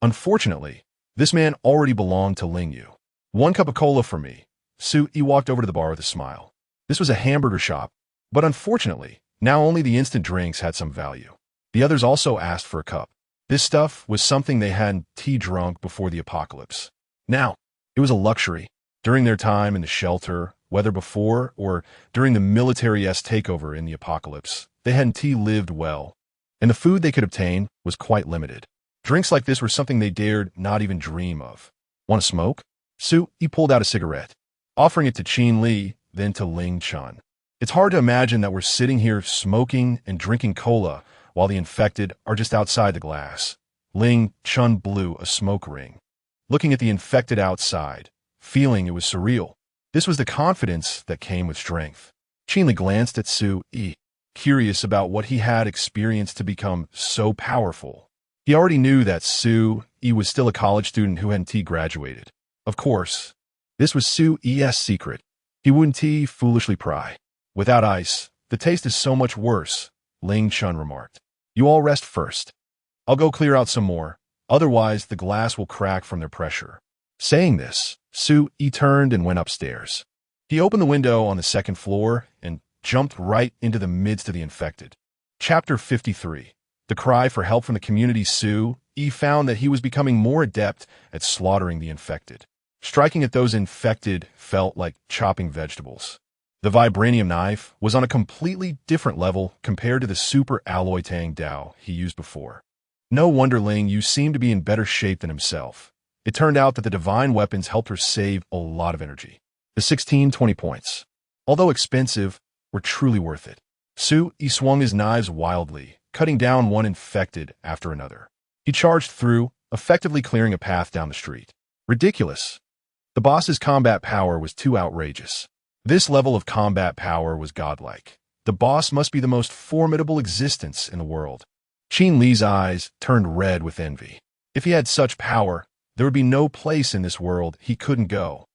Unfortunately, this man already belonged to Ling Yu. 1 cup of cola for me. Sui walked over to the bar with a smile. This was a hamburger shop, but unfortunately, now only the instant drinks had some value. The others also asked for a cup. This stuff was something they hadn't drunk before the apocalypse. Now, it was a luxury. During their time in the shelter, whether before or during the military's takeover in the apocalypse, they hadn't lived well, and the food they could obtain was quite limited. Drinks like this were something they dared not even dream of. Want to smoke? Sui pulled out a cigarette, offering it to Qin Li, then to Ling Chun. It's hard to imagine that we're sitting here smoking and drinking cola while the infected are just outside the glass. Ling Chun blew a smoke ring, looking at the infected outside, feeling it was surreal. This was the confidence that came with strength. Qin Li glanced at Sui, curious about what he had experienced to become so powerful. He already knew that Sui was still a college student who hadn't graduated. Of course, this was Sui's secret. He wouldn't foolishly pry. Without ice, the taste is so much worse, Ling Chun remarked. You all rest first. I'll go clear out some more, otherwise the glass will crack from their pressure. Saying this, Sui turned and went upstairs. He opened the window on the 2nd floor and jumped right into the midst of the infected. Chapter 53. The cry for help from the community. Sui found that he was becoming more adept at slaughtering the infected. Striking at those infected felt like chopping vegetables. The vibranium knife was on a completely different level compared to the super alloy Tang Dao he used before. No wonder Ling Yu seemed to be in better shape than himself. It turned out that the divine weapons helped her save a lot of energy. The 1620 points, although expensive, were truly worth it. Sui swung his knives wildly, cutting down one infected after another. He charged through, effectively clearing a path down the street. Ridiculous. The boss's combat power was too outrageous. This level of combat power was godlike. The boss must be the most formidable existence in the world. Qin Li's eyes turned red with envy. If he had such power, there would be no place in this world he couldn't go.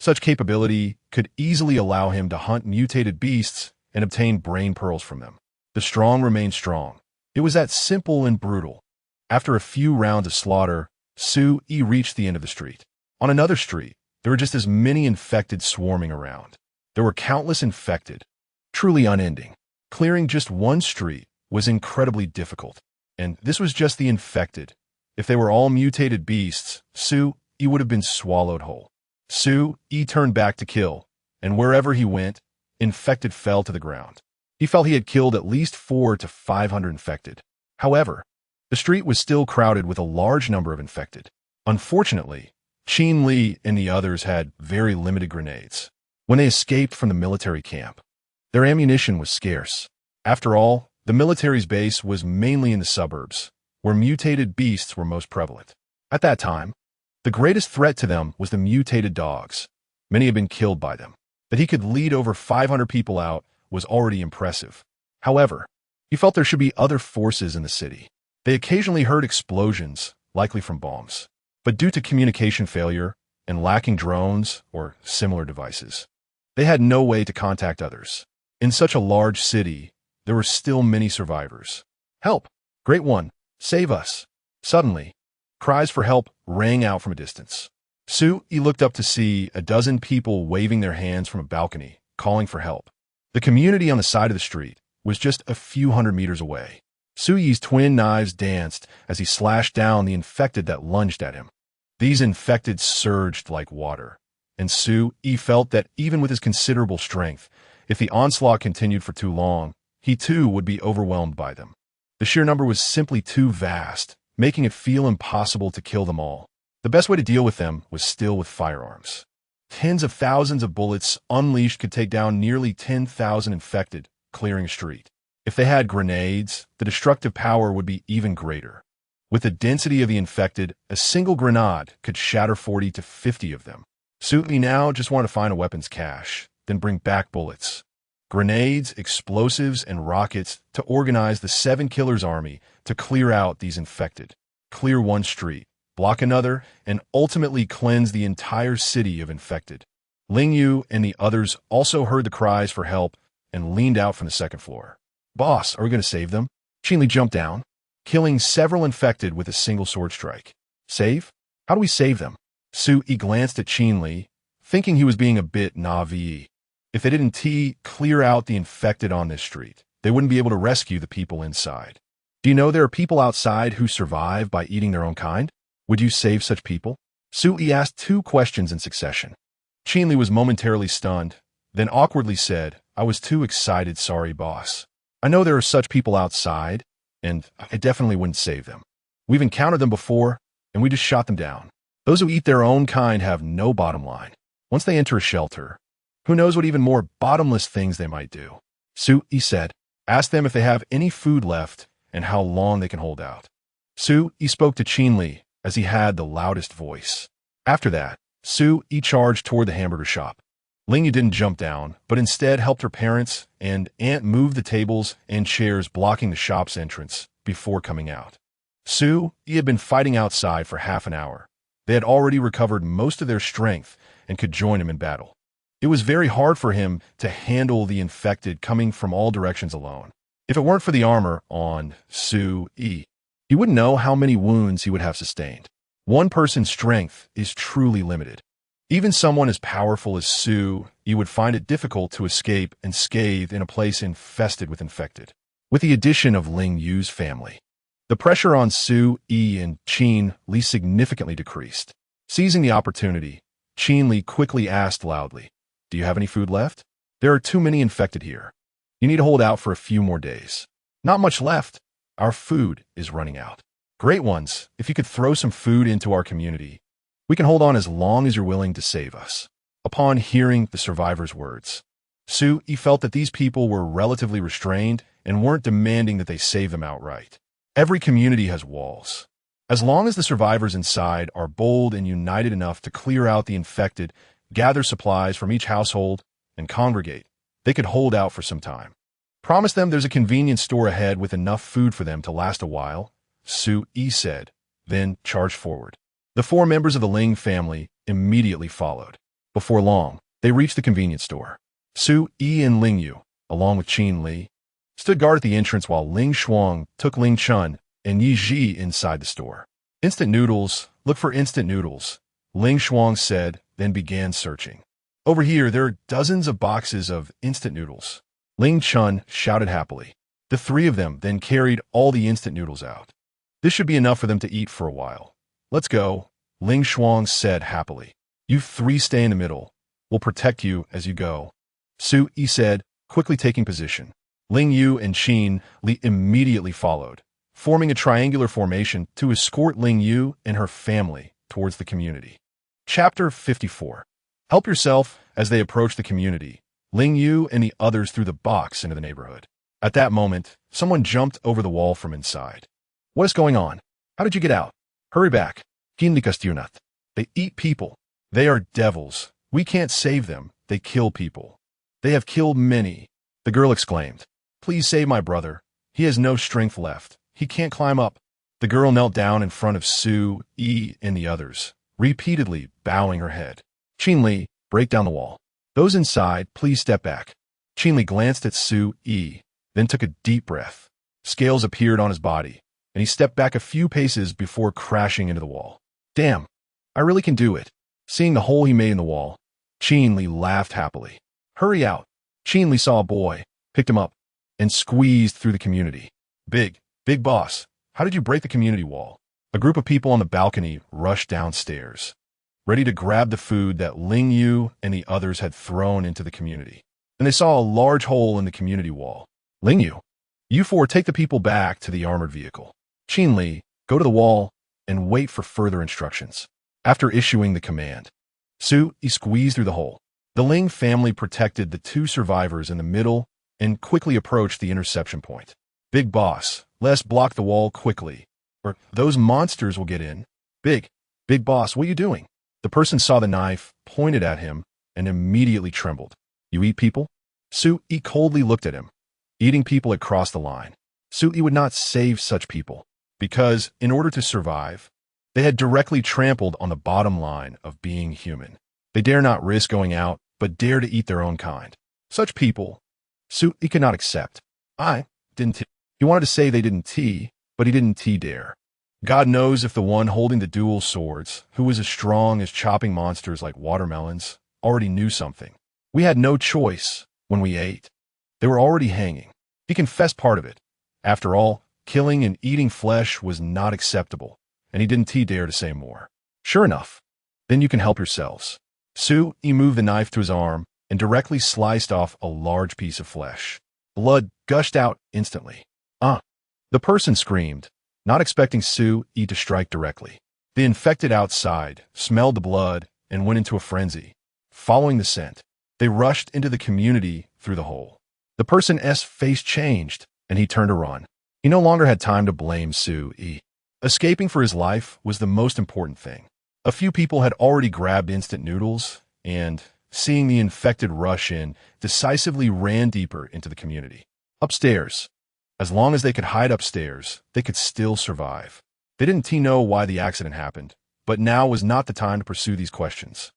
Such capability could easily allow him to hunt mutated beasts and obtain brain pearls from them. The strong remained strong. It was that simple and brutal. After a few rounds of slaughter, Sui reached the end of the street. On another street, there were just as many infected swarming around. There were countless infected, truly unending. Clearing just one street was incredibly difficult, and this was just the infected. If they were all mutated beasts, Sui would have been swallowed whole. Sui turned back to kill, and wherever he went, infected fell to the ground. He felt he had killed at least 400 to 500 infected. However, the street was still crowded with a large number of infected. Unfortunately, Qin Li and the others had very limited grenades. When they escaped from the military camp, their ammunition was scarce. After all, The military's base was mainly in the suburbs, where mutated beasts were most prevalent. At that time, the greatest threat to them was the mutated dogs. Many had been killed by them. That he could lead over 500 people out was already impressive. However, he felt there should be other forces in the city. They occasionally heard explosions, likely from bombs. But due to communication failure and lacking drones or similar devices, they had no way to contact others. In such a large city, there were still many survivors. "Help! Great One! Save us!" Suddenly, cries for help rang out from a distance. He looked up to see a dozen people waving their hands from a balcony, calling for help. The community on the side of the street was just a few hundred meters away. Suyi's twin knives danced as he slashed down the infected that lunged at him. These infected surged like water, and Suyi felt that even with his considerable strength, if the onslaught continued for too long, he too would be overwhelmed by them. The sheer number was simply too vast, making it feel impossible to kill them all. The best way to deal with them was still with firearms. Tens of thousands of bullets unleashed could take down nearly 10,000 infected, clearing a street. If they had grenades, the destructive power would be even greater. With the density of the infected, a single grenade could shatter 40 to 50 of them. Suyi now just wanted to find a weapons cache, then bring back bullets, grenades, explosives, and rockets to organize the 7 Killers army to clear out these infected. Clear one street, block another, and ultimately cleanse the entire city of infected. Ling Yu and the others also heard the cries for help and leaned out from the second floor. "Boss, are we going to save them?" Qinli jumped down, killing several infected with a single sword strike. "Save? How do we save them?" Suyi glanced at Qinli, thinking he was being a bit naive. If they didn't clear out the infected on this street, they wouldn't be able to rescue the people inside. "Do you know there are people outside who survive by eating their own kind? Would you save such people?" Suyi asked 2 questions in succession. Qinli was momentarily stunned, then awkwardly said, "I was too excited, sorry, boss. I know there are such people outside, and I definitely wouldn't save them. We've encountered them before, and we just shot them down. Those who eat their own kind have no bottom line. Once they enter a shelter, who knows what even more bottomless things they might do." Suyi said, "Ask them if they have any food left and how long they can hold out." Suyi spoke to Qinli as he had the loudest voice. After that, Suyi charged toward the hamburger shop. Ling Yu didn't jump down, but instead helped her parents and aunt move the tables and chairs blocking the shop's entrance before coming out. Suyi had been fighting outside for half an hour. They had already recovered most of their strength and could join him in battle. It was very hard for him to handle the infected coming from all directions alone. If it weren't for the armor on Suyi, he wouldn't know how many wounds he would have sustained. One person's strength is truly limited. Even someone as powerful as Suyi would find it difficult to escape unscathed in a place infested with infected. With the addition of Ling Yu's family, the pressure on Suyi and Qinli significantly decreased. Seizing the opportunity, Qinli quickly asked loudly, "Do you have any food left? There are too many infected here. You need to hold out for a few more days." "Not much left. Our food is running out." "Great Ones, if you could throw some food into our community, we can hold on as long as you're willing to save us." Upon hearing the survivors' words, Suyi felt that these people were relatively restrained and weren't demanding that they save them outright. Every community has walls. As long as the survivors inside are bold and united enough to clear out the infected, gather supplies from each household, and congregate, they could hold out for some time. "Promise them there's a convenience store ahead with enough food for them to last a while," Suyi said, then charged forward. The 4 members of the Ling family immediately followed. Before long, they reached the convenience store. Suyi and Ling Yu, along with Qinli, stood guard at the entrance while Ling Shuang took Ling Chun and Yi Ji inside the store. "Instant noodles, look for instant noodles," Ling Shuang said, then began searching. "Over here, there are dozens of boxes of instant noodles," Ling Chun shouted happily. The 3 of them then carried all the instant noodles out. "This should be enough for them to eat for a while. Let's go," Ling Shuang said happily. "You 3 stay in the middle. We'll protect you as you go," Suyi said, quickly taking position. Ling Yu and Qinli immediately followed, forming a triangular formation to escort Ling Yu and her family towards the community. Chapter 54. Help yourself. As they approached the community, Ling Yu and the others threw the box into the neighborhood. At that moment, someone jumped over the wall from inside. What is going on? How did you get out? Hurry back. They eat people. They are devils. We can't save them. They kill people. They have killed many. The girl exclaimed. Please save my brother. He has no strength left. He can't climb up. The girl knelt down in front of Su, Yi, and the others, repeatedly bowing her head. Qinli, break down the wall. Those inside, please step back. Qinli glanced at Su, Yi, then took a deep breath. Scales appeared on his body, and he stepped back a few paces before crashing into the wall. Damn, I really can do it. Seeing the hole he made in the wall, Qinli laughed happily. Hurry out. Qinli saw a boy, picked him up, and squeezed through the community. Big boss, how did you break the community wall? A group of people on the balcony rushed downstairs, ready to grab the food that Ling Yu and the others had thrown into the community. And they saw a large hole in the community wall. Ling Yu, you four take the people back to the armored vehicle. Qinli, go to the wall and wait for further instructions. After issuing the command, Su Yi squeezed through the hole. The Ling family protected the two survivors in the middle and quickly approached the interception point. Big boss, let's block the wall quickly, or those monsters will get in. Big boss, what are you doing? The person saw the knife, pointed at him, and immediately trembled. You eat people? Su Yi coldly looked at him. Eating people had crossed the line. Su Yi would not save such people, because, in order to survive, they had directly trampled on the bottom line of being human. They dare not risk going out, but dare to eat their own kind. Such people, Su Yi could not accept. He wanted to say they didn't but he didn't dare. God knows if the one holding the dual swords, who was as strong as chopping monsters like watermelons, already knew something. We had no choice when we ate. They were already hanging. He confessed part of it. After all, killing and eating flesh was not acceptable, and he didn't dare to say more. Sure enough. Then you can help yourselves. Su Yi moved the knife to his arm and directly sliced off a large piece of flesh. Blood gushed out instantly. The person screamed, not expecting Su Yi to strike directly. The infected outside smelled the blood and went into a frenzy. Following the scent, they rushed into the community through the hole. The person's face changed, and he turned to run. He no longer had time to blame Su Yi. Escaping for his life was the most important thing. A few people had already grabbed instant noodles, and, seeing the infected rush in, decisively ran deeper into the community. Upstairs. As long as they could hide upstairs, they could still survive. They didn't know why the accident happened, but now was not the time to pursue these questions.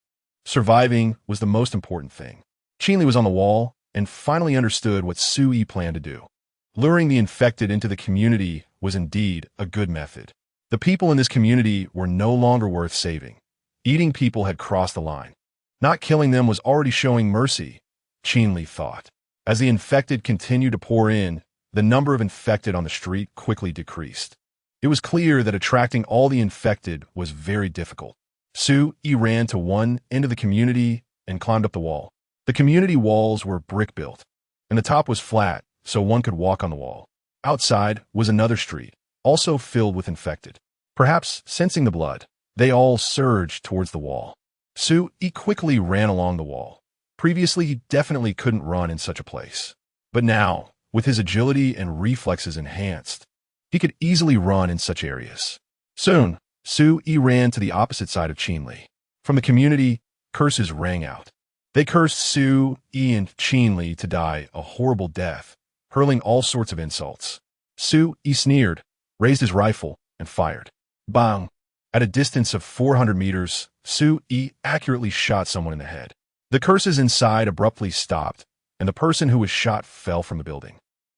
Surviving was the most important thing. Qinli was on the wall and finally understood what Su Yi planned to do. Luring the infected into the community was indeed a good method. The people in this community were no longer worth saving. Eating people had crossed the line. Not killing them was already showing mercy, Qinli thought. As the infected continued to pour in, the number of infected on the street quickly decreased. It was clear that attracting all the infected was very difficult. Su Yi ran to one end of the community and climbed up the wall. The community walls were brick-built, and the top was flat, so one could walk on the wall. Outside was another street, also filled with infected. Perhaps sensing the blood, they all surged towards the wall. Su Yi quickly ran along the wall. Previously, he definitely couldn't run in such a place. But now, with his agility and reflexes enhanced, he could easily run in such areas. Soon, Su Yi ran to the opposite side of Qinli. From the community, curses rang out. They cursed Su Yi and Qinli to die a horrible death, hurling all sorts of insults. Su Yi sneered, raised his rifle, and fired. Bang! At a distance of 400 meters, Su Yi accurately shot someone in the head. The curses inside abruptly stopped, and the person who was shot fell from the building.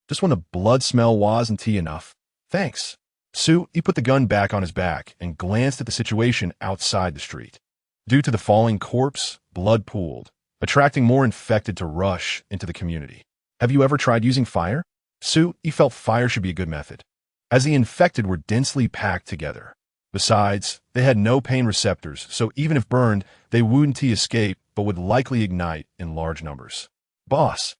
Just when the blood smell wasn't enough. Thanks. Su Yi put the gun back on his back and glanced at the situation outside the street. Due to the falling corpse, blood pooled, attracting more infected to rush into the community. Have you ever tried using fire? Su Yi felt fire should be a good method, as the infected were densely packed together. Besides, they had no pain receptors, so even if burned, they wouldn't escape but would likely ignite in large numbers. Boss,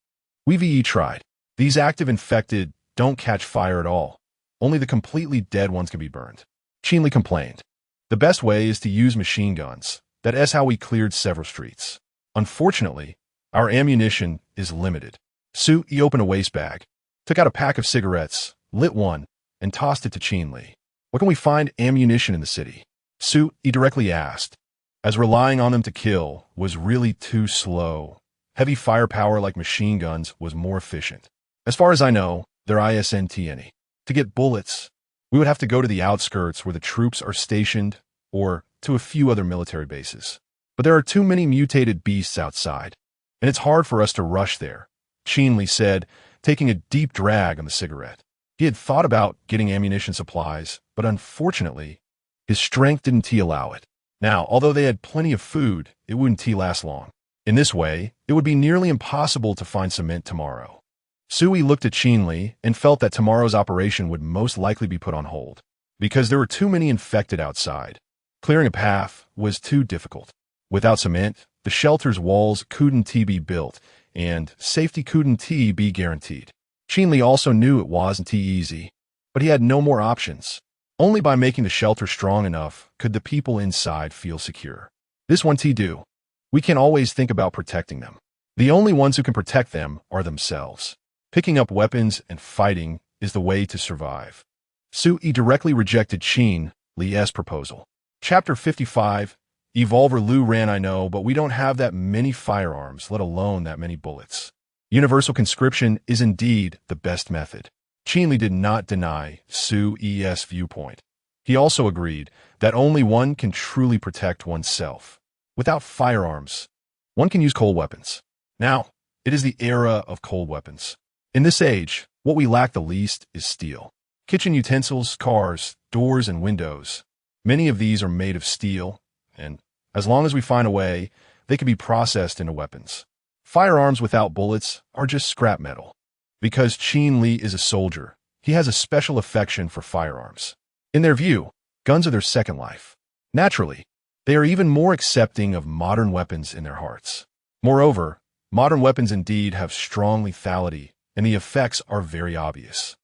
we've tried. These active infected don't catch fire at all. Only the completely dead ones can be burned. Qinli complained. The best way is to use machine guns. That's how we cleared several streets. Unfortunately, our ammunition is limited. Su Yi opened a waste bag, took out a pack of cigarettes, lit one, and tossed it to Qin. What can we find ammunition in the city? Su Yi directly asked, as relying on them to kill was really too slow. Heavy firepower like machine guns was more efficient. As far as I know, there isn't any. To get bullets, we would have to go to the outskirts where the troops are stationed or to a few other military bases. But there are too many mutated beasts outside, and it's hard for us to rush there, Qin said, taking a deep drag on the cigarette. He had thought about getting ammunition supplies, but unfortunately, his strength didn't allow it. Now, although they had plenty of food, it wouldn't last long. In this way, it would be nearly impossible to find cement tomorrow. Sui looked at Qin and felt that tomorrow's operation would most likely be put on hold, because there were too many infected outside. Clearing a path was too difficult. Without cement, the shelter's walls couldn't be built, and safety couldn't be guaranteed. Qin also knew it wasn't easy, but he had no more options. Only by making the shelter strong enough could the people inside feel secure. This won't do. We can always think about protecting them. The only ones who can protect them are themselves. Picking up weapons and fighting is the way to survive. Sui directly rejected Qin's proposal. Chapter 55, Evolver Lu ran. I know, but we don't have that many firearms, let alone that many bullets. Universal conscription is indeed the best method. Qin did not deny Sui's viewpoint. He also agreed that only one can truly protect oneself. Without firearms, one can use cold weapons. Now, it is the era of cold weapons. In this age, what we lack the least is steel. Kitchen utensils, cars, doors, and windows. Many of these are made of steel, and as long as we find a way, they can be processed into weapons. Firearms without bullets are just scrap metal. Because Qin is a soldier, he has a special affection for firearms. In their view, guns are their second life. Naturally, they are even more accepting of modern weapons in their hearts. Moreover, modern weapons indeed have strong lethality, and the effects are very obvious.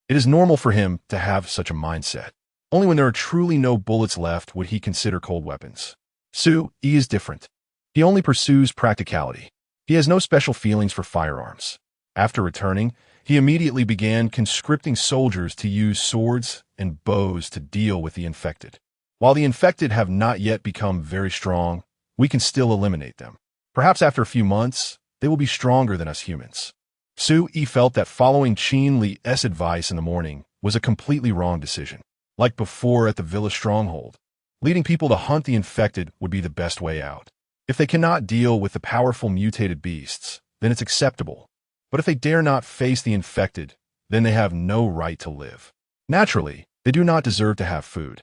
It is normal for him to have such a mindset. Only when there are truly no bullets left would he consider cold weapons. Sui is different. He only pursues practicality. He has no special feelings for firearms. After returning, he immediately began conscripting soldiers to use swords and bows to deal with the infected. While the infected have not yet become very strong, we can still eliminate them. Perhaps after a few months, they will be stronger than us humans. Sui felt that following Qin's advice in the morning was a completely wrong decision. Like before at the villa stronghold, leading people to hunt the infected would be the best way out. If they cannot deal with the powerful mutated beasts, then it's acceptable. But if they dare not face the infected, then they have no right to live. Naturally, they do not deserve to have food.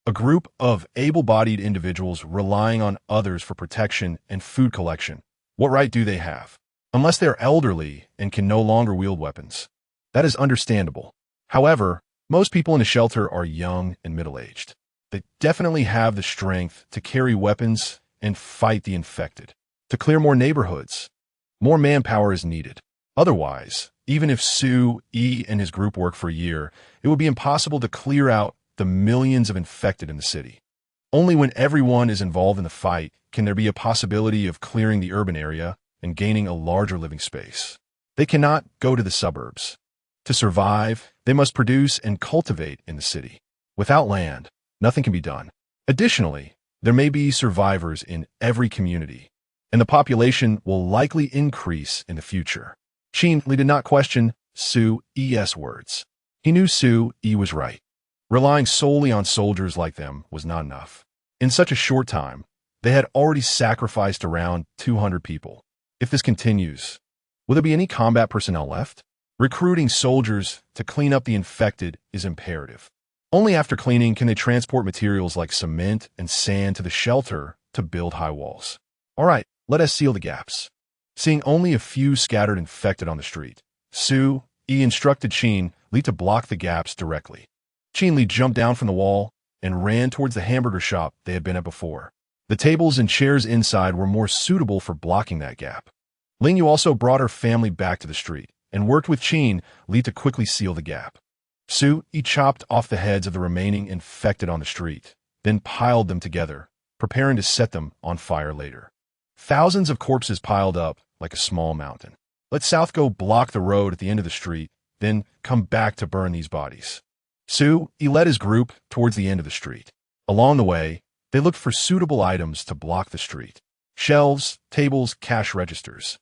A group of able-bodied individuals relying on others for protection and food collection, what right do they have? Unless they are elderly and can no longer wield weapons. That is understandable. However, most people in a shelter are young and middle-aged. They definitely have the strength to carry weapons and fight the infected. To clear more neighborhoods, more manpower is needed. Otherwise, even if Sui and his group work for a year, it would be impossible to clear out the millions of infected in the city. Only when everyone is involved in the fight can there be a possibility of clearing the urban area and gaining a larger living space. They cannot go to the suburbs. To survive, they must produce and cultivate in the city. Without land, nothing can be done. Additionally, there may be survivors in every community, and the population will likely increase in the future. Qin did not question Sui's words. He knew Sui was right. Relying solely on soldiers like them was not enough. In such a short time, they had already sacrificed around 200 people. If this continues, will there be any combat personnel left? Recruiting soldiers to clean up the infected is imperative. Only after cleaning can they transport materials like cement and sand to the shelter to build high walls. All right, let us seal the gaps. Seeing only a few scattered infected on the street, Sui instructed Qin to block the gaps directly. Qin jumped down from the wall and ran towards the hamburger shop they had been at before. The tables and chairs inside were more suitable for blocking that gap. Lingyu also brought her family back to the street and worked with Qin to quickly seal the gap. Sui chopped off the heads of the remaining infected on the street, then piled them together, preparing to set them on fire later. Thousands of corpses piled up like a small mountain. Let South go block the road at the end of the street, then come back to burn these bodies. Su Yi led his group towards the end of the street. Along the way, they looked for suitable items to block the street. Shelves, tables, cash registers,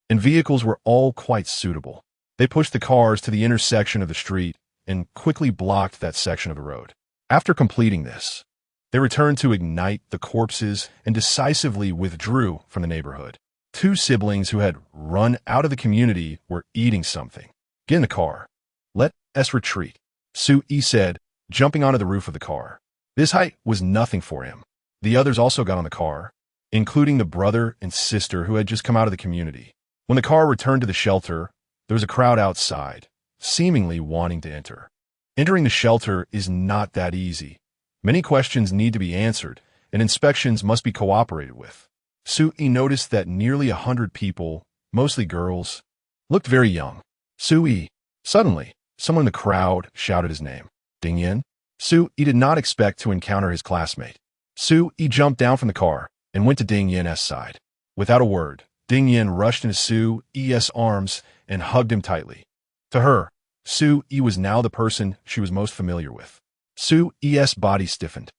and vehicles were all quite suitable. They pushed the cars to the intersection of the street and quickly blocked that section of the road. After completing this, they returned to ignite the corpses and decisively withdrew from the neighborhood. Two siblings who had run out of the community were eating something. Get in the car. Let us retreat, Su Yi said, jumping onto the roof of the car. This height was nothing for him. The others also got on the car, including the brother and sister who had just come out of the community. When the car returned to the shelter, there was a crowd outside, seemingly wanting to enter. Entering the shelter is not that easy. Many questions need to be answered, and inspections must be cooperated with. Su Yi noticed that nearly 100 people, mostly girls, looked very young. Su Yi. Suddenly, someone in the crowd shouted his name. Ding Yin? Su Yi did not expect to encounter his classmate. Su Yi jumped down from the car and went to Ding Yin's side. Without a word, Ding Yin rushed into Su Yi's arms and hugged him tightly. To her, Su Yi was now the person she was most familiar with. Su Yi's body stiffened.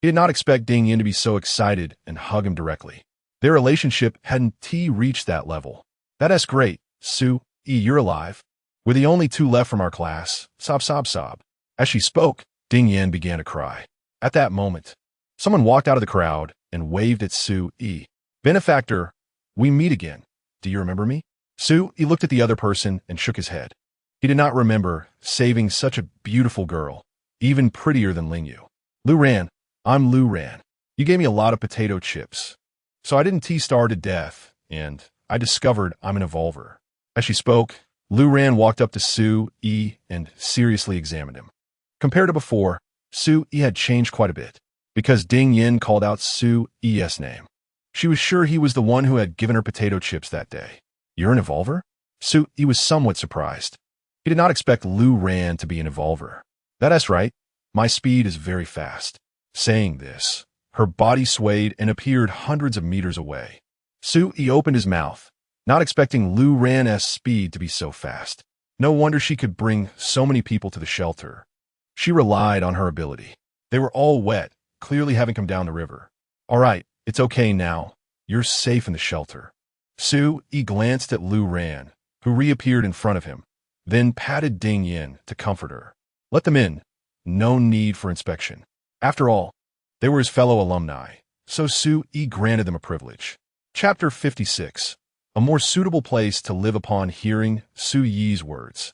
He did not expect Ding Yin to be so excited and hug him directly. Their relationship hadn't reached that level. That's great, Su Yi, you're alive. We're the only two left from our class. Sob, sob, sob. As she spoke, Ding Yin began to cry. At that moment, someone walked out of the crowd and waved at Su Yi. Benefactor, we meet again. Do you remember me? Su Yi looked at the other person and shook his head. He did not remember saving such a beautiful girl, even prettier than Lingyu. Lu Ran, I'm Lu Ran. You gave me a lot of potato chips. So I didn't T-star to death, and I discovered I'm an evolver. As she spoke, Lu Ran walked up to Su Yi and seriously examined him. Compared to before, Su Yi had changed quite a bit, because Ding Yin called out Su Yi's name. She was sure he was the one who had given her potato chips that day. You're an evolver? Su Yi was somewhat surprised. He did not expect Lu Ran to be an evolver. That's right. My speed is very fast. Saying this, her body swayed and appeared hundreds of meters away. Su Yi opened his mouth, not expecting Lu Ran's speed to be so fast. No wonder she could bring so many people to the shelter. She relied on her ability. They were all wet, clearly having come down the river. All right, it's okay now. You're safe in the shelter. Su Yi glanced at Lu Ran, who reappeared in front of him, then patted Ding Yin to comfort her. Let them in. No need for inspection. After all, they were his fellow alumni, so Su Yi granted them a privilege. Chapter 56. A more suitable place to live upon hearing Su Yi's words.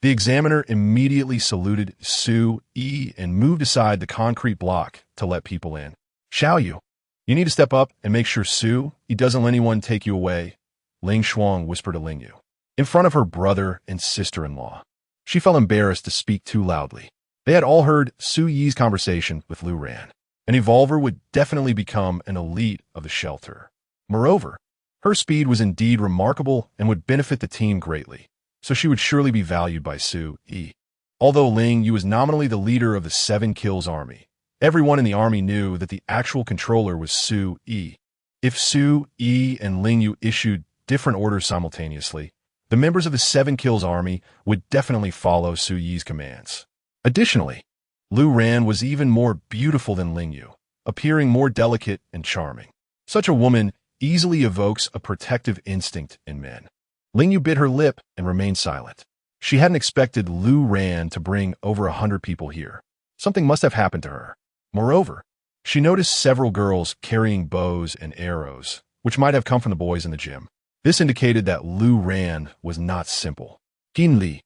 The examiner immediately saluted Su Yi and moved aside the concrete block to let people in. Xiao Yu, you need to step up and make sure Su Yi doesn't let anyone take you away, Ling Shuang whispered to Ling Yu, in front of her brother and sister-in-law. She felt embarrassed to speak too loudly. They had all heard Su Yi's conversation with Lu Ran. An evolver would definitely become an elite of the shelter. Moreover, her speed was indeed remarkable and would benefit the team greatly, so she would surely be valued by Su Yi. Although Ling Yu was nominally the leader of the 7 Kills army, everyone in the army knew that the actual controller was Su Yi. If Su Yi and Ling Yu issued different orders simultaneously, the members of the 7 Kills army would definitely follow Su Yi's commands. Additionally, Lu Ran was even more beautiful than Ling Yu, appearing more delicate and charming. Such a woman easily evokes a protective instinct in men. Ling Yu bit her lip and remained silent. She hadn't expected Lu Ran to bring over 100 people here. Something must have happened to her. Moreover, she noticed several girls carrying bows and arrows, which might have come from the boys in the gym. This indicated that Lu Ran was not simple. Qin Li,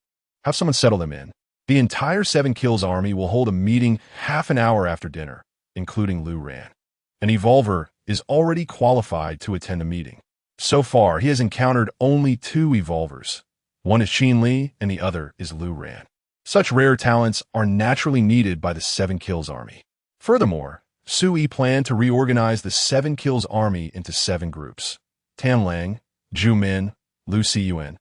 have someone settle them in. The entire 7 Kills army will hold a meeting half an hour after dinner, including Lu Ran. An evolver is already qualified to attend a meeting. So far, he has encountered only 2 evolvers. One is Qin Li and the other is Lu Ran. Such rare talents are naturally needed by the 7 Kills army. Furthermore, Su Yi planned to reorganize the 7 Kills army into 7 groups. Tan Lang, Zhu Min, Lu Siyuan,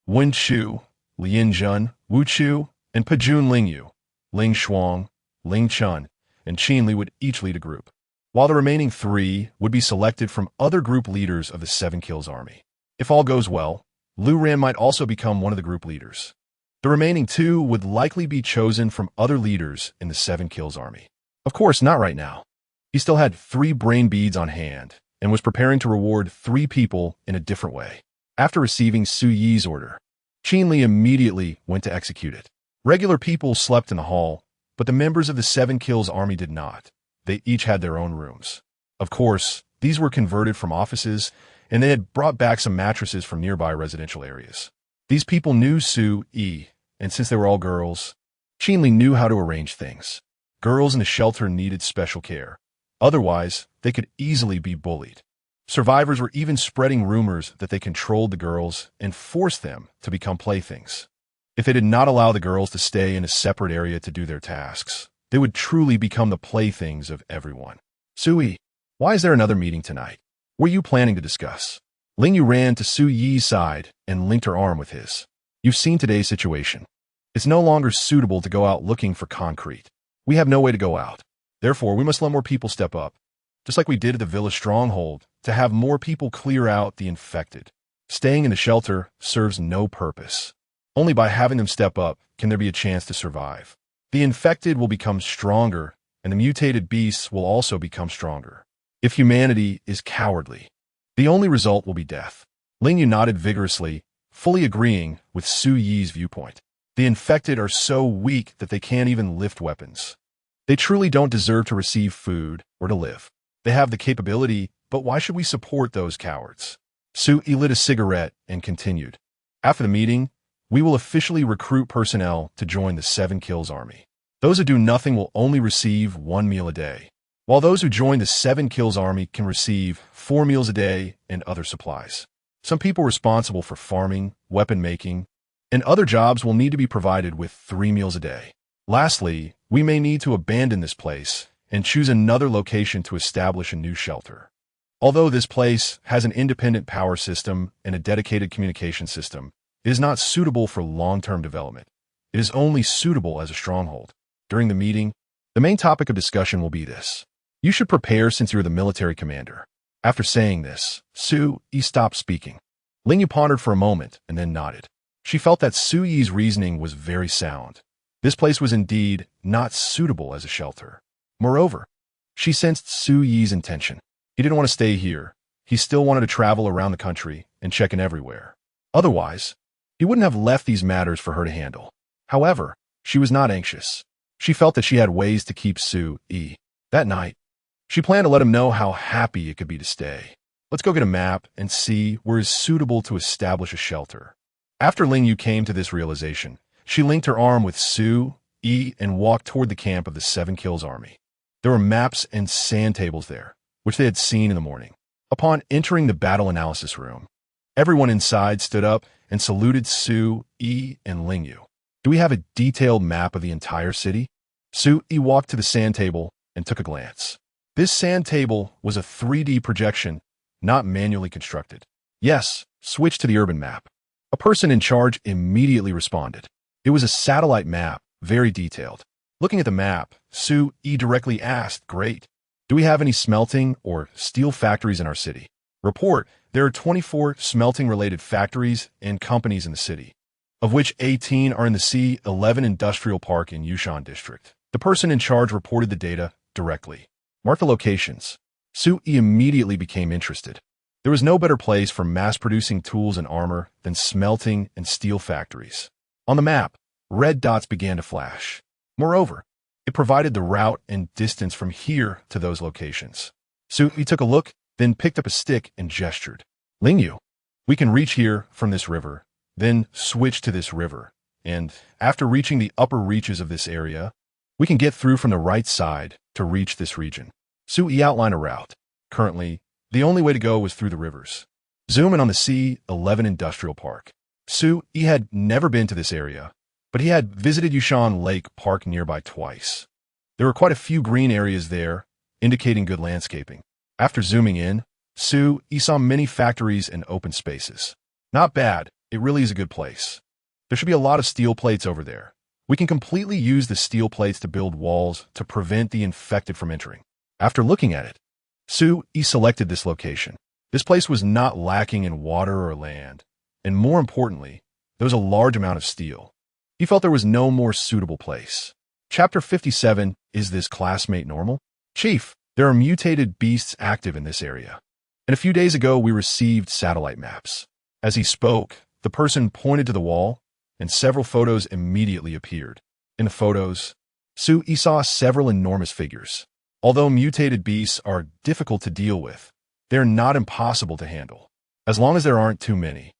Wen Chu, Lin Jun, Wu Chu, and Pajun Ling Yu, Ling Shuang, Ling Chun, and Qin Li would each lead a group, while the remaining 3 would be selected from other group leaders of the 7 Kills army. If all goes well, Lu Ran might also become one of the group leaders. The remaining 2 would likely be chosen from other leaders in the 7 Kills army. Of course, not right now. He still had 3 brain beads on hand and was preparing to reward 3 people in a different way. After receiving Su Yi's order, Qin Li immediately went to execute it. Regular people slept in the hall, but the members of the 7 Kills army did not. They each had their own rooms. Of course, these were converted from offices, and they had brought back some mattresses from nearby residential areas. These people knew Su Yi, and since they were all girls, Qin Li knew how to arrange things. Girls in the shelter needed special care. Otherwise, they could easily be bullied. Survivors were even spreading rumors that they controlled the girls and forced them to become playthings. If they did not allow the girls to stay in a separate area to do their tasks, they would truly become the playthings of everyone. Sui, why is there another meeting tonight? What are you planning to discuss? Lingyu ran to Su Yi's side and linked her arm with his. You've seen today's situation. It's no longer suitable to go out looking for concrete. We have no way to go out. Therefore, we must let more people step up, just like we did at the villa stronghold, to have more people clear out the infected. Staying in the shelter serves no purpose. Only by having them step up can there be a chance to survive. The infected will become stronger, and the mutated beasts will also become stronger. If humanity is cowardly, the only result will be death. Lingyu nodded vigorously, fully agreeing with Su Yi's viewpoint. The infected are so weak that they can't even lift weapons. They truly don't deserve to receive food or to live. They have the capability, but why should we support those cowards? Su Yi lit a cigarette and continued. After the meeting, we will officially recruit personnel to join the 7 Kills army. Those who do nothing will only receive 1 meal a day, while those who join the 7 Kills army can receive 4 meals a day and other supplies. Some people responsible for farming, weapon making, and other jobs will need to be provided with 3 meals a day. Lastly, we may need to abandon this place and choose another location to establish a new shelter. Although this place has an independent power system and a dedicated communication system, it is not suitable for long-term development. It is only suitable as a stronghold. During the meeting, the main topic of discussion will be this. You should prepare since you're the military commander. After saying this, Su Yi stopped speaking. Lingyu pondered for a moment and then nodded. She felt that Su Yi's reasoning was very sound. This place was indeed not suitable as a shelter. Moreover, she sensed Su Yi's intention. He didn't want to stay here. He still wanted to travel around the country and check in everywhere. Otherwise, he wouldn't have left these matters for her to handle. However, she was not anxious. She felt that she had ways to keep Su Yi. That night, she planned to let him know how happy it could be to stay. Let's go get a map and see where it is suitable to establish a shelter. After Lingyu came to this realization, she linked her arm with Su Yi and walked toward the camp of the 7 Kills army. There were maps and sand tables there, which they had seen in the morning. Upon entering the battle analysis room, everyone inside stood up and saluted Su Yi and Lingyu. Do we have a detailed map of the entire city? Su Yi walked to the sand table and took a glance. This sand table was a 3D projection, not manually constructed. Yes, switch to the urban map. A person in charge immediately responded. It was a satellite map, very detailed. Looking at the map, Su Yi directly asked, Great. Do we have any smelting or steel factories in our city? Report, there are 24 smelting-related factories and companies in the city, of which 18 are in the C11 Industrial Park in Yushan District. The person in charge reported the data directly. Mark the locations. Su Yi immediately became interested. There was no better place for mass-producing tools and armor than smelting and steel factories. On the map, red dots began to flash. Moreover, it provided the route and distance from here to those locations. Su Yi took a look, then picked up a stick and gestured. Lingyu, we can reach here from this river, then switch to this river, and after reaching the upper reaches of this area, we can get through from the right side to reach this region. Su Yi outlined a route. Currently, the only way to go was through the rivers. Zoom in on the C11 Industrial Park. Su Yi had never been to this area, but he had visited Yushan Lake Park nearby twice. There were quite a few green areas there, indicating good landscaping. After zooming in, Su Yi saw many factories and open spaces. Not bad, it really is a good place. There should be a lot of steel plates over there. We can completely use the steel plates to build walls to prevent the infected from entering. After looking at it, Su Yi selected this location. This place was not lacking in water or land, and more importantly, there was a large amount of steel. He felt there was no more suitable place. Chapter 57, Is This Classmate Normal? Chief, there are mutated beasts active in this area. And a few days ago, we received satellite maps. As he spoke, the person pointed to the wall, and several photos immediately appeared. In the photos, Sue saw several enormous figures. Although mutated beasts are difficult to deal with, they are not impossible to handle. As long as there aren't too many,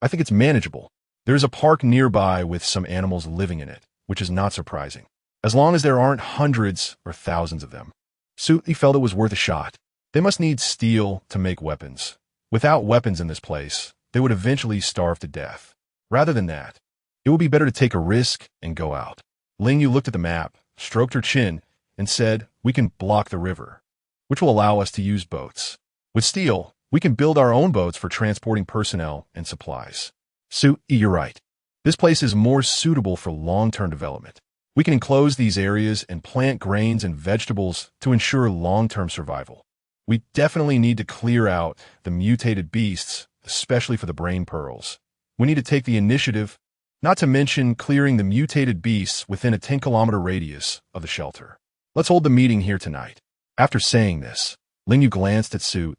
I think it's manageable. There is a park nearby with some animals living in it, which is not surprising. As long as there aren't hundreds or thousands of them. Sue felt it was worth a shot. They must need steel to make weapons. Without weapons in this place, they would eventually starve to death. Rather than that, it would be better to take a risk and go out. Ling Yu looked at the map, stroked her chin, and said, we can block the river, which will allow us to use boats. With steel, we can build our own boats for transporting personnel and supplies. Sue, you're right. This place is more suitable for long-term development. We can enclose these areas and plant grains and vegetables to ensure long-term survival. We definitely need to clear out the mutated beasts, especially for the brain pearls. We need to take the initiative, not to mention clearing the mutated beasts within a 10-kilometer radius of the shelter. Let's hold the meeting here tonight. After saying this, Ling Yu glanced at Sue.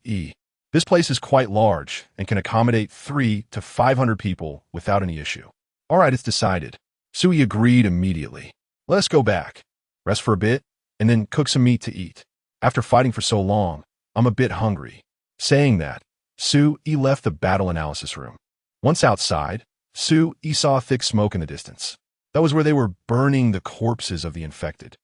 This place is quite large and can accommodate 300 to 500 people without any issue. All right, it's decided. Sue agreed immediately. Let us go back, rest for a bit, and then cook some meat to eat. After fighting for so long, I'm a bit hungry. Saying that, Sue left the battle analysis room. Once outside, Sue saw thick smoke in the distance. That was where they were burning the corpses of the infected.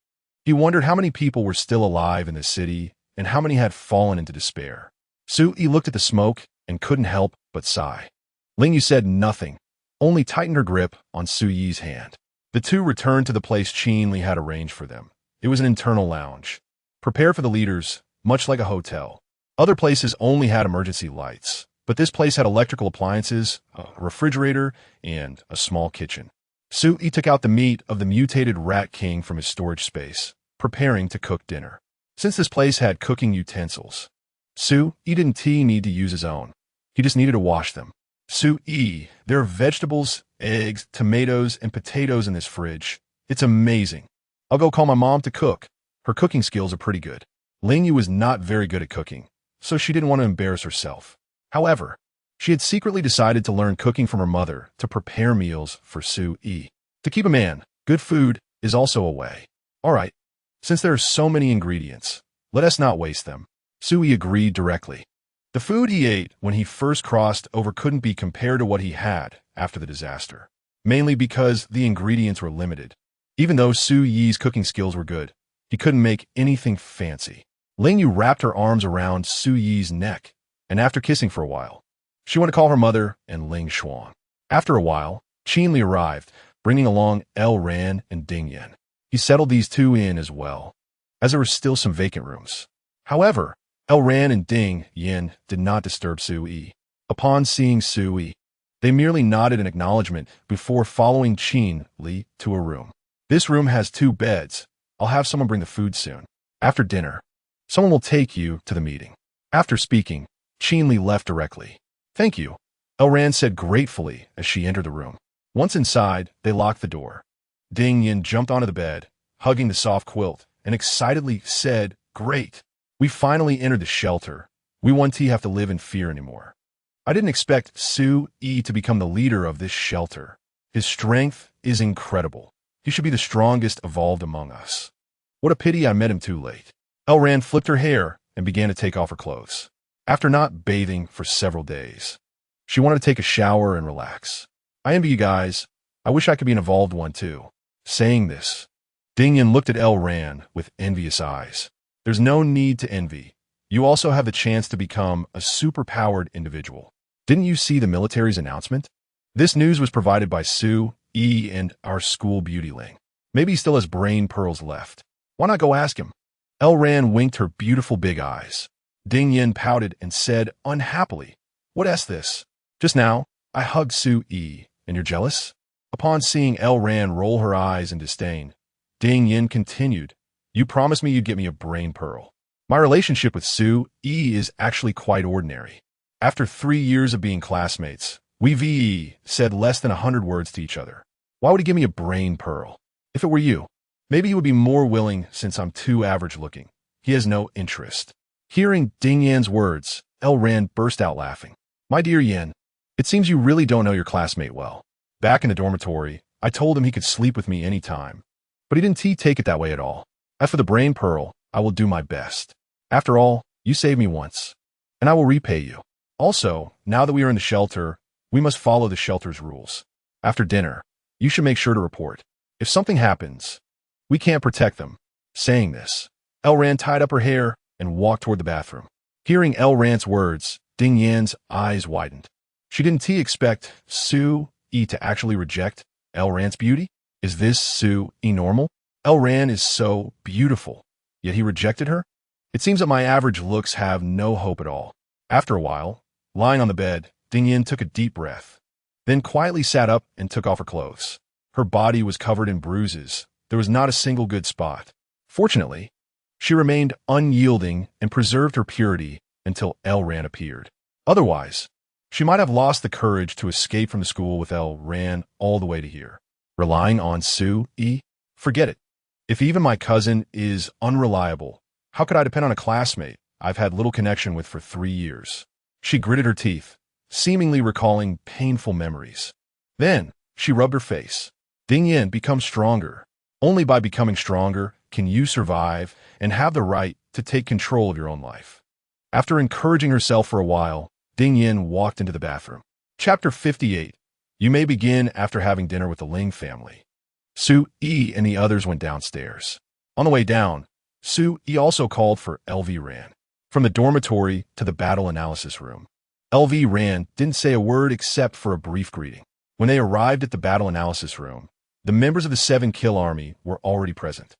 He wondered how many people were still alive in the city and how many had fallen into despair. Sue looked at the smoke and couldn't help but sigh. Ling Yu said nothing, only tightened her grip on Sue Yi's hand. The two returned to the place Qin Li had arranged for them. It was an internal lounge, prepared for the leaders, much like a hotel. Other places only had emergency lights, but this place had electrical appliances, a refrigerator, and a small kitchen. Sue took out the meat of the mutated rat king from his storage space, preparing to cook dinner. Since this place had cooking utensils, Sue didn't need to use his own. He just needed to wash them. Sue, there are vegetables, eggs, tomatoes, and potatoes in this fridge. It's amazing. I'll go call my mom to cook. Her cooking skills are pretty good. Ling Yu was not very good at cooking, so she didn't want to embarrass herself. However, she had secretly decided to learn cooking from her mother to prepare meals for Sue. To keep a man, good food is also a way. All right, since there are so many ingredients, let us not waste them. Sue agreed directly. The food he ate when he first crossed over couldn't be compared to what he had after the disaster, mainly because the ingredients were limited. Even though Sue Yi's cooking skills were good, he couldn't make anything fancy. Ling Yu wrapped her arms around Sue Yi's neck, and after kissing for a while, she went to call her mother and Ling Xuan. After a while, Qin Li arrived, bringing along El Ran and Ding Yin. He settled these two in as well, as there were still some vacant rooms. However, El Ran and Ding Yin did not disturb Sue. Upon seeing Sue, they merely nodded in acknowledgement before following Qin Li to a room. This room has 2 beds. I'll have someone bring the food soon. After dinner, someone will take you to the meeting. After speaking, Qin Li left directly. Thank you, El Ran said gratefully as she entered the room. Once inside, they locked the door. Ding Yin jumped onto the bed, hugging the soft quilt, and excitedly said, Great! We finally entered the shelter. We won't have to live in fear anymore. I didn't expect Sue to become the leader of this shelter. His strength is incredible. He should be the strongest evolved among us. What a pity I met him too late. El Ran flipped her hair and began to take off her clothes. After not bathing for several days, she wanted to take a shower and relax. I envy you guys. I wish I could be an evolved one too. Saying this, Ding Yin looked at El Ran with envious eyes. There's no need to envy. You also have the chance to become a super-powered individual. Didn't you see the military's announcement? This news was provided by Sue and our school beauty Ling. Maybe he still has brain pearls left. Why not go ask him? El Ran winked her beautiful big eyes. Ding Yin pouted and said unhappily, What is this? Just now, I hugged Sue, and you're jealous? Upon seeing El Ran roll her eyes in disdain, Ding Yin continued, You promised me you'd get me a brain pearl. My relationship with Sue is actually quite ordinary. After 3 years of being classmates, we've said less than 100 words to each other. Why would he give me a brain pearl? If it were you, maybe he would be more willing since I'm too average looking. He has no interest. Hearing Ding Yan's words, El Ran burst out laughing. My dear Yan, it seems you really don't know your classmate well. Back in the dormitory, I told him he could sleep with me any time. But he didn't take it that way at all. As for the brain pearl, I will do my best. After all, you saved me once, and I will repay you. Also, now that we are in the shelter, we must follow the shelter's rules. After dinner, you should make sure to report. If something happens, we can't protect them. Saying this, El Ran tied up her hair and walked toward the bathroom. Hearing El Ran's words, Ding Yan's eyes widened. She didn't expect Su-E to actually reject El Ran's beauty. Is this Su-E normal? El Ran is so beautiful, yet he rejected her? It seems that my average looks have no hope at all. After a while, lying on the bed, Ding Yan took a deep breath, then quietly sat up and took off her clothes. Her body was covered in bruises. There was not a single good spot. Fortunately, she remained unyielding and preserved her purity until El Ran appeared. Otherwise, she might have lost the courage to escape from the school with El Ran all the way to here. Relying on Su-E? Forget it. If even my cousin is unreliable, how could I depend on a classmate I've had little connection with for 3 years? She gritted her teeth, seemingly recalling painful memories. Then, she rubbed her face. Ding Yan, become stronger. Only by becoming stronger can you survive and have the right to take control of your own life. After encouraging herself for a while, Ding Yan walked into the bathroom. Chapter 58. You may begin after having dinner with the Ling family. Su-E and the others went downstairs. On the way down, Su-E also called for LV Ran. From the dormitory to the battle analysis room, LV Ran didn't say a word except for a brief greeting. When they arrived at the battle analysis room, the members of the 7-Kill Army were already present.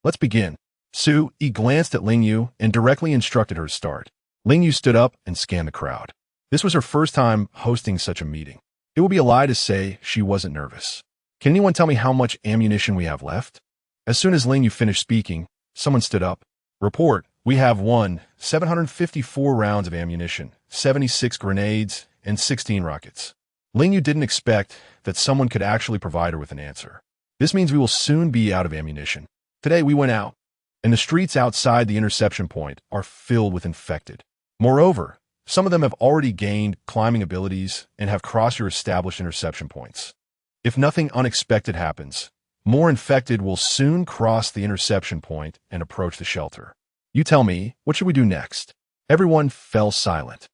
Let's begin. Su-E glanced at Ling Yu and directly instructed her to start. Ling Yu stood up and scanned the crowd. This was her first time hosting such a meeting. It would be a lie to say she wasn't nervous. Can anyone tell me how much ammunition we have left? As soon as Ling Yu finished speaking, someone stood up. Report, we have 754 rounds of ammunition, 76 grenades, and 16 rockets. Ling Yu didn't expect that someone could actually provide her with an answer. This means we will soon be out of ammunition. Today we went out, and the streets outside the interception point are filled with infected. Moreover, some of them have already gained climbing abilities and have crossed your established interception points. If nothing unexpected happens, more infected will soon cross the interception point and approach the shelter. You tell me, what should we do next? Everyone fell silent.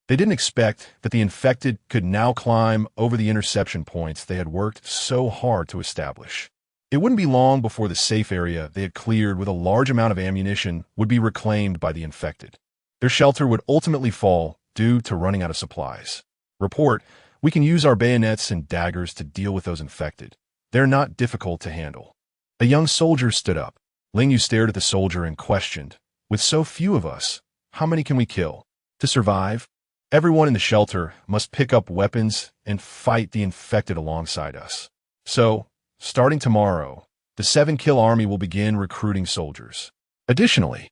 They didn't expect that the infected could now climb over the interception points they had worked so hard to establish. It wouldn't be long before the safe area they had cleared with a large amount of ammunition would be reclaimed by the infected. Their shelter would ultimately fall due to running out of supplies. Report, we can use our bayonets and daggers to deal with those infected. They're not difficult to handle. A young soldier stood up. Ling Yu stared at the soldier and questioned, with so few of us, how many can we kill? To survive, everyone in the shelter must pick up weapons and fight the infected alongside us. So, starting tomorrow, the 7-Kill Army will begin recruiting soldiers. Additionally,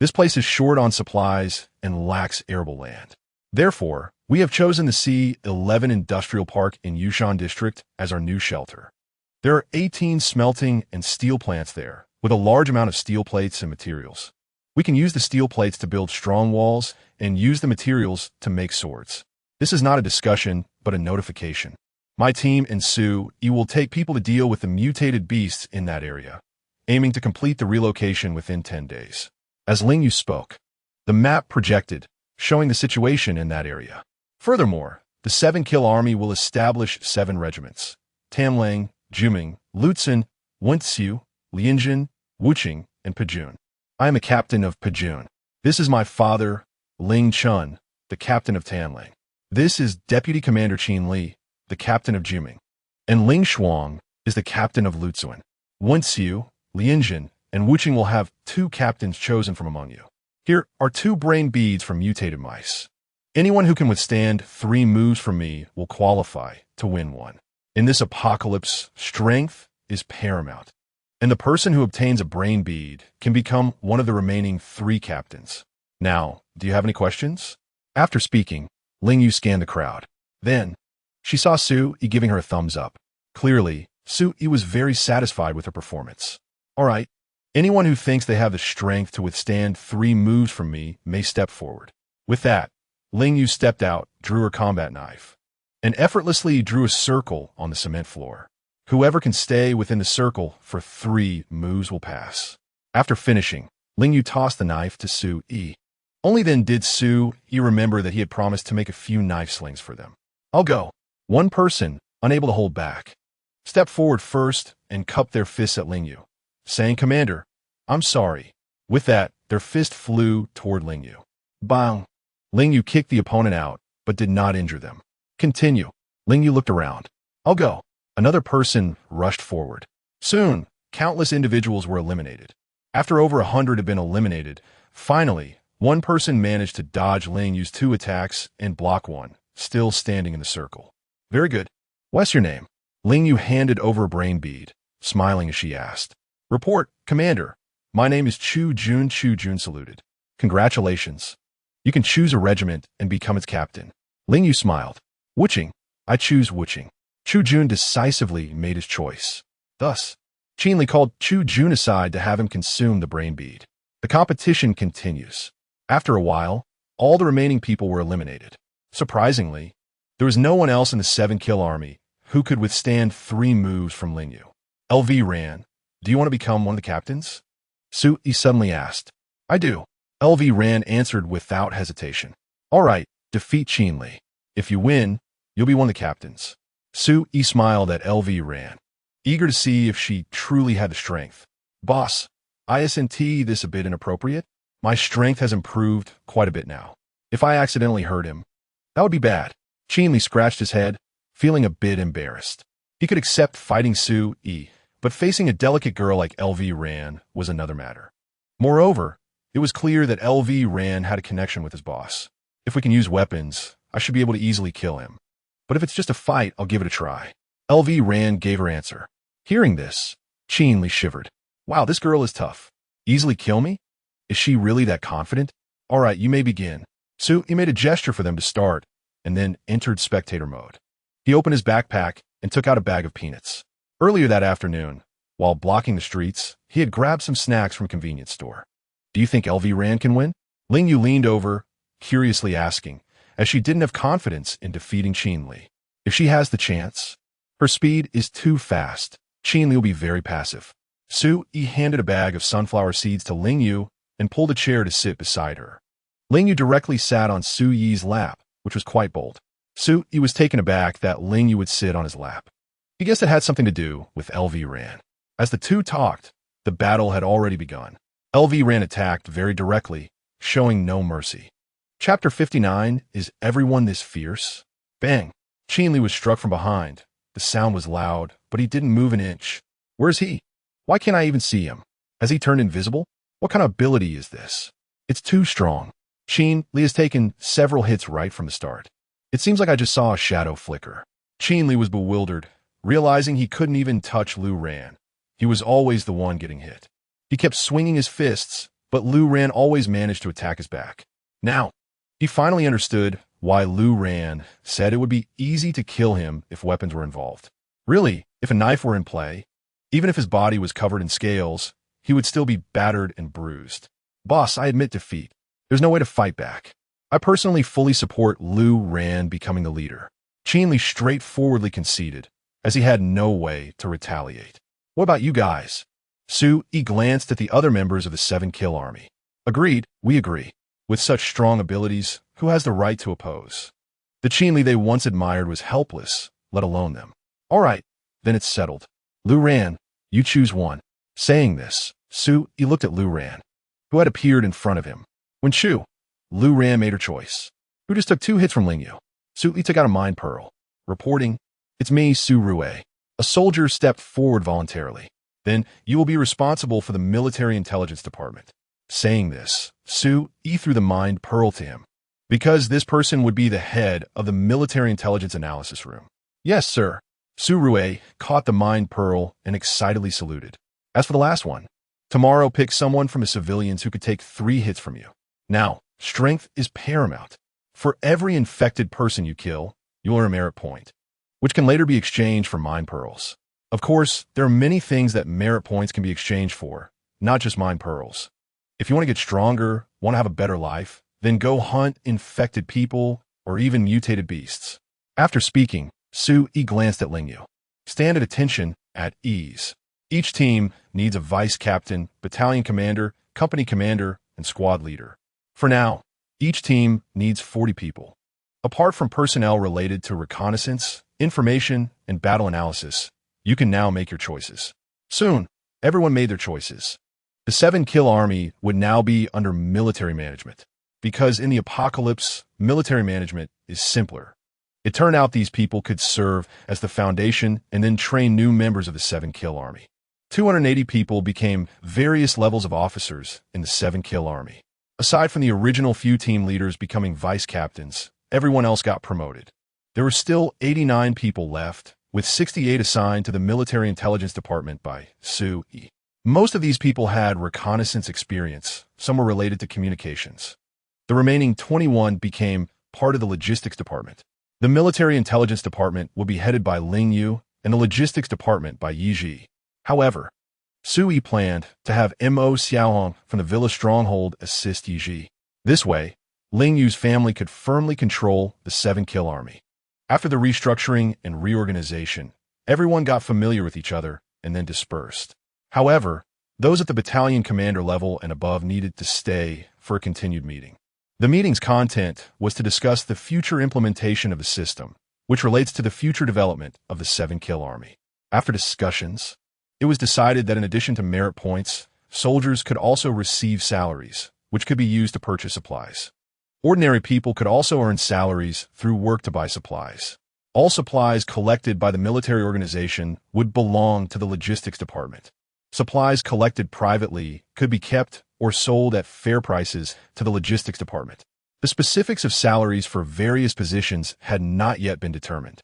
this place is short on supplies and lacks arable land. Therefore, we have chosen the C11 Industrial Park in Yushan District as our new shelter. There are 18 smelting and steel plants there, with a large amount of steel plates and materials. We can use the steel plates to build strong walls and use the materials to make swords. This is not a discussion, but a notification. My team and Su-E will take people to deal with the mutated beasts in that area, aiming to complete the relocation within 10 days. As Ling Yu spoke, the map projected, showing the situation in that area. Furthermore, the 7-Kill Army will establish 7 regiments: Tamlang, Juming, Lutzen, Wenxiu, Lianjin, Wuqing, and Pejun. I am a captain of Pejun. This is my father, Ling Chun, the captain of Tamlang. This is Deputy Commander Qin Li, the captain of Juming. And Ling Shuang is the captain of Lutzen. Wenxiu, Lianjin, and Wuqing will have 2 captains chosen from among you. Here are 2 brain beads from mutated mice. Anyone who can withstand 3 moves from me will qualify to win one. In this apocalypse, strength is paramount, and the person who obtains a brain bead can become one of the remaining 3 captains. Now, do you have any questions? After speaking, Ling Yu scanned the crowd. Then, she saw Su-E giving her a thumbs up. Clearly, Su Yi was very satisfied with her performance. All right, anyone who thinks they have the strength to withstand 3 moves from me may step forward. With that, Ling Yu stepped out, drew her combat knife, and effortlessly drew a circle on the cement floor. Whoever can stay within the circle for 3 moves will pass. After finishing, Ling Yu tossed the knife to Su Yi. Only then did Su Yi remember that he had promised to make a few knife slings for them. I'll go. One person, unable to hold back, stepped forward first and cupped their fists at Ling Yu, saying, "Commander, I'm sorry." With that, their fist flew toward Ling Yu. Bang! Ling Yu kicked the opponent out, but did not injure them. Continue. Ling Yu looked around. I'll go. Another person rushed forward. Soon, countless individuals were eliminated. After over 100 had been eliminated, finally, one person managed to dodge Ling Yu's 2 attacks and block one, still standing in the circle. Very good. What's your name? Ling Yu handed over a brain bead, smiling as she asked. Report, Commander. My name is Chu Jun. Chu Jun saluted. Congratulations. You can choose a regiment and become its captain. Ling Yu smiled. Wuching. I choose Wuching. Chu Jun decisively made his choice. Thus, Qin Li called Chu Jun aside to have him consume the brain bead. The competition continues. After a while, all the remaining people were eliminated. Surprisingly, there was no one else in the 7-kill army who could withstand 3 moves from Ling Yu. LV Ran, do you want to become one of the captains? Su Yi suddenly asked. I do. LV Ran answered without hesitation. All right, defeat Qin Li. If you win, you'll be one of the captains. Su Yi smiled at LV Ran, eager to see if she truly had the strength. Boss, isn't this a bit inappropriate? My strength has improved quite a bit now. If I accidentally hurt him, that would be bad. Qin Li scratched his head, feeling a bit embarrassed. He could accept fighting Su Yi, but facing a delicate girl like LV Ran was another matter. Moreover, it was clear that LV Ran had a connection with his boss. If we can use weapons, I should be able to easily kill him. But if it's just a fight, I'll give it a try. LV Ran gave her answer. Hearing this, Qin Li shivered. Wow, this girl is tough. Easily kill me? Is she really that confident? All right, you may begin. Su Yi made a gesture for them to start, and then entered spectator mode. He opened his backpack and took out a bag of peanuts. Earlier that afternoon, while blocking the streets, he had grabbed some snacks from a convenience store. Do you think LV Ran can win? Ling Yu leaned over, curiously asking, as she didn't have confidence in defeating Qin Li. If she has the chance, her speed is too fast. Qin Li will be very passive. Su Yi handed a bag of sunflower seeds to Ling Yu and pulled a chair to sit beside her. Ling Yu directly sat on Su Yi's lap, which was quite bold. Su Yi was taken aback that Ling Yu would sit on his lap. He guessed it had something to do with LV Ran. As the two talked, the battle had already begun. LV Ran attacked very directly, showing no mercy. Chapter 59 is Everyone This Fierce? Bang! Qin Li was struck from behind. The sound was loud, but he didn't move an inch. Where's he? Why can't I even see him? Has he turned invisible? What kind of ability is this? It's too strong. Qin Li has taken several hits right from the start. It seems like I just saw a shadow flicker. Qin Li was bewildered, realizing he couldn't even touch Lu Ran. He was always the one getting hit. He kept swinging his fists, but Lu Ran always managed to attack his back. Now, he finally understood why Lu Ran said it would be easy to kill him if weapons were involved. Really, if a knife were in play, even if his body was covered in scales, he would still be battered and bruised. Boss, I admit defeat. There's no way to fight back. I personally fully support Lu Ran becoming the leader. Qin Li straightforwardly conceded, as he had no way to retaliate. What about you guys? Su Yi glanced at the other members of the 7-kill army. Agreed, we agree. With such strong abilities, who has the right to oppose? The Qin Li they once admired was helpless, let alone them. All right, then it's settled. Lu Ran, you choose one. Saying this, Su Yi looked at Lu Ran, who had appeared in front of him. When Lu Ran made her choice, who just took 2 hits from Ling Yu. Su Yi took out a mind pearl, reporting, It's me, Su Rui. A soldier stepped forward voluntarily. Then you will be responsible for the military intelligence department. Saying this, Su Yi threw the mind pearl to him, because this person would be the head of the military intelligence analysis room. Yes, sir. Su Rui caught the mind pearl and excitedly saluted. As for the last one, tomorrow pick someone from the civilians who could take 3 hits from you. Now, strength is paramount. For every infected person you kill, you'll earn a merit point, which can later be exchanged for mind pearls. Of course, there are many things that merit points can be exchanged for, not just mind pearls. If you want to get stronger, want to have a better life, then go hunt infected people or even mutated beasts. After speaking, Su-yi glanced at Lingyu. Stand at attention, at ease. Each team needs a vice captain, battalion commander, company commander, and squad leader. For now, each team needs 40 people. Apart from personnel related to reconnaissance, information, and battle analysis, you can now make your choices. Soon, everyone made their choices. The 7-kill army would now be under military management, because in the apocalypse, military management is simpler. It turned out these people could serve as the foundation and then train new members of the 7-kill army. 280 people became various levels of officers in the 7-kill army. Aside from the original few team leaders becoming vice captains, everyone else got promoted. There were still 89 people left, with 68 assigned to the military intelligence department by Su-yi. Most of these people had reconnaissance experience, some were related to communications. The remaining 21 became part of the logistics department. The military intelligence department will be headed by Lingyu and the logistics department by Yiji. However, Su-yi planned to have Mo Xiaohong from the villa stronghold assist Yiji. This way, Lingyu's family could firmly control the 7-kill army. After the restructuring and reorganization, everyone got familiar with each other and then dispersed. However, those at the battalion commander level and above needed to stay for a continued meeting. The meeting's content was to discuss the future implementation of the system, which relates to the future development of the 7-kill army. After discussions, it was decided that in addition to merit points, soldiers could also receive salaries, which could be used to purchase supplies. Ordinary people could also earn salaries through work to buy supplies. All supplies collected by the military organization would belong to the logistics department. Supplies collected privately could be kept or sold at fair prices to the logistics department. The specifics of salaries for various positions had not yet been determined,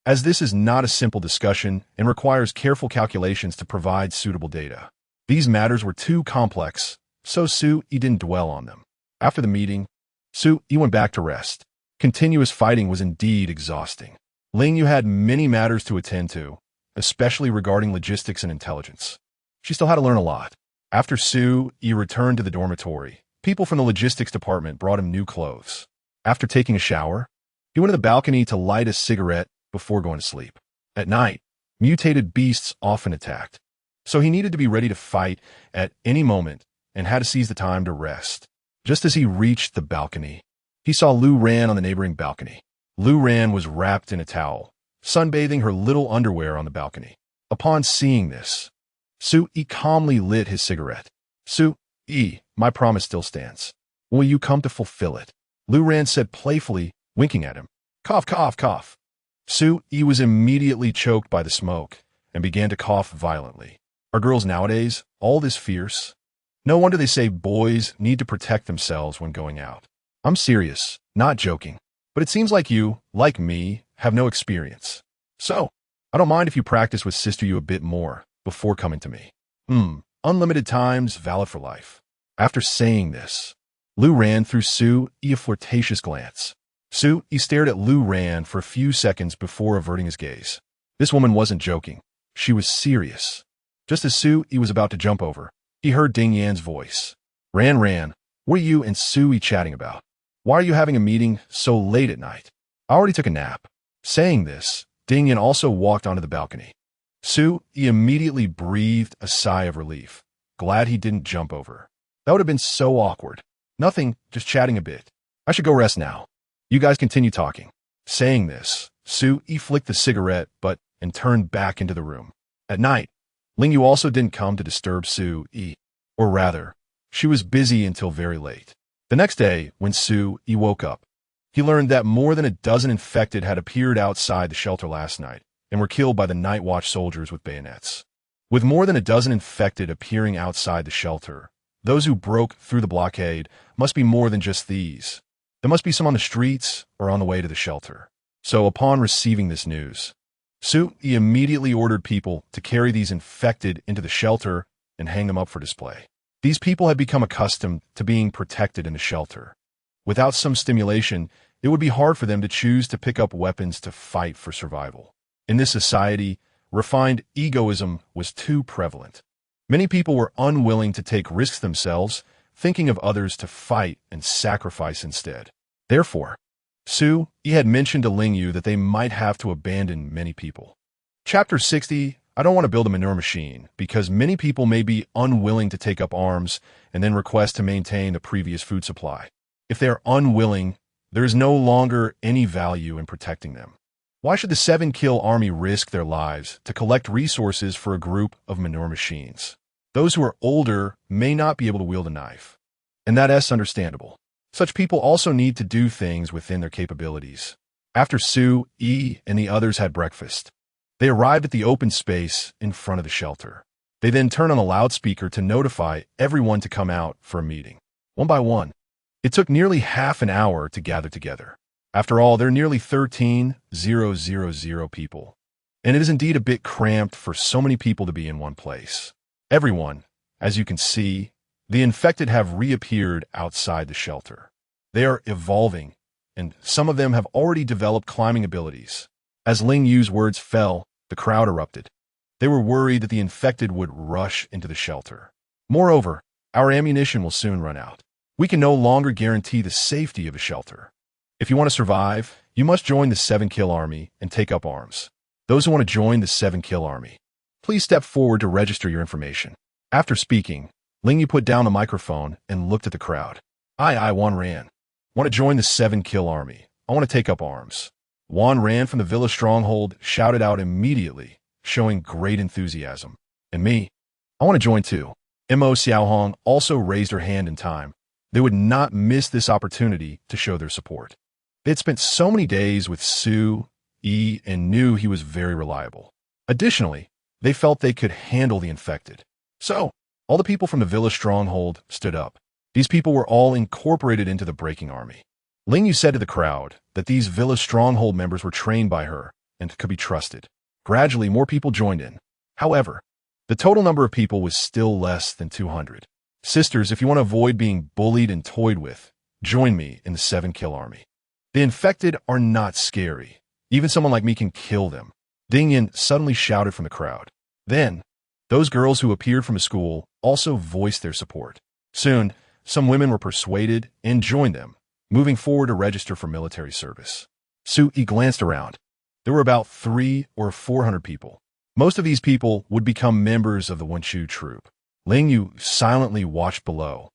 as this is not a simple discussion and requires careful calculations to provide suitable data. These matters were too complex, so Su-yi didn't dwell on them. After the meeting, Su-yi went back to rest. Continuous fighting was indeed exhausting. Lingyu had many matters to attend to, especially regarding logistics and intelligence. She still had to learn a lot. After Su-yi returned to the dormitory, people from the logistics department brought him new clothes. After taking a shower, he went to the balcony to light a cigarette before going to sleep. At night, mutated beasts often attacked, so he needed to be ready to fight at any moment and had to seize the time to rest. Just as he reached the balcony, he saw Lu Ran on the neighboring balcony. Lu Ran was wrapped in a towel, sunbathing her little underwear on the balcony. Upon seeing this, Su-yi calmly lit his cigarette. Su-yi, my promise still stands. Will you come to fulfill it? Lu Ran said playfully, winking at him. Cough, cough, cough. Su-yi was immediately choked by the smoke and began to cough violently. Are girls nowadays all this fierce? No wonder they say boys need to protect themselves when going out. I'm serious, not joking. But it seems like you, like me, have no experience. So, I don't mind if you practice with Sister Yu a bit more before coming to me. Unlimited times, valid for life. After saying this, Lu Ran threw Su-yi a flirtatious glance. Su-yi stared at Lu Ran for a few seconds before averting his gaze. This woman wasn't joking. She was serious. Just as Su-yi was about to jump over, he heard Ding Yan's voice. Ran, what are you and Su-yi chatting about? Why are you having a meeting so late at night? I already took a nap. Saying this, Ding Yan also walked onto the balcony. Su-yi immediately breathed a sigh of relief, glad he didn't jump over. That would have been so awkward. Nothing, just chatting a bit. I should go rest now. You guys continue talking. Saying this, Su-yi flicked the cigarette butt and turned back into the room. At night, Lingyu also didn't come to disturb Su-yi. Or rather, she was busy until very late. The next day, when Su-yi woke up, he learned that more than a dozen infected had appeared outside the shelter last night and were killed by the night watch soldiers with bayonets. With more than a dozen infected appearing outside the shelter, those who broke through the blockade must be more than just these. There must be some on the streets or on the way to the shelter. So upon receiving this news, Su-yi immediately ordered people to carry these infected into the shelter and hang them up for display. These people had become accustomed to being protected in the shelter. Without some stimulation, it would be hard for them to choose to pick up weapons to fight for survival. In this society, refined egoism was too prevalent. Many people were unwilling to take risks themselves, thinking of others to fight and sacrifice instead. Therefore, Su Yi had mentioned to Ling Yu that they might have to abandon many people. Chapter 60, I don't want to build a manure machine because many people may be unwilling to take up arms and then request to maintain a previous food supply. If they are unwilling, there is no longer any value in protecting them. Why should the 7-kill army risk their lives to collect resources for a group of manure machines? Those who are older may not be able to wield a knife, and that is understandable. Such people also need to do things within their capabilities. After Su Yi and the others had breakfast, they arrived at the open space in front of the shelter. They then turned on a loudspeaker to notify everyone to come out for a meeting. One by one, it took nearly half an hour to gather together. After all, there are nearly 13,000 people, and it is indeed a bit cramped for so many people to be in one place. Everyone, as you can see, the infected have reappeared outside the shelter. They are evolving, and some of them have already developed climbing abilities. As Ling Yu's words fell, the crowd erupted. They were worried that the infected would rush into the shelter. Moreover, our ammunition will soon run out. We can no longer guarantee the safety of a shelter. If you want to survive, you must join the 7-kill army and take up arms. Those who want to join the 7-kill army, please step forward to register your information. After speaking, Ling Yu put down the microphone and looked at the crowd. I, Wan Ran. Want to join the 7-kill army. I want to take up arms. Wan Ran from the villa stronghold shouted out immediately, showing great enthusiasm. And me, I want to join too. Mo Xiaohong also raised her hand in time. They would not miss this opportunity to show their support. They had spent so many days with Su Yi and knew he was very reliable. Additionally, they felt they could handle the infected. So, all the people from the villa stronghold stood up. These people were all incorporated into the breaking army. Ling Yu said to the crowd that these villa stronghold members were trained by her and could be trusted. Gradually, more people joined in. However, the total number of people was still less than 200. Sisters, if you want to avoid being bullied and toyed with, join me in the 7-kill army. The infected are not scary. Even someone like me can kill them. Ding Yin suddenly shouted from the crowd. Then, those girls who appeared from a school also voiced their support. Soon, some women were persuaded and joined them, moving forward to register for military service. Su Yi glanced around. There were about 300 or 400 people. Most of these people would become members of the Wenshu troop. Ling Yu silently watched below,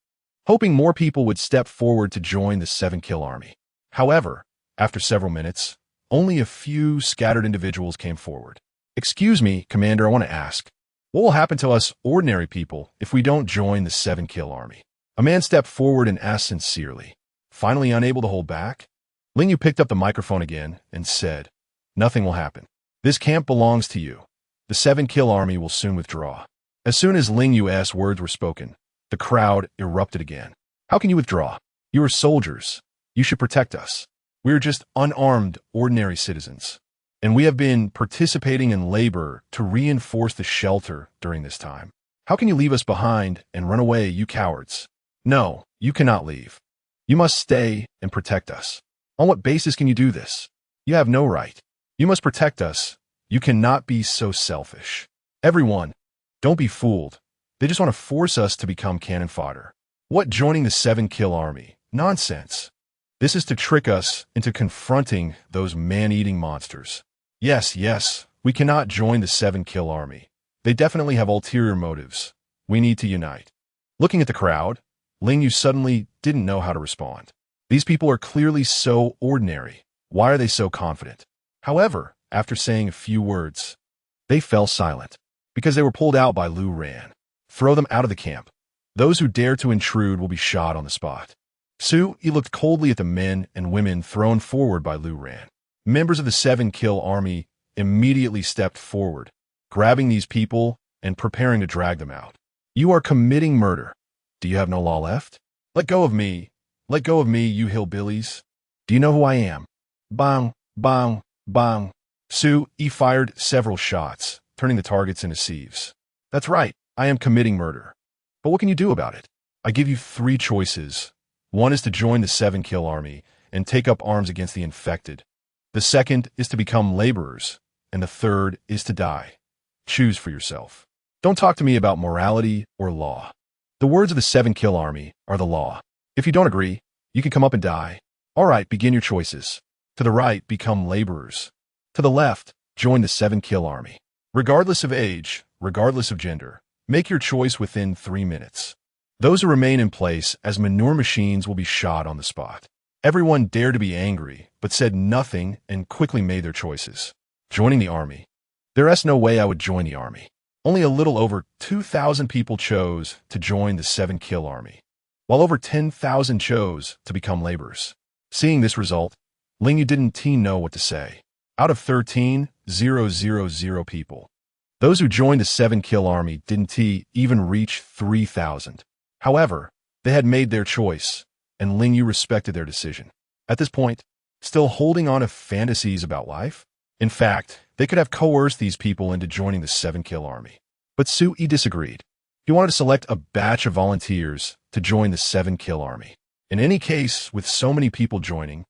hoping more people would step forward to join the 7-kill army. However, after several minutes, only a few scattered individuals came forward. Excuse me, Commander, I want to ask, what will happen to us ordinary people if we don't join the 7-kill army? A man stepped forward and asked sincerely. Finally unable to hold back, Ling Yu picked up the microphone again and said, "Nothing will happen. This camp belongs to you. The 7-kill army will soon withdraw." As soon as Ling Yu's words were spoken, the crowd erupted again. How can you withdraw? You are soldiers. You should protect us. We are just unarmed, ordinary citizens. And we have been participating in labor to reinforce the shelter during this time. How can you leave us behind and run away, you cowards? No, you cannot leave. You must stay and protect us. On what basis can you do this? You have no right. You must protect us. You cannot be so selfish. Everyone, don't be fooled. They just want to force us to become cannon fodder. What joining the 7-kill army? Nonsense. This is to trick us into confronting those man-eating monsters. Yes, we cannot join the 7-kill army. They definitely have ulterior motives. We need to unite. Looking at the crowd, Ling Yu suddenly didn't know how to respond. These people are clearly so ordinary. Why are they so confident? However, after saying a few words, they fell silent. Because they were pulled out by Lu Ran. Throw them out of the camp. Those who dare to intrude will be shot on the spot. Su Yi looked coldly at the men and women thrown forward by Lu Ran. Members of the 7-kill army immediately stepped forward, grabbing these people and preparing to drag them out. You are committing murder. Do you have no law left? Let go of me. Let go of me, you hillbillies. Do you know who I am? Bang, bang, bang. Su Yi fired several shots, turning the targets into sieves. That's right, I am committing murder. But what can you do about it? I give you 3 choices. One is to join the 7-kill army and take up arms against the infected. The second is to become laborers, and the third is to die. Choose for yourself. Don't talk to me about morality or law. The words of the 7-kill army are the law. If you don't agree, you can come up and die. All right, begin your choices. To the right, become laborers. To the left, join the 7-kill army. Regardless of age, regardless of gender, make your choice within 3 minutes. Those who remain in place as manure machines will be shot on the spot. Everyone dared to be angry, but said nothing and quickly made their choices. Joining the army. There's no way I would join the army. Only a little over 2,000 people chose to join the 7-kill army, while over 10,000 chose to become laborers. Seeing this result, Lingyu didn't know what to say. Out of 13,000 people, those who joined the 7-kill army didn't even reach 3,000. However, they had made their choice, and Lingyu respected their decision. At this point, still holding on to fantasies about life? In fact, they could have coerced these people into joining the 7-kill army. But Sui disagreed. He wanted to select a batch of volunteers to join the 7-kill army. In any case, with so many people joining,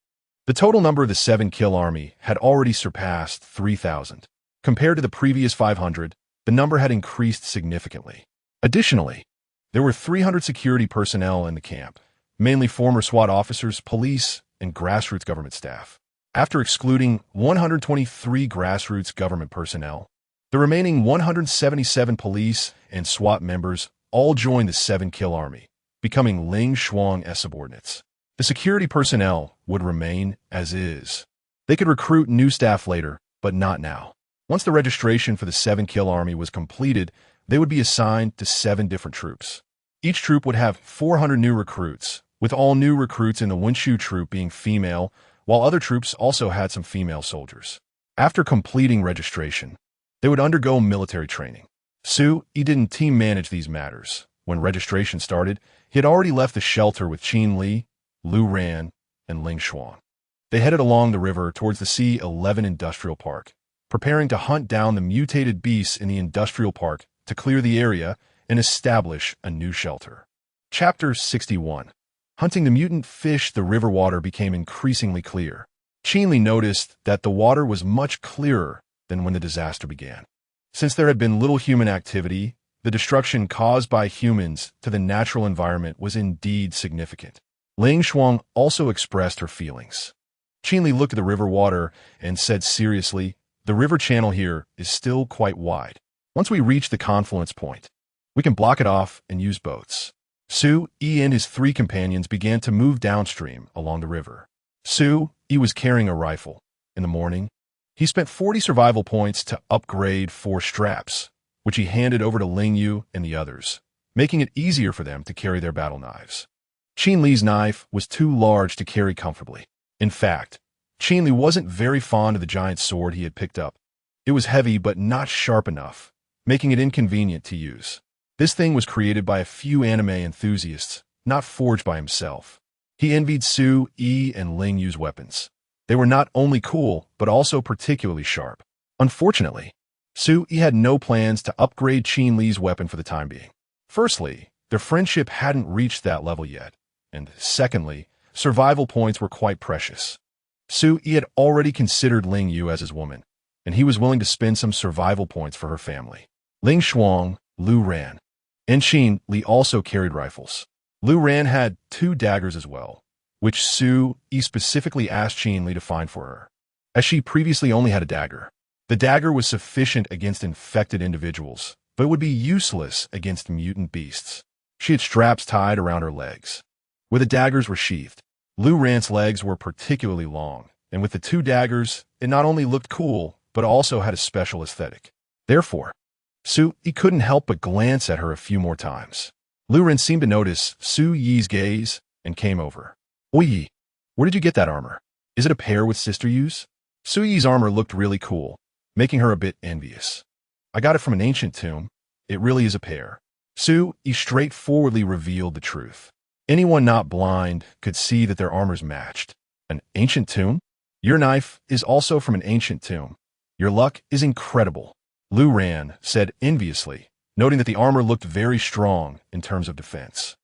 the total number of the 7-kill army had already surpassed 3,000. Compared to the previous 500, the number had increased significantly. Additionally, there were 300 security personnel in the camp, mainly former SWAT officers, police, and grassroots government staff. After excluding 123 grassroots government personnel, the remaining 177 police and SWAT members all joined the 7-kill army, becoming Ling Shuang's subordinates. The security personnel would remain as is. They could recruit new staff later, but not now. Once the registration for the 7-kill army was completed, they would be assigned to 7 different troops. Each troop would have 400 new recruits, with all new recruits in the Wunshu troop being female, while other troops also had some female soldiers. After completing registration, they would undergo military training. Sui didn't team manage these matters. When registration started, he had already left the shelter with Qin Li, Lu Ran, and Ling Shuang. They headed along the river towards the C-11 industrial park, preparing to hunt down the mutated beasts in the industrial park to clear the area and establish a new shelter. Chapter 61. Hunting the mutant fish. The river water became increasingly clear. Qin Li noticed that the water was much clearer than when the disaster began. Since there had been little human activity, the destruction caused by humans to the natural environment was indeed significant. Ling Shuang also expressed her feelings. Qin Li looked at the river water and said seriously, "The river channel here is still quite wide. Once we reach the confluence point, we can block it off and use boats." Sui and his 3 companions began to move downstream along the river. Sui was carrying a rifle. In the morning, he spent 40 survival points to upgrade 4 straps, which he handed over to Lingyu and the others, making it easier for them to carry their battle knives. Qin Li's knife was too large to carry comfortably. In fact, Qin Li wasn't very fond of the giant sword he had picked up. It was heavy but not sharp enough, making it inconvenient to use. This thing was created by a few anime enthusiasts, not forged by himself. He envied Sui and Lingyu's weapons. They were not only cool, but also particularly sharp. Unfortunately, Sui had no plans to upgrade Qin Li's weapon for the time being. Firstly, their friendship hadn't reached that level yet, and secondly, survival points were quite precious. Sui had already considered Lingyu as his woman, and he was willing to spend some survival points for her family. Ling Shuang, Lu Ran, and Qin Li also carried rifles. Lu Ran had 2 daggers as well, which Sui specifically asked Qin Li to find for her, as she previously only had a dagger. The dagger was sufficient against infected individuals, but it would be useless against mutant beasts. She had straps tied around her legs, where the daggers were sheathed. Lu Ran's legs were particularly long, and with the 2 daggers, it not only looked cool, but also had a special aesthetic. Therefore, Sui couldn't help but glance at her a few more times. Lu Ran seemed to notice Sui's gaze and came over. "Oi, where did you get that armor? Is it a pair with sister use?" Sui's armor looked really cool, making her a bit envious. "I got it from an ancient tomb. It really is a pair." Sui straightforwardly revealed the truth. Anyone not blind could see that their armors matched. "An ancient tomb? Your knife is also from an ancient tomb. Your luck is incredible," Lu Ran said enviously, noting that the armor looked very strong in terms of defense.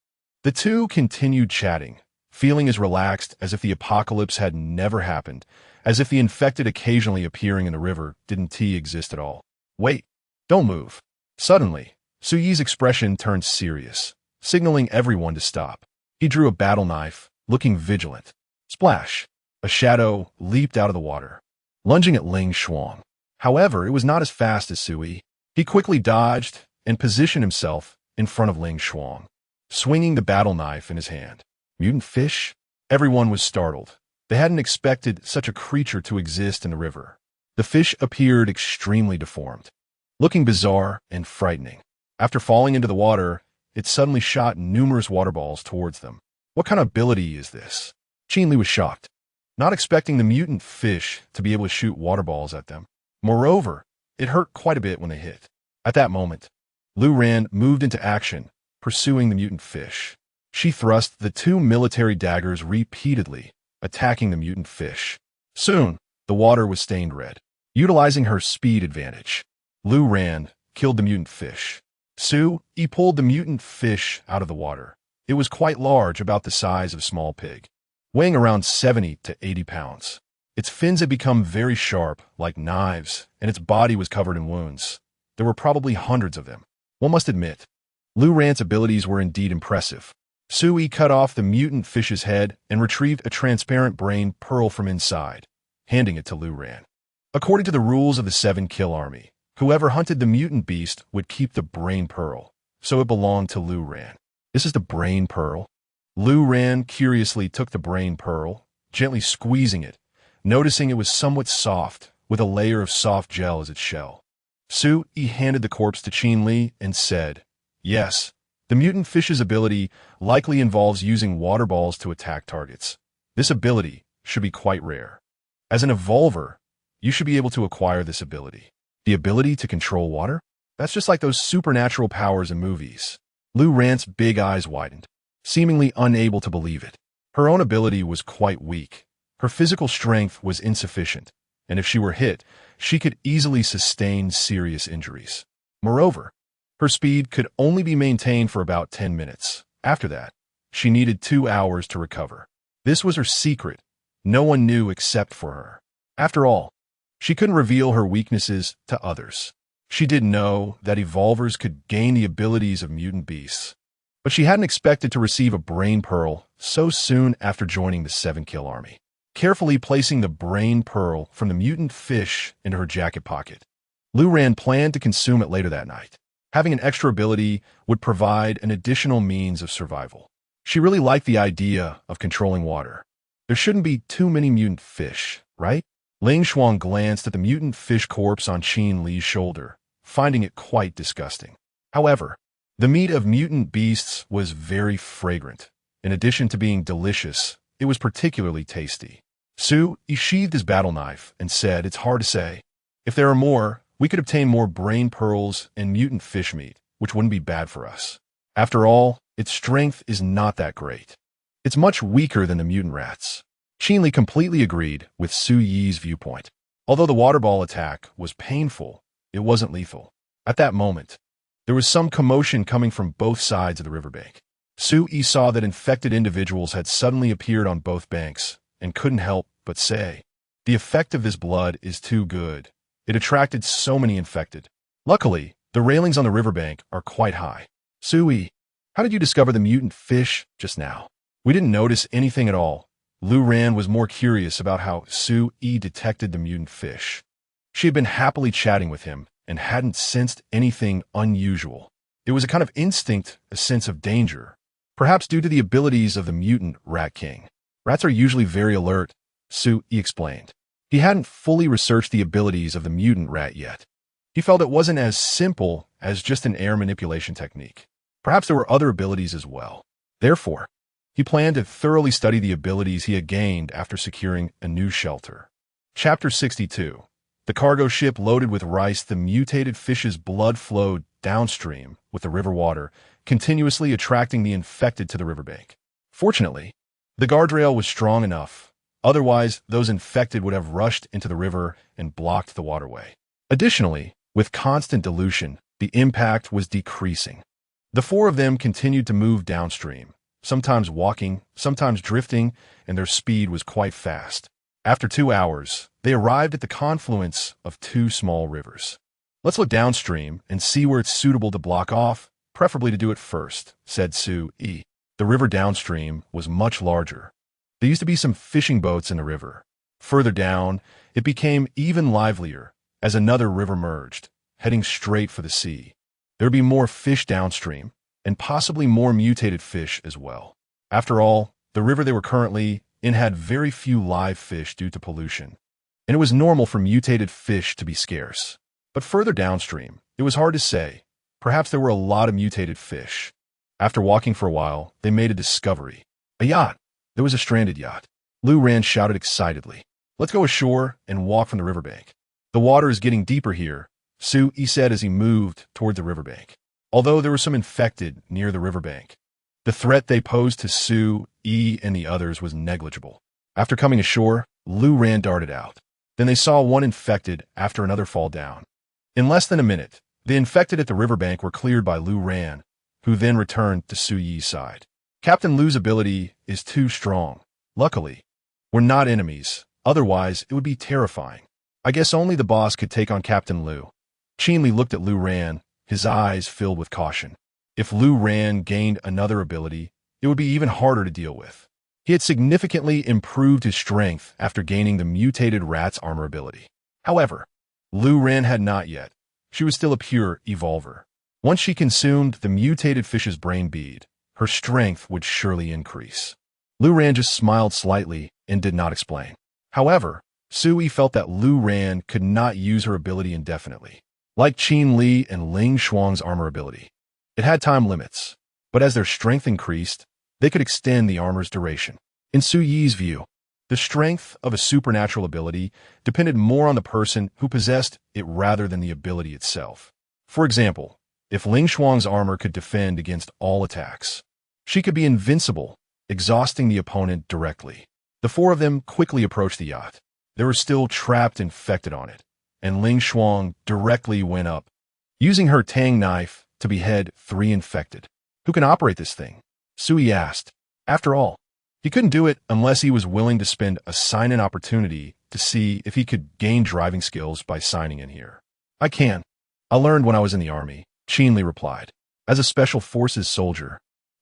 The two continued chatting, feeling as relaxed as if the apocalypse had never happened, as if the infected occasionally appearing in the river didn't exist at all. "Wait, Don't move. Suddenly, Suyi's expression turned serious, signaling everyone to stop. He drew a battle knife, looking vigilant. Splash! A shadow leaped out of the water, lunging at Ling Shuang. However, it was not as fast as Suyi. He quickly dodged and positioned himself in front of Ling Shuang, swinging the battle knife in his hand. Mutant fish? Everyone was startled. They hadn't expected such a creature to exist in the river. The fish appeared extremely deformed, looking bizarre and frightening. After falling into the water, it suddenly shot numerous water balls towards them. What kind of ability is this? Qin Li was shocked, not expecting the mutant fish to be able to shoot water balls at them. Moreover, it hurt quite a bit when they hit. At that moment, Lu Ran moved into action, pursuing the mutant fish. She thrust the two military daggers repeatedly, attacking the mutant fish. Soon, the water was stained red. Utilizing her speed advantage, Lu Ran killed the mutant fish. He pulled the mutant fish out of the water. It was quite large, about the size of a small pig, weighing around 70 to 80 pounds. Its fins had become very sharp, like knives, and its body was covered in wounds. There were probably hundreds of them. One must admit, Lu Ran's abilities were indeed impressive. Sui cut off the mutant fish's head and retrieved a transparent brain pearl from inside, handing it to Lu Ran. According to the rules of the 7-kill army, whoever hunted the mutant beast would keep the brain pearl, so it belonged to Lu Ran. This is the brain pearl? Lu Ran curiously took the brain pearl, gently squeezing it, noticing it was somewhat soft, with a layer of soft gel as its shell. Sui handed the corpse to Qin Li and said, "Yes, the mutant fish's ability likely involves using water balls to attack targets. This ability should be quite rare. As an evolver, you should be able to acquire this ability. The ability to control water? That's just like those supernatural powers in movies." Lu Ran's big eyes widened, seemingly unable to believe it. Her own ability was quite weak. Her physical strength was insufficient, and if she were hit, she could easily sustain serious injuries. Moreover, her speed could only be maintained for about 10 minutes. After that, she needed 2 hours to recover. This was her secret. No one knew except for her. After all, she couldn't reveal her weaknesses to others. She did know that evolvers could gain the abilities of mutant beasts, but she hadn't expected to receive a brain pearl so soon after joining the 7-kill army. Carefully placing the brain pearl from the mutant fish into her jacket pocket, Lu Ran planned to consume it later that night. Having an extra ability would provide an additional means of survival. She really liked the idea of controlling water. There shouldn't be too many mutant fish, right? Ling Shuang glanced at the mutant fish corpse on Qin Li's shoulder, finding it quite disgusting. However, the meat of mutant beasts was very fragrant. In addition to being delicious, it was particularly tasty. He sheathed his battle knife and said, "It's hard to say. If there are more, we could obtain more brain pearls and mutant fish meat, which wouldn't be bad for us. After all, its strength is not that great. It's much weaker than the mutant rats." Qin Li completely agreed with Su Yi's viewpoint. Although the water ball attack was painful, it wasn't lethal. At that moment, there was some commotion coming from both sides of the riverbank. Su Yi saw that infected individuals had suddenly appeared on both banks and couldn't help but say, "The effect of this blood is too good." It attracted so many infected. Luckily, the railings on the riverbank are quite high. "Sui, how did you discover the mutant fish just now?" "We didn't notice anything at all." Lu Ran was more curious about how Sui detected the mutant fish. She had been happily chatting with him and hadn't sensed anything unusual. It was a kind of instinct, a sense of danger, perhaps due to the abilities of the mutant Rat King. "Rats are usually very alert," Sui explained. He hadn't fully researched the abilities of the mutant rat yet. He felt it wasn't as simple as just an air manipulation technique. Perhaps there were other abilities as well. Therefore, he planned to thoroughly study the abilities he had gained after securing a new shelter. Chapter 62. The cargo ship loaded with rice. The mutated fish's blood flowed downstream with the river water, continuously attracting the infected to the riverbank. Fortunately, the guardrail was strong enough. Otherwise, those infected would have rushed into the river and blocked the waterway. Additionally, with constant dilution, the impact was decreasing. The four of them continued to move downstream, sometimes walking, sometimes drifting, and their speed was quite fast. After 2 hours, they arrived at the confluence of two small rivers. Let's look downstream and see where it's suitable to block off, preferably to do it first, said Sue-E. The river downstream was much larger. There used to be some fishing boats in the river. Further down, it became even livelier as another river merged, heading straight for the sea. There would be more fish downstream, and possibly more mutated fish as well. After all, the river they were currently in had very few live fish due to pollution, and it was normal for mutated fish to be scarce. But further downstream, it was hard to say. Perhaps there were a lot of mutated fish. After walking for a while, they made a discovery. A yacht. There was a stranded yacht. Lu Ran shouted excitedly. Let's go ashore and walk from the riverbank. The water is getting deeper here, Sue-E said as he moved toward the riverbank. Although there were some infected near the riverbank, the threat they posed to Sue-E and the others was negligible. After coming ashore, Lu Ran darted out. Then they saw one infected after another fall down. In less than a minute, the infected at the riverbank were cleared by Lu Ran, who then returned to Sue-Yi's side. Captain Lu's ability is too strong. Luckily, we're not enemies. Otherwise, it would be terrifying. I guess only the boss could take on Captain Lu. Qinli looked at Lu Ran, his eyes filled with caution. If Lu Ran gained another ability, it would be even harder to deal with. He had significantly improved his strength after gaining the mutated rat's armor ability. However, Lu Ran had not yet. She was still a pure evolver. Once she consumed the mutated fish's brain bead, her strength would surely increase. Lu Ran just smiled slightly and did not explain. However, Sue-E felt that Lu Ran could not use her ability indefinitely. Like Qin Li and Ling Shuang's armor ability, it had time limits, but as their strength increased, they could extend the armor's duration. In Sue-Yi's view, the strength of a supernatural ability depended more on the person who possessed it rather than the ability itself. For example, if Ling Shuang's armor could defend against all attacks, she could be invincible, exhausting the opponent directly. The four of them quickly approached the yacht. They were still trapped infected on it, and Ling Shuang directly went up, using her tang knife to behead 3 infected. Who can operate this thing? Sue-E asked. After all, he couldn't do it unless he was willing to spend a sign-in opportunity to see if he could gain driving skills by signing in here. I can. I learned when I was in the army, Qinli replied. As a special forces soldier,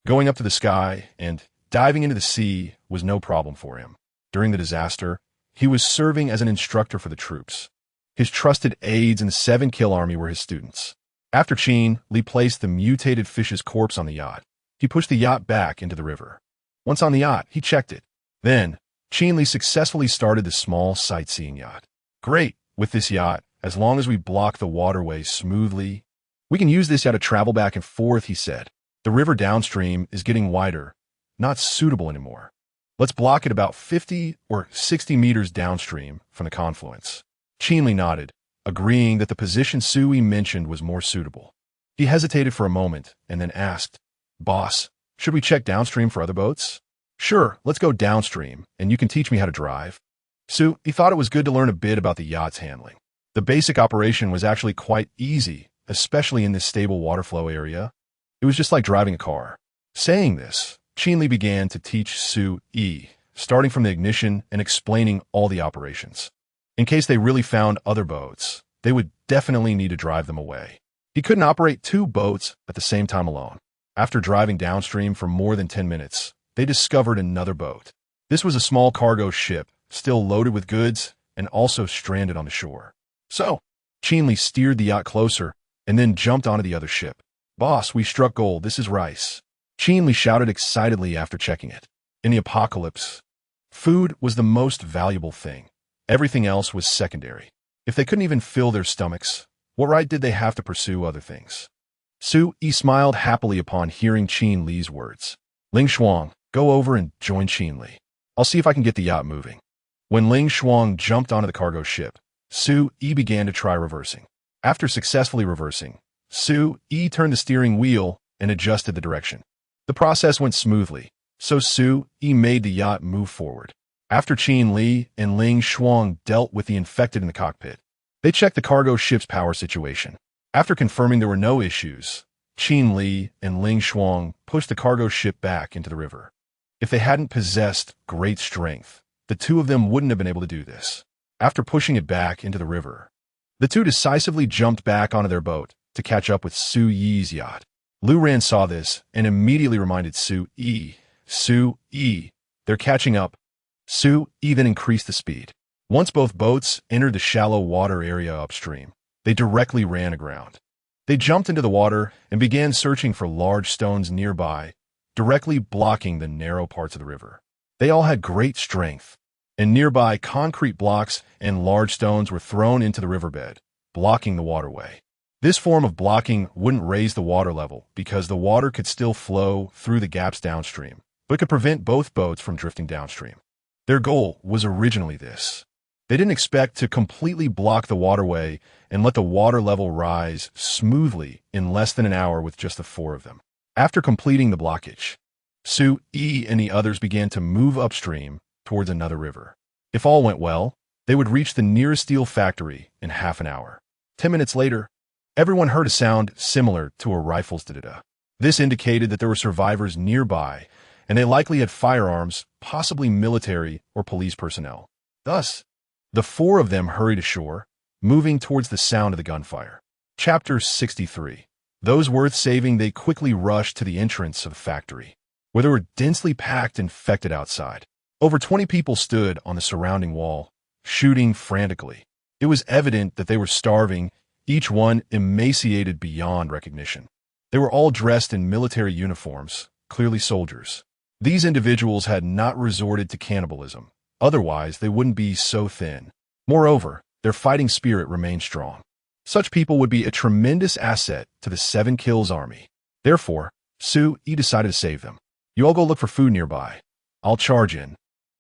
going up to the sky and diving into the sea was no problem for him. During the disaster, he was serving as an instructor for the troops. His trusted aides in the 7-kill army were his students. After Qin Li placed the mutated fish's corpse on the yacht, he pushed the yacht back into the river. Once on the yacht, he checked it. Then, Qin Li successfully started the small sightseeing yacht. Great, with this yacht, as long as we block the waterway smoothly, we can use this yacht to travel back and forth, he said. The river downstream is getting wider, not suitable anymore. Let's block it about 50 or 60 meters downstream from the confluence. Qin Li nodded, agreeing that the position Sue-E mentioned was more suitable. He hesitated for a moment and then asked, Boss, should we check downstream for other boats? Sure, let's go downstream, and you can teach me how to drive. Sue-E thought it was good to learn a bit about the yacht's handling. The basic operation was actually quite easy, especially in this stable water flow area. It was just like driving a car. Saying this, Qin Li began to teach Sue-E, starting from the ignition and explaining all the operations. In case they really found other boats, they would definitely need to drive them away. He couldn't operate 2 boats at the same time alone. After driving downstream for more than 10 minutes, they discovered another boat. This was a small cargo ship, still loaded with goods and also stranded on the shore. So, Qin Li steered the yacht closer and then jumped onto the other ship. Boss, we struck gold. This is rice. Qin Li shouted excitedly after checking it. In the apocalypse, food was the most valuable thing. Everything else was secondary. If they couldn't even fill their stomachs, what right did they have to pursue other things? Sue-E smiled happily upon hearing Qin Li's words. Ling Shuang, go over and join Qin Li. I'll see if I can get the yacht moving. When Ling Shuang jumped onto the cargo ship, Sue-E began to try reversing. After successfully reversing, Sue-E turned the steering wheel and adjusted the direction. The process went smoothly, so Sue-E made the yacht move forward. After Qin Li and Ling Shuang dealt with the infected in the cockpit, they checked the cargo ship's power situation. After confirming there were no issues, Qin Li and Ling Shuang pushed the cargo ship back into the river. If they hadn't possessed great strength, the two of them wouldn't have been able to do this. After pushing it back into the river, The two decisively jumped back onto their boat to catch up with Su Yi's yacht. Lu Ran saw this and immediately reminded Su Yi. Su Yi, they're catching up. Su Yi then increased the speed. Once both boats entered the shallow water area upstream, they directly ran aground. They jumped into the water and began searching for large stones nearby, directly blocking the narrow parts of the river. They all had great strength, and nearby concrete blocks and large stones were thrown into the riverbed, blocking the waterway. This form of blocking wouldn't raise the water level because the water could still flow through the gaps downstream, but could prevent both boats from drifting downstream. Their goal was originally this. They didn't expect to completely block the waterway and let the water level rise smoothly in less than an hour with just the four of them. After completing the blockage, Su Yi and the others began to move upstream towards another river. If all went well, they would reach the nearest steel factory in half an hour. 10 minutes later, everyone heard a sound similar to a rifle's da-da-da. This indicated that there were survivors nearby, and they likely had firearms, possibly military or police personnel. Thus, the four of them hurried ashore, moving towards the sound of the gunfire. Chapter 63. Those worth saving, they quickly rushed to the entrance of the factory, where there were densely packed infected outside. Over 20 people stood on the surrounding wall, shooting frantically. It was evident that they were starving, each one emaciated beyond recognition. They were all dressed in military uniforms, clearly soldiers. These individuals had not resorted to cannibalism. Otherwise, they wouldn't be so thin. Moreover, their fighting spirit remained strong. Such people would be a tremendous asset to the 7 Kills army. Therefore, Su Yi decided to save them. You all go look for food nearby. I'll charge in.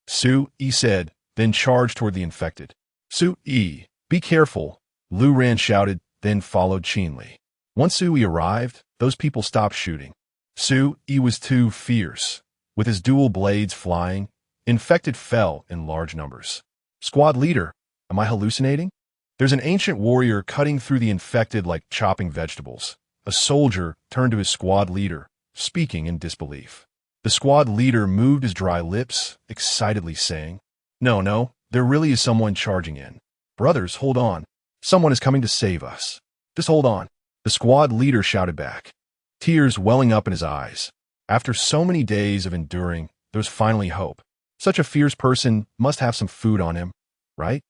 Su Yi said, then charged toward the infected. Su Yi, be careful, Lu Ran shouted, then followed Qin Li. Once Su Yi arrived, those people stopped shooting. Su Yi was too fierce. With his dual blades flying, infected fell in large numbers. Squad leader, am I hallucinating? There's an ancient warrior cutting through the infected like chopping vegetables. A soldier turned to his squad leader, speaking in disbelief. The squad leader moved his dry lips, excitedly saying, No, there really is someone charging in. Brothers, hold on. Someone is coming to save us. Just hold on. The squad leader shouted back, tears welling up in his eyes. After so many days of enduring, there was finally hope. Such a fierce person must have some food on him, right?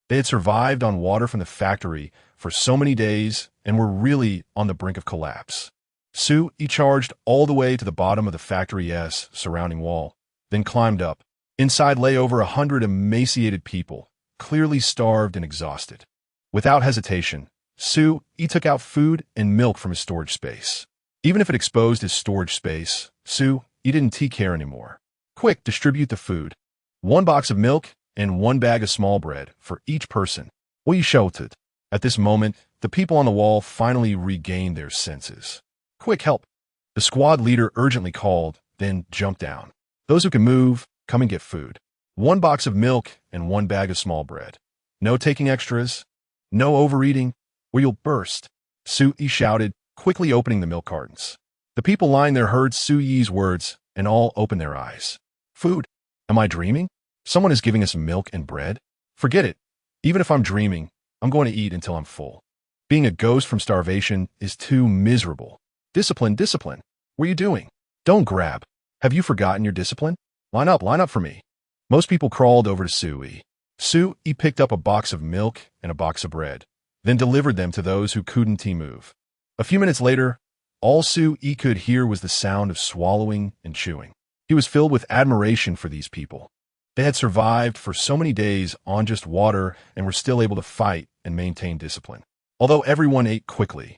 They had survived on water from the factory for so many days and were really on the brink of collapse. Su Yi charged all the way to the bottom of the factory's surrounding wall, then climbed up. Inside lay over 100 emaciated people, clearly starved and exhausted. Without hesitation, Su Yi took out food and milk from his storage space. Even if it exposed his storage space, Su Yi didn't care anymore. Quick, distribute the food. 1 box of milk and 1 bag of small bread for each person. We shouted. At this moment, the people on the wall finally regained their senses. Quick, help! The squad leader urgently called, then jumped down. Those who can move, come and get food. 1 box of milk and 1 bag of small bread. No taking extras. No overeating, or you'll burst. Su Yi shouted, quickly opening the milk cartons. The people lying there heard Su Yi's words and all opened their eyes. Food? Am I dreaming? Someone is giving us milk and bread? Forget it. Even if I'm dreaming, I'm going to eat until I'm full. Being a ghost from starvation is too miserable. Discipline. What are you doing? Don't grab. Have you forgotten your discipline? Line up for me. Most people crawled over to Su Yi. Su Yi picked up a box of milk and a box of bread, then delivered them to those who couldn't move. A few minutes later, all Su Yi could hear was the sound of swallowing and chewing. He was filled with admiration for these people. They had survived for so many days on just water and were still able to fight and maintain discipline. Although everyone ate quickly,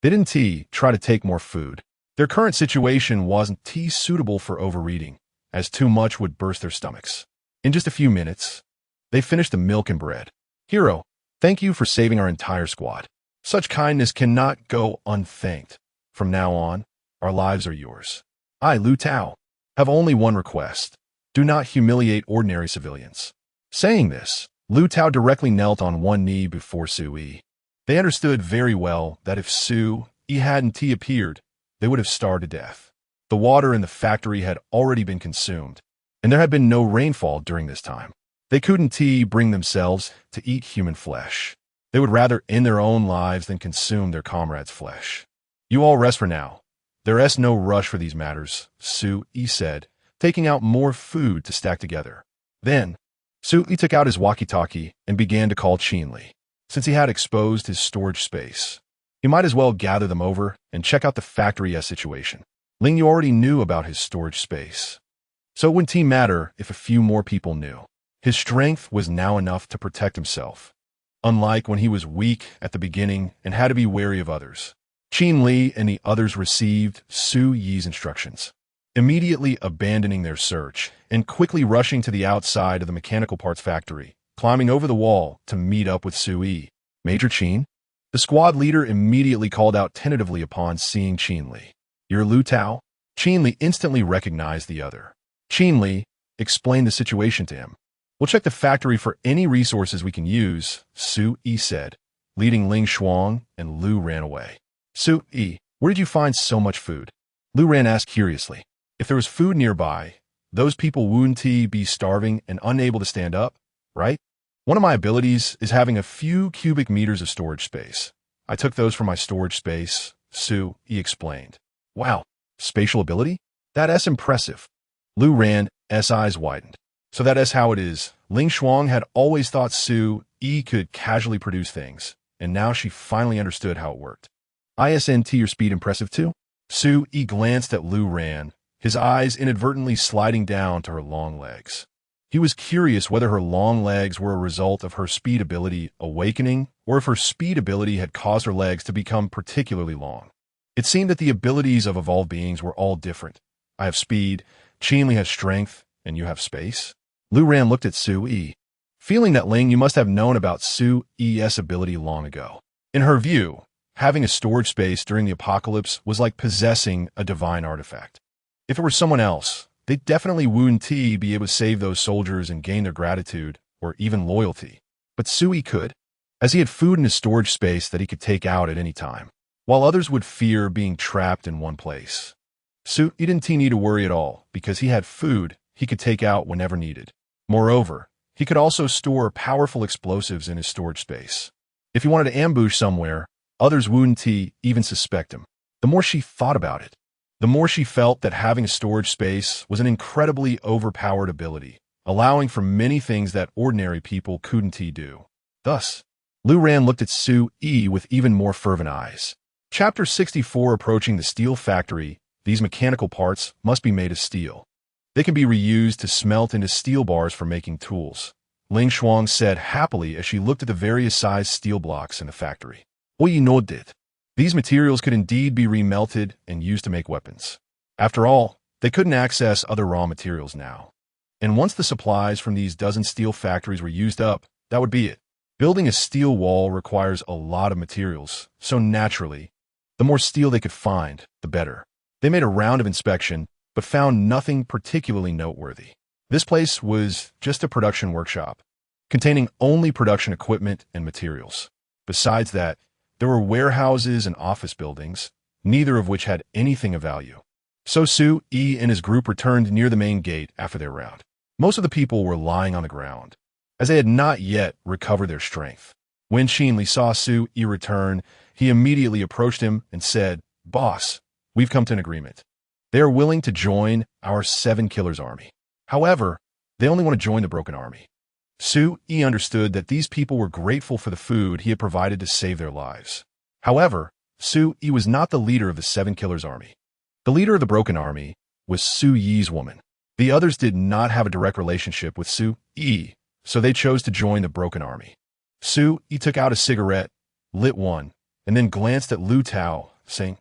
they didn't try to take more food. Their current situation wasn't suitable for overeating, as too much would burst their stomachs. In just a few minutes, they finished the milk and bread. Hero, thank you for saving our entire squad. Such kindness cannot go unthanked. From now on, our lives are yours. I, Lu Tao, have only one request. Do not humiliate ordinary civilians. Saying this, Lu Tao directly knelt on one knee before Su Yi. They understood very well that if Su Yi hadn't appeared, they would have starved to death. The water in the factory had already been consumed, and there had been no rainfall during this time. They couldn't bring themselves to eat human flesh. They would rather end their own lives than consume their comrades' flesh. You all rest for now. There is no rush for these matters, Su-yi said, taking out more food to stack together. Then, Su-yi took out his walkie-talkie and began to call Qinli. Since he had exposed his storage space, he might as well gather them over and check out the factory situation. Ling Yu already knew about his storage space, so it wouldn't matter if a few more people knew. His strength was now enough to protect himself, unlike when he was weak at the beginning and had to be wary of others. Qinli and the others received Su-yi's instructions, immediately abandoning their search and quickly rushing to the outside of the mechanical parts factory, climbing over the wall to meet up with Su-yi. Major Qin? The squad leader immediately called out tentatively upon seeing Qinli. You're Lu Tao? Qinli instantly recognized the other. Qinli explained the situation to him. We'll check the factory for any resources we can use, Su-yi said, leading Ling Shuang, and Lu ran away. Su-yi, where did you find so much food? Lu Ran asked curiously. If there was food nearby, those people wouldn't be starving and unable to stand up, right? One of my abilities is having a few cubic meters of storage space. I took those from my storage space, Su-yi explained. Wow, spatial ability? That's impressive. Lu Ran's eyes widened. So that's how it is. Ling Shuang had always thought Su-yi could casually produce things, and now she finally understood how it worked. Isn't your speed impressive too? Su-yi glanced at Lu Ran, his eyes inadvertently sliding down to her long legs. He was curious whether her long legs were a result of her speed ability awakening or if her speed ability had caused her legs to become particularly long. It seemed that the abilities of evolved beings were all different. I have speed, Qinli has strength, and you have space? Lu Ran looked at Su-yi, feeling that Ling, you must have known about Su-yi's ability long ago. In her view, having a storage space during the apocalypse was like possessing a divine artifact. If it were someone else, they definitely wouldn't be able to save those soldiers and gain their gratitude or even loyalty. But Su-yi could, as he had food in his storage space that he could take out at any time, while others would fear being trapped in one place. Su-yi didn't need to worry at all because he had food he could take out whenever needed. Moreover, he could also store powerful explosives in his storage space. If he wanted to ambush somewhere, others wouldn't even suspect him. The more she thought about it, the more she felt that having a storage space was an incredibly overpowered ability, allowing for many things that ordinary people couldn't do. Thus, Lu Ran looked at Su-yi with even more fervent eyes. Chapter 64. Approaching the steel factory. These mechanical parts must be made of steel. They can be reused to smelt into steel bars for making tools, Ling Shuang said happily as she looked at the various sized steel blocks in the factory. Oyi nodded. These materials could indeed be remelted and used to make weapons. After all, they couldn't access other raw materials now. And once the supplies from these dozen steel factories were used up, that would be it. Building a steel wall requires a lot of materials, so naturally, the more steel they could find, the better. They made a round of inspection, but found nothing particularly noteworthy. This place was just a production workshop, containing only production equipment and materials. Besides that, there were warehouses and office buildings, neither of which had anything of value. So Su-yi and his group returned near the main gate after their round. Most of the people were lying on the ground, as they had not yet recovered their strength. When Qinli saw Su-yi return, he immediately approached him and said, "Boss, we've come to an agreement. They are willing to join our 7 Killers army. However, they only want to join the Broken Army." Su-yi understood that these people were grateful for the food he had provided to save their lives. However, Su-yi was not the leader of the 7 Killers army. The leader of the Broken Army was Su-yi's woman. The others did not have a direct relationship with Su-yi, so they chose to join the Broken Army. Su-yi took out a cigarette, lit one, and then glanced at Lu Tao, saying,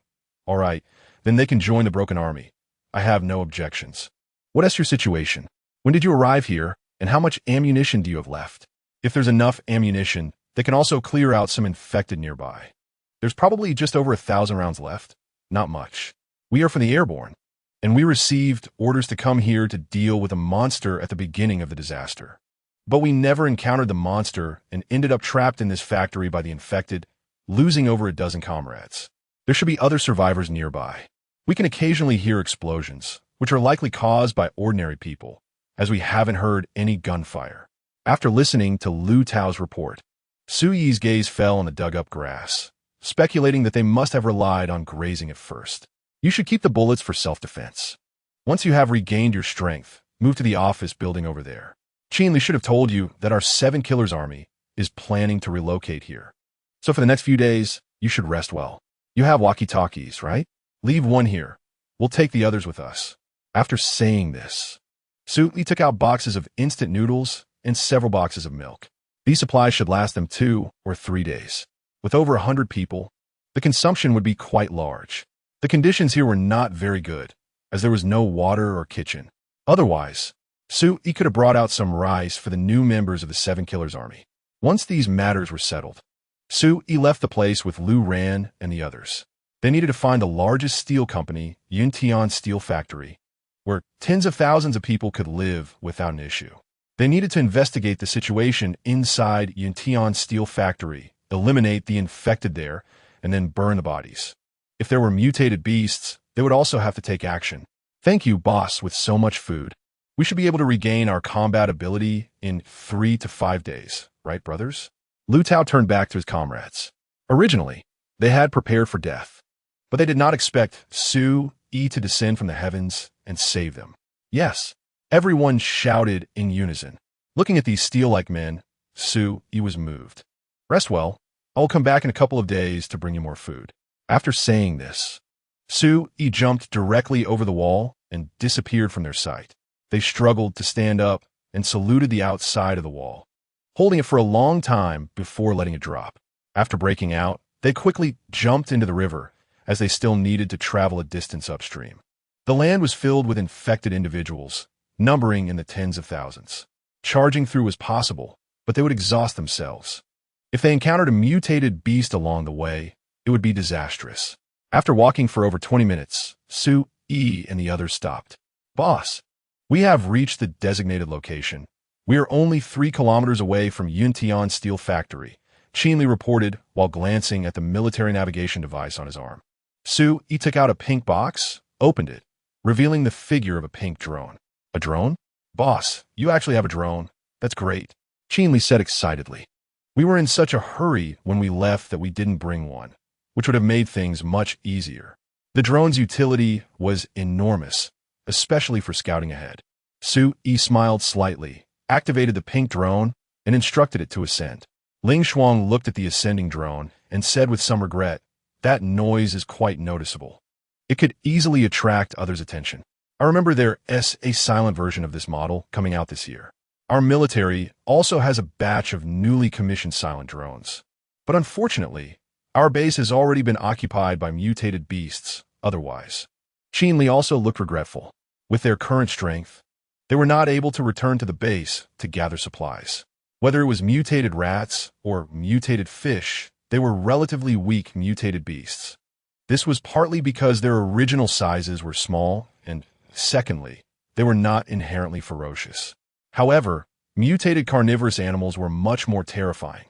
"All right, then they can join the Broken Army. I have no objections. What is your situation? When did you arrive here, and how much ammunition do you have left? If there's enough ammunition, they can also clear out some infected nearby. There's probably just over 1,000 rounds left. Not much. We are from the airborne, and we received orders to come here to deal with a monster at the beginning of the disaster. But we never encountered the monster and ended up trapped in this factory by the infected, losing over a dozen comrades. There should be other survivors nearby. We can occasionally hear explosions, which are likely caused by ordinary people, as we haven't heard any gunfire." After listening to Lu Tao's report, Su-Yi's gaze fell on the dug-up grass, speculating that they must have relied on grazing at first. You should keep the bullets for self-defense. Once you have regained your strength, move to the office building over there. Qinli should have told you that our 7 Killers army is planning to relocate here. So for the next few days, you should rest well. You have walkie-talkies, right? Leave one here. We'll take the others with us. After saying this, Su-Yi took out boxes of instant noodles and several boxes of milk. These supplies should last them 2 or 3 days. With over 100 people, the consumption would be quite large. The conditions here were not very good, as there was no water or kitchen. Otherwise, Su-Yi could have brought out some rice for the new members of the 7 Killers army. Once these matters were settled, Su-Yi left the place with Lu Ran and the others. They needed to find the largest steel company, Yuntian Steel Factory, where tens of thousands of people could live without an issue. They needed to investigate the situation inside Yuntian Steel Factory, eliminate the infected there, and then burn the bodies. If there were mutated beasts, they would also have to take action. Thank you, boss, with so much food. We should be able to regain our combat ability in 3 to 5 days, right, brothers? Lu Tao turned back to his comrades. Originally, they had prepared for death, but they did not expect Su-Yi to descend from the heavens and save them. Yes, everyone shouted in unison. Looking at these steel-like men, Su-Yi was moved. Rest well. I will come back in a couple of days to bring you more food. After saying this, Su-Yi jumped directly over the wall and disappeared from their sight. They struggled to stand up and saluted the outside of the wall, holding it for a long time before letting it drop. After breaking out, they quickly jumped into the river, as they still needed to travel a distance upstream. The land was filled with infected individuals, numbering in the tens of thousands. Charging through was possible, but they would exhaust themselves. If they encountered a mutated beast along the way, it would be disastrous. After walking for over 20 minutes, Su-Yi and the others stopped. Boss, we have reached the designated location. We are only 3 kilometers away from Yuntian Steel Factory, Qinli reported while glancing at the military navigation device on his arm. Su-Yi took out a pink box, opened it, revealing the figure of a pink drone. A drone? Boss, you actually have a drone. That's great, Qinli said excitedly. We were in such a hurry when we left that we didn't bring one, which would have made things much easier. The drone's utility was enormous, especially for scouting ahead. Su-Yi smiled slightly, activated the pink drone, and instructed it to ascend. Ling Shuang looked at the ascending drone and said with some regret, "That noise is quite noticeable. It could easily attract others' attention. I remember there is a silent version of this model coming out this year. Our military also has a batch of newly commissioned silent drones. But unfortunately, our base has already been occupied by mutated beasts otherwise." Qinli also looked regretful. With their current strength, they were not able to return to the base to gather supplies. Whether it was mutated rats or mutated fish, they were relatively weak mutated beasts. This was partly because their original sizes were small, and secondly, they were not inherently ferocious. However, mutated carnivorous animals were much more terrifying.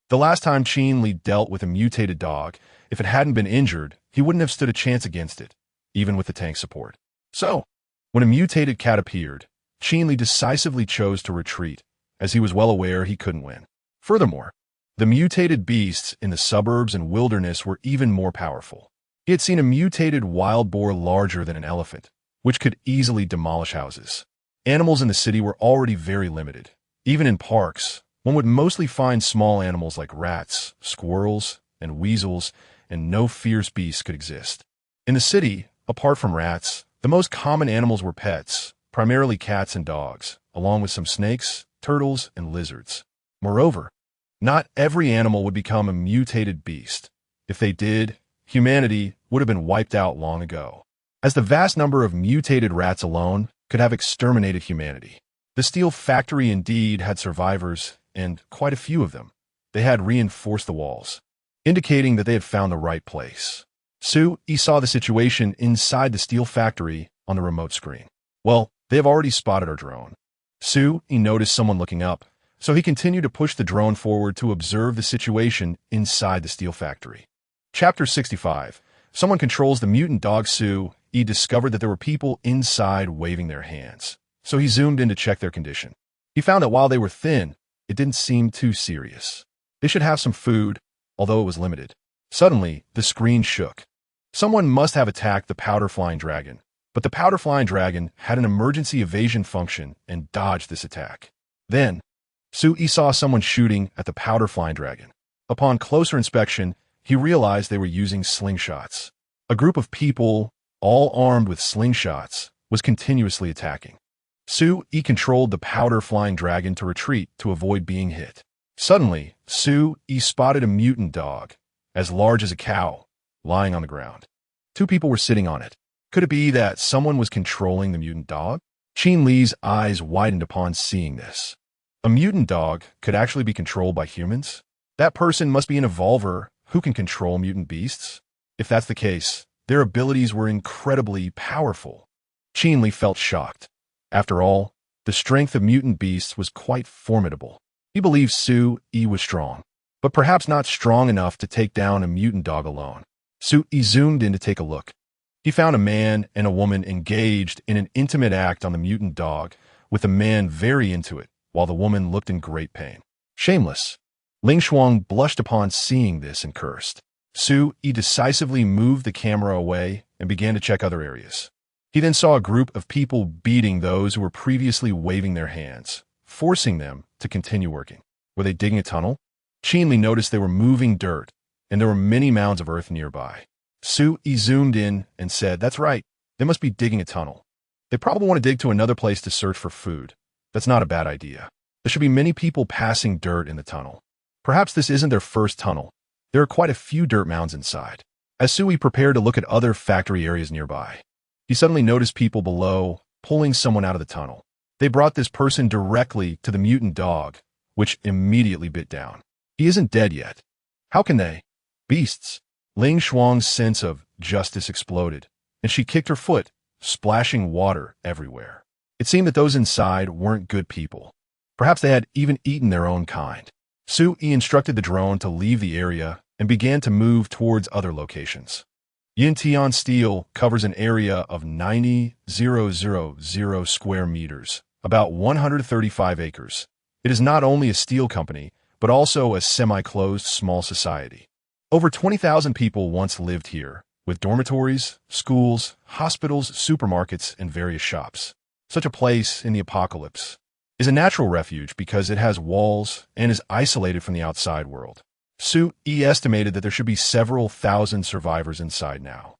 The last time Qinli dealt with a mutated dog, if it hadn't been injured, he wouldn't have stood a chance against it, even with the tank support. So, when a mutated cat appeared, Qinli decisively chose to retreat, as he was well aware he couldn't win. Furthermore, the mutated beasts in the suburbs and wilderness were even more powerful. He had seen a mutated wild boar larger than an elephant, which could easily demolish houses. Animals in the city were already very limited. Even in parks, one would mostly find small animals like rats, squirrels, and weasels, and no fierce beasts could exist. In the city, apart from rats, the most common animals were pets, primarily cats and dogs, along with some snakes, turtles, and lizards. Moreover, not every animal would become a mutated beast. If they did, humanity would have been wiped out long ago, as the vast number of mutated rats alone could have exterminated humanity. The steel factory indeed had survivors, and quite a few of them. They had reinforced the walls, indicating that they had found the right place. Su-Yi saw the situation inside the steel factory on the remote screen. Well, they have already spotted our drone. Su-Yi noticed someone looking up, so he continued to push the drone forward to observe the situation inside the steel factory. Chapter 65. Someone controls the mutant dog. Su-Yi discovered that there were people inside waving their hands, so he zoomed in to check their condition. He found that while they were thin, it didn't seem too serious. They should have some food, although it was limited. Suddenly, the screen shook. Someone must have attacked the powder-flying dragon, but the powder-flying dragon had an emergency evasion function and dodged this attack. Then, Sui saw someone shooting at the powder-flying dragon. Upon closer inspection, he realized they were using slingshots. A group of people, all armed with slingshots, was continuously attacking. Sui controlled the powder-flying dragon to retreat to avoid being hit. Suddenly, Sui spotted a mutant dog, as large as a cow, lying on the ground. Two people were sitting on it. Could it be that someone was controlling the mutant dog? Qin Li's eyes widened upon seeing this. A mutant dog could actually be controlled by humans? That person must be an evolver who can control mutant beasts? If that's the case, their abilities were incredibly powerful. Qin Li felt shocked. After all, the strength of mutant beasts was quite formidable. He believed Sui was strong, but perhaps not strong enough to take down a mutant dog alone. Sui zoomed in to take a look. He found a man and a woman engaged in an intimate act on the mutant dog, with the man very into it, while the woman looked in great pain. Shameless. Ling Shuang blushed upon seeing this and cursed. Sui decisively moved the camera away and began to check other areas. He then saw a group of people beating those who were previously waving their hands, forcing them to continue working. Were they digging a tunnel? Qin Li noticed they were moving dirt, and there were many mounds of earth nearby. Sui zoomed in and said, "That's right, they must be digging a tunnel. They probably want to dig to another place to search for food. That's not a bad idea. There should be many people passing dirt in the tunnel. Perhaps this isn't their first tunnel. There are quite a few dirt mounds inside." As Sui prepared to look at other factory areas nearby, he suddenly noticed people below pulling someone out of the tunnel. They brought this person directly to the mutant dog, which immediately bit down. He isn't dead yet. How can they? Beasts. Ling Shuang's sense of justice exploded, and she kicked her foot, splashing water everywhere. It seemed that those inside weren't good people. Perhaps they had even eaten their own kind. Sui instructed the drone to leave the area and began to move towards other locations. Yintian Steel covers an area of 90,000 square meters, about 135 acres. It is not only a steel company, but also a semi-closed small society. Over 20,000 people once lived here, with dormitories, schools, hospitals, supermarkets, and various shops. Such a place in the apocalypse is a natural refuge because it has walls and is isolated from the outside world. Sui estimated that there should be several thousand survivors inside now,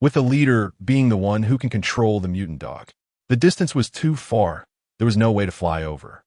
with the leader being the one who can control the mutant dog. The distance was too far. There was no way to fly over.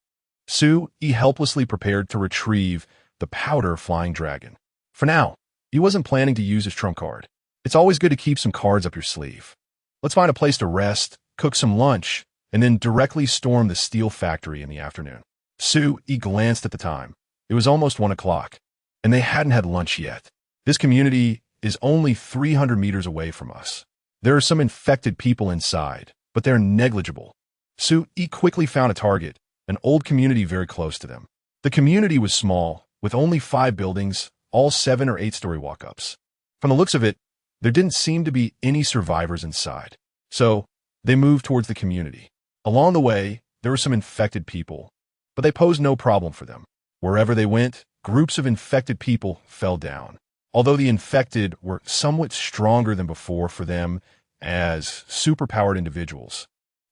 Sui helplessly prepared to retrieve the powder-flying dragon. For now, he wasn't planning to use his trump card. It's always good to keep some cards up your sleeve. Let's find a place to rest, cook some lunch, and then directly storm the steel factory in the afternoon. Sui glanced at the time. It was almost 1 o'clock, and they hadn't had lunch yet. This community is only 300 meters away from us. There are some infected people inside, but they're negligible. Sui quickly found a target, an old community very close to them. The community was small, with only 5 buildings, all 7 or 8-story walk-ups. From the looks of it, there didn't seem to be any survivors inside. So, they moved towards the community. Along the way, there were some infected people, but they posed no problem for them. Wherever they went, groups of infected people fell down. Although the infected were somewhat stronger than before for them as superpowered individuals,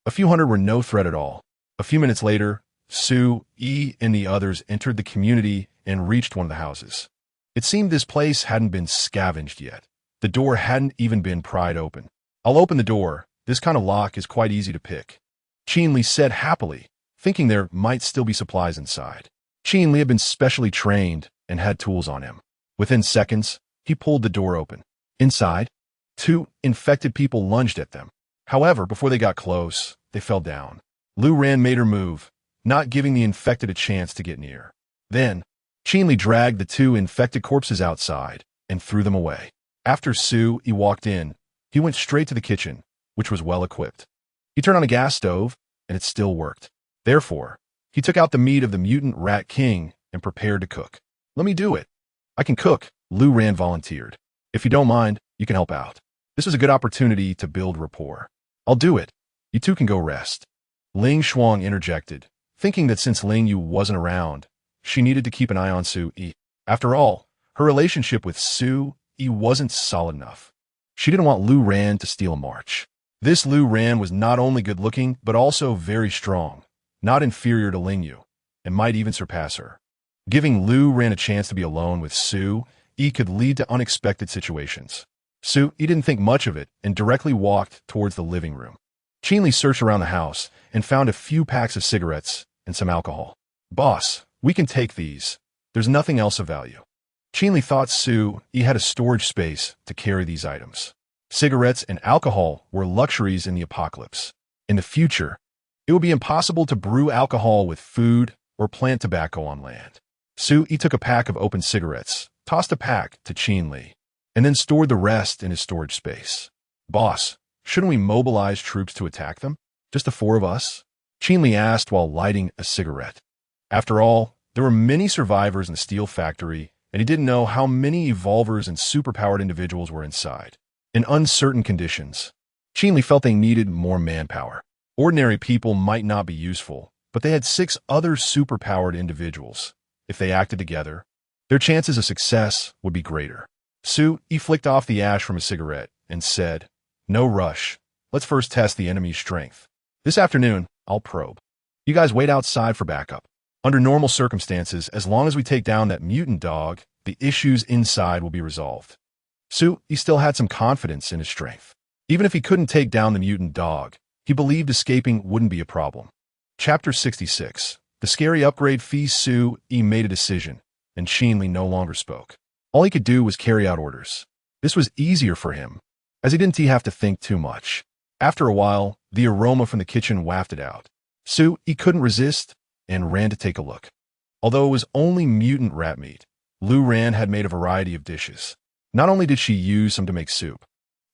a few hundred were no threat at all. A few minutes later, Sui and the others entered the community and reached one of the houses. It seemed this place hadn't been scavenged yet. The door hadn't even been pried open. "I'll open the door. This kind of lock is quite easy to pick," Qin Li said happily, thinking there might still be supplies inside. Qin Li had been specially trained and had tools on him. Within seconds, he pulled the door open. Inside, 2 infected people lunged at them. However, before they got close, they fell down. Lu Ran made her move, not giving the infected a chance to get near. Then, Qin Li dragged the 2 infected corpses outside and threw them away. After Sui walked in, he went straight to the kitchen, which was well equipped. He turned on a gas stove, and it still worked. Therefore, he took out the meat of the mutant rat king and prepared to cook. "Let me do it. I can cook," Lu Ran volunteered. "If you don't mind, you can help out. This was a good opportunity to build rapport." "I'll do it. You 2 can go rest." Ling Shuang interjected, thinking that since Ling Yu wasn't around, she needed to keep an eye on Sui. After all, her relationship with Su Yi wasn't solid enough. She didn't want Lu Ran to steal a march. This Lu Ran was not only good-looking, but also very strong, not inferior to Ling Yu, and might even surpass her. Giving Lu Ran a chance to be alone with Su Yi could lead to unexpected situations. Su Yi didn't think much of it and directly walked towards the living room. Qinli searched around the house and found a few packs of cigarettes and some alcohol. "Boss, we can take these. There's nothing else of value." Qinli thought Su Yi had a storage space to carry these items. Cigarettes and alcohol were luxuries in the apocalypse. In the future, it would be impossible to brew alcohol with food or plant tobacco on land. Su Yi took a pack of open cigarettes, tossed a pack to Qinli, and then stored the rest in his storage space. "Boss, shouldn't we mobilize troops to attack them? Just the four of us?" Qinli asked while lighting a cigarette. After all, there were many survivors in the steel factory, and he didn't know how many evolvers and superpowered individuals were inside. In uncertain conditions, Qinli felt they needed more manpower. Ordinary people might not be useful, but they had 6 other superpowered individuals. If they acted together, their chances of success would be greater. Su Yi flicked off the ash from a cigarette and said, "No rush. Let's first test the enemy's strength. This afternoon, I'll probe. You guys wait outside for backup. Under normal circumstances, as long as we take down that mutant dog, the issues inside will be resolved." Su Yi still had some confidence in his strength. Even if he couldn't take down the mutant dog, he believed escaping wouldn't be a problem. Chapter 66. The scary upgrade phase. Su Yi made a decision, and Qinli no longer spoke. All he could do was carry out orders. This was easier for him, as he didn't have to think too much. After a while, the aroma from the kitchen wafted out. Su Yi couldn't resist and ran to take a look. Although it was only mutant rat meat, Lu Ran had made a variety of dishes. Not only did she use some to make soup,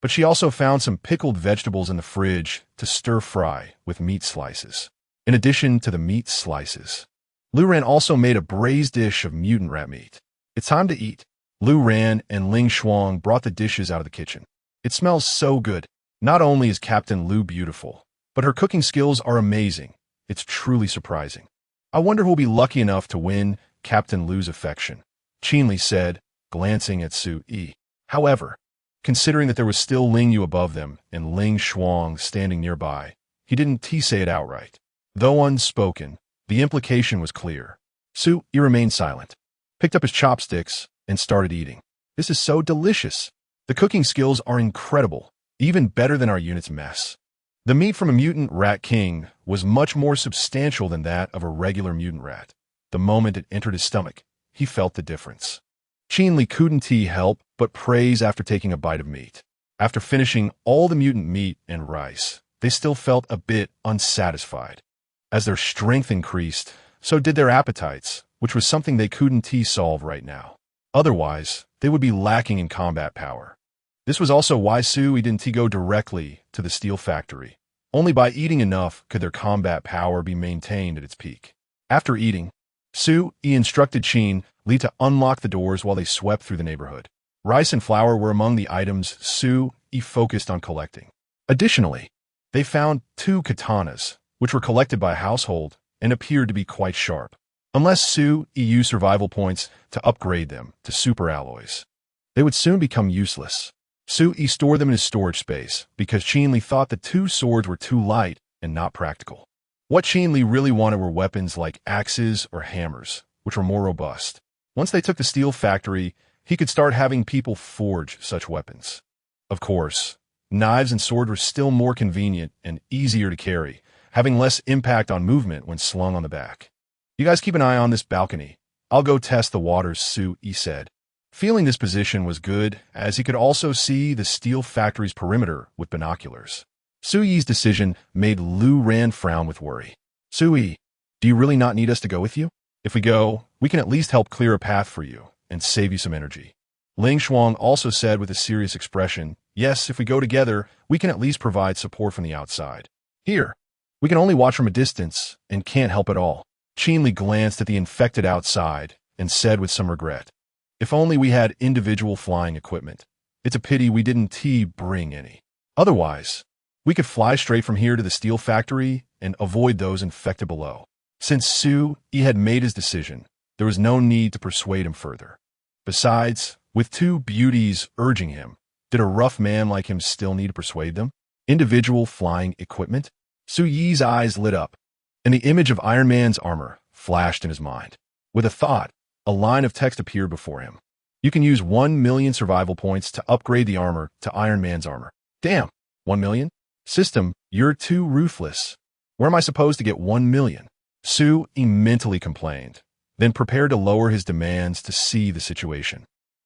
but she also found some pickled vegetables in the fridge to stir-fry with meat slices. In addition to the meat slices, Lu Ran also made a braised dish of mutant rat meat. "It's time to eat." Lu Ran and Ling Shuang brought the dishes out of the kitchen. "It smells so good. Not only is Captain Lu beautiful, but her cooking skills are amazing. It's truly surprising. I wonder who'll be lucky enough to win Captain Lu's affection," Qinli said, glancing at Su Yi. However, considering that there was still Ling Yu above them and Ling Shuang standing nearby, he didn't say it outright. Though unspoken, the implication was clear. Su Yi remained silent, picked up his chopsticks, and started eating. "This is so delicious. The cooking skills are incredible, even better than our unit's mess." The meat from a mutant rat king was much more substantial than that of a regular mutant rat. The moment it entered his stomach, he felt the difference. Qinli couldn't help but praise after taking a bite of meat. After finishing all the mutant meat and rice, they still felt a bit unsatisfied. As their strength increased, so did their appetites, which was something they couldn't solve right now. Otherwise, they would be lacking in combat power. This was also why Su Yi didn't go directly to the steel factory. Only by eating enough could their combat power be maintained at its peak. After eating, Su Yi instructed Qin Li to unlock the doors while they swept through the neighborhood. Rice and flour were among the items Su Yi focused on collecting. Additionally, they found 2 katanas, which were collected by a household and appeared to be quite sharp. Unless Su Yi used survival points to upgrade them to super alloys, they would soon become useless. Su Yi stored them in his storage space because Qinli thought the 2 swords were too light and not practical. What Qinli really wanted were weapons like axes or hammers, which were more robust. Once they took the steel factory, he could start having people forge such weapons. Of course, knives and swords were still more convenient and easier to carry, having less impact on movement when slung on the back. "You guys keep an eye on this balcony. I'll go test the waters," Su Yi said. Feeling this position was good, as he could also see the steel factory's perimeter with binoculars. Su Yi's decision made Lu Ran frown with worry. "Su Yi, do you really not need us to go with you? If we go, we can at least help clear a path for you and save you some energy." Ling Shuang also said with a serious expression, "Yes, if we go together, we can at least provide support from the outside. Here, we can only watch from a distance and can't help at all." Qinli glanced at the infected outside and said with some regret, "If only we had individual flying equipment. It's a pity we didn't bring any. Otherwise, we could fly straight from here to the steel factory and avoid those infected below." Since Su Yi had made his decision, there was no need to persuade him further. Besides, with two beauties urging him, did a rough man like him still need to persuade them? Individual flying equipment? Su Yi's eyes lit up, and the image of Iron Man's armor flashed in his mind. With a thought, a line of text appeared before him. You can use 1 million survival points to upgrade the armor to Iron Man's armor. Damn, 1 million? System, you're too ruthless. Where am I supposed to get 1 million? Su Yi mentally complained, then prepared to lower his demands to see the situation.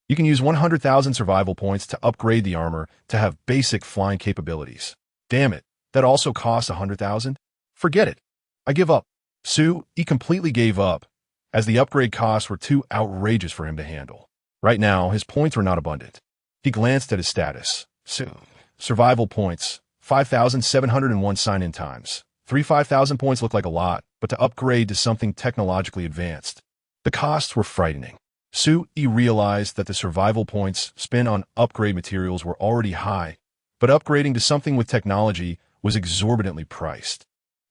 You can use 100,000 survival points to upgrade the armor to have basic flying capabilities. Damn it, that also costs 100,000? Forget it. I give up. Su Yi completely gave up, as the upgrade costs were too outrageous for him to handle. Right now, his points were not abundant. He glanced at his status. Survival points, 5,701 sign-in times. 5,000 points look like a lot, but to upgrade to something technologically advanced, the costs were frightening. Su Yi realized that the survival points spent on upgrade materials were already high, but upgrading to something with technology was exorbitantly priced.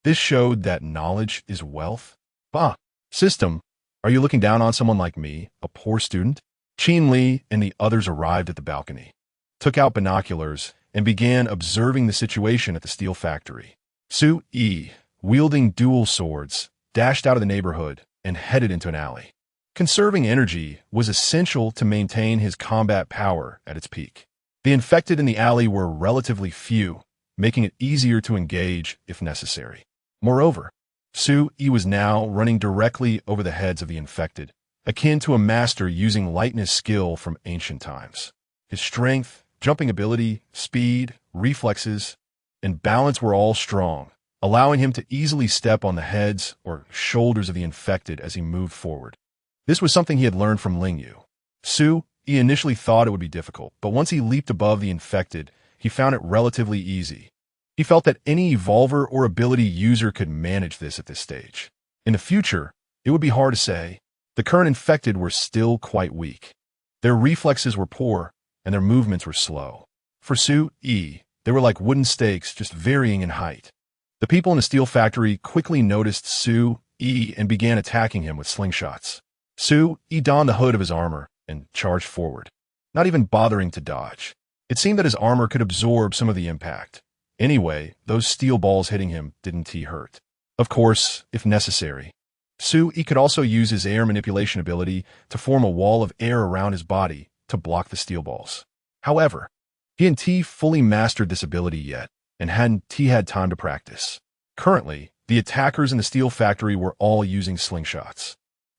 This showed that knowledge is wealth. Bah! System, are you looking down on someone like me, a poor student? Qin Li and the others arrived at the balcony, took out binoculars, and began observing the situation at the steel factory. Su Yi, wielding dual swords, dashed out of the neighborhood and headed into an alley. Conserving energy was essential to maintain his combat power at its peak. The infected in the alley were relatively few, making it easier to engage if necessary. Moreover, Su Yi was now running directly over the heads of the infected, akin to a master using lightness skill from ancient times. His strength, jumping ability, speed, reflexes, and balance were all strong, allowing him to easily step on the heads or shoulders of the infected as he moved forward. This was something he had learned from Ling Yu. Su Yi initially thought it would be difficult, but once he leaped above the infected, he found it relatively easy. He felt that any evolver or ability user could manage this at this stage. In the future, it would be hard to say. The current infected were still quite weak. Their reflexes were poor, and their movements were slow. For Su Yi, they were like wooden stakes, just varying in height. The people in the steel factory quickly noticed Su Yi and began attacking him with slingshots. Su Yi donned the hood of his armor and charged forward, not even bothering to dodge. It seemed that his armor could absorb some of the impact. Anyway, those steel balls hitting him didn't hurt. Of course, if necessary. Su Yi could also use his air manipulation ability to form a wall of air around his body to block the steel balls. However, he hadn't fully mastered this ability yet, and hadn't had time to practice. Currently, the attackers in the steel factory were all using slingshots.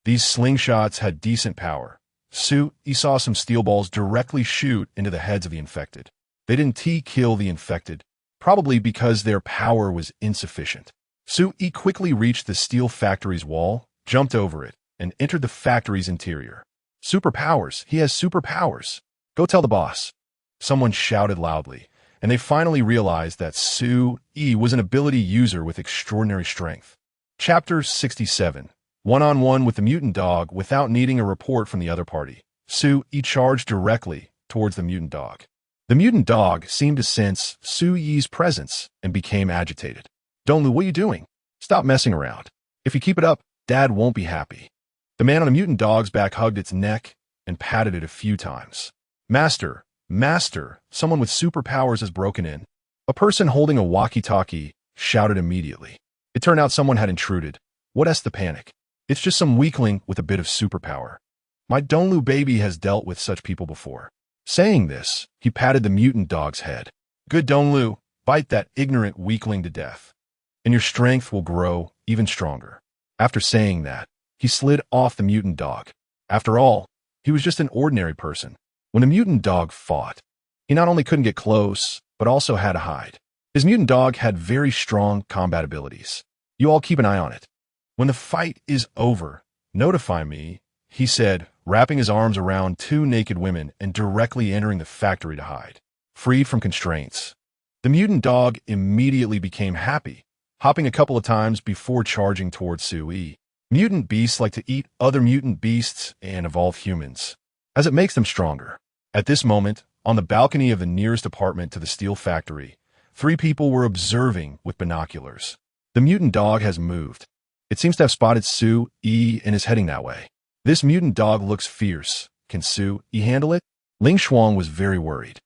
These slingshots had decent power. Su Yi saw some steel balls directly shoot into the heads of the infected. They didn't kill the infected, probably because their power was insufficient. Su Yi quickly reached the steel factory's wall, jumped over it, and entered the factory's interior. Superpowers! He has superpowers! Go tell the boss! Someone shouted loudly, and they finally realized that Su Yi was an ability user with extraordinary strength. Chapter 67. One-on-one with the mutant dog without needing a report from the other party. Su Yi charged directly towards the mutant dog. The mutant dog seemed to sense Su Yi's presence and became agitated. Donglu, what are you doing? Stop messing around. If you keep it up, Dad won't be happy. The man on the mutant dog's back hugged its neck and patted it a few times. Master, Master, someone with superpowers has broken in. A person holding a walkie-talkie shouted immediately. It turned out someone had intruded. What's the panic? It's just some weakling with a bit of superpower. My Donglu baby has dealt with such people before. Saying this, he patted the mutant dog's head. Good Donglu, bite that ignorant weakling to death, and your strength will grow even stronger. After saying that, he slid off the mutant dog. After all, he was just an ordinary person. When the mutant dog fought, he not only couldn't get close, but also had to hide. His mutant dog had very strong combat abilities. You all keep an eye on it. When the fight is over, notify me, he said, wrapping his arms around two naked women and directly entering the factory to hide. Freed from constraints, the mutant dog immediately became happy, hopping a couple of times before charging towards Su Yi. Mutant beasts like to eat other mutant beasts and evolve humans, as it makes them stronger. At this moment, on the balcony of the nearest apartment to the steel factory, 3 people were observing with binoculars. The mutant dog has moved. It seems to have spotted Su Yi and is heading that way. This mutant dog looks fierce, Can Su Yi handle it? Ling Shuang was very worried.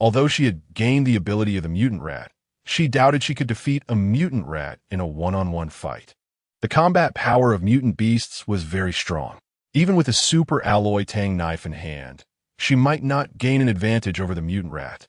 Although she had gained the ability of the mutant rat, she doubted she could defeat a mutant rat in a one-on-one fight. The combat power of mutant beasts was very strong. Even with a super alloy tang knife in hand, she might not gain an advantage over the mutant rat.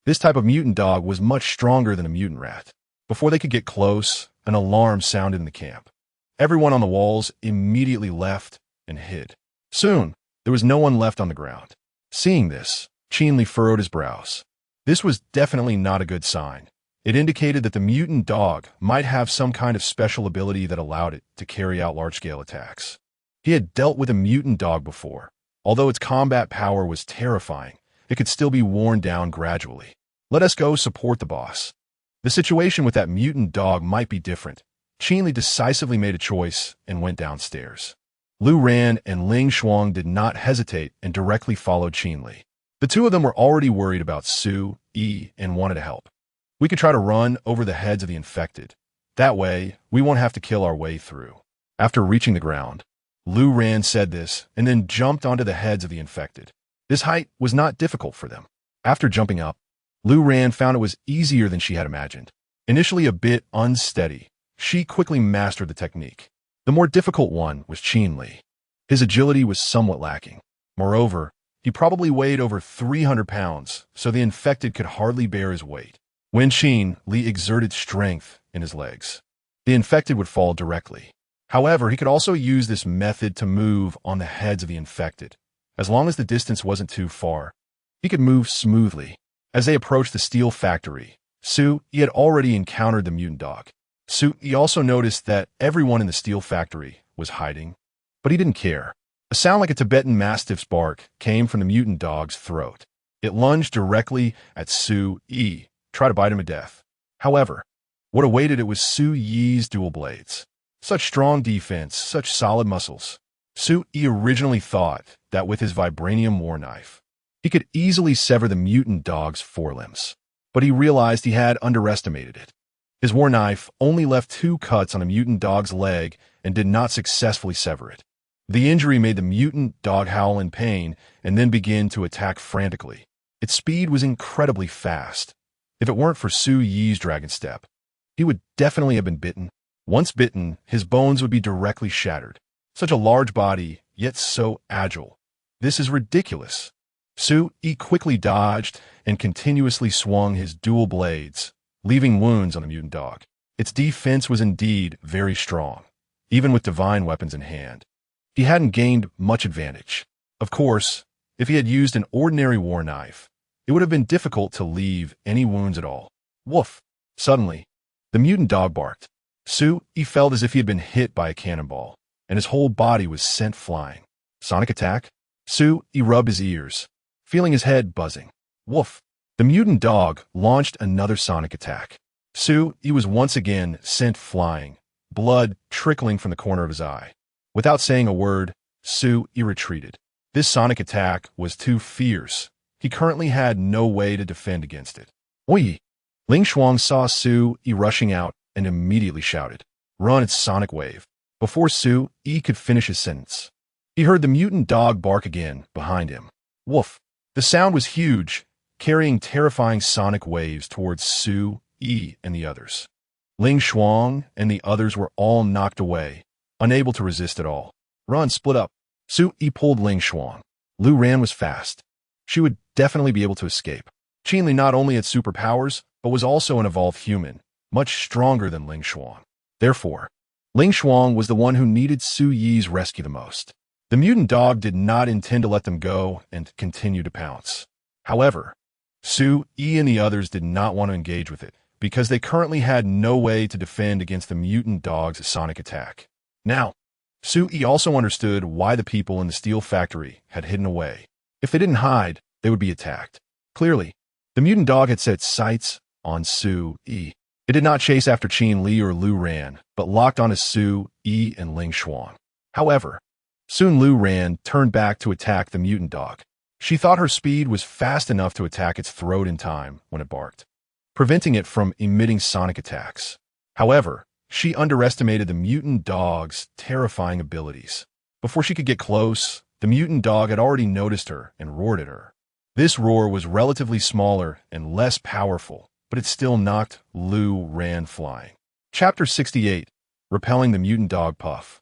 This type of mutant dog was much stronger than a mutant rat. Before they could get close, an alarm sounded in the camp. Everyone on the walls immediately left and hid. Soon, there was no one left on the ground. Seeing this, Qin Li furrowed his brows. This was definitely not a good sign. It indicated that the mutant dog might have some kind of special ability that allowed it to carry out large-scale attacks. He had dealt with a mutant dog before. Although its combat power was terrifying, it could still be worn down gradually. Let us go support the boss. The situation with that mutant dog might be different. Qin Li decisively made a choice and went downstairs. Lu Ran and Ling Shuang did not hesitate and directly followed Qin Li. The two of them were already worried about Su Yi and wanted to help. We could try to run over the heads of the infected. That way, we won't have to kill our way through. After reaching the ground, Lu Ran said this and then jumped onto the heads of the infected. This height was not difficult for them. After jumping up, Lu Ran found it was easier than she had imagined. Initially a bit unsteady, she quickly mastered the technique. The more difficult one was Qin Li. His agility was somewhat lacking. Moreover, he probably weighed over 300 pounds, so the infected could hardly bear his weight. When Qin Li exerted strength in his legs, the infected would fall directly. However, he could also use this method to move on the heads of the infected. As long as the distance wasn't too far, he could move smoothly. As they approached the steel factory, Su Yi had already encountered the mutant dog. Su Yi also noticed that everyone in the steel factory was hiding, but he didn't care. A sound like a Tibetan Mastiff's bark came from the mutant dog's throat. It lunged directly at Su Yi, try to bite him to death. However, what awaited it was Su Yi's dual blades. Such strong defense, such solid muscles. Su Yi originally thought that with his vibranium war knife, he could easily sever the mutant dog's forelimbs, but he realized he had underestimated it. His war knife only left 2 cuts on a mutant dog's leg and did not successfully sever it. The injury made the mutant dog howl in pain and then begin to attack frantically. Its speed was incredibly fast. If it weren't for Su Yi's dragon step, he would definitely have been bitten. Once bitten, his bones would be directly shattered. Such a large body, yet so agile. This is ridiculous. Su Yi quickly dodged and continuously swung his dual blades, leaving wounds on the mutant dog. Its defense was indeed very strong, even with divine weapons in hand. He hadn't gained much advantage. Of course, if he had used an ordinary war knife, it would have been difficult to leave any wounds at all. Woof! Suddenly, the mutant dog barked. Su Yi felt as if he had been hit by a cannonball, and his whole body was sent flying. Sonic attack? Su Yi rubbed his ears, feeling his head buzzing. Woof! The mutant dog launched another sonic attack. Su Yi was once again sent flying, blood trickling from the corner of his eye. Without saying a word, Su Yi retreated. This sonic attack was too fierce. He currently had no way to defend against it. Oi! Ling Shuang saw Su Yi rushing out and immediately shouted, "Run, it's Sonic Wave!" Before Su Yi could finish his sentence, he heard the mutant dog bark again behind him. Woof! The sound was huge, carrying terrifying sonic waves towards Su Yi and the others. Ling Shuang and the others were all knocked away, unable to resist at all. Run, split up! Su Yi pulled Ling Shuang. Lu Ran was fast. She would definitely be able to escape. Qin Li not only had superpowers, but was also an evolved human, much stronger than Ling Shuang. Therefore, Ling Shuang was the one who needed Su Yi's rescue the most. The mutant dog did not intend to let them go and continue to pounce. However, Su Yi and the others did not want to engage with it, because they currently had no way to defend against the mutant dog's sonic attack. Now, Su Yi also understood why the people in the steel factory had hidden away. If they didn't hide, they would be attacked. Clearly, the mutant dog had set its sights on Su Yi. It did not chase after Qin Li or Lu Ran, but locked onto Su Yi and Ling Shuang. However, soon Lu Ran turned back to attack the mutant dog. She thought her speed was fast enough to attack its throat in time when it barked, preventing it from emitting sonic attacks. However, she underestimated the mutant dog's terrifying abilities. Before she could get close, the mutant dog had already noticed her and roared at her. This roar was relatively smaller and less powerful, but it still knocked Lu Ran flying. Chapter 68. Repelling the Mutant Dog Puff.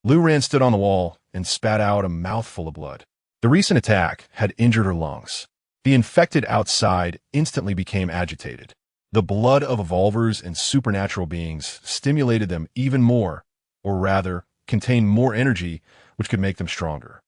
Lu Ran stood on the wall and spat out a mouthful of blood. The recent attack had injured her lungs. The infected outside instantly became agitated. The blood of evolvers and supernatural beings stimulated them even more, or rather, contained more energy, which could make them stronger.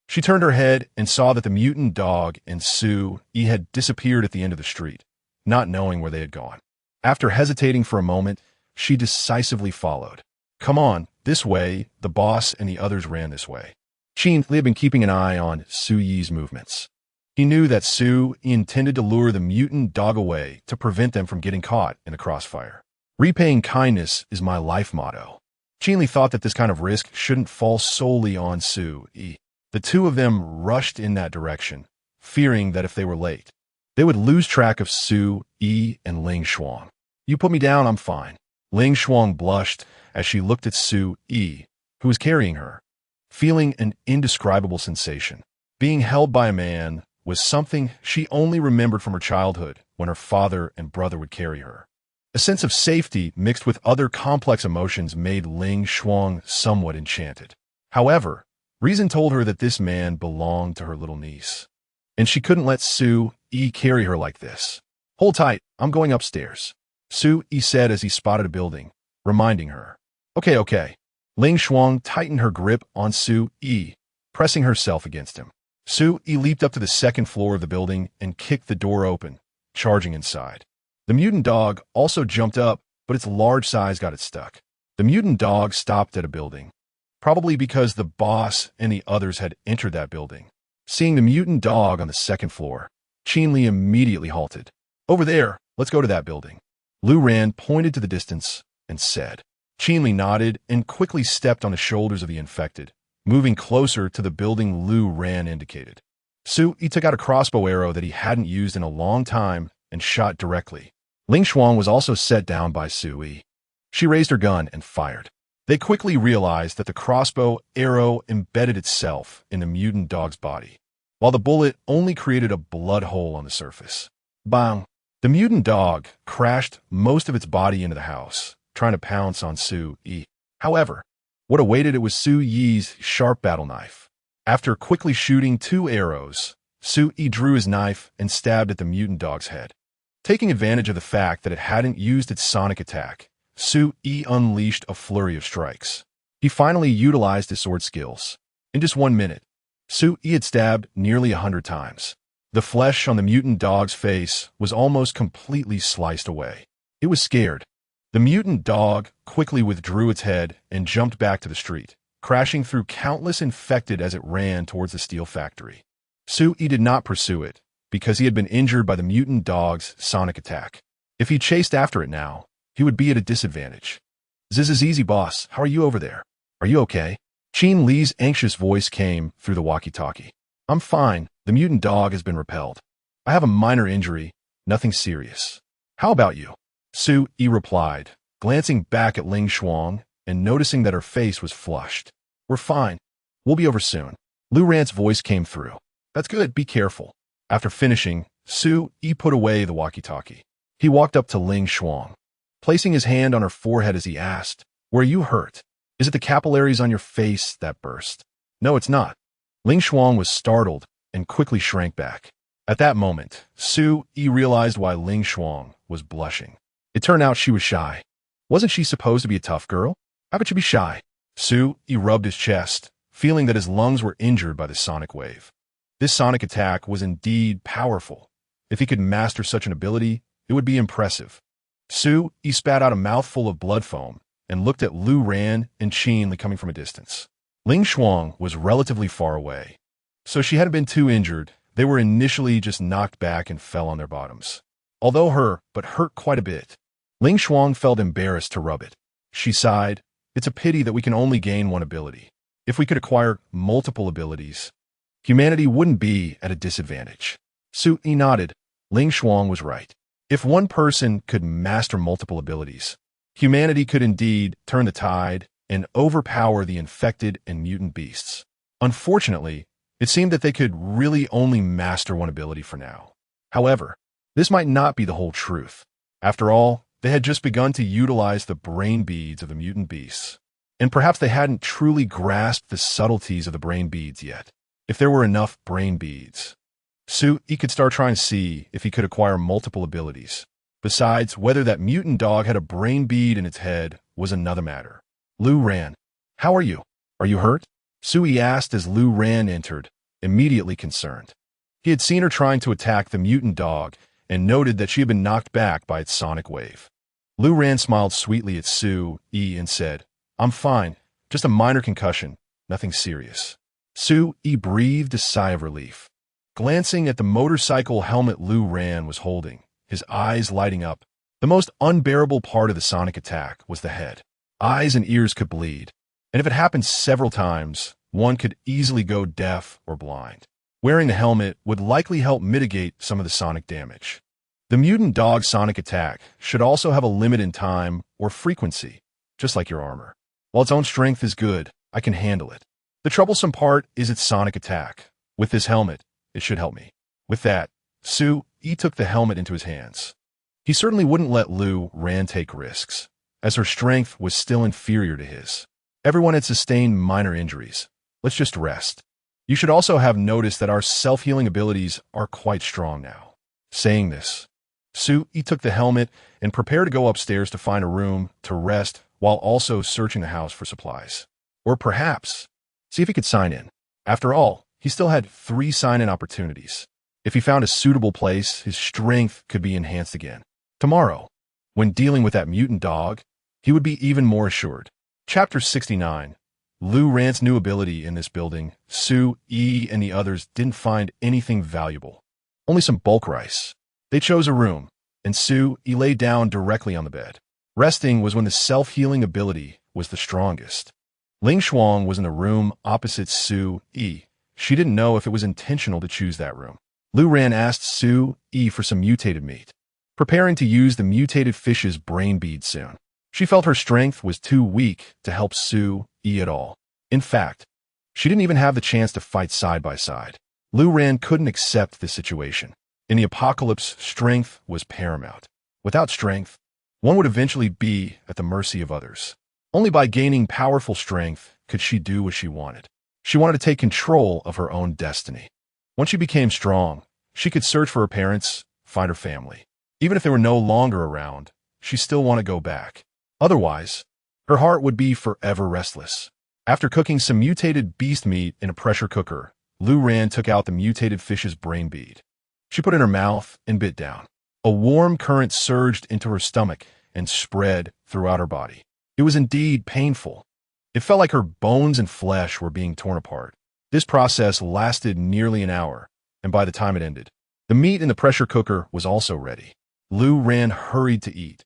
She turned her head and saw that the mutant dog and Sue-E had disappeared at the end of the street, not knowing where they had gone. After hesitating for a moment, she decisively followed. Come on, this way. The boss and the others ran this way. Qin Li had been keeping an eye on Su-Yi's movements. He knew that Su-E intended to lure the mutant dog away to prevent them from getting caught in the crossfire. Repaying kindness is my life motto. Qin Li thought that this kind of risk shouldn't fall solely on Su-E. The two of them rushed in that direction, fearing that if they were late, they would lose track of Su-E and Ling Shuang. You put me down, I'm fine. Ling Shuang blushed as she looked at Su-E, who was carrying her, feeling an indescribable sensation. Being held by a man was something she only remembered from her childhood when her father and brother would carry her. A sense of safety mixed with other complex emotions made Ling Shuang somewhat enchanted. However, reason told her that this man belonged to her little niece, and she couldn't let Su-E carry her like this. Hold tight, I'm going upstairs, Su-E said as he spotted a building, reminding her. Okay. Ling Shuang tightened her grip on Su-E, pressing herself against him. Su-E leaped up to the second floor of the building and kicked the door open, charging inside. The mutant dog also jumped up, but its large size got it stuck. The mutant dog stopped at a building, probably because the boss and the others had entered that building. Seeing the mutant dog on the second floor, Qin Li immediately halted. Over there, let's go to that building. Lu Ran pointed to the distance and said. Qin Li nodded and quickly stepped on the shoulders of the infected, moving closer to the building Lu Ran indicated. Su-E took out a crossbow arrow that he hadn't used in a long time and shot directly. Ling Shuang was also set down by Su-E. She raised her gun and fired. They quickly realized that the crossbow arrow embedded itself in the mutant dog's body, while the bullet only created a blood hole on the surface. Bang! The mutant dog crashed most of its body into the house, trying to pounce on Su-E. However, what awaited it was Su-Yi's sharp battle knife. After quickly shooting 2 arrows, Su-E drew his knife and stabbed at the mutant dog's head. Taking advantage of the fact that it hadn't used its sonic attack, Su-E unleashed a flurry of strikes. He finally utilized his sword skills. In just 1 minute, Su-E had stabbed nearly 100 times. The flesh on the mutant dog's face was almost completely sliced away. It was scared. The mutant dog quickly withdrew its head and jumped back to the street, crashing through countless infected as it ran towards the steel factory. Su-E did not pursue it, because he had been injured by the mutant dog's sonic attack. If he chased after it now, he would be at a disadvantage. This is easy, boss. How are you over there? Are you okay? Qin Li's anxious voice came through the walkie-talkie. I'm fine. The mutant dog has been repelled. I have a minor injury, nothing serious. How about you? Su-E replied, glancing back at Ling Shuang and noticing that her face was flushed. We're fine. We'll be over soon. Lu Ran's voice came through. That's good. Be careful. After finishing, Su-E put away the walkie-talkie. He walked up to Ling Shuang, placing his hand on her forehead as he asked, Where are you hurt? Is it the capillaries on your face that burst? No, it's not. Ling Shuang was startled and quickly shrank back. At that moment, Su-E realized why Ling Shuang was blushing. It turned out she was shy. Wasn't she supposed to be a tough girl? How could she be shy? Su-E rubbed his chest, feeling that his lungs were injured by the sonic wave. This sonic attack was indeed powerful. If he could master such an ability, it would be impressive. Su-E spat out a mouthful of blood foam and looked at Lu Ran and Qin Li coming from a distance. Ling Shuang was relatively far away, so she hadn't been too injured. They were initially just knocked back and fell on their bottoms. Although hurt quite a bit. Ling Shuang felt embarrassed to rub it. She sighed. It's a pity that we can only gain one ability. If we could acquire multiple abilities, humanity wouldn't be at a disadvantage. Su-E nodded. Ling Shuang was right. If one person could master multiple abilities, humanity could indeed turn the tide and overpower the infected and mutant beasts. Unfortunately, It seemed that they could really only master one ability for now. However, this might not be the whole truth. After all, they had just begun to utilize the brain beads of the mutant beasts. And perhaps they hadn't truly grasped the subtleties of the brain beads yet. If there were enough brain beads, he could start trying to see if he could acquire multiple abilities. Besides, whether that mutant dog had a brain bead in its head was another matter. Lu Ran, how are you? Are you hurt? Sui asked as Lu Ran entered, immediately concerned. He had seen her trying to attack the mutant dog and noted that she had been knocked back by its sonic wave. Lu Ran smiled sweetly at Sui and said, I'm fine, just a minor concussion, nothing serious. Sui breathed a sigh of relief. Glancing at the motorcycle helmet Lu Ran was holding, his eyes lighting up, the most unbearable part of the sonic attack was the head. Eyes and ears could bleed, and if it happened several times, one could easily go deaf or blind. Wearing the helmet would likely help mitigate some of the sonic damage. The mutant dog's sonic attack should also have a limit in time or frequency, just like your armor. While its own strength is good, I can handle it. The troublesome part is its sonic attack. With this helmet, it should help me. With that, Sui took the helmet into his hands. He certainly wouldn't let Lu Ran take risks, as her strength was still inferior to his. Everyone had sustained minor injuries. Let's just rest. You should also have noticed that our self-healing abilities are quite strong now. Saying this, Sui took the helmet and prepared to go upstairs to find a room to rest while also searching the house for supplies. Or perhaps, see if he could sign in. After all, he still had 3 sign-in opportunities. If he found a suitable place, his strength could be enhanced again. Tomorrow, when dealing with that mutant dog, he would be even more assured. Chapter 69. Lu Ran's new ability in this building. Sui and the others didn't find anything valuable. Only some bulk rice. They chose a room, and Sui lay down directly on the bed. Resting was when the self-healing ability was the strongest. Ling Shuang was in the room opposite Sui. She didn't know if it was intentional to choose that room. Lu Ran asked Sui for some mutated meat, preparing to use the mutated fish's brain bead soon. She felt her strength was too weak to help Sui at all. In fact, she didn't even have the chance to fight side by side. Lu Ran couldn't accept this situation. In the apocalypse, strength was paramount. Without strength, one would eventually be at the mercy of others. Only by gaining powerful strength could she do what she wanted. She wanted to take control of her own destiny. Once she became strong, she could search for her parents, find her family. Even if they were no longer around, she still wanted to go back. Otherwise, her heart would be forever restless. After cooking some mutated beast meat in a pressure cooker, Lu Ran took out the mutated fish's brain bead. She put it in her mouth and bit down. A warm current surged into her stomach and spread throughout her body. It was indeed painful. It felt like her bones and flesh were being torn apart. This process lasted nearly an hour, and by the time it ended, the meat in the pressure cooker was also ready. Lu Ran hurried to eat.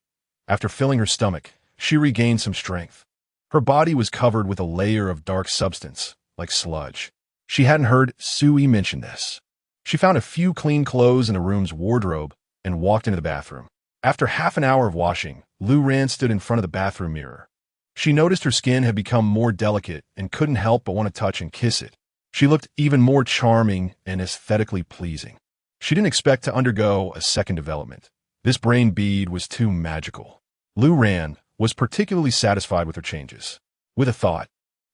After filling her stomach, she regained some strength. Her body was covered with a layer of dark substance, like sludge. She hadn't heard Sui mention this. She found a few clean clothes in the room's wardrobe and walked into the bathroom. After half an hour of washing, Lu Ran stood in front of the bathroom mirror. She noticed her skin had become more delicate and couldn't help but want to touch and kiss it. She looked even more charming and aesthetically pleasing. She didn't expect to undergo a second development. This brain bead was too magical. Lu Ran was particularly satisfied with her changes. With a thought,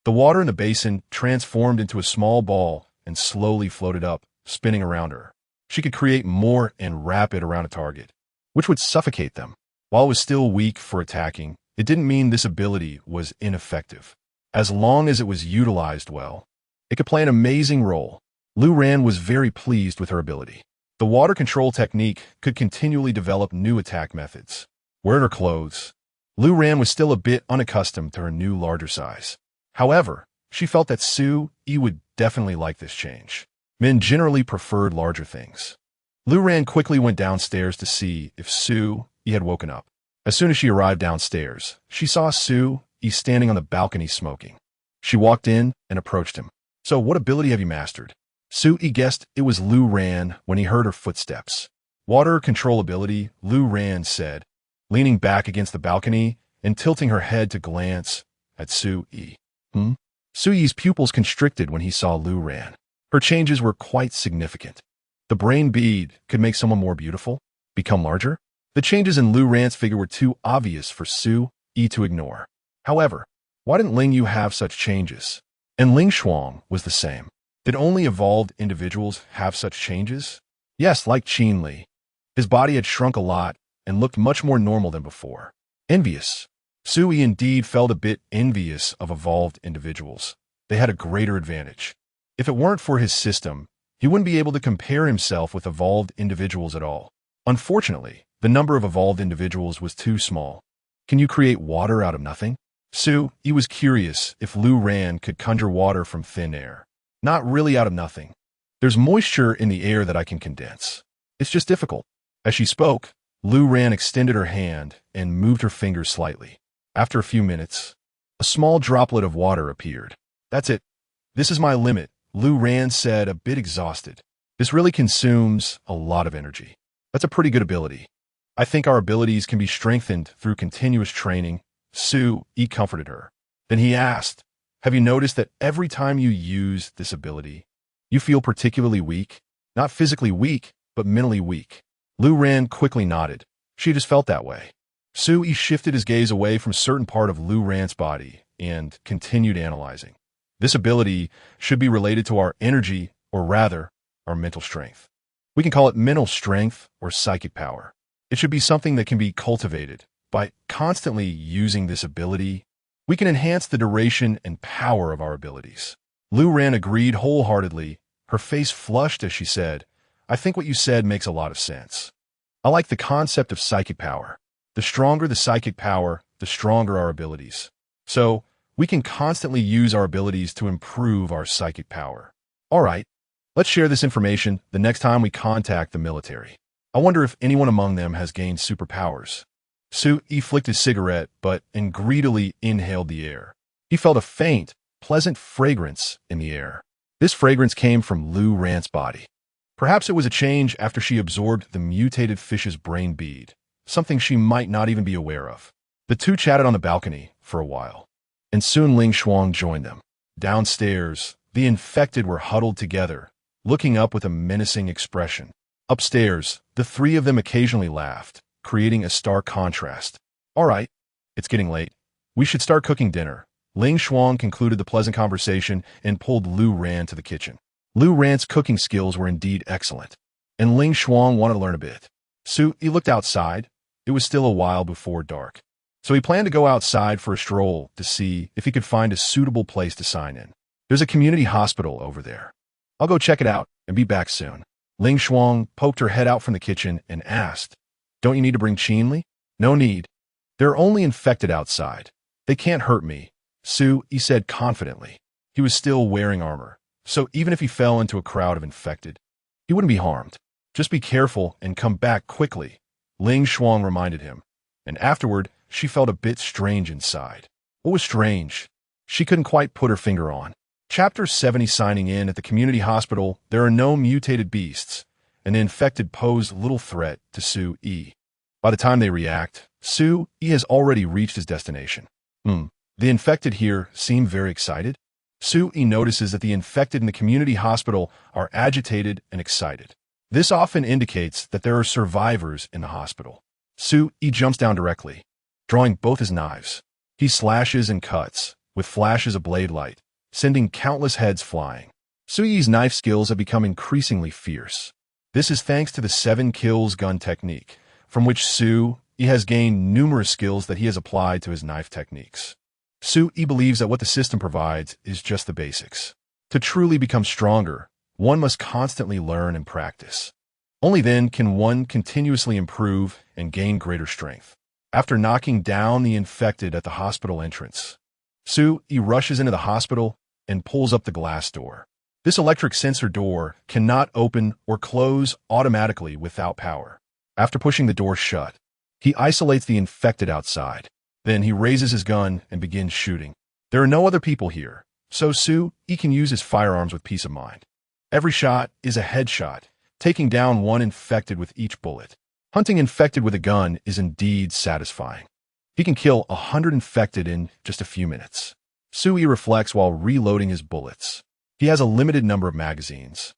the water in the basin transformed into a small ball and slowly floated up, spinning around her. She could create more and wrap it around a target, which would suffocate them. While it was still weak for attacking, it didn't mean this ability was ineffective. As long as it was utilized well, it could play an amazing role. Lu Ran was very pleased with her ability. The water control technique could continually develop new attack methods. Wearing her clothes, Lu Ran was still a bit unaccustomed to her new larger size. However, she felt that Sui would definitely like this change. Men generally preferred larger things. Lu Ran quickly went downstairs to see if Sui had woken up. As soon as she arrived downstairs, she saw Sui standing on the balcony smoking. She walked in and approached him. So what ability have you mastered? Sui guessed it was Lu Ran when he heard her footsteps. Water control ability, Lu Ran said, leaning back against the balcony and tilting her head to glance at Sui. Sui's pupils constricted when he saw Lu Ran. Her changes were quite significant. The brain bead could make someone more beautiful, become larger. The changes in Lu Ran's figure were too obvious for Su Yi to ignore. However, why didn't Ling Yu have such changes? And Ling Shuang was the same. Did only evolved individuals have such changes? Yes, like Qin Li. His body had shrunk a lot and looked much more normal than before. Envious. Su Yi indeed felt a bit envious of evolved individuals. They had a greater advantage. If it weren't for his system, he wouldn't be able to compare himself with evolved individuals at all. Unfortunately, the number of evolved individuals was too small. Can you create water out of nothing? Su Yi was curious if Lu Ran could conjure water from thin air. Not really out of nothing. There's moisture in the air that I can condense. It's just difficult. As she spoke, Lu Ran extended her hand and moved her fingers slightly. After a few minutes, a small droplet of water appeared. That's it. This is my limit, Lu Ran said, a bit exhausted. This really consumes a lot of energy. That's a pretty good ability. I think our abilities can be strengthened through continuous training. Su Yi comforted her. Then he asked, have you noticed that every time you use this ability, you feel particularly weak? Not physically weak, but mentally weak. Lu Ran quickly nodded. She just felt that way. Su Yi shifted his gaze away from a certain part of Lu Ran's body and continued analyzing. This ability should be related to our energy, or rather, our mental strength. We can call it mental strength or psychic power. It should be something that can be cultivated. By constantly using this ability, we can enhance the duration and power of our abilities. Lu Ran agreed wholeheartedly. Her face flushed as she said, I think what you said makes a lot of sense. I like the concept of psychic power. The stronger the psychic power, the stronger our abilities. So, we can constantly use our abilities to improve our psychic power. All right, let's share this information the next time we contact the military. I wonder if anyone among them has gained superpowers. Su Yi flicked his cigarette, and greedily inhaled the air. He felt a faint, pleasant fragrance in the air. This fragrance came from Lu Ran's body. Perhaps it was a change after she absorbed the mutated fish's brain bead, something she might not even be aware of. The two chatted on the balcony for a while, and soon Ling Shuang joined them. Downstairs, the infected were huddled together, looking up with a menacing expression. Upstairs, the three of them occasionally laughed, creating a stark contrast. All right, it's getting late. We should start cooking dinner. Ling Shuang concluded the pleasant conversation and pulled Lu Ran to the kitchen. Lu Ran's cooking skills were indeed excellent, and Ling Shuang wanted to learn a bit. Su Yi looked outside. It was still a while before dark, so he planned to go outside for a stroll to see if he could find a suitable place to sign in. There's a community hospital over there. I'll go check it out and be back soon. Ling Shuang poked her head out from the kitchen and asked, don't you need to bring Qin Li? No need. They're only infected outside. They can't hurt me, Su Yi said confidently. He was still wearing armor, so even if he fell into a crowd of infected, he wouldn't be harmed. Just be careful and come back quickly, Ling Shuang reminded him, and afterward, she felt a bit strange inside. What was strange? She couldn't quite put her finger on. Chapter 70 signing in at the community hospital, there are no mutated beasts, and the infected pose little threat to Su Yi. By the time they react, Su Yi has already reached his destination. The infected here seem very excited. Su Yi notices that the infected in the community hospital are agitated and excited. This often indicates that there are survivors in the hospital. Su Yi jumps down directly, drawing both his knives. He slashes and cuts, with flashes of blade light, sending countless heads flying. Su Yi's knife skills have become increasingly fierce. This is thanks to the 7 kills gun technique, from which Su Yi has gained numerous skills that he has applied to his knife techniques. Su Yi believes that what the system provides is just the basics. To truly become stronger, one must constantly learn and practice. Only then can one continuously improve and gain greater strength. After knocking down the infected at the hospital entrance, Su Yi rushes into the hospital and pulls up the glass door. This electric sensor door cannot open or close automatically without power. After pushing the door shut, he isolates the infected outside. Then he raises his gun and begins shooting. There are no other people here, so Su Yi can use his firearms with peace of mind. Every shot is a headshot, taking down one infected with each bullet. Hunting infected with a gun is indeed satisfying. He can kill 100 infected in just a few minutes. Su Yi reflects while reloading his bullets. He has a limited number of magazines,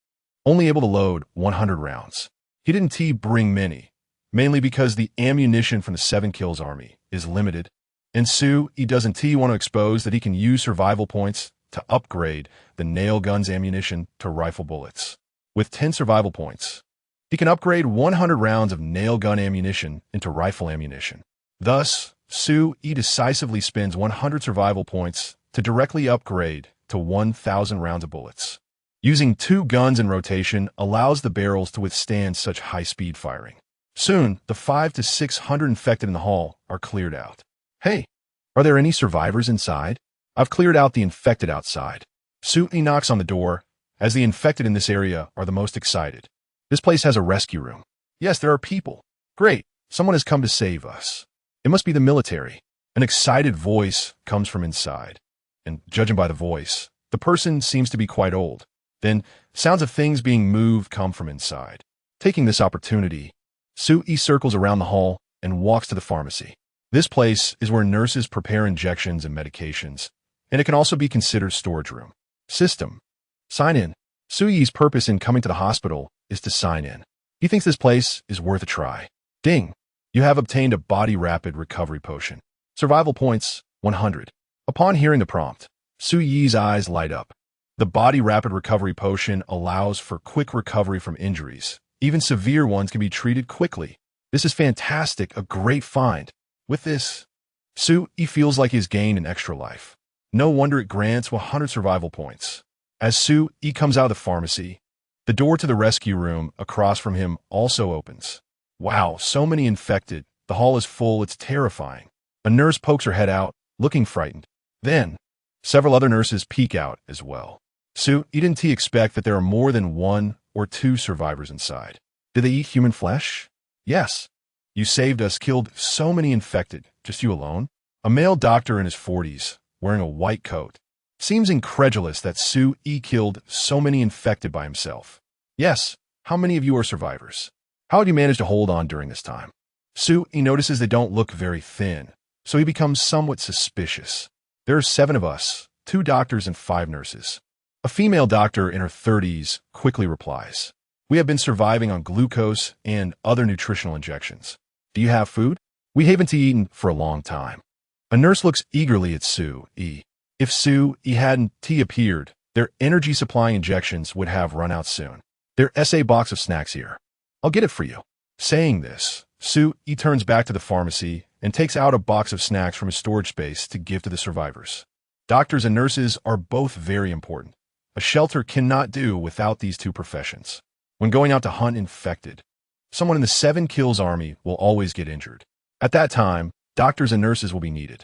only able to load 100 rounds. He didn't bring many, mainly because the ammunition from the 7 Kills army is limited, and he doesn't want to expose that he can use survival points to upgrade the nail gun's ammunition to rifle bullets. With 10 survival points, he can upgrade 100 rounds of nail gun ammunition into rifle ammunition. Thus, decisively spends 100 survival points to directly upgrade to 1,000 rounds of bullets. Using 2 guns in rotation allows the barrels to withstand such high-speed firing. Soon, the 500 to 600 infected in the hall are cleared out. Hey, are there any survivors inside? I've cleared out the infected outside. Knocks on the door, as the infected in this area are the most excited. This place has a rescue room. Yes, there are people. Great, someone has come to save us. It must be the military. An excited voice comes from inside. And judging by the voice, the person seems to be quite old. Then, sounds of things being moved come from inside. Taking this opportunity, circles around the hall and walks to the pharmacy. This place is where nurses prepare injections and medications, and it can also be considered storage room. System. Sign in. Suyi's purpose in coming to the hospital is to sign in. He thinks this place is worth a try. Ding. You have obtained a body rapid recovery potion. Survival points, 100. Upon hearing the prompt, Suyi's eyes light up. The body rapid recovery potion allows for quick recovery from injuries. Even severe ones can be treated quickly. This is fantastic, a great find. With this, he feels like he's gained an extra life. No wonder it grants 100 survival points. As he comes out of the pharmacy, the door to the rescue room across from him also opens. Wow, so many infected. The hall is full, it's terrifying. A nurse pokes her head out, looking frightened. Then, several other nurses peek out as well. Didn't expect that there are more than 1 or 2 survivors inside. Did they eat human flesh? Yes. You saved us, killed so many infected. Just you alone? A male doctor in his 40s, wearing a white coat, seems incredulous that killed so many infected by himself. Yes. How many of you are survivors? How did you manage to hold on during this time? He notices they don't look very thin, so he becomes somewhat suspicious. There are 7 of us, 2 doctors and 5 nurses. A female doctor in her 30s quickly replies, "We have been surviving on glucose and other nutritional injections. Do you have food? We haven't eaten for a long time." A nurse looks eagerly at If hadn't appeared, their energy supply injections would have run out soon. There's a box of snacks here. I'll get it for you. Saying this, turns back to the pharmacy and takes out a box of snacks from his storage space to give to the survivors. Doctors and nurses are both very important. A shelter cannot do without these 2 professions. When going out to hunt infected, someone in the 7 Kills army will always get injured. At that time, doctors and nurses will be needed.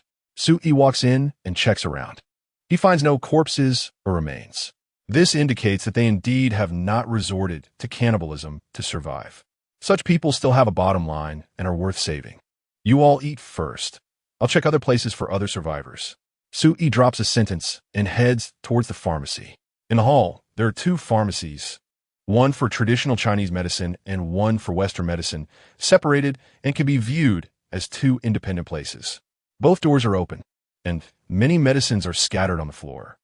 Walks in and checks around. He finds no corpses or remains. This indicates that they indeed have not resorted to cannibalism to survive. Such people still have a bottom line and are worth saving. You all eat first. I'll check other places for other survivors. Drops a sentence and heads towards the pharmacy. In the hall, there are 2 pharmacies, one for traditional Chinese medicine and one for Western medicine, separated and can be viewed as 2 independent places. Both doors are open, and many medicines are scattered on the floor.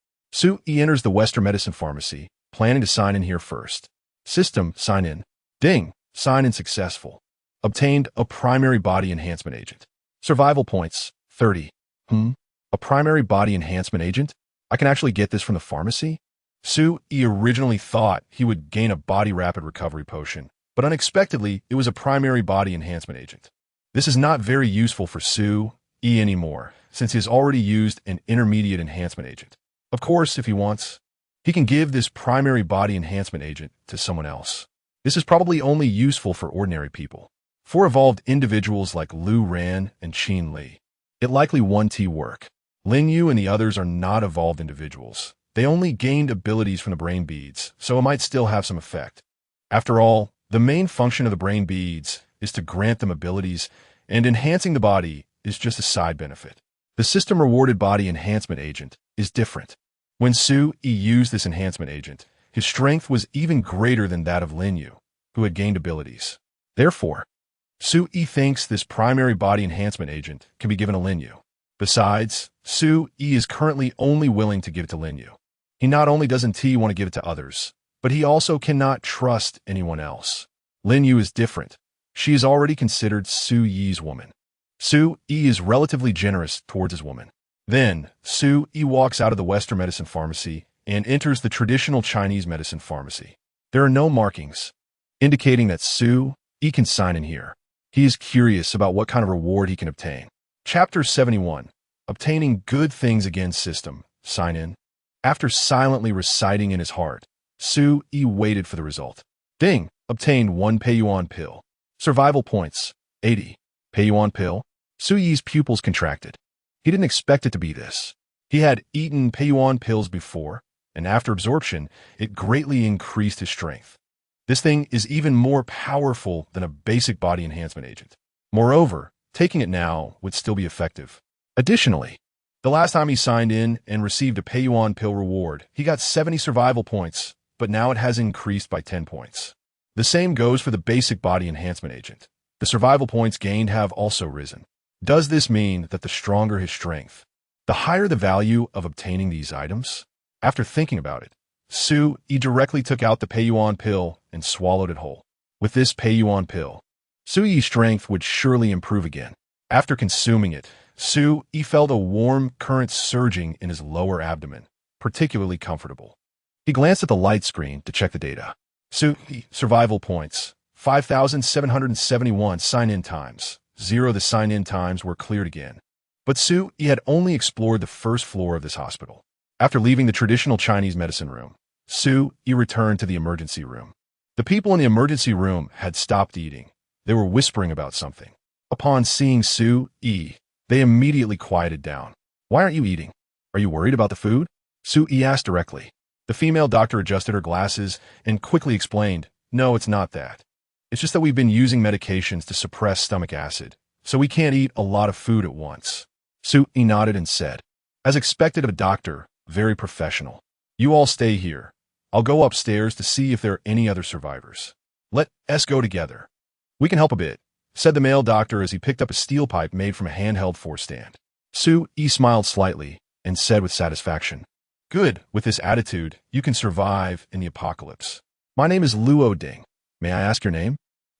Enters the Western medicine pharmacy, planning to sign in here first. System, sign in. Ding, sign in successful. Obtained a primary body enhancement agent. Survival points, 30. A primary body enhancement agent? I can actually get this from the pharmacy? Originally thought he would gain a body rapid recovery potion, but unexpectedly, it was a primary body enhancement agent. This is not very useful for anymore, since he has already used an intermediate enhancement agent. Of course, if he wants, he can give this primary body enhancement agent to someone else. This is probably only useful for ordinary people. For evolved individuals like Lu Ran and Qin Li, it likely won't work. Lin Yu and the others are not evolved individuals. They only gained abilities from the brain beads, so it might still have some effect. After all, the main function of the brain beads is to grant them abilities, and enhancing the body is just a side benefit. The system-rewarded body enhancement agent is different. When used this enhancement agent, his strength was even greater than that of Lin Yu, who had gained abilities. Therefore, thinks this primary body enhancement agent can be given to Lin Yu. Besides, is currently only willing to give it to Lin Yu. He not only doesn't want to give it to others, but he also cannot trust anyone else. Lin Yu is different. She is already considered Su Yi's woman. Su Yi is relatively generous towards his woman. Then, Su Yi walks out of the Western medicine pharmacy and enters the traditional Chinese medicine pharmacy. There are no markings, indicating that Su Yi can sign in here. He is curious about what kind of reward he can obtain. Chapter 71. Obtaining good things again system. Sign in. After silently reciting in his heart, Su Yi waited for the result. Ding! Obtained 1 Peiyuan pill. Survival points, 80. Peiyuan pill. Su Yi's pupils contracted. He didn't expect it to be this. He had eaten Peiyuan pills before, and after absorption, it greatly increased his strength. This thing is even more powerful than a basic body enhancement agent. Moreover, taking it now would still be effective. Additionally, the last time he signed in and received a Peiyuan pill reward, he got 70 survival points, but now it has increased by 10 points. The same goes for the basic body enhancement agent. The survival points gained have also risen. Does this mean that the stronger his strength, the higher the value of obtaining these items? After thinking about it, Su Yi directly took out the Peiyuan pill and swallowed it whole. With this Peiyuan pill, Su Yi's strength would surely improve again. After consuming it, Su Yi felt a warm current surging in his lower abdomen, particularly comfortable. He glanced at the light screen to check the data. Su Yi, survival points, 5,771 sign-in times. 0 The sign-in times were cleared again. But Su Yi had only explored the first floor of this hospital. After leaving the traditional Chinese medicine room, Su Yi returned to the emergency room. The people in the emergency room had stopped eating. They were whispering about something. Upon seeing Su Yi, they immediately quieted down. Why aren't you eating? Are you worried about the food? Su Yi asked directly. The female doctor adjusted her glasses and quickly explained, no, it's not that. It's just that we've been using medications to suppress stomach acid, so we can't eat a lot of food at once. Su Yi nodded and said, as expected of a doctor, very professional. You all stay here. I'll go upstairs to see if there are any other survivors. Let us go together. We can help a bit, said the male doctor as he picked up a steel pipe made from a handheld force stand. Su Yi smiled slightly and said with satisfaction, good, with this attitude, you can survive in the apocalypse. My name is Luo Ding. May I ask your name?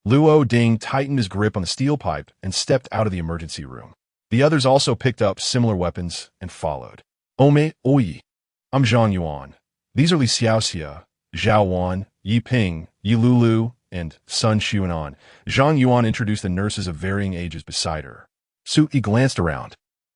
Luo Ding tightened his grip on the steel pipe and stepped out of the emergency room. The others also picked up similar weapons and followed. Ome Oyi. I'm Zhang Yuan. These are Li Xiaoxia, Zhao Wan, Yi Ping, Yi Lulu, and Sun Xuanan. Zhang Yuan introduced the nurses of varying ages beside her. Su Yi glanced around.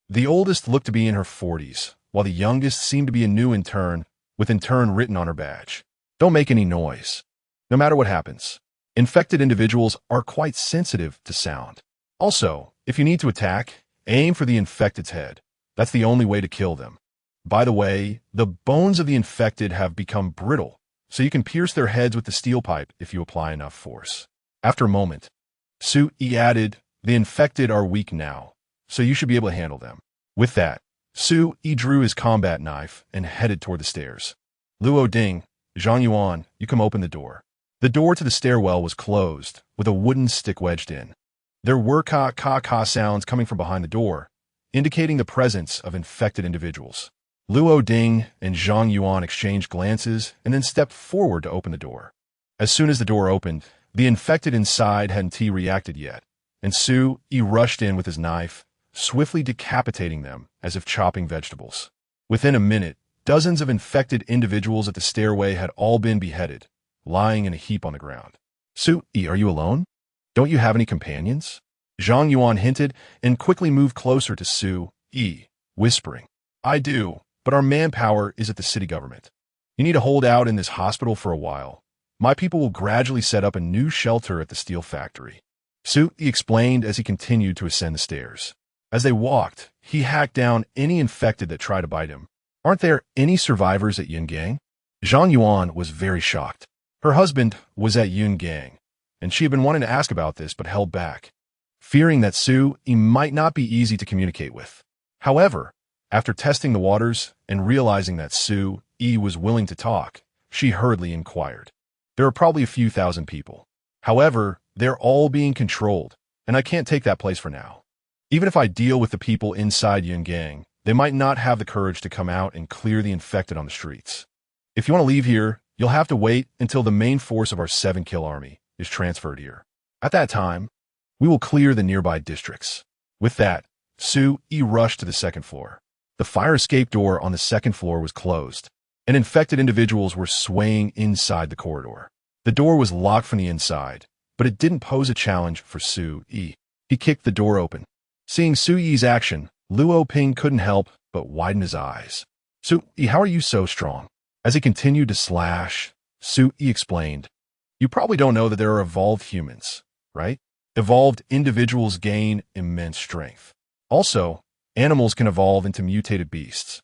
The oldest looked to be in her 40s, while the youngest seemed to be a new intern, with intern written on her badge. Don't make any noise. No matter what happens, infected individuals are quite sensitive to sound. Also, if you need to attack, aim for the infected's head. That's the only way to kill them. By the way, the bones of the infected have become brittle, so you can pierce their heads with the steel pipe if you apply enough force. After a moment, Su Yi added, the infected are weak now, so you should be able to handle them. With that, Su Yi drew his combat knife and headed toward the stairs. Luo Ding, Zhang Yuan, you come open the door. The door to the stairwell was closed, with a wooden stick wedged in. There were ka-ka-ka sounds coming from behind the door, indicating the presence of infected individuals. Luo Ding and Zhang Yuan exchanged glances and then stepped forward to open the door. As soon as the door opened, the infected inside hadn't reacted yet, and Su Yi rushed in with his knife, swiftly decapitating them as if chopping vegetables. Within a minute, dozens of infected individuals at the stairway had all been beheaded, lying in a heap on the ground. Su Yi, are you alone? Don't you have any companions? Zhang Yuan hinted and quickly moved closer to Su Yi, whispering, I do, but our manpower is at the city government. You need to hold out in this hospital for a while. My people will gradually set up a new shelter at the steel factory. Su Yi explained as he continued to ascend the stairs. As they walked, he hacked down any infected that tried to bite him. Aren't there any survivors at Yungang? Zhang Yuan was very shocked. Her husband was at Yungang, and she had been wanting to ask about this but held back, fearing that Su Yi might not be easy to communicate with. However, after testing the waters and realizing that Su Yi was willing to talk, she hurriedly inquired. There are probably a few thousand people. However, they're all being controlled, and I can't take that place for now. Even if I deal with the people inside Yungang, they might not have the courage to come out and clear the infected on the streets. If you want to leave here, you'll have to wait until the main force of our 7-kill army is transferred here. At that time, we will clear the nearby districts. With that, Su-E rushed to the second floor. The fire escape door on the second floor was closed, and infected individuals were swaying inside the corridor. The door was locked from the inside, but it didn't pose a challenge for Su-E. He kicked the door open. Seeing Su-E's action, Luo Ping couldn't help but widen his eyes. Su-E, how are you so strong? As he continued to slash, Su-E explained, you probably don't know that there are evolved humans, right? Evolved individuals gain immense strength. Also, animals can evolve into mutated beasts.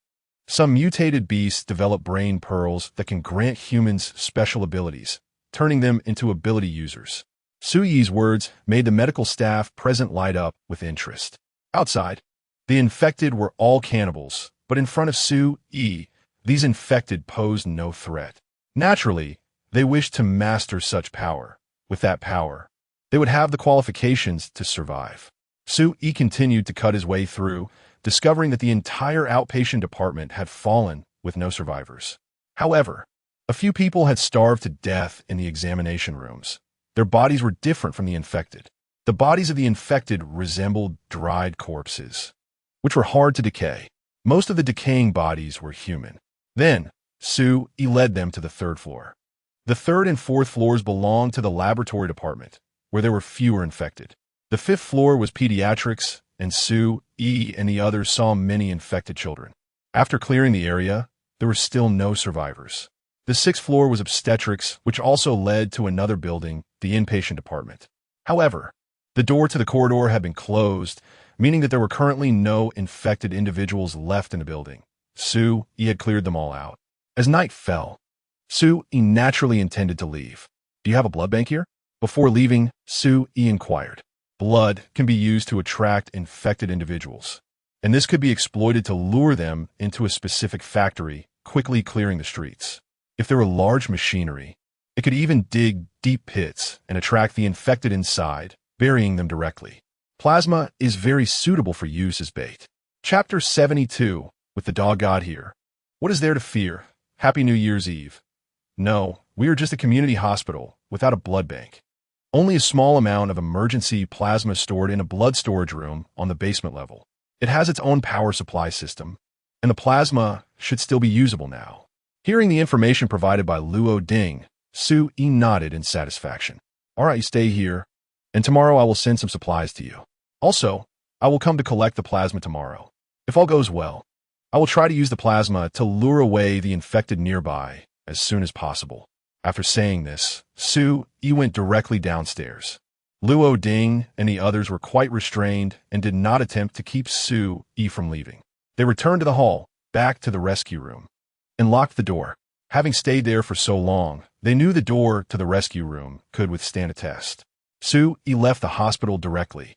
Some mutated beasts develop brain pearls that can grant humans special abilities, turning them into ability users. Su-E's words made the medical staff present light up with interest. Outside, the infected were all cannibals, but in front of Su-E, these infected posed no threat. Naturally, they wished to master such power. With that power, they would have the qualifications to survive. Su-E continued to cut his way through, discovering that the entire outpatient department had fallen with no survivors. However, a few people had starved to death in the examination rooms. Their bodies were different from the infected. The bodies of the infected resembled dried corpses, which were hard to decay. Most of the decaying bodies were human. Then, Su-E led them to the third floor. The third and fourth floors belonged to the laboratory department, where there were fewer infected. The fifth floor was pediatrics, and Su-E and the others saw many infected children. After clearing the area, there were still no survivors. The sixth floor was obstetrics, which also led to another building, the inpatient department. However, the door to the corridor had been closed, meaning that there were currently no infected individuals left in the building. Su-E had cleared them all out. As night fell, Su-E naturally intended to leave. Do you have a blood bank here? Before leaving, Su-E inquired. Blood can be used to attract infected individuals, and this could be exploited to lure them into a specific factory, quickly clearing the streets. If there were large machinery, it could even dig deep pits and attract the infected inside, burying them directly. Plasma is very suitable for use as bait. Chapter 72, with the dog god here. What is there to fear? Happy New Year's Eve. No, we are just a community hospital without a blood bank. Only a small amount of emergency plasma stored in a blood storage room on the basement level. It has its own power supply system, and the plasma should still be usable now. Hearing the information provided by Luo Ding, Su-E nodded in satisfaction. All right, stay here, and tomorrow I will send some supplies to you. Also, I will come to collect the plasma tomorrow. If all goes well, I will try to use the plasma to lure away the infected nearby as soon as possible. After saying this, Su-E went directly downstairs. Luo Ding and the others were quite restrained and did not attempt to keep Su-E from leaving. They returned to the hall, back to the rescue room, and locked the door. Having stayed there for so long, they knew the door to the rescue room could withstand a test. Su-E left the hospital directly,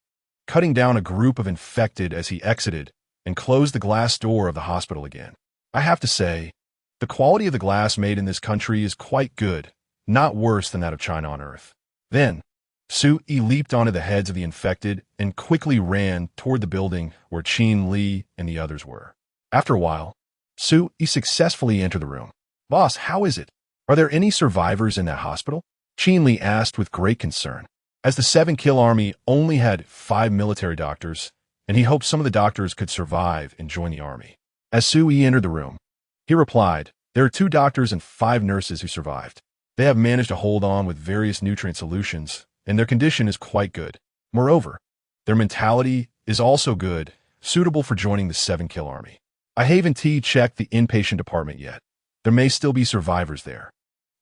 cutting down a group of infected as he exited and closed the glass door of the hospital again. I have to say, the quality of the glass made in this country is quite good, not worse than that of China on Earth. Then, Su-E leaped onto the heads of the infected and quickly ran toward the building where Qin Li and the others were. After a while, Su-E successfully entered the room. Boss, how is it? Are there any survivors in that hospital? Qin Li asked with great concern, as the 7-kill army only had 5 military doctors, and he hoped some of the doctors could survive and join the army. As Su-E entered the room, he replied, there are 2 doctors and 5 nurses who survived. They have managed to hold on with various nutrient solutions, and their condition is quite good. Moreover, their mentality is also good, suitable for joining the 7-kill army. I haven't checked the inpatient department yet. There may still be survivors there.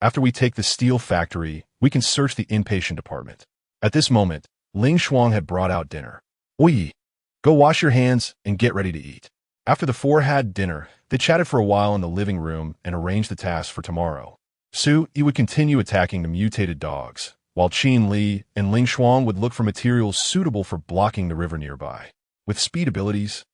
After we take the steel factory, we can search the inpatient department. At this moment, Ling Shuang had brought out dinner. Oi, go wash your hands and get ready to eat. After the 4 had dinner, they chatted for a while in the living room and arranged the tasks for tomorrow. Su-E would continue attacking the mutated dogs, while Qin Li and Ling Shuang would look for materials suitable for blocking the river nearby. With speed abilities,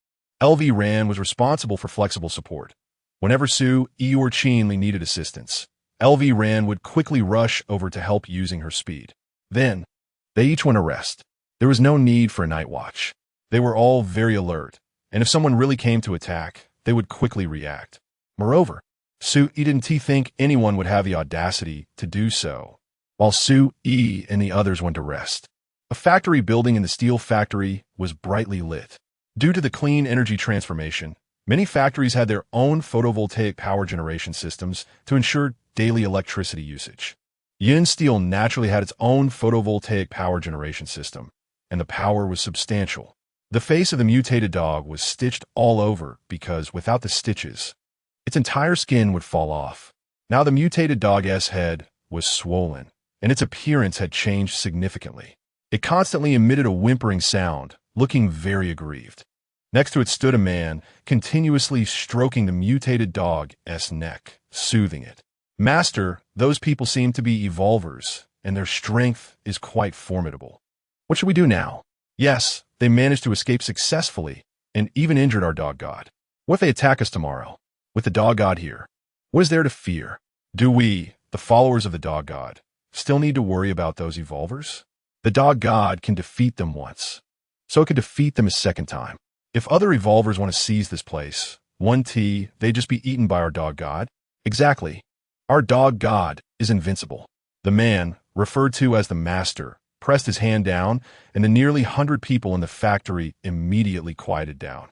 LV Ran was responsible for flexible support. Whenever Su-E or Qin Li needed assistance, LV Ran would quickly rush over to help using her speed. Then, they each went to rest. There was no need for a night watch. They were all very alert, and if someone really came to attack, they would quickly react. Moreover, Su E didn't think anyone would have the audacity to do so, while Su E and the others went to rest. A factory building in the steel factory was brightly lit. Due to the clean energy transformation, many factories had their own photovoltaic power generation systems to ensure daily electricity usage. Yin Steel naturally had its own photovoltaic power generation system, and the power was substantial. The face of the mutated dog was stitched all over because, without the stitches, its entire skin would fall off. Now the mutated dog's head was swollen, and its appearance had changed significantly. It constantly emitted a whimpering sound, looking very aggrieved. Next to it stood a man, continuously stroking the mutated dog's neck, soothing it. Master, those people seem to be evolvers, and their strength is quite formidable. What should we do now? Yes, they managed to escape successfully, and even injured our dog god. What if they attack us tomorrow? With the dog god here, what is there to fear? Do we, the followers of the dog god, still need to worry about those evolvers? The dog god can defeat them once, so it could defeat them a second time. If other evolvers want to seize this place, they'd just be eaten by our dog god. Exactly. Our dog god is invincible. The man, referred to as the master, pressed his hand down, and the nearly 100 people in the factory immediately quieted down.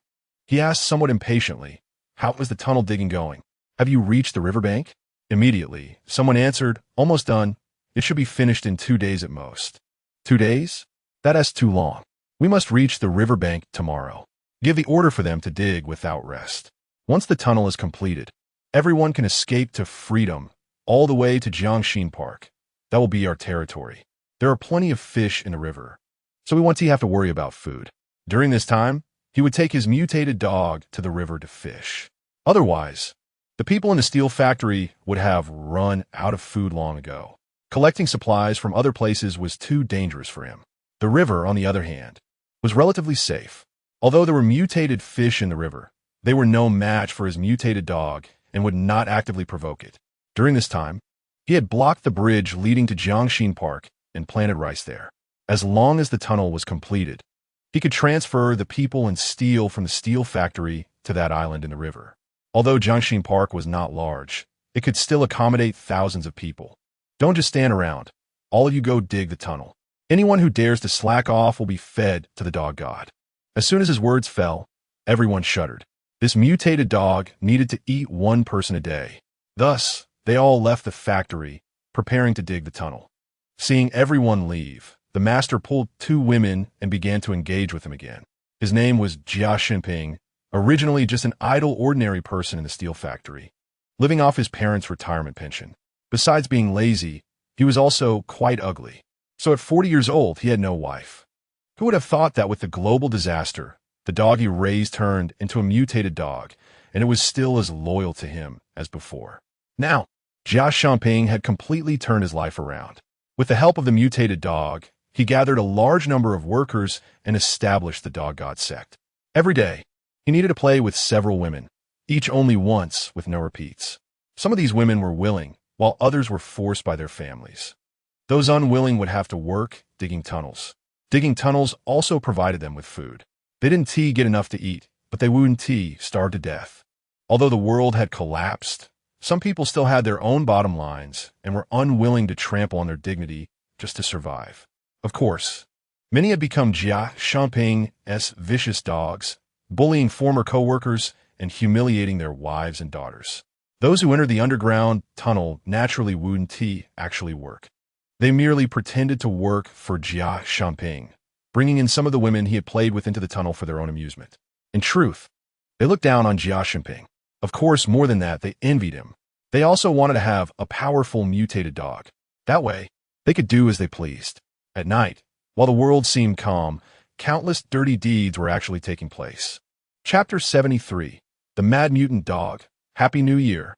He asked somewhat impatiently, "How is the tunnel digging going? Have you reached the riverbank?" Immediately, someone answered, "Almost done. It should be finished in 2 days at most." 2 days? That's too long. We must reach the riverbank tomorrow. Give the order for them to dig without rest. Once the tunnel is completed, everyone can escape to freedom, all the way to Jiangxin Park. That will be our territory. There are plenty of fish in the river, so we won't have to worry about food. During this time, he would take his mutated dog to the river to fish. Otherwise, the people in the steel factory would have run out of food long ago. Collecting supplies from other places was too dangerous for him. The river, on the other hand, was relatively safe. Although there were mutated fish in the river, they were no match for his mutated dog and would not actively provoke it. During this time, he had blocked the bridge leading to Jiangxin Park and planted rice there. As long as the tunnel was completed, he could transfer the people and steel from the steel factory to that island in the river. Although Jiangxin Park was not large, it could still accommodate thousands of people. Don't just stand around. All of you go dig the tunnel. Anyone who dares to slack off will be fed to the dog god. As soon as his words fell, everyone shuddered. This mutated dog needed to eat one person a day. Thus, they all left the factory, preparing to dig the tunnel. Seeing everyone leave, the master pulled 2 women and began to engage with them again. His name was Jia Xinping, originally just an idle ordinary person in the steel factory, living off his parents' retirement pension. Besides being lazy, he was also quite ugly. So at 40 years old, he had no wife. Who would have thought that with the global disaster, the dog he raised turned into a mutated dog, and it was still as loyal to him as before. Now, Jia Xinping had completely turned his life around. With the help of the mutated dog, he gathered a large number of workers and established the dog god sect. Every day, he needed to play with several women, each only once with no repeats. Some of these women were willing, while others were forced by their families. Those unwilling would have to work digging tunnels. Digging tunnels also provided them with food. They didn't get enough to eat, but they wouldn't starve to death. Although the world had collapsed, some people still had their own bottom lines and were unwilling to trample on their dignity just to survive. Of course, many had become Jia Xinping's vicious dogs, bullying former co-workers and humiliating their wives and daughters. Those who entered the underground tunnel naturally wouldn't actually work. They merely pretended to work for Jia Xinping, bringing in some of the women he had played with into the tunnel for their own amusement. In truth, they looked down on Jia Xinping. Of course, more than that, they envied him. They also wanted to have a powerful mutated dog. That way, they could do as they pleased. At night, while the world seemed calm, countless dirty deeds were actually taking place. Chapter 73. The Mad Mutant Dog. Happy New Year.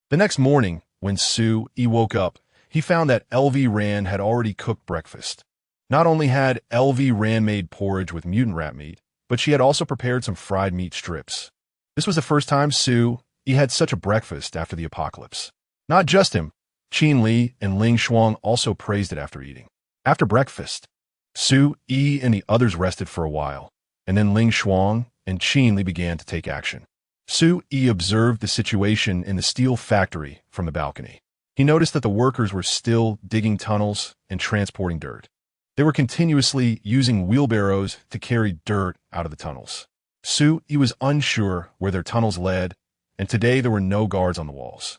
The next morning, when Su E woke up, he found that LV Ran had already cooked breakfast. Not only had LV Ran made porridge with mutant rat meat, but she had also prepared some fried meat strips. This was the first time Su E had such a breakfast after the apocalypse. Not just him, Qin Li and Ling Shuang also praised it after eating. After breakfast, Su E and the others rested for a while, and then Ling Shuang and Qin Li began to take action. Sue-yi observed the situation in the steel factory from the balcony. He noticed that the workers were still digging tunnels and transporting dirt. They were continuously using wheelbarrows to carry dirt out of the tunnels. Sue-yi was unsure where their tunnels led, and today there were no guards on the walls.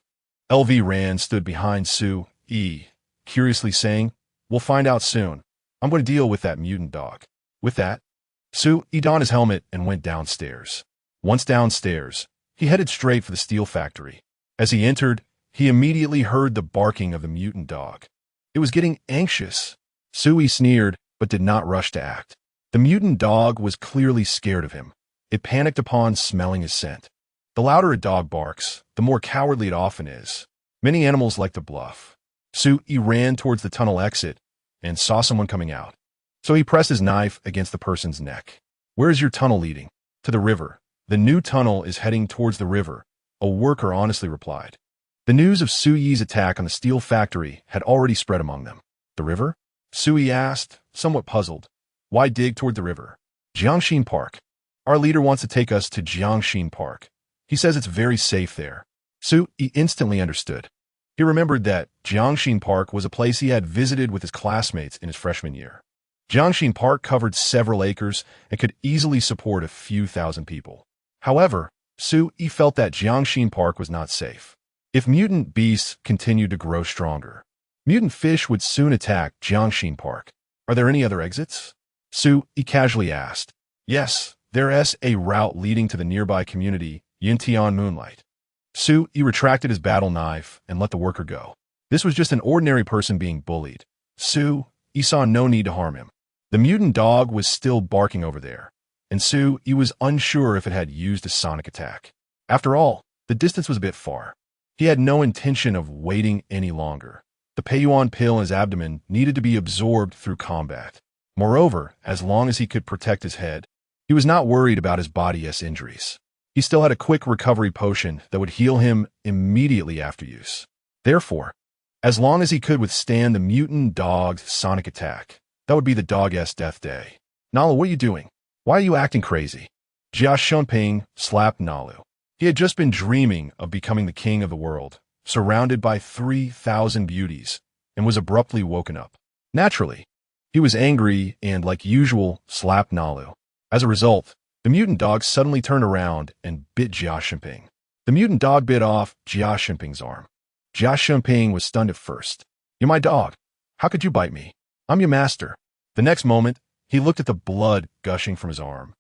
LV Rand stood behind Sue-yi, curiously saying, "We'll find out soon. I'm going to deal with that mutant dog." With that, Sue-yi donned his helmet and went downstairs. Once downstairs, he headed straight for the steel factory. As he entered, he immediately heard the barking of the mutant dog. It was getting anxious. Sue-yi sneered, but did not rush to act. The mutant dog was clearly scared of him. It panicked upon smelling his scent. The louder a dog barks, the more cowardly it often is. Many animals like to bluff. Sue-yi ran towards the tunnel exit and saw someone coming out. So he pressed his knife against the person's neck. "Where is your tunnel leading?" "To the river. The new tunnel is heading towards the river," a worker honestly replied. The news of Sue-yi's attack on the steel factory had already spread among them. "The river?" Sue-yi asked, somewhat puzzled. "Why dig toward the river?" "Jiangxin Park. Our leader wants to take us to Jiangxin Park. He says it's very safe there." Sue-yi instantly understood. He remembered that Jiangxin Park was a place he had visited with his classmates in his freshman year. Jiangxin Park covered several acres and could easily support a few thousand people. However, Sue-yi felt that Jiangxin Park was not safe. If mutant beasts continued to grow stronger, mutant fish would soon attack Jiangxin Park. "Are there any other exits?" Sue-yi casually asked. "Yes, there is a route leading to the nearby community, Yintian Moonlight." Sue-yi retracted his battle knife and let the worker go. This was just an ordinary person being bullied. Sue-yi saw no need to harm him. The mutant dog was still barking over there, and Sue-yi was unsure if it had used a sonic attack. After all, the distance was a bit far. He had no intention of waiting any longer. The Peiyuan pill in his abdomen needed to be absorbed through combat. Moreover, as long as he could protect his head, he was not worried about his body's injuries. He still had a quick recovery potion that would heal him immediately after use. Therefore, as long as he could withstand the mutant dog's sonic attack, that would be the dog's death day. "Nalu, what are you doing? Why are you acting crazy?" Jia Shunping slapped Nalu. He had just been dreaming of becoming the king of the world, surrounded by 3,000 beauties, and was abruptly woken up. Naturally, he was angry and, like usual, slapped Nalu. As a result, the mutant dog suddenly turned around and bit Jia Shunping. The mutant dog bit off Jia Shunping's arm. Jia Shunping was stunned at first. "You're my dog. How could you bite me? I'm your master." The next moment, he looked at the blood gushing from his arm.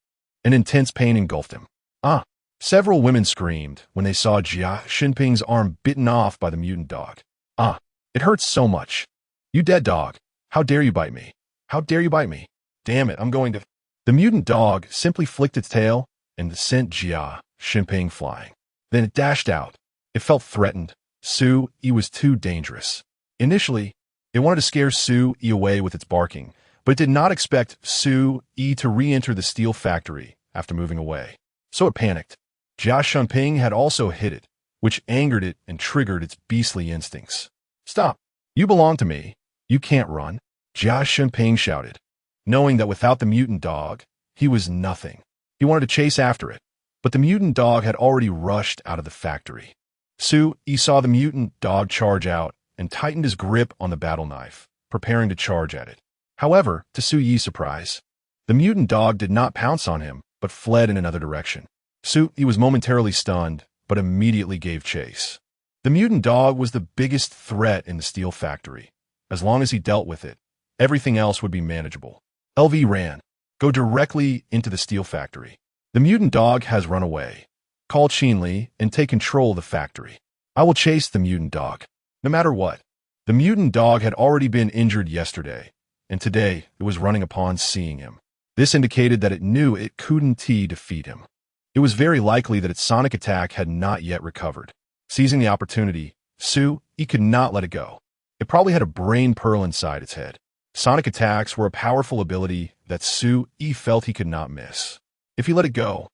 An intense pain engulfed him. "Ah!" Several women screamed when they saw Jia Shunping's arm bitten off by the mutant dog. "Ah! It hurts so much. You dead dog. How dare you bite me? How dare you bite me? Damn it, I'm going to..." The mutant dog simply flicked its tail and sent Jia Shunping flying. Then it dashed out. It felt threatened. Sue-yi was too dangerous. Initially, it wanted to scare Sue-yi away with its barking, but it did not expect Sue-yi to re-enter the steel factory after moving away. So it panicked. Jia Shunping had also hit it, which angered it and triggered its beastly instincts. "Stop! You belong to me. You can't run," Jia Shunping shouted. Knowing that without the mutant dog, he was nothing. He wanted to chase after it, but the mutant dog had already rushed out of the factory. Sue-yi saw the mutant dog charge out and tightened his grip on the battle knife, preparing to charge at it. However, to Sue-yi's surprise, the mutant dog did not pounce on him, but fled in another direction. Sue-yi was momentarily stunned, but immediately gave chase. The mutant dog was the biggest threat in the steel factory. As long as he dealt with it, everything else would be manageable. LV ran. "Go directly into the steel factory. The mutant dog has run away. Call Qinli and take control of the factory. I will chase the mutant dog, no matter what." The mutant dog had already been injured yesterday, and today it was running upon seeing him. This indicated that it knew it couldn't defeat him. It was very likely that its sonic attack had not yet recovered. Seizing the opportunity, Sue-yi could not let it go. It probably had a brain pearl inside its head. Sonic attacks were a powerful ability that Sue-yi felt he could not miss. If he let it go,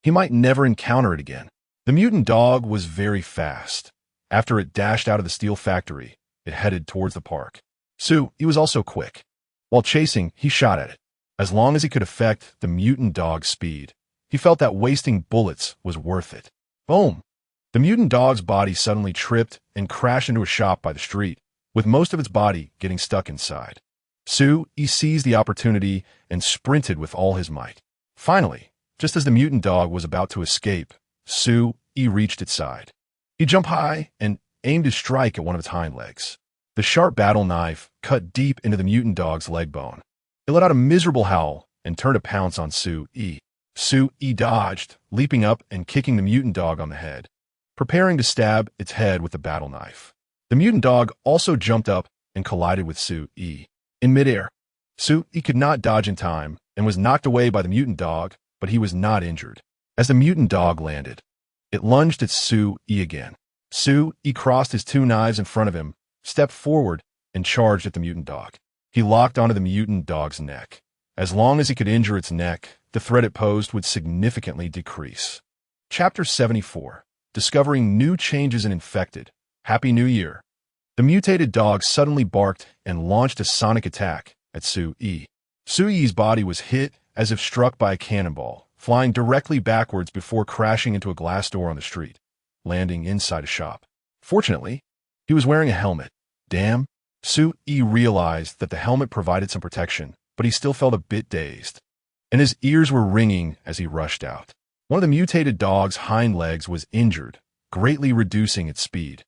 he might never encounter it again. The mutant dog was very fast. After it dashed out of the steel factory, it headed towards the park. Sue-yi was also quick. While chasing, he shot at it. As long as he could affect the mutant dog's speed, he felt that wasting bullets was worth it. Boom! The mutant dog's body suddenly tripped and crashed into a shop by the street, with most of its body getting stuck inside. Sue-E seized the opportunity and sprinted with all his might. Finally, just as the mutant dog was about to escape, Sue-E reached its side. He jumped high and aimed his strike at one of its hind legs. The sharp battle knife cut deep into the mutant dog's leg bone. It let out a miserable howl and turned to pounce on Sue-E. Sue-E dodged, leaping up and kicking the mutant dog on the head, preparing to stab its head with the battle knife. The mutant dog also jumped up and collided with Sue-E. In midair, Sue-E could not dodge in time and was knocked away by the mutant dog, but he was not injured. As the mutant dog landed, it lunged at Sue-E again. Sue-E crossed his two knives in front of him, stepped forward, and charged at the mutant dog. He locked onto the mutant dog's neck. As long as he could injure its neck, the threat it posed would significantly decrease. Chapter 74. Discovering New Changes in Infected. Happy New Year. The mutated dog suddenly barked and launched a sonic attack at Sue-E. Sue-E's body was hit as if struck by a cannonball, flying directly backwards before crashing into a glass door on the street, landing inside a shop. Fortunately, he was wearing a helmet. Damn. Sue-E realized that the helmet provided some protection, but he still felt a bit dazed, and his ears were ringing as he rushed out. One of the mutated dog's hind legs was injured, greatly reducing its speed.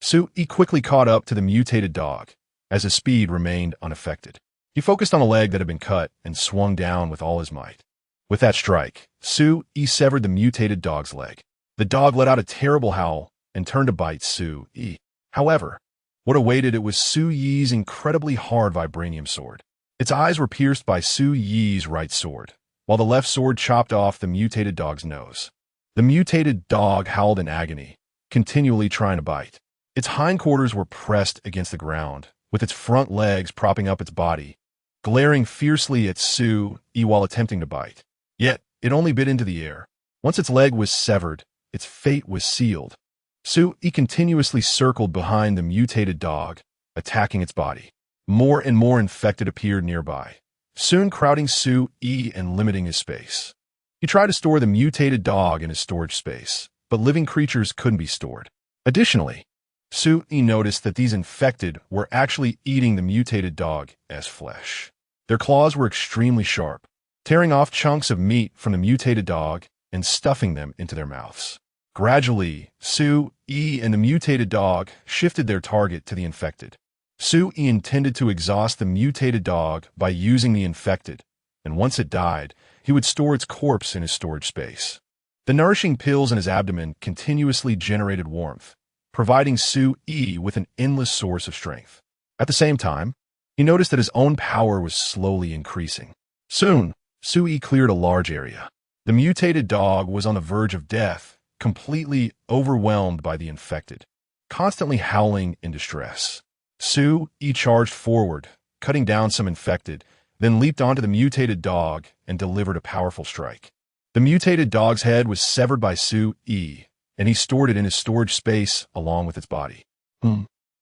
Sue-E quickly caught up to the mutated dog, as his speed remained unaffected. He focused on the leg that had been cut and swung down with all his might. With that strike, Sue-E severed the mutated dog's leg. The dog let out a terrible howl and turned to bite Sue-E. However, what awaited it was Sue-Ye's incredibly hard vibranium sword. Its eyes were pierced by Sue-Ye's right sword, while the left sword chopped off the mutated dog's nose. The mutated dog howled in agony, continually trying to bite. Its hindquarters were pressed against the ground, with its front legs propping up its body, glaring fiercely at Sue-E while attempting to bite. Yet, it only bit into the air. Once its leg was severed, its fate was sealed. Sue-E continuously circled behind the mutated dog, attacking its body. More and more infected appeared nearby, soon crowding Sue-E and limiting his space. He tried to store the mutated dog in his storage space, but living creatures couldn't be stored. Additionally, Sue-E noticed that these infected were actually eating the mutated dog as flesh. Their claws were extremely sharp, tearing off chunks of meat from the mutated dog and stuffing them into their mouths. Gradually, Sue-E and the mutated dog shifted their target to the infected. Sue-E intended to exhaust the mutated dog by using the infected, and once it died, he would store its corpse in his storage space. The nourishing pills in his abdomen continuously generated warmth, providing Sue-E with an endless source of strength. At the same time, he noticed that his own power was slowly increasing. Soon, Sue-E cleared a large area. The mutated dog was on the verge of death, completely overwhelmed by the infected, constantly howling in distress. Sue-E charged forward, cutting down some infected, then leaped onto the mutated dog and delivered a powerful strike. The mutated dog's head was severed by Sue-E, and he stored it in his storage space along with its body.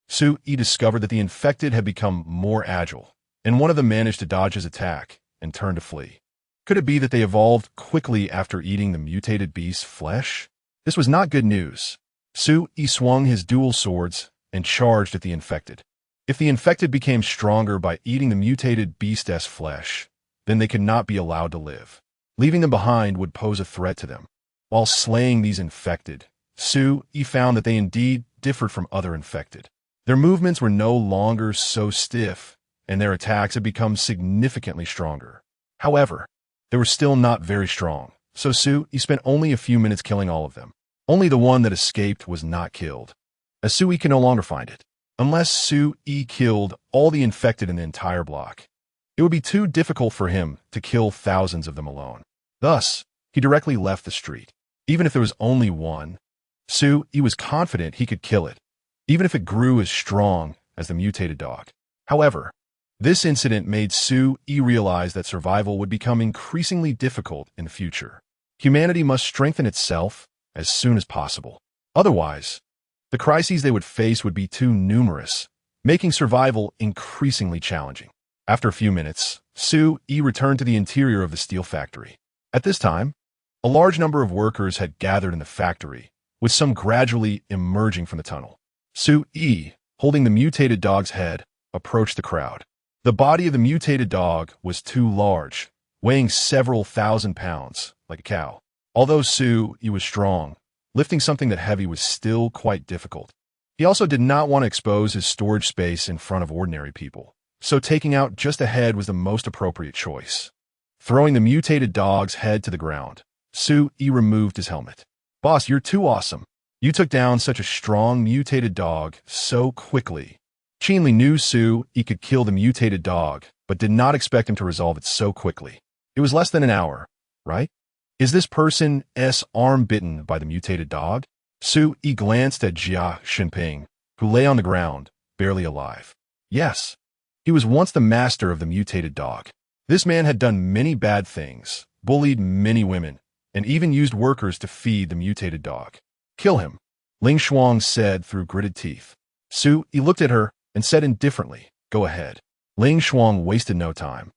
Sue-E discovered that the infected had become more agile, and one of them managed to dodge his attack and turn to flee. Could it be that they evolved quickly after eating the mutated beast's flesh? This was not good news. Sue-E swung his dual swords and charged at the infected. If the infected became stronger by eating the mutated beast's flesh, then they could not be allowed to live. Leaving them behind would pose a threat to them. While slaying these infected, Sue-E found that they indeed differed from other infected. Their movements were no longer so stiff, and their attacks had become significantly stronger. However, they were still not very strong, so Sue-E spent only a few minutes killing all of them. Only the one that escaped was not killed, as Sue-E can no longer find it. Unless Sue-E killed all the infected in the entire block, it would be too difficult for him to kill thousands of them alone. Thus, he directly left the street. Even if there was only one, Sue-E was confident he could kill it, even if it grew as strong as the mutated dog. However, this incident made Sue-E realize that survival would become increasingly difficult in the future. Humanity must strengthen itself as soon as possible. Otherwise, the crises they would face would be too numerous, making survival increasingly challenging. After a few minutes, Sue-E returned to the interior of the steel factory. At this time, a large number of workers had gathered in the factory, with some gradually emerging from the tunnel. Su E, holding the mutated dog's head, approached the crowd. The body of the mutated dog was too large, weighing several thousand pounds, like a cow. Although Su E was strong, lifting something that heavy was still quite difficult. He also did not want to expose his storage space in front of ordinary people, so taking out just a head was the most appropriate choice. Throwing the mutated dog's head to the ground, Su E removed his helmet. "Boss, you're too awesome. You took down such a strong mutated dog so quickly." Chenli knew Su E could kill the mutated dog, but did not expect him to resolve it so quickly. It was less than an hour, right? Is this person's arm bitten by the mutated dog? Su E glanced at Jia Xinping, who lay on the ground, barely alive. Yes, he was once the master of the mutated dog. This man had done many bad things, bullied many women, and even used workers to feed the mutated dog. "Kill him," Ling Shuang said through gritted teeth. Su E looked at her and said indifferently, "Go ahead." Ling Shuang wasted no time,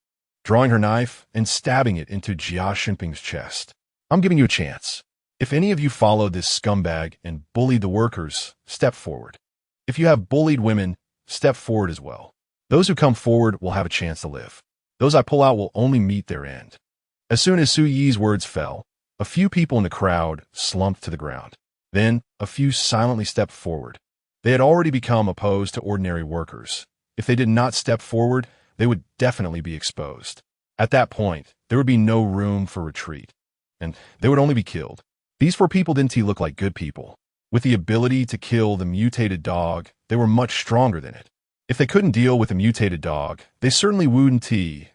drawing her knife and stabbing it into Jia Xinping's chest. "I'm giving you a chance. If any of you followed this scumbag and bullied the workers, step forward. If you have bullied women, step forward as well. Those who come forward will have a chance to live. Those I pull out will only meet their end." As soon as Su Yi's words fell, a few people in the crowd slumped to the ground. Then, a few silently stepped forward. They had already become opposed to ordinary workers. If they did not step forward, they would definitely be exposed. At that point, there would be no room for retreat, and they would only be killed. These 4 people didn't look like good people. With the ability to kill the mutated dog, they were much stronger than it. If they couldn't deal with a mutated dog, they certainly wouldn't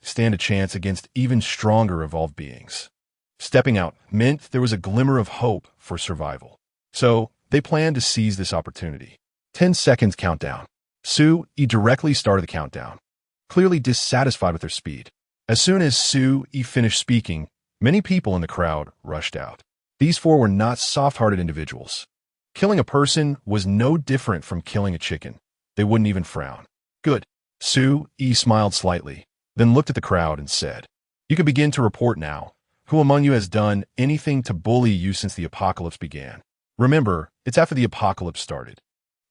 stand a chance against even stronger evolved beings. Stepping out meant there was a glimmer of hope for survival. So, they planned to seize this opportunity. 10 seconds countdown. Su E directly started the countdown, clearly dissatisfied with their speed. As soon as Su E finished speaking, many people in the crowd rushed out. These 4 were not soft-hearted individuals. Killing a person was no different from killing a chicken. They wouldn't even frown. "Good." Su E smiled slightly, then looked at the crowd and said, "You can begin to report now. Who among you has done anything to bully you since the apocalypse began? Remember, it's after the apocalypse started.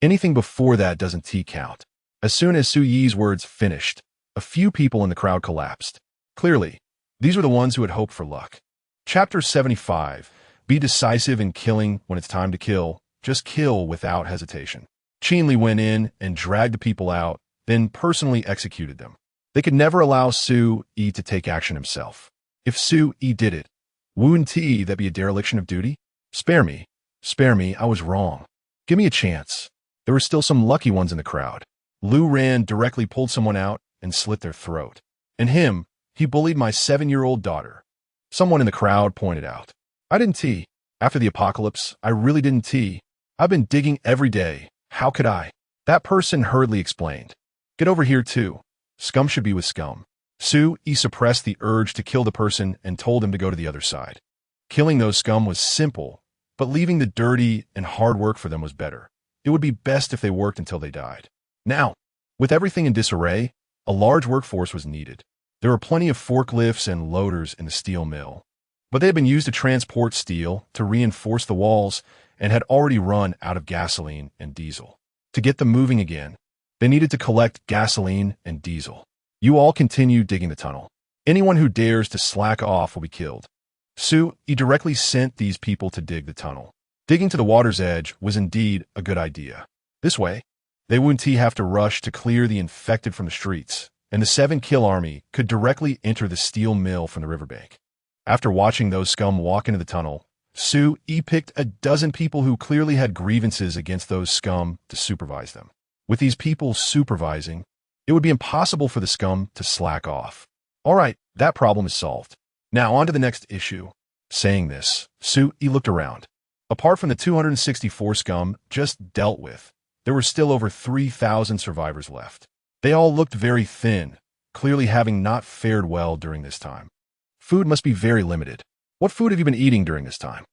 Anything before that doesn't count." As soon as Su Yi's words finished, a few people in the crowd collapsed. Clearly, these were the ones who had hoped for luck. Chapter 75. Be decisive in killing when it's time to kill. Just kill without hesitation. Chenli went in and dragged the people out, then personally executed them. They could never allow Su E to take action himself. If Su E did it, wouldn't that be a dereliction of duty? Spare me, I was wrong. Give me a chance." There were still some lucky ones in the crowd. Lu Ran directly pulled someone out and slit their throat. "And him, he bullied my 7-year-old daughter." Someone in the crowd pointed out. "I didn't After the apocalypse, I really didn't I've been digging every day. How could I?" That person hurriedly explained. "Get over here too. Scum should be with scum." Su E suppressed the urge to kill the person and told him to go to the other side. Killing those scum was simple, but leaving the dirty and hard work for them was better. It would be best if they worked until they died. Now, with everything in disarray, a large workforce was needed. There were plenty of forklifts and loaders in the steel mill, but they had been used to transport steel, to reinforce the walls, and had already run out of gasoline and diesel. To get them moving again, they needed to collect gasoline and diesel. You all continue digging the tunnel. Anyone who dares to slack off will be killed. Su E directly sent these people to dig the tunnel. Digging to the water's edge was indeed a good idea. This way, they wouldn't have to rush to clear the infected from the streets, and the 7-kill army could directly enter the steel mill from the riverbank. After watching those scum walk into the tunnel, Su E picked a dozen people who clearly had grievances against those scum to supervise them. With these people supervising, it would be impossible for the scum to slack off. All right, that problem is solved. Now on to the next issue. Saying this, Su E looked around. Apart from the 264 scum just dealt with, there were still over 3,000 survivors left. They all looked very thin, clearly having not fared well during this time. Food must be very limited. What food have you been eating during this time?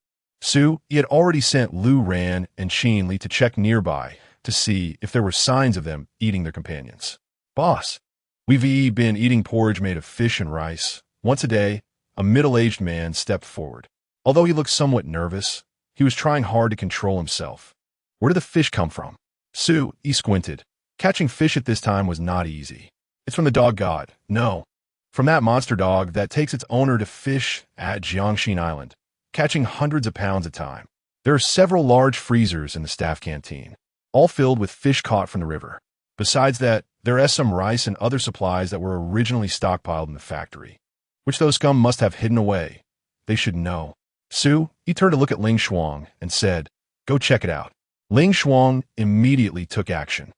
Su E had already sent Lu Ran and Chenli to check nearby to see if there were signs of them eating their companions. Boss, we've been eating porridge made of fish and rice. Once a day, a middle-aged man stepped forward. Although he looked somewhat nervous, He was trying hard to control himself. Where did the fish come from? Sue, he squinted. Catching fish at this time was not easy. It's from the dog god. No. From that monster dog that takes its owner to fish at Jiangxin Island, catching hundreds of pounds at a time. There are several large freezers in the staff canteen, all filled with fish caught from the river. Besides that, there is some rice and other supplies that were originally stockpiled in the factory, which those scum must have hidden away. They should know. Sue, he turned to look at Ling Shuang and said, "Go check it out." Ling Shuang immediately took action.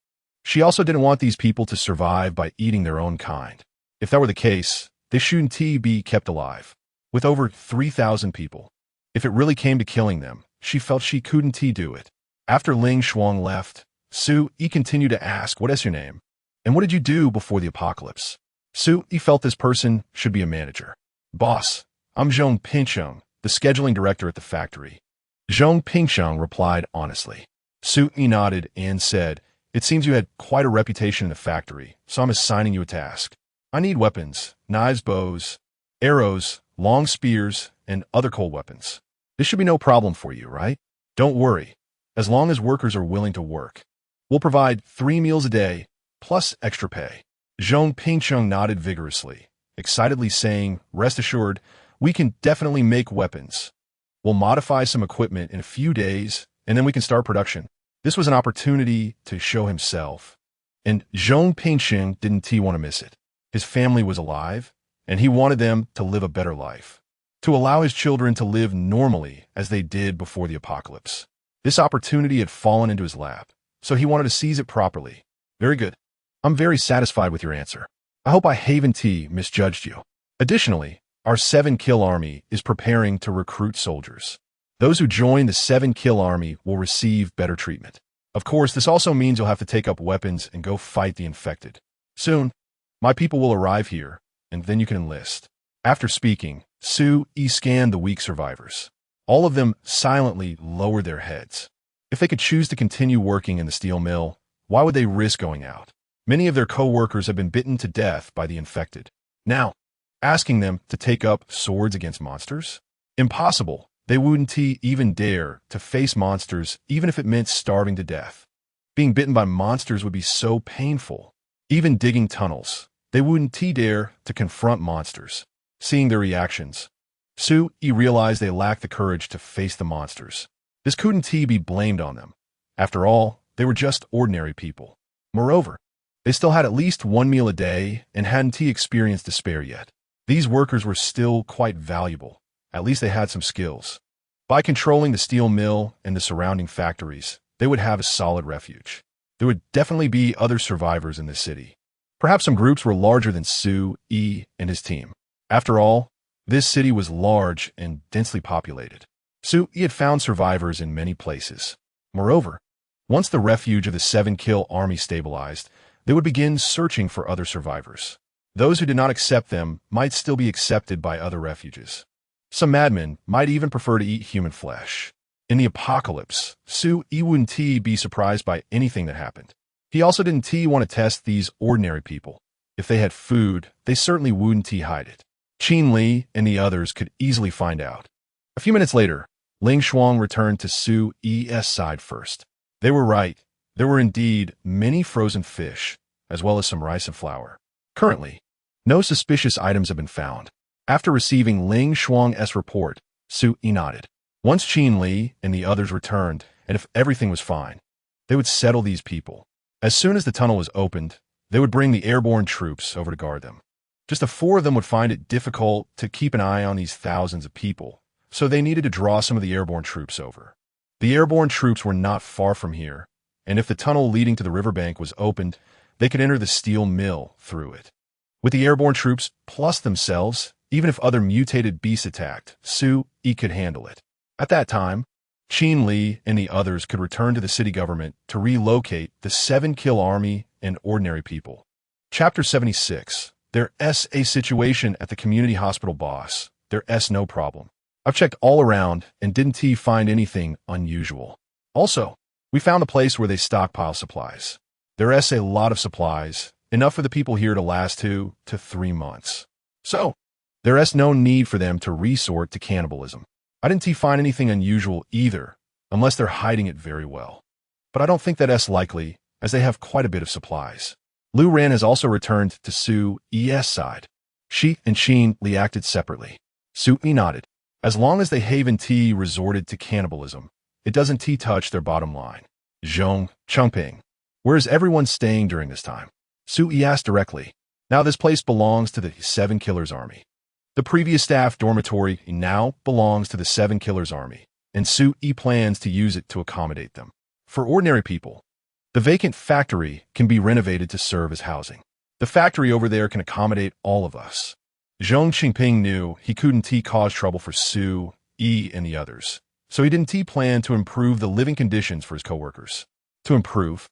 She also didn't want these people to survive by eating their own kind. If that were the case, they shouldn't be kept alive. With over 3,000 people, if it really came to killing them, she felt she couldn't do it. After Ling Shuang left, Sue, he continued to ask, "What is your name? And what did you do before the apocalypse?" Sue, he felt this person should be a manager. "Boss, I'm Zhong Pingcheng, the scheduling director at the factory." Zhong Pingcheng replied honestly. Sue, he nodded and said, "It seems you had quite a reputation in the factory, so I'm assigning you a task. I need weapons, knives, bows, arrows, long spears, and other cold weapons. This should be no problem for you, right? Don't worry, as long as workers are willing to work. We'll provide 3 meals a day, plus extra pay." Zhong Pingcheng nodded vigorously, excitedly saying, "Rest assured, we can definitely make weapons. We'll modify some equipment in a few days, and then we can start production." This was an opportunity to show himself, and Zhong Pingcheng didn't want to miss it. His family was alive, and he wanted them to live a better life, to allow his children to live normally as they did before the apocalypse. This opportunity had fallen into his lap, so he wanted to seize it properly. "Very good. I'm very satisfied with your answer. I hope I haven't misjudged you. Additionally, our 7-kill army is preparing to recruit soldiers. Those who join the 7-kill army will receive better treatment. Of course, this also means you'll have to take up weapons and go fight the infected. Soon, my people will arrive here, and then you can enlist." After speaking, Sue scanned the weak survivors. All of them silently lowered their heads. If they could choose to continue working in the steel mill, why would they risk going out? Many of their co-workers have been bitten to death by the infected. Now, asking them to take up swords against monsters? Impossible. They wouldn't even dare to face monsters, even if it meant starving to death. Being bitten by monsters would be so painful. Even digging tunnels, they wouldn't dare to confront monsters. Seeing their reactions, Sue realized they lacked the courage to face the monsters. This couldn't be blamed on them. After all, they were just ordinary people. Moreover, they still had at least 1 meal a day and hadn't experienced despair yet. These workers were still quite valuable. At least they had some skills. By controlling the steel mill and the surrounding factories, they would have a solid refuge. There would definitely be other survivors in this city. Perhaps some groups were larger than Sue and his team. After all, this city was large and densely populated. Sue had found survivors in many places. Moreover, once the refuge of the 7-kill army stabilized, they would begin searching for other survivors. Those who did not accept them might still be accepted by other refuges. Some madmen might even prefer to eat human flesh. In the apocalypse, Sue wouldn't be surprised by anything that happened. He also didn't want to test these ordinary people. If they had food, they certainly wouldn't hide it. Qin Li and the others could easily find out. A few minutes later, Ling Shuang returned to Sue's side first. They were right. There were indeed many frozen fish, as well as some rice and flour. Currently, no suspicious items have been found. After receiving Ling Shuang's report, Sue nodded. Once Qin Li and the others returned, and if everything was fine, they would settle these people. As soon as the tunnel was opened, they would bring the airborne troops over to guard them. Just the 4 of them would find it difficult to keep an eye on these thousands of people, so they needed to draw some of the airborne troops over. The airborne troops were not far from here, and if the tunnel leading to the riverbank was opened, they could enter the steel mill through it. With the airborne troops plus themselves, even if other mutated beasts attacked, Sue could handle it. At that time, Qin Li and the others could return to the city government to relocate the 7-kill army and ordinary people. Chapter 76. There's a situation at the community hospital, boss. There's no problem. I've checked all around and didn't find anything unusual. Also, we found a place where they stockpile supplies. There's a lot of supplies, enough for the people here to last 2 to 3 months. So, there's no need for them to resort to cannibalism. I didn't find anything unusual either, unless they're hiding it very well. But I don't think that's likely, as they have quite a bit of supplies. Lu Ran has also returned to Su Yi's side. She and Qin Li acted separately. Su Yi nodded. As long as they haven't resorted to cannibalism, it doesn't touch their bottom line. Zhong Chongping. Where is everyone staying during this time? Su Yi asked directly. Now this place belongs to the 7 Killers Army. The previous staff dormitory now belongs to the 7 Killers Army, and Su Yi plans to use it to accommodate them. For ordinary people, the vacant factory can be renovated to serve as housing. The factory over there can accommodate all of us. Zhong Qingping knew he couldn't cause trouble for Su Yi and the others, so he didn't plan to improve the living conditions for his co-workers. To improve,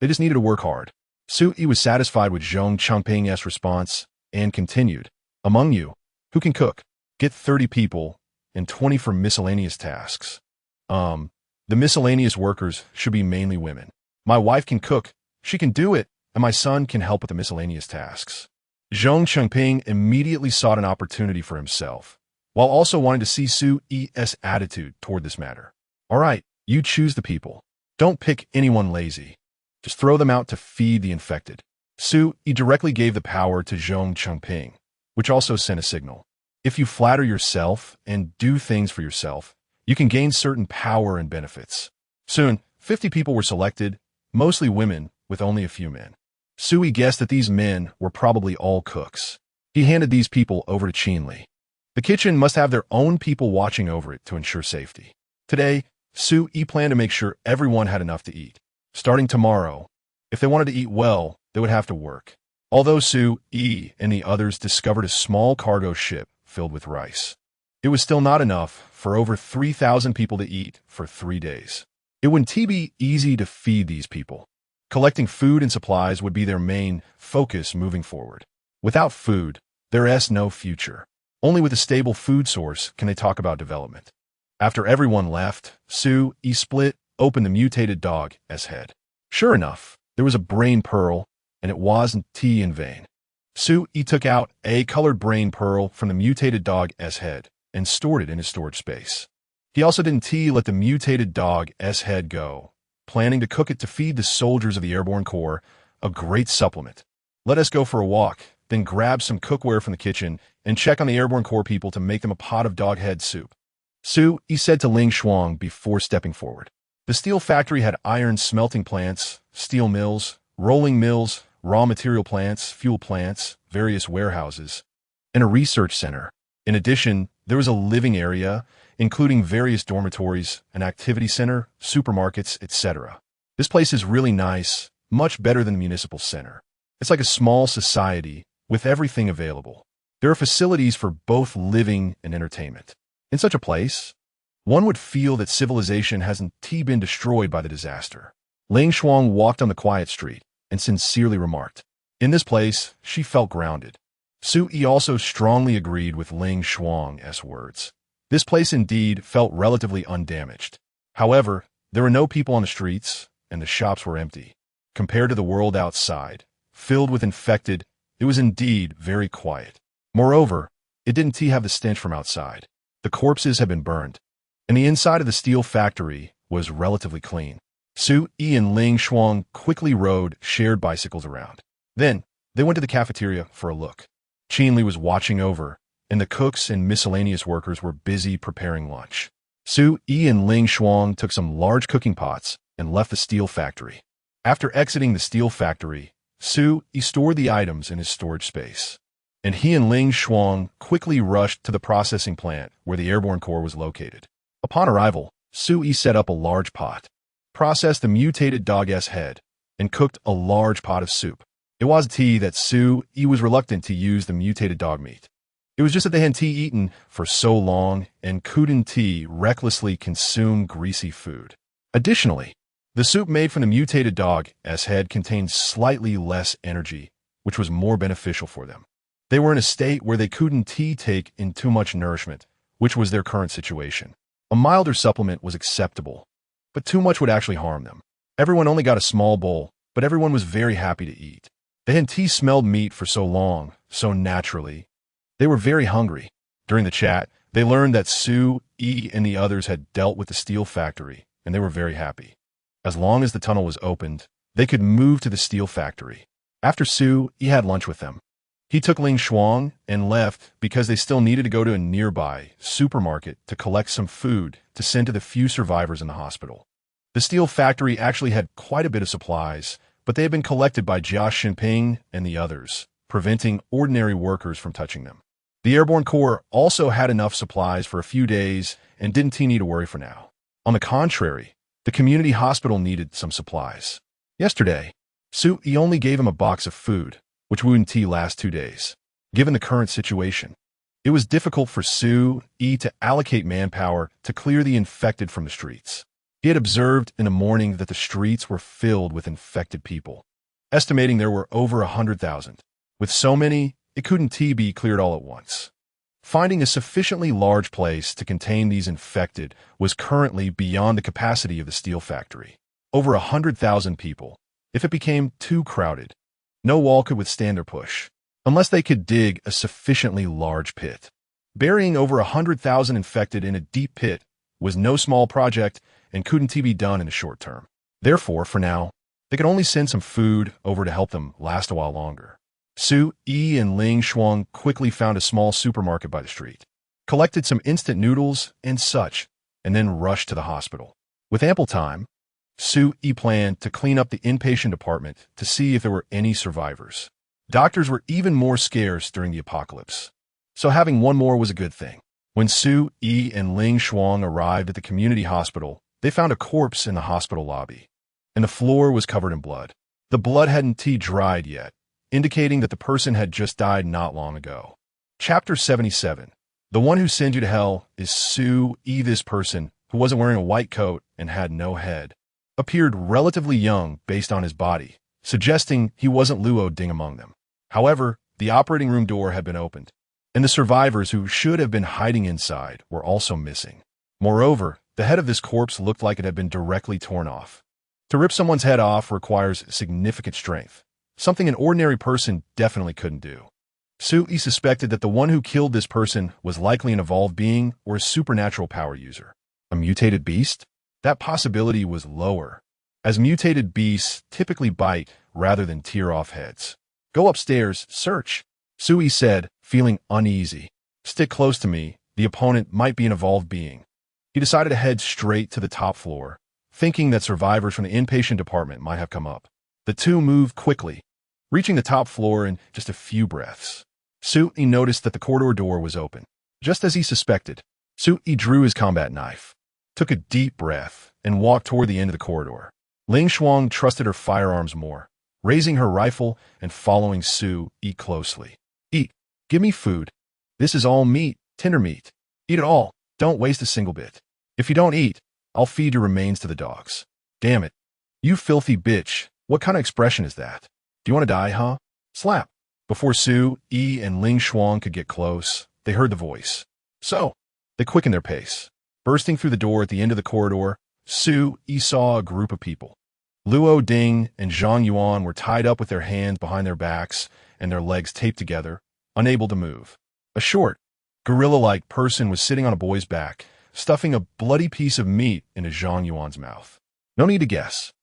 they just needed to work hard. Su Yi was satisfied with Zhong Chongping's response and continued, among you, who can cook? Get 30 people and 20 for miscellaneous tasks. The miscellaneous workers should be mainly women. My wife can cook, she can do it, and my son can help with the miscellaneous tasks. Zhong Chongping immediately sought an opportunity for himself, while also wanting to see Su Yi's attitude toward this matter. All right, you choose the people. Don't pick anyone lazy. Just throw them out to feed the infected. Su Yi directly gave the power to Zhong Chongping, which also sent a signal. If you flatter yourself and do things for yourself, you can gain certain power and benefits. Soon, 50 people were selected, mostly women, with only a few men. Su Yi guessed that these men were probably all cooks. He handed these people over to Qin Li. The kitchen must have their own people watching over it to ensure safety. Today, Su Yi planned to make sure everyone had enough to eat. Starting tomorrow, if they wanted to eat well, they would have to work. Although Su Yi and the others discovered a small cargo ship filled with rice, it was still not enough for over 3,000 people to eat for 3 days. It wouldn't be easy to feed these people. Collecting food and supplies would be their main focus moving forward. Without food, there is no future. Only with a stable food source can they talk about development. After everyone left, Su Yi split open the mutated dog's head. Sure enough, there was a brain pearl, and it wasn't in vain. Su Yi took out a colored brain pearl from the mutated dog's head and stored it in his storage space. He also didn't let the mutated dog's head go, planning to cook it to feed the soldiers of the Airborne Corps, a great supplement. Let us go for a walk, then grab some cookware from the kitchen and check on the Airborne Corps people to make them a pot of dog head soup. Su Yi said to Ling Shuang before stepping forward. The steel factory had iron smelting plants, steel mills, rolling mills, raw material plants, fuel plants, various warehouses, and a research center. In addition, there was a living area, including various dormitories, an activity center, supermarkets, etc. This place is really nice, much better than the municipal center. It's like a small society with everything available. There are facilities for both living and entertainment. In such a place, one would feel that civilization hasn't been destroyed by the disaster. Ling Shuang walked on the quiet street and sincerely remarked, in this place, she felt grounded. Su Yi also strongly agreed with Ling Shuang's words. This place indeed felt relatively undamaged. However, there were no people on the streets, and the shops were empty. Compared to the world outside, filled with infected, it was indeed very quiet. Moreover, it didn't have the stench from outside. The corpses had been burned, and the inside of the steel factory was relatively clean. Su Yi and Ling Shuang quickly rode shared bicycles around. Then, they went to the cafeteria for a look. Qin Li was watching over, and the cooks and miscellaneous workers were busy preparing lunch. Su Yi and Ling Shuang took some large cooking pots and left the steel factory. After exiting the steel factory, Su Yi stored the items in his storage space, and he and Ling Shuang quickly rushed to the processing plant where the Airborne Corps was located. Upon arrival, Su Yi set up a large pot, processed the mutated dog's head, and cooked a large pot of soup. It was that Su Yi was reluctant to use the mutated dog meat. It was just that they hadn't eaten for so long and couldn't recklessly consume greasy food. Additionally, the soup made from the mutated dog's head contained slightly less energy, which was more beneficial for them. They were in a state where they couldn't take in too much nourishment, which was their current situation. A milder supplement was acceptable, but too much would actually harm them. Everyone only got a small bowl, but everyone was very happy to eat. They hadn't smelled meat for so long, so naturally, they were very hungry. During the chat, They learned that Su, E, and the others had dealt with the steel factory, and they were very happy. As long as the tunnel was opened, they could move to the steel factory. After Su, E had lunch with them. He took Ling Shuang and left because they still needed to go to a nearby supermarket to collect some food to send to the few survivors in the hospital. The steel factory actually had quite a bit of supplies, but they had been collected by Jia Xinping and the others, preventing ordinary workers from touching them. The Airborne Corps also had enough supplies for a few days and didn't need to worry for now. On the contrary, the community hospital needed some supplies. Yesterday, Su Yi only gave him a box of food, which wouldn't last 2 days. Given the current situation, it was difficult for Su Yi to allocate manpower to clear the infected from the streets. He had observed in the morning that the streets were filled with infected people, estimating there were over 100,000. With so many, it couldn't be cleared all at once. Finding a sufficiently large place to contain these infected was currently beyond the capacity of the steel factory. Over 100,000 people. If it became too crowded, no wall could withstand their push, unless they could dig a sufficiently large pit. Burying over 100,000 infected in a deep pit was no small project and couldn't be done in the short term. Therefore, for now, they could only send some food over to help them last a while longer. Su Yi and Ling Shuang quickly found a small supermarket by the street, collected some instant noodles and such, and then rushed to the hospital. With ample time, Su Yi planned to clean up the inpatient department to see if there were any survivors. Doctors were even more scarce during the apocalypse, so having one more was a good thing. When Su Yi and Ling Shuang arrived at the community hospital, they found a corpse in the hospital lobby, and the floor was covered in blood. The blood hadn't dried yet, indicating that the person had just died not long ago. Chapter 77. The one who sends you to hell is Su Yi. This person, who wasn't wearing a white coat and had no head, appeared relatively young based on his body, suggesting he wasn't Luo Ding among them. However, the operating room door had been opened, and the survivors who should have been hiding inside were also missing. Moreover, the head of this corpse looked like it had been directly torn off. To rip someone's head off requires significant strength, something an ordinary person definitely couldn't do. Su Yi suspected that the one who killed this person was likely an evolved being or a supernatural power user. A mutated beast? That possibility was lower, as mutated beasts typically bite rather than tear off heads. Go upstairs, search, Su Yi said, feeling uneasy. Stick close to me, the opponent might be an evolved being. He decided to head straight to the top floor, thinking that survivors from the inpatient department might have come up. The two moved quickly, reaching the top floor in just a few breaths. Su Yi noticed that the corridor door was open. Just as he suspected, Su Yi drew his combat knife, took a deep breath, and walked toward the end of the corridor. Ling Shuang trusted her firearms more, raising her rifle and following Su Yi closely. Eat. Give me food. This is all meat, tender meat. Eat it all. Don't waste a single bit. If you don't eat, I'll feed your remains to the dogs. Damn it. You filthy bitch. What kind of expression is that? Do you want to die, huh? Slap. Before Su Yi and Ling Shuang could get close, they heard the voice. So, they quickened their pace. Bursting through the door at the end of the corridor, Su Yi saw a group of people. Luo Ding and Zhang Yuan were tied up with their hands behind their backs and their legs taped together, unable to move. A short, gorilla-like person was sitting on a boy's back, stuffing a bloody piece of meat into Zhang Yuan's mouth. No need to guess.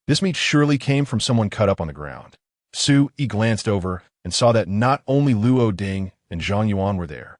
This meat surely came from someone cut up on the ground. Su Yi glanced over and saw that not only Luo Ding and Zhang Yuan were there,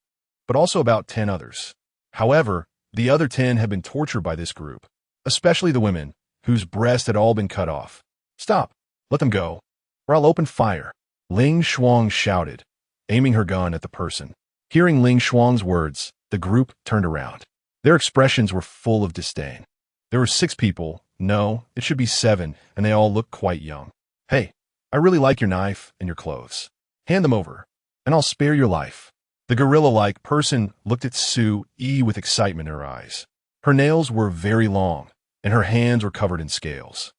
but also about 10 others. However, the other 10 had been tortured by this group, especially the women, whose breasts had all been cut off. Stop. Let them go, or I'll open fire. Ling Shuang shouted, aiming her gun at the person. Hearing Ling Shuang's words, the group turned around. Their expressions were full of disdain. There were 6 people. No, it should be 7, and they all looked quite young. Hey, I really like your knife and your clothes. Hand them over, and I'll spare your life. The gorilla-like person looked at Su Yi with excitement in her eyes. Her nails were very long, and her hands were covered in scales.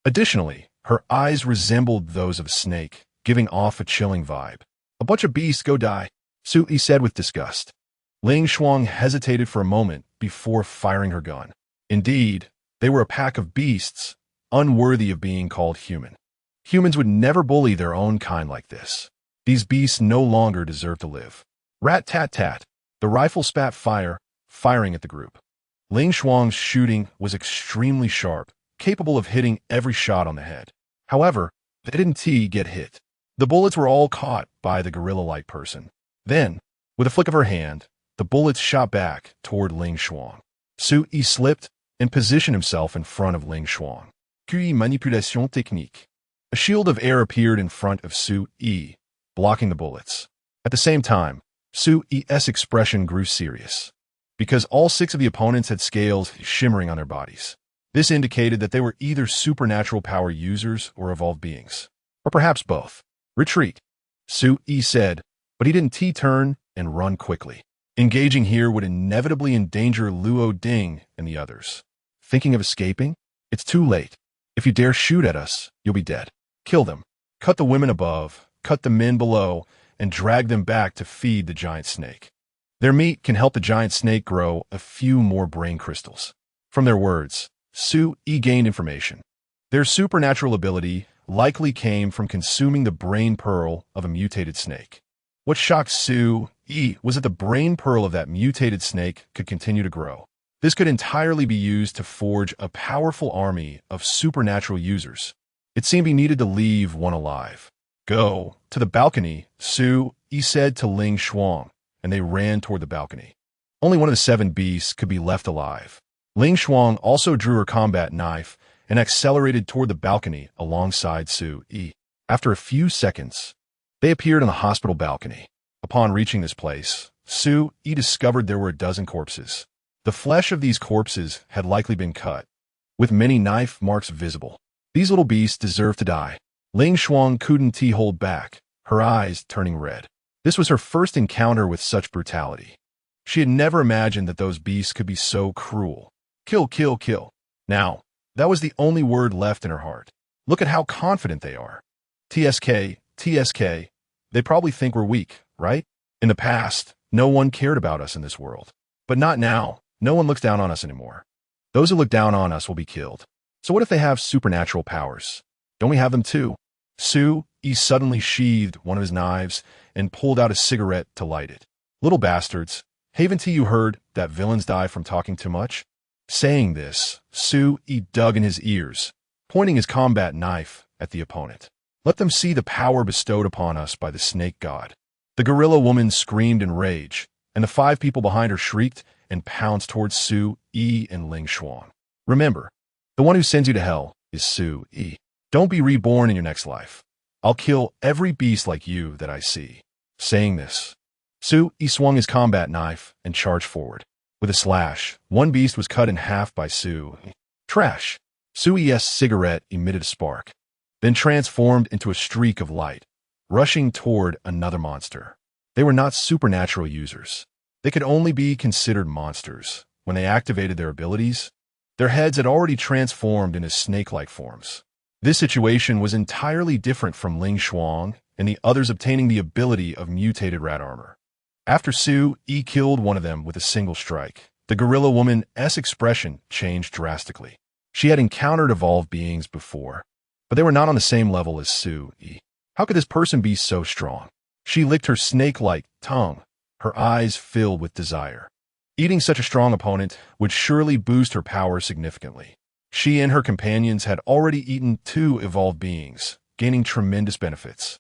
Additionally, her eyes resembled those of a snake, giving off a chilling vibe. A bunch of beasts, go die, Su Yi said with disgust. Ling Shuang hesitated for a moment before firing her gun. Indeed, they were a pack of beasts, unworthy of being called human. Humans would never bully their own kind like this. These beasts no longer deserve to live. Rat-tat-tat. The rifle spat fire, firing at the group. Ling Shuang's shooting was extremely sharp, capable of hitting every shot on the head. However, they didn't get hit. The bullets were all caught by the gorilla-like person. Then, with a flick of her hand, the bullets shot back toward Ling Shuang. Su Yi slipped and positioned himself in front of Ling Shuang. Puis manipulation technique. A shield of air appeared in front of Su Yi, blocking the bullets. At the same time, Su Yi's expression grew serious, because all 6 of the opponents had scales shimmering on their bodies. This indicated that they were either supernatural power users or evolved beings, or perhaps both. Retreat, Su Yi said, but he didn't turn and run quickly. Engaging here would inevitably endanger Luo Ding and the others. Thinking of escaping? It's too late. If you dare shoot at us, you'll be dead. Kill them. Cut the women above, cut the men below, and drag them back to feed the giant snake. Their meat can help the giant snake grow a few more brain crystals. From their words, Su Yi gained information. Their supernatural ability likely came from consuming the brain pearl of a mutated snake. What shocked Su Yi was that the brain pearl of that mutated snake could continue to grow. This could entirely be used to forge a powerful army of supernatural users. It seemed he needed to leave one alive. Go to the balcony, Su Yi said to Ling Shuang, and they ran toward the balcony. Only one of the 7 beasts could be left alive. Ling Shuang also drew her combat knife and accelerated toward the balcony alongside Su Yi. After a few seconds, they appeared on the hospital balcony. Upon reaching this place, Su Yi discovered there were a dozen corpses. The flesh of these corpses had likely been cut, with many knife marks visible. These little beasts deserved to die. Ling Shuang couldn't hold back, her eyes turning red. This was her first encounter with such brutality. She had never imagined that those beasts could be so cruel. Kill, kill, kill. Now, that was the only word left in her heart. Look at how confident they are. TSK, TSK. They probably think we're weak, right? In the past, no one cared about us in this world. But not now. No one looks down on us anymore. Those who look down on us will be killed. So what if they have supernatural powers? Don't we have them too? Su Yi suddenly sheathed one of his knives and pulled out a cigarette to light it. Little bastards, haven't you heard that villains die from talking too much? Saying this, Su Yi dug in his ears, pointing his combat knife at the opponent. Let them see the power bestowed upon us by the snake god. The gorilla woman screamed in rage, and the 5 people behind her shrieked and pounced towards Su Yi and Ling Shuang. Remember, the one who sends you to hell is Su Yi. Don't be reborn in your next life. I'll kill every beast like you that I see. Saying this, Su Yi swung his combat knife and charged forward. With a slash, one beast was cut in half by Su Yi. Trash! Su Yi's cigarette emitted a spark, then transformed into a streak of light, rushing toward another monster. They were not supernatural users. They could only be considered monsters. When they activated their abilities, their heads had already transformed into snake-like forms. This situation was entirely different from Ling Shuang and the others obtaining the ability of mutated rat armor. After Su Yi killed one of them with a single strike, the gorilla woman's expression changed drastically. She had encountered evolved beings before, but they were not on the same level as Su Yi. How could this person be so strong? She licked her snake-like tongue, her eyes filled with desire. Eating such a strong opponent would surely boost her power significantly. She and her companions had already eaten 2 evolved beings, gaining tremendous benefits.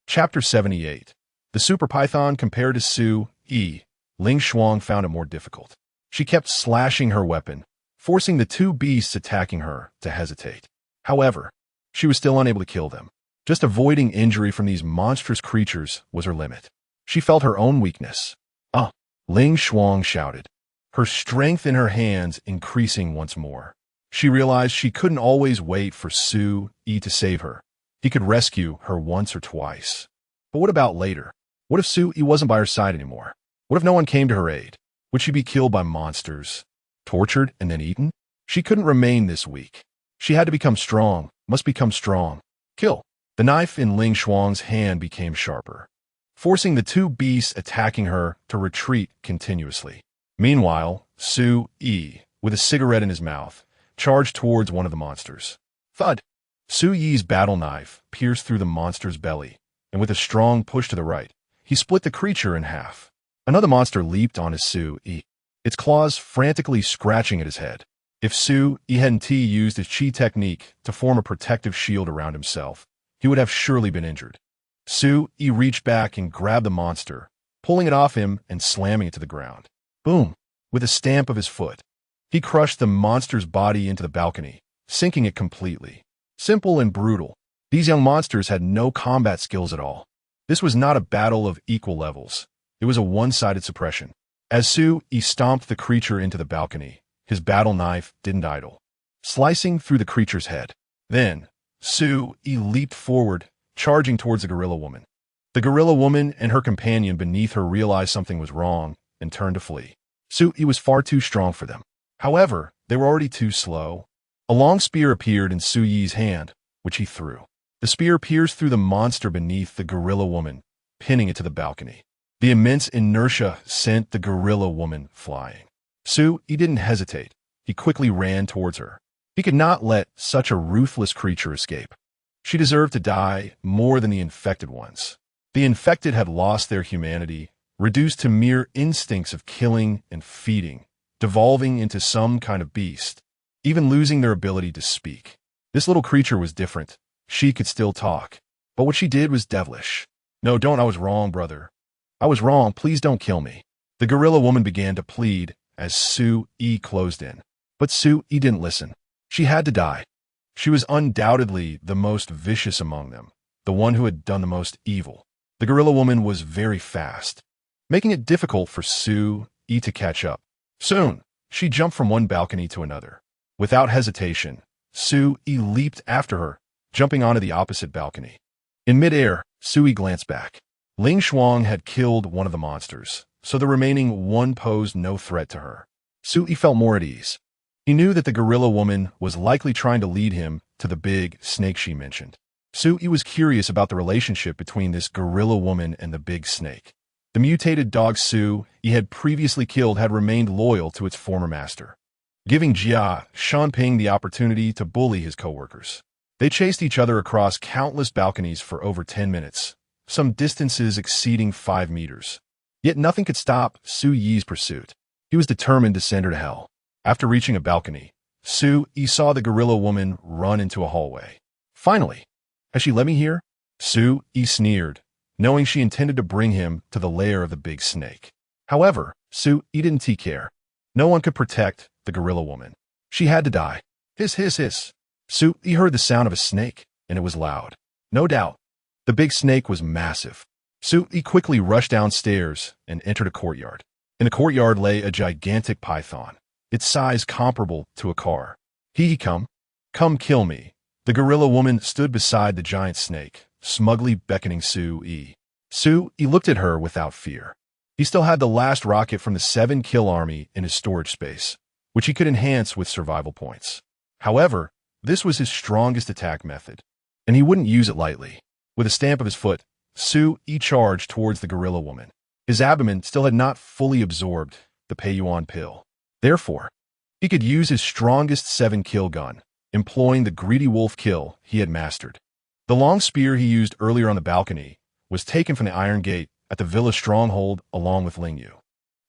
Chapter 78. The Super Python compared to Su Yi. Ling Shuang found it more difficult. She kept slashing her weapon, forcing the 2 beasts attacking her to hesitate. However, she was still unable to kill them. Just avoiding injury from these monstrous creatures was her limit. She felt her own weakness. Ling Shuang shouted, her strength in her hands increasing once more. She realized she couldn't always wait for Su Yi to save her. He could rescue her once or twice. But what about later? What if Su Yi wasn't by her side anymore? What if no one came to her aid? Would she be killed by monsters, tortured and then eaten? She couldn't remain this weak. She had to become strong, must become strong. Kill. The knife in Ling Shuang's hand became sharper, forcing the 2 beasts attacking her to retreat continuously. Meanwhile, Su Yi, with a cigarette in his mouth, charged towards one of the monsters. Thud! Su Yi's battle knife pierced through the monster's belly, and with a strong push to the right, he split the creature in half. Another monster leaped on his Su-E, its claws frantically scratching at his head. If Su-E hadn't used his chi technique to form a protective shield around himself, he would have surely been injured. Su-E reached back and grabbed the monster, pulling it off him and slamming it to the ground. Boom! With a stamp of his foot, he crushed the monster's body into the balcony, sinking it completely. Simple and brutal. These young monsters had no combat skills at all. This was not a battle of equal levels. It was a one-sided suppression. As Su-E stomped the creature into the balcony, his battle knife didn't idle, slicing through the creature's head. Then, Su-E leaped forward, charging towards the gorilla woman. The gorilla woman and her companion beneath her realized something was wrong and turned to flee. Su-E was far too strong for them. However, they were already too slow. A long spear appeared in Su-Yi's hand, which he threw. The spear pierced through the monster beneath the gorilla woman, pinning it to the balcony. The immense inertia sent the gorilla woman flying. Su-E didn't hesitate. He quickly ran towards her. He could not let such a ruthless creature escape. She deserved to die more than the infected ones. The infected had lost their humanity, reduced to mere instincts of killing and feeding, devolving into some kind of beast, even losing their ability to speak. This little creature was different. She could still talk, but what she did was devilish. No, don't. I was wrong, brother. I was wrong. Please don't kill me. The gorilla woman began to plead as Su-E closed in. But Su-E didn't listen. She had to die. She was undoubtedly the most vicious among them, the one who had done the most evil. The gorilla woman was very fast, making it difficult for Su-E to catch up. Soon, she jumped from one balcony to another. Without hesitation, Su-E leaped after her, jumping onto the opposite balcony. In midair, Su-E glanced back. Ling Shuang had killed one of the monsters, so the remaining one posed no threat to her. Su-E felt more at ease. He knew that the gorilla woman was likely trying to lead him to the big snake she mentioned. Su-E was curious about the relationship between this gorilla woman and the big snake. The mutated dog Su-E had previously killed had remained loyal to its former master, giving Jia Shanping the opportunity to bully his coworkers. They chased each other across countless balconies for over 10 minutes, some distances exceeding 5 meters. Yet nothing could stop Su-Yi's pursuit. He was determined to send her to hell. After reaching a balcony, Su-E saw the gorilla woman run into a hallway. Finally, has she let me here? Su-E sneered, knowing she intended to bring him to the lair of the big snake. However, Su-E didn't care. No one could protect the gorilla woman. She had to die. Hiss, hiss, hiss. Su-E heard the sound of a snake, and it was loud. No doubt, the big snake was massive. Su-E quickly rushed downstairs and entered a courtyard. In the courtyard lay a gigantic python, its size comparable to a car. Come kill me. The gorilla woman stood beside the giant snake, smugly beckoning Su-E. Su-E looked at her without fear. He still had the last rocket from the 7-kill army in his storage space, which he could enhance with survival points. However, this was his strongest attack method, and he wouldn't use it lightly. With a stamp of his foot, Su-E charged towards the gorilla woman. His abdomen still had not fully absorbed the Peiyuan pill. Therefore, he could use his strongest 7-kill gun, employing the greedy wolf kill he had mastered. The long spear he used earlier on the balcony was taken from the iron gate at the villa stronghold along with Ling Yu.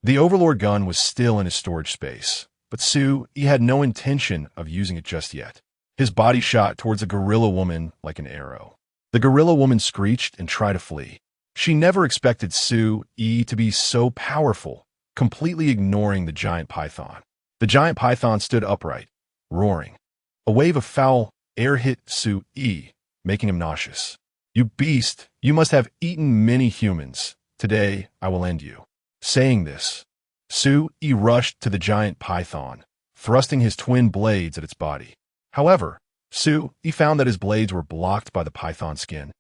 The overlord gun was still in his storage space, but Su-E had no intention of using it just yet. His body shot towards the gorilla woman like an arrow. The gorilla woman screeched and tried to flee. She never expected Su-E to be so powerful, completely ignoring the giant python. The giant python stood upright, roaring. A wave of foul air hit Su-E, making him nauseous. You beast, you must have eaten many humans. Today, I will end you. Saying this, Su-E rushed to the giant python, thrusting his twin blades at its body. However, Su-E found that his blades were blocked by the python's skin,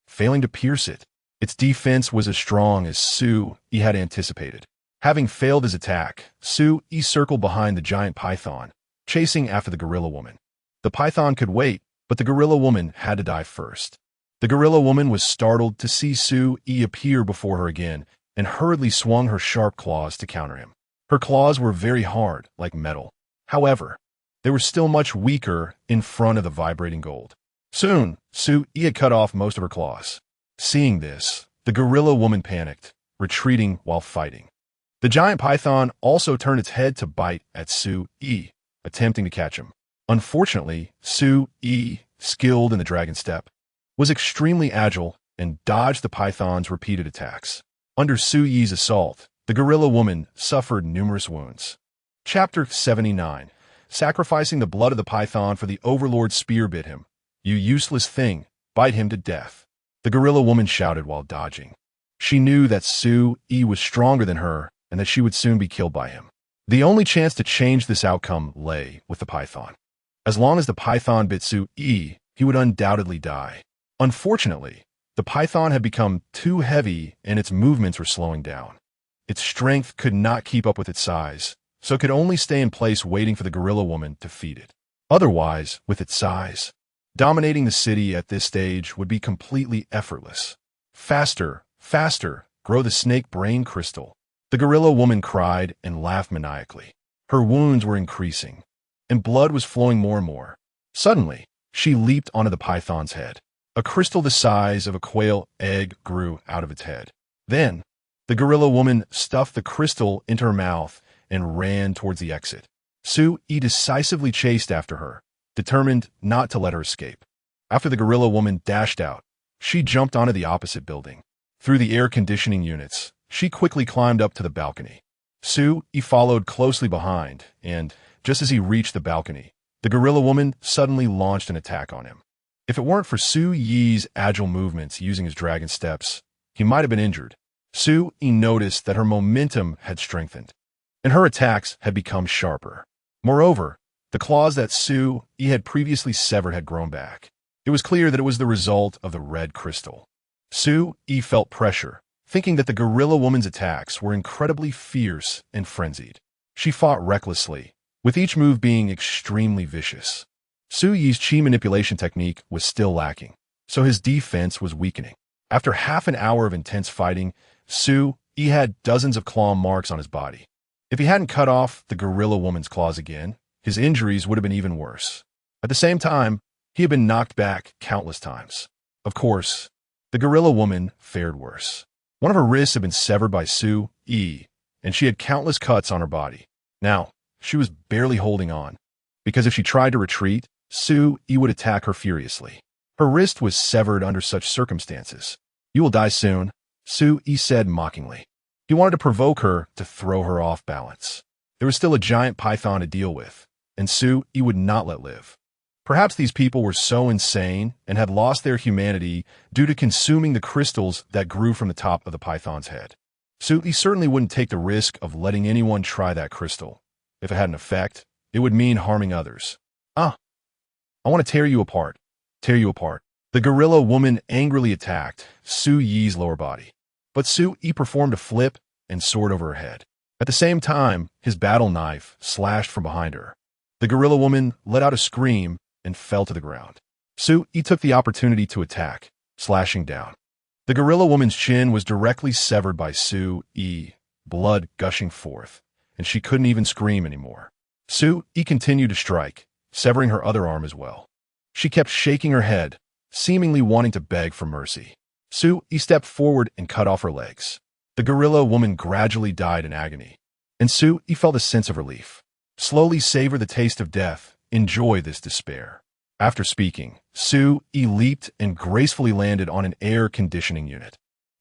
failing to pierce it. Its defense was as strong as Su-E had anticipated. Having failed his attack, Su-E circled behind the giant python, chasing after the gorilla woman. The python could wait, but the gorilla woman had to die first. The gorilla woman was startled to see Su-E appear before her again and hurriedly swung her sharp claws to counter him. Her claws were very hard, like metal. However, they were still much weaker in front of the vibrating gold. Soon, Su-E had cut off most of her claws. Seeing this, the gorilla woman panicked, retreating while fighting. The giant python also turned its head to bite at Su-yi, attempting to catch him. Unfortunately, Su-yi, skilled in the dragon step, was extremely agile and dodged the python's repeated attacks. Under Su-yi's assault, the gorilla woman suffered numerous wounds. Chapter 79. Sacrificing the blood of the python for the overlord's spear bit him. You useless thing, bite him to death. The gorilla woman shouted while dodging. She knew that Su-yi was stronger than her and that she would soon be killed by him. The only chance to change this outcome lay with the python. As long as the python bit Su-yi, he would undoubtedly die. Unfortunately, the python had become too heavy and its movements were slowing down. Its strength could not keep up with its size, so it could only stay in place waiting for the gorilla woman to feed it. Otherwise, with its size, dominating the city at this stage would be completely effortless. Faster, faster, grow the snake brain crystal. The gorilla woman cried and laughed maniacally. Her wounds were increasing, and blood was flowing more and more. Suddenly, she leaped onto the python's head. A crystal the size of a quail egg grew out of its head. Then, the gorilla woman stuffed the crystal into her mouth and ran towards the exit. Su-yi decisively chased after her, determined not to let her escape. After the gorilla woman dashed out, she jumped onto the opposite building. Through the air conditioning units, she quickly climbed up to the balcony. Su-yi followed closely behind, and, just as he reached the balcony, the gorilla woman suddenly launched an attack on him. If it weren't for Su-yi's agile movements using his dragon steps, he might have been injured. Su-yi noticed that her momentum had strengthened, and her attacks had become sharper. Moreover, the claws that Su-yi had previously severed had grown back. It was clear that it was the result of the red crystal. Su-yi felt pressure, thinking that the gorilla woman's attacks were incredibly fierce and frenzied. She fought recklessly, with each move being extremely vicious. Su-yi's chi manipulation technique was still lacking, so his defense was weakening. After half an hour of intense fighting, Su-yi had dozens of claw marks on his body. If he hadn't cut off the gorilla woman's claws again, his injuries would have been even worse. At the same time, he had been knocked back countless times. Of course, the gorilla woman fared worse. One of her wrists had been severed by Su-yi, and she had countless cuts on her body. Now, she was barely holding on, because if she tried to retreat, Su-yi would attack her furiously. Her wrist was severed under such circumstances. You will die soon, Su-yi said mockingly. He wanted to provoke her to throw her off balance. There was still a giant python to deal with, and Su-yi would not let live. Perhaps these people were so insane and had lost their humanity due to consuming the crystals that grew from the top of the python's head. Su-yi certainly wouldn't take the risk of letting anyone try that crystal. If it had an effect, it would mean harming others. I want to tear you apart. Tear you apart. The gorilla woman angrily attacked Su-yi's lower body. But Su-yi performed a flip and soared over her head. At the same time, his battle knife slashed from behind her. The gorilla woman let out a scream and fell to the ground. Su-yi took the opportunity to attack, slashing down. The gorilla woman's chin was directly severed by Su-yi, blood gushing forth, and she couldn't even scream anymore. Su-yi continued to strike, severing her other arm as well. She kept shaking her head, seemingly wanting to beg for mercy. Su-yi stepped forward and cut off her legs. The gorilla woman gradually died in agony, and Su-yi felt a sense of relief. Slowly savor the taste of death, enjoy this despair. After speaking, Su-yi leaped and gracefully landed on an air conditioning unit.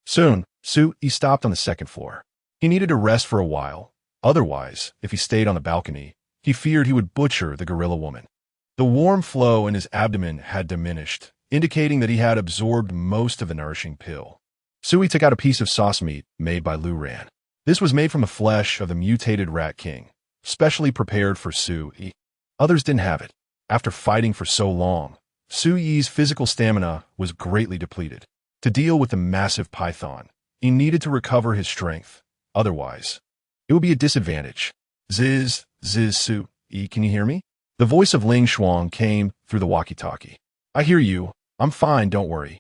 Soon, Su-yi stopped on the second floor. He needed to rest for a while. Otherwise, if he stayed on the balcony, he feared he would butcher the gorilla woman. The warm flow in his abdomen had diminished, indicating that he had absorbed most of the nourishing pill. Su-yi took out a piece of sauce meat made by Lu Ran. This was made from the flesh of the mutated rat king, specially prepared for Su-yi. Others didn't have it. After fighting for so long, Su-yi's physical stamina was greatly depleted. To deal with the massive python, he needed to recover his strength. Otherwise, it would be a disadvantage. Ziz, Su-yi, can you hear me? The voice of Ling Shuang came through the walkie-talkie. I hear you. I'm fine, don't worry.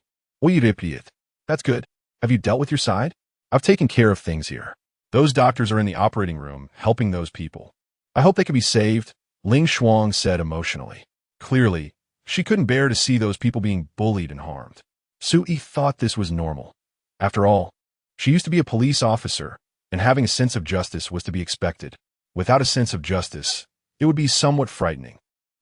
That's good. Have you dealt with your side? I've taken care of things here. Those doctors are in the operating room, helping those people. I hope they can be saved, Ling Shuang said emotionally. Clearly, she couldn't bear to see those people being bullied and harmed. Su-yi thought this was normal. After all, she used to be a police officer, and having a sense of justice was to be expected. Without a sense of justice, it would be somewhat frightening.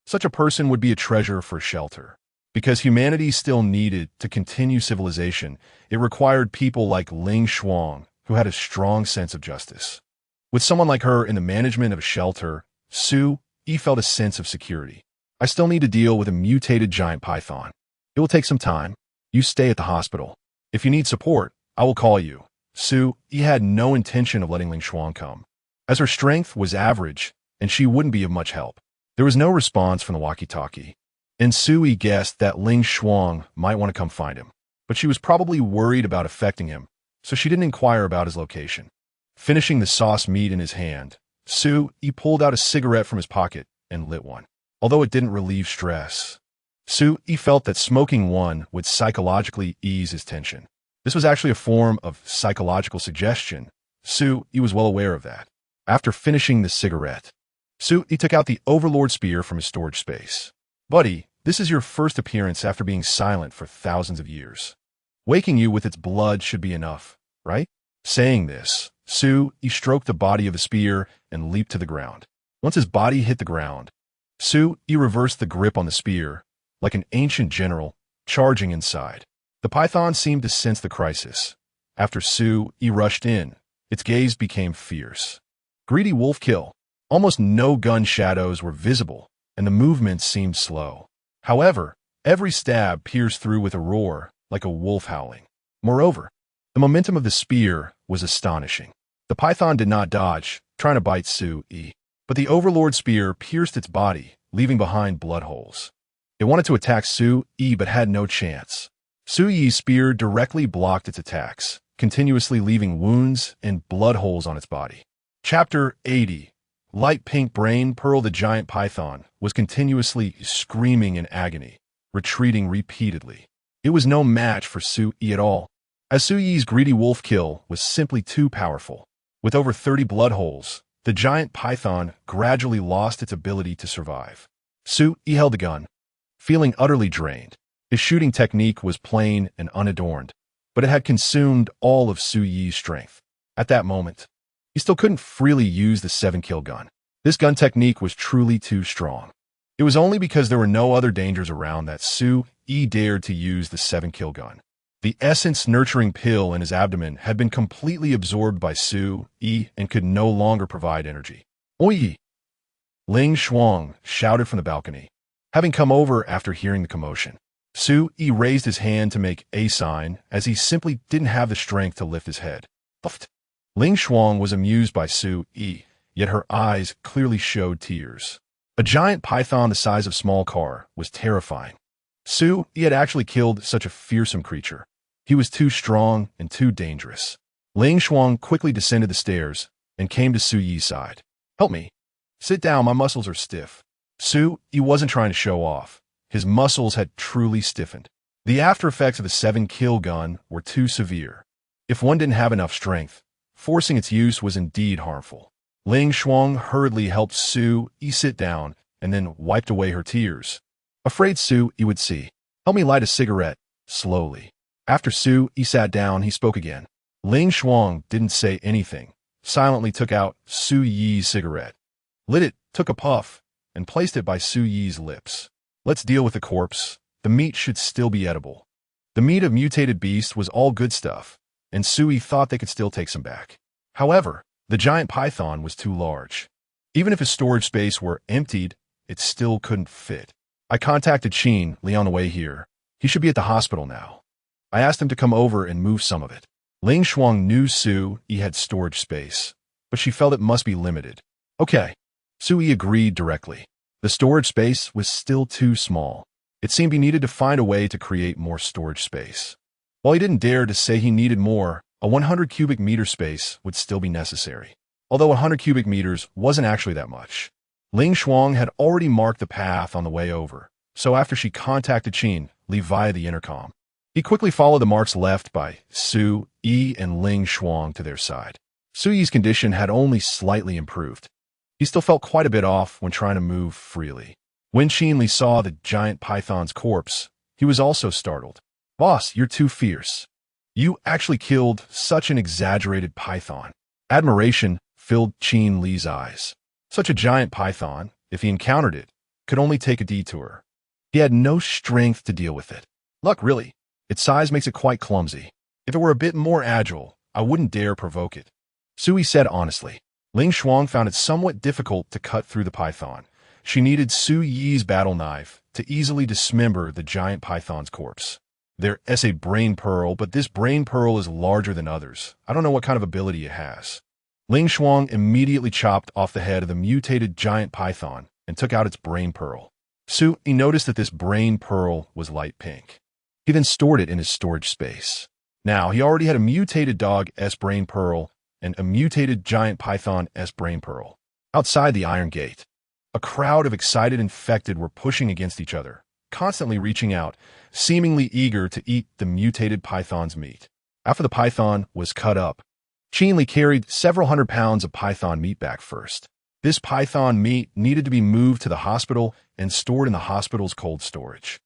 Such a person would be a treasure for shelter. Because humanity still needed to continue civilization, it required people like Ling Shuang, who had a strong sense of justice. With someone like her in the management of a shelter, Su Yi felt a sense of security. I still need to deal with a mutated giant python. It will take some time. You stay at the hospital. If you need support, I will call you. Su Yi had no intention of letting Ling Shuang come, as her strength was average and she wouldn't be of much help. There was no response from the walkie-talkie, and Su Yi guessed that Ling Shuang might want to come find him, but she was probably worried about affecting him, so she didn't inquire about his location. Finishing the sauce meat in his hand, Su Yi pulled out a cigarette from his pocket and lit one. Although it didn't relieve stress, Su Yi felt that smoking one would psychologically ease his tension. This was actually a form of psychological suggestion. Su Yi was well aware of that. After finishing the cigarette, Su Yi took out the Overlord spear from his storage space. Buddy, this is your first appearance after being silent for thousands of years. Waking you with its blood should be enough, right? Saying this, Su Yi stroked the body of the spear and leaped to the ground. Once his body hit the ground, Su Yi reversed the grip on the spear, like an ancient general, charging inside. The python seemed to sense the crisis. After Su Yi rushed in, its gaze became fierce. Greedy wolf kill. Almost no gun shadows were visible, and the movements seemed slow. However, every stab pierced through with a roar, like a wolf howling. Moreover, the momentum of the spear was astonishing. The python did not dodge, trying to bite Su Yi, but the Overlord spear pierced its body, leaving behind blood holes. It wanted to attack Su Yi but had no chance. Su Yi's spear directly blocked its attacks, continuously leaving wounds and blood holes on its body. Chapter 80. Light pink brain Pearl. The giant python was continuously screaming in agony, retreating repeatedly. It was no match for Su Yi at all, as Su Yi's greedy wolf kill was simply too powerful. With over 30 blood holes, the giant python gradually lost its ability to survive. Su Yi held the gun, feeling utterly drained. His shooting technique was plain and unadorned, but it had consumed all of Su Yi's strength. At that moment, he still couldn't freely use the 7-kill gun. This gun technique was truly too strong. It was only because there were no other dangers around that Su Yi dared to use the 7-kill gun. The essence-nurturing pill in his abdomen had been completely absorbed by Su Yi and could no longer provide energy. Oi! Ling Shuang shouted from the balcony, having come over after hearing the commotion. Su Yi raised his hand to make a sign, as he simply didn't have the strength to lift his head. Puffed. Ling Shuang was amused by Su Yi, yet her eyes clearly showed tears. A giant python the size of a small car was terrifying. Su Yi had actually killed such a fearsome creature. He was too strong and too dangerous. Ling Shuang quickly descended the stairs and came to Su Yi's side. Help me. Sit down, my muscles are stiff. Su Yi wasn't trying to show off. His muscles had truly stiffened. The after effects of the 7-kill gun were too severe. If one didn't have enough strength, forcing its use was indeed harmful. Ling Shuang hurriedly helped Su Yi sit down and then wiped away her tears. Afraid Su Yi would see. Help me light a cigarette, slowly. After Su Yi sat down, he spoke again. Ling Shuang didn't say anything, silently took out Su Yi's cigarette, lit it, took a puff, and placed it by Su Yi's lips. Let's deal with the corpse. The meat should still be edible. The meat of mutated beast was all good stuff, and Su Yi thought they could still take some back. However, the giant python was too large. Even if his storage space were emptied, it still couldn't fit. I contacted Qin Li on the way here. He should be at the hospital now. I asked him to come over and move some of it. Ling Shuang knew Su Yi had storage space, but she felt it must be limited. Okay. Su Yi agreed directly. The storage space was still too small. It seemed he needed to find a way to create more storage space. While he didn't dare to say he needed more, a 100 cubic meter space would still be necessary. Although 100 cubic meters wasn't actually that much. Ling Shuang had already marked the path on the way over, so after she contacted Qin Li via the intercom, he quickly followed the marks left by Su Yi and Ling Shuang to their side. Su Yi's condition had only slightly improved. He still felt quite a bit off when trying to move freely. When Qin Li saw the giant python's corpse, he was also startled. Boss, you're too fierce. You actually killed such an exaggerated python. Admiration filled Qin Li's eyes. Such a giant python, if he encountered it, could only take a detour. He had no strength to deal with it. Luck, really. Its size makes it quite clumsy. If it were a bit more agile, I wouldn't dare provoke it. Sui said honestly. Ling Shuang found it somewhat difficult to cut through the python. She needed Su Yi's battle knife to easily dismember the giant python's corpse. There is a brain pearl, but this brain pearl is larger than others. I don't know what kind of ability it has. Ling Shuang immediately chopped off the head of the mutated giant python and took out its brain pearl. Sui noticed that this brain pearl was light pink. He then stored it in his storage space. Now, he already had a mutated dog-S brain pearl and a mutated giant python-S brain pearl. Outside the Iron Gate, a crowd of excited infected were pushing against each other, constantly reaching out, seemingly eager to eat the mutated python's meat. After the python was cut up, Qin Li carried several hundred pounds of python meat back first. This python meat needed to be moved to the hospital and stored in the hospital's cold storage.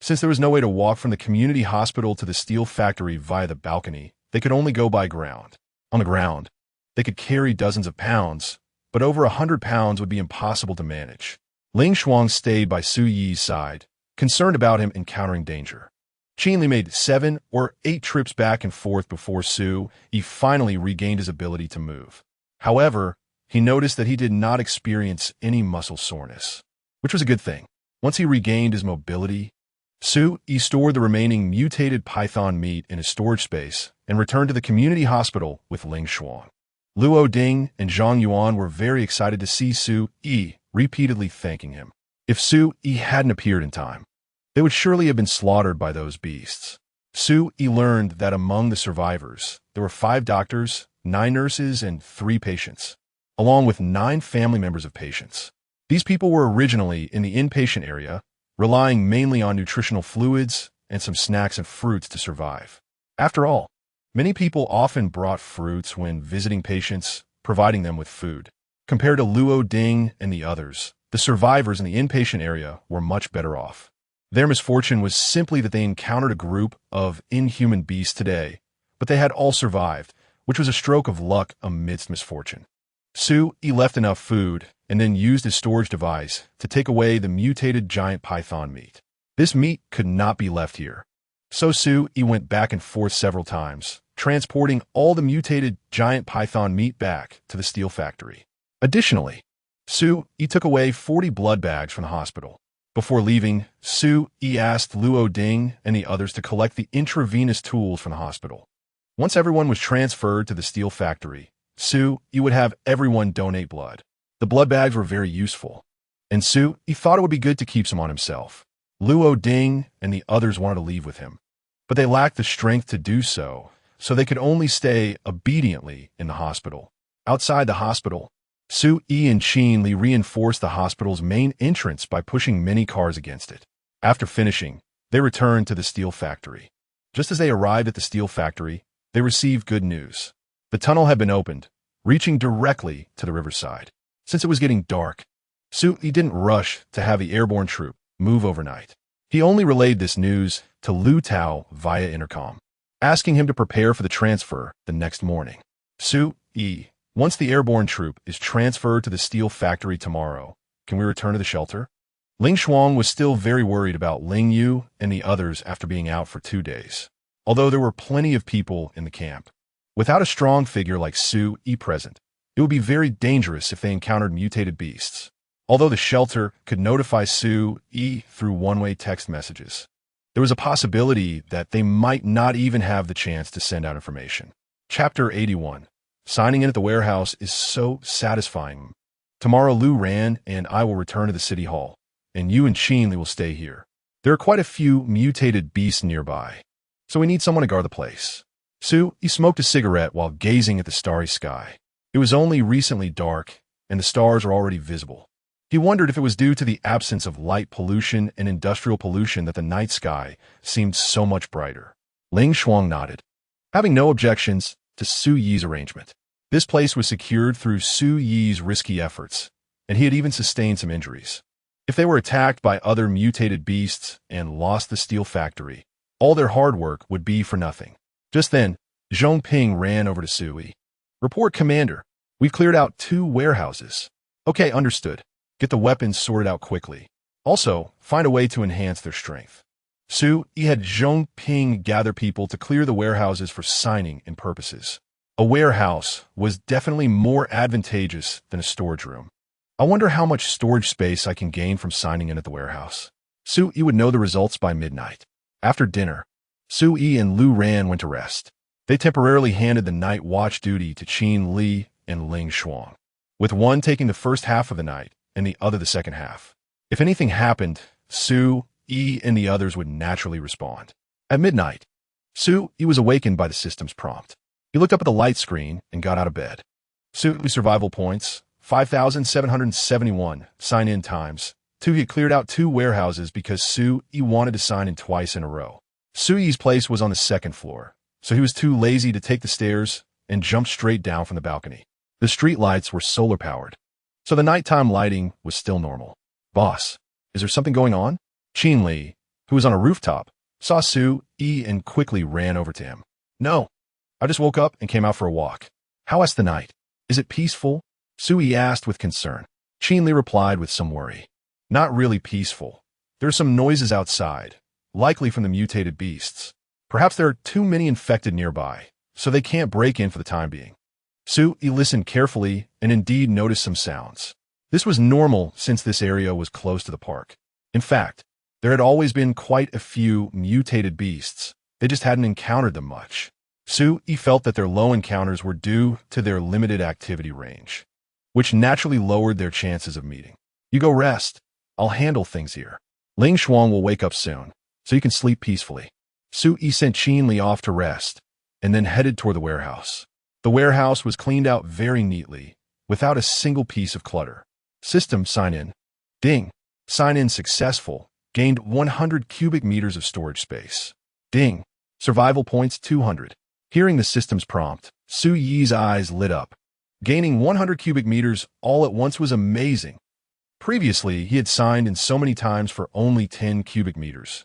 Since there was no way to walk from the community hospital to the steel factory via the balcony, they could only go by ground. On the ground, they could carry dozens of pounds, but over 100 pounds would be impossible to manage. Ling Shuang stayed by Su Yi's side, concerned about him encountering danger. Qin Li made 7 or 8 trips back and forth before Su Yi finally regained his ability to move. However, he noticed that he did not experience any muscle soreness, which was a good thing. Once he regained his mobility, Su Yi stored the remaining mutated python meat in his storage space and returned to the community hospital with Ling Shuang. Luo Ding and Zhang Yuan were very excited to see Su Yi, repeatedly thanking him. If Su Yi hadn't appeared in time, they would surely have been slaughtered by those beasts. Su Yi learned that among the survivors, there were 5 doctors, 9 nurses, and 3 patients, along with 9 family members of patients. These people were originally in the inpatient area, relying mainly on nutritional fluids and some snacks and fruits to survive. After all, many people often brought fruits when visiting patients, providing them with food. Compared to Luo Ding and the others, the survivors in the inpatient area were much better off. Their misfortune was simply that they encountered a group of inhuman beasts today, but they had all survived, which was a stroke of luck amidst misfortune. Su Yi left enough food and then used his storage device to take away the mutated giant python meat. This meat could not be left here. So Su Yi went back and forth several times, transporting all the mutated giant python meat back to the steel factory. Additionally, Su Yi took away 40 blood bags from the hospital. Before leaving, Su Yi asked Luo Ding and the others to collect the intravenous tools from the hospital. Once everyone was transferred to the steel factory, Su Yi would have everyone donate blood. The blood bags were very useful, and Su Yi thought it would be good to keep some on himself. Luo Ding and the others wanted to leave with him, but they lacked the strength to do so, so they could only stay obediently in the hospital. Outside the hospital, Su Yi and Qin Li reinforced the hospital's main entrance by pushing many cars against it. After finishing, they returned to the steel factory. Just as they arrived at the steel factory, they received good news. The tunnel had been opened, reaching directly to the riverside. Since it was getting dark, Su Yi didn't rush to have the airborne troop move overnight. He only relayed this news to Lu Tao via intercom, asking him to prepare for the transfer the next morning. Su Yi, once the airborne troop is transferred to the steel factory tomorrow, can we return to the shelter? Ling Shuang was still very worried about Ling Yu and the others after being out for 2 days, although there were plenty of people in the camp. Without a strong figure like Su Yi present, it would be very dangerous if they encountered mutated beasts, although the shelter could notify Su Yi through one-way text messages. There was a possibility that they might not even have the chance to send out information. Chapter 81. Signing in at the warehouse is so satisfying. Tomorrow Lu Ran and I will return to the city hall, and you and Qin Li will stay here. There are quite a few mutated beasts nearby, so we need someone to guard the place. Su Yi smoked a cigarette while gazing at the starry sky. It was only recently dark, and the stars were already visible. He wondered if it was due to the absence of light pollution and industrial pollution that the night sky seemed so much brighter. Ling Shuang nodded, having no objections to Su Yi's arrangement. This place was secured through Su Yi's risky efforts, and he had even sustained some injuries. If they were attacked by other mutated beasts and lost the steel factory, all their hard work would be for nothing. Just then, Zhong Ping ran over to Su Yi. Report, Commander. We've cleared out 2 warehouses. Okay, understood. Get the weapons sorted out quickly. Also, find a way to enhance their strength. Su Yi had Zhong Ping gather people to clear the warehouses for signing and purposes. A warehouse was definitely more advantageous than a storage room. I wonder how much storage space I can gain from signing in at the warehouse. Su Yi would know the results by midnight. After dinner, Su Yi and Lu Ran went to rest. They temporarily handed the night watch duty to Qin Li and Ling Shuang, with one taking the first half of the night and the other the second half. If anything happened, Su Yi and the others would naturally respond. At midnight, Su Yi was awakened by the system's prompt. He looked up at the light screen and got out of bed. Su Yi survival points, 5,771 sign-in times. He had cleared out 2 warehouses because Su Yi wanted to sign in twice in a row. Su Yi's place was on the 2nd floor, so he was too lazy to take the stairs and jumped straight down from the balcony. The street lights were solar-powered, so the nighttime lighting was still normal. Boss, is there something going on? Qin Li, who was on a rooftop, saw Su Yi and quickly ran over to him. No, I just woke up and came out for a walk. How was the night? Is it peaceful? Su Yi asked with concern. Qin Li replied with some worry. Not really peaceful. There are some noises outside, likely from the mutated beasts. Perhaps there are too many infected nearby, so they can't break in for the time being. Su Yi listened carefully and indeed noticed some sounds. This was normal since this area was close to the park. In fact, there had always been quite a few mutated beasts. They just hadn't encountered them much. Su Yi felt that their low encounters were due to their limited activity range, which naturally lowered their chances of meeting. You go rest. I'll handle things here. Ling Shuang will wake up soon, so you can sleep peacefully. Su Yi sent Qin Li off to rest, and then headed toward the warehouse. The warehouse was cleaned out very neatly, without a single piece of clutter. System sign-in. Ding. Sign-in successful. Gained 100 cubic meters of storage space. Ding. Survival points 200. Hearing the system's prompt, Su Yi's eyes lit up. Gaining 100 cubic meters all at once was amazing. Previously, he had signed in so many times for only 10 cubic meters,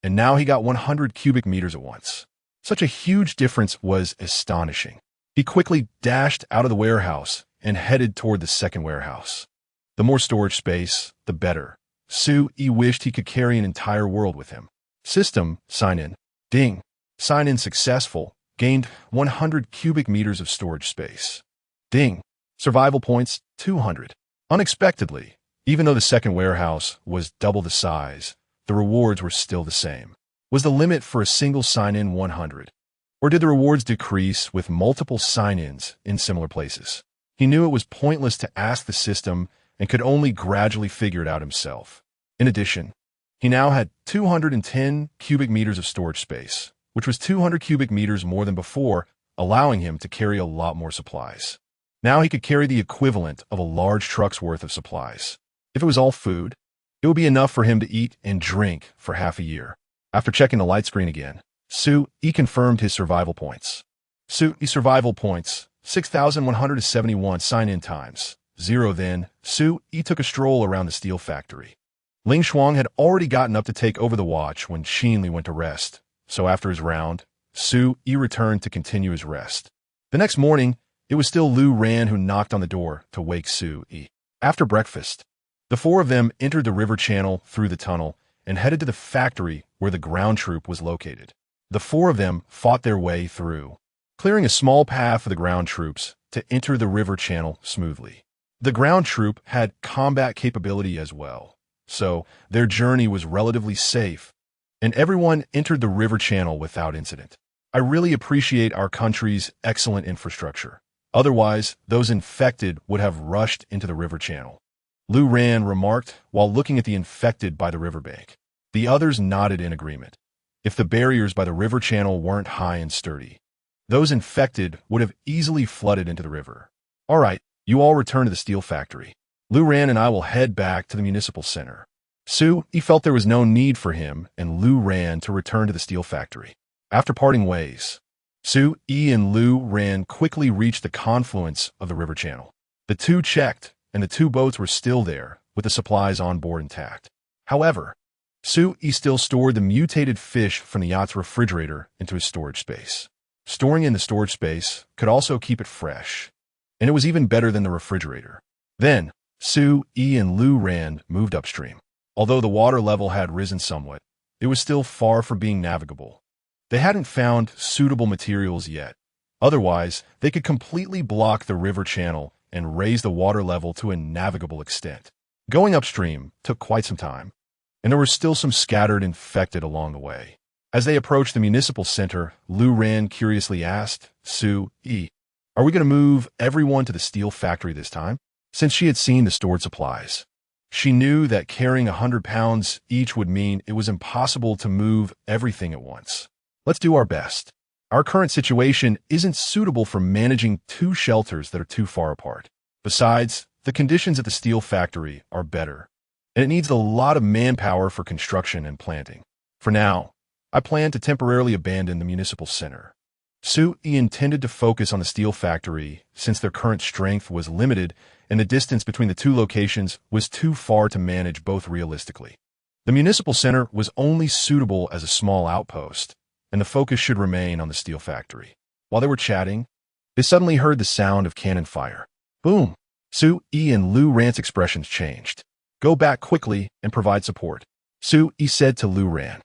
and now he got 100 cubic meters at once. Such a huge difference was astonishing. He quickly dashed out of the warehouse and headed toward the 2nd warehouse. The more storage space, the better. Su Yi wished he could carry an entire world with him. System sign-in. Ding. Sign-in successful. Gained 100 cubic meters of storage space. Ding. Survival points 200. Unexpectedly, even though the 2nd warehouse was double the size, the rewards were still the same. Was the limit for a single sign-in 100? Or did the rewards decrease with multiple sign-ins in similar places? He knew it was pointless to ask the system and could only gradually figure it out himself. In addition, he now had 210 cubic meters of storage space, which was 200 cubic meters more than before, allowing him to carry a lot more supplies. Now he could carry the equivalent of a large truck's worth of supplies. If it was all food, it would be enough for him to eat and drink for half a year. After checking the light screen again, Su Yi confirmed his survival points. Su Yi survival points, 6,171 sign-in times, 0. Then, Su Yi took a stroll around the steel factory. Ling Shuang had already gotten up to take over the watch when Qin Li went to rest, so after his round, Su Yi returned to continue his rest. The next morning, it was still Lu Ran who knocked on the door to wake Su Yi. After breakfast, the 4 of them entered the river channel through the tunnel and headed to the factory where the ground troop was located. The 4 of them fought their way through, clearing a small path for the ground troops to enter the river channel smoothly. The ground troop had combat capability as well, so their journey was relatively safe, and everyone entered the river channel without incident. I really appreciate our country's excellent infrastructure. Otherwise, those infected would have rushed into the river channel. Lu Ran remarked while looking at the infected by the riverbank. The others nodded in agreement. If the barriers by the river channel weren't high and sturdy, those infected would have easily flooded into the river. All right, you all return to the steel factory. Lu Ran and I will head back to the municipal center. Su Yi felt there was no need for him and Lu Ran to return to the steel factory. After parting ways, Su Yi and Lu Ran quickly reached the confluence of the river channel. The 2 checked, and the 2 boats were still there, with the supplies on board intact. However, Su Yi still stored the mutated fish from the yacht's refrigerator into his storage space. Storing in the storage space could also keep it fresh, and it was even better than the refrigerator. Then, Sue, E, and Lu Ran moved upstream. Although the water level had risen somewhat, it was still far from being navigable. They hadn't found suitable materials yet. Otherwise, they could completely block the river channel and raise the water level to a navigable extent. Going upstream took quite some time, and there were still some scattered infected along the way. As they approached the municipal center, Lu Ran curiously asked Sue, E, "Are we going to move everyone to the steel factory this time?" Since she had seen the stored supplies, she knew that carrying 100 pounds each would mean it was impossible to move everything at once. "Let's do our best. Our current situation isn't suitable for managing two shelters that are too far apart. Besides, the conditions at the steel factory are better, and it needs a lot of manpower for construction and planting. For now, I plan to temporarily abandon the municipal center." Sue intended to focus on the steel factory since their current strength was limited and the distance between the two locations was too far to manage both realistically. The municipal center was only suitable as a small outpost, and the focus should remain on the steel factory. While they were chatting, they suddenly heard the sound of cannon fire. Boom! Sue and Lu Ran's expressions changed. "Go back quickly and provide support," Sue said to Lu Ran,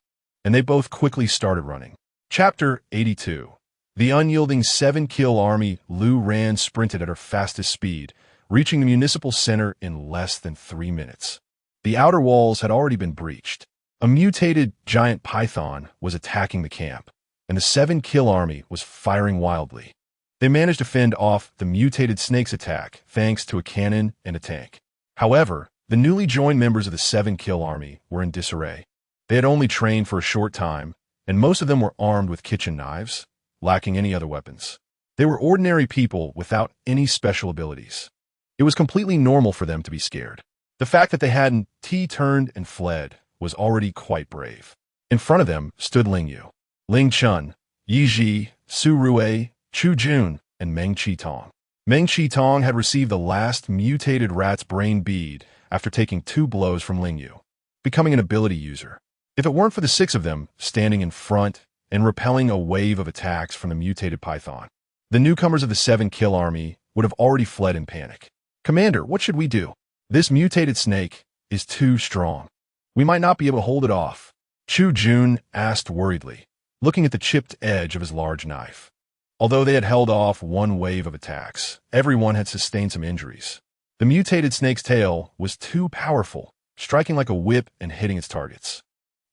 and they both quickly started running. Chapter 82. The unyielding 7-kill army. Lu Ran sprinted at her fastest speed, reaching the municipal center in less than 3 minutes. The outer walls had already been breached. A mutated giant python was attacking the camp, and the 7-kill army was firing wildly. They managed to fend off the mutated snake's attack thanks to a cannon and a tank. However, the newly joined members of the 7-kill army were in disarray. They had only trained for a short time, and most of them were armed with kitchen knives, lacking any other weapons. They were ordinary people without any special abilities. It was completely normal for them to be scared. The fact that they hadn't turned and fled was already quite brave. In front of them stood Ling Yu, Ling Chun, Yi Ji, Su Rue, Chu Jun, and Meng Chi Tong. Meng Chi Tong had received the last mutated rat's brain bead after taking 2 blows from Ling Yu, becoming an ability user. If it weren't for the 6 of them standing in front and repelling a wave of attacks from the mutated python, the newcomers of the 7-kill army would have already fled in panic. "Commander, what should we do? This mutated snake is too strong. We might not be able to hold it off," Chu Jun asked worriedly, looking at the chipped edge of his large knife. Although they had held off one wave of attacks, everyone had sustained some injuries. The mutated snake's tail was too powerful, striking like a whip and hitting its targets.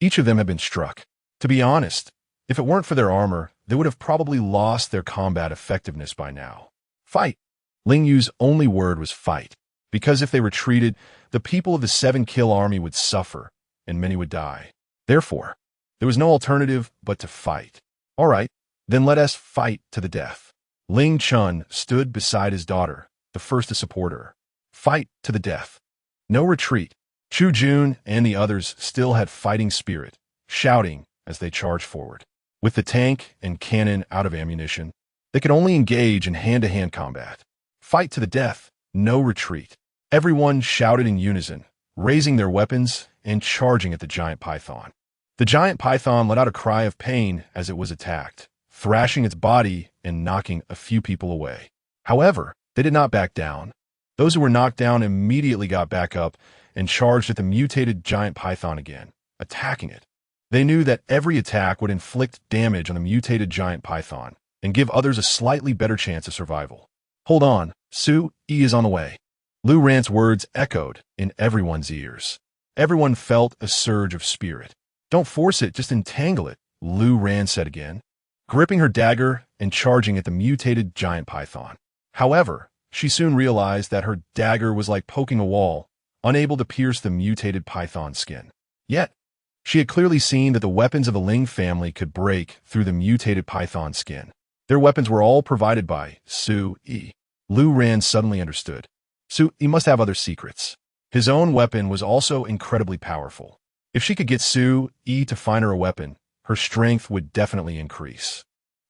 Each of them had been struck. To be honest, if it weren't for their armor, they would have probably lost their combat effectiveness by now. "Fight!" Ling Yu's only word was fight, because if they retreated, the people of the 7-kill army would suffer, and many would die. Therefore, there was no alternative but to fight. "All right, then let us fight to the death." Ling Chun stood beside his daughter, the first to support her. Fight to the death. No retreat. Chu Jun and the others still had fighting spirit, shouting as they charged forward. With the tank and cannon out of ammunition, they could only engage in hand-to-hand combat. Fight to the death, no retreat. Everyone shouted in unison, raising their weapons and charging at the giant python. The giant python let out a cry of pain as it was attacked, thrashing its body and knocking a few people away. However, they did not back down. Those who were knocked down immediately got back up and charged at the mutated giant python again, attacking it. They knew that every attack would inflict damage on the mutated giant python and give others a slightly better chance of survival. "Hold on, Sue is on the way." Lu Ran's words echoed in everyone's ears. Everyone felt a surge of spirit. "Don't force it, just entangle it," Lu Ran said again, gripping her dagger and charging at the mutated giant python. However, she soon realized that her dagger was like poking a wall, unable to pierce the mutated python's skin. Yet, she had clearly seen that the weapons of the Ling family could break through the mutated python's skin. Their weapons were all provided by Sue. Lu Ran suddenly understood. Sue must have other secrets. His own weapon was also incredibly powerful. If she could get Sue to find her a weapon, her strength would definitely increase.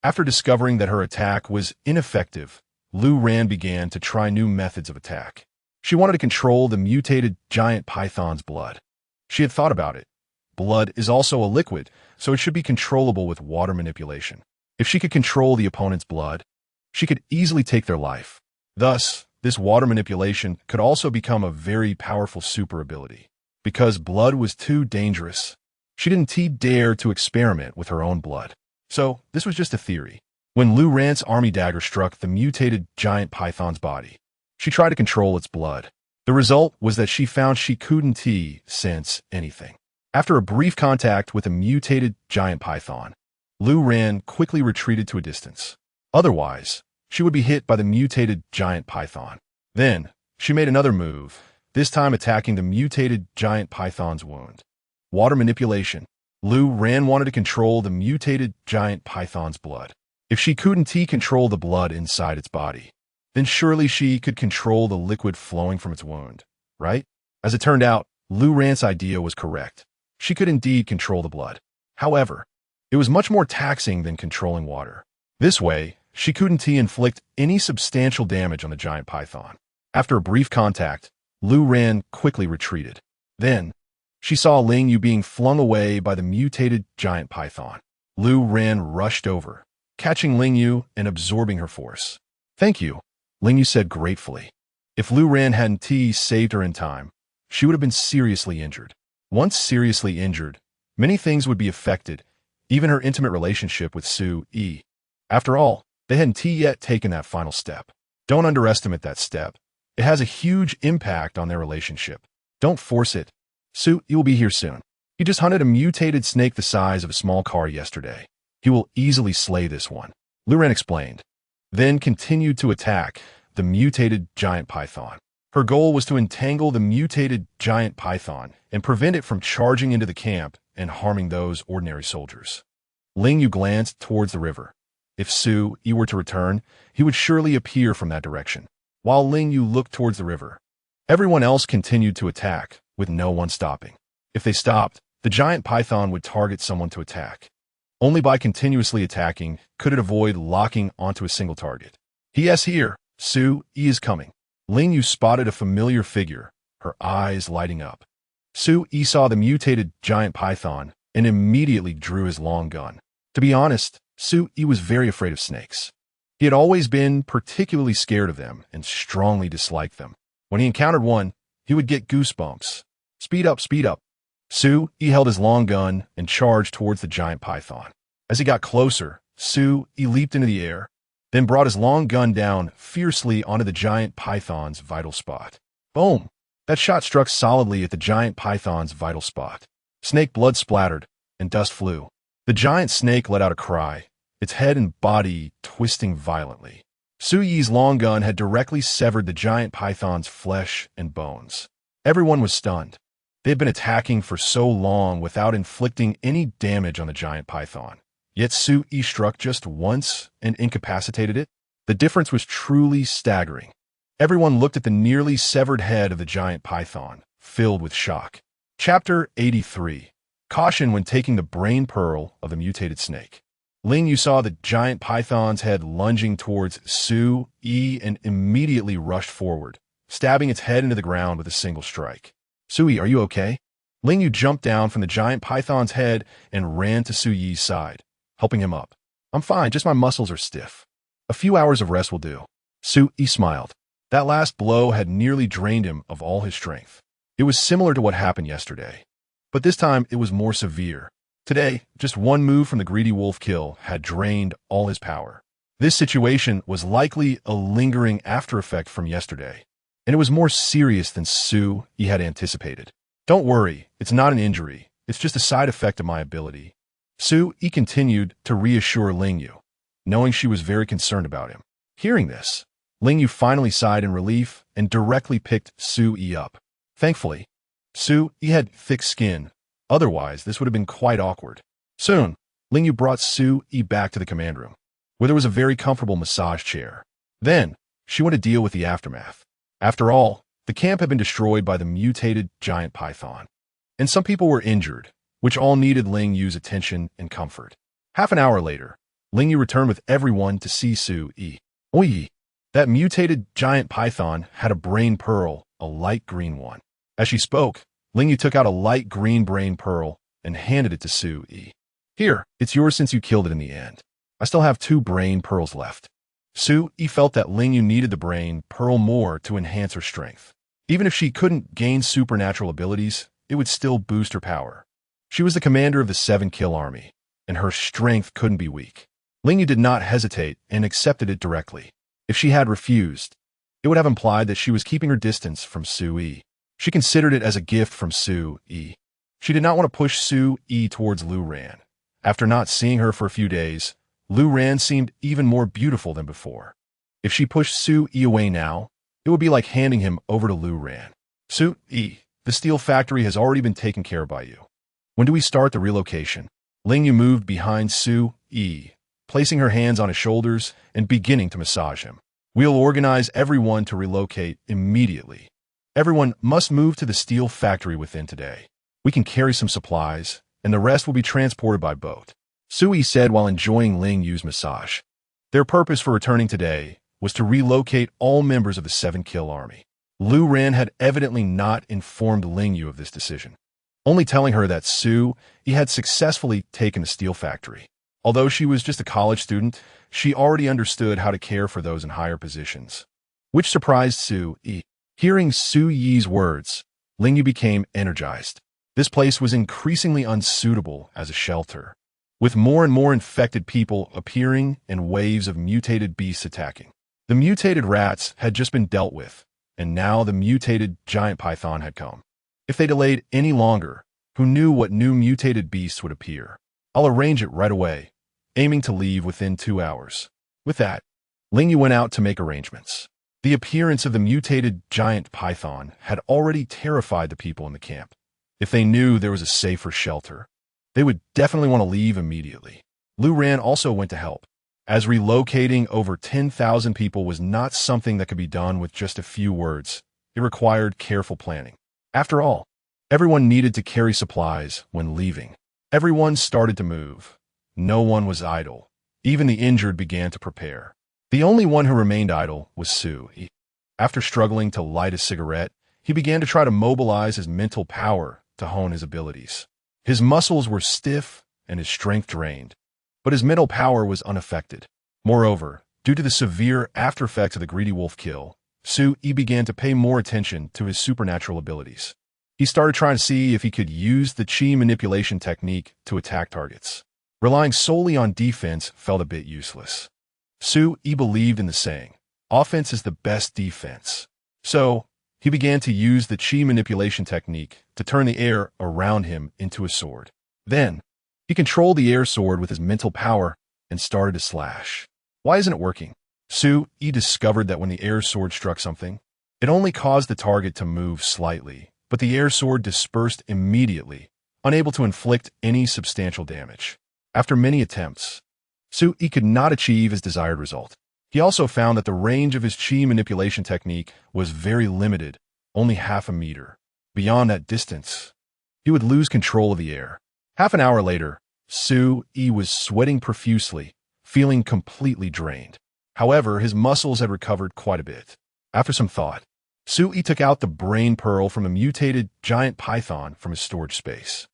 After discovering that her attack was ineffective, Lu Ran began to try new methods of attack. She wanted to control the mutated giant python's blood. She had thought about it. Blood is also a liquid, so it should be controllable with water manipulation. If she could control the opponent's blood, she could easily take their life. Thus, this water manipulation could also become a very powerful super ability. Because blood was too dangerous, she didn't dare to experiment with her own blood. So, this was just a theory. When Lu Rant's army dagger struck the mutated giant python's body, she tried to control its blood. The result was that she found she couldn't sense anything. After a brief contact with a mutated giant python, Lu Ran quickly retreated to a distance. Otherwise, she would be hit by the mutated giant python. Then, she made another move, this time attacking the mutated giant python's wound. Water manipulation. Lu Ran wanted to control the mutated giant python's blood. If she couldn't control the blood inside its body, then surely she could control the liquid flowing from its wound, right? As it turned out, Lu Rant's idea was correct. She could indeed control the blood. However, it was much more taxing than controlling water. This way, she couldn't inflict any substantial damage on the giant python. After a brief contact, Lu Ran quickly retreated. Then, she saw Ling Yu being flung away by the mutated giant python. Lu Ran rushed over, catching Ling Yu and absorbing her force. "Thank you," Ling Yu said gratefully. If Lu Ran hadn't saved her in time, she would have been seriously injured. Once seriously injured, many things would be affected, even her intimate relationship with Su Yi. After all, they hadn't yet taken that final step. Don't underestimate that step. It has a huge impact on their relationship. Don't force it. Su Yi will be here soon. He just hunted a mutated snake the size of a small car yesterday. He will easily slay this one, Lu Ran explained. Then continued to attack the mutated giant python. Her goal was to entangle the mutated giant python and prevent it from charging into the camp and harming those ordinary soldiers. Ling Yu glanced towards the river. If Su Yi were to return, he would surely appear from that direction. While Ling Yu looked towards the river, everyone else continued to attack, with no one stopping. If they stopped, the giant python would target someone to attack. Only by continuously attacking could it avoid locking onto a single target. "He.S. here. Su Yi is coming." Ling Yu spotted a familiar figure, her eyes lighting up. Su Yi saw the mutated giant python and immediately drew his long gun. To be honest, Su Yi was very afraid of snakes. He had always been particularly scared of them and strongly disliked them. When he encountered one, he would get goosebumps. Speed up, speed up." Su Yi held his long gun and charged towards the giant python. As he got closer, Su Yi leaped into the air, then brought his long gun down fiercely onto the giant python's vital spot. Boom! That shot struck solidly at the giant python's vital spot. Snake blood splattered, and dust flew. The giant snake let out a cry, its head and body twisting violently. Su Yi's long gun had directly severed the giant python's flesh and bones. Everyone was stunned. They had been attacking for so long without inflicting any damage on the giant python. Yet Su Yi struck just once and incapacitated it. The difference was truly staggering. Everyone looked at the nearly severed head of the giant python, filled with shock. Chapter 83. Caution when taking the brain pearl of the mutated snake. Ling Yu saw the giant python's head lunging towards Su Yi and immediately rushed forward, stabbing its head into the ground with a single strike. "Su Yi, are you okay?" Ling Yu jumped down from the giant python's head and ran to Su Yi's side, helping him up. "I'm fine, just my muscles are stiff. A few hours of rest will do." Su Yi smiled. That last blow had nearly drained him of all his strength. It was similar to what happened yesterday, but this time it was more severe. Today, just one move from the greedy wolf kill had drained all his power. This situation was likely a lingering after effect from yesterday, and it was more serious than Su Yi had anticipated. "Don't worry, it's not an injury. It's just a side effect of my ability." Su Yi continued to reassure Ling Yu, knowing she was very concerned about him. Hearing this, Ling Yu finally sighed in relief and directly picked Su Yi up. Thankfully, Su Yi had thick skin. Otherwise, this would have been quite awkward. Soon, Ling Yu brought Su Yi back to the command room, where there was a very comfortable massage chair. Then, she went to deal with the aftermath. After all, the camp had been destroyed by the mutated giant python, and some people were injured, which all needed Ling Yu's attention and comfort. Half an hour later, Ling Yu returned with everyone to see Su Yi. "Oi, that mutated giant python had a brain pearl, a light green one." As she spoke, Ling Yu took out a light green brain pearl and handed it to Su Yi. "Here, it's yours since you killed it in the end. I still have 2 brain pearls left. Su Yi felt that Ling Yu needed the brain pearl more to enhance her strength. Even if she couldn't gain supernatural abilities, it would still boost her power. She was the commander of the 7-kill army, and her strength couldn't be weak. Ling Yu did not hesitate and accepted it directly. If she had refused, it would have implied that she was keeping her distance from Su Yi. She considered it as a gift from Su Yi. She did not want to push Su Yi towards Lu Ran. After not seeing her for a few days, Lu Ran seemed even more beautiful than before. If she pushed Su Yi away now, it would be like handing him over to Lu Ran. Su Yi, the steel factory has already been taken care of by you. When do we start the relocation? Ling Yu moved behind Su Yi, placing her hands on his shoulders and beginning to massage him. We'll organize everyone to relocate immediately. Everyone must move to the steel factory within today. We can carry some supplies, and the rest will be transported by boat, Su Yi said while enjoying Ling Yu's massage. Their purpose for returning today was to relocate all members of the 7-kill army. Lu Ran had evidently not informed Ling Yu of this decision, only telling her that Su Yi had successfully taken the steel factory. Although she was just a college student, she already understood how to care for those in higher positions, which surprised Su Yi. Hearing Su Yi's words, Ling Yu became energized. This place was increasingly unsuitable as a shelter, with more and more infected people appearing and waves of mutated beasts attacking. The mutated rats had just been dealt with, and now the mutated giant python had come. If they delayed any longer, who knew what new mutated beasts would appear? I'll arrange it right away, aiming to leave within 2 hours. With that, Ling Yu went out to make arrangements. The appearance of the mutated giant python had already terrified the people in the camp. If they knew there was a safer shelter, they would definitely want to leave immediately. Lu Ran also went to help, as relocating over 10,000 people was not something that could be done with just a few words. It required careful planning. After all, everyone needed to carry supplies when leaving. Everyone started to move. No one was idle. Even the injured began to prepare. The only one who remained idle was Su Yi. After struggling to light a cigarette, he began to try to mobilize his mental power to hone his abilities. His muscles were stiff and his strength drained, but his mental power was unaffected. Moreover, due to the severe aftereffects of the greedy wolf kill, Su Yi began to pay more attention to his supernatural abilities. He started trying to see if he could use the chi manipulation technique to attack targets. Relying solely on defense felt a bit useless. Su Yi believed in the saying, offense is the best defense. So, he began to use the chi manipulation technique to turn the air around him into a sword. Then, he controlled the air sword with his mental power and started to slash. Why isn't it working? Su Yi discovered that when the air sword struck something, it only caused the target to move slightly, but the air sword dispersed immediately, unable to inflict any substantial damage. After many attempts, Su Yi could not achieve his desired result. He also found that the range of his chi manipulation technique was very limited, only half a meter. Beyond that distance, he would lose control of the air. Half an hour later, Su Yi was sweating profusely, feeling completely drained. However, his muscles had recovered quite a bit. After some thought, Su Yi took out the brain pearl from a mutated giant python from his storage space.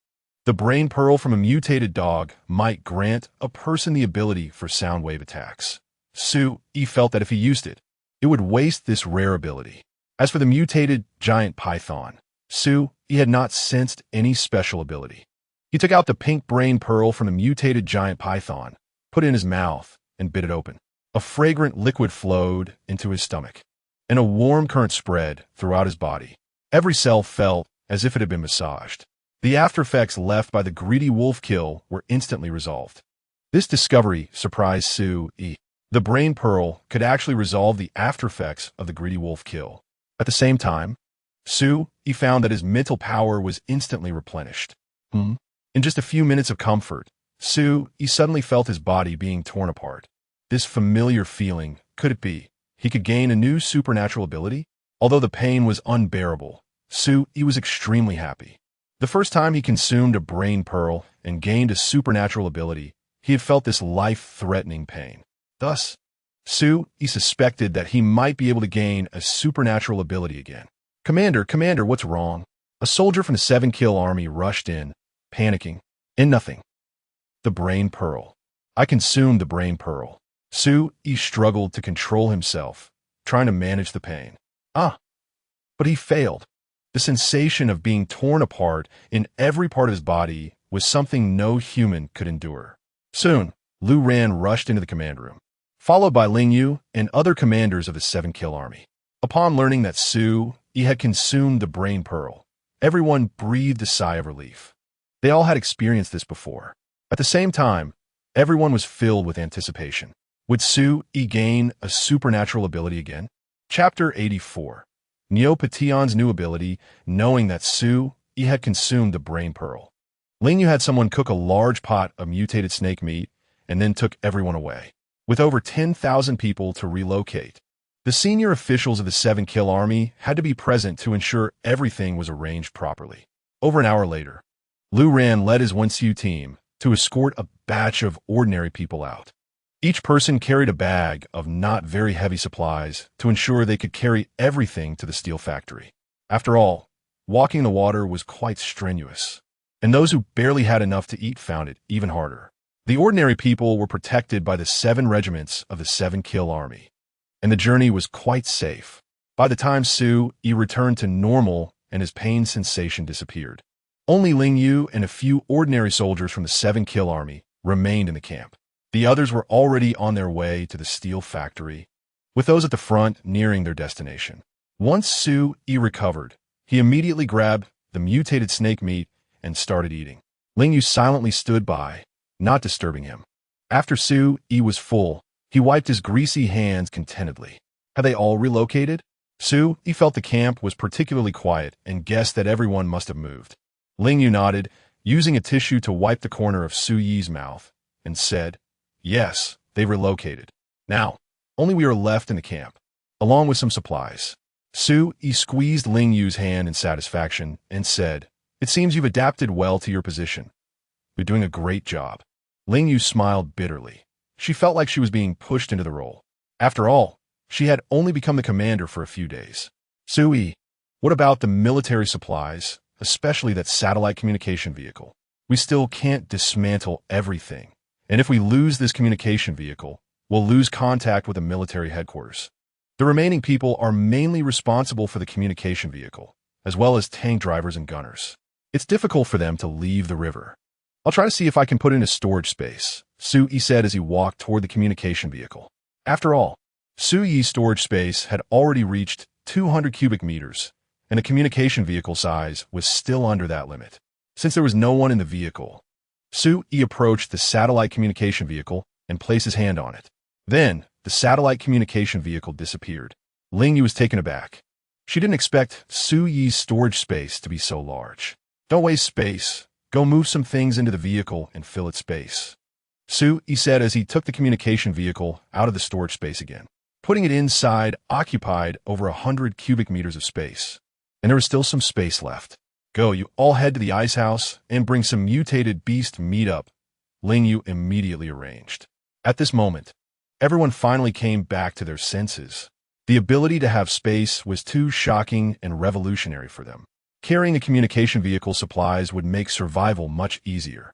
The brain pearl from a mutated dog might grant a person the ability for sound wave attacks. Su Yi felt that if he used it, it would waste this rare ability. As for the mutated giant python, Su Yi had not sensed any special ability. He took out the pink brain pearl from the mutated giant python, put it in his mouth, and bit it open. A fragrant liquid flowed into his stomach, and a warm current spread throughout his body. Every cell felt as if it had been massaged. The aftereffects left by the greedy wolf kill were instantly resolved. This discovery surprised Su Yi. The brain pearl could actually resolve the aftereffects of the greedy wolf kill. At the same time, Su Yi found that his mental power was instantly replenished. In just a few minutes of comfort, Su Yi suddenly felt his body being torn apart. This familiar feeling, could it be he could gain a new supernatural ability? Although the pain was unbearable, Su Yi was extremely happy. The first time he consumed a brain pearl and gained a supernatural ability, he had felt this life-threatening pain. Thus, Su Yi suspected that he might be able to gain a supernatural ability again. Commander, what's wrong? A soldier from the 7-kill army rushed in, panicking. In nothing. The brain pearl. I consumed the brain pearl. Su Yi struggled to control himself, trying to manage the pain. But he failed. The sensation of being torn apart in every part of his body was something no human could endure. Soon, Lu Ran rushed into the command room, followed by Ling Yu and other commanders of the 7-kill army. Upon learning that Su Yi had consumed the brain pearl, everyone breathed a sigh of relief. They all had experienced this before. At the same time, everyone was filled with anticipation. Would Su Yi gain a supernatural ability again? Chapter 84. Neopatian's new ability, knowing that Su Yi had consumed the brain pearl. Ling Yu had someone cook a large pot of mutated snake meat and then took everyone away. With over 10,000 people to relocate, the senior officials of the 7-kill army had to be present to ensure everything was arranged properly. Over an hour later, Lu Ran led his Wenxiu team to escort a batch of ordinary people out. Each person carried a bag of not very heavy supplies to ensure they could carry everything to the steel factory. After all, walking in the water was quite strenuous, and those who barely had enough to eat found it even harder. The ordinary people were protected by the 7 regiments of the 7-kill army, and the journey was quite safe. By the time Su Yi returned to normal and his pain sensation disappeared, only Ling Yu and a few ordinary soldiers from the 7-kill army remained in the camp. The others were already on their way to the steel factory, with those at the front nearing their destination. Once Su Yi recovered, he immediately grabbed the mutated snake meat and started eating. Ling Yu silently stood by, not disturbing him. After Su Yi was full, he wiped his greasy hands contentedly. Had they all relocated? Su Yi felt the camp was particularly quiet and guessed that everyone must have moved. Ling Yu nodded, using a tissue to wipe the corner of Su Yi's mouth, and said, "Yes, they relocated. Now, only we are left in the camp, along with some supplies." Su Yi squeezed Ling Yu's hand in satisfaction and said, "It seems you've adapted well to your position. You're doing a great job." Ling Yu smiled bitterly. She felt like she was being pushed into the role. After all, she had only become the commander for a few days. "Su Yi, what about the military supplies, especially that satellite communication vehicle? We still can't dismantle everything. And if we lose this communication vehicle, we'll lose contact with the military headquarters. The remaining people are mainly responsible for the communication vehicle, as well as tank drivers and gunners. It's difficult for them to leave the river. I'll try to see if I can put in a storage space," Su Yi said as he walked toward the communication vehicle. After all, Su Yi's storage space had already reached 200 cubic meters, and the communication vehicle size was still under that limit. Since there was no one in the vehicle, Su Yi approached the satellite communication vehicle and placed his hand on it. Then, the satellite communication vehicle disappeared. Ling Yu was taken aback. She didn't expect Su Yi's storage space to be so large. "Don't waste space. Go move some things into the vehicle and fill its space," Su Yi said as he took the communication vehicle out of the storage space again. Putting it inside occupied over 100 cubic meters of space, and there was still some space left. "Go, you all head to the ice house and bring some mutated beast meat up," Ling Yu immediately arranged. At this moment, everyone finally came back to their senses. The ability to have space was too shocking and revolutionary for them. Carrying the communication vehicle supplies would make survival much easier.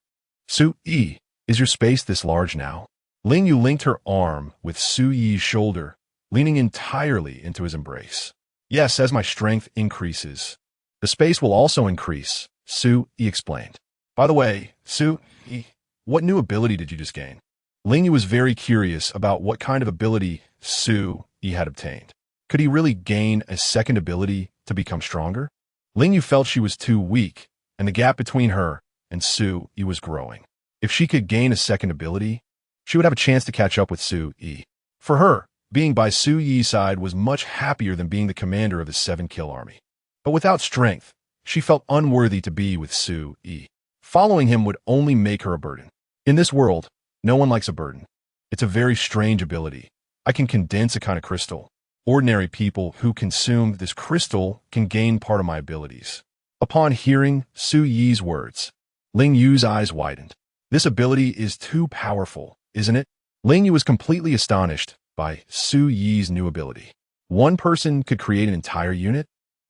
"Su Yi, is your space this large now?" Ling Yu linked her arm with Su Yi's shoulder, leaning entirely into his embrace. "Yes, as my strength increases, the space will also increase," Su Yi explained. "By the way, Su Yi, what new ability did you just gain?" Ling Yu was very curious about what kind of ability Su Yi had obtained. Could he really gain a second ability to become stronger? Ling Yu felt she was too weak, and the gap between her and Su Yi was growing. If she could gain a second ability, she would have a chance to catch up with Su Yi. For her, being by Su Yi's side was much happier than being the commander of the 7-kill army. But without strength, she felt unworthy to be with Su Yi. Following him would only make her a burden. In this world, no one likes a burden. It's a very strange ability. I can condense a kind of crystal. Ordinary people who consume this crystal can gain part of my abilities. Upon hearing Su Yi's words, Ling Yu's eyes widened. This ability is too powerful, isn't it? Ling Yu was completely astonished by Su Yi's new ability. One person could create an entire unit?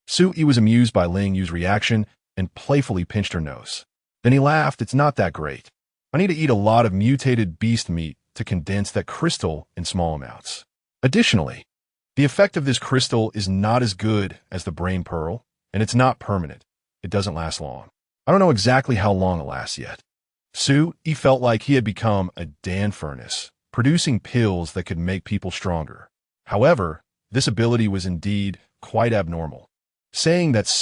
Su Yi was amused by Ling Yu's reaction and playfully pinched her nose. Then he laughed. "It's not that great. I need to eat a lot of mutated beast meat to condense that crystal in small amounts. Additionally, the effect of this crystal is not as good as the brain pearl, and it's not permanent. It doesn't last long. I don't know exactly how long it lasts yet. He felt like he had become a Dan furnace, producing pills that could make people stronger. However, this ability was indeed quite abnormal. Saying that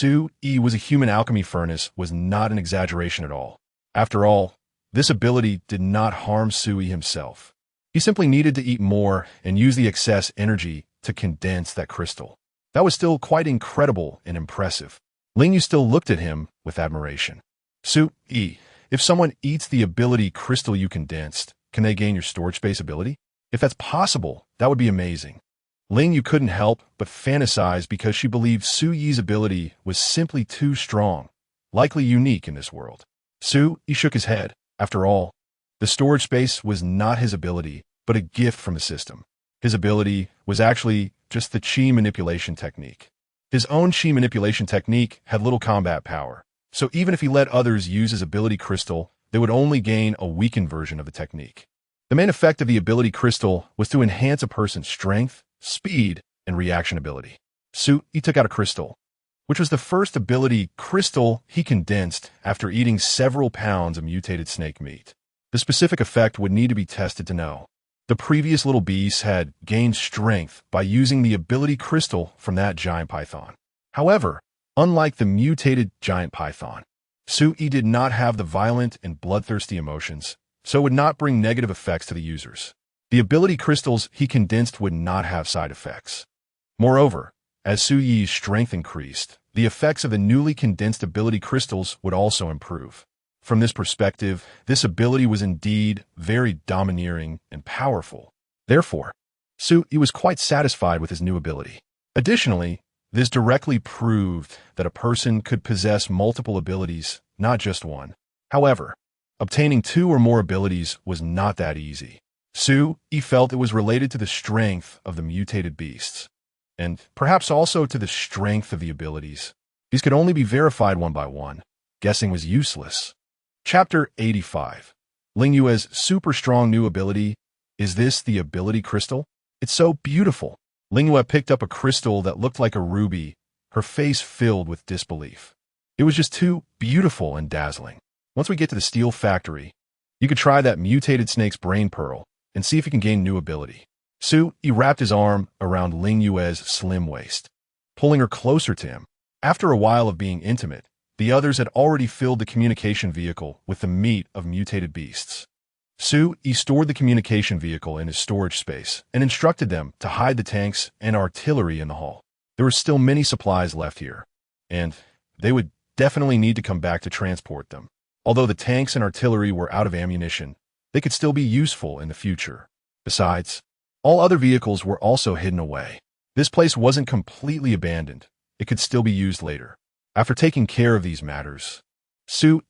was a human alchemy furnace was not an exaggeration at all. After all, this ability did not harm himself. He simply needed to eat more and use the excess energy to condense that crystal. That was still quite incredible and impressive. Ling Yu still looked at him with admiration. If someone eats the ability crystal you condensed, can they gain your storage space ability? If that's possible, that would be amazing. Ling Yu couldn't help but fantasize because she believed Su Yi's ability was simply too strong, likely unique in this world. He shook his head. After all, the storage space was not his ability, but a gift from the system. His ability was actually just the chi manipulation technique. His own chi manipulation technique had little combat power, so even if he let others use his ability crystal, they would only gain a weakened version of the technique. The main effect of the ability crystal was to enhance a person's strength, speed, and reaction ability. He took out a crystal, which was the first ability crystal he condensed after eating several pounds of mutated snake meat. The specific effect would need to be tested to know. The previous little beast had gained strength by using the ability crystal from that giant python. However, unlike the mutated giant python, Yi did not have the violent and bloodthirsty emotions, so it would not bring negative effects to the users. The ability crystals he condensed would not have side effects. Moreover, as Su Yi's strength increased, the effects of the newly condensed ability crystals would also improve. From this perspective, this ability was indeed very domineering and powerful. Therefore, Yi was quite satisfied with his new ability. Additionally, this directly proved that a person could possess multiple abilities, not just one. However, obtaining 2 or more abilities was not that easy. Yi felt it was related to the strength of the mutated beasts, and perhaps also to the strength of the abilities. These could only be verified one by one. Guessing was useless. Chapter 85. Ling Yue's super strong new ability. Is this the ability crystal? It's so beautiful. Ling Yue picked up a crystal that looked like a ruby, her face filled with disbelief. It was just too beautiful and dazzling. Once we get to the steel factory, you could try that mutated snake's brain pearl and see if you can gain new ability. He wrapped his arm around Ling Yue's slim waist, pulling her closer to him. After a while of being intimate, the others had already filled the communication vehicle with the meat of mutated beasts. He stored the communication vehicle in his storage space and instructed them to hide the tanks and artillery in the hall. There were still many supplies left here, and they would definitely need to come back to transport them. Although the tanks and artillery were out of ammunition, they could still be useful in the future. Besides, all other vehicles were also hidden away. This place wasn't completely abandoned. It could still be used later. After taking care of these matters,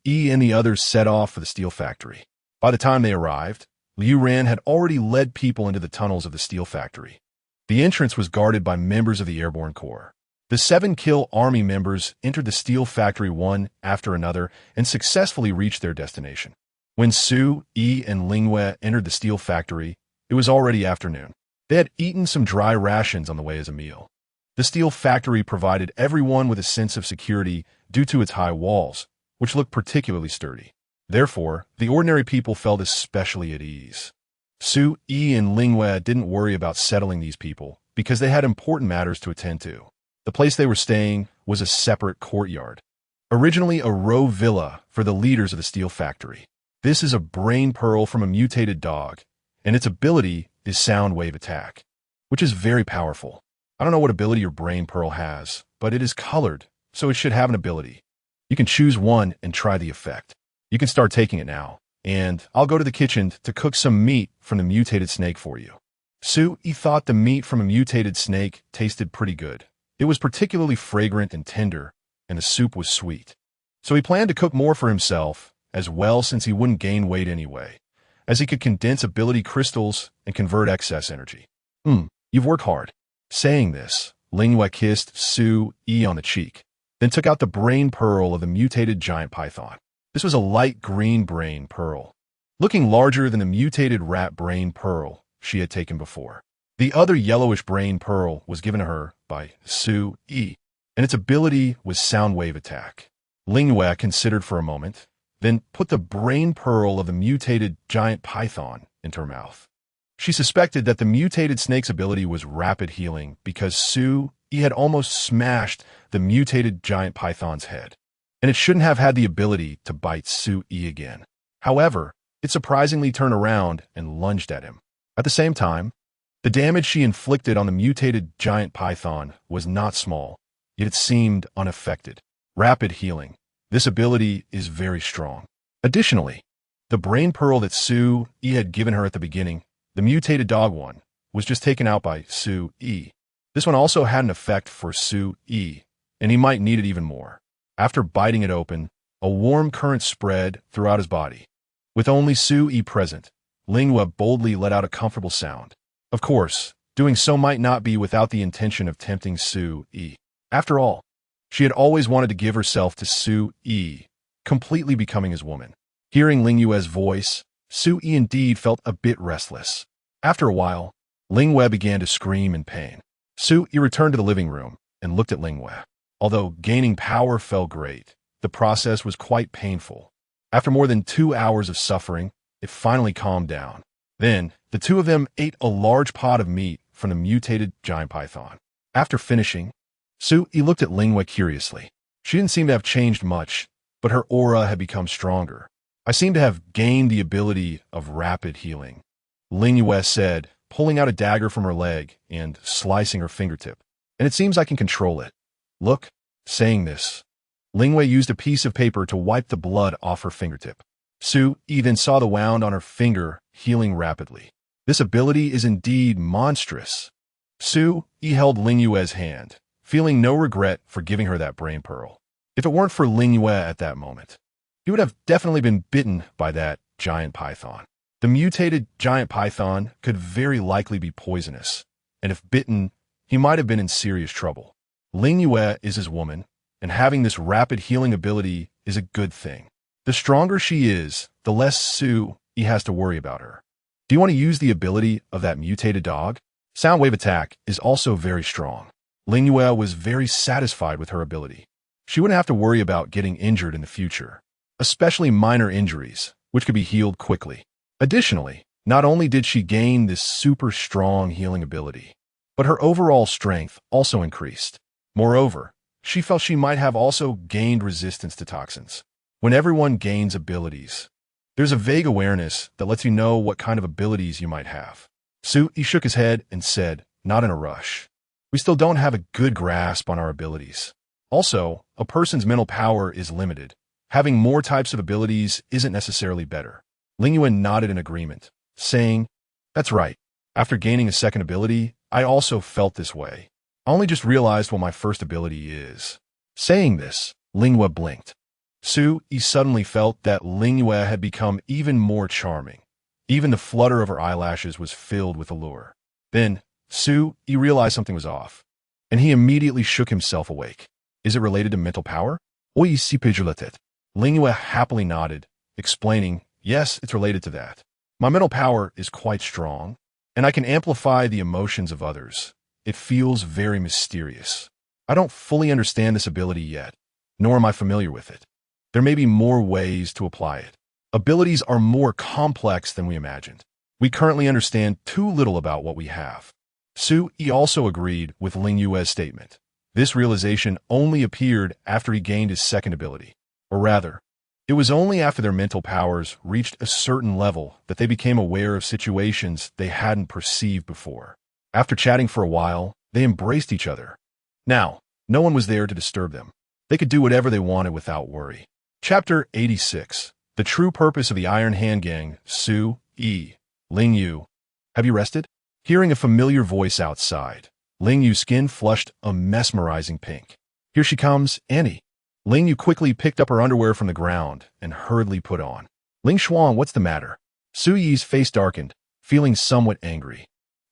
Yi and the others set off for the steel factory. By the time they arrived, Liu Ran had already led people into the tunnels of the steel factory. The entrance was guarded by members of the Airborne Corps. The 7 Kill Army members entered the steel factory one after another and successfully reached their destination. When Yi and Ling Yue entered the steel factory, it was already afternoon. They had eaten some dry rations on the way as a meal. The steel factory provided everyone with a sense of security due to its high walls, which looked particularly sturdy. Therefore, the ordinary people felt especially at ease. Yi and Ling Yue didn't worry about settling these people because they had important matters to attend to. The place they were staying was a separate courtyard, originally a row villa for the leaders of the steel factory. This is a brain pearl from a mutated dog, and its ability is sound wave attack, which is very powerful. I don't know what ability your brain pearl has, but it is colored, so it should have an ability. You can choose one and try the effect. You can start taking it now, and I'll go to the kitchen to cook some meat from the mutated snake for you. Yi thought the meat from a mutated snake tasted pretty good. It was particularly fragrant and tender, and the soup was sweet. So he planned to cook more for himself, as well since he wouldn't gain weight anyway, as he could condense ability crystals and convert excess energy. You've worked hard. Saying this, Ling Yue kissed Yi on the cheek, then took out the brain pearl of the mutated giant python. This was a light green brain pearl. looking larger than the mutated rat brain pearl she had taken before. The other yellowish brain pearl was given to her by Su Yi, and its ability was sound wave attack. Ling Yue considered for a moment, then put the brain pearl of the mutated giant python into her mouth. She suspected that the mutated snake's ability was rapid healing because Su Yi had almost smashed the mutated giant python's head, and it shouldn't have had the ability to bite Su Yi again. However, it surprisingly turned around and lunged at him. At the same time, the damage she inflicted on the mutated giant python was not small, yet it seemed unaffected. Rapid healing. This ability is very strong. Additionally, the brain pearl that Su Yi had given her at the beginning, the mutated dog one, was just taken out by Su Yi. This one also had an effect for Su Yi, and he might need it even more. After biting it open, a warm current spread throughout his body. With only Su Yi present, Ling Yue boldly let out a comfortable sound. Of course, doing so might not be without the intention of tempting Su Yi. After all, she had always wanted to give herself to Su Yi, completely becoming his woman. Hearing Ling Yue's voice, Su Yi indeed felt a bit restless. After a while, Ling Yue began to scream in pain. Su Yi returned to the living room and looked at Ling Yue. Although gaining power felt great, the process was quite painful. After more than 2 hours of suffering, it finally calmed down. Then, the two of them ate a large pot of meat from the mutated giant python. After finishing, Su Yi looked at Ling Yue curiously. She didn't seem to have changed much, but her aura had become stronger. I seem to have gained the ability of rapid healing, Ling Yue said, pulling out a dagger from her leg and slicing her fingertip. And it seems I can control it. Look, saying this, Ling Yue used a piece of paper to wipe the blood off her fingertip. Su Yi then saw the wound on her finger healing rapidly. This ability is indeed monstrous. Su Yi held Ling Yue's hand, feeling no regret for giving her that brain pearl. If it weren't for Ling Yue at that moment, he would have definitely been bitten by that giant python. The mutated giant python could very likely be poisonous, and if bitten, he might have been in serious trouble. Ling Yue is his woman, and having this rapid healing ability is a good thing. The stronger she is, the less Su Yi has to worry about her. Do you want to use the ability of that mutated dog? Sound wave attack is also very strong. Ling Yue was very satisfied with her ability. She wouldn't have to worry about getting injured in the future, especially minor injuries, which could be healed quickly. Additionally, not only did she gain this super strong healing ability, but her overall strength also increased. Moreover, she felt she might have also gained resistance to toxins. When everyone gains abilities, there's a vague awareness that lets you know what kind of abilities you might have. Su Yi shook his head and said, not in a rush. We still don't have a good grasp on our abilities. Also, a person's mental power is limited. Having more types of abilities isn't necessarily better. Ling Yue nodded in agreement, saying, that's right. After gaining a second ability, I also felt this way. I only just realized what my first ability is. Saying this, Ling Yue blinked. Su Yi suddenly felt that Ling Yue had become even more charming. Even the flutter of her eyelashes was filled with allure. Then, Su Yi realized something was off, and he immediately shook himself awake. Is it related to mental power? Oui, si peut-être. Ling Yue happily nodded, explaining, yes, it's related to that. My mental power is quite strong, and I can amplify the emotions of others. It feels very mysterious. I don't fully understand this ability yet, nor am I familiar with it. There may be more ways to apply it. Abilities are more complex than we imagined. We currently understand too little about what we have. Su Yi also agreed with Ling Yue's statement. This realization only appeared after he gained his second ability. Or rather, it was only after their mental powers reached a certain level that they became aware of situations they hadn't perceived before. After chatting for a while, they embraced each other. Now, no one was there to disturb them. They could do whatever they wanted without worry. Chapter 86. The True Purpose of the Iron Hand Gang. Su Yi. Ling Yu. Have you rested? Hearing a familiar voice outside, Ling Yu's skin flushed a mesmerizing pink. Here she comes, Annie. Ling Yu quickly picked up her underwear from the ground and hurriedly put on. Ling Xuan, what's the matter? Su Yi's face darkened, feeling somewhat angry.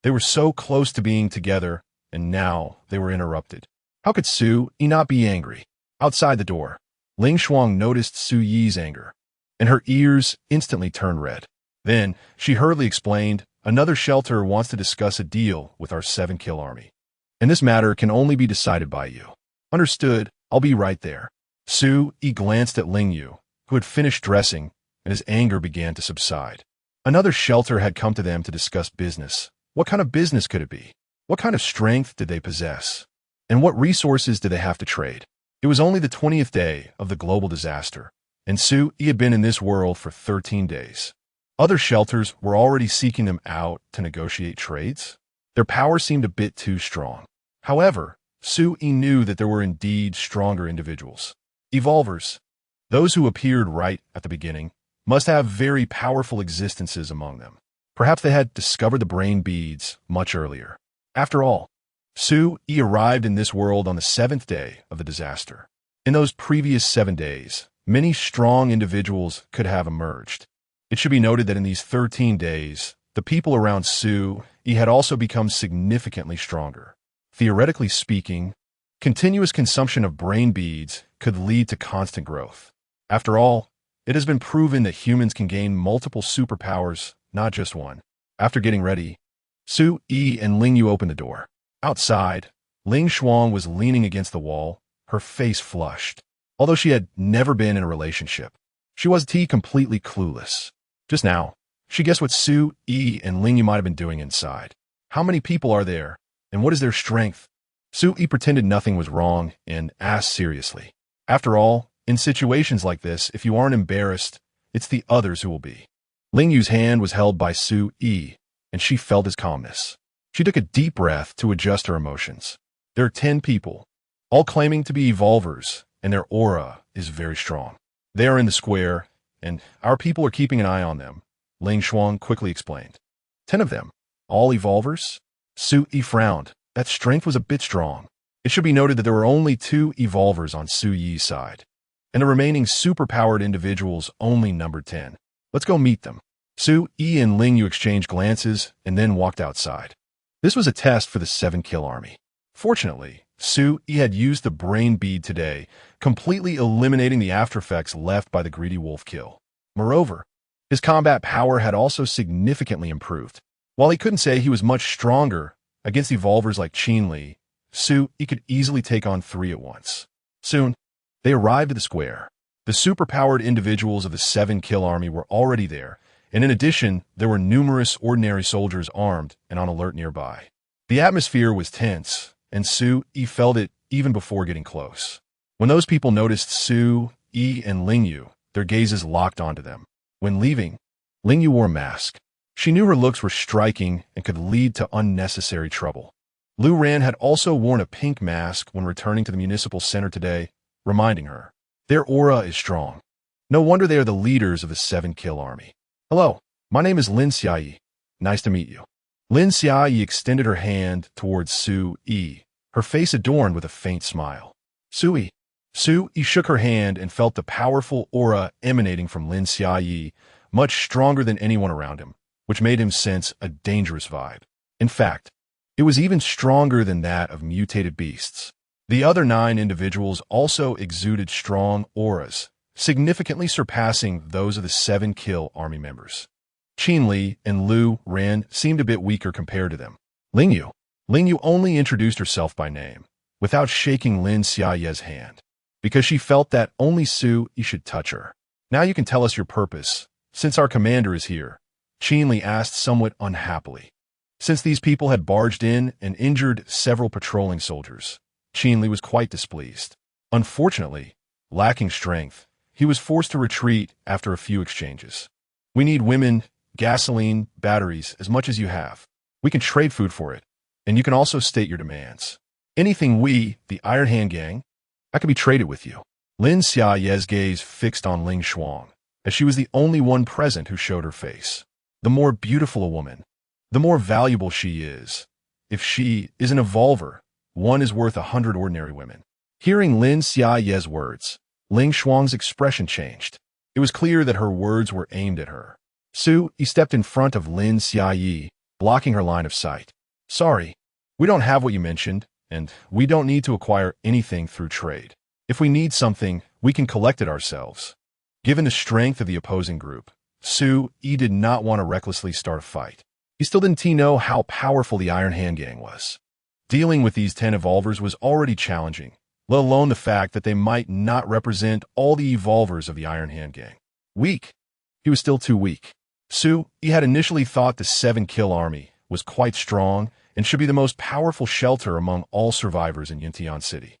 They were so close to being together, and now they were interrupted. How could Su Yi not be angry? Outside the door, Ling Xuan noticed Su Yi's anger, and her ears instantly turned red. Then, she hurriedly explained, another shelter wants to discuss a deal with our 7-kill army. And this matter can only be decided by you. Understood, I'll be right there. Su-yi glanced at Ling Yu, who had finished dressing, and his anger began to subside. Another shelter had come to them to discuss business. What kind of business could it be? What kind of strength did they possess? And what resources did they have to trade? It was only the 20th day of the global disaster, and Su-yi had been in this world for 13 days. Other shelters were already seeking them out to negotiate trades. Their power seemed a bit too strong. However, Su-yi knew that there were indeed stronger individuals. Evolvers, those who appeared right at the beginning, must have very powerful existences among them. Perhaps they had discovered the brain beads much earlier. After all, Su-yi arrived in this world on the 7th day of the disaster. In those previous 7 days, many strong individuals could have emerged. It should be noted that in these 13 days, the people around Su-yi had also become significantly stronger. Theoretically speaking, continuous consumption of brain beads could lead to constant growth. After all, it has been proven that humans can gain multiple superpowers, not just one. After getting ready, Su-yi and Ling Yu opened the door. Outside, Ling Xuang was leaning against the wall, her face flushed. Although she had never been in a relationship, she was completely clueless. Just now, she guessed what Su-yi and Ling Yu might have been doing inside. How many people are there, and what is their strength? Su-yi pretended nothing was wrong and asked seriously. After all, in situations like this, if you aren't embarrassed, it's the others who will be. Ling Yu's hand was held by Su-yi, and she felt his calmness. She took a deep breath to adjust her emotions. There are 10 people, all claiming to be evolvers, and their aura is very strong. They are in the square, and our people are keeping an eye on them, Ling Xuang quickly explained. 10 of them, all evolvers? Su-yi frowned. That strength was a bit strong. It should be noted that there were only 2 evolvers on Su-yi's side, and the remaining superpowered individuals only numbered 10. Let's go meet them. Su-yi and Ling Yu exchanged glances and then walked outside. This was a test for the 7-kill army. Fortunately, Su-yi had used the brain bead today, completely eliminating the aftereffects left by the greedy wolf kill. Moreover, his combat power had also significantly improved. While he couldn't say he was much stronger against evolvers like Qinli, Su-yi could easily take on 3 at once. Soon, they arrived at the square. The superpowered individuals of the 7-kill army were already there, and in addition, there were numerous ordinary soldiers armed and on alert nearby. The atmosphere was tense, and Su-yi felt it even before getting close. When those people noticed Su-yi and Ling Yu, their gazes locked onto them. When leaving, Ling Yu wore a mask. She knew her looks were striking and could lead to unnecessary trouble. Lu Ran had also worn a pink mask when returning to the municipal center today, reminding her, their aura is strong. No wonder they are the leaders of the 7-kill army. Hello, my name is Lin Xiaoyi. Nice to meet you. Lin Xiaoyi extended her hand towards Su-yi, her face adorned with a faint smile. Su-yi shook her hand and felt the powerful aura emanating from Lin Xiaoyi, much stronger than anyone around him, which made him sense a dangerous vibe. In fact, it was even stronger than that of mutated beasts. The other 9 individuals also exuded strong auras, significantly surpassing those of the 7-kill army members. Qinli and Lu Ran seemed a bit weaker compared to them. Ling Yu only introduced herself by name, without shaking Lin Xiaoyi's hand, because she felt that only Su-yi should touch her. Now you can tell us your purpose, since our commander is here, Qinli asked somewhat unhappily. Since these people had barged in and injured several patrolling soldiers, Qinli was quite displeased. Unfortunately, lacking strength, he was forced to retreat after a few exchanges. We need women, gasoline, batteries, as much as you have. We can trade food for it, and you can also state your demands. Anything we, the Iron Hand Gang, that can be traded with you. Lin Xiaoyi's gaze fixed on Ling Xuang, as she was the only one present who showed her face. The more beautiful a woman, the more valuable she is. If she is an evolver, one is worth 100 ordinary women. Hearing Lin Xiaoyi's words, Ling Xuang's expression changed. It was clear that her words were aimed at her. Su-yi stepped in front of Lin Xiaoyi, blocking her line of sight. Sorry, we don't have what you mentioned, and we don't need to acquire anything through trade. If we need something, we can collect it ourselves. Given the strength of the opposing group, Su Yi did not want to recklessly start a fight. He still didn't know how powerful the Iron Hand Gang was. Dealing with these 10 evolvers was already challenging, let alone the fact that they might not represent all the evolvers of the Iron Hand Gang. Weak. He was still too weak. Su Yi had initially thought the 7-kill army was quite strong and should be the most powerful shelter among all survivors in Yintian City.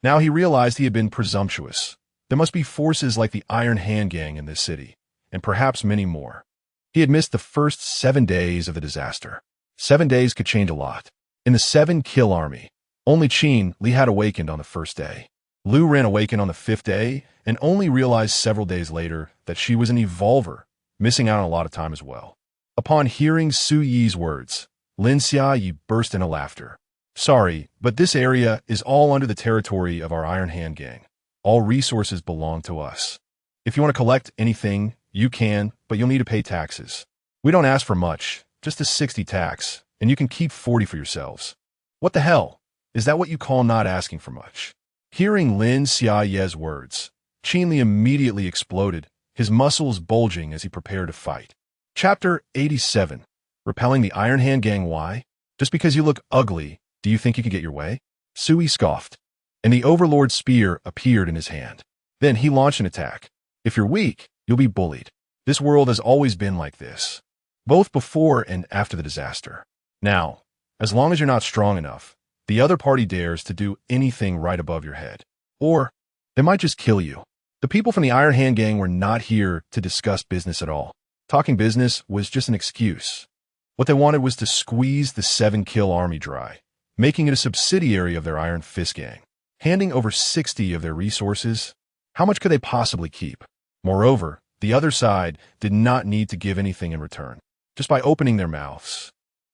Now he realized he had been presumptuous. There must be forces like the Iron Hand Gang in this city, and perhaps many more. He had missed the first 7 days of the disaster. 7 days could change a lot. In the 7-kill army, only Qin Li had awakened on the first day. Lu Ren awakened on the 5th day and only realized several days later that she was an evolver, missing out on a lot of time as well. Upon hearing Su Yi's words, Lin Xiaoyi burst into laughter. Sorry, but this area is all under the territory of our Iron Hand Gang. All resources belong to us. If you want to collect anything, you can, but you'll need to pay taxes. We don't ask for much, just a 60 tax, and you can keep 40 for yourselves. What the hell? Is that what you call not asking for much? Hearing Lin Xiaoye's words, Qin Li immediately exploded, his muscles bulging as he prepared to fight. Chapter 87. Repelling the Iron Hand Gang. Why? Just because you look ugly, do you think you can get your way? Su Yi scoffed, and the Overlord's spear appeared in his hand. Then he launched an attack. If you're weak, you'll be bullied. This world has always been like this, both before and after the disaster. Now, as long as you're not strong enough, the other party dares to do anything right above your head. Or they might just kill you. The people from the Iron Hand Gang were not here to discuss business at all. Talking business was just an excuse. What they wanted was to squeeze the 7-kill army dry, making it a subsidiary of their Iron Fist Gang. Handing over 60 of their resources, how much could they possibly keep? Moreover, the other side did not need to give anything in return. Just by opening their mouths,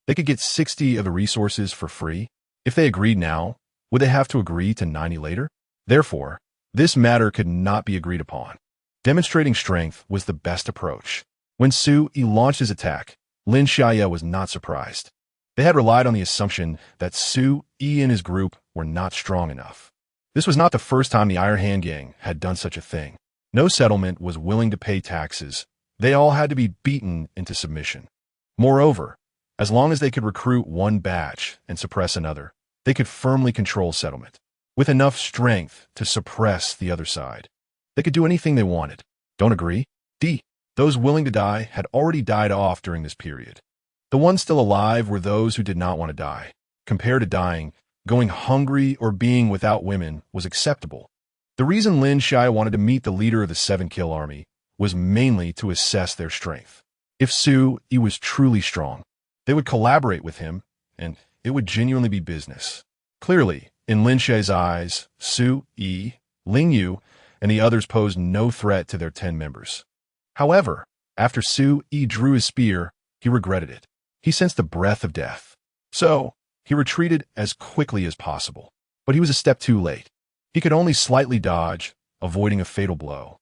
they could get 60 of the resources for free. If they agreed now, would they have to agree to 90 later? Therefore, this matter could not be agreed upon. Demonstrating strength was the best approach. When Su Yi launched his attack, Lin Xiaoye was not surprised. They had relied on the assumption that Su Yi and his group were not strong enough. This was not the first time the Iron Hand Gang had done such a thing. No settlement was willing to pay taxes. They all had to be beaten into submission. Moreover, as long as they could recruit one batch and suppress another, they could firmly control settlement. With enough strength to suppress the other side, they could do anything they wanted. Don't agree? Those willing to die had already died off during this period. The ones still alive were those who did not want to die. Compared to dying, going hungry or being without women was acceptable. The reason Lin Xiaoye wanted to meet the leader of the 7-kill army was mainly to assess their strength. If Su Yi was truly strong, they would collaborate with him, and it would genuinely be business. Clearly, in Lin Xiaoye's eyes, Su Yi, Ling Yu, and the others posed no threat to their 10 members. However, after Su Yi drew his spear, he regretted it. He sensed the breath of death. So, he retreated as quickly as possible. But he was a step too late. He could only slightly dodge, avoiding a fatal blow.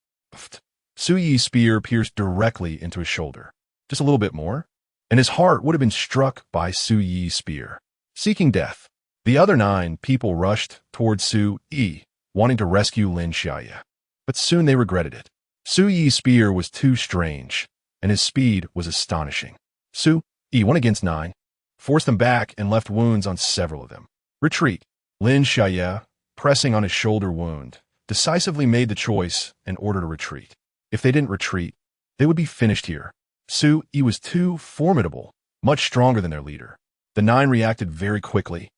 Su Yi's spear pierced directly into his shoulder. Just a little bit more, and his heart would have been struck by Su Yi's spear. Seeking death, the other 9 people rushed towards Su Yi, wanting to rescue Lin Xiaoye. But soon they regretted it. Su Yi's spear was too strange, and his speed was astonishing. Su Yi, 1 against 9, forced them back and left wounds on several of them. Retreat. Lin Xiaoye, pressing on his shoulder wound, decisively made the choice in order to retreat. If they didn't retreat, they would be finished here. Su Yi was too formidable, much stronger than their leader. The 9 reacted very quickly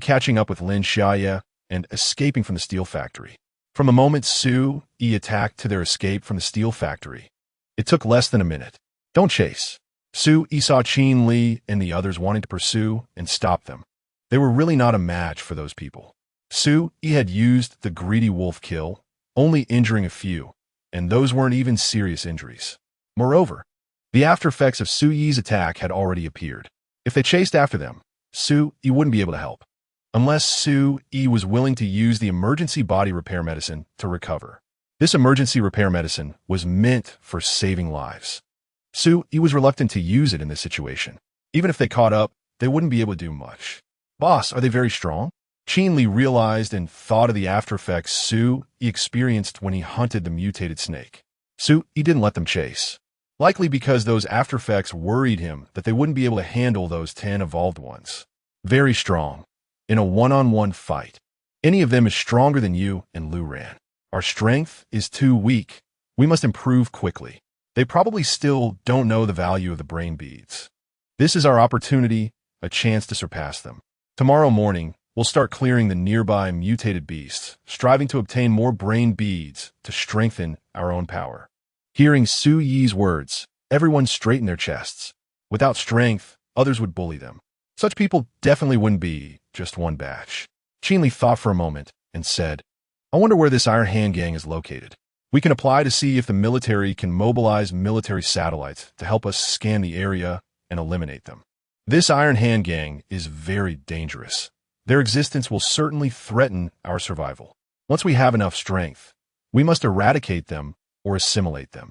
catching up with Lin Xiaoye and escaping from the steel factory. From the moment Su Yi attacked to their escape from the steel factory, it took less than a minute. Don't chase. Su Yi saw Qin Li and the others wanting to pursue and stop them. They were really not a match for those people. Su Yi had used the greedy wolf kill, only injuring a few, and those weren't even serious injuries. Moreover, the after effects of Su Yi's attack had already appeared. If they chased after them, Su Yi wouldn't be able to help, unless Su Yi was willing to use the emergency body repair medicine to recover. This emergency repair medicine was meant for saving lives. Su Yi was reluctant to use it in this situation. Even if they caught up, they wouldn't be able to do much. Boss, are they very strong? Qin Li realized and thought of the after effects Su Yi experienced when he hunted the mutated snake. Su Yi didn't let them chase. likely because those after effects worried him that they wouldn't be able to handle those 10 evolved ones. Very strong. In a one-on-one fight, any of them is stronger than you and Lu ran. Our strength is too weak. We must improve quickly. They probably still don't know the value of the brain beads. This is our opportunity, a chance to surpass them. Tomorrow morning, we'll start clearing the nearby mutated beasts, striving to obtain more brain beads to strengthen our own power. Hearing Su Yi's words, everyone straightened their chests. Without strength, others would bully them. Such people definitely wouldn't be just one batch. Qinli thought for a moment and said, I wonder where this Iron Hand Gang is located. We can apply to see if the military can mobilize military satellites to help us scan the area and eliminate them. This Iron Hand Gang is very dangerous. Their existence will certainly threaten our survival. Once we have enough strength, we must eradicate them or assimilate them.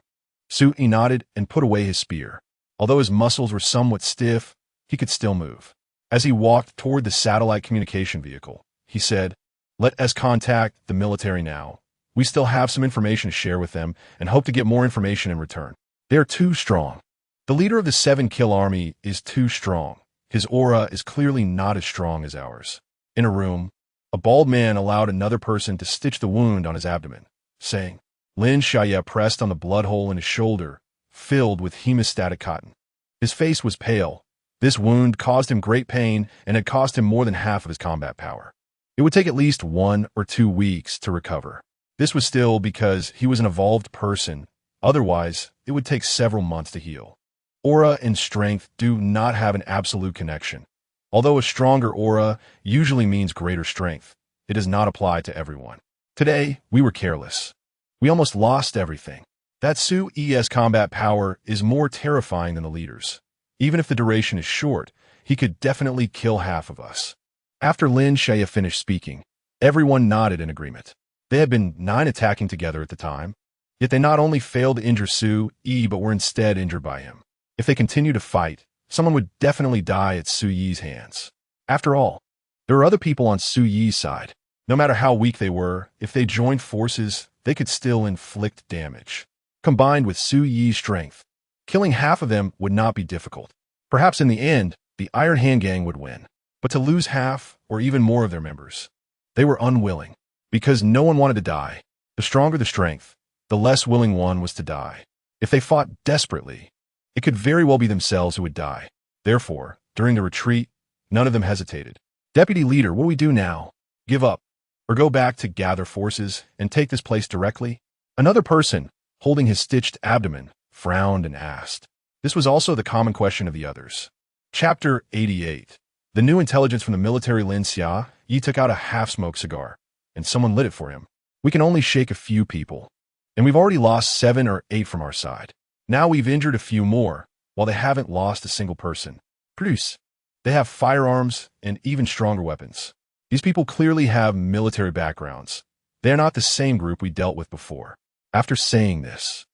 Su Yi nodded and put away his spear. Although his muscles were somewhat stiff, he could still move. As he walked toward the satellite communication vehicle, he said, Let us contact the military now. We still have some information to share with them and hope to get more information in return. They are too strong. The leader of the 7-kill army is too strong. His aura is clearly not as strong as ours. In a room, a bald man allowed another person to stitch the wound on his abdomen, saying, Lin Xiaoye pressed on the blood hole in his shoulder, filled with hemostatic cotton. His face was pale. This wound caused him great pain and had cost him more than half of his combat power. It would take at least 1 or 2 weeks to recover. This was still because he was an evolved person. Otherwise, it would take several months to heal. Aura and strength do not have an absolute connection. Although a stronger aura usually means greater strength, it does not apply to everyone. Today, we were careless. We almost lost everything. That Su Yi's combat power is more terrifying than the leader's. Even if the duration is short, he could definitely kill half of us. After Lin Xiaoye finished speaking, everyone nodded in agreement. They had been 9 attacking together at the time, yet they not only failed to injure Su Yi but were instead injured by him. If they continued to fight, someone would definitely die at Su Yi's hands. After all, there are other people on Su Yi's side. No matter how weak they were, if they joined forces, they could still inflict damage. Combined with Su Yi's strength, killing half of them would not be difficult. Perhaps in the end, the Iron Hand Gang would win. But to lose half or even more of their members, they were unwilling. Because no one wanted to die. The stronger the strength, the less willing one was to die. If they fought desperately, it could very well be themselves who would die. Therefore, during the retreat, none of them hesitated. Deputy leader, what do we do now? Give up, or go back to gather forces and take this place directly? Another person, holding his stitched abdomen, frowned and asked. This was also the common question of the others. Chapter 88. The new intelligence from the military. Lin Xiaoye took out a half-smoked cigar, and someone lit it for him. We can only shake a few people, and we've already lost 7 or 8 from our side. Now we've injured a few more, while they haven't lost a single person. Produce. They have firearms and even stronger weapons. These people clearly have military backgrounds. They are not the same group we dealt with before. After saying this,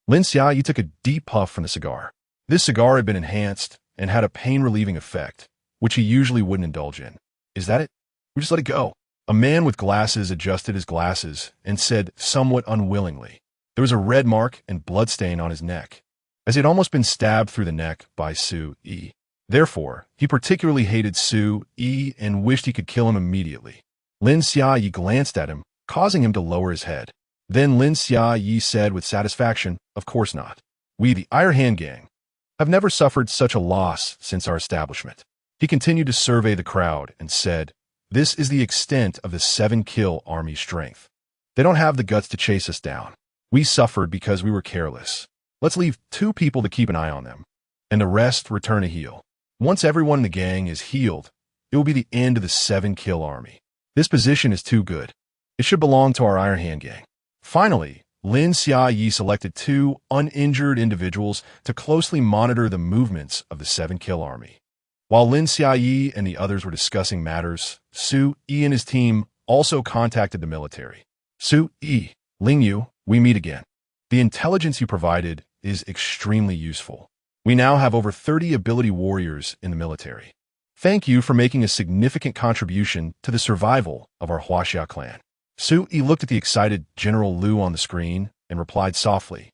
Lin Xiaoye took a deep puff from the cigar. This cigar had been enhanced and had a pain-relieving effect, which he usually wouldn't indulge in. Is that it? We just let it go. A man with glasses adjusted his glasses and said somewhat unwillingly. There was a red mark and bloodstain on his neck, as he had almost been stabbed through the neck by Su Yi. Therefore, he particularly hated Su Yi and wished he could kill him immediately. Lin Xiaoye glanced at him, causing him to lower his head. Then Lin Xiaoye said with satisfaction, Of course not. We, the Iron Hand Gang, have never suffered such a loss since our establishment. He continued to survey the crowd and said, This is the extent of the 7-kill army's strength. They don't have the guts to chase us down. We suffered because we were careless. Let's leave 2 people to keep an eye on them, and the rest return to heal. Once everyone in the gang is healed, it will be the end of the 7-kill army. This position is too good. It should belong to our Iron Hand Gang. Finally, Lin Xiaoye selected 2 uninjured individuals to closely monitor the movements of the 7-kill army. While Lin Xiaoye and the others were discussing matters, Su Yi and his team also contacted the military. Su Yi, Ling Yu, we meet again. The intelligence you provided is extremely useful. We now have over 30 ability warriors in the military. Thank you for making a significant contribution to the survival of our Huaxia clan. Su Yi looked at the excited General Lu on the screen and replied softly,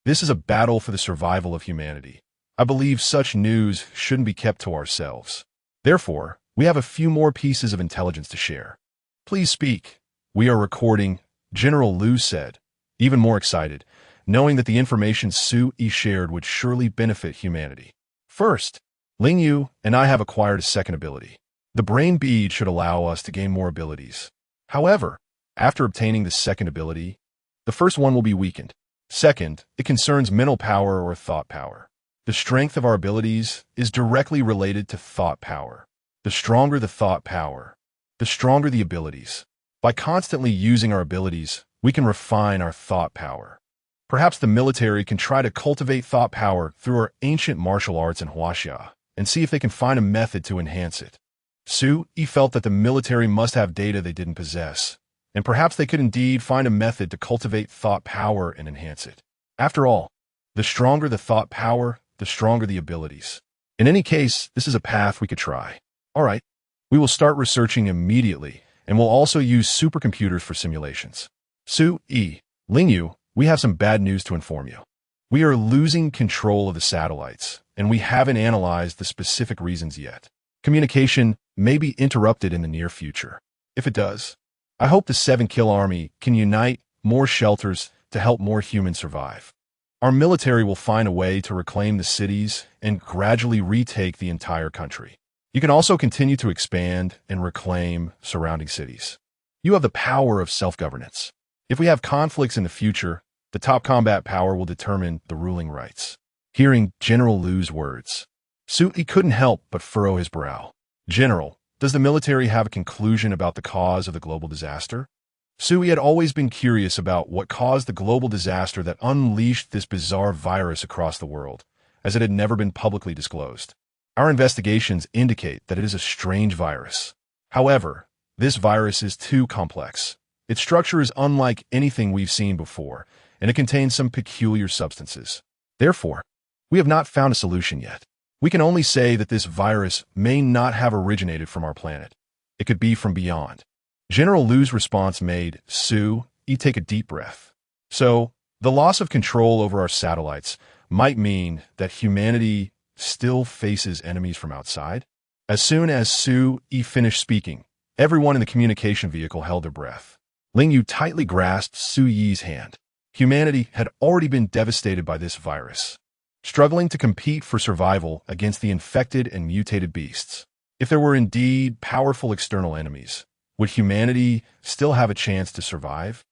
This is a battle for the survival of humanity. I believe such news shouldn't be kept to ourselves. Therefore, we have a few more pieces of intelligence to share. Please speak. We are recording, General Liu said, even more excited, knowing that the information Su-Yi shared would surely benefit humanity. First, Ling Yu and I have acquired a second ability. The brain bead should allow us to gain more abilities. However, after obtaining the second ability, the first one will be weakened. Second, it concerns mental power or thought power. The strength of our abilities is directly related to thought power. The stronger the thought power, the stronger the abilities. By constantly using our abilities, we can refine our thought power. Perhaps the military can try to cultivate thought power through our ancient martial arts in Huaxia and see if they can find a method to enhance it. Su-Yi felt that the military must have data they didn't possess, and perhaps they could indeed find a method to cultivate thought power and enhance it. After all, the stronger the thought power, the stronger the abilities. In any case, this is a path we could try. All right, we will start researching immediately, and we'll also use supercomputers for simulations. Su-Yi, Ling Yu, we have some bad news to inform you. We are losing control of the satellites, and we haven't analyzed the specific reasons yet. Communication may be interrupted in the near future. If it does, I hope the 7-kill army can unite more shelters to help more humans survive. Our military will find a way to reclaim the cities and gradually retake the entire country. You can also continue to expand and reclaim surrounding cities. You have the power of self-governance. If we have conflicts in the future, the top combat power will determine the ruling rights. Hearing General Liu's words, Su-Yi couldn't help but furrow his brow. General, does the military have a conclusion about the cause of the global disaster? Su-Yi had always been curious about what caused the global disaster that unleashed this bizarre virus across the world, as it had never been publicly disclosed. Our investigations indicate that it is a strange virus. However, this virus is too complex. Its structure is unlike anything we've seen before, and it contains some peculiar substances. Therefore, we have not found a solution yet. We can only say that this virus may not have originated from our planet. It could be from beyond. General Liu's response made Su-Yi take a deep breath. So, the loss of control over our satellites might mean that humanity still faces enemies from outside? As soon as Su-Yi finished speaking, everyone in the communication vehicle held their breath. Ling Yu tightly grasped Su-Yi's hand. Humanity had already been devastated by this virus, struggling to compete for survival against the infected and mutated beasts. If there were indeed powerful external enemies, would humanity still have a chance to survive?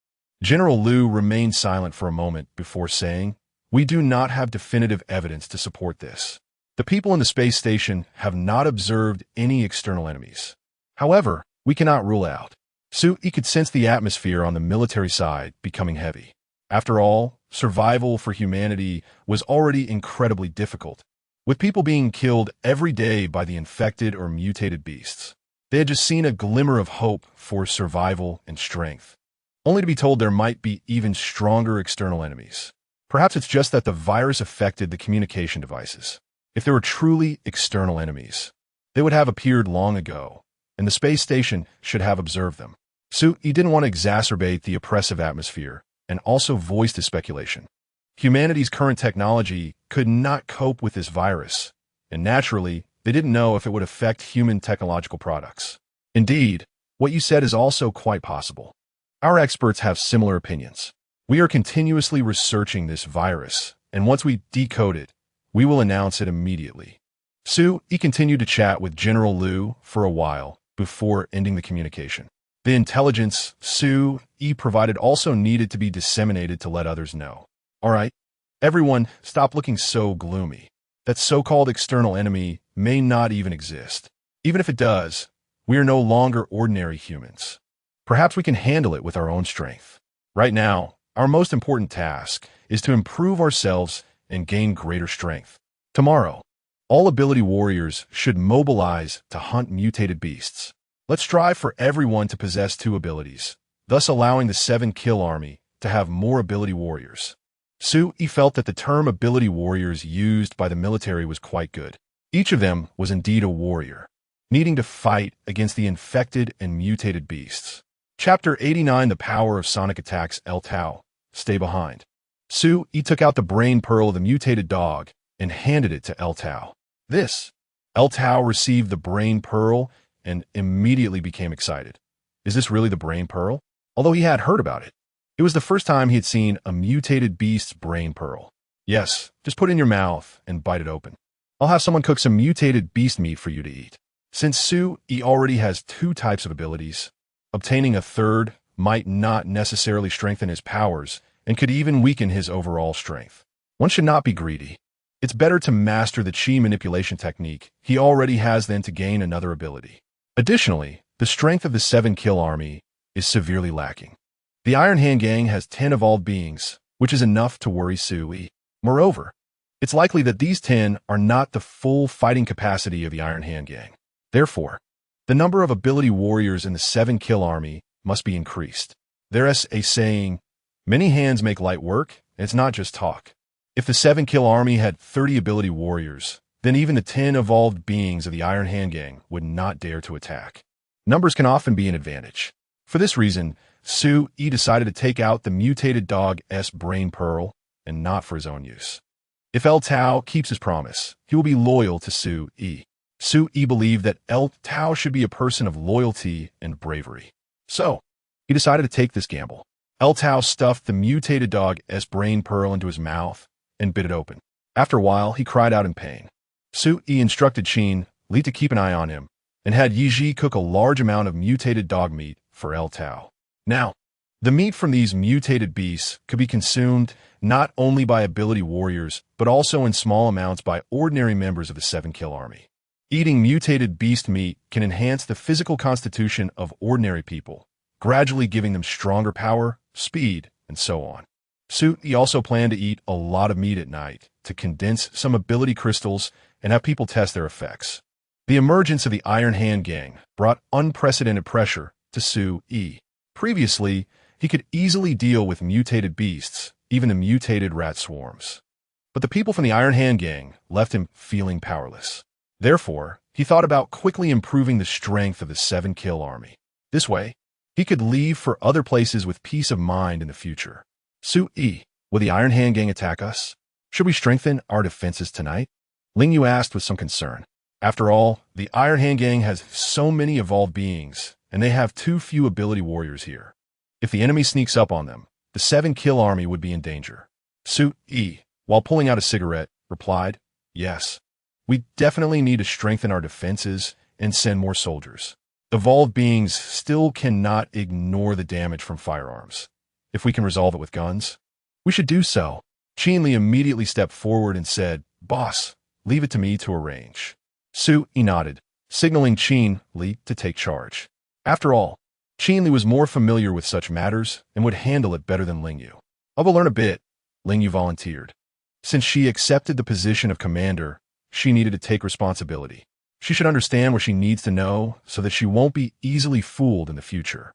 General Liu remained silent for a moment before saying, "We do not have definitive evidence to support this. The people in the space station have not observed any external enemies. However, we cannot rule out." Su-Yi could sense the atmosphere on the military side becoming heavy. After all, survival for humanity was already incredibly difficult, with people being killed every day by the infected or mutated beasts. They had just seen a glimmer of hope for survival and strength, only to be told there might be even stronger external enemies. Perhaps it's just that the virus affected the communication devices. If there were truly external enemies, they would have appeared long ago, and the space station should have observed them. Su-Yi didn't want to exacerbate the oppressive atmosphere, and also voiced his speculation. Humanity's current technology could not cope with this virus, and naturally, they didn't know if it would affect human technological products. Indeed, what you said is also quite possible. Our experts have similar opinions. We are continuously researching this virus, and once we decode it, we will announce it immediately. Su-Yi continued to chat with General Liu for a while before ending the communication. The intelligence Su-Yi provided also needed to be disseminated to let others know. All right, everyone, stop looking so gloomy. That so-called external enemy may not even exist. Even if it does, we are no longer ordinary humans. Perhaps we can handle it with our own strength. Right now, our most important task is to improve ourselves and gain greater strength. Tomorrow, all ability warriors should mobilize to hunt mutated beasts. Let's strive for everyone to possess 2 abilities, thus allowing the 7-kill army to have more ability warriors. Su-Yi felt that the term ability warriors used by the military was quite good. Each of them was indeed a warrior, needing to fight against the infected and mutated beasts. Chapter 89: The Power of Sonic Attacks. El Tao, stay behind. Su-yi took out the brain pearl of the mutated dog and handed it to El Tao. El Tao received the brain pearl and immediately became excited. Is this really the brain pearl? Although he had heard about it. It was the first time he had seen a mutated beast's brain pearl. Yes, just put it in your mouth and bite it open. I'll have someone cook some mutated beast meat for you to eat. Since Su-yi already has 2 types of abilities, obtaining a third might not necessarily strengthen his powers and could even weaken his overall strength. One should not be greedy. It's better to master the chi manipulation technique he already has than to gain another ability. Additionally, the strength of the 7-kill army is severely lacking. The Iron Hand Gang has 10 evolved beings, which is enough to worry Su-yi. Moreover, it's likely that these 10 are not the full fighting capacity of the Iron Hand Gang. Therefore, the number of ability warriors in the 7-kill army must be increased. There's a saying, many hands make light work, and it's not just talk. If the 7-kill army had 30 ability warriors, then even the 10 evolved beings of the Iron Hand Gang would not dare to attack. Numbers can often be an advantage. For this reason, Su-yi decided to take out the mutated dog's brain pearl and not for his own use. If El Tao keeps his promise, he will be loyal to Su-yi. Su-yi believed that El Tao should be a person of loyalty and bravery. So, he decided to take this gamble. El Tao stuffed the mutated dog's brain pearl into his mouth and bit it open. After a while, he cried out in pain. Su-yi instructed Qin Li to keep an eye on him and had Yi cook a large amount of mutated dog meat for El Tao. Now, the meat from these mutated beasts could be consumed not only by ability warriors, but also in small amounts by ordinary members of the 7-kill army. Eating mutated beast meat can enhance the physical constitution of ordinary people, gradually giving them stronger power, speed, and so on. Su-yi also planned to eat a lot of meat at night to condense some ability crystals and have people test their effects. The emergence of the Iron Hand Gang brought unprecedented pressure to Su-yi. Previously, he could easily deal with mutated beasts, even the mutated rat swarms. But the people from the Iron Hand Gang left him feeling powerless. Therefore, he thought about quickly improving the strength of the 7-kill army. This way, he could leave for other places with peace of mind in the future. Su-yi, will the Iron Hand Gang attack us? Should we strengthen our defenses tonight? Ling Yu asked with some concern. After all, the Iron Hand Gang has so many evolved beings, and they have too few ability warriors here. If the enemy sneaks up on them, the 7-kill army would be in danger. Su-yi, while pulling out a cigarette, replied, yes. We definitely need to strengthen our defenses and send more soldiers. Evolved beings still cannot ignore the damage from firearms. If we can resolve it with guns, we should do so. Qin Li immediately stepped forward and said, boss, leave it to me to arrange. Su-yi nodded, signaling Qin Li to take charge. After all, Qin Li was more familiar with such matters and would handle it better than Ling Yu. I will learn a bit, Ling Yu volunteered. Since she accepted the position of commander, she needed to take responsibility. She should understand what she needs to know so that she won't be easily fooled in the future.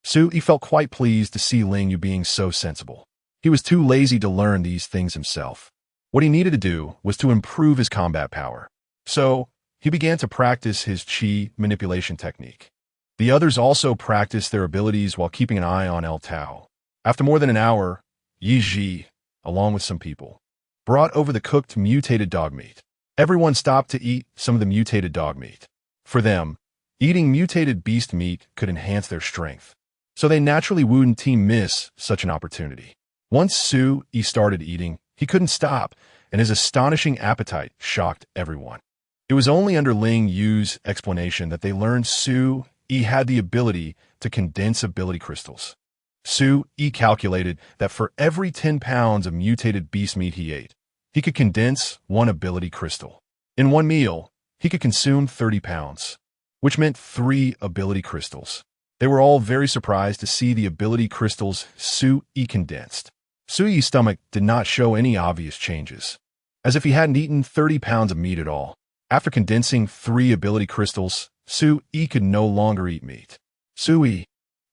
Su-yi felt quite pleased to see Ling Yu being so sensible. He was too lazy to learn these things himself. What he needed to do was to improve his combat power. So, he began to practice his chi manipulation technique. The others also practiced their abilities while keeping an eye on El Tao. After more than an hour, Yi, along with some people, brought over the cooked mutated dog meat. Everyone stopped to eat some of the mutated dog meat. For them, eating mutated beast meat could enhance their strength. So they naturally wouldn't miss such an opportunity. Once Su-yi started eating, he couldn't stop, and his astonishing appetite shocked everyone. It was only under Ling Yu's explanation that they learned Su-yi had the ability to condense ability crystals. Su-yi calculated that for every 10 pounds of mutated beast meat he ate, he could condense 1 ability crystal. In one meal, he could consume 30 pounds, which meant 3 ability crystals. They were all very surprised to see the ability crystals Su-yi condensed. Su-yi's stomach did not show any obvious changes, as if he hadn't eaten 30 pounds of meat at all. After condensing 3 ability crystals, Su-yi could no longer eat meat. Su-yi,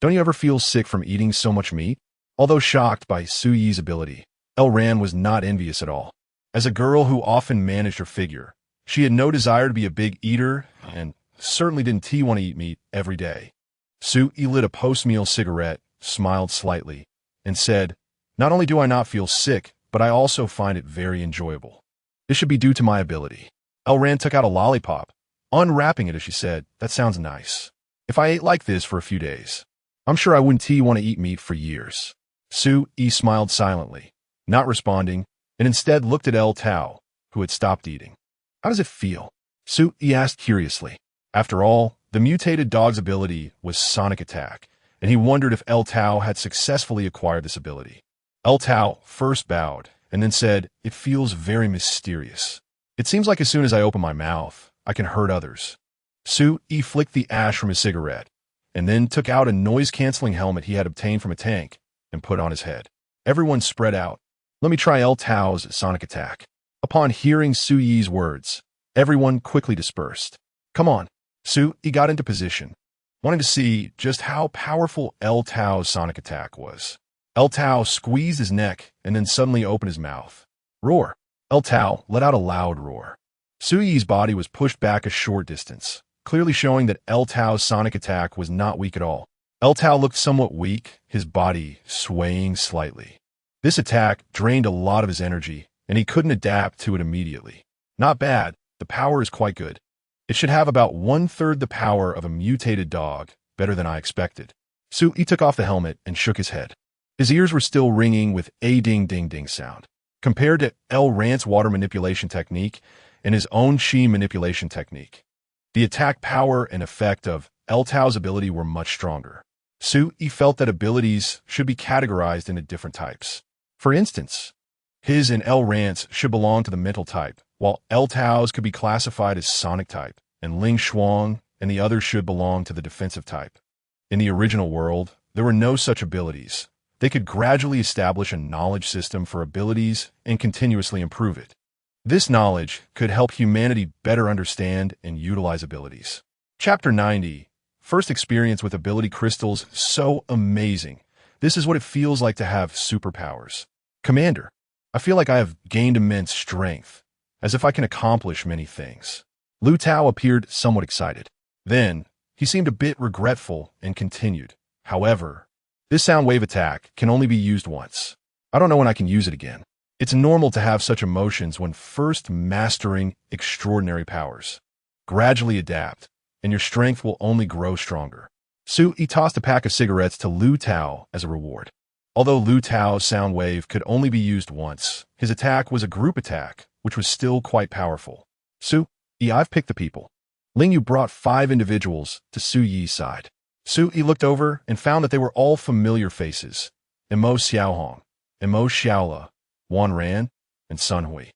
don't you ever feel sick from eating so much meat? Although shocked by Su-yi's ability, El-ran was not envious at all. As a girl who often managed her figure, she had no desire to be a big eater and certainly didn't want to eat meat every day. Su-yi lit a post-meal cigarette, smiled slightly, and said, Not only do I not feel sick, but I also find it very enjoyable. This should be due to my ability. Elran took out a lollipop, unwrapping it as she said, "That sounds nice. If I ate like this for a few days, I'm sure I wouldn't want to eat meat for years." Su-yi smiled silently, not responding, and instead looked at El Tao, who had stopped eating. "How does it feel?" Su-yi asked curiously. After all, the mutated dog's ability was sonic attack, and he wondered if El Tao had successfully acquired this ability. El Tao first bowed, and then said, "It feels very mysterious. It seems like as soon as I open my mouth, I can hurt others." Su-yi flicked the ash from his cigarette, and then took out a noise-canceling helmet he had obtained from a tank and put on his head. Everyone spread out. "Let me try El Tao's sonic attack." Upon hearing Su-yi's words, everyone quickly dispersed. "Come on." Su-yi got into position, wanting to see just how powerful El Tao's sonic attack was. El Tao squeezed his neck and then suddenly opened his mouth. "Roar!" El Tao let out a loud roar. Su-yi's body was pushed back a short distance, clearly showing that El Tao's sonic attack was not weak at all. El Tao looked somewhat weak, his body swaying slightly. This attack drained a lot of his energy, and he couldn't adapt to it immediately. Not bad, the power is quite good. It should have about 1/3 the power of a mutated dog, better than I expected. Su-yi took off the helmet and shook his head. His ears were still ringing with a ding-ding-ding sound. Compared to El Rant's water manipulation technique and his own chi manipulation technique, the attack power and effect of El Tao's ability were much stronger. Su-yi felt that abilities should be categorized into different types. For instance, his and El Rant's should belong to the mental type, while El Tao's could be classified as sonic type, and Ling Shuang and the others should belong to the defensive type. In the original world, there were no such abilities. They could gradually establish a knowledge system for abilities and continuously improve it. This knowledge could help humanity better understand and utilize abilities. Chapter 90. First experience with ability crystals. So amazing. This is what it feels like to have superpowers. Commander, I feel like I have gained immense strength, as if I can accomplish many things. Lu Tao appeared somewhat excited. Then, he seemed a bit regretful and continued. However, this sound wave attack can only be used once. I don't know when I can use it again. It's normal to have such emotions when first mastering extraordinary powers. Gradually adapt, and your strength will only grow stronger. Su-yi tossed a pack of cigarettes to Lu Tao as a reward. Although Lu Tao's sound wave could only be used once, his attack was a group attack, which was still quite powerful. Su-yi, I've picked the people. Ling Yu brought 5 individuals to Su-yi's side. Su-yi looked over and found that they were all familiar faces. Imo Xiaohong, Imo Xiaola, Wan Ran, and Sun Hui.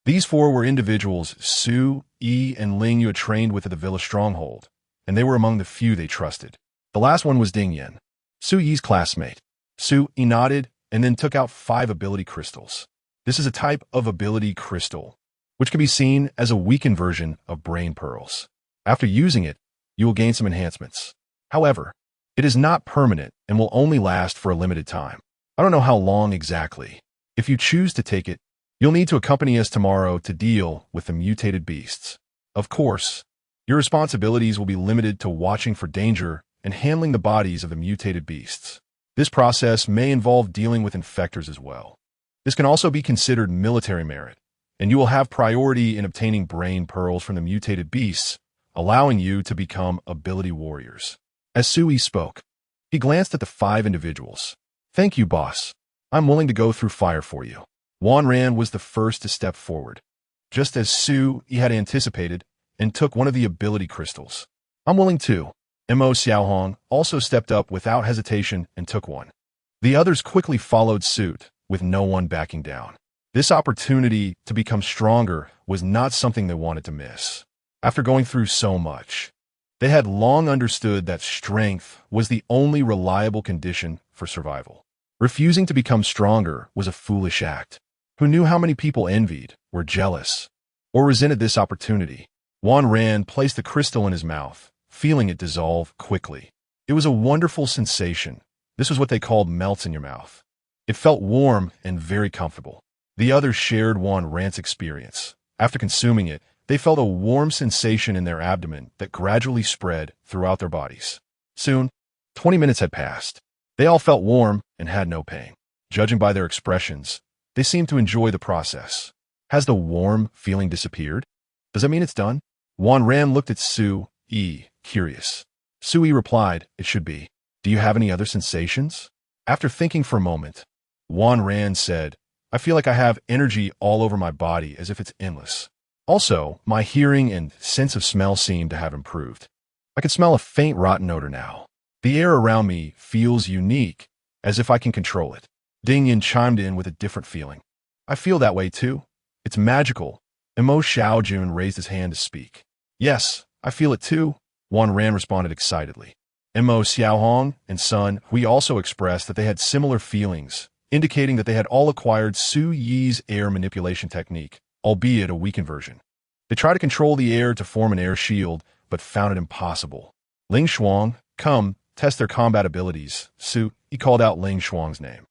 These 4 were individuals Su-yi and Ling Yu had trained with at the villa stronghold, and they were among the few they trusted. The last one was Ding Yan, Su-yi's classmate. Su-yi nodded and then took out 5 ability crystals. This is a type of ability crystal, which can be seen as a weakened version of brain pearls. After using it, you will gain some enhancements. However, it is not permanent and will only last for a limited time. I don't know how long exactly. If you choose to take it, you'll need to accompany us tomorrow to deal with the mutated beasts. Of course, your responsibilities will be limited to watching for danger and handling the bodies of the mutated beasts. This process may involve dealing with infectors as well. This can also be considered military merit, and you will have priority in obtaining brain pearls from the mutated beasts, allowing you to become ability warriors. As Su-yi spoke, he glanced at the 5 individuals. "Thank you, boss. I'm willing to go through fire for you." Wan Ran was the first to step forward, just as Su-yi had anticipated, and took one of the ability crystals. "I'm willing too." Imo Xiaohong also stepped up without hesitation and took one. The others quickly followed suit, with no one backing down. This opportunity to become stronger was not something they wanted to miss. After going through so much, they had long understood that strength was the only reliable condition for survival. Refusing to become stronger was a foolish act. Who knew how many people envied, were jealous, or resented this opportunity? Wan Ran placed the crystal in his mouth, feeling it dissolve quickly. It was a wonderful sensation. This was what they called melts in your mouth. It felt warm and very comfortable. The others shared Wan Ran's experience. After consuming it, they felt a warm sensation in their abdomen that gradually spread throughout their bodies. Soon, 20 minutes had passed. They all felt warm and had no pain. Judging by their expressions, they seem to enjoy the process. Has the warm feeling disappeared? Does that mean it's done? Wan Ran looked at Su Yi, curious. Su Yi replied, it should be. Do you have any other sensations? After thinking for a moment, Wan Ran said, I feel like I have energy all over my body as if it's endless. Also, my hearing and sense of smell seem to have improved. I can smell a faint rotten odor now. The air around me feels unique, as if I can control it. Ding Yin chimed in with a different feeling. I feel that way too. It's magical. And Mo Xiaojun raised his hand to speak. Yes, I feel it too, Wan Ran responded excitedly. And Mo Xiaohong and Sun Hui also expressed that they had similar feelings, indicating that they had all acquired Su Yi's air manipulation technique, albeit a weakened version. They tried to control the air to form an air shield, but found it impossible. Ling Shuang, come, test their combat abilities. Su Yi called out Ling Shuang's name.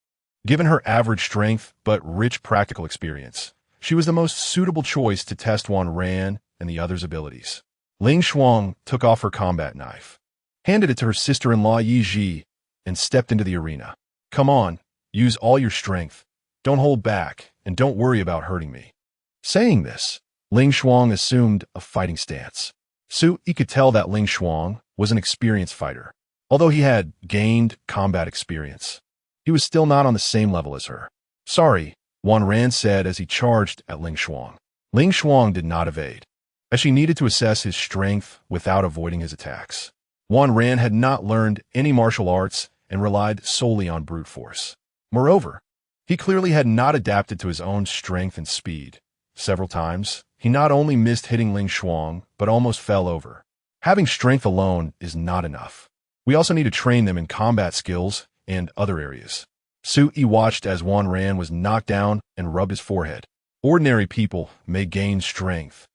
Given her average strength but rich practical experience, she was the most suitable choice to test Wan Ran and the others' abilities. Ling Shuang took off her combat knife, handed it to her sister-in-law Yi Ji, and stepped into the arena. Come on, use all your strength. Don't hold back, and don't worry about hurting me. Saying this, Ling Shuang assumed a fighting stance. Su Yi could tell that Ling Shuang was an experienced fighter. Although he had gained combat experience, he was still not on the same level as her. Sorry, Wan Ran said as he charged at Ling Shuang. Ling Shuang did not evade, as she needed to assess his strength without avoiding his attacks. Wan Ran had not learned any martial arts and relied solely on brute force. Moreover, he clearly had not adapted to his own strength and speed. Several times, he not only missed hitting Ling Shuang, but almost fell over. Having strength alone is not enough. We also need to train them in combat skills and other areas. Su Yi watched as Wan Ran was knocked down and rubbed his forehead. Ordinary people may gain strength,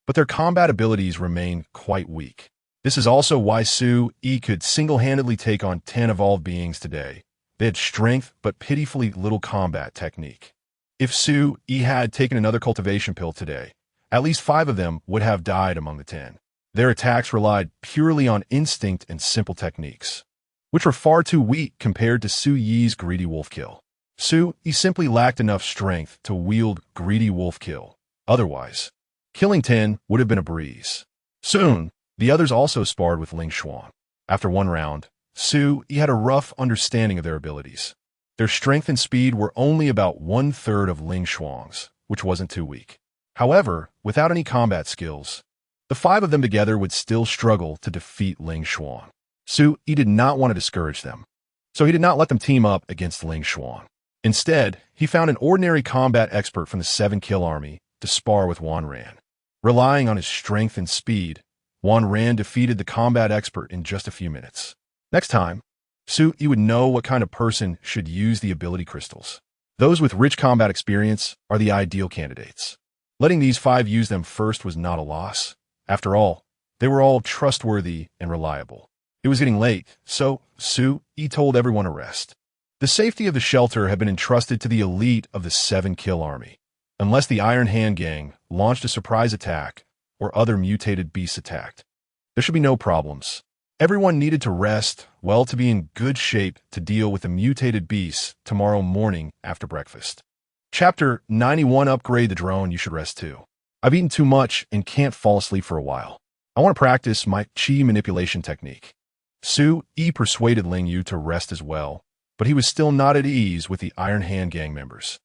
but their combat abilities remain quite weak. This is also why Su Yi could single-handedly take on 10 evolved beings today. They had strength, but pitifully little combat technique. If Su Yi had taken another cultivation pill today, at least 5 of them would have died among the 10. Their attacks relied purely on instinct and simple techniques, which were far too weak compared to Su Yi's greedy wolf kill. Su Yi simply lacked enough strength to wield greedy wolf kill. Otherwise, killing 10 would have been a breeze. Soon, the others also sparred with Ling Shuang. After one round, Su Yi had a rough understanding of their abilities. Their strength and speed were only about 1/3 of Ling Shuang's, which wasn't too weak. However, without any combat skills, the 5 of them together would still struggle to defeat Ling Shuang. Su Yi did not want to discourage them, so he did not let them team up against Ling Shuang. Instead, he found an ordinary combat expert from the 7-kill army to spar with Wan Ran. Relying on his strength and speed, Wan Ran defeated the combat expert in just a few minutes. Next time, Su Yi would know what kind of person should use the ability crystals. Those with rich combat experience are the ideal candidates. Letting these 5 use them first was not a loss. After all, they were all trustworthy and reliable. It was getting late, so Su Yi told everyone to rest. The safety of the shelter had been entrusted to the elite of the 7-kill army. Unless the Iron Hand Gang launched a surprise attack or other mutated beasts attacked, there should be no problems. Everyone needed to rest well to be in good shape to deal with the mutated beasts tomorrow morning after breakfast. Chapter 91. Upgrade the drone. You should rest too. I've eaten too much and can't fall asleep for a while. I want to practice my chi manipulation technique. Su Yi persuaded Ling Yu to rest as well, but he was still not at ease with the Iron Hand Gang members.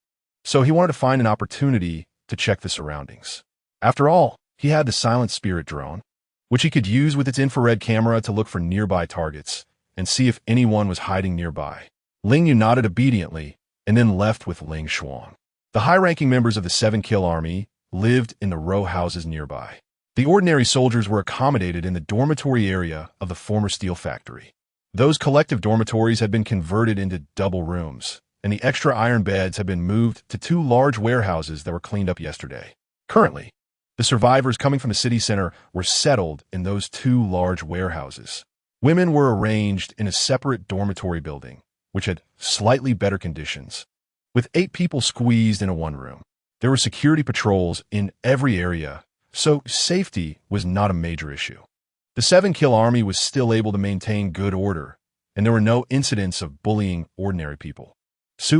So he wanted to find an opportunity to check the surroundings. After all, he had the Silent Spirit drone, which he could use with its infrared camera to look for nearby targets and see if anyone was hiding nearby. Ling Yu nodded obediently and then left with Ling Shuang. The high-ranking members of the 7-kill army lived in the row houses nearby. The ordinary soldiers were accommodated in the dormitory area of the former steel factory. Those collective dormitories had been converted into double rooms, and the extra iron beds had been moved to 2 large warehouses that were cleaned up yesterday. Currently, the survivors coming from the city center were settled in those 2 large warehouses. Women were arranged in a separate dormitory building, which had slightly better conditions, with 8 people squeezed into one room. There were security patrols in every area, so safety was not a major issue. The 7-kill army was still able to maintain good order, and there were no incidents of bullying ordinary people.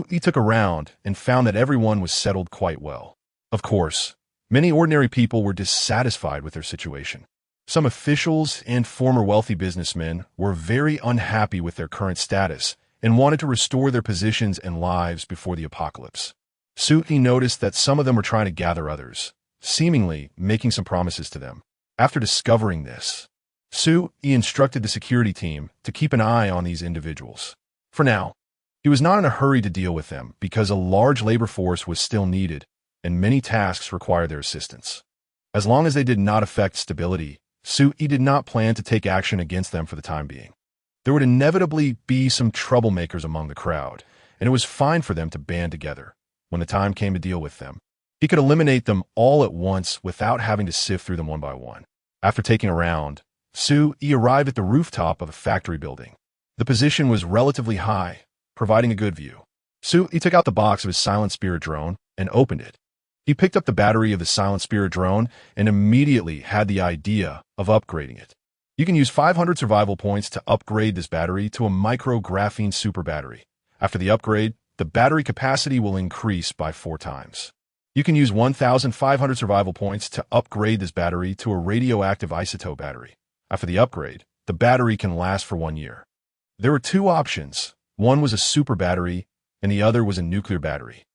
He took a round and found that everyone was settled quite well. Of course, many ordinary people were dissatisfied with their situation. Some officials and former wealthy businessmen were very unhappy with their current status and wanted to restore their positions and lives before the apocalypse. He noticed that some of them were trying to gather others, seemingly making some promises to them. After discovering this, he instructed the security team to keep an eye on these individuals. For now, he was not in a hurry to deal with them because a large labor force was still needed and many tasks required their assistance. As long as they did not affect stability, he did not plan to take action against them for the time being. There would inevitably be some troublemakers among the crowd, and it was fine for them to band together. When the time came to deal with them, he could eliminate them all at once without having to sift through them one by one. After taking a round, he arrived at the rooftop of a factory building. The position was relatively high, providing a good view. He took out the box of his Silent Spirit drone and opened it. He picked up the battery of the Silent Spirit drone and immediately had the idea of upgrading it. You can use 500 survival points to upgrade this battery to a micro-graphene super battery. After the upgrade, the battery capacity will increase by 4 times. You can use 1,500 survival points to upgrade this battery to a radioactive isotope battery. After the upgrade, the battery can last for 1 year. There were 2 options. One was a super battery, and the other was a nuclear battery.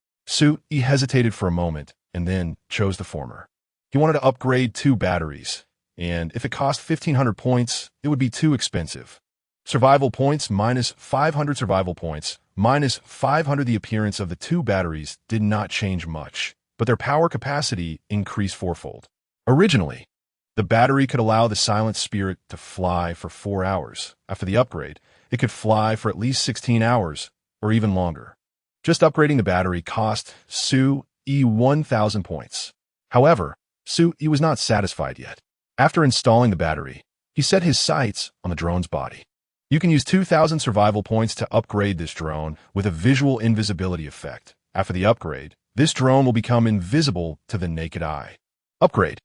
He hesitated for a moment, and then chose the former. He wanted to upgrade 2 batteries, and if it cost 1,500 points, it would be too expensive. Survival points minus 500 survival points, minus 500 the appearance of the 2 batteries did not change much, but their power capacity increased 4-fold. Originally, the battery could allow the Silent Spirit to fly for 4 hours. After the upgrade, it could fly for at least 16 hours, or even longer. Just upgrading the battery cost 1,000 points. However, was not satisfied yet. After installing the battery, he set his sights on the drone's body. You can use 2,000 survival points to upgrade this drone with a visual invisibility effect. After the upgrade, this drone will become invisible to the naked eye. Upgrade.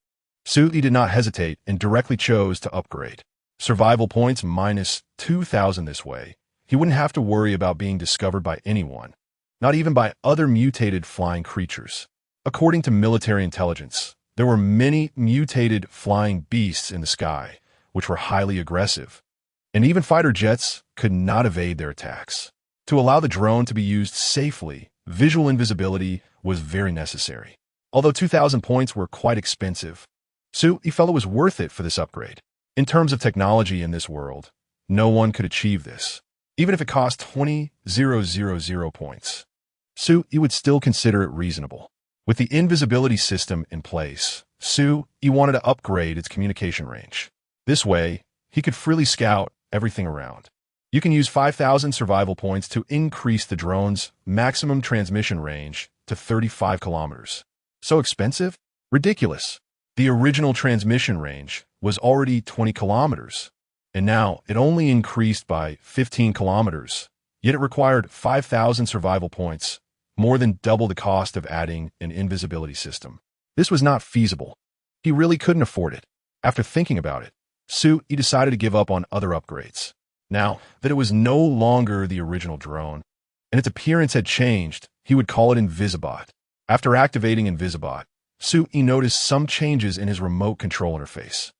He did not hesitate and directly chose to upgrade. Survival points minus 2,000 this way. He wouldn't have to worry about being discovered by anyone, not even by other mutated flying creatures. According to military intelligence, there were many mutated flying beasts in the sky, which were highly aggressive, and even fighter jets could not evade their attacks. To allow the drone to be used safely, visual invisibility was very necessary. Although 2,000 points were quite expensive, he felt it was worth it for this upgrade. In terms of technology in this world, no one could achieve this. Even if it cost 20,000 points, he would still consider it reasonable. With the invisibility system in place, he wanted to upgrade its communication range. This way, he could freely scout everything around. You can use 5,000 survival points to increase the drone's maximum transmission range to 35 kilometers. So expensive? Ridiculous. The original transmission range was already 20 kilometers, and now it only increased by 15 kilometers, yet it required 5,000 survival points, more than double the cost of adding an invisibility system. This was not feasible. He really couldn't afford it. After thinking about it, he decided to give up on other upgrades. Now that it was no longer the original drone, and its appearance had changed, he would call it Invisibot. After activating Invisibot, he noticed some changes in his remote control interface.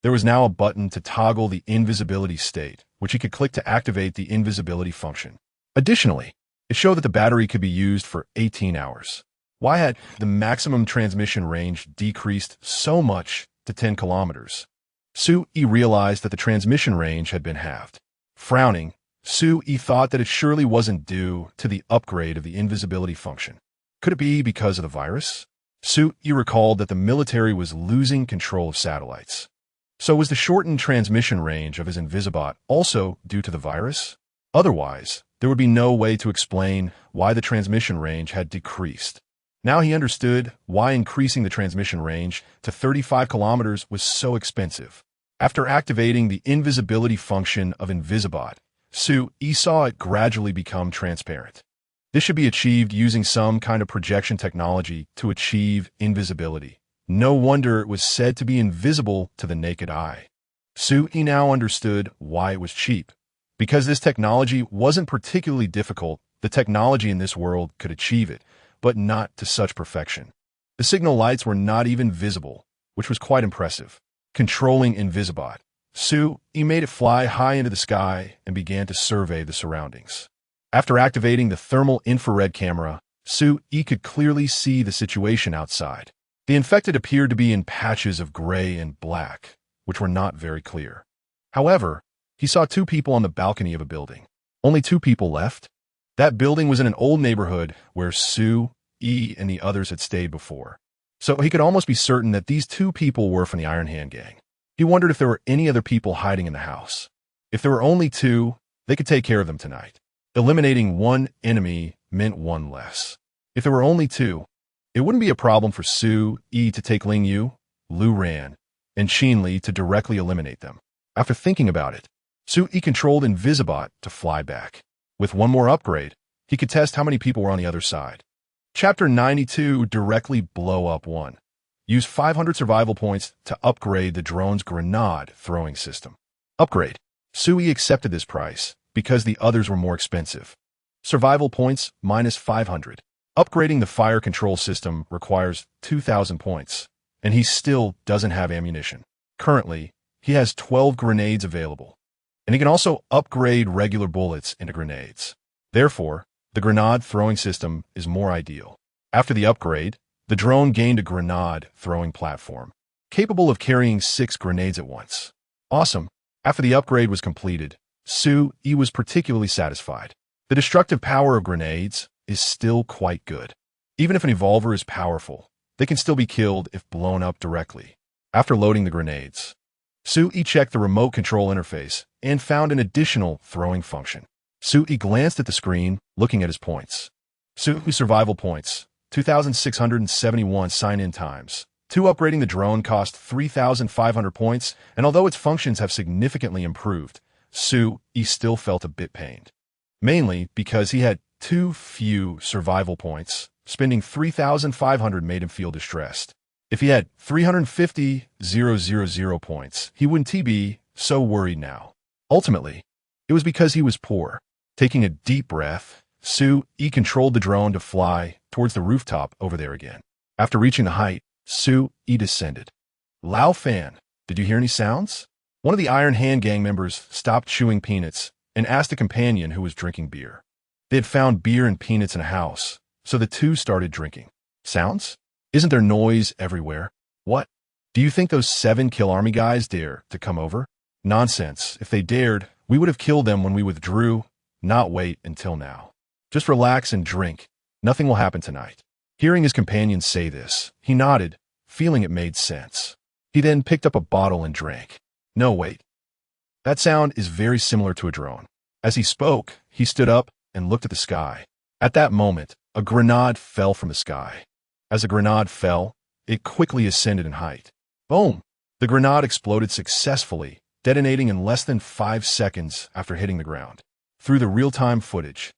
There was now a button to toggle the invisibility state, which he could click to activate the invisibility function. Additionally, it showed that the battery could be used for 18 hours. Why had the maximum transmission range decreased so much to 10 kilometers? Realized that the transmission range had been halved. Frowning, thought that it surely wasn't due to the upgrade of the invisibility function. Could it be because of the virus? Recalled that the military was losing control of satellites. So was the shortened transmission range of his Invisibot also due to the virus? Otherwise, there would be no way to explain why the transmission range had decreased. Now he understood why increasing the transmission range to 35 kilometers was so expensive. After activating the invisibility function of Invisibot, saw it gradually become transparent. This should be achieved using some kind of projection technology to achieve invisibility. No wonder it was said to be invisible to the naked eye. He now understood why it was cheap. Because this technology wasn't particularly difficult, The technology in this world could achieve it, but not to such perfection. The signal lights were not even visible, which was quite impressive. Controlling Invisibot, Sue-E made it fly high into the sky and began to survey the surroundings. After activating the thermal infrared camera, Sue-E could clearly see the situation outside. The infected appeared to be in patches of gray and black, which were not very clear. However, he saw 2 people on the balcony of a building. Only 2 people left? That building was in an old neighborhood where Sue-E and the others had stayed before. So he could almost be certain that these 2 people were from the Iron Hand gang. He wondered if there were any other people hiding in the house. If there were only 2, they could take care of them tonight. Eliminating 1 enemy meant 1 less. If there were only 2, it wouldn't be a problem for Sue-E to take Ling Yu, Lu Ran, and Xin Li to directly eliminate them. After thinking about it, Sue-E controlled Invisibot to fly back. With 1 more upgrade, he could test how many people were on the other side. Chapter 92, Directly Blow Up 1. Use 500 survival points to upgrade the drone's grenade throwing system. Upgrade. Sue-E accepted this price because the others were more expensive. Survival points minus 500. Upgrading the fire control system requires 2,000 points, and he still doesn't have ammunition. Currently, he has 12 grenades available, and he can also upgrade regular bullets into grenades. Therefore, the grenade throwing system is more ideal. After the upgrade, the drone gained a grenade throwing platform, capable of carrying 6 grenades at once. Awesome. After the upgrade was completed, Sue-E was particularly satisfied. The destructive power of grenades is still quite good. Even if an evolver is powerful, they can still be killed if blown up directly. After loading the grenades, Sue-E checked the remote control interface and found an additional throwing function. Sue-E glanced at the screen, looking at his points. Sue-E survival points, 2,671 sign-in times. 2 upgrading the drone cost 3,500 points, and although its functions have significantly improved, Sue-E still felt a bit pained. Mainly because he had too few survival points. Spending 3,500 made him feel distressed. If he had 350,000 points, he wouldn't be so worried now. Ultimately, it was because he was poor. Taking a deep breath, Sue-E controlled the drone to fly towards the rooftop over there again. After reaching the height, Sue-E descended. Lao Fan, did you hear any sounds? One of the Iron Hand gang members stopped chewing peanuts and asked a companion who was drinking beer. They had found beer and peanuts in a house, so the 2 started drinking. Sounds? Isn't there noise everywhere? What? Do you think those 7 Kill Army guys dare to come over? Nonsense. If they dared, we would have killed them when we withdrew, not wait until now. Just relax and drink. Nothing will happen tonight. Hearing his companion say this, he nodded, feeling it made sense. He then picked up a bottle and drank. No, wait. That sound is very similar to a drone. As he spoke, he stood up and looked at the sky. At that moment, a grenade fell from the sky. As a grenade fell, it quickly ascended in height. Boom! The grenade exploded successfully, detonating in less than 5 seconds after hitting the ground. Through the real-time footage,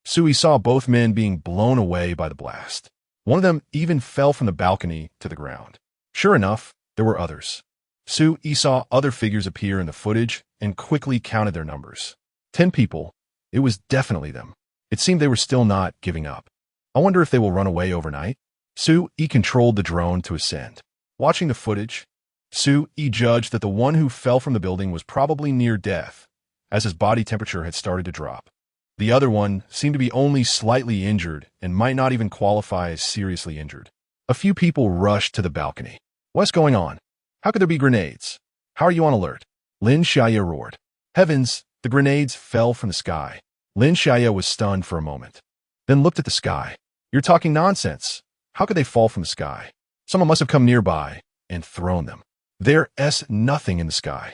Sue-E saw both men being blown away by the blast. One of them even fell from the balcony to the ground. Sure enough, there were others. Sue-E saw other figures appear in the footage and quickly counted their numbers. 10 people. It was definitely them. It seemed they were still not giving up. I wonder if they will run away overnight. Sue-E controlled the drone to ascend. Watching the footage, Sue-E judged that the one who fell from the building was probably near death, as his body temperature had started to drop. The other one seemed to be only slightly injured and might not even qualify as seriously injured. A few people rushed to the balcony. What's going on? How could there be grenades? How are you on alert? Lin Xiaoya roared. Heavens, the grenades fell from the sky. Lin Xiaoya was stunned for a moment, then looked at the sky. You're talking nonsense. How could they fall from the sky? Someone must have come nearby and thrown them. There's nothing in the sky.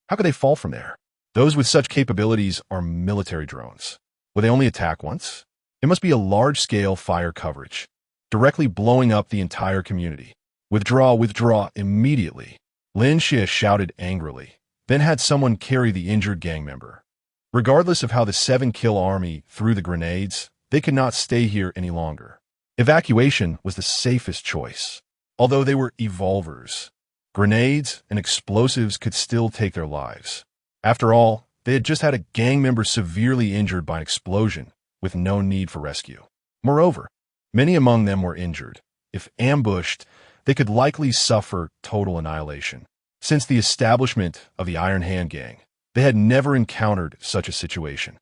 How could they fall from there? Those with such capabilities are military drones. Will they only attack once? It must be a large-scale fire coverage, directly blowing up the entire community. Withdraw immediately. Lin Xia shouted angrily, then had someone carry the injured gang member. Regardless of how the 7 Kill Army threw the grenades, they could not stay here any longer. Evacuation was the safest choice. Although they were evolvers, grenades and explosives could still take their lives. After all, they had just had a gang member severely injured by an explosion, with no need for rescue. Moreover, many among them were injured. If ambushed, they could likely suffer total annihilation. Since the establishment of the Iron Hand Gang, they had never encountered such a situation.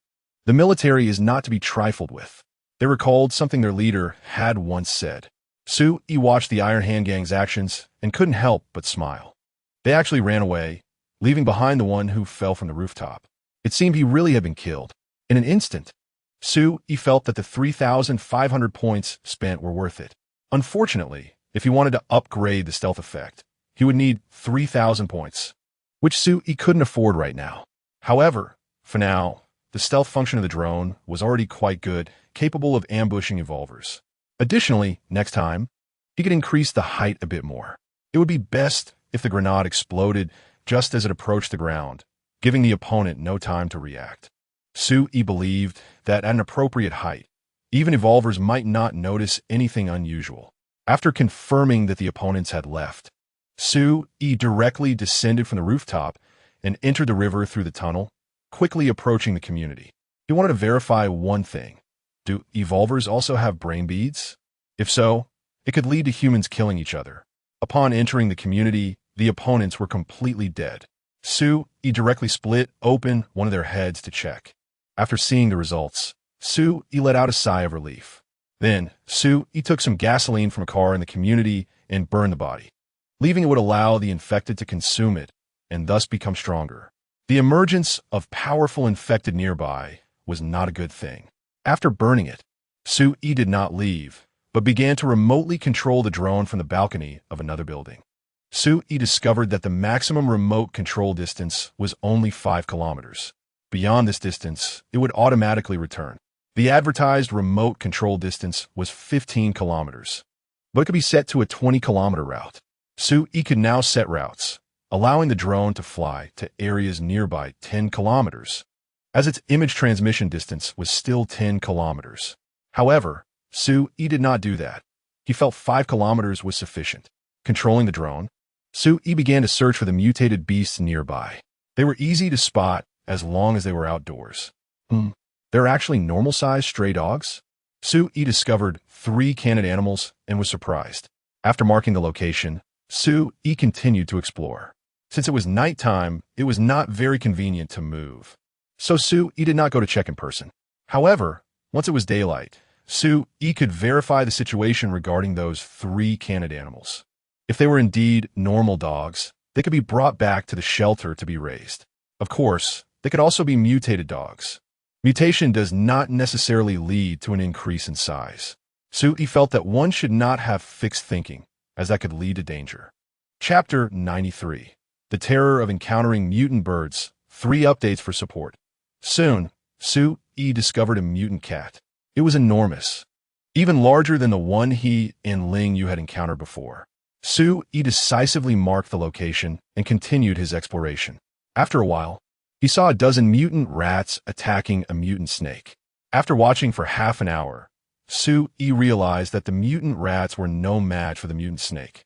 The military is not to be trifled with. They recalled something their leader had once said. Sue-E watched the Iron Hand Gang's actions and couldn't help but smile. They actually ran away, leaving behind the one who fell from the rooftop. It seemed he really had been killed. In an instant, Sue-E felt that the 3,500 points spent were worth it. Unfortunately, if he wanted to upgrade the stealth effect, he would need 3,000 points, which Sue-E couldn't afford right now. However, for now, the stealth function of the drone was already quite good, capable of ambushing evolvers. Additionally, next time, he could increase the height a bit more. It would be best if the grenade exploded just as it approached the ground, giving the opponent no time to react. Sue-E believed that at an appropriate height, even evolvers might not notice anything unusual. After confirming that the opponents had left, Sue-E directly descended from the rooftop and entered the river through the tunnel, quickly approaching the community. He wanted to verify one thing. Do evolvers also have brain beads? If so, it could lead to humans killing each other. Upon entering the community, the opponents were completely dead. Sue-E directly split open one of their heads to check. After seeing the results, Sue-E let out a sigh of relief. Then, Sue-E took some gasoline from a car in the community and burned the body. Leaving it would allow the infected to consume it and thus become stronger. The emergence of powerful infected nearby was not a good thing. After burning it, Sue-E did not leave, but began to remotely control the drone from the balcony of another building. Sue-E discovered that the maximum remote control distance was only 5 kilometers. Beyond this distance, it would automatically return. The advertised remote control distance was 15 kilometers, but it could be set to a 20-kilometer route. Sue-E could now set routes, allowing the drone to fly to areas nearby 10 kilometers, as its image transmission distance was still 10 kilometers. However, Sue-E did not do that. He felt 5 kilometers was sufficient. Controlling the drone, Sue-E began to search for the mutated beasts nearby. They were easy to spot as long as they were outdoors. They're actually normal-sized stray dogs? Sue-E discovered 3 canned animals and was surprised. After marking the location, Sue-E continued to explore. Since it was nighttime, it was not very convenient to move. So Sue-E did not go to check in person. However, once it was daylight, Sue-E could verify the situation regarding those 3 canned animals. If they were indeed normal dogs, they could be brought back to the shelter to be raised. Of course, they could also be mutated dogs. Mutation does not necessarily lead to an increase in size. Sue-E felt that one should not have fixed thinking, as that could lead to danger. Chapter 93. The Terror of Encountering Mutant Birds. 3 updates for support. Soon, Sue-E discovered a mutant cat. It was enormous, even larger than the one he and Ling Yu had encountered before. Sue-E decisively marked the location and continued his exploration. After a while, he saw a dozen mutant rats attacking a mutant snake. After watching for half an hour, Sue-E realized that the mutant rats were no match for the mutant snake,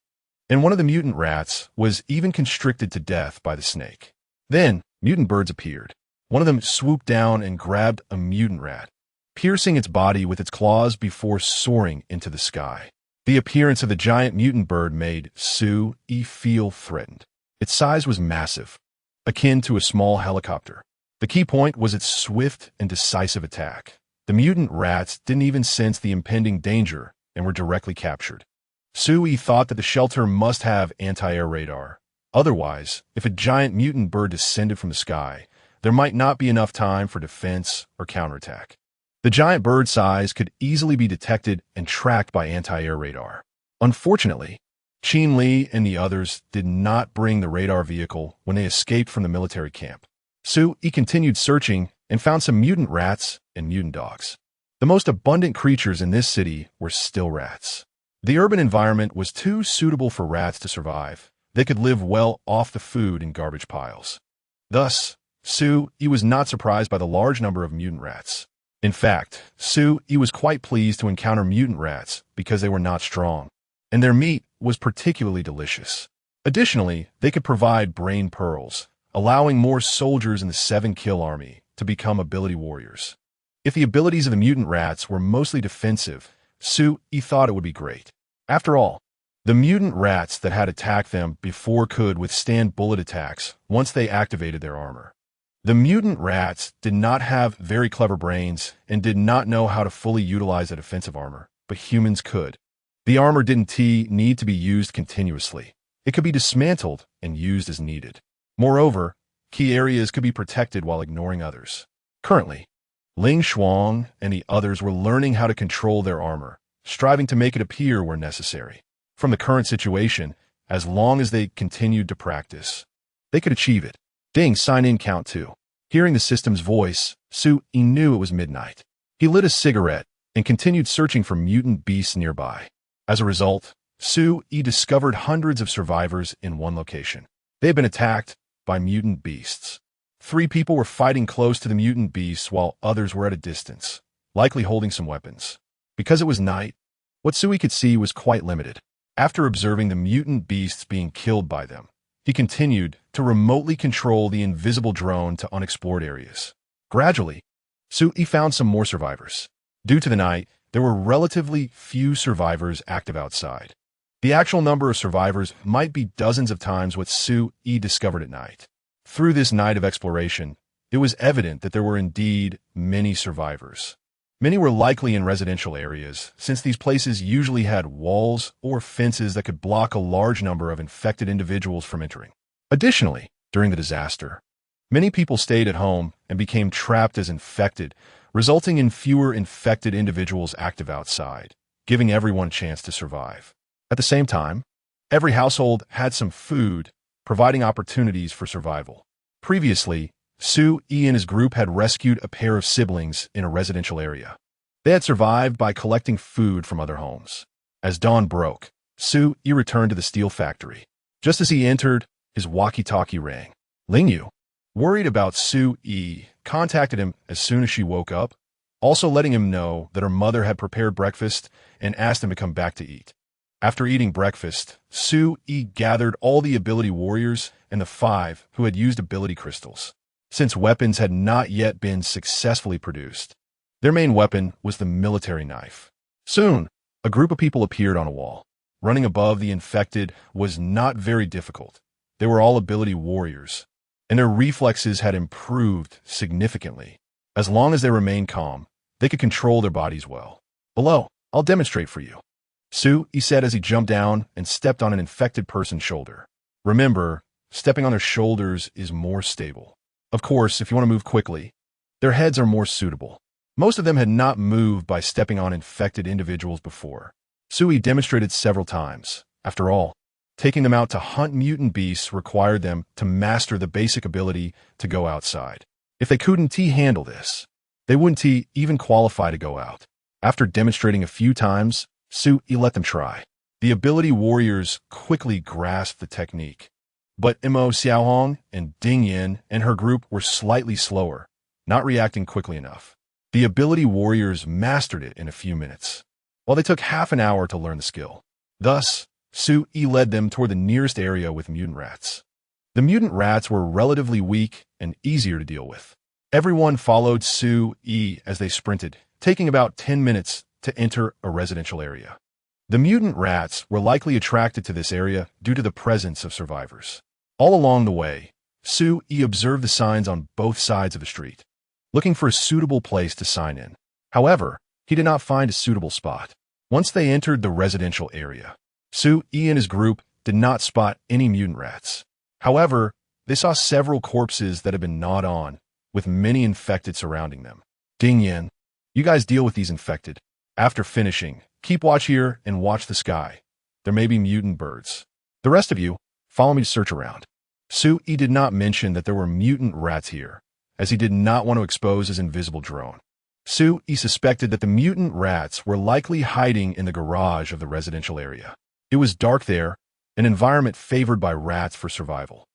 and one of the mutant rats was even constricted to death by the snake. Then, mutant birds appeared. One of them swooped down and grabbed a mutant rat, piercing its body with its claws before soaring into the sky. The appearance of the giant mutant bird made Sue-E feel threatened. Its size was massive, akin to a small helicopter. The key point was its swift and decisive attack. The mutant rats didn't even sense the impending danger and were directly captured. Sue-E thought that the shelter must have anti-air radar. Otherwise, if a giant mutant bird descended from the sky, there might not be enough time for defense or counterattack. The giant bird size could easily be detected and tracked by anti-air radar. Unfortunately, Qin Li and the others did not bring the radar vehicle when they escaped from the military camp. Sue-E continued searching and found some mutant rats and mutant dogs. The most abundant creatures in this city were still rats. The urban environment was too suitable for rats to survive. They could live well off the food in garbage piles. Thus, Sue-E was not surprised by the large number of mutant rats. In fact, Sue-E was quite pleased to encounter mutant rats because they were not strong, and their meat was particularly delicious. Additionally, they could provide brain pearls, allowing more soldiers in the 7-kill army to become ability warriors. If the abilities of the mutant rats were mostly defensive, Su-E thought it would be great. After all, the mutant rats that had attacked them before could withstand bullet attacks once they activated their armor. The mutant rats did not have very clever brains and did not know how to fully utilize a defensive armor, but humans could. The armor didn't need to be used continuously. It could be dismantled and used as needed. Moreover, key areas could be protected while ignoring others. Currently, Ling Shuang and the others were learning how to control their armor, striving to make it appear where necessary. From the current situation, as long as they continued to practice, they could achieve it. Ding, sign in count 2. Hearing the system's voice, Su-E knew it was midnight. He lit a cigarette and continued searching for mutant beasts nearby. As a result, Su-E discovered hundreds of survivors in one location. They had been attacked by mutant beasts. 3 people were fighting close to the mutant beasts while others were at a distance, likely holding some weapons. Because it was night, what Su-E could see was quite limited. After observing the mutant beasts being killed by them, he continued to remotely control the invisible drone to unexplored areas. Gradually, Su-E found some more survivors. Due to the night, there were relatively few survivors active outside. The actual number of survivors might be dozens of times what Su-E discovered at night. Through this night of exploration, it was evident that there were indeed many survivors. Many were likely in residential areas, since these places usually had walls or fences that could block a large number of infected individuals from entering. Additionally, during the disaster, many people stayed at home and became trapped as infected, resulting in fewer infected individuals active outside, giving everyone a chance to survive. At the same time, every household had some food, providing opportunities for survival. Previously, Su-E and his group had rescued a pair of siblings in a residential area. They had survived by collecting food from other homes. As dawn broke, Su-E returned to the steel factory. Just as he entered, his walkie-talkie rang. Ling Yu, worried about Su-E, contacted him as soon as she woke up, also letting him know that her mother had prepared breakfast and asked him to come back to eat. After eating breakfast, Su-E gathered all the ability warriors and the 5 who had used ability crystals. Since weapons had not yet been successfully produced, their main weapon was the military knife. Soon, a group of people appeared on a wall. Running above the infected was not very difficult. They were all ability warriors, and their reflexes had improved significantly. As long as they remained calm, they could control their bodies well. Below, I'll demonstrate for you. Su-E said as he jumped down and stepped on an infected person's shoulder. Remember, stepping on their shoulders is more stable. Of course, if you want to move quickly, their heads are more suitable. Most of them had not moved by stepping on infected individuals before. Su-E demonstrated several times. After all, taking them out to hunt mutant beasts required them to master the basic ability to go outside. If they couldn't handle this, they wouldn't even qualify to go out. After demonstrating a few times, Su-E let them try. The ability warriors quickly grasped the technique. But Mo Xiaohong and Ding Yin and her group were slightly slower, not reacting quickly enough. The ability warriors mastered it in a few minutes, while they took half an hour to learn the skill. Thus, Su-E led them toward the nearest area with mutant rats. The mutant rats were relatively weak and easier to deal with. Everyone followed Su-E as they sprinted, taking about 10 minutes to enter a residential area. The mutant rats were likely attracted to this area due to the presence of survivors. All along the way, Su-E observed the signs on both sides of the street, looking for a suitable place to sign in. However, he did not find a suitable spot. Once they entered the residential area, Su-E and his group did not spot any mutant rats. However, they saw several corpses that had been gnawed on, with many infected surrounding them. Ding Yin, you guys deal with these infected. After finishing, keep watch here and watch the sky. There may be mutant birds. The rest of you, follow me to search around. Su-E did not mention that there were mutant rats here, as he did not want to expose his invisible drone. Su-E suspected that the mutant rats were likely hiding in the garage of the residential area. It was dark there, an environment favored by rats for survival.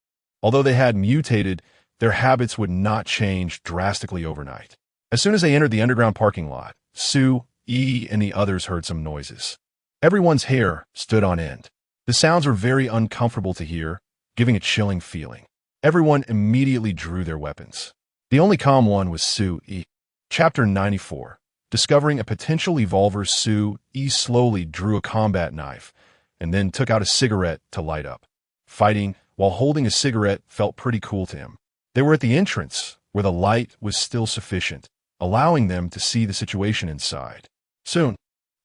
Although they had mutated, their habits would not change drastically overnight. As soon as they entered the underground parking lot, Su-E and the others heard some noises. Everyone's hair stood on end. The sounds were very uncomfortable to hear, giving a chilling feeling. Everyone immediately drew their weapons. The only calm one was Su-E. Chapter 94. Discovering a potential evolver, Sue E slowly drew a combat knife and then took out a cigarette to light up. Fighting while holding a cigarette felt pretty cool to him. They were at the entrance, where the light was still sufficient, allowing them to see the situation inside. Soon,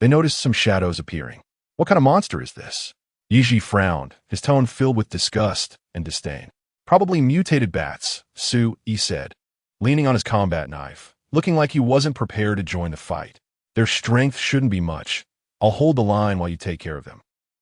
they noticed some shadows appearing. What kind of monster is this? Yiji frowned, his tone filled with disgust and disdain. Probably mutated bats, Sue E said, leaning on his combat knife, looking like he wasn't prepared to join the fight. Their strength shouldn't be much. I'll hold the line while you take care of them.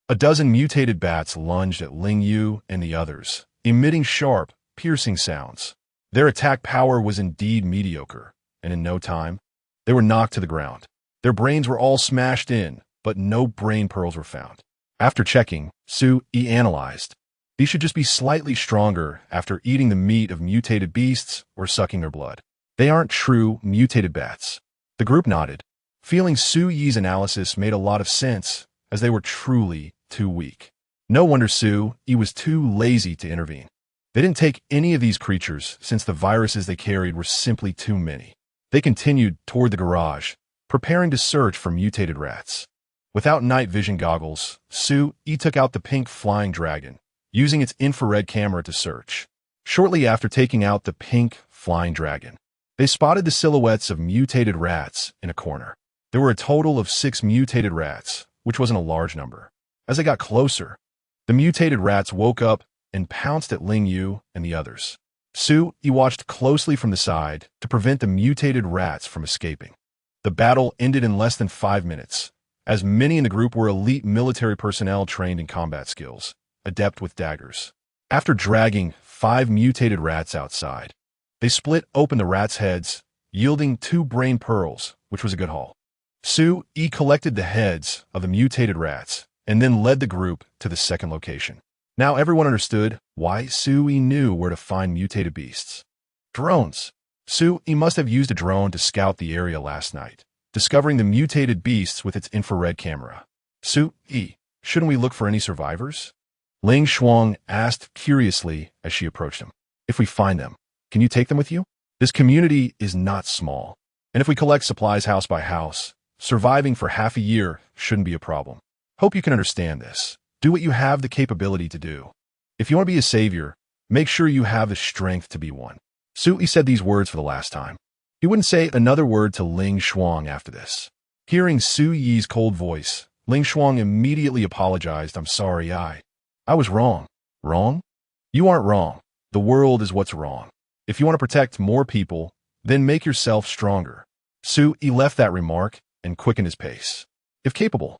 A dozen mutated bats lunged at Ling Yu and the others, emitting sharp, piercing sounds. Their attack power was indeed mediocre, and in no time, they were knocked to the ground. Their brains were all smashed in, but no brain pearls were found. After checking, Sue E analyzed. These should just be slightly stronger after eating the meat of mutated beasts or sucking their blood. They aren't true mutated bats. The group nodded. Feeling Sue Yi's analysis made a lot of sense, as they were truly too weak. No wonder Sue E was too lazy to intervene. They didn't take any of these creatures since the viruses they carried were simply too many. They continued toward the garage, preparing to search for mutated rats. Without night vision goggles, Sue E took out the pink flying dragon, using its infrared camera to search. Shortly after taking out the pink flying dragon, they spotted the silhouettes of mutated rats in a corner. There were a total of 6 mutated rats, which wasn't a large number. As they got closer, the mutated rats woke up and pounced at Ling Yu and the others. Sue E watched closely from the side to prevent the mutated rats from escaping. The battle ended in less than 5 minutes, as many in the group were elite military personnel trained in combat skills, adept with daggers. After dragging 5 mutated rats outside, they split open the rats' heads, yielding 2 brain pearls, which was a good haul. Sue E collected the heads of the mutated rats and then led the group to the second location. Now everyone understood why Sue E knew where to find mutated beasts. Drones. Sue E must have used a drone to scout the area last night, discovering the mutated beasts with its infrared camera. Sue E, shouldn't we look for any survivors? Ling Shuang asked curiously as she approached him. If we find them, can you take them with you? This community is not small, and if we collect supplies house by house, surviving for half a year shouldn't be a problem. Hope you can understand this. Do what you have the capability to do. If you want to be a savior, make sure you have the strength to be one. Sue E said these words for the last time. He wouldn't say another word to Ling Shuang after this. Hearing Sue Yi's cold voice, Ling Shuang immediately apologized. I'm sorry, I was wrong. Wrong? You aren't wrong. The world is what's wrong. If you want to protect more people, then make yourself stronger. Sue E left that remark and quickened his pace. If capable,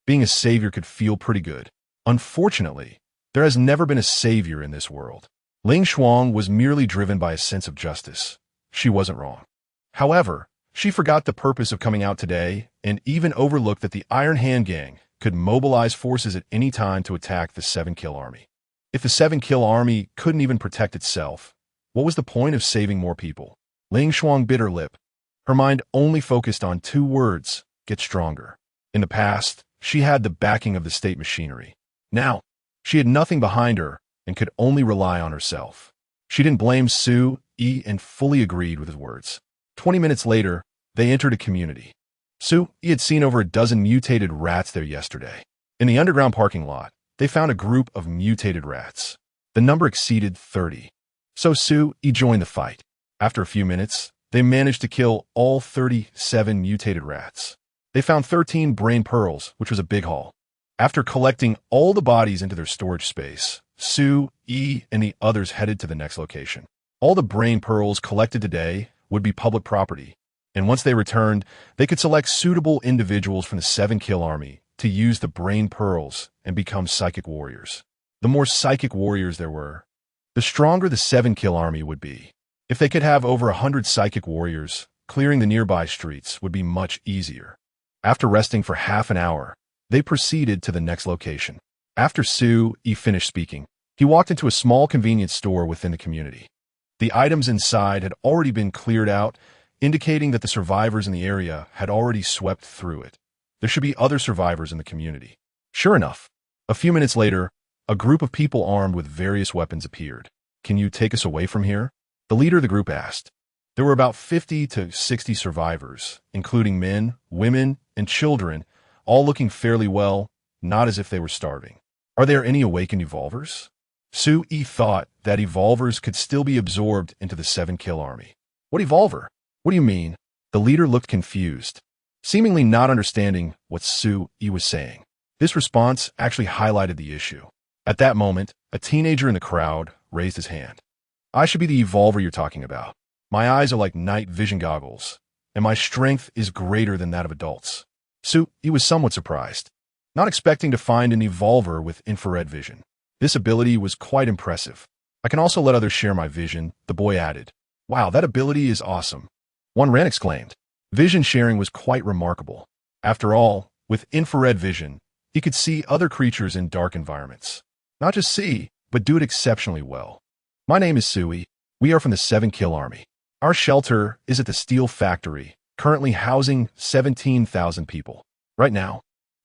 being a savior could feel pretty good. Unfortunately, there has never been a savior in this world. Ling Shuang was merely driven by a sense of justice. She wasn't wrong. However, she forgot the purpose of coming out today and even overlooked that the Iron Hand Gang could mobilize forces at any time to attack the 7-kill army. If the 7-kill army couldn't even protect itself, what was the point of saving more people? Ling Shuang bit her lip. Her mind only focused on 2 words, get stronger. In the past, she had the backing of the state machinery. Now, she had nothing behind her and could only rely on herself. She didn't blame Sue E and fully agreed with his words. 20 minutes later, they entered a community. Sue E had seen over a dozen mutated rats there yesterday. In the underground parking lot, they found a group of mutated rats. The number exceeded 30. So Sue E joined the fight. After a few minutes, they managed to kill all 37 mutated rats. They found 13 brain pearls, which was a big haul. After collecting all the bodies into their storage space, Sue E and the others headed to the next location. All the brain pearls collected today would be public property, and once they returned, they could select suitable individuals from the 7-kill army to use the brain pearls and become psychic warriors. The more psychic warriors there were, the stronger the 7-kill army would be. If they could have over 100 psychic warriors, clearing the nearby streets would be much easier. After resting for half an hour, they proceeded to the next location. After Sue E finished speaking, he walked into a small convenience store within the community. The items inside had already been cleared out, indicating that the survivors in the area had already swept through it. There should be other survivors in the community. Sure enough, a few minutes later, a group of people armed with various weapons appeared. Can you take us away from here? The leader of the group asked. There were about 50 to 60 survivors, including men, women, and children, all looking fairly well, not as if they were starving. Are there any awakened evolvers? Su-yi thought that evolvers could still be absorbed into the 7-kill army. What evolver? What do you mean? The leader looked confused, seemingly not understanding what Su-yi was saying. This response actually highlighted the issue. At that moment, a teenager in the crowd raised his hand. I should be the evolver you're talking about. My eyes are like night vision goggles, and my strength is greater than that of adults. Su-yi was somewhat surprised, not expecting to find an evolver with infrared vision. This ability was quite impressive. I can also let others share my vision, the boy added. Wow, that ability is awesome. One ran exclaimed. Vision sharing was quite remarkable. After all, with infrared vision, he could see other creatures in dark environments. Not just see, but do it exceptionally well. My name is Sui. We are from the 7-kill army. Our shelter is at the steel factory, currently housing 17,000 people. Right now,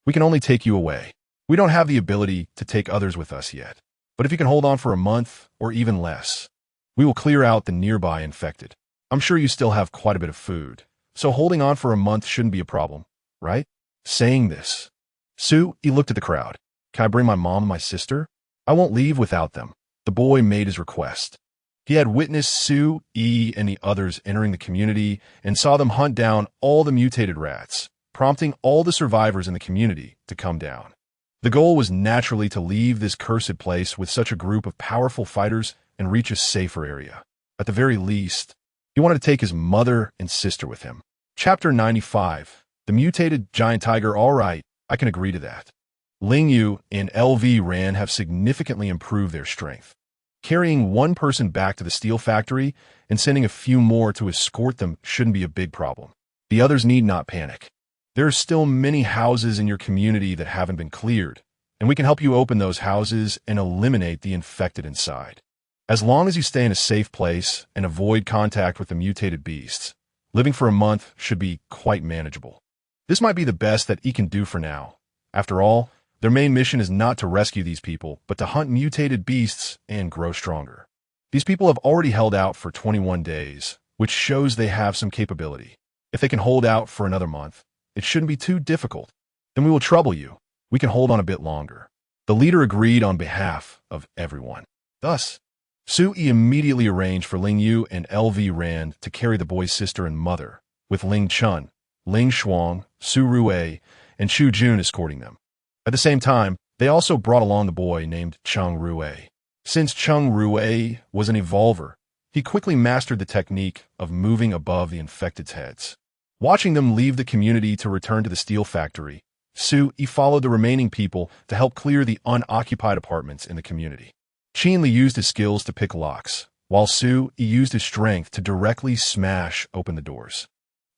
we can only take you away. We don't have the ability to take others with us yet. But if you can hold on for a month or even less, we will clear out the nearby infected. I'm sure you still have quite a bit of food, so holding on for a month shouldn't be a problem, right? Saying this, Su-yi looked at the crowd. Can I bring my mom and my sister? I won't leave without them. The boy made his request. He had witnessed Su-yi and the others entering the community and saw them hunt down all the mutated rats, prompting all the survivors in the community to come down. The goal was naturally to leave this cursed place with such a group of powerful fighters and reach a safer area. At the very least, he wanted to take his mother and sister with him. Chapter 95. The mutated giant tiger. All right, I can agree to that. Ling Yu and LV Ran have significantly improved their strength. Carrying one person back to the steel factory and sending a few more to escort them shouldn't be a big problem. The others need not panic. There are still many houses in your community that haven't been cleared, and we can help you open those houses and eliminate the infected inside. As long as you stay in a safe place and avoid contact with the mutated beasts, living for a month should be quite manageable. This might be the best that he can do for now. After all, their main mission is not to rescue these people, but to hunt mutated beasts and grow stronger. These people have already held out for 21 days, which shows they have some capability. If they can hold out for another month, it shouldn't be too difficult. Then we will trouble you. We can hold on a bit longer. The leader agreed on behalf of everyone. Thus, Su-yi immediately arranged for Ling Yu and LV Rand to carry the boy's sister and mother, with Ling Chun, Ling Shuang, Su Ruei, and Shu Jun escorting them. At the same time, they also brought along the boy named Cheng Ruei. Since Cheng Ruei was an evolver, he quickly mastered the technique of moving above the infected's heads. Watching them leave the community to return to the steel factory, Su-yi followed the remaining people to help clear the unoccupied apartments in the community. Qin used his skills to pick locks, while Su-yi used his strength to directly smash open the doors.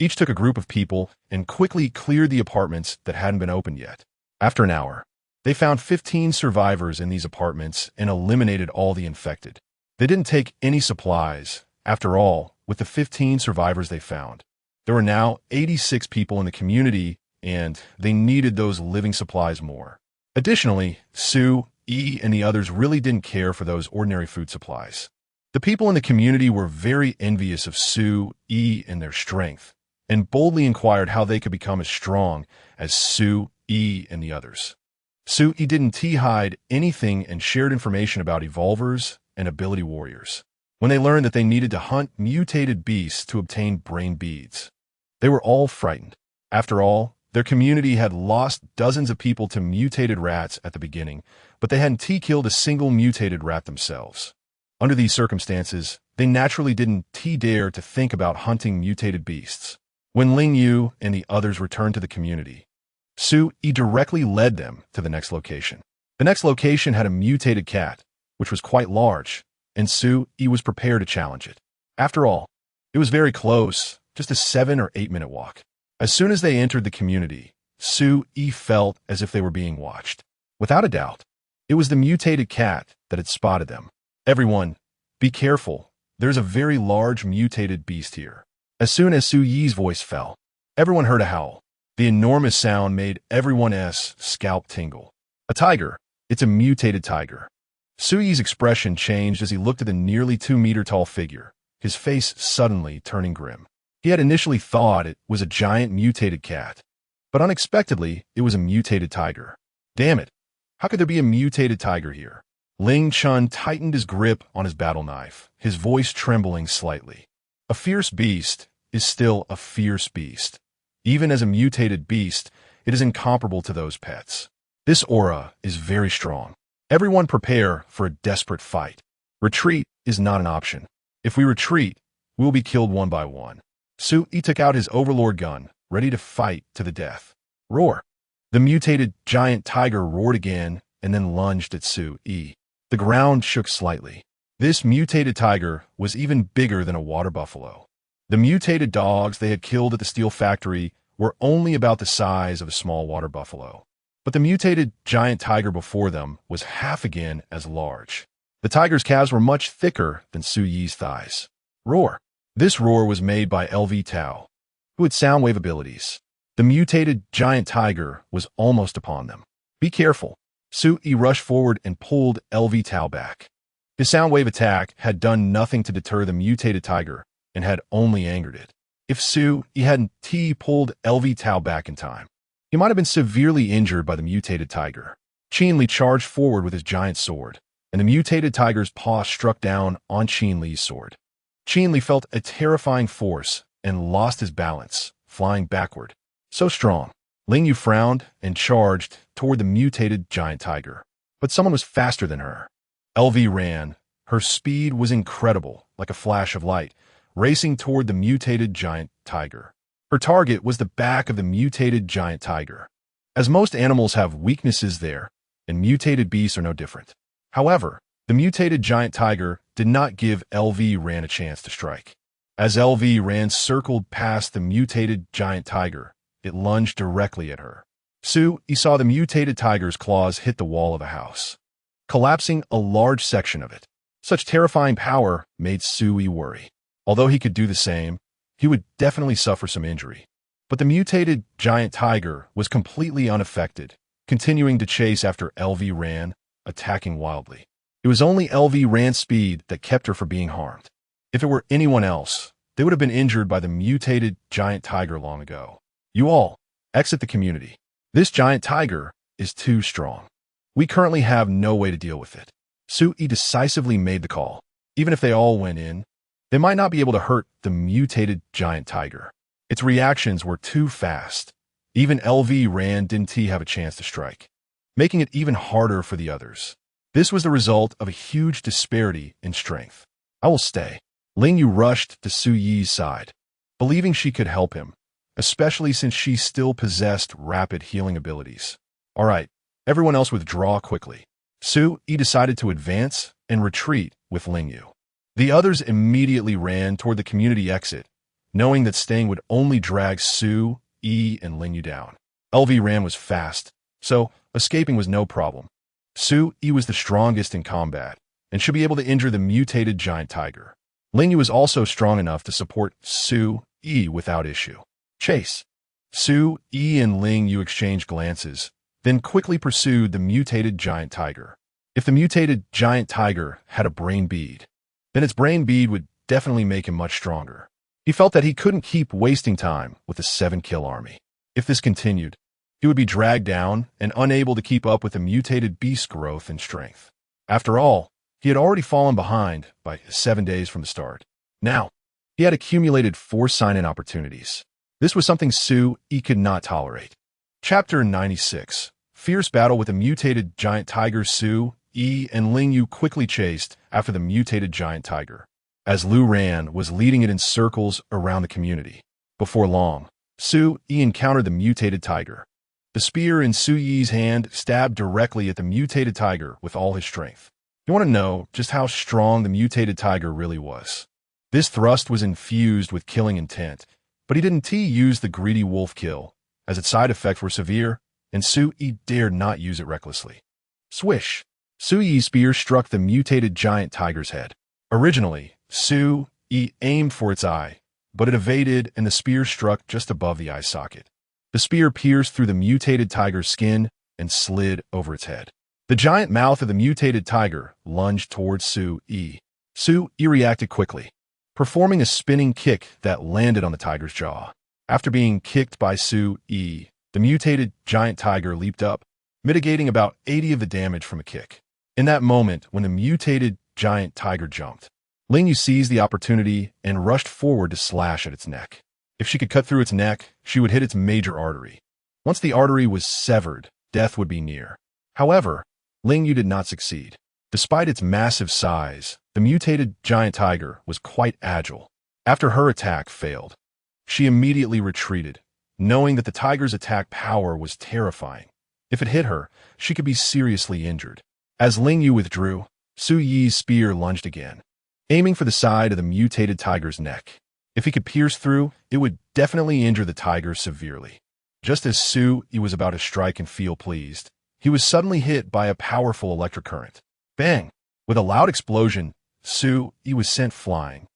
Each took a group of people and quickly cleared the apartments that hadn't been opened yet. After an hour, they found 15 survivors in these apartments and eliminated all the infected. They didn't take any supplies. After all, with the 15 survivors they found, there were now 86 people in the community, and they needed those living supplies more. Additionally, Su-yi and the others really didn't care for those ordinary food supplies. The people in the community were very envious of Su-yi and their strength, and boldly inquired how they could become as strong as Su-yi and the others. Su-yi didn't hide anything and shared information about evolvers and ability warriors. When they learned that they needed to hunt mutated beasts to obtain brain beads, they were all frightened. After all, their community had lost dozens of people to mutated rats at the beginning, but they hadn't killed a single mutated rat themselves. Under these circumstances, they naturally didn't dare to think about hunting mutated beasts. When Ling Yu and the others returned to the community, Su-yi directly led them to the next location. The next location had a mutated cat, which was quite large, and Su-yi was prepared to challenge it. After all, it was very close, just a 7 or 8 minute walk. As soon as they entered the community, Su-yi felt as if they were being watched. Without a doubt, it was the mutated cat that had spotted them. Everyone, be careful. There's a very large mutated beast here. As soon as Su-yi's voice fell, everyone heard a howl. The enormous sound made everyone's scalp tingle. A tiger. It's a mutated tiger. Su-yi's expression changed as he looked at the nearly 2-meter tall figure. his face suddenly turning grim. He had initially thought it was a giant mutated cat, but unexpectedly, it was a mutated tiger. Damn it! How could there be a mutated tiger here? Ling Chun tightened his grip on his battle knife, his voice trembling slightly. A fierce beast is still a fierce beast. Even as a mutated beast, it is incomparable to those pets. This aura is very strong. Everyone prepare for a desperate fight. Retreat is not an option. If we retreat, we will be killed one by one. Su-Yi took out his overlord gun, ready to fight to the death. Roar! The mutated giant tiger roared again and then lunged at Su-Yi. The ground shook slightly. This mutated tiger was even bigger than a water buffalo. The mutated dogs they had killed at the steel factory were only about the size of a small water buffalo. But the mutated giant tiger before them was half again as large. The tiger's calves were much thicker than Su-Yi's thighs. Roar! This roar was made by LV Tao, who had sound wave abilities. The mutated giant tiger was almost upon them. Be careful! Su-Yi rushed forward and pulled LV Tao back. His sound wave attack had done nothing to deter the mutated tiger and had only angered it. If Su-Yi hadn't pulled LV Tao back in time, he might have been severely injured by the mutated tiger. Qin Li charged forward with his giant sword, and the mutated tiger's paw struck down on Qin Li's sword. Qin Li felt a terrifying force and lost his balance, flying backward. So strong. Ling Yu frowned and charged toward the mutated giant tiger. But someone was faster than her. LV ran. Her speed was incredible, like a flash of light, racing toward the mutated giant tiger. Her target was the back of the mutated giant tiger. As most animals have weaknesses there, and mutated beasts are no different. However, the mutated giant tiger did not give LV Ran a chance to strike. As LV Ran circled past the mutated giant tiger, it lunged directly at her. Su-Yi saw the mutated tiger's claws hit the wall of a house, collapsing a large section of it. Such terrifying power made Su-Yi worry. Although he could do the same, he would definitely suffer some injury. But the mutated giant tiger was completely unaffected, continuing to chase after LV Ran, attacking wildly. It was only LV Ran's speed that kept her from being harmed. If it were anyone else, they would have been injured by the mutated giant tiger long ago. You all, exit the community. This giant tiger is too strong. We currently have no way to deal with it. Su-Yi decisively made the call. Even if they all went in, they might not be able to hurt the mutated giant tiger. Its reactions were too fast. Even LV Ran didn't have a chance to strike, making it even harder for the others. This was the result of a huge disparity in strength. I will stay. Ling Yu rushed to Su-Yi's side, believing she could help him, especially since she still possessed rapid healing abilities. All right, everyone else withdraw quickly. Su-Yi decided to advance and retreat with Ling Yu. The others immediately ran toward the community exit, knowing that staying would only drag Su-Yi and Ling Yu down. LV Ran was fast, so escaping was no problem. Su-Yi was the strongest in combat and should be able to injure the mutated giant tiger. Ling Yu was also strong enough to support Su-Yi without issue. Chase. Su-Yi and Ling Yu exchanged glances, then quickly pursued the mutated giant tiger. If the mutated giant tiger had a brain bead, then its brain bead would definitely make him much stronger. He felt that he couldn't keep wasting time with the 7-kill army. If this continued, he would be dragged down and unable to keep up with the mutated beast's growth and strength. After all, he had already fallen behind by 7 days from the start. Now, he had accumulated 4 sign-in opportunities. This was something Su-Yi could not tolerate. Chapter 96. Fierce battle with a mutated giant tiger. Su-Yi and Ling Yu quickly chased after the mutated giant tiger, as Lu Ran was leading it in circles around the community. Before long, Su-Yi encountered the mutated tiger. The spear in Su-Yi's hand stabbed directly at the mutated tiger with all his strength. You want to know just how strong the mutated tiger really was. This thrust was infused with killing intent, but he didn't use the greedy wolf kill, as its side effects were severe, and Su-Yi dared not use it recklessly. Swish! Su-Yi's spear struck the mutated giant tiger's head. Originally, Su-Yi aimed for its eye, but it evaded and the spear struck just above the eye socket. The spear pierced through the mutated tiger's skin and slid over its head. The giant mouth of the mutated tiger lunged towards Su-Yi. Su-Yi reacted quickly, performing a spinning kick that landed on the tiger's jaw. After being kicked by Su Yi, the mutated giant tiger leaped up, mitigating about 80 of the damage from a kick. In that moment, when the mutated giant tiger jumped, Ling Yu seized the opportunity and rushed forward to slash at its neck. If she could cut through its neck, she would hit its major artery. Once the artery was severed, death would be near. However, Ling Yu did not succeed. Despite its massive size, the mutated giant tiger was quite agile. After her attack failed, she immediately retreated, knowing that the tiger's attack power was terrifying. If it hit her, she could be seriously injured. As Ling Yu withdrew, Su Yi's spear lunged again, aiming for the side of the mutated tiger's neck. If he could pierce through, it would definitely injure the tiger severely. Just as Su Yi was about to strike and feel pleased, he was suddenly hit by a powerful electric current. Bang! With a loud explosion, Su Yi was sent flying,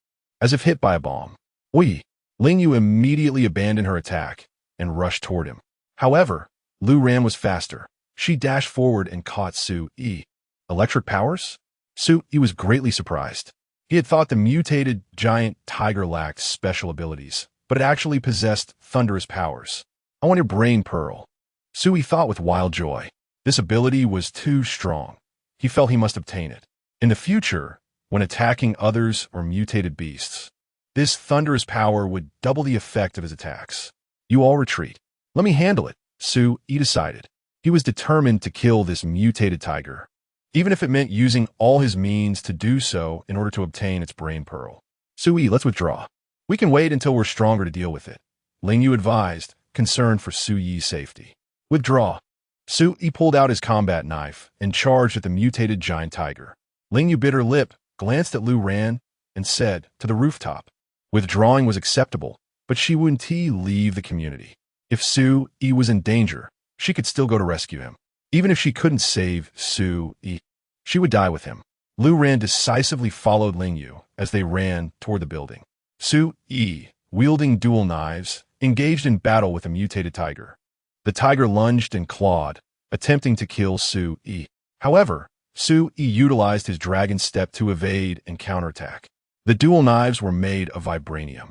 as if hit by a bomb. Oi! Ling Yu immediately abandoned her attack and rushed toward him. However, Lu Ran was faster. She dashed forward and caught Su Yi. Electric powers? Su Yi was greatly surprised. He had thought the mutated giant tiger lacked special abilities, but it actually possessed thunderous powers. I want your brain pearl. Su Yi thought with wild joy. This ability was too strong. He felt he must obtain it. In the future, when attacking others or mutated beasts, this thunderous power would double the effect of his attacks. You all retreat. Let me handle it, Su Yi decided. He was determined to kill this mutated tiger, even if it meant using all his means to do so in order to obtain its brain pearl. Su Yi, let's withdraw. We can wait until we're stronger to deal with it, Ling Yu advised, concerned for Su Yi's safety. Withdraw. Su Yi pulled out his combat knife and charged at the mutated giant tiger. Ling Yu bit her lip, glanced at Lu Ran, and said, to the rooftop. Withdrawing was acceptable, but she wouldn't leave the community. If Su Yi was in danger, she could still go to rescue him. Even if she couldn't save Su Yi, she would die with him. Lu Ran decisively followed Ling Yu as they ran toward the building. Su Yi, wielding dual knives, engaged in battle with a mutated tiger. The tiger lunged and clawed, attempting to kill Su Yi. However, Su Yi utilized his dragon step to evade and counterattack. The dual knives were made of vibranium,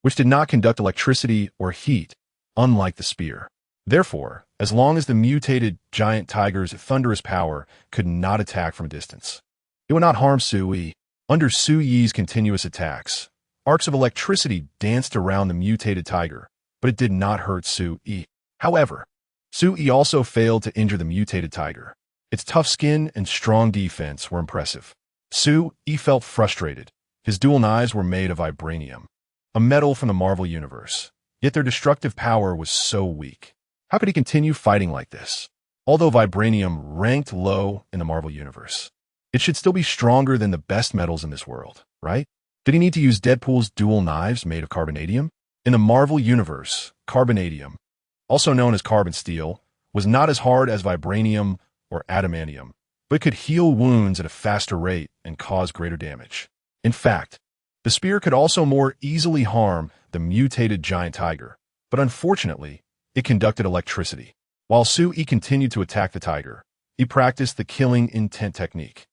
which did not conduct electricity or heat, unlike the spear. Therefore, as long as the mutated giant tiger's thunderous power could not attack from a distance, it would not harm Su Yi. Under Su Yi's continuous attacks, arcs of electricity danced around the mutated tiger, but it did not hurt Su Yi. However, Su Yi also failed to injure the mutated tiger. Its tough skin and strong defense were impressive. Su Yi felt frustrated. His dual knives were made of vibranium, a metal from the Marvel Universe, yet their destructive power was so weak. How could he continue fighting like this? Although vibranium ranked low in the Marvel Universe, it should still be stronger than the best metals in this world, right? Did he need to use Deadpool's dual knives made of carbonadium? In the Marvel Universe, carbonadium, also known as carbon steel, was not as hard as vibranium or adamantium, but could heal wounds at a faster rate and cause greater damage. In fact, the spear could also more easily harm the mutated giant tiger, but unfortunately, it conducted electricity. While Su Yi continued to attack the tiger, he practiced the killing intent technique.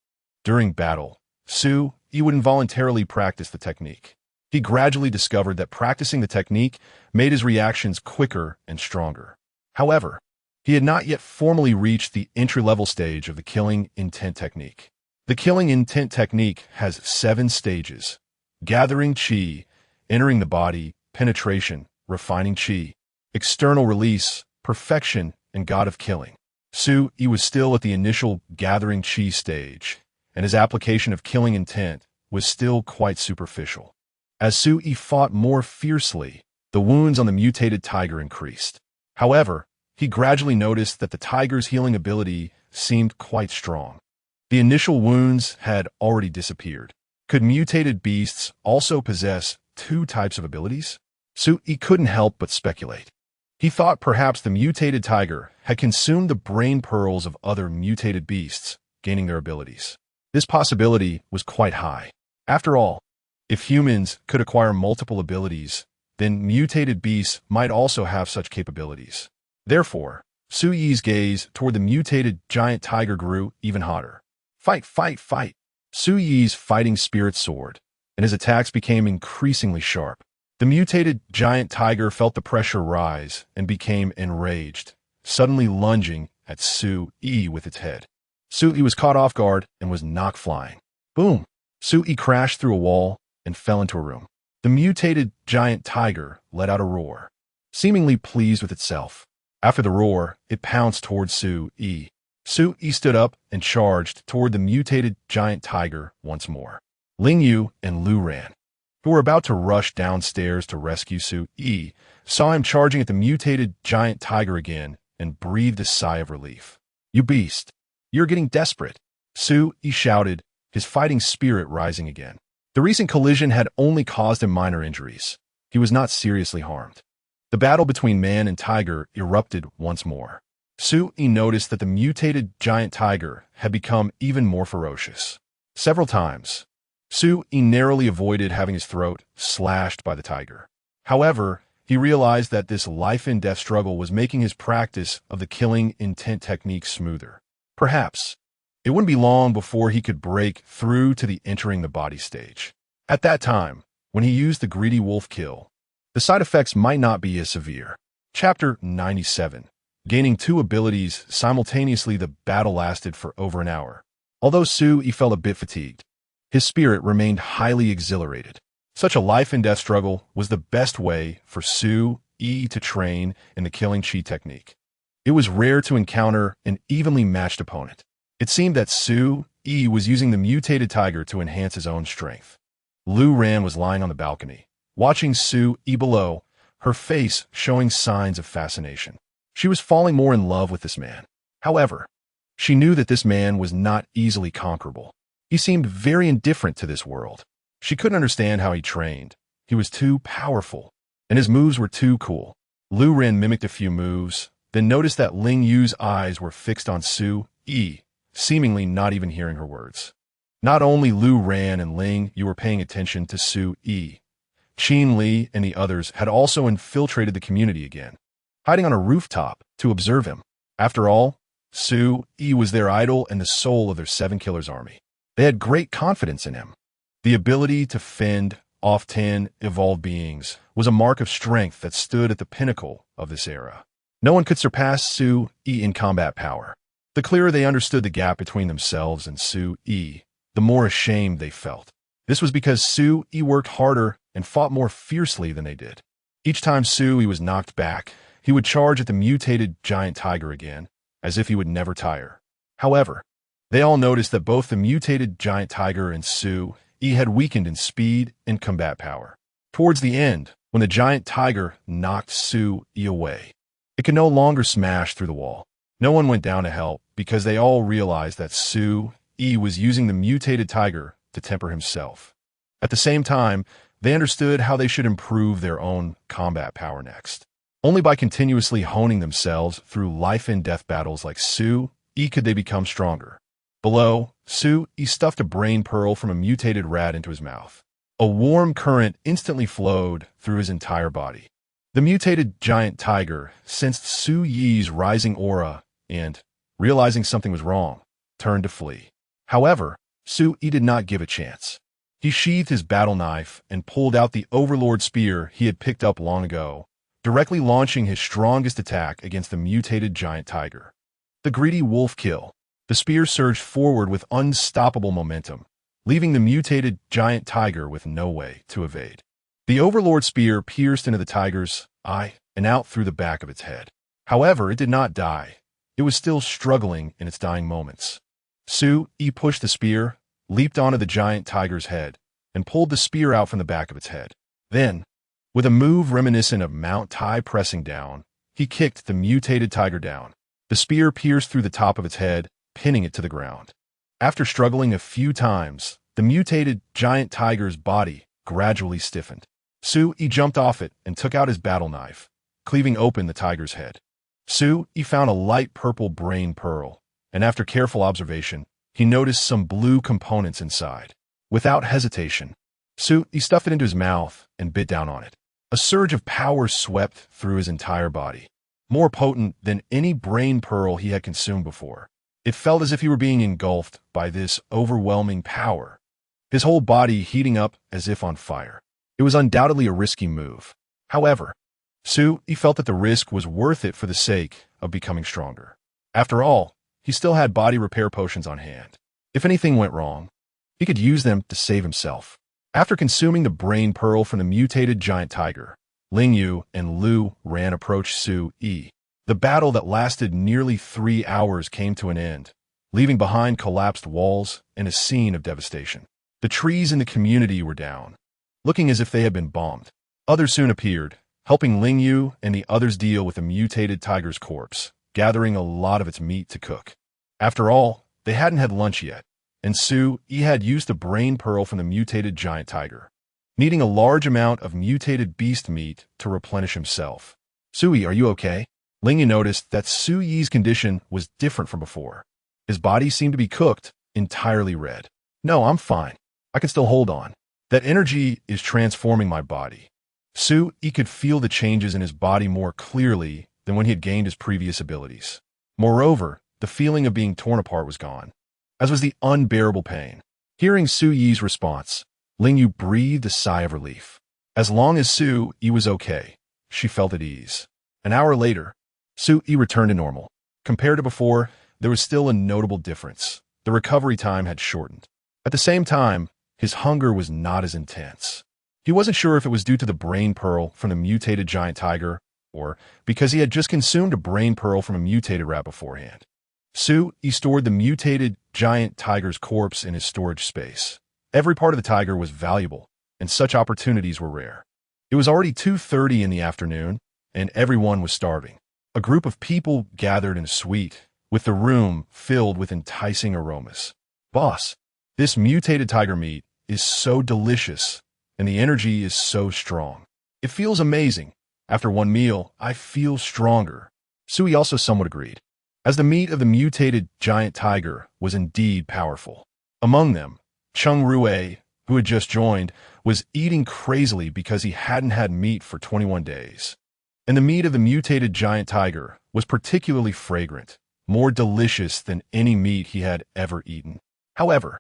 During battle, Su Yi would involuntarily practice the technique. He gradually discovered that practicing the technique made his reactions quicker and stronger. However, he had not yet formally reached the entry-level stage of the killing intent technique. The killing intent technique has 7 stages: gathering chi, entering the body, penetration, refining chi, external release, perfection, and god of killing. Su Yi was still at the initial gathering chi stage, and his application of killing intent was still quite superficial. As Su Yi fought more fiercely, the wounds on the mutated tiger increased. However, he gradually noticed that the tiger's healing ability seemed quite strong. The initial wounds had already disappeared. Could mutated beasts also possess 2 types of abilities? Su Yi couldn't help but speculate. He thought perhaps the mutated tiger had consumed the brain pearls of other mutated beasts, gaining their abilities. This possibility was quite high. After all, if humans could acquire multiple abilities, then mutated beasts might also have such capabilities. Therefore, Su Yi's gaze toward the mutated giant tiger grew even hotter. Fight, fight, fight! Su Yi's fighting spirit soared. and his attacks became increasingly sharp. The mutated giant tiger felt the pressure rise and became enraged, suddenly lunging at Su-E with its head. Su-E was caught off guard and was knocked flying. Boom! Su-E crashed through a wall and fell into a room. The mutated giant tiger let out a roar, seemingly pleased with itself. After the roar, it pounced towards Su-E. Su-E stood up and charged toward the mutated giant tiger once more. Ling Yu and Lu Ran, who were about to rush downstairs to rescue Su-E, saw him charging at the mutated giant tiger again and breathed a sigh of relief. "You beast! You're getting desperate," Su-E shouted, his fighting spirit rising again. The recent collision had only caused him minor injuries. He was not seriously harmed. The battle between man and tiger erupted once more. Su-E noticed that the mutated giant tiger had become even more ferocious. Several times, Su-E narrowly avoided having his throat slashed by the tiger. However, he realized that this life-and-death struggle was making his practice of the killing intent technique smoother. Perhaps it wouldn't be long before he could break through to the entering the body stage. At that time, when he used the greedy wolf kill, the side effects might not be as severe. Chapter 97. Gaining two abilities simultaneously, the battle lasted for over an hour. Although Su-E felt a bit fatigued, his spirit remained highly exhilarated. Such a life-and-death struggle was the best way for Su-E to train in the killing chi technique. It was rare to encounter an evenly matched opponent. It seemed that Su-E was using the mutated tiger to enhance his own strength. Lu Ran was lying on the balcony, watching Su-E below, her face showing signs of fascination. She was falling more in love with this man. However, she knew that this man was not easily conquerable. He seemed very indifferent to this world. She couldn't understand how he trained. He was too powerful, and his moves were too cool. Lu Ran mimicked a few moves, then noticed that Ling Yu's eyes were fixed on Su-E, seemingly not even hearing her words. Not only Lu Ran and Ling Yu were paying attention to Su-E, Qin Li and the others had also infiltrated the community again, hiding on a rooftop to observe him. After all, Su-E was their idol and the soul of their Seven Killers army. They had great confidence in him. The ability to fend off 10 evolved beings was a mark of strength that stood at the pinnacle of this era. No one could surpass Su-E in combat power. The clearer they understood the gap between themselves and Su-E, the more ashamed they felt. This was because Su-E worked harder and fought more fiercely than they did. Each time Su-E was knocked back, he would charge at the mutated giant tiger again, as if he would never tire. However, they all noticed that both the mutated giant tiger and Su-E had weakened in speed and combat power. Towards the end, when the giant tiger knocked Su-E away, it could no longer smash through the wall. No one went down to help because they all realized that Su-E was using the mutated tiger to temper himself. At the same time, they understood how they should improve their own combat power next. Only by continuously honing themselves through life-and-death battles like Su-E could they become stronger. Below, Su-E stuffed a brain pearl from a mutated rat into his mouth. A warm current instantly flowed through his entire body. The mutated giant tiger sensed Su-Yi's rising aura and, realizing something was wrong, turned to flee. However, Su-E did not give a chance. He sheathed his battle knife and pulled out the Overlord spear he had picked up long ago, directly launching his strongest attack against the mutated giant tiger. The greedy wolf kill. The spear surged forward with unstoppable momentum, leaving the mutated giant tiger with no way to evade. The Overlord spear pierced into the tiger's eye and out through the back of its head. However, it did not die. It was still struggling in its dying moments. Su-E pushed the spear, leaped onto the giant tiger's head, and pulled the spear out from the back of its head. Then, with a move reminiscent of Mount Tai pressing down, he kicked the mutated tiger down. The spear pierced through the top of its head, pinning it to the ground. After struggling a few times, the mutated giant tiger's body gradually stiffened. Su-E jumped off it and took out his battle knife, cleaving open the tiger's head. Su-E found a light purple brain pearl, and after careful observation, he noticed some blue components inside. Without hesitation, Su-E stuffed it into his mouth and bit down on it. A surge of power swept through his entire body, more potent than any brain pearl he had consumed before. It felt as if he were being engulfed by this overwhelming power, his whole body heating up as if on fire. It was undoubtedly a risky move. However, he felt that the risk was worth it for the sake of becoming stronger. After all, he still had body repair potions on hand. If anything went wrong, he could use them to save himself. After consuming the brain pearl from the mutated giant tiger, Ling Yu and Lu Ran approached Su Yi. The battle that lasted nearly 3 hours came to an end, leaving behind collapsed walls and a scene of devastation. The trees in the community were down, looking as if they had been bombed. Others soon appeared, helping Ling Yu and the others deal with the mutated tiger's corpse, gathering a lot of its meat to cook. After all, they hadn't had lunch yet, and Su Yi had used the brain pearl from the mutated giant tiger, needing a large amount of mutated beast meat to replenish himself. Su Yi, are you okay? Ling Yu noticed that Su Yi's condition was different from before. His body seemed to be cooked entirely red. No, I'm fine. I can still hold on. That energy is transforming my body. Su Yi could feel the changes in his body more clearly than when he had gained his previous abilities. Moreover, the feeling of being torn apart was gone, as was the unbearable pain. Hearing Su Yi's response, Ling Yu breathed a sigh of relief. As long as Su Yi was okay, she felt at ease. An hour later, Su Yi returned to normal. Compared to before, there was still a notable difference. The recovery time had shortened. At the same time, his hunger was not as intense. He wasn't sure if it was due to the brain pearl from the mutated giant tiger or because he had just consumed a brain pearl from a mutated rat beforehand. Su Yi stored the mutated giant tiger's corpse in his storage space. Every part of the tiger was valuable, and such opportunities were rare. It was already 2:30 in the afternoon, and everyone was starving. A group of people gathered in a suite, with the room filled with enticing aromas. Boss, this mutated tiger meat is so delicious, and the energy is so strong. It feels amazing. After one meal, I feel stronger. Su Yi also somewhat agreed, as the meat of the mutated giant tiger was indeed powerful. Among them, Cheng Rui, who had just joined, was eating crazily because he hadn't had meat for 21 days. And the meat of the mutated giant tiger was particularly fragrant, more delicious than any meat he had ever eaten. However,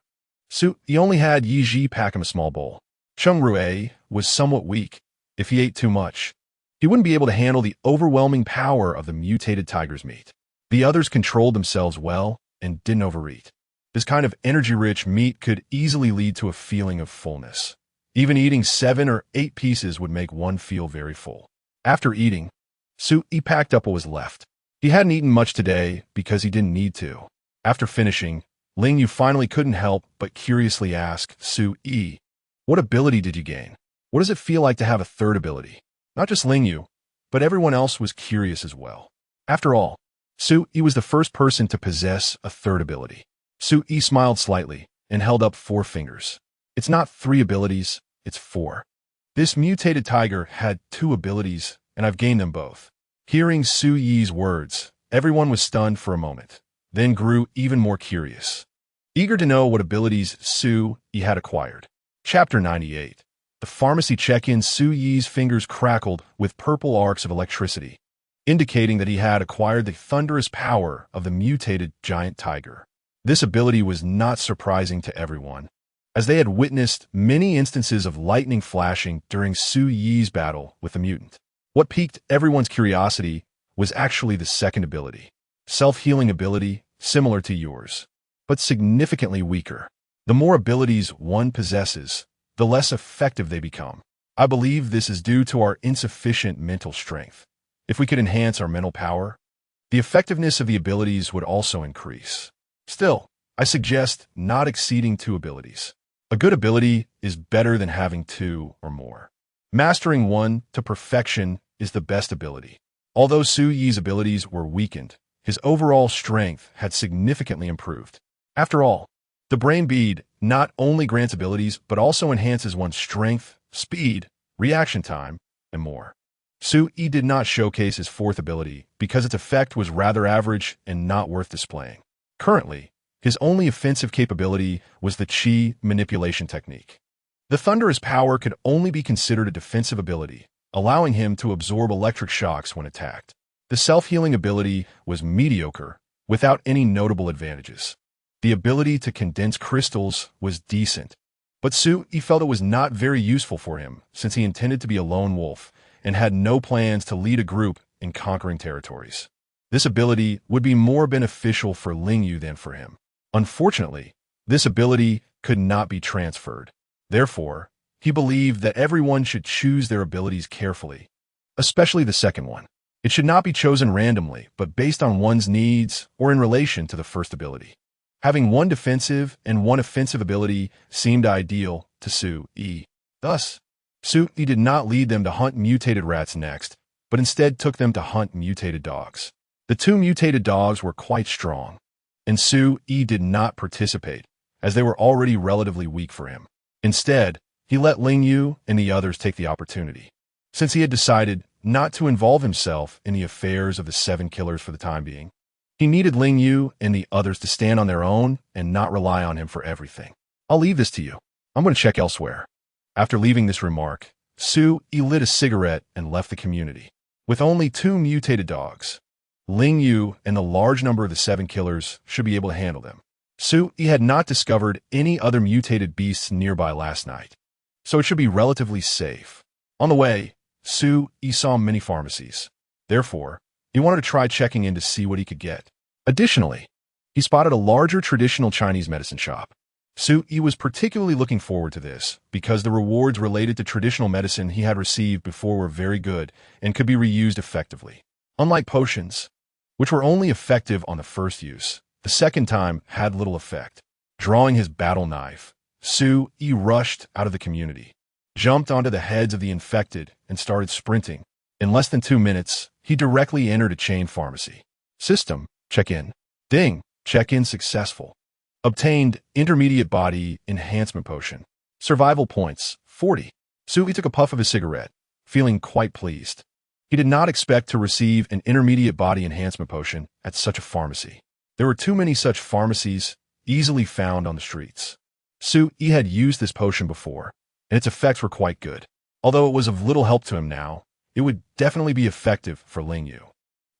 Su Yi only had Yi Ji pack him a small bowl. Cheng Rui was somewhat weak. If he ate too much, he wouldn't be able to handle the overwhelming power of the mutated tiger's meat. The others controlled themselves well and didn't overeat. This kind of energy-rich meat could easily lead to a feeling of fullness. Even eating 7 or 8 pieces would make one feel very full. After eating, Su Yi packed up what was left. He hadn't eaten much today because he didn't need to. After finishing, Ling Yu finally couldn't help but curiously ask Su Yi, "What ability did you gain? What does it feel like to have a third ability?" Not just Ling Yu, but everyone else was curious as well. After all, Su Yi was the first person to possess a third ability. Su Yi smiled slightly and held up 4 fingers. It's not 3 abilities, it's 4. This mutated tiger had 2 abilities, and I've gained them both. Hearing Su Yi's words, everyone was stunned for a moment, then grew even more curious, eager to know what abilities Su Yi had acquired. Chapter 98. The pharmacy check-in. Su Yi's fingers crackled with purple arcs of electricity, indicating that he had acquired the thunderous power of the mutated giant tiger. This ability was not surprising to everyone, as they had witnessed many instances of lightning flashing during Su Yi's battle with the mutant. What piqued everyone's curiosity was actually the second ability, self-healing ability similar to yours, but significantly weaker. The more abilities one possesses, the less effective they become. I believe this is due to our insufficient mental strength. If we could enhance our mental power, the effectiveness of the abilities would also increase. Still, I suggest not exceeding 2 abilities. A good ability is better than having 2 or more. Mastering one to perfection is the best ability. Although Su Yi's abilities were weakened, his overall strength had significantly improved. After all, the brain bead not only grants abilities but also enhances one's strength, speed, reaction time, and more. Su Yi did not showcase his 4th ability because its effect was rather average and not worth displaying. Currently, his only offensive capability was the Qi manipulation technique. The thunderous power could only be considered a defensive ability, allowing him to absorb electric shocks when attacked. The self-healing ability was mediocre, without any notable advantages. The ability to condense crystals was decent, But Su-yi felt it was not very useful for him since he intended to be a lone wolf and had no plans to lead a group in conquering territories. This ability would be more beneficial for Ling Yu than for him. Unfortunately, this ability could not be transferred. Therefore, he believed that everyone should choose their abilities carefully, especially the second one. It should not be chosen randomly, but based on one's needs or in relation to the first ability. Having one defensive and one offensive ability seemed ideal to Su-yi. Thus, Su-yi did not lead them to hunt mutated rats next, but instead took them to hunt mutated dogs. The two mutated dogs were quite strong, and Su-yi did not participate, as they were already relatively weak for him. Instead, he let Ling Yu and the others take the opportunity. Since he had decided not to involve himself in the affairs of the 7 killers for the time being, he needed Ling Yu and the others to stand on their own and not rely on him for everything. I'll leave this to you. I'm going to check elsewhere. After leaving this remark, Su-yi lit a cigarette and left the community. With only 2 mutated dogs, Ling Yu and the large number of the 7 killers should be able to handle them. Su-yi had not discovered any other mutated beasts nearby last night, so it should be relatively safe. On the way, Su-yi saw many pharmacies. Therefore, he wanted to try checking in to see what he could get. Additionally, he spotted a larger traditional Chinese medicine shop. Su-yi was particularly looking forward to this because the rewards related to traditional medicine he had received before were very good and could be reused effectively. Unlike potions, which were only effective on the first use, the second time had little effect. Drawing his battle knife, Su-yi rushed out of the community, jumped onto the heads of the infected, and started sprinting. In less than 2 minutes, he directly entered a chain pharmacy. System, check-in. Ding, check-in successful. Obtained intermediate body enhancement potion. Survival points, 40. Su-yi took a puff of his cigarette, feeling quite pleased. He did not expect to receive an intermediate body enhancement potion at such a pharmacy. There were too many such pharmacies easily found on the streets. Su-yi had used this potion before, and its effects were quite good. Although it was of little help to him now, it would definitely be effective for Ling Yu.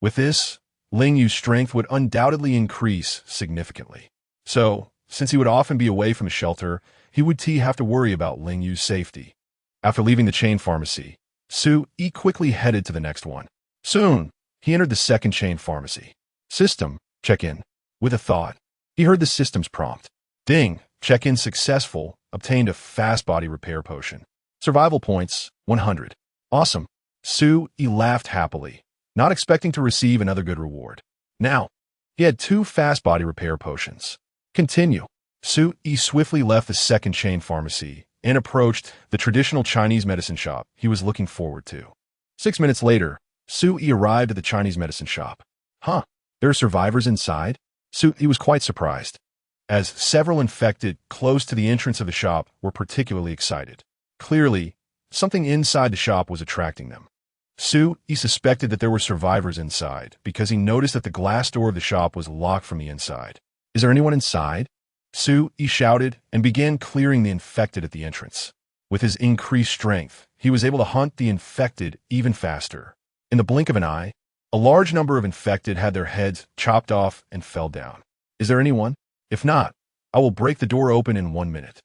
With this, Ling Yu's strength would undoubtedly increase significantly. So, since he would often be away from the shelter, he would have to worry about Ling Yu's safety. After leaving the chain pharmacy, Su-yi quickly headed to the next one. Soon, he entered the second chain pharmacy. System, check-in. With a thought, he heard the system's prompt. Ding, check-in successful, obtained a fast body repair potion. Survival points, 100. Awesome. Su-yi laughed happily, not expecting to receive another good reward. Now, he had 2 fast body repair potions. Continue. Su-yi swiftly left the second chain pharmacy and approached the traditional Chinese medicine shop he was looking forward to. 6 minutes later, Su-yi arrived at the Chinese medicine shop. Huh, there are survivors inside? Su-yi was quite surprised, as several infected close to the entrance of the shop were particularly excited. Clearly, something inside the shop was attracting them. Su-yi suspected that there were survivors inside because he noticed that the glass door of the shop was locked from the inside. Is there anyone inside? Su-yi shouted and began clearing the infected at the entrance. With his increased strength, he was able to hunt the infected even faster. In the blink of an eye, a large number of infected had their heads chopped off and fell down. Is there anyone? If not, I will break the door open in 1 minute.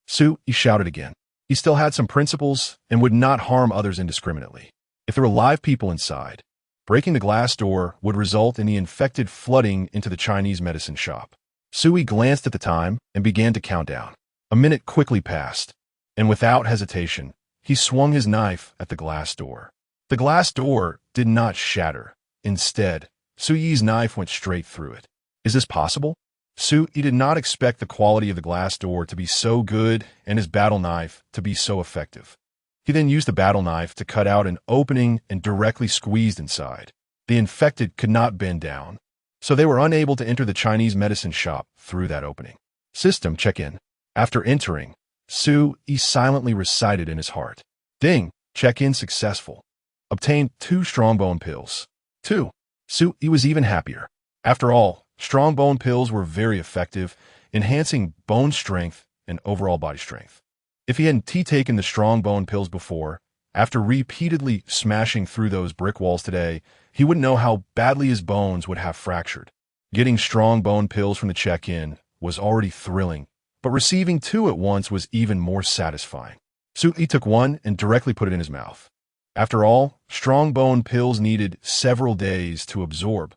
Su-yi shouted again. He still had some principles and would not harm others indiscriminately. If there were live people inside, breaking the glass door would result in the infected flooding into the Chinese medicine shop. Su-yi glanced at the time and began to count down. A minute quickly passed, and without hesitation, he swung his knife at the glass door. The glass door did not shatter. Instead, Su-yi's knife went straight through it. Is this possible? Su-yi did not expect the quality of the glass door to be so good and his battle knife to be so effective. He then used the battle knife to cut out an opening and directly squeezed inside. The infected could not bend down, so they were unable to enter the Chinese medicine shop through that opening. System check-in. After entering, Su-yi silently recited in his heart. Ding, check-in successful. Obtained 2 strong bone pills. 2. Su-yi was even happier. After all, strong bone pills were very effective, enhancing bone strength and overall body strength. If he hadn't taken the strong bone pills before, after repeatedly smashing through those brick walls today, he wouldn't know how badly his bones would have fractured. Getting strong bone pills from the check-in was already thrilling, but receiving two at once was even more satisfying. Su-yi took one and directly put it in his mouth. After all, strong bone pills needed several days to absorb,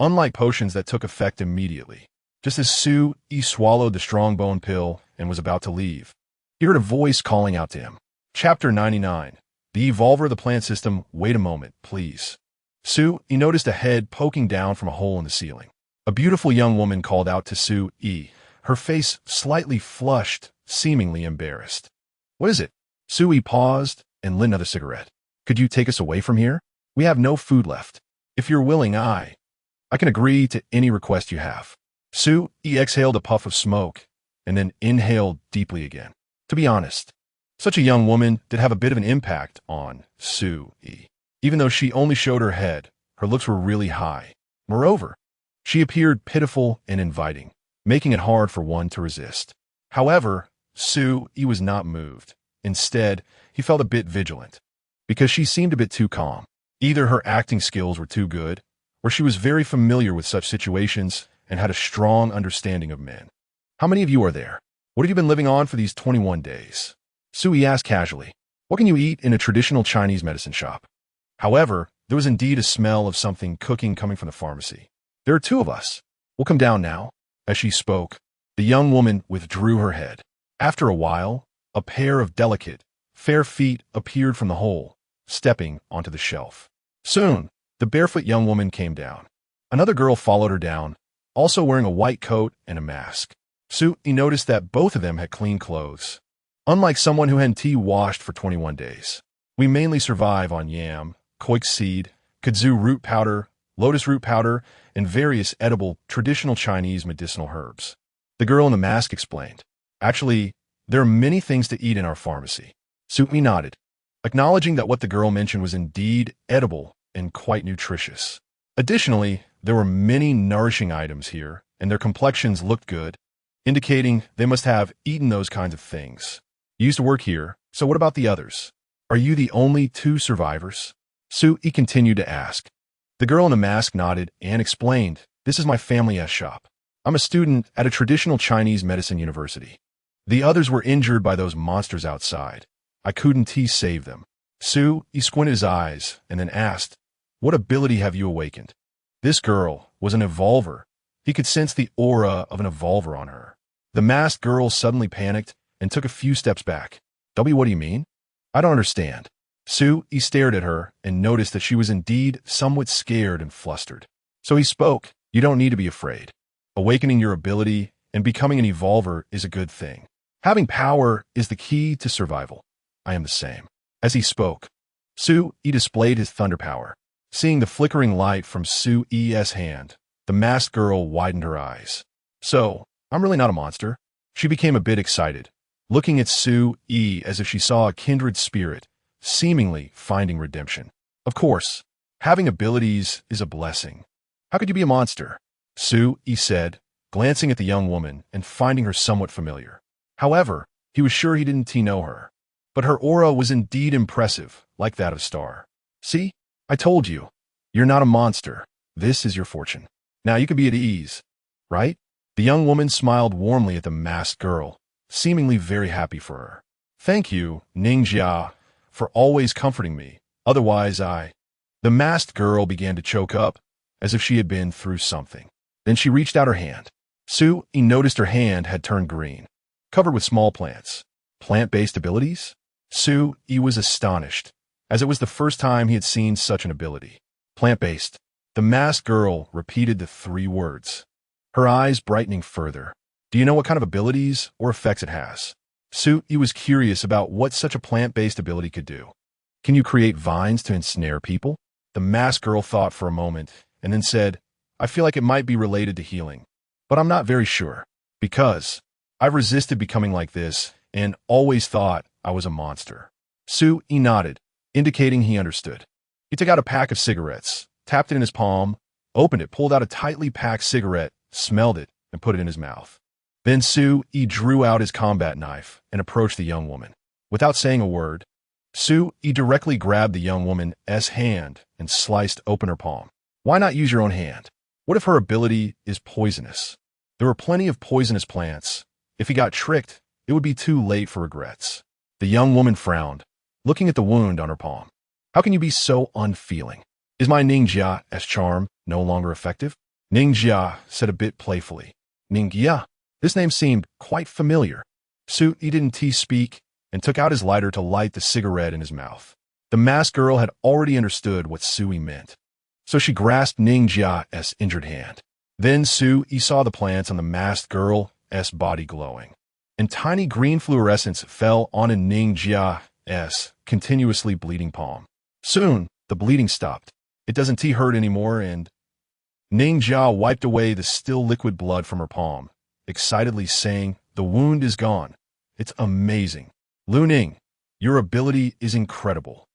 unlike potions that took effect immediately. Just as Su-yi swallowed the strong bone pill and was about to leave, he heard a voice calling out to him. Chapter 99. The Evolver of the Plant System. Wait a moment, please. Su-yi noticed a head poking down from a hole in the ceiling. A beautiful young woman called out to Su-yi, her face slightly flushed, seemingly embarrassed. What is it? Su-yi paused and lit another cigarette. Could you take us away from here? We have no food left. If you're willing, I can agree to any request you have. Su-yi exhaled a puff of smoke and then inhaled deeply again. To be honest, such a young woman did have a bit of an impact on Su-yi. Even though she only showed her head, her looks were really high. Moreover, she appeared pitiful and inviting, making it hard for one to resist. However, Su-yi was not moved. Instead, he felt a bit vigilant, because she seemed a bit too calm. Either her acting skills were too good, or she was very familiar with such situations and had a strong understanding of men. How many of you are there? What have you been living on for these 21 days? Su-yi asked casually. What can you eat in a traditional Chinese medicine shop? However, there was indeed a smell of something cooking coming from the pharmacy. There are two of us. We'll come down now. As she spoke, the young woman withdrew her head. After a while, a pair of delicate, fair feet appeared from the hole, stepping onto the shelf. Soon, the barefoot young woman came down. Another girl followed her down, also wearing a white coat and a mask. Su-yi noticed that both of them had clean clothes. Unlike someone who hadn't washed for 21 days. We mainly survive on yam, koik seed, kudzu root powder, lotus root powder, and various edible, traditional Chinese medicinal herbs. The girl in the mask explained. Actually, there are many things to eat in our pharmacy. Su-yi nodded, acknowledging that what the girl mentioned was indeed edible and quite nutritious. Additionally, there were many nourishing items here, and their complexions looked good, indicating they must have eaten those kinds of things. You used to work here, so what about the others? Are you the only two survivors? Su-yi continued to ask. The girl in the mask nodded and explained, this is my family's shop. I'm a student at a traditional Chinese medicine university. The others were injured by those monsters outside. I couldn't save them. Su-yi squinted his eyes and then asked, what ability have you awakened? This girl was an evolver. He could sense the aura of an evolver on her. The masked girl suddenly panicked and took a few steps back. W, what do you mean? I don't understand. Su-yi stared at her and noticed that she was indeed somewhat scared and flustered. So he spoke, you don't need to be afraid. Awakening your ability and becoming an evolver is a good thing. Having power is the key to survival. I am the same. As he spoke, Su-yi displayed his thunder power. Seeing the flickering light from Su-yi's hand, the masked girl widened her eyes. So, I'm really not a monster. She became a bit excited, looking at Su-yi as if she saw a kindred spirit, seemingly finding redemption. Of course, having abilities is a blessing. How could you be a monster? Su-yi said, glancing at the young woman and finding her somewhat familiar. However, he was sure he didn't know her. But her aura was indeed impressive, like that of Star. See? I told you. You're not a monster. This is your fortune. Now you can be at ease, right? The young woman smiled warmly at the masked girl, seemingly very happy for her. Thank you, Ningjia, for always comforting me. Otherwise The masked girl began to choke up, as if she had been through something. Then she reached out her hand. Su-yi noticed her hand had turned green, covered with small plants. Plant-based abilities? Su-yi was astonished, as it was the first time he had seen such an ability. Plant-based. The masked girl repeated the 3 words, her eyes brightening further. Do you know what kind of abilities or effects it has? Su-yi was curious about what such a plant-based ability could do. Can you create vines to ensnare people? The masked girl thought for a moment and then said, I feel like it might be related to healing, but I'm not very sure, because I've resisted becoming like this and always thought I was a monster. Su-yi nodded, indicating he understood. He took out a pack of cigarettes, tapped it in his palm, opened it, pulled out a tightly packed cigarette, smelled it, and put it in his mouth. Then Su-yi drew out his combat knife and approached the young woman. Without saying a word, Su-yi directly grabbed the young woman's hand and sliced open her palm. Why not use your own hand? What if her ability is poisonous? There were plenty of poisonous plants, If he got tricked, it would be too late for regrets. The young woman frowned, looking at the wound on her palm. How can you be so unfeeling? Is my Ningjia's charm no longer effective? Ningjia said a bit playfully. Ningjia? This name seemed quite familiar. Su Yi didn't speak and took out his lighter to light the cigarette in his mouth. The masked girl had already understood what Su Yi meant, so she grasped Ningjia's injured hand. Then Su Yi saw the plants on the masked girl's body glowing, and tiny green fluorescence fell on a Ningjia's continuously bleeding palm. Soon, the bleeding stopped. It doesn't hurt anymore, and Ningjia wiped away the still liquid blood from her palm, excitedly saying, "The wound is gone. It's amazing. Lu Ning, your ability is incredible.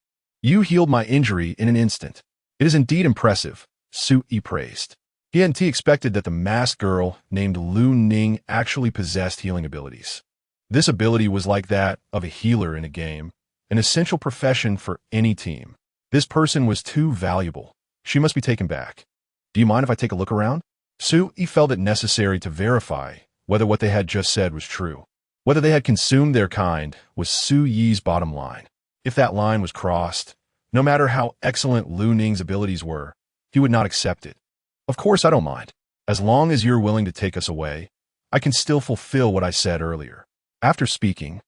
You healed my injury in an instant. It is indeed impressive," Su Yi praised. He hadn't expected that the masked girl named Lu Ning actually possessed healing abilities. This ability was like that of a healer in a game, an essential profession for any team. This person was too valuable. She must be taken back. Do you mind if I take a look around? Su Yi felt it necessary to verify whether what they had just said was true. Whether they had consumed their kind was Su Yi's bottom line. If that line was crossed, no matter how excellent Lu Ning's abilities were, he would not accept it. Of course I don't mind. As long as you're willing to take us away, I can still fulfill what I said earlier. After speaking,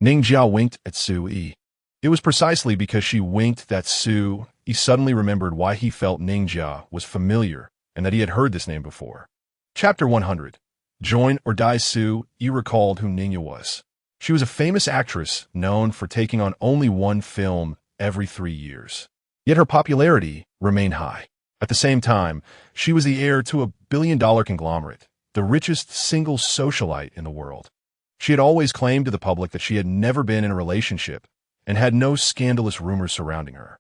Ningjia winked at Su Yi. It was precisely because she winked that Su Yi suddenly remembered why he felt Ningjia was familiar and that he had heard this name before. Chapter 100. Join or Die. Su Yi recalled who Ningjia was. She was a famous actress known for taking on only one film every 3 years. Yet her popularity remained high. At the same time, she was the heir to a billion-dollar conglomerate, the richest single socialite in the world. She had always claimed to the public that she had never been in a relationship and had no scandalous rumors surrounding her.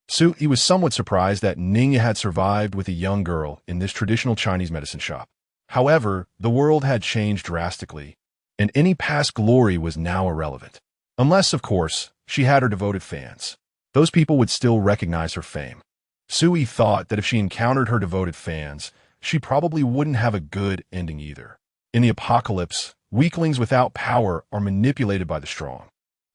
Su Yi was somewhat surprised that Ningjia had survived with a young girl in this traditional Chinese medicine shop. However, the world had changed drastically, and any past glory was now irrelevant. Unless, of course, she had her devoted fans. Those people would still recognize her fame. Su Yi thought that if she encountered her devoted fans, she probably wouldn't have a good ending either. In the apocalypse, weaklings without power are manipulated by the strong.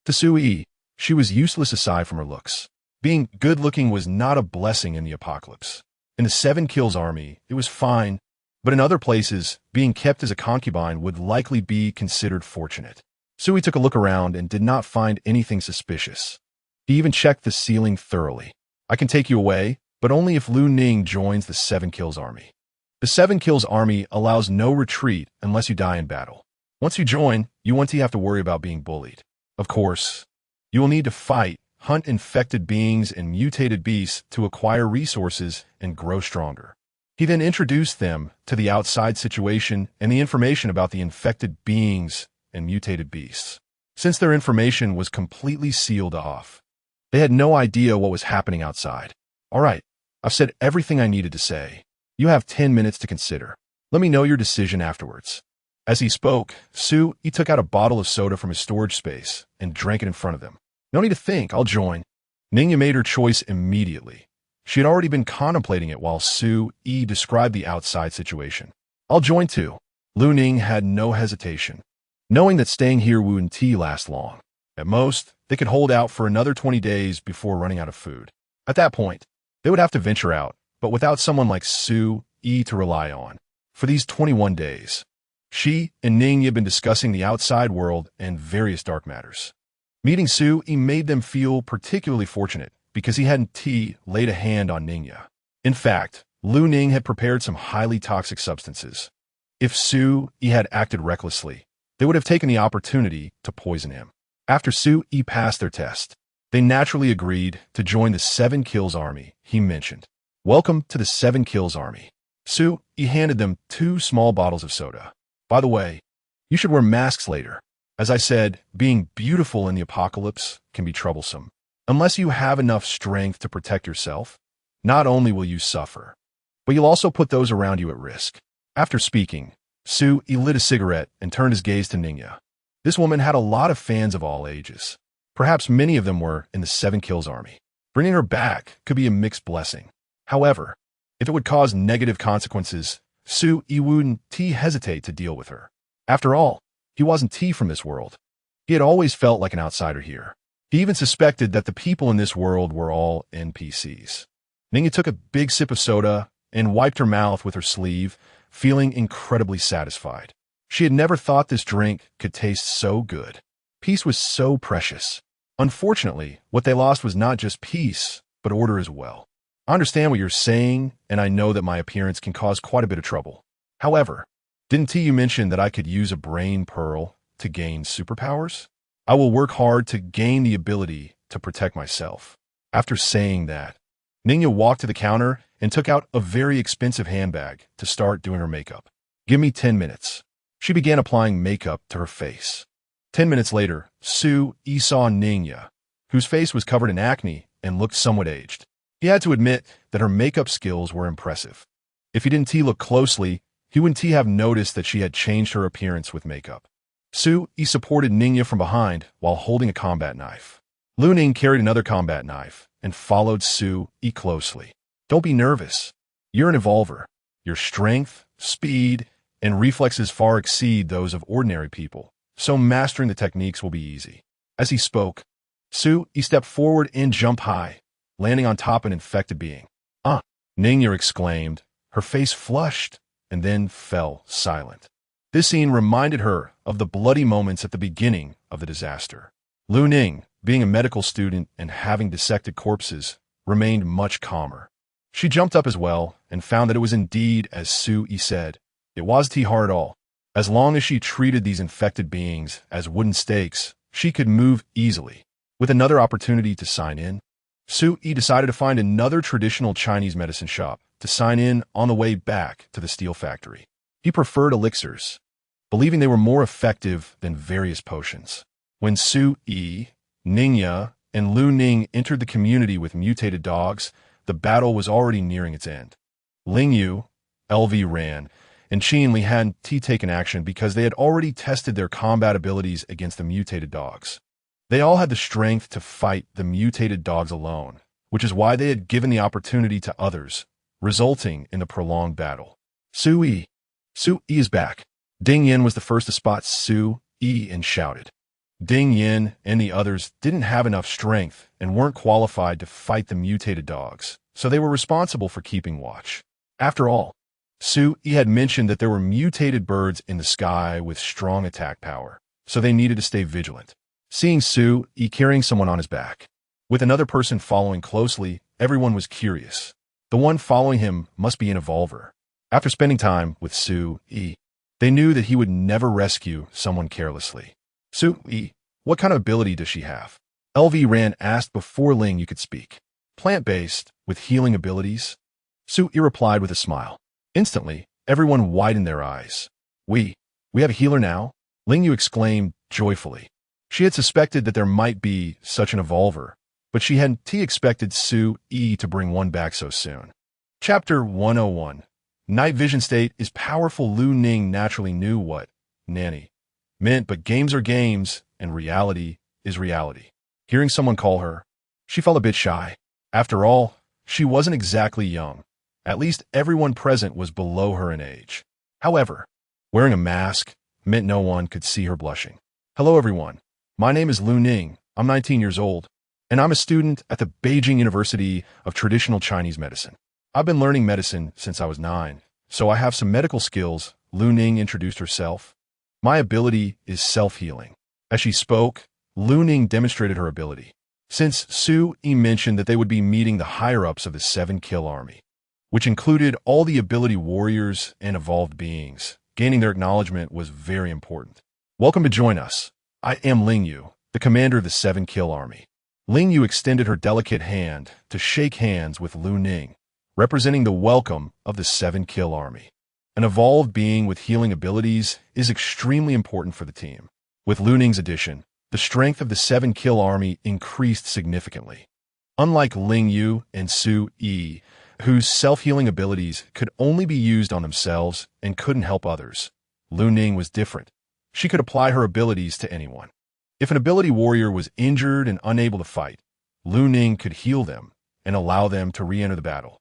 To Su Yi, she was useless aside from her looks. Being good-looking was not a blessing in the apocalypse. In the 7 Kills army, it was fine, but in other places, being kept as a concubine would likely be considered fortunate. Su Yi took a look around and did not find anything suspicious. He even checked the ceiling thoroughly. I can take you away, but only if Lu Ning joins the 7 Kills army. The 7 Kills army allows no retreat unless you die in battle. Once you join, you won't have to worry about being bullied. Of course, you will need to fight, hunt infected beings and mutated beasts to acquire resources and grow stronger. He then introduced them to the outside situation and the information about the infected beings and mutated beasts. Since their information was completely sealed off, they had no idea what was happening outside. All right, I've said everything I needed to say. You have 10 minutes to consider. Let me know your decision afterwards. As he spoke, Su Yi took out a bottle of soda from his storage space and drank it in front of them. No need to think, I'll join. Ningjia made her choice immediately. She had already been contemplating it while Su Yi described the outside situation. I'll join too. Lu Ning had no hesitation, knowing that staying here wouldn't last long. At most, they could hold out for another 20 days before running out of food. At that point, they would have to venture out, but without someone like Su Yi to rely on. For these 21 days, she and Ningjia had been discussing the outside world and various dark matters. Meeting Su Yi made them feel particularly fortunate because he hadn't laid a hand on Ningjia. In fact, Lu Ning had prepared some highly toxic substances. If Su Yi had acted recklessly, they would have taken the opportunity to poison him. After Su Yi passed their test, they naturally agreed to join the 7 Kills army he mentioned. Welcome to the 7 Kills army. Su Yi handed them 2 small bottles of soda. By the way, you should wear masks later. As I said, being beautiful in the apocalypse can be troublesome. Unless you have enough strength to protect yourself, not only will you suffer, but you'll also put those around you at risk. After speaking, Su Yi lit a cigarette and turned his gaze to Ningjia. This woman had a lot of fans of all ages. Perhaps many of them were in the 7 Kills army. Bringing her back could be a mixed blessing. However, if it would cause negative consequences, Su Yi wouldn't hesitate to deal with her. After all, He wasn't T from this world. He had always felt like an outsider here. He even suspected that the people in this world were all NPCs. Ningya took a big sip of soda and wiped her mouth with her sleeve, feeling incredibly satisfied. She had never thought this drink could taste so good. Peace was so precious. Unfortunately, what they lost was not just peace, but order as well. I understand what you're saying, and I know that my appearance can cause quite a bit of trouble. However, didn't you mention that I could use a brain pearl to gain superpowers? I will work hard to gain the ability to protect myself. After saying that, Ningya walked to the counter and took out a very expensive handbag to start doing her makeup. Give me 10 minutes. She began applying makeup to her face. 10 minutes later, Su-Yi saw Ningya, whose face was covered in acne and looked somewhat aged. He had to admit that her makeup skills were impressive. If he didn't look closely, he wouldn't have noticed that she had changed her appearance with makeup. Su-Yi supported Ningya from behind while holding a combat knife. Lu Ning carried another combat knife and followed Su-Yi closely. Don't be nervous. You're an evolver. Your strength, speed, and reflexes far exceed those of ordinary people, so mastering the techniques will be easy. As he spoke, Su-Yi stepped forward and jumped high, landing on top of an infected being. Ningya exclaimed. Her face flushed and then fell silent. This scene reminded her of the bloody moments at the beginning of the disaster. Lu Ning, being a medical student and having dissected corpses, remained much calmer. She jumped up as well and found that it was indeed as Su-Yi said. It wasn't hard at all. As long as she treated these infected beings as wooden stakes, she could move easily. With another opportunity to sign in, Su-Yi decided to find another traditional Chinese medicine shop to sign in on the way back to the steel factory. He preferred elixirs, believing they were more effective than various potions. When Su-Yi, Ningya, and Lu Ning entered the community with mutated dogs, the battle was already nearing its end. Lingyu, LV ran, and Qin hadn't taken action because they had already tested their combat abilities against the mutated dogs. They all had the strength to fight the mutated dogs alone, which is why they had given the opportunity to others, resulting in the prolonged battle. Su-Yi is back. Ding Yin was the first to spot Su-Yi and shouted. Ding Yin and the others didn't have enough strength and weren't qualified to fight the mutated dogs, so they were responsible for keeping watch. After all, Su-Yi had mentioned that there were mutated birds in the sky with strong attack power, so they needed to stay vigilant. Seeing Su-Yi carrying someone on his back, with another person following closely, everyone was curious. The one following him must be an evolver. After spending time with Su-Yi, they knew that he would never rescue someone carelessly. Su-Yi, what kind of ability does she have? LV Ran asked before Ling could speak. Plant-based, with healing abilities? Su-Yi replied with a smile. Instantly, everyone widened their eyes. We have a healer now? Ling exclaimed joyfully. She had suspected that there might be such an evolver, but she hadn't expected Su-Yi to bring one back so soon. Chapter 101. Night vision state is powerful. Lu Ning naturally knew what nanny meant, but games are games, and reality is reality. Hearing someone call her, she felt a bit shy. After all, she wasn't exactly young. At least everyone present was below her in age. However, wearing a mask meant no one could see her blushing. Hello everyone. My name is Lu Ning. I'm 19 years old, and I'm a student at the Beijing University of Traditional Chinese Medicine. I've been learning medicine since I was 9, so I have some medical skills. Lu Ning introduced herself. My ability is self-healing. As she spoke, Lu Ning demonstrated her ability. Since Su-Yi mentioned that they would be meeting the higher-ups of the 7-kill army, which included all the ability warriors and evolved beings, gaining their acknowledgement was very important. Welcome to join us. I am Lingyu, the commander of the 7-kill army. Lingyu extended her delicate hand to shake hands with Lu Ning, representing the welcome of the 7-kill army. An evolved being with healing abilities is extremely important for the team. With Lu Ning's addition, the strength of the 7-kill army increased significantly. Unlike Lingyu and Su-Yi, whose self-healing abilities could only be used on themselves and couldn't help others, Lu Ning was different. She could apply her abilities to anyone. If an ability warrior was injured and unable to fight, Lu Ning could heal them and allow them to re-enter the battle.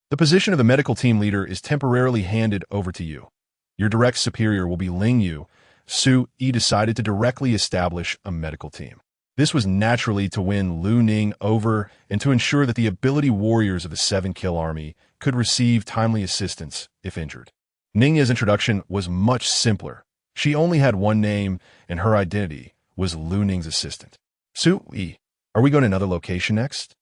The position of the medical team leader is temporarily handed over to you. Your direct superior will be Lingyu, Su Yi decided to directly establish a medical team. This was naturally to win Lu Ning over and to ensure that the ability warriors of the 7-kill army could receive timely assistance if injured. Ningya's introduction was much simpler. She only had one name, and her identity was Lu Ning's assistant. Su Yi, are we going to another location next?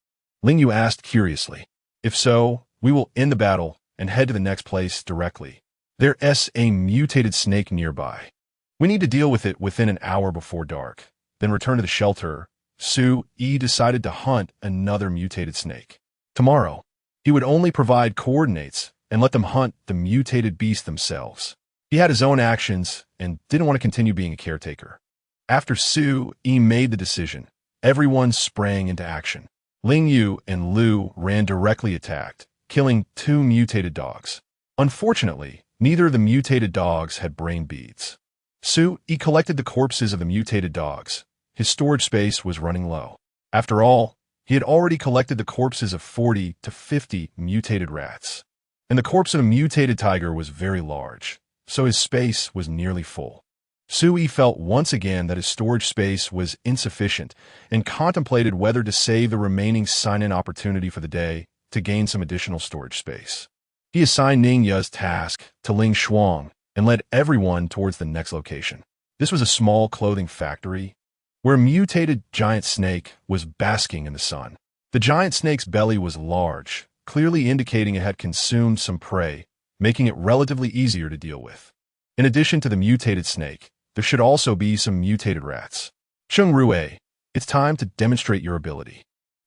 Ling Yu asked curiously. If so, we will end the battle and head to the next place directly. There's a mutated snake nearby. We need to deal with it within an hour before dark, then return to the shelter. Su Yi decided to hunt another mutated snake. Tomorrow, he would only provide coordinates and let them hunt the mutated beast themselves. He had his own actions and didn't want to continue being a caretaker. After Su Yi made the decision, everyone sprang into action. Ling Yu and Lu ran directly attacked, killing 2 mutated dogs. Unfortunately, neither of the mutated dogs had brain beads. Su Yi collected the corpses of the mutated dogs. His storage space was running low. After all, he had already collected the corpses of 40 to 50 mutated rats. And the corpse of a mutated tiger was very large, so his space was nearly full. Su Yi felt once again that his storage space was insufficient and contemplated whether to save the remaining sign-in opportunity for the day to gain some additional storage space. He assigned Ningya's task to Ling Shuang and led everyone towards the next location. This was a small clothing factory where a mutated giant snake was basking in the sun. The giant snake's belly was large, clearly indicating it had consumed some prey, making it relatively easier to deal with. In addition to the mutated snake, there should also be some mutated rats. Cheng Rue, it's time to demonstrate your ability.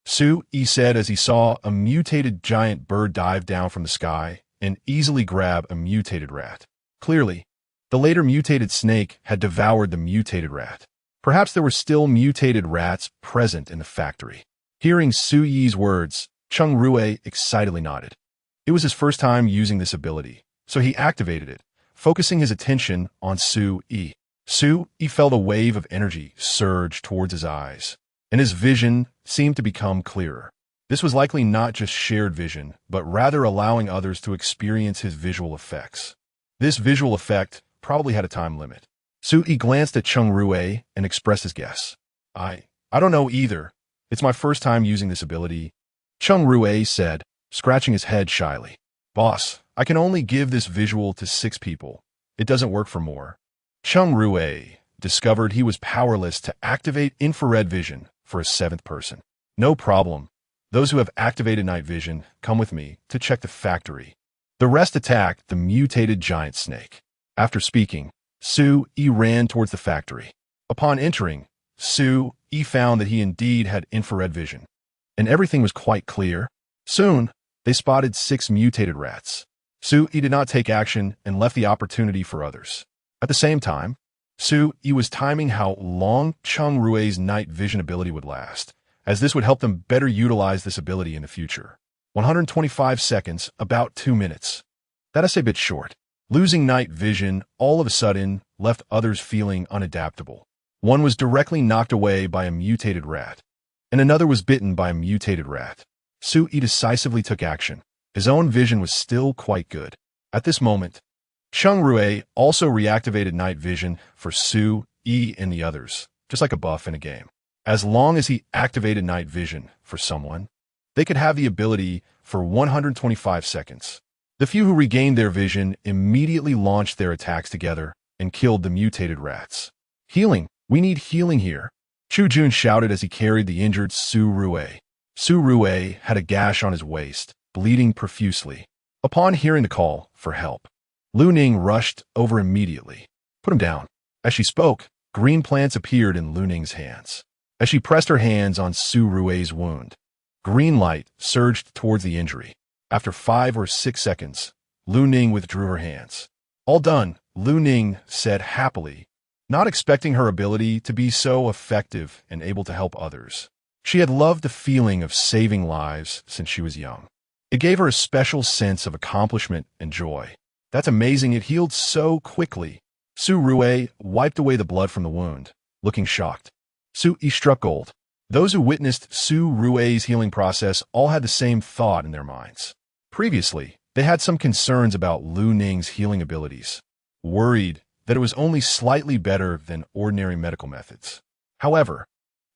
Su Yi said as he saw a mutated giant bird dive down from the sky and easily grab a mutated rat. Clearly, the later mutated snake had devoured the mutated rat. Perhaps there were still mutated rats present in the factory. Hearing Su Yi's words, Cheng Rue excitedly nodded. It was his first time using this ability, so he activated it, focusing his attention on Su Yi. Su Yi felt a wave of energy surge towards his eyes, and his vision seemed to become clearer. This was likely not just shared vision, but rather allowing others to experience his visual effects. This visual effect probably had a time limit. Su Yi glanced at Cheng Rue and expressed his guess. I don't know either. It's my first time using this ability. Cheng Rue said, scratching his head shyly. Boss, I can only give this visual to 6 people. It doesn't work for more. Cheng Rue discovered he was powerless to activate infrared vision for a 7th person. No problem. Those who have activated night vision come with me to check the factory. The rest attacked the mutated giant snake. After speaking, Su Yi ran towards the factory. Upon entering, Su Yi found that he indeed had infrared vision, and everything was quite clear. Soon, they spotted 6 mutated rats. Su Yi did not take action and left the opportunity for others. At the same time, Su Yi was timing how long Cheng Rue's night vision ability would last, as this would help them better utilize this ability in the future. 125 seconds, about 2 minutes. That is a bit short. Losing night vision all of a sudden left others feeling unadaptable. One was directly knocked away by a mutated rat, and another was bitten by a mutated rat. Su Yi decisively took action. His own vision was still quite good. At this moment, Cheng Rue also reactivated night vision for Su Yi and the others, just like a buff in a game. As long as he activated night vision for someone, they could have the ability for 125 seconds. The few who regained their vision immediately launched their attacks together and killed the mutated rats. Healing! We need healing here! Chu Jun shouted as he carried the injured Su Rue. Su Rue had a gash on his waist, bleeding profusely. Upon hearing the call for help, Lu Ning rushed over immediately. Put him down. As she spoke, green plants appeared in Lu Ning's hands. As she pressed her hands on Su Rue's wound, green light surged towards the injury. After 5 or 6 seconds, Lu Ning withdrew her hands. All done, Lu Ning said happily, not expecting her ability to be so effective and able to help others. She had loved the feeling of saving lives since she was young. It gave her a special sense of accomplishment and joy. That's amazing, it healed so quickly. Su Rue wiped away the blood from the wound, looking shocked. Su Yi struck gold. Those who witnessed Su Rue's healing process all had the same thought in their minds. Previously, they had some concerns about Lu Ning's healing abilities, worried that it was only slightly better than ordinary medical methods. However,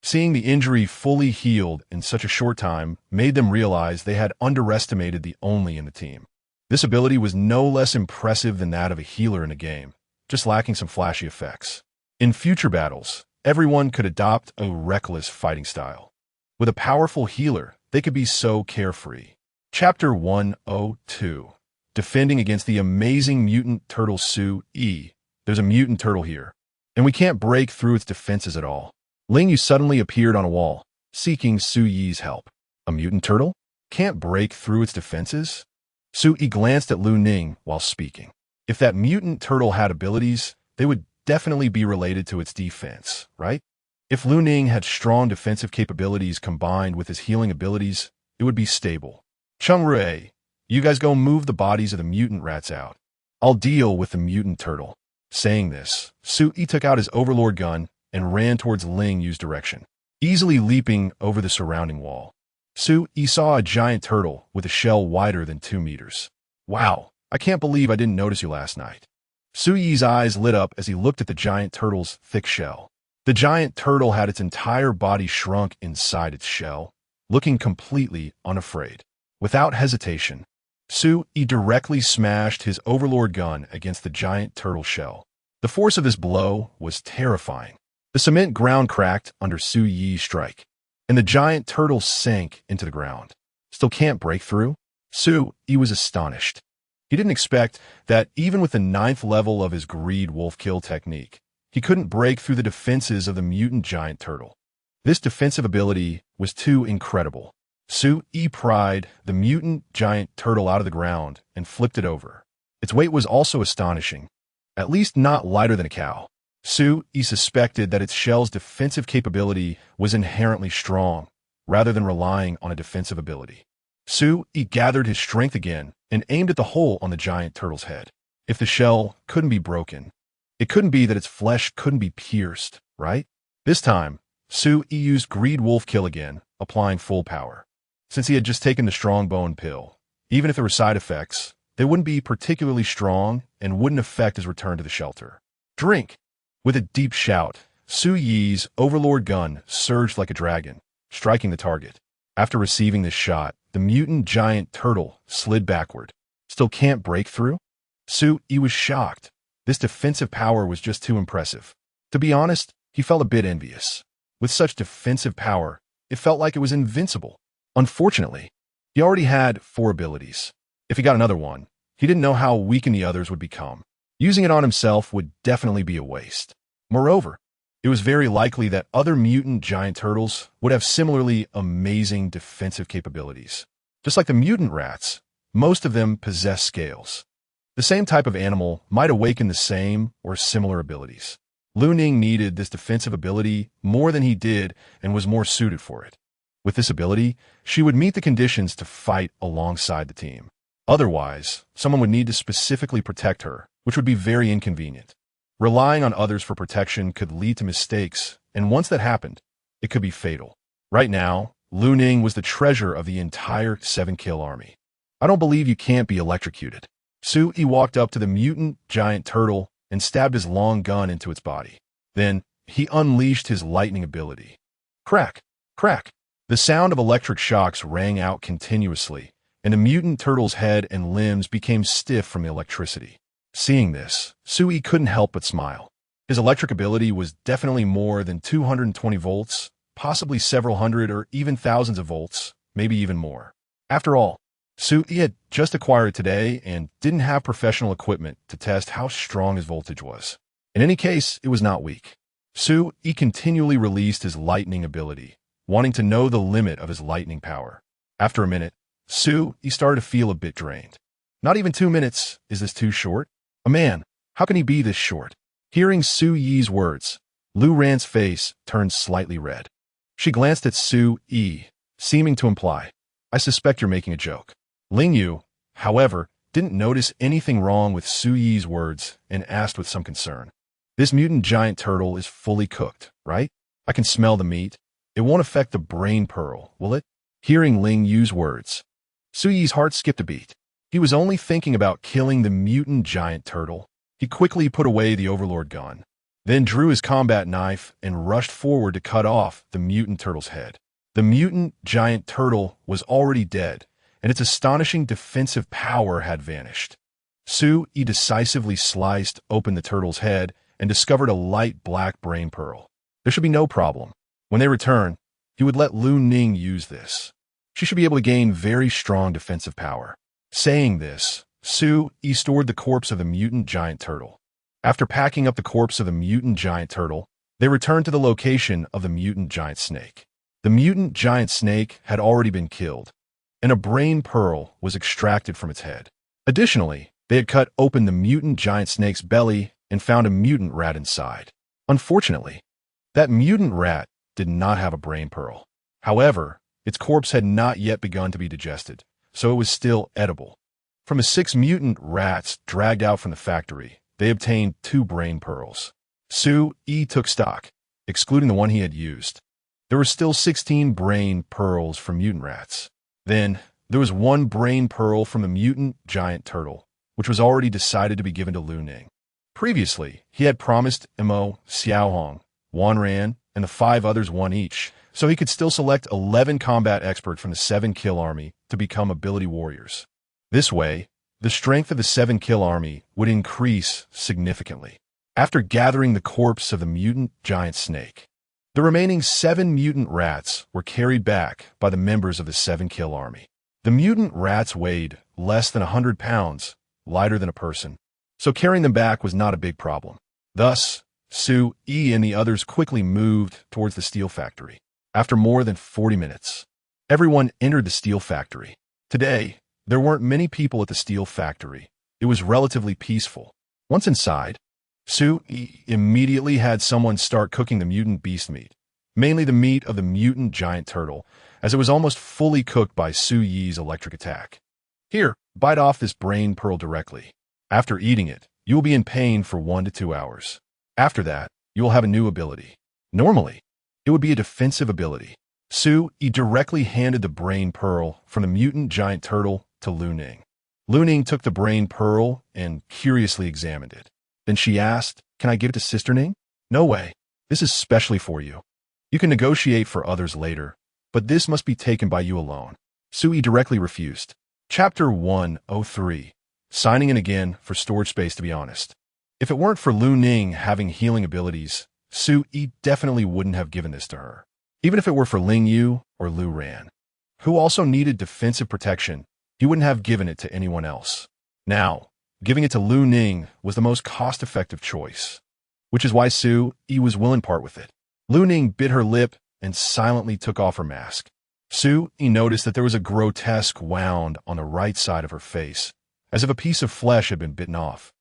seeing the injury fully healed in such a short time made them realize they had underestimated the only in the team. This ability was no less impressive than that of a healer in a game, just lacking some flashy effects. In future battles, everyone could adopt a reckless fighting style. With a powerful healer, they could be so carefree. Chapter 102. Defending against the amazing mutant turtle Su-E. There's a mutant turtle here, and we can't break through its defenses at all. Ling Yu suddenly appeared on a wall, seeking Su-Yi's help. A mutant turtle? Can't break through its defenses? Su-E glanced at Lu Ning while speaking. If that mutant turtle had abilities, they would definitely be related to its defense, right? If Lu Ning had strong defensive capabilities combined with his healing abilities, it would be stable. Chung Rui, you guys go move the bodies of the mutant rats out. I'll deal with the mutant turtle. Saying this, Su-E took out his overlord gun and ran towards Ling Yu's direction, easily leaping over the surrounding wall. Su-E saw a giant turtle with a shell wider than 2 meters. Wow, I can't believe I didn't notice you last night. Su-Yi's eyes lit up as he looked at the giant turtle's thick shell. The giant turtle had its entire body shrunk inside its shell, looking completely unafraid. Without hesitation, Su-E directly smashed his overlord gun against the giant turtle shell. The force of this blow was terrifying. The cement ground cracked under Su-Yi's strike, and the giant turtle sank into the ground. Still can't break through? Su-E was astonished. He didn't expect that even with the 9th level of his greed wolf kill technique, he couldn't break through the defenses of the mutant giant turtle. This defensive ability was too incredible. Su-E pried the mutant giant turtle out of the ground and flipped it over. Its weight was also astonishing, at least not lighter than a cow. Su-E suspected that its shell's defensive capability was inherently strong, rather than relying on a defensive ability. Su-E gathered his strength again and aimed at the hole on the giant turtle's head. If the shell couldn't be broken, it couldn't be that its flesh couldn't be pierced, right? This time, Su-E used Greed Wolf Kill again, applying full power. Since he had just taken the strong bone pill, even if there were side effects, they wouldn't be particularly strong and wouldn't affect his return to the shelter. Drink! With a deep shout, Su-Yi's overlord gun surged like a dragon, striking the target. After receiving this shot, the mutant giant turtle slid backward. Still can't break through? Su-E was shocked. This defensive power was just too impressive. To be honest, he felt a bit envious. With such defensive power, it felt like it was invincible. Unfortunately, he already had 4 abilities. If he got another one, he didn't know how weakened the others would become. Using it on himself would definitely be a waste. Moreover, it was very likely that other mutant giant turtles would have similarly amazing defensive capabilities. Just like the mutant rats, most of them possess scales. The same type of animal might awaken the same or similar abilities. Lu Ning needed this defensive ability more than he did and was more suited for it. With this ability, she would meet the conditions to fight alongside the team. Otherwise, someone would need to specifically protect her, which would be very inconvenient. Relying on others for protection could lead to mistakes, and once that happened, it could be fatal. Right now, Lu Ning was the treasure of the entire 7-kill army. I don't believe you can't be electrocuted. Su-E walked up to the mutant giant turtle and stabbed his long gun into its body. Then, he unleashed his lightning ability. Crack! Crack! The sound of electric shocks rang out continuously, and the mutant turtle's head and limbs became stiff from the electricity. Seeing this, Su-E couldn't help but smile. His electric ability was definitely more than 220 volts, possibly several hundred or even thousands of volts, maybe even more. After all, Su-E had just acquired it today and didn't have professional equipment to test how strong his voltage was. In any case, it was not weak. Su-E continually released his lightning ability, wanting to know the limit of his lightning power. After a minute, Su-E started to feel a bit drained. Not even 2 minutes. Is this too short? A man, how can he be this short? Hearing Su-Yi's words, Lu Ran's face turned slightly red. She glanced at Su-E, seeming to imply, I suspect you're making a joke. Ling Yu, however, didn't notice anything wrong with Su-Yi's words and asked with some concern. This mutant giant turtle is fully cooked, right? I can smell the meat. It won't affect the brain pearl, will it? Hearing Ling Yu's words, Su-Yi's heart skipped a beat. He was only thinking about killing the mutant giant turtle. He quickly put away the Overlord gun, then drew his combat knife and rushed forward to cut off the mutant turtle's head. The mutant giant turtle was already dead, and its astonishing defensive power had vanished. Su-Yi decisively sliced open the turtle's head and discovered a light black brain pearl. There should be no problem. When they return, he would let Lu Ning use this. She should be able to gain very strong defensive power. Saying this, Su-Yi stored the corpse of the mutant giant turtle. After packing up the corpse of the mutant giant turtle, they returned to the location of the mutant giant snake. The mutant giant snake had already been killed, and a brain pearl was extracted from its head. Additionally, they had cut open the mutant giant snake's belly and found a mutant rat inside. Unfortunately, that mutant rat did not have a brain pearl. However, its corpse had not yet begun to be digested, so it was still edible. From the 6 mutant rats dragged out from the factory, they obtained 2 brain pearls. Su-Yi took stock, excluding the one he had used. There were still 16 brain pearls from mutant rats. Then, there was 1 brain pearl from the mutant giant turtle, which was already decided to be given to Lu Ning. Previously, he had promised Mo, Xiaohong, Wanran, and the 5 others 1 each, so he could still select 11 combat experts from the 7-kill army to become ability warriors. This way, the strength of the 7-kill army would increase significantly. After gathering the corpse of the mutant giant snake, the remaining 7 mutant rats were carried back by the members of the 7-kill army. The mutant rats weighed less than 100 pounds, lighter than a person, so carrying them back was not a big problem. Thus, Su-Yi and the others quickly moved towards the steel factory. After more than 40 minutes, everyone entered the steel factory. Today, there weren't many people at the steel factory. It was relatively peaceful. Once inside, Su-Yi immediately had someone start cooking the mutant beast meat, mainly the meat of the mutant giant turtle, as it was almost fully cooked by Su-Yi's electric attack. Here, bite off this brain pearl directly. After eating it, you will be in pain for 1 to 2 hours. After that, you will have a new ability. Normally, it would be a defensive ability. Su-Yi directly handed the brain pearl from the mutant giant turtle to Lu Ning. Lu Ning took the brain pearl and curiously examined it. Then she asked, "Can I give it to Sister Ning?" "No way. This is specially for you. You can negotiate for others later, but this must be taken by you alone." Su-Yi directly refused. Chapter 103. Signing in again for storage space. To be honest, if it weren't for Lu Ning having healing abilities, Su-Yi definitely wouldn't have given this to her. Even if it were for Ling Yu or Lu Ran, who also needed defensive protection, he wouldn't have given it to anyone else. Now, giving it to Lu Ning was the most cost-effective choice, which is why Su-Yi was willing to part with it. Lu Ning bit her lip and silently took off her mask. Su-Yi noticed that there was a grotesque wound on the right side of her face, as if a piece of flesh had been bitten off.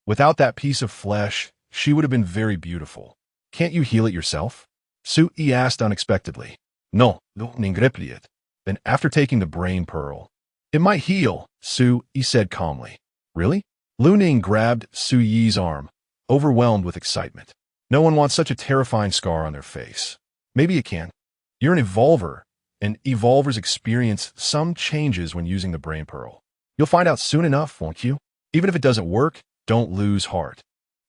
Without that piece of flesh, she would have been very beautiful. "Can't you heal it yourself?" Su-Yi asked unexpectedly. "No, Lu Ning replied." Then after taking the brain pearl, "It might heal," Su-Yi said calmly. "Really?" Lu Ning grabbed Su-Yi's arm, overwhelmed with excitement. No one wants such a terrifying scar on their face. "Maybe it can. You're an evolver, and evolvers experience some changes when using the brain pearl. You'll find out soon enough, won't you? Even if it doesn't work, don't lose heart.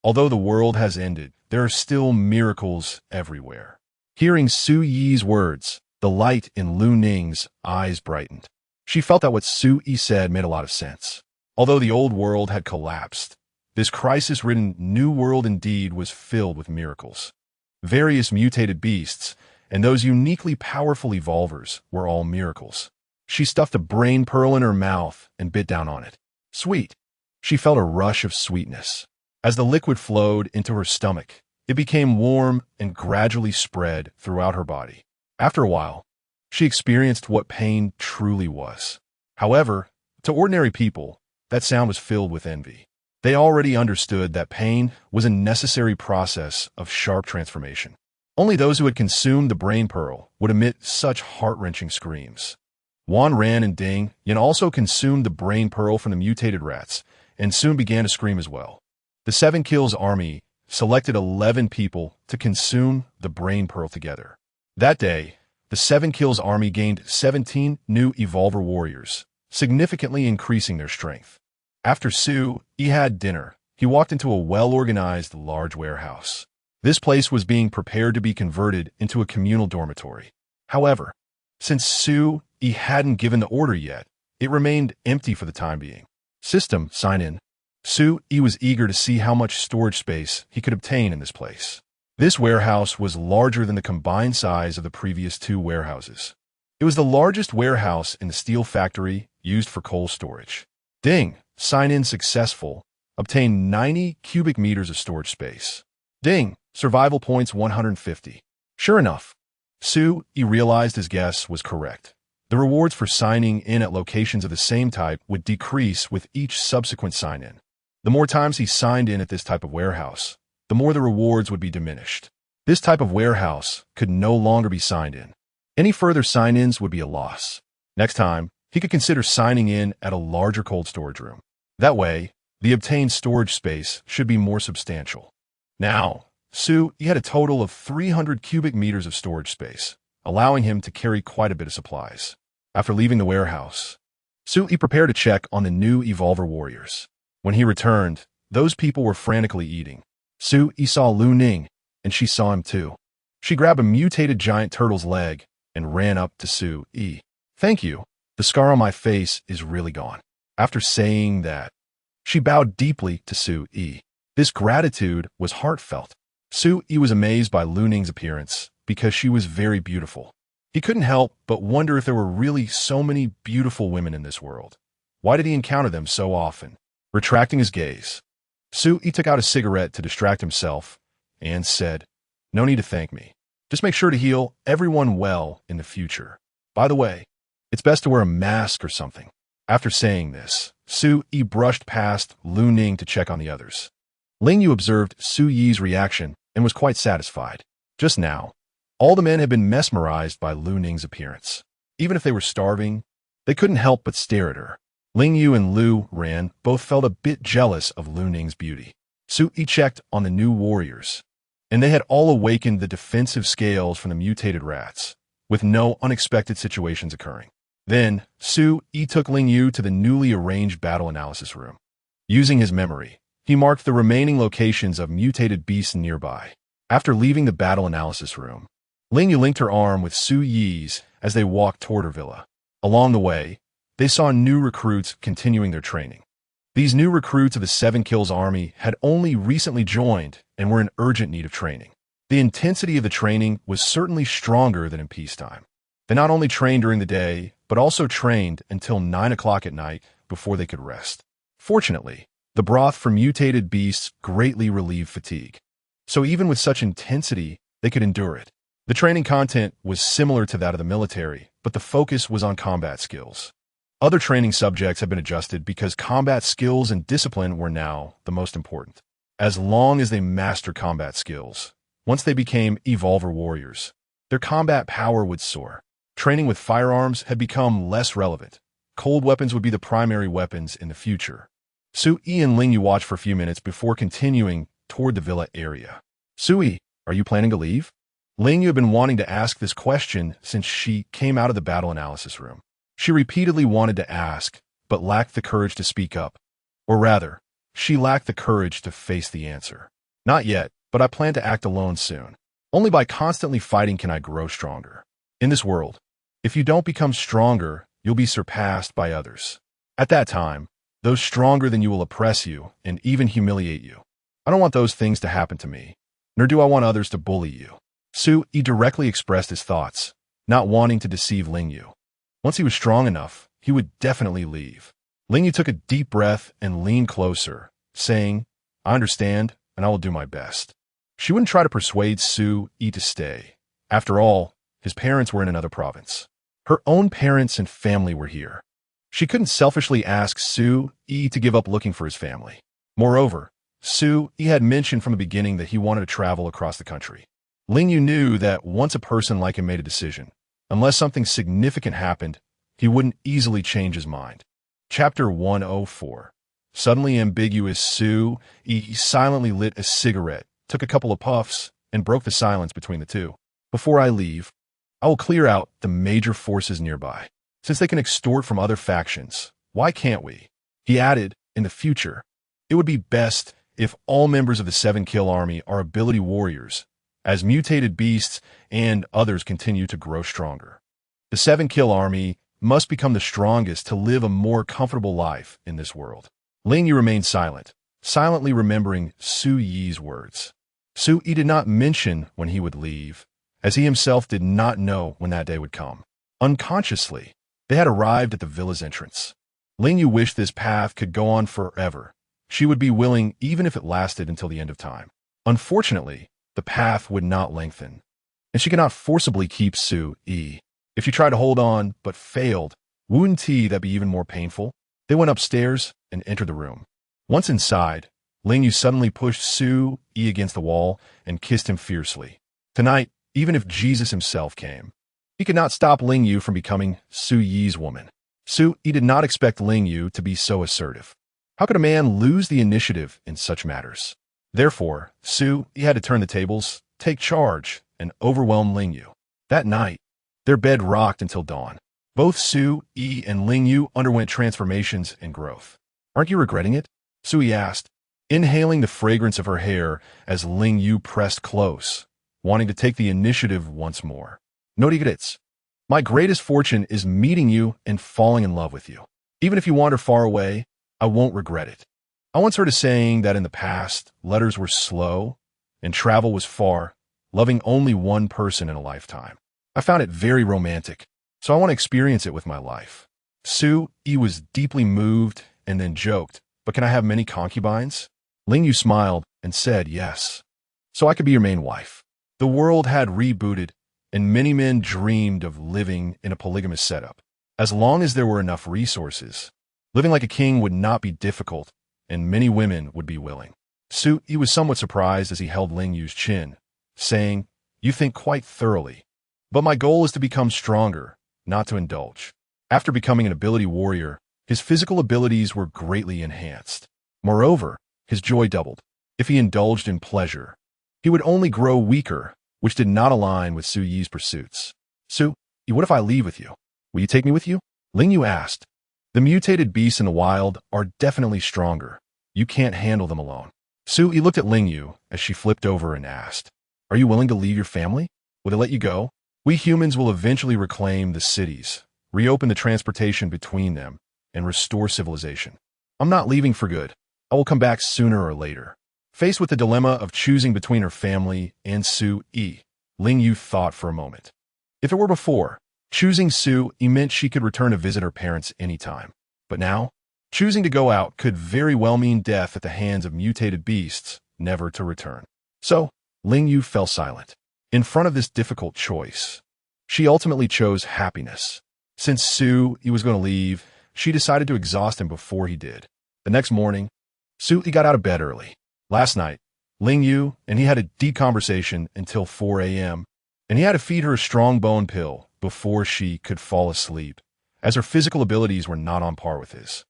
Although the world has ended, there are still miracles everywhere." Hearing Su-Yi's words, the light in Lu Ning's eyes brightened. She felt that what Su-Yi said made a lot of sense. Although the old world had collapsed, this crisis-ridden new world indeed was filled with miracles. Various mutated beasts and those uniquely powerful evolvers were all miracles. She stuffed a brain pearl in her mouth and bit down on it. Sweet. She felt a rush of sweetness. As the liquid flowed into her stomach, it became warm and gradually spread throughout her body. After a while, she experienced what pain truly was. However, to ordinary people, that sound was filled with envy. They already understood that pain was a necessary process of sharp transformation. Only those who had consumed the brain pearl would emit such heart-wrenching screams. Wan Ran and Ding Yan also consumed the brain pearl from the mutated rats and soon began to scream as well. The 7 Kills army selected 11 people to consume the brain pearl together. That day, the 7 Kills army gained 17 new evolver warriors, significantly increasing their strength. After Su-Yi had dinner, he walked into a well-organized, large warehouse. This place was being prepared to be converted into a communal dormitory. However, since Sue-yi hadn't given the order yet, it remained empty for the time being. System, sign in. Sue-yi was eager to see how much storage space he could obtain in this place. This warehouse was larger than the combined size of the previous two warehouses. It was the largest warehouse in the steel factory used for coal storage. Ding, sign in successful. Obtain 90 cubic meters of storage space. Ding, survival points 150. Sure enough, Sue-yi realized his guess was correct. The rewards for signing in at locations of the same type would decrease with each subsequent sign-in. The more times he signed in at this type of warehouse, the more the rewards would be diminished. This type of warehouse could no longer be signed in. Any further sign-ins would be a loss. Next time, he could consider signing in at a larger cold storage room. That way, the obtained storage space should be more substantial. Now, Sue-yi had a total of 300 cubic meters of storage space, allowing him to carry quite a bit of supplies. After leaving the warehouse, Sue-yi prepared to check on the new Evolver warriors. When he returned, those people were frantically eating. Sue-yi saw Lu Ning, and she saw him too. She grabbed a mutated giant turtle's leg and ran up to Sue-yi. Thank you. The scar on my face is really gone. After saying that, she bowed deeply to Sue-yi. This gratitude was heartfelt. Sue-yi was amazed by Lu Ning's appearance because she was very beautiful. He couldn't help but wonder if there were really so many beautiful women in this world. Why did he encounter them so often? Retracting his gaze, Sue-yi took out a cigarette to distract himself and said, "No need to thank me. Just make sure to heal everyone well in the future. By the way, it's best to wear a mask or something." After saying this, Sue-yi brushed past Lu Ning to check on the others. Ling Yu observed Sue-yi's reaction and was quite satisfied. Just now, all the men had been mesmerized by Lu Ning's appearance. Even if they were starving, they couldn't help but stare at her. Ling Yu and Lu Ran both felt a bit jealous of Lu Ning's beauty. Sue-yi checked on the new warriors, and they had all awakened the defensive scales from the mutated rats, with no unexpected situations occurring. Then, Sue-yi took Ling Yu to the newly arranged battle analysis room. Using his memory, he marked the remaining locations of mutated beasts nearby. After leaving the battle analysis room, Ling Yu linked her arm with Sue-yi's as they walked toward her villa. Along the way, they saw new recruits continuing their training. These new recruits of the Seven Kills Army had only recently joined and were in urgent need of training. The intensity of the training was certainly stronger than in peacetime. They not only trained during the day, but also trained until 9 o'clock at night before they could rest. Fortunately, the broth from mutated beasts greatly relieved fatigue. So even with such intensity, they could endure it. The training content was similar to that of the military, but the focus was on combat skills. Other training subjects have been adjusted because combat skills and discipline were now the most important. As long as they mastered combat skills, once they became Evolver warriors, their combat power would soar. Training with firearms had become less relevant. Cold weapons would be the primary weapons in the future. Sue-yi and Ling Yu watched for a few minutes before continuing toward the villa area. "Sue-yi, are you planning to leave?" Ling Yu had been wanting to ask this question since she came out of the battle analysis room. She repeatedly wanted to ask, but lacked the courage to speak up. Or rather, she lacked the courage to face the answer. "Not yet, but I plan to act alone soon. Only by constantly fighting can I grow stronger. In this world, if you don't become stronger, you'll be surpassed by others. At that time, those stronger than you will oppress you and even humiliate you. I don't want those things to happen to me, nor do I want others to bully you." Sue-yi directly expressed his thoughts, not wanting to deceive Ling Yu. Once he was strong enough, he would definitely leave. Ling Yu took a deep breath and leaned closer, saying, "I understand, and I will do my best." She wouldn't try to persuade Sue-yi to stay. After all, his parents were in another province. Her own parents and family were here. She couldn't selfishly ask Sue-yi to give up looking for his family. Moreover, Sue-yi had mentioned from the beginning that he wanted to travel across the country. Ling Yu knew that once a person like him made a decision, unless something significant happened, he wouldn't easily change his mind. Chapter 104. Suddenly ambiguous, Sue-yi silently lit a cigarette, took a couple of puffs, and broke the silence between the two. "Before I leave, I will clear out the major forces nearby. Since they can extort from other factions, why can't we?" He added, "In the future, it would be best if all members of the 7-kill army are ability warriors, as mutated beasts and others continue to grow stronger. The 7-kill army must become the strongest to live a more comfortable life in this world. Ling Yu remained silent, silently remembering Su Yi's words. Su Yi did not mention when he would leave, as he himself did not know when that day would come. Unconsciously, they had arrived at the villa's entrance. Ling Yu wished this path could go on forever. She would be willing even if it lasted until the end of time. Unfortunately, the path would not lengthen, and she could not forcibly keep Su Yi. If she tried to hold on but failed, wouldn't that be even more painful? They went upstairs and entered the room. Once inside, Ling Yu suddenly pushed Su Yi against the wall and kissed him fiercely. Tonight, even if Jesus himself came, he could not stop Ling Yu from becoming Su Yi's woman. Su Yi did not expect Ling Yu to be so assertive. How could a man lose the initiative in such matters? Therefore, Su Yi had to turn the tables, take charge, and overwhelm Ling Yu. That night, their bed rocked until dawn. Both Su Yi and Ling Yu underwent transformations and growth. Aren't you regretting it? Su Yi asked, inhaling the fragrance of her hair as Ling Yu pressed close, wanting to take the initiative once more. No regrets. My greatest fortune is meeting you and falling in love with you. Even if you wander far away, I won't regret it. I once heard a saying that in the past, letters were slow and travel was far, loving only one person in a lifetime. I found it very romantic, so I want to experience it with my life. Su Yi was deeply moved and then joked, but can I have many concubines? Ling Yu smiled and said yes. So I could be your main wife. The world had rebooted, and many men dreamed of living in a polygamous setup. As long as there were enough resources, living like a king would not be difficult, and many women would be willing. Su Yi was somewhat surprised as he held Ling Yu's chin, saying, "You think quite thoroughly. But my goal is to become stronger, not to indulge." After becoming an ability warrior, his physical abilities were greatly enhanced. Moreover, his joy doubled. If he indulged in pleasure, he would only grow weaker, which did not align with Su Yi's pursuits. Su Yi, what if I leave with you? Will you take me with you? Ling Yu asked. The mutated beasts in the wild are definitely stronger. You can't handle them alone. Su Yi looked at Ling Yu as she flipped over and asked, "Are you willing to leave your family? Will they let you go? We humans will eventually reclaim the cities, reopen the transportation between them, and restore civilization. I'm not leaving for good. I will come back sooner or later." Faced with the dilemma of choosing between her family and Su Yi, Ling Yu thought for a moment. If it were before, choosing Su Yi meant she could return to visit her parents anytime. But now, choosing to go out could very well mean death at the hands of mutated beasts, never to return. So, Ling Yu fell silent. In front of this difficult choice, she ultimately chose happiness. Since Su Yi was going to leave, she decided to exhaust him before he did. The next morning, Su Yi got out of bed early. Last night, Ling Yu and he had a deep conversation until 4 a.m., and he had to feed her a strong bone pill before she could fall asleep, as her physical abilities were not on par with his.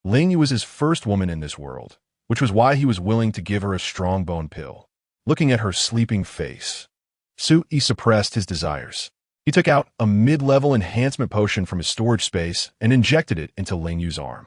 Ling Yu was his first woman in this world, which was why he was willing to give her a strong bone pill. Looking at her sleeping face, Su Yi suppressed his desires. He took out a mid-level enhancement potion from his storage space and injected it into Ling Yu's arm.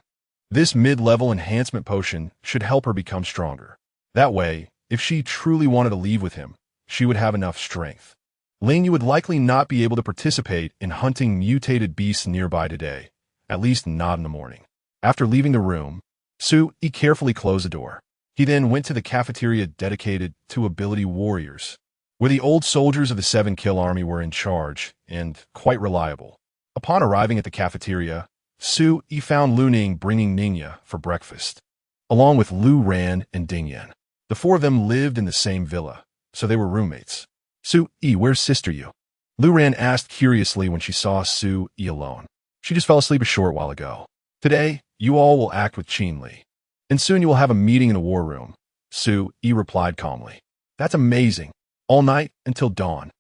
This mid-level enhancement potion should help her become stronger. That way, if she truly wanted to leave with him, she would have enough strength. Ling Yu would likely not be able to participate in hunting mutated beasts nearby today, at least not in the morning. After leaving the room, Su Yi carefully closed the door. He then went to the cafeteria dedicated to ability warriors, where the old soldiers of the 7-kill army were in charge and quite reliable. Upon arriving at the cafeteria, Su Yi found Lu Ning bringing Ningya for breakfast, along with Lu Ran and Ding Yan. The four of them lived in the same villa, so they were roommates. "Su Yi, where's Sister Yu?" Lu Ran asked curiously when she saw Su Yi alone. "She just fell asleep a short while ago. Today, you all will act with Qin Li, and soon you will have a meeting in the war room," Su Yi replied calmly. "That's amazing. All night until dawn.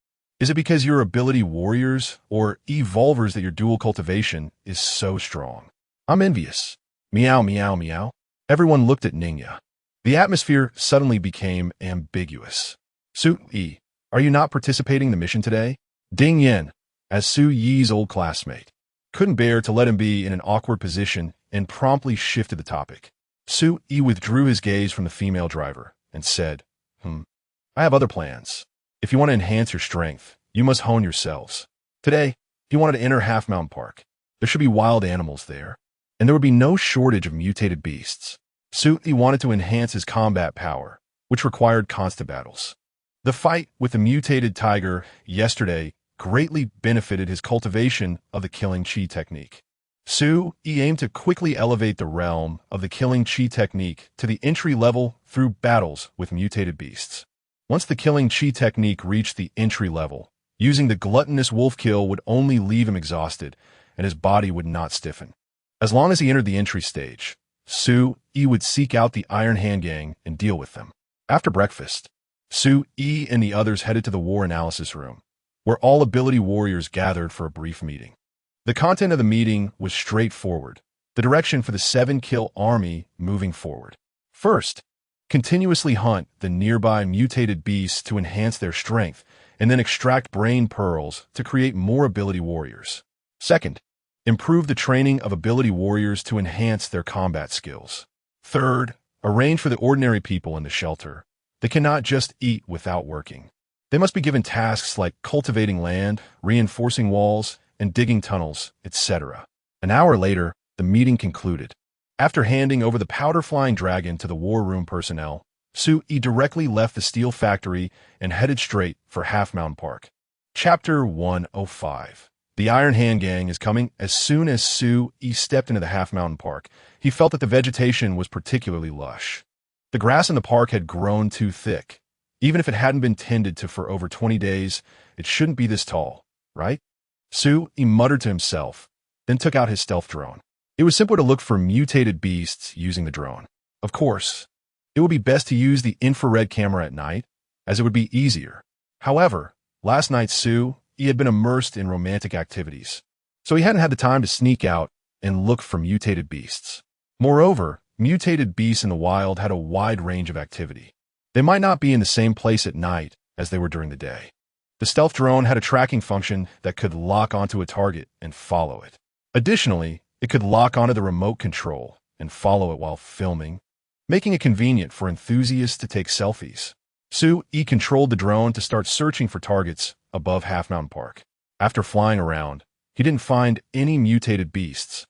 Is it because you're ability warriors or evolvers that your dual cultivation is so strong? I'm envious." Meow, meow, meow. Everyone looked at Ningya. The atmosphere suddenly became ambiguous. "Su Yi, are you not participating in the mission today?" Ding Yan, as Su Yi's old classmate, couldn't bear to let him be in an awkward position and promptly shifted the topic. Su-yi withdrew his gaze from the female driver and said, I have other plans. If you want to enhance your strength, you must hone yourselves. Today, he wanted to enter Half Mountain Park. There should be wild animals there, and there would be no shortage of mutated beasts. Su-yi wanted to enhance his combat power, which required constant battles. The fight with the mutated tiger yesterday greatly benefited his cultivation of the killing chi technique. Su-yi aimed to quickly elevate the realm of the killing chi technique to the entry level through battles with mutated beasts. Once the killing chi technique reached the entry level, using the gluttonous wolf kill would only leave him exhausted, and his body would not stiffen. As long as he entered the entry stage, Su-yi would seek out the Iron Hand Gang and deal with them. After breakfast, Su-yi and the others headed to the war analysis room, where all ability warriors gathered for a brief meeting. The content of the meeting was straightforward, the direction for the 7-kill army moving forward. First, continuously hunt the nearby mutated beasts to enhance their strength, and then extract brain pearls to create more ability warriors. Second, improve the training of ability warriors to enhance their combat skills. Third, arrange for the ordinary people in the shelter. They cannot just eat without working. They must be given tasks like cultivating land, reinforcing walls, and digging tunnels, etc. An hour later, the meeting concluded. After handing over the powder-flying dragon to the war room personnel, Su-yi directly left the steel factory and headed straight for Half Mountain Park. Chapter 105. The Iron Hand Gang is coming. As soon as Su-yi stepped into the Half Mountain Park, he felt that the vegetation was particularly lush. The grass in the park had grown too thick. Even if it hadn't been tended to for over 20 days, it shouldn't be this tall, right? Su-yi muttered to himself, then took out his stealth drone. It was simpler to look for mutated beasts using the drone. Of course, it would be best to use the infrared camera at night, as it would be easier. However, last night Su-yi had been immersed in romantic activities, so he hadn't had the time to sneak out and look for mutated beasts. Moreover, mutated beasts in the wild had a wide range of activity. They might not be in the same place at night as they were during the day. The stealth drone had a tracking function that could lock onto a target and follow it. Additionally, it could lock onto the remote control and follow it while filming, making it convenient for enthusiasts to take selfies. Su-yi controlled the drone to start searching for targets above Half Mountain Park. After flying around, he didn't find any mutated beasts,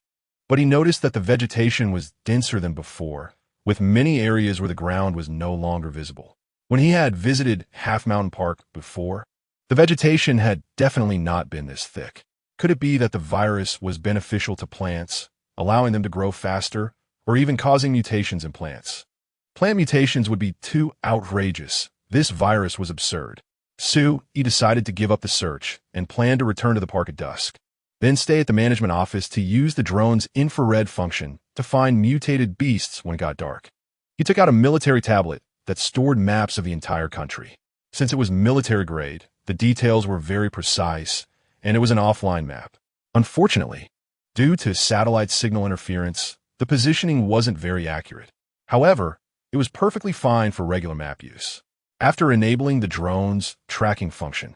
but he noticed that the vegetation was denser than before, with many areas where the ground was no longer visible. When he had visited Half Mountain Park before, the vegetation had definitely not been this thick. Could it be that the virus was beneficial to plants, allowing them to grow faster, or even causing mutations in plants? Plant mutations would be too outrageous. This virus was absurd. Su-yi decided to give up the search and planned to return to the park at dusk, then stay at the management office to use the drone's infrared function to find mutated beasts when it got dark. He took out a military tablet that stored maps of the entire country. Since it was military grade, the details were very precise, and it was an offline map. Unfortunately, due to satellite signal interference, the positioning wasn't very accurate. However, it was perfectly fine for regular map use. After enabling the drone's tracking function,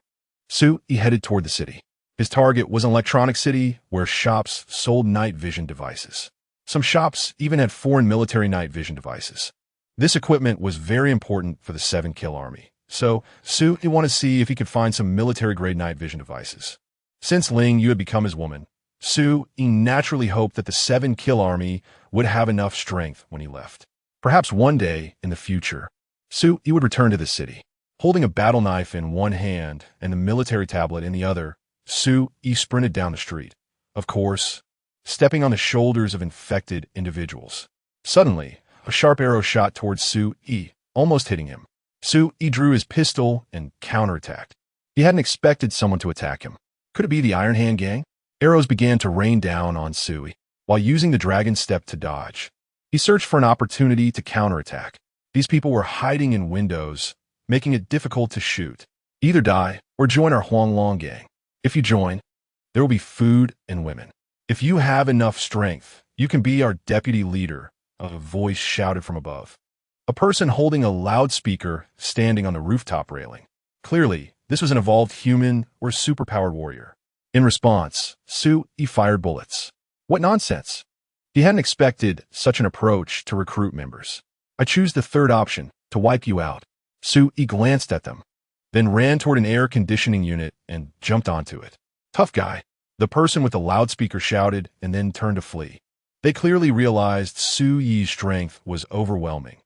Su-yi headed toward the city. His target was an electronic city where shops sold night vision devices. Some shops even had foreign military night vision devices. This equipment was very important for the 7-kill army, so Su-yi wanted to see if he could find some military-grade night vision devices. Since Ling Yu had become his woman, Su-yi naturally hoped that the 7-kill army would have enough strength when he left. Perhaps one day in the future, Su-yi would return to the city. Holding a battle knife in one hand and the military tablet in the other, Su-yi sprinted down the street, of course, stepping on the shoulders of infected individuals. Suddenly, a sharp arrow shot towards Su-yi, almost hitting him. Su-yi drew his pistol and counterattacked. He hadn't expected someone to attack him. Could it be the Iron Hand Gang? Arrows began to rain down on Su-yi, while using the dragon step to dodge. He searched for an opportunity to counterattack. These people were hiding in windows, making it difficult to shoot. Either die or join our Huanglong gang. If you join, there will be food and women. If you have enough strength, you can be our deputy leader, a voice shouted from above. A person holding a loudspeaker standing on the rooftop railing. Clearly, this was an evolved human or superpowered warrior. In response, Su-yi fired bullets. What nonsense! He hadn't expected such an approach to recruit members. I choose the third option, to wipe you out. Su-yi glanced at them, then ran toward an air conditioning unit and jumped onto it. Tough guy, the person with the loudspeaker shouted and then turned to flee. They clearly realized Su-yi's strength was overwhelming.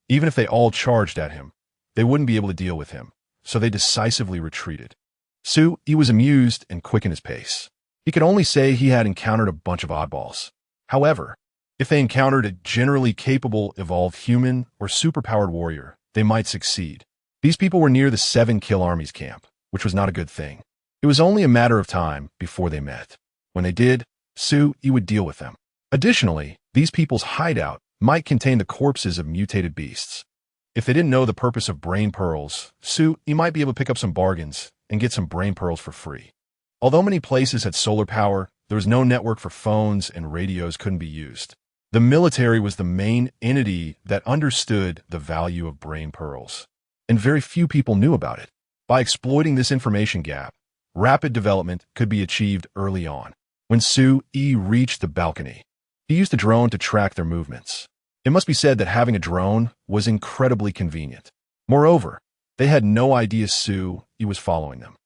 Even if they all charged at him, they wouldn't be able to deal with him, so they decisively retreated. Su-yi was amused and quickened his pace. He could only say he had encountered a bunch of oddballs. However, if they encountered a generally capable evolved human or superpowered warrior, they might succeed. These people were near the 7-Kill Army's camp, which was not a good thing. It was only a matter of time before they met. When they did, Su-yi would deal with them. Additionally, these people's hideout might contain the corpses of mutated beasts. If they didn't know the purpose of brain pearls, Su-yi might be able to pick up some bargains and get some brain pearls for free. Although many places had solar power, there was no network for phones and radios couldn't be used. The military was the main entity that understood the value of brain pearls, and very few people knew about it. By exploiting this information gap, rapid development could be achieved early on. When Su-yi reached the balcony, he used a drone to track their movements. It must be said that having a drone was incredibly convenient. Moreover, they had no idea Su-yi was following them.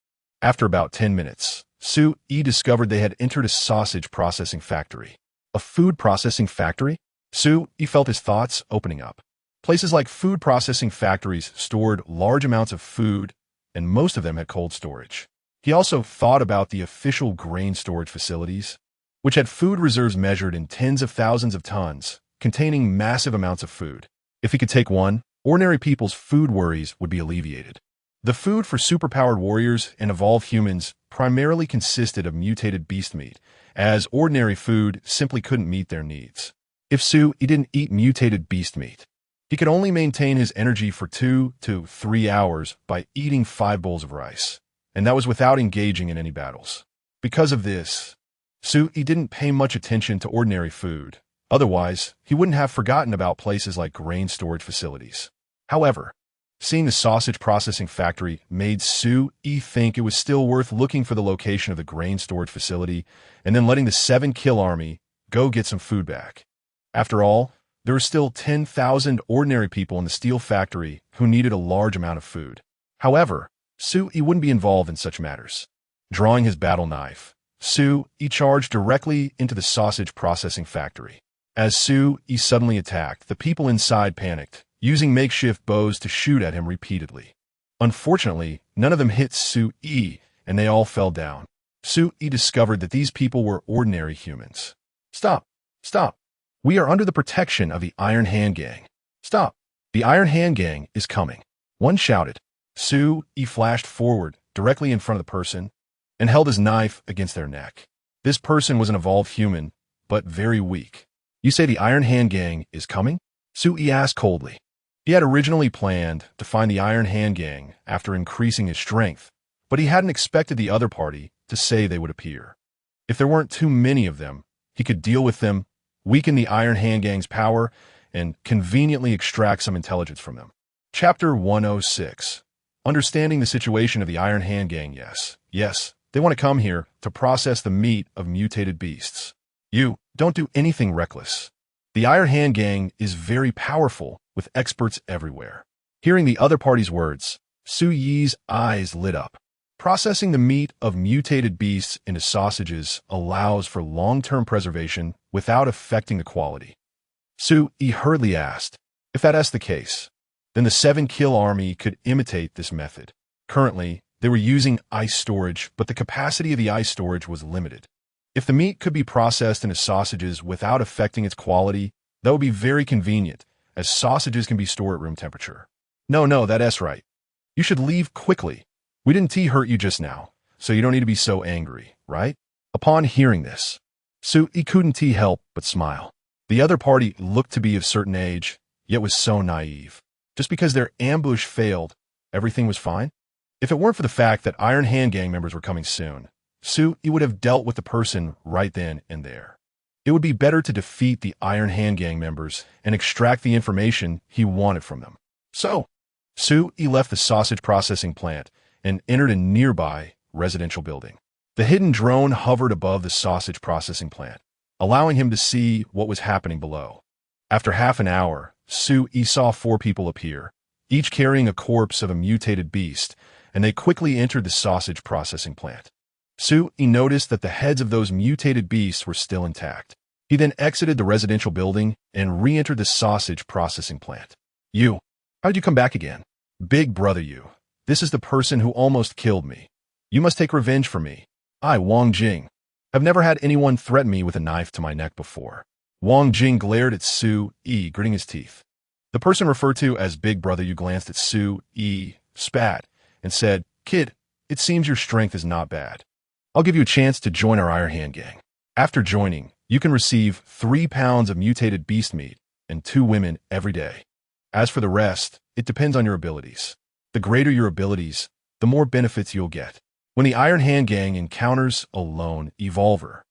After about 10 minutes, Su-yi discovered they had entered a sausage processing factory. A food processing factory? Su-yi felt his thoughts opening up. Places like food processing factories stored large amounts of food, and most of them had cold storage. He also thought about the official grain storage facilities, which had food reserves measured in tens of thousands of tons, containing massive amounts of food. If he could take one, ordinary people's food worries would be alleviated. The food for superpowered warriors and evolved humans primarily consisted of mutated beast meat, as ordinary food simply couldn't meet their needs. If Su-yi didn't eat mutated beast meat, he could only maintain his energy for 2 to 3 hours by eating 5 bowls of rice, and that was without engaging in any battles. Because of this, Su-yi didn't pay much attention to ordinary food. Otherwise, he wouldn't have forgotten about places like grain storage facilities. However, seeing the sausage processing factory made Su-yi think it was still worth looking for the location of the grain storage facility and then letting the 7-Kill Army go get some food back. After all, there were still 10,000 ordinary people in the steel factory who needed a large amount of food. However, Su-yi wouldn't be involved in such matters. Drawing his battle knife, Su-yi charged directly into the sausage processing factory. As Su-yi suddenly attacked, the people inside panicked, using makeshift bows to shoot at him repeatedly. Unfortunately, none of them hit Su-yi, and they all fell down. Su-yi discovered that these people were ordinary humans. Stop! Stop! We are under the protection of the Iron Hand Gang. Stop! The Iron Hand Gang is coming. One shouted. Su-yi flashed forward, directly in front of the person, and held his knife against their neck. This person was an evolved human, but very weak. You say the Iron Hand Gang is coming? Su-yi asked coldly. He had originally planned to find the Iron Hand Gang after increasing his strength, but he hadn't expected the other party to say they would appear. If there weren't too many of them, he could deal with them, weaken the Iron Hand Gang's power, and conveniently extract some intelligence from them. Chapter 106. Understanding the situation of the Iron Hand Gang. Yes, they want to come here to process the meat of mutated beasts. You don't do anything reckless. The Iron Hand Gang is very powerful, with experts everywhere. Hearing the other party's words, Su-yi's eyes lit up. Processing the meat of mutated beasts into sausages allows for long-term preservation without affecting the quality. Su-yi hurriedly asked, if that's the case, then the 7-Kill Army could imitate this method. Currently, they were using ice storage, but the capacity of the ice storage was limited. If the meat could be processed into sausages without affecting its quality, that would be very convenient, as sausages can be stored at room temperature. No, that's right. You should leave quickly. We didn't hurt you just now, so you don't need to be so angry, right? Upon hearing this, Su-yi couldn't help but smile. The other party looked to be of certain age, yet was so naive. Just because their ambush failed, everything was fine? If it weren't for the fact that Iron Hand Gang members were coming soon, Su-yi would have dealt with the person right then and there. It would be better to defeat the Iron Hand Gang members and extract the information he wanted from them. So, Su-yi left the sausage processing plant and entered a nearby residential building. The hidden drone hovered above the sausage processing plant, allowing him to see what was happening below. After half an hour, Su-Yi saw 4 people appear, each carrying a corpse of a mutated beast, and they quickly entered the sausage processing plant. Su-Yi noticed that the heads of those mutated beasts were still intact. He then exited the residential building and re-entered the sausage processing plant. "You, how did you come back again?" "Big brother you. This is the person who almost killed me. You must take revenge for me. I, Wang Jing, have never had anyone threaten me with a knife to my neck before." Wang Jing glared at Su-Yi, gritting his teeth. The person referred to as Big Brother you glanced at Su-Yi, spat, and said, "Kid, it seems your strength is not bad. I'll give you a chance to join our Iron Hand gang. After joining, you can receive 3 pounds of mutated beast meat and 2 women every day. As for the rest, it depends on your abilities. The greater your abilities, the more benefits you'll get." When the Iron Hand gang encounters a lone evolver,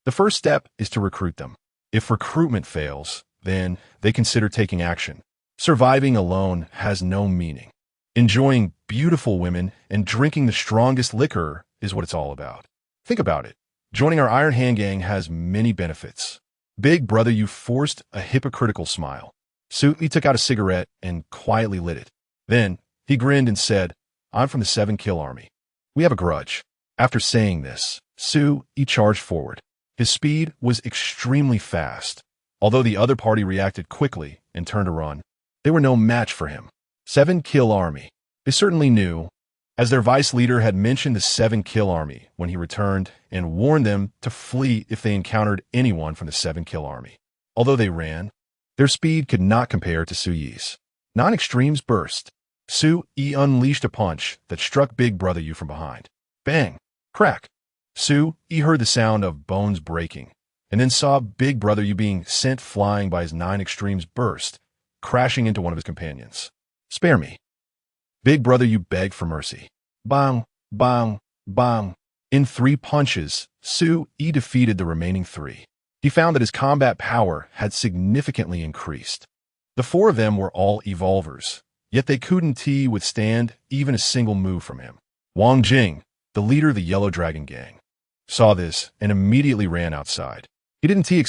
the first step is to recruit them. If recruitment fails, then they consider taking action. Surviving alone has no meaning. Enjoying beautiful women and drinking the strongest liquor is what it's all about. Think about it. Joining our Iron Hand gang has many benefits. Big brother you forced a hypocritical smile. Su-Yi took out a cigarette and quietly lit it. Then he grinned and said, "I'm from the 7-Kill Army. We have a grudge." After saying this, Su-Yi charged forward. His speed was extremely fast. Although the other party reacted quickly and turned to run, they were no match for him. 7-Kill Army. They certainly knew, as their vice leader had mentioned the 7-Kill Army when he returned and warned them to flee if they encountered anyone from the 7-Kill Army. Although they ran, their speed could not compare to Su-Yi's. 9 Extremes burst. Su-Yi unleashed a punch that struck Big Brother you from behind. Bang! Crack! Su-Yi heard the sound of bones breaking, and then saw Big Brother you being sent flying by his 9 Extremes burst, crashing into one of his companions. "Spare me." Big Brother you begged for mercy. Bang! Bang! Bang! In 3 punches, Su-Yi defeated the remaining 3. He found that his combat power had significantly increased. The 4 of them were all evolvers, yet they couldn't withstand even a single move from him. Wang Jing, the leader of the Yellow Dragon gang, saw this and immediately ran outside. He didn't expect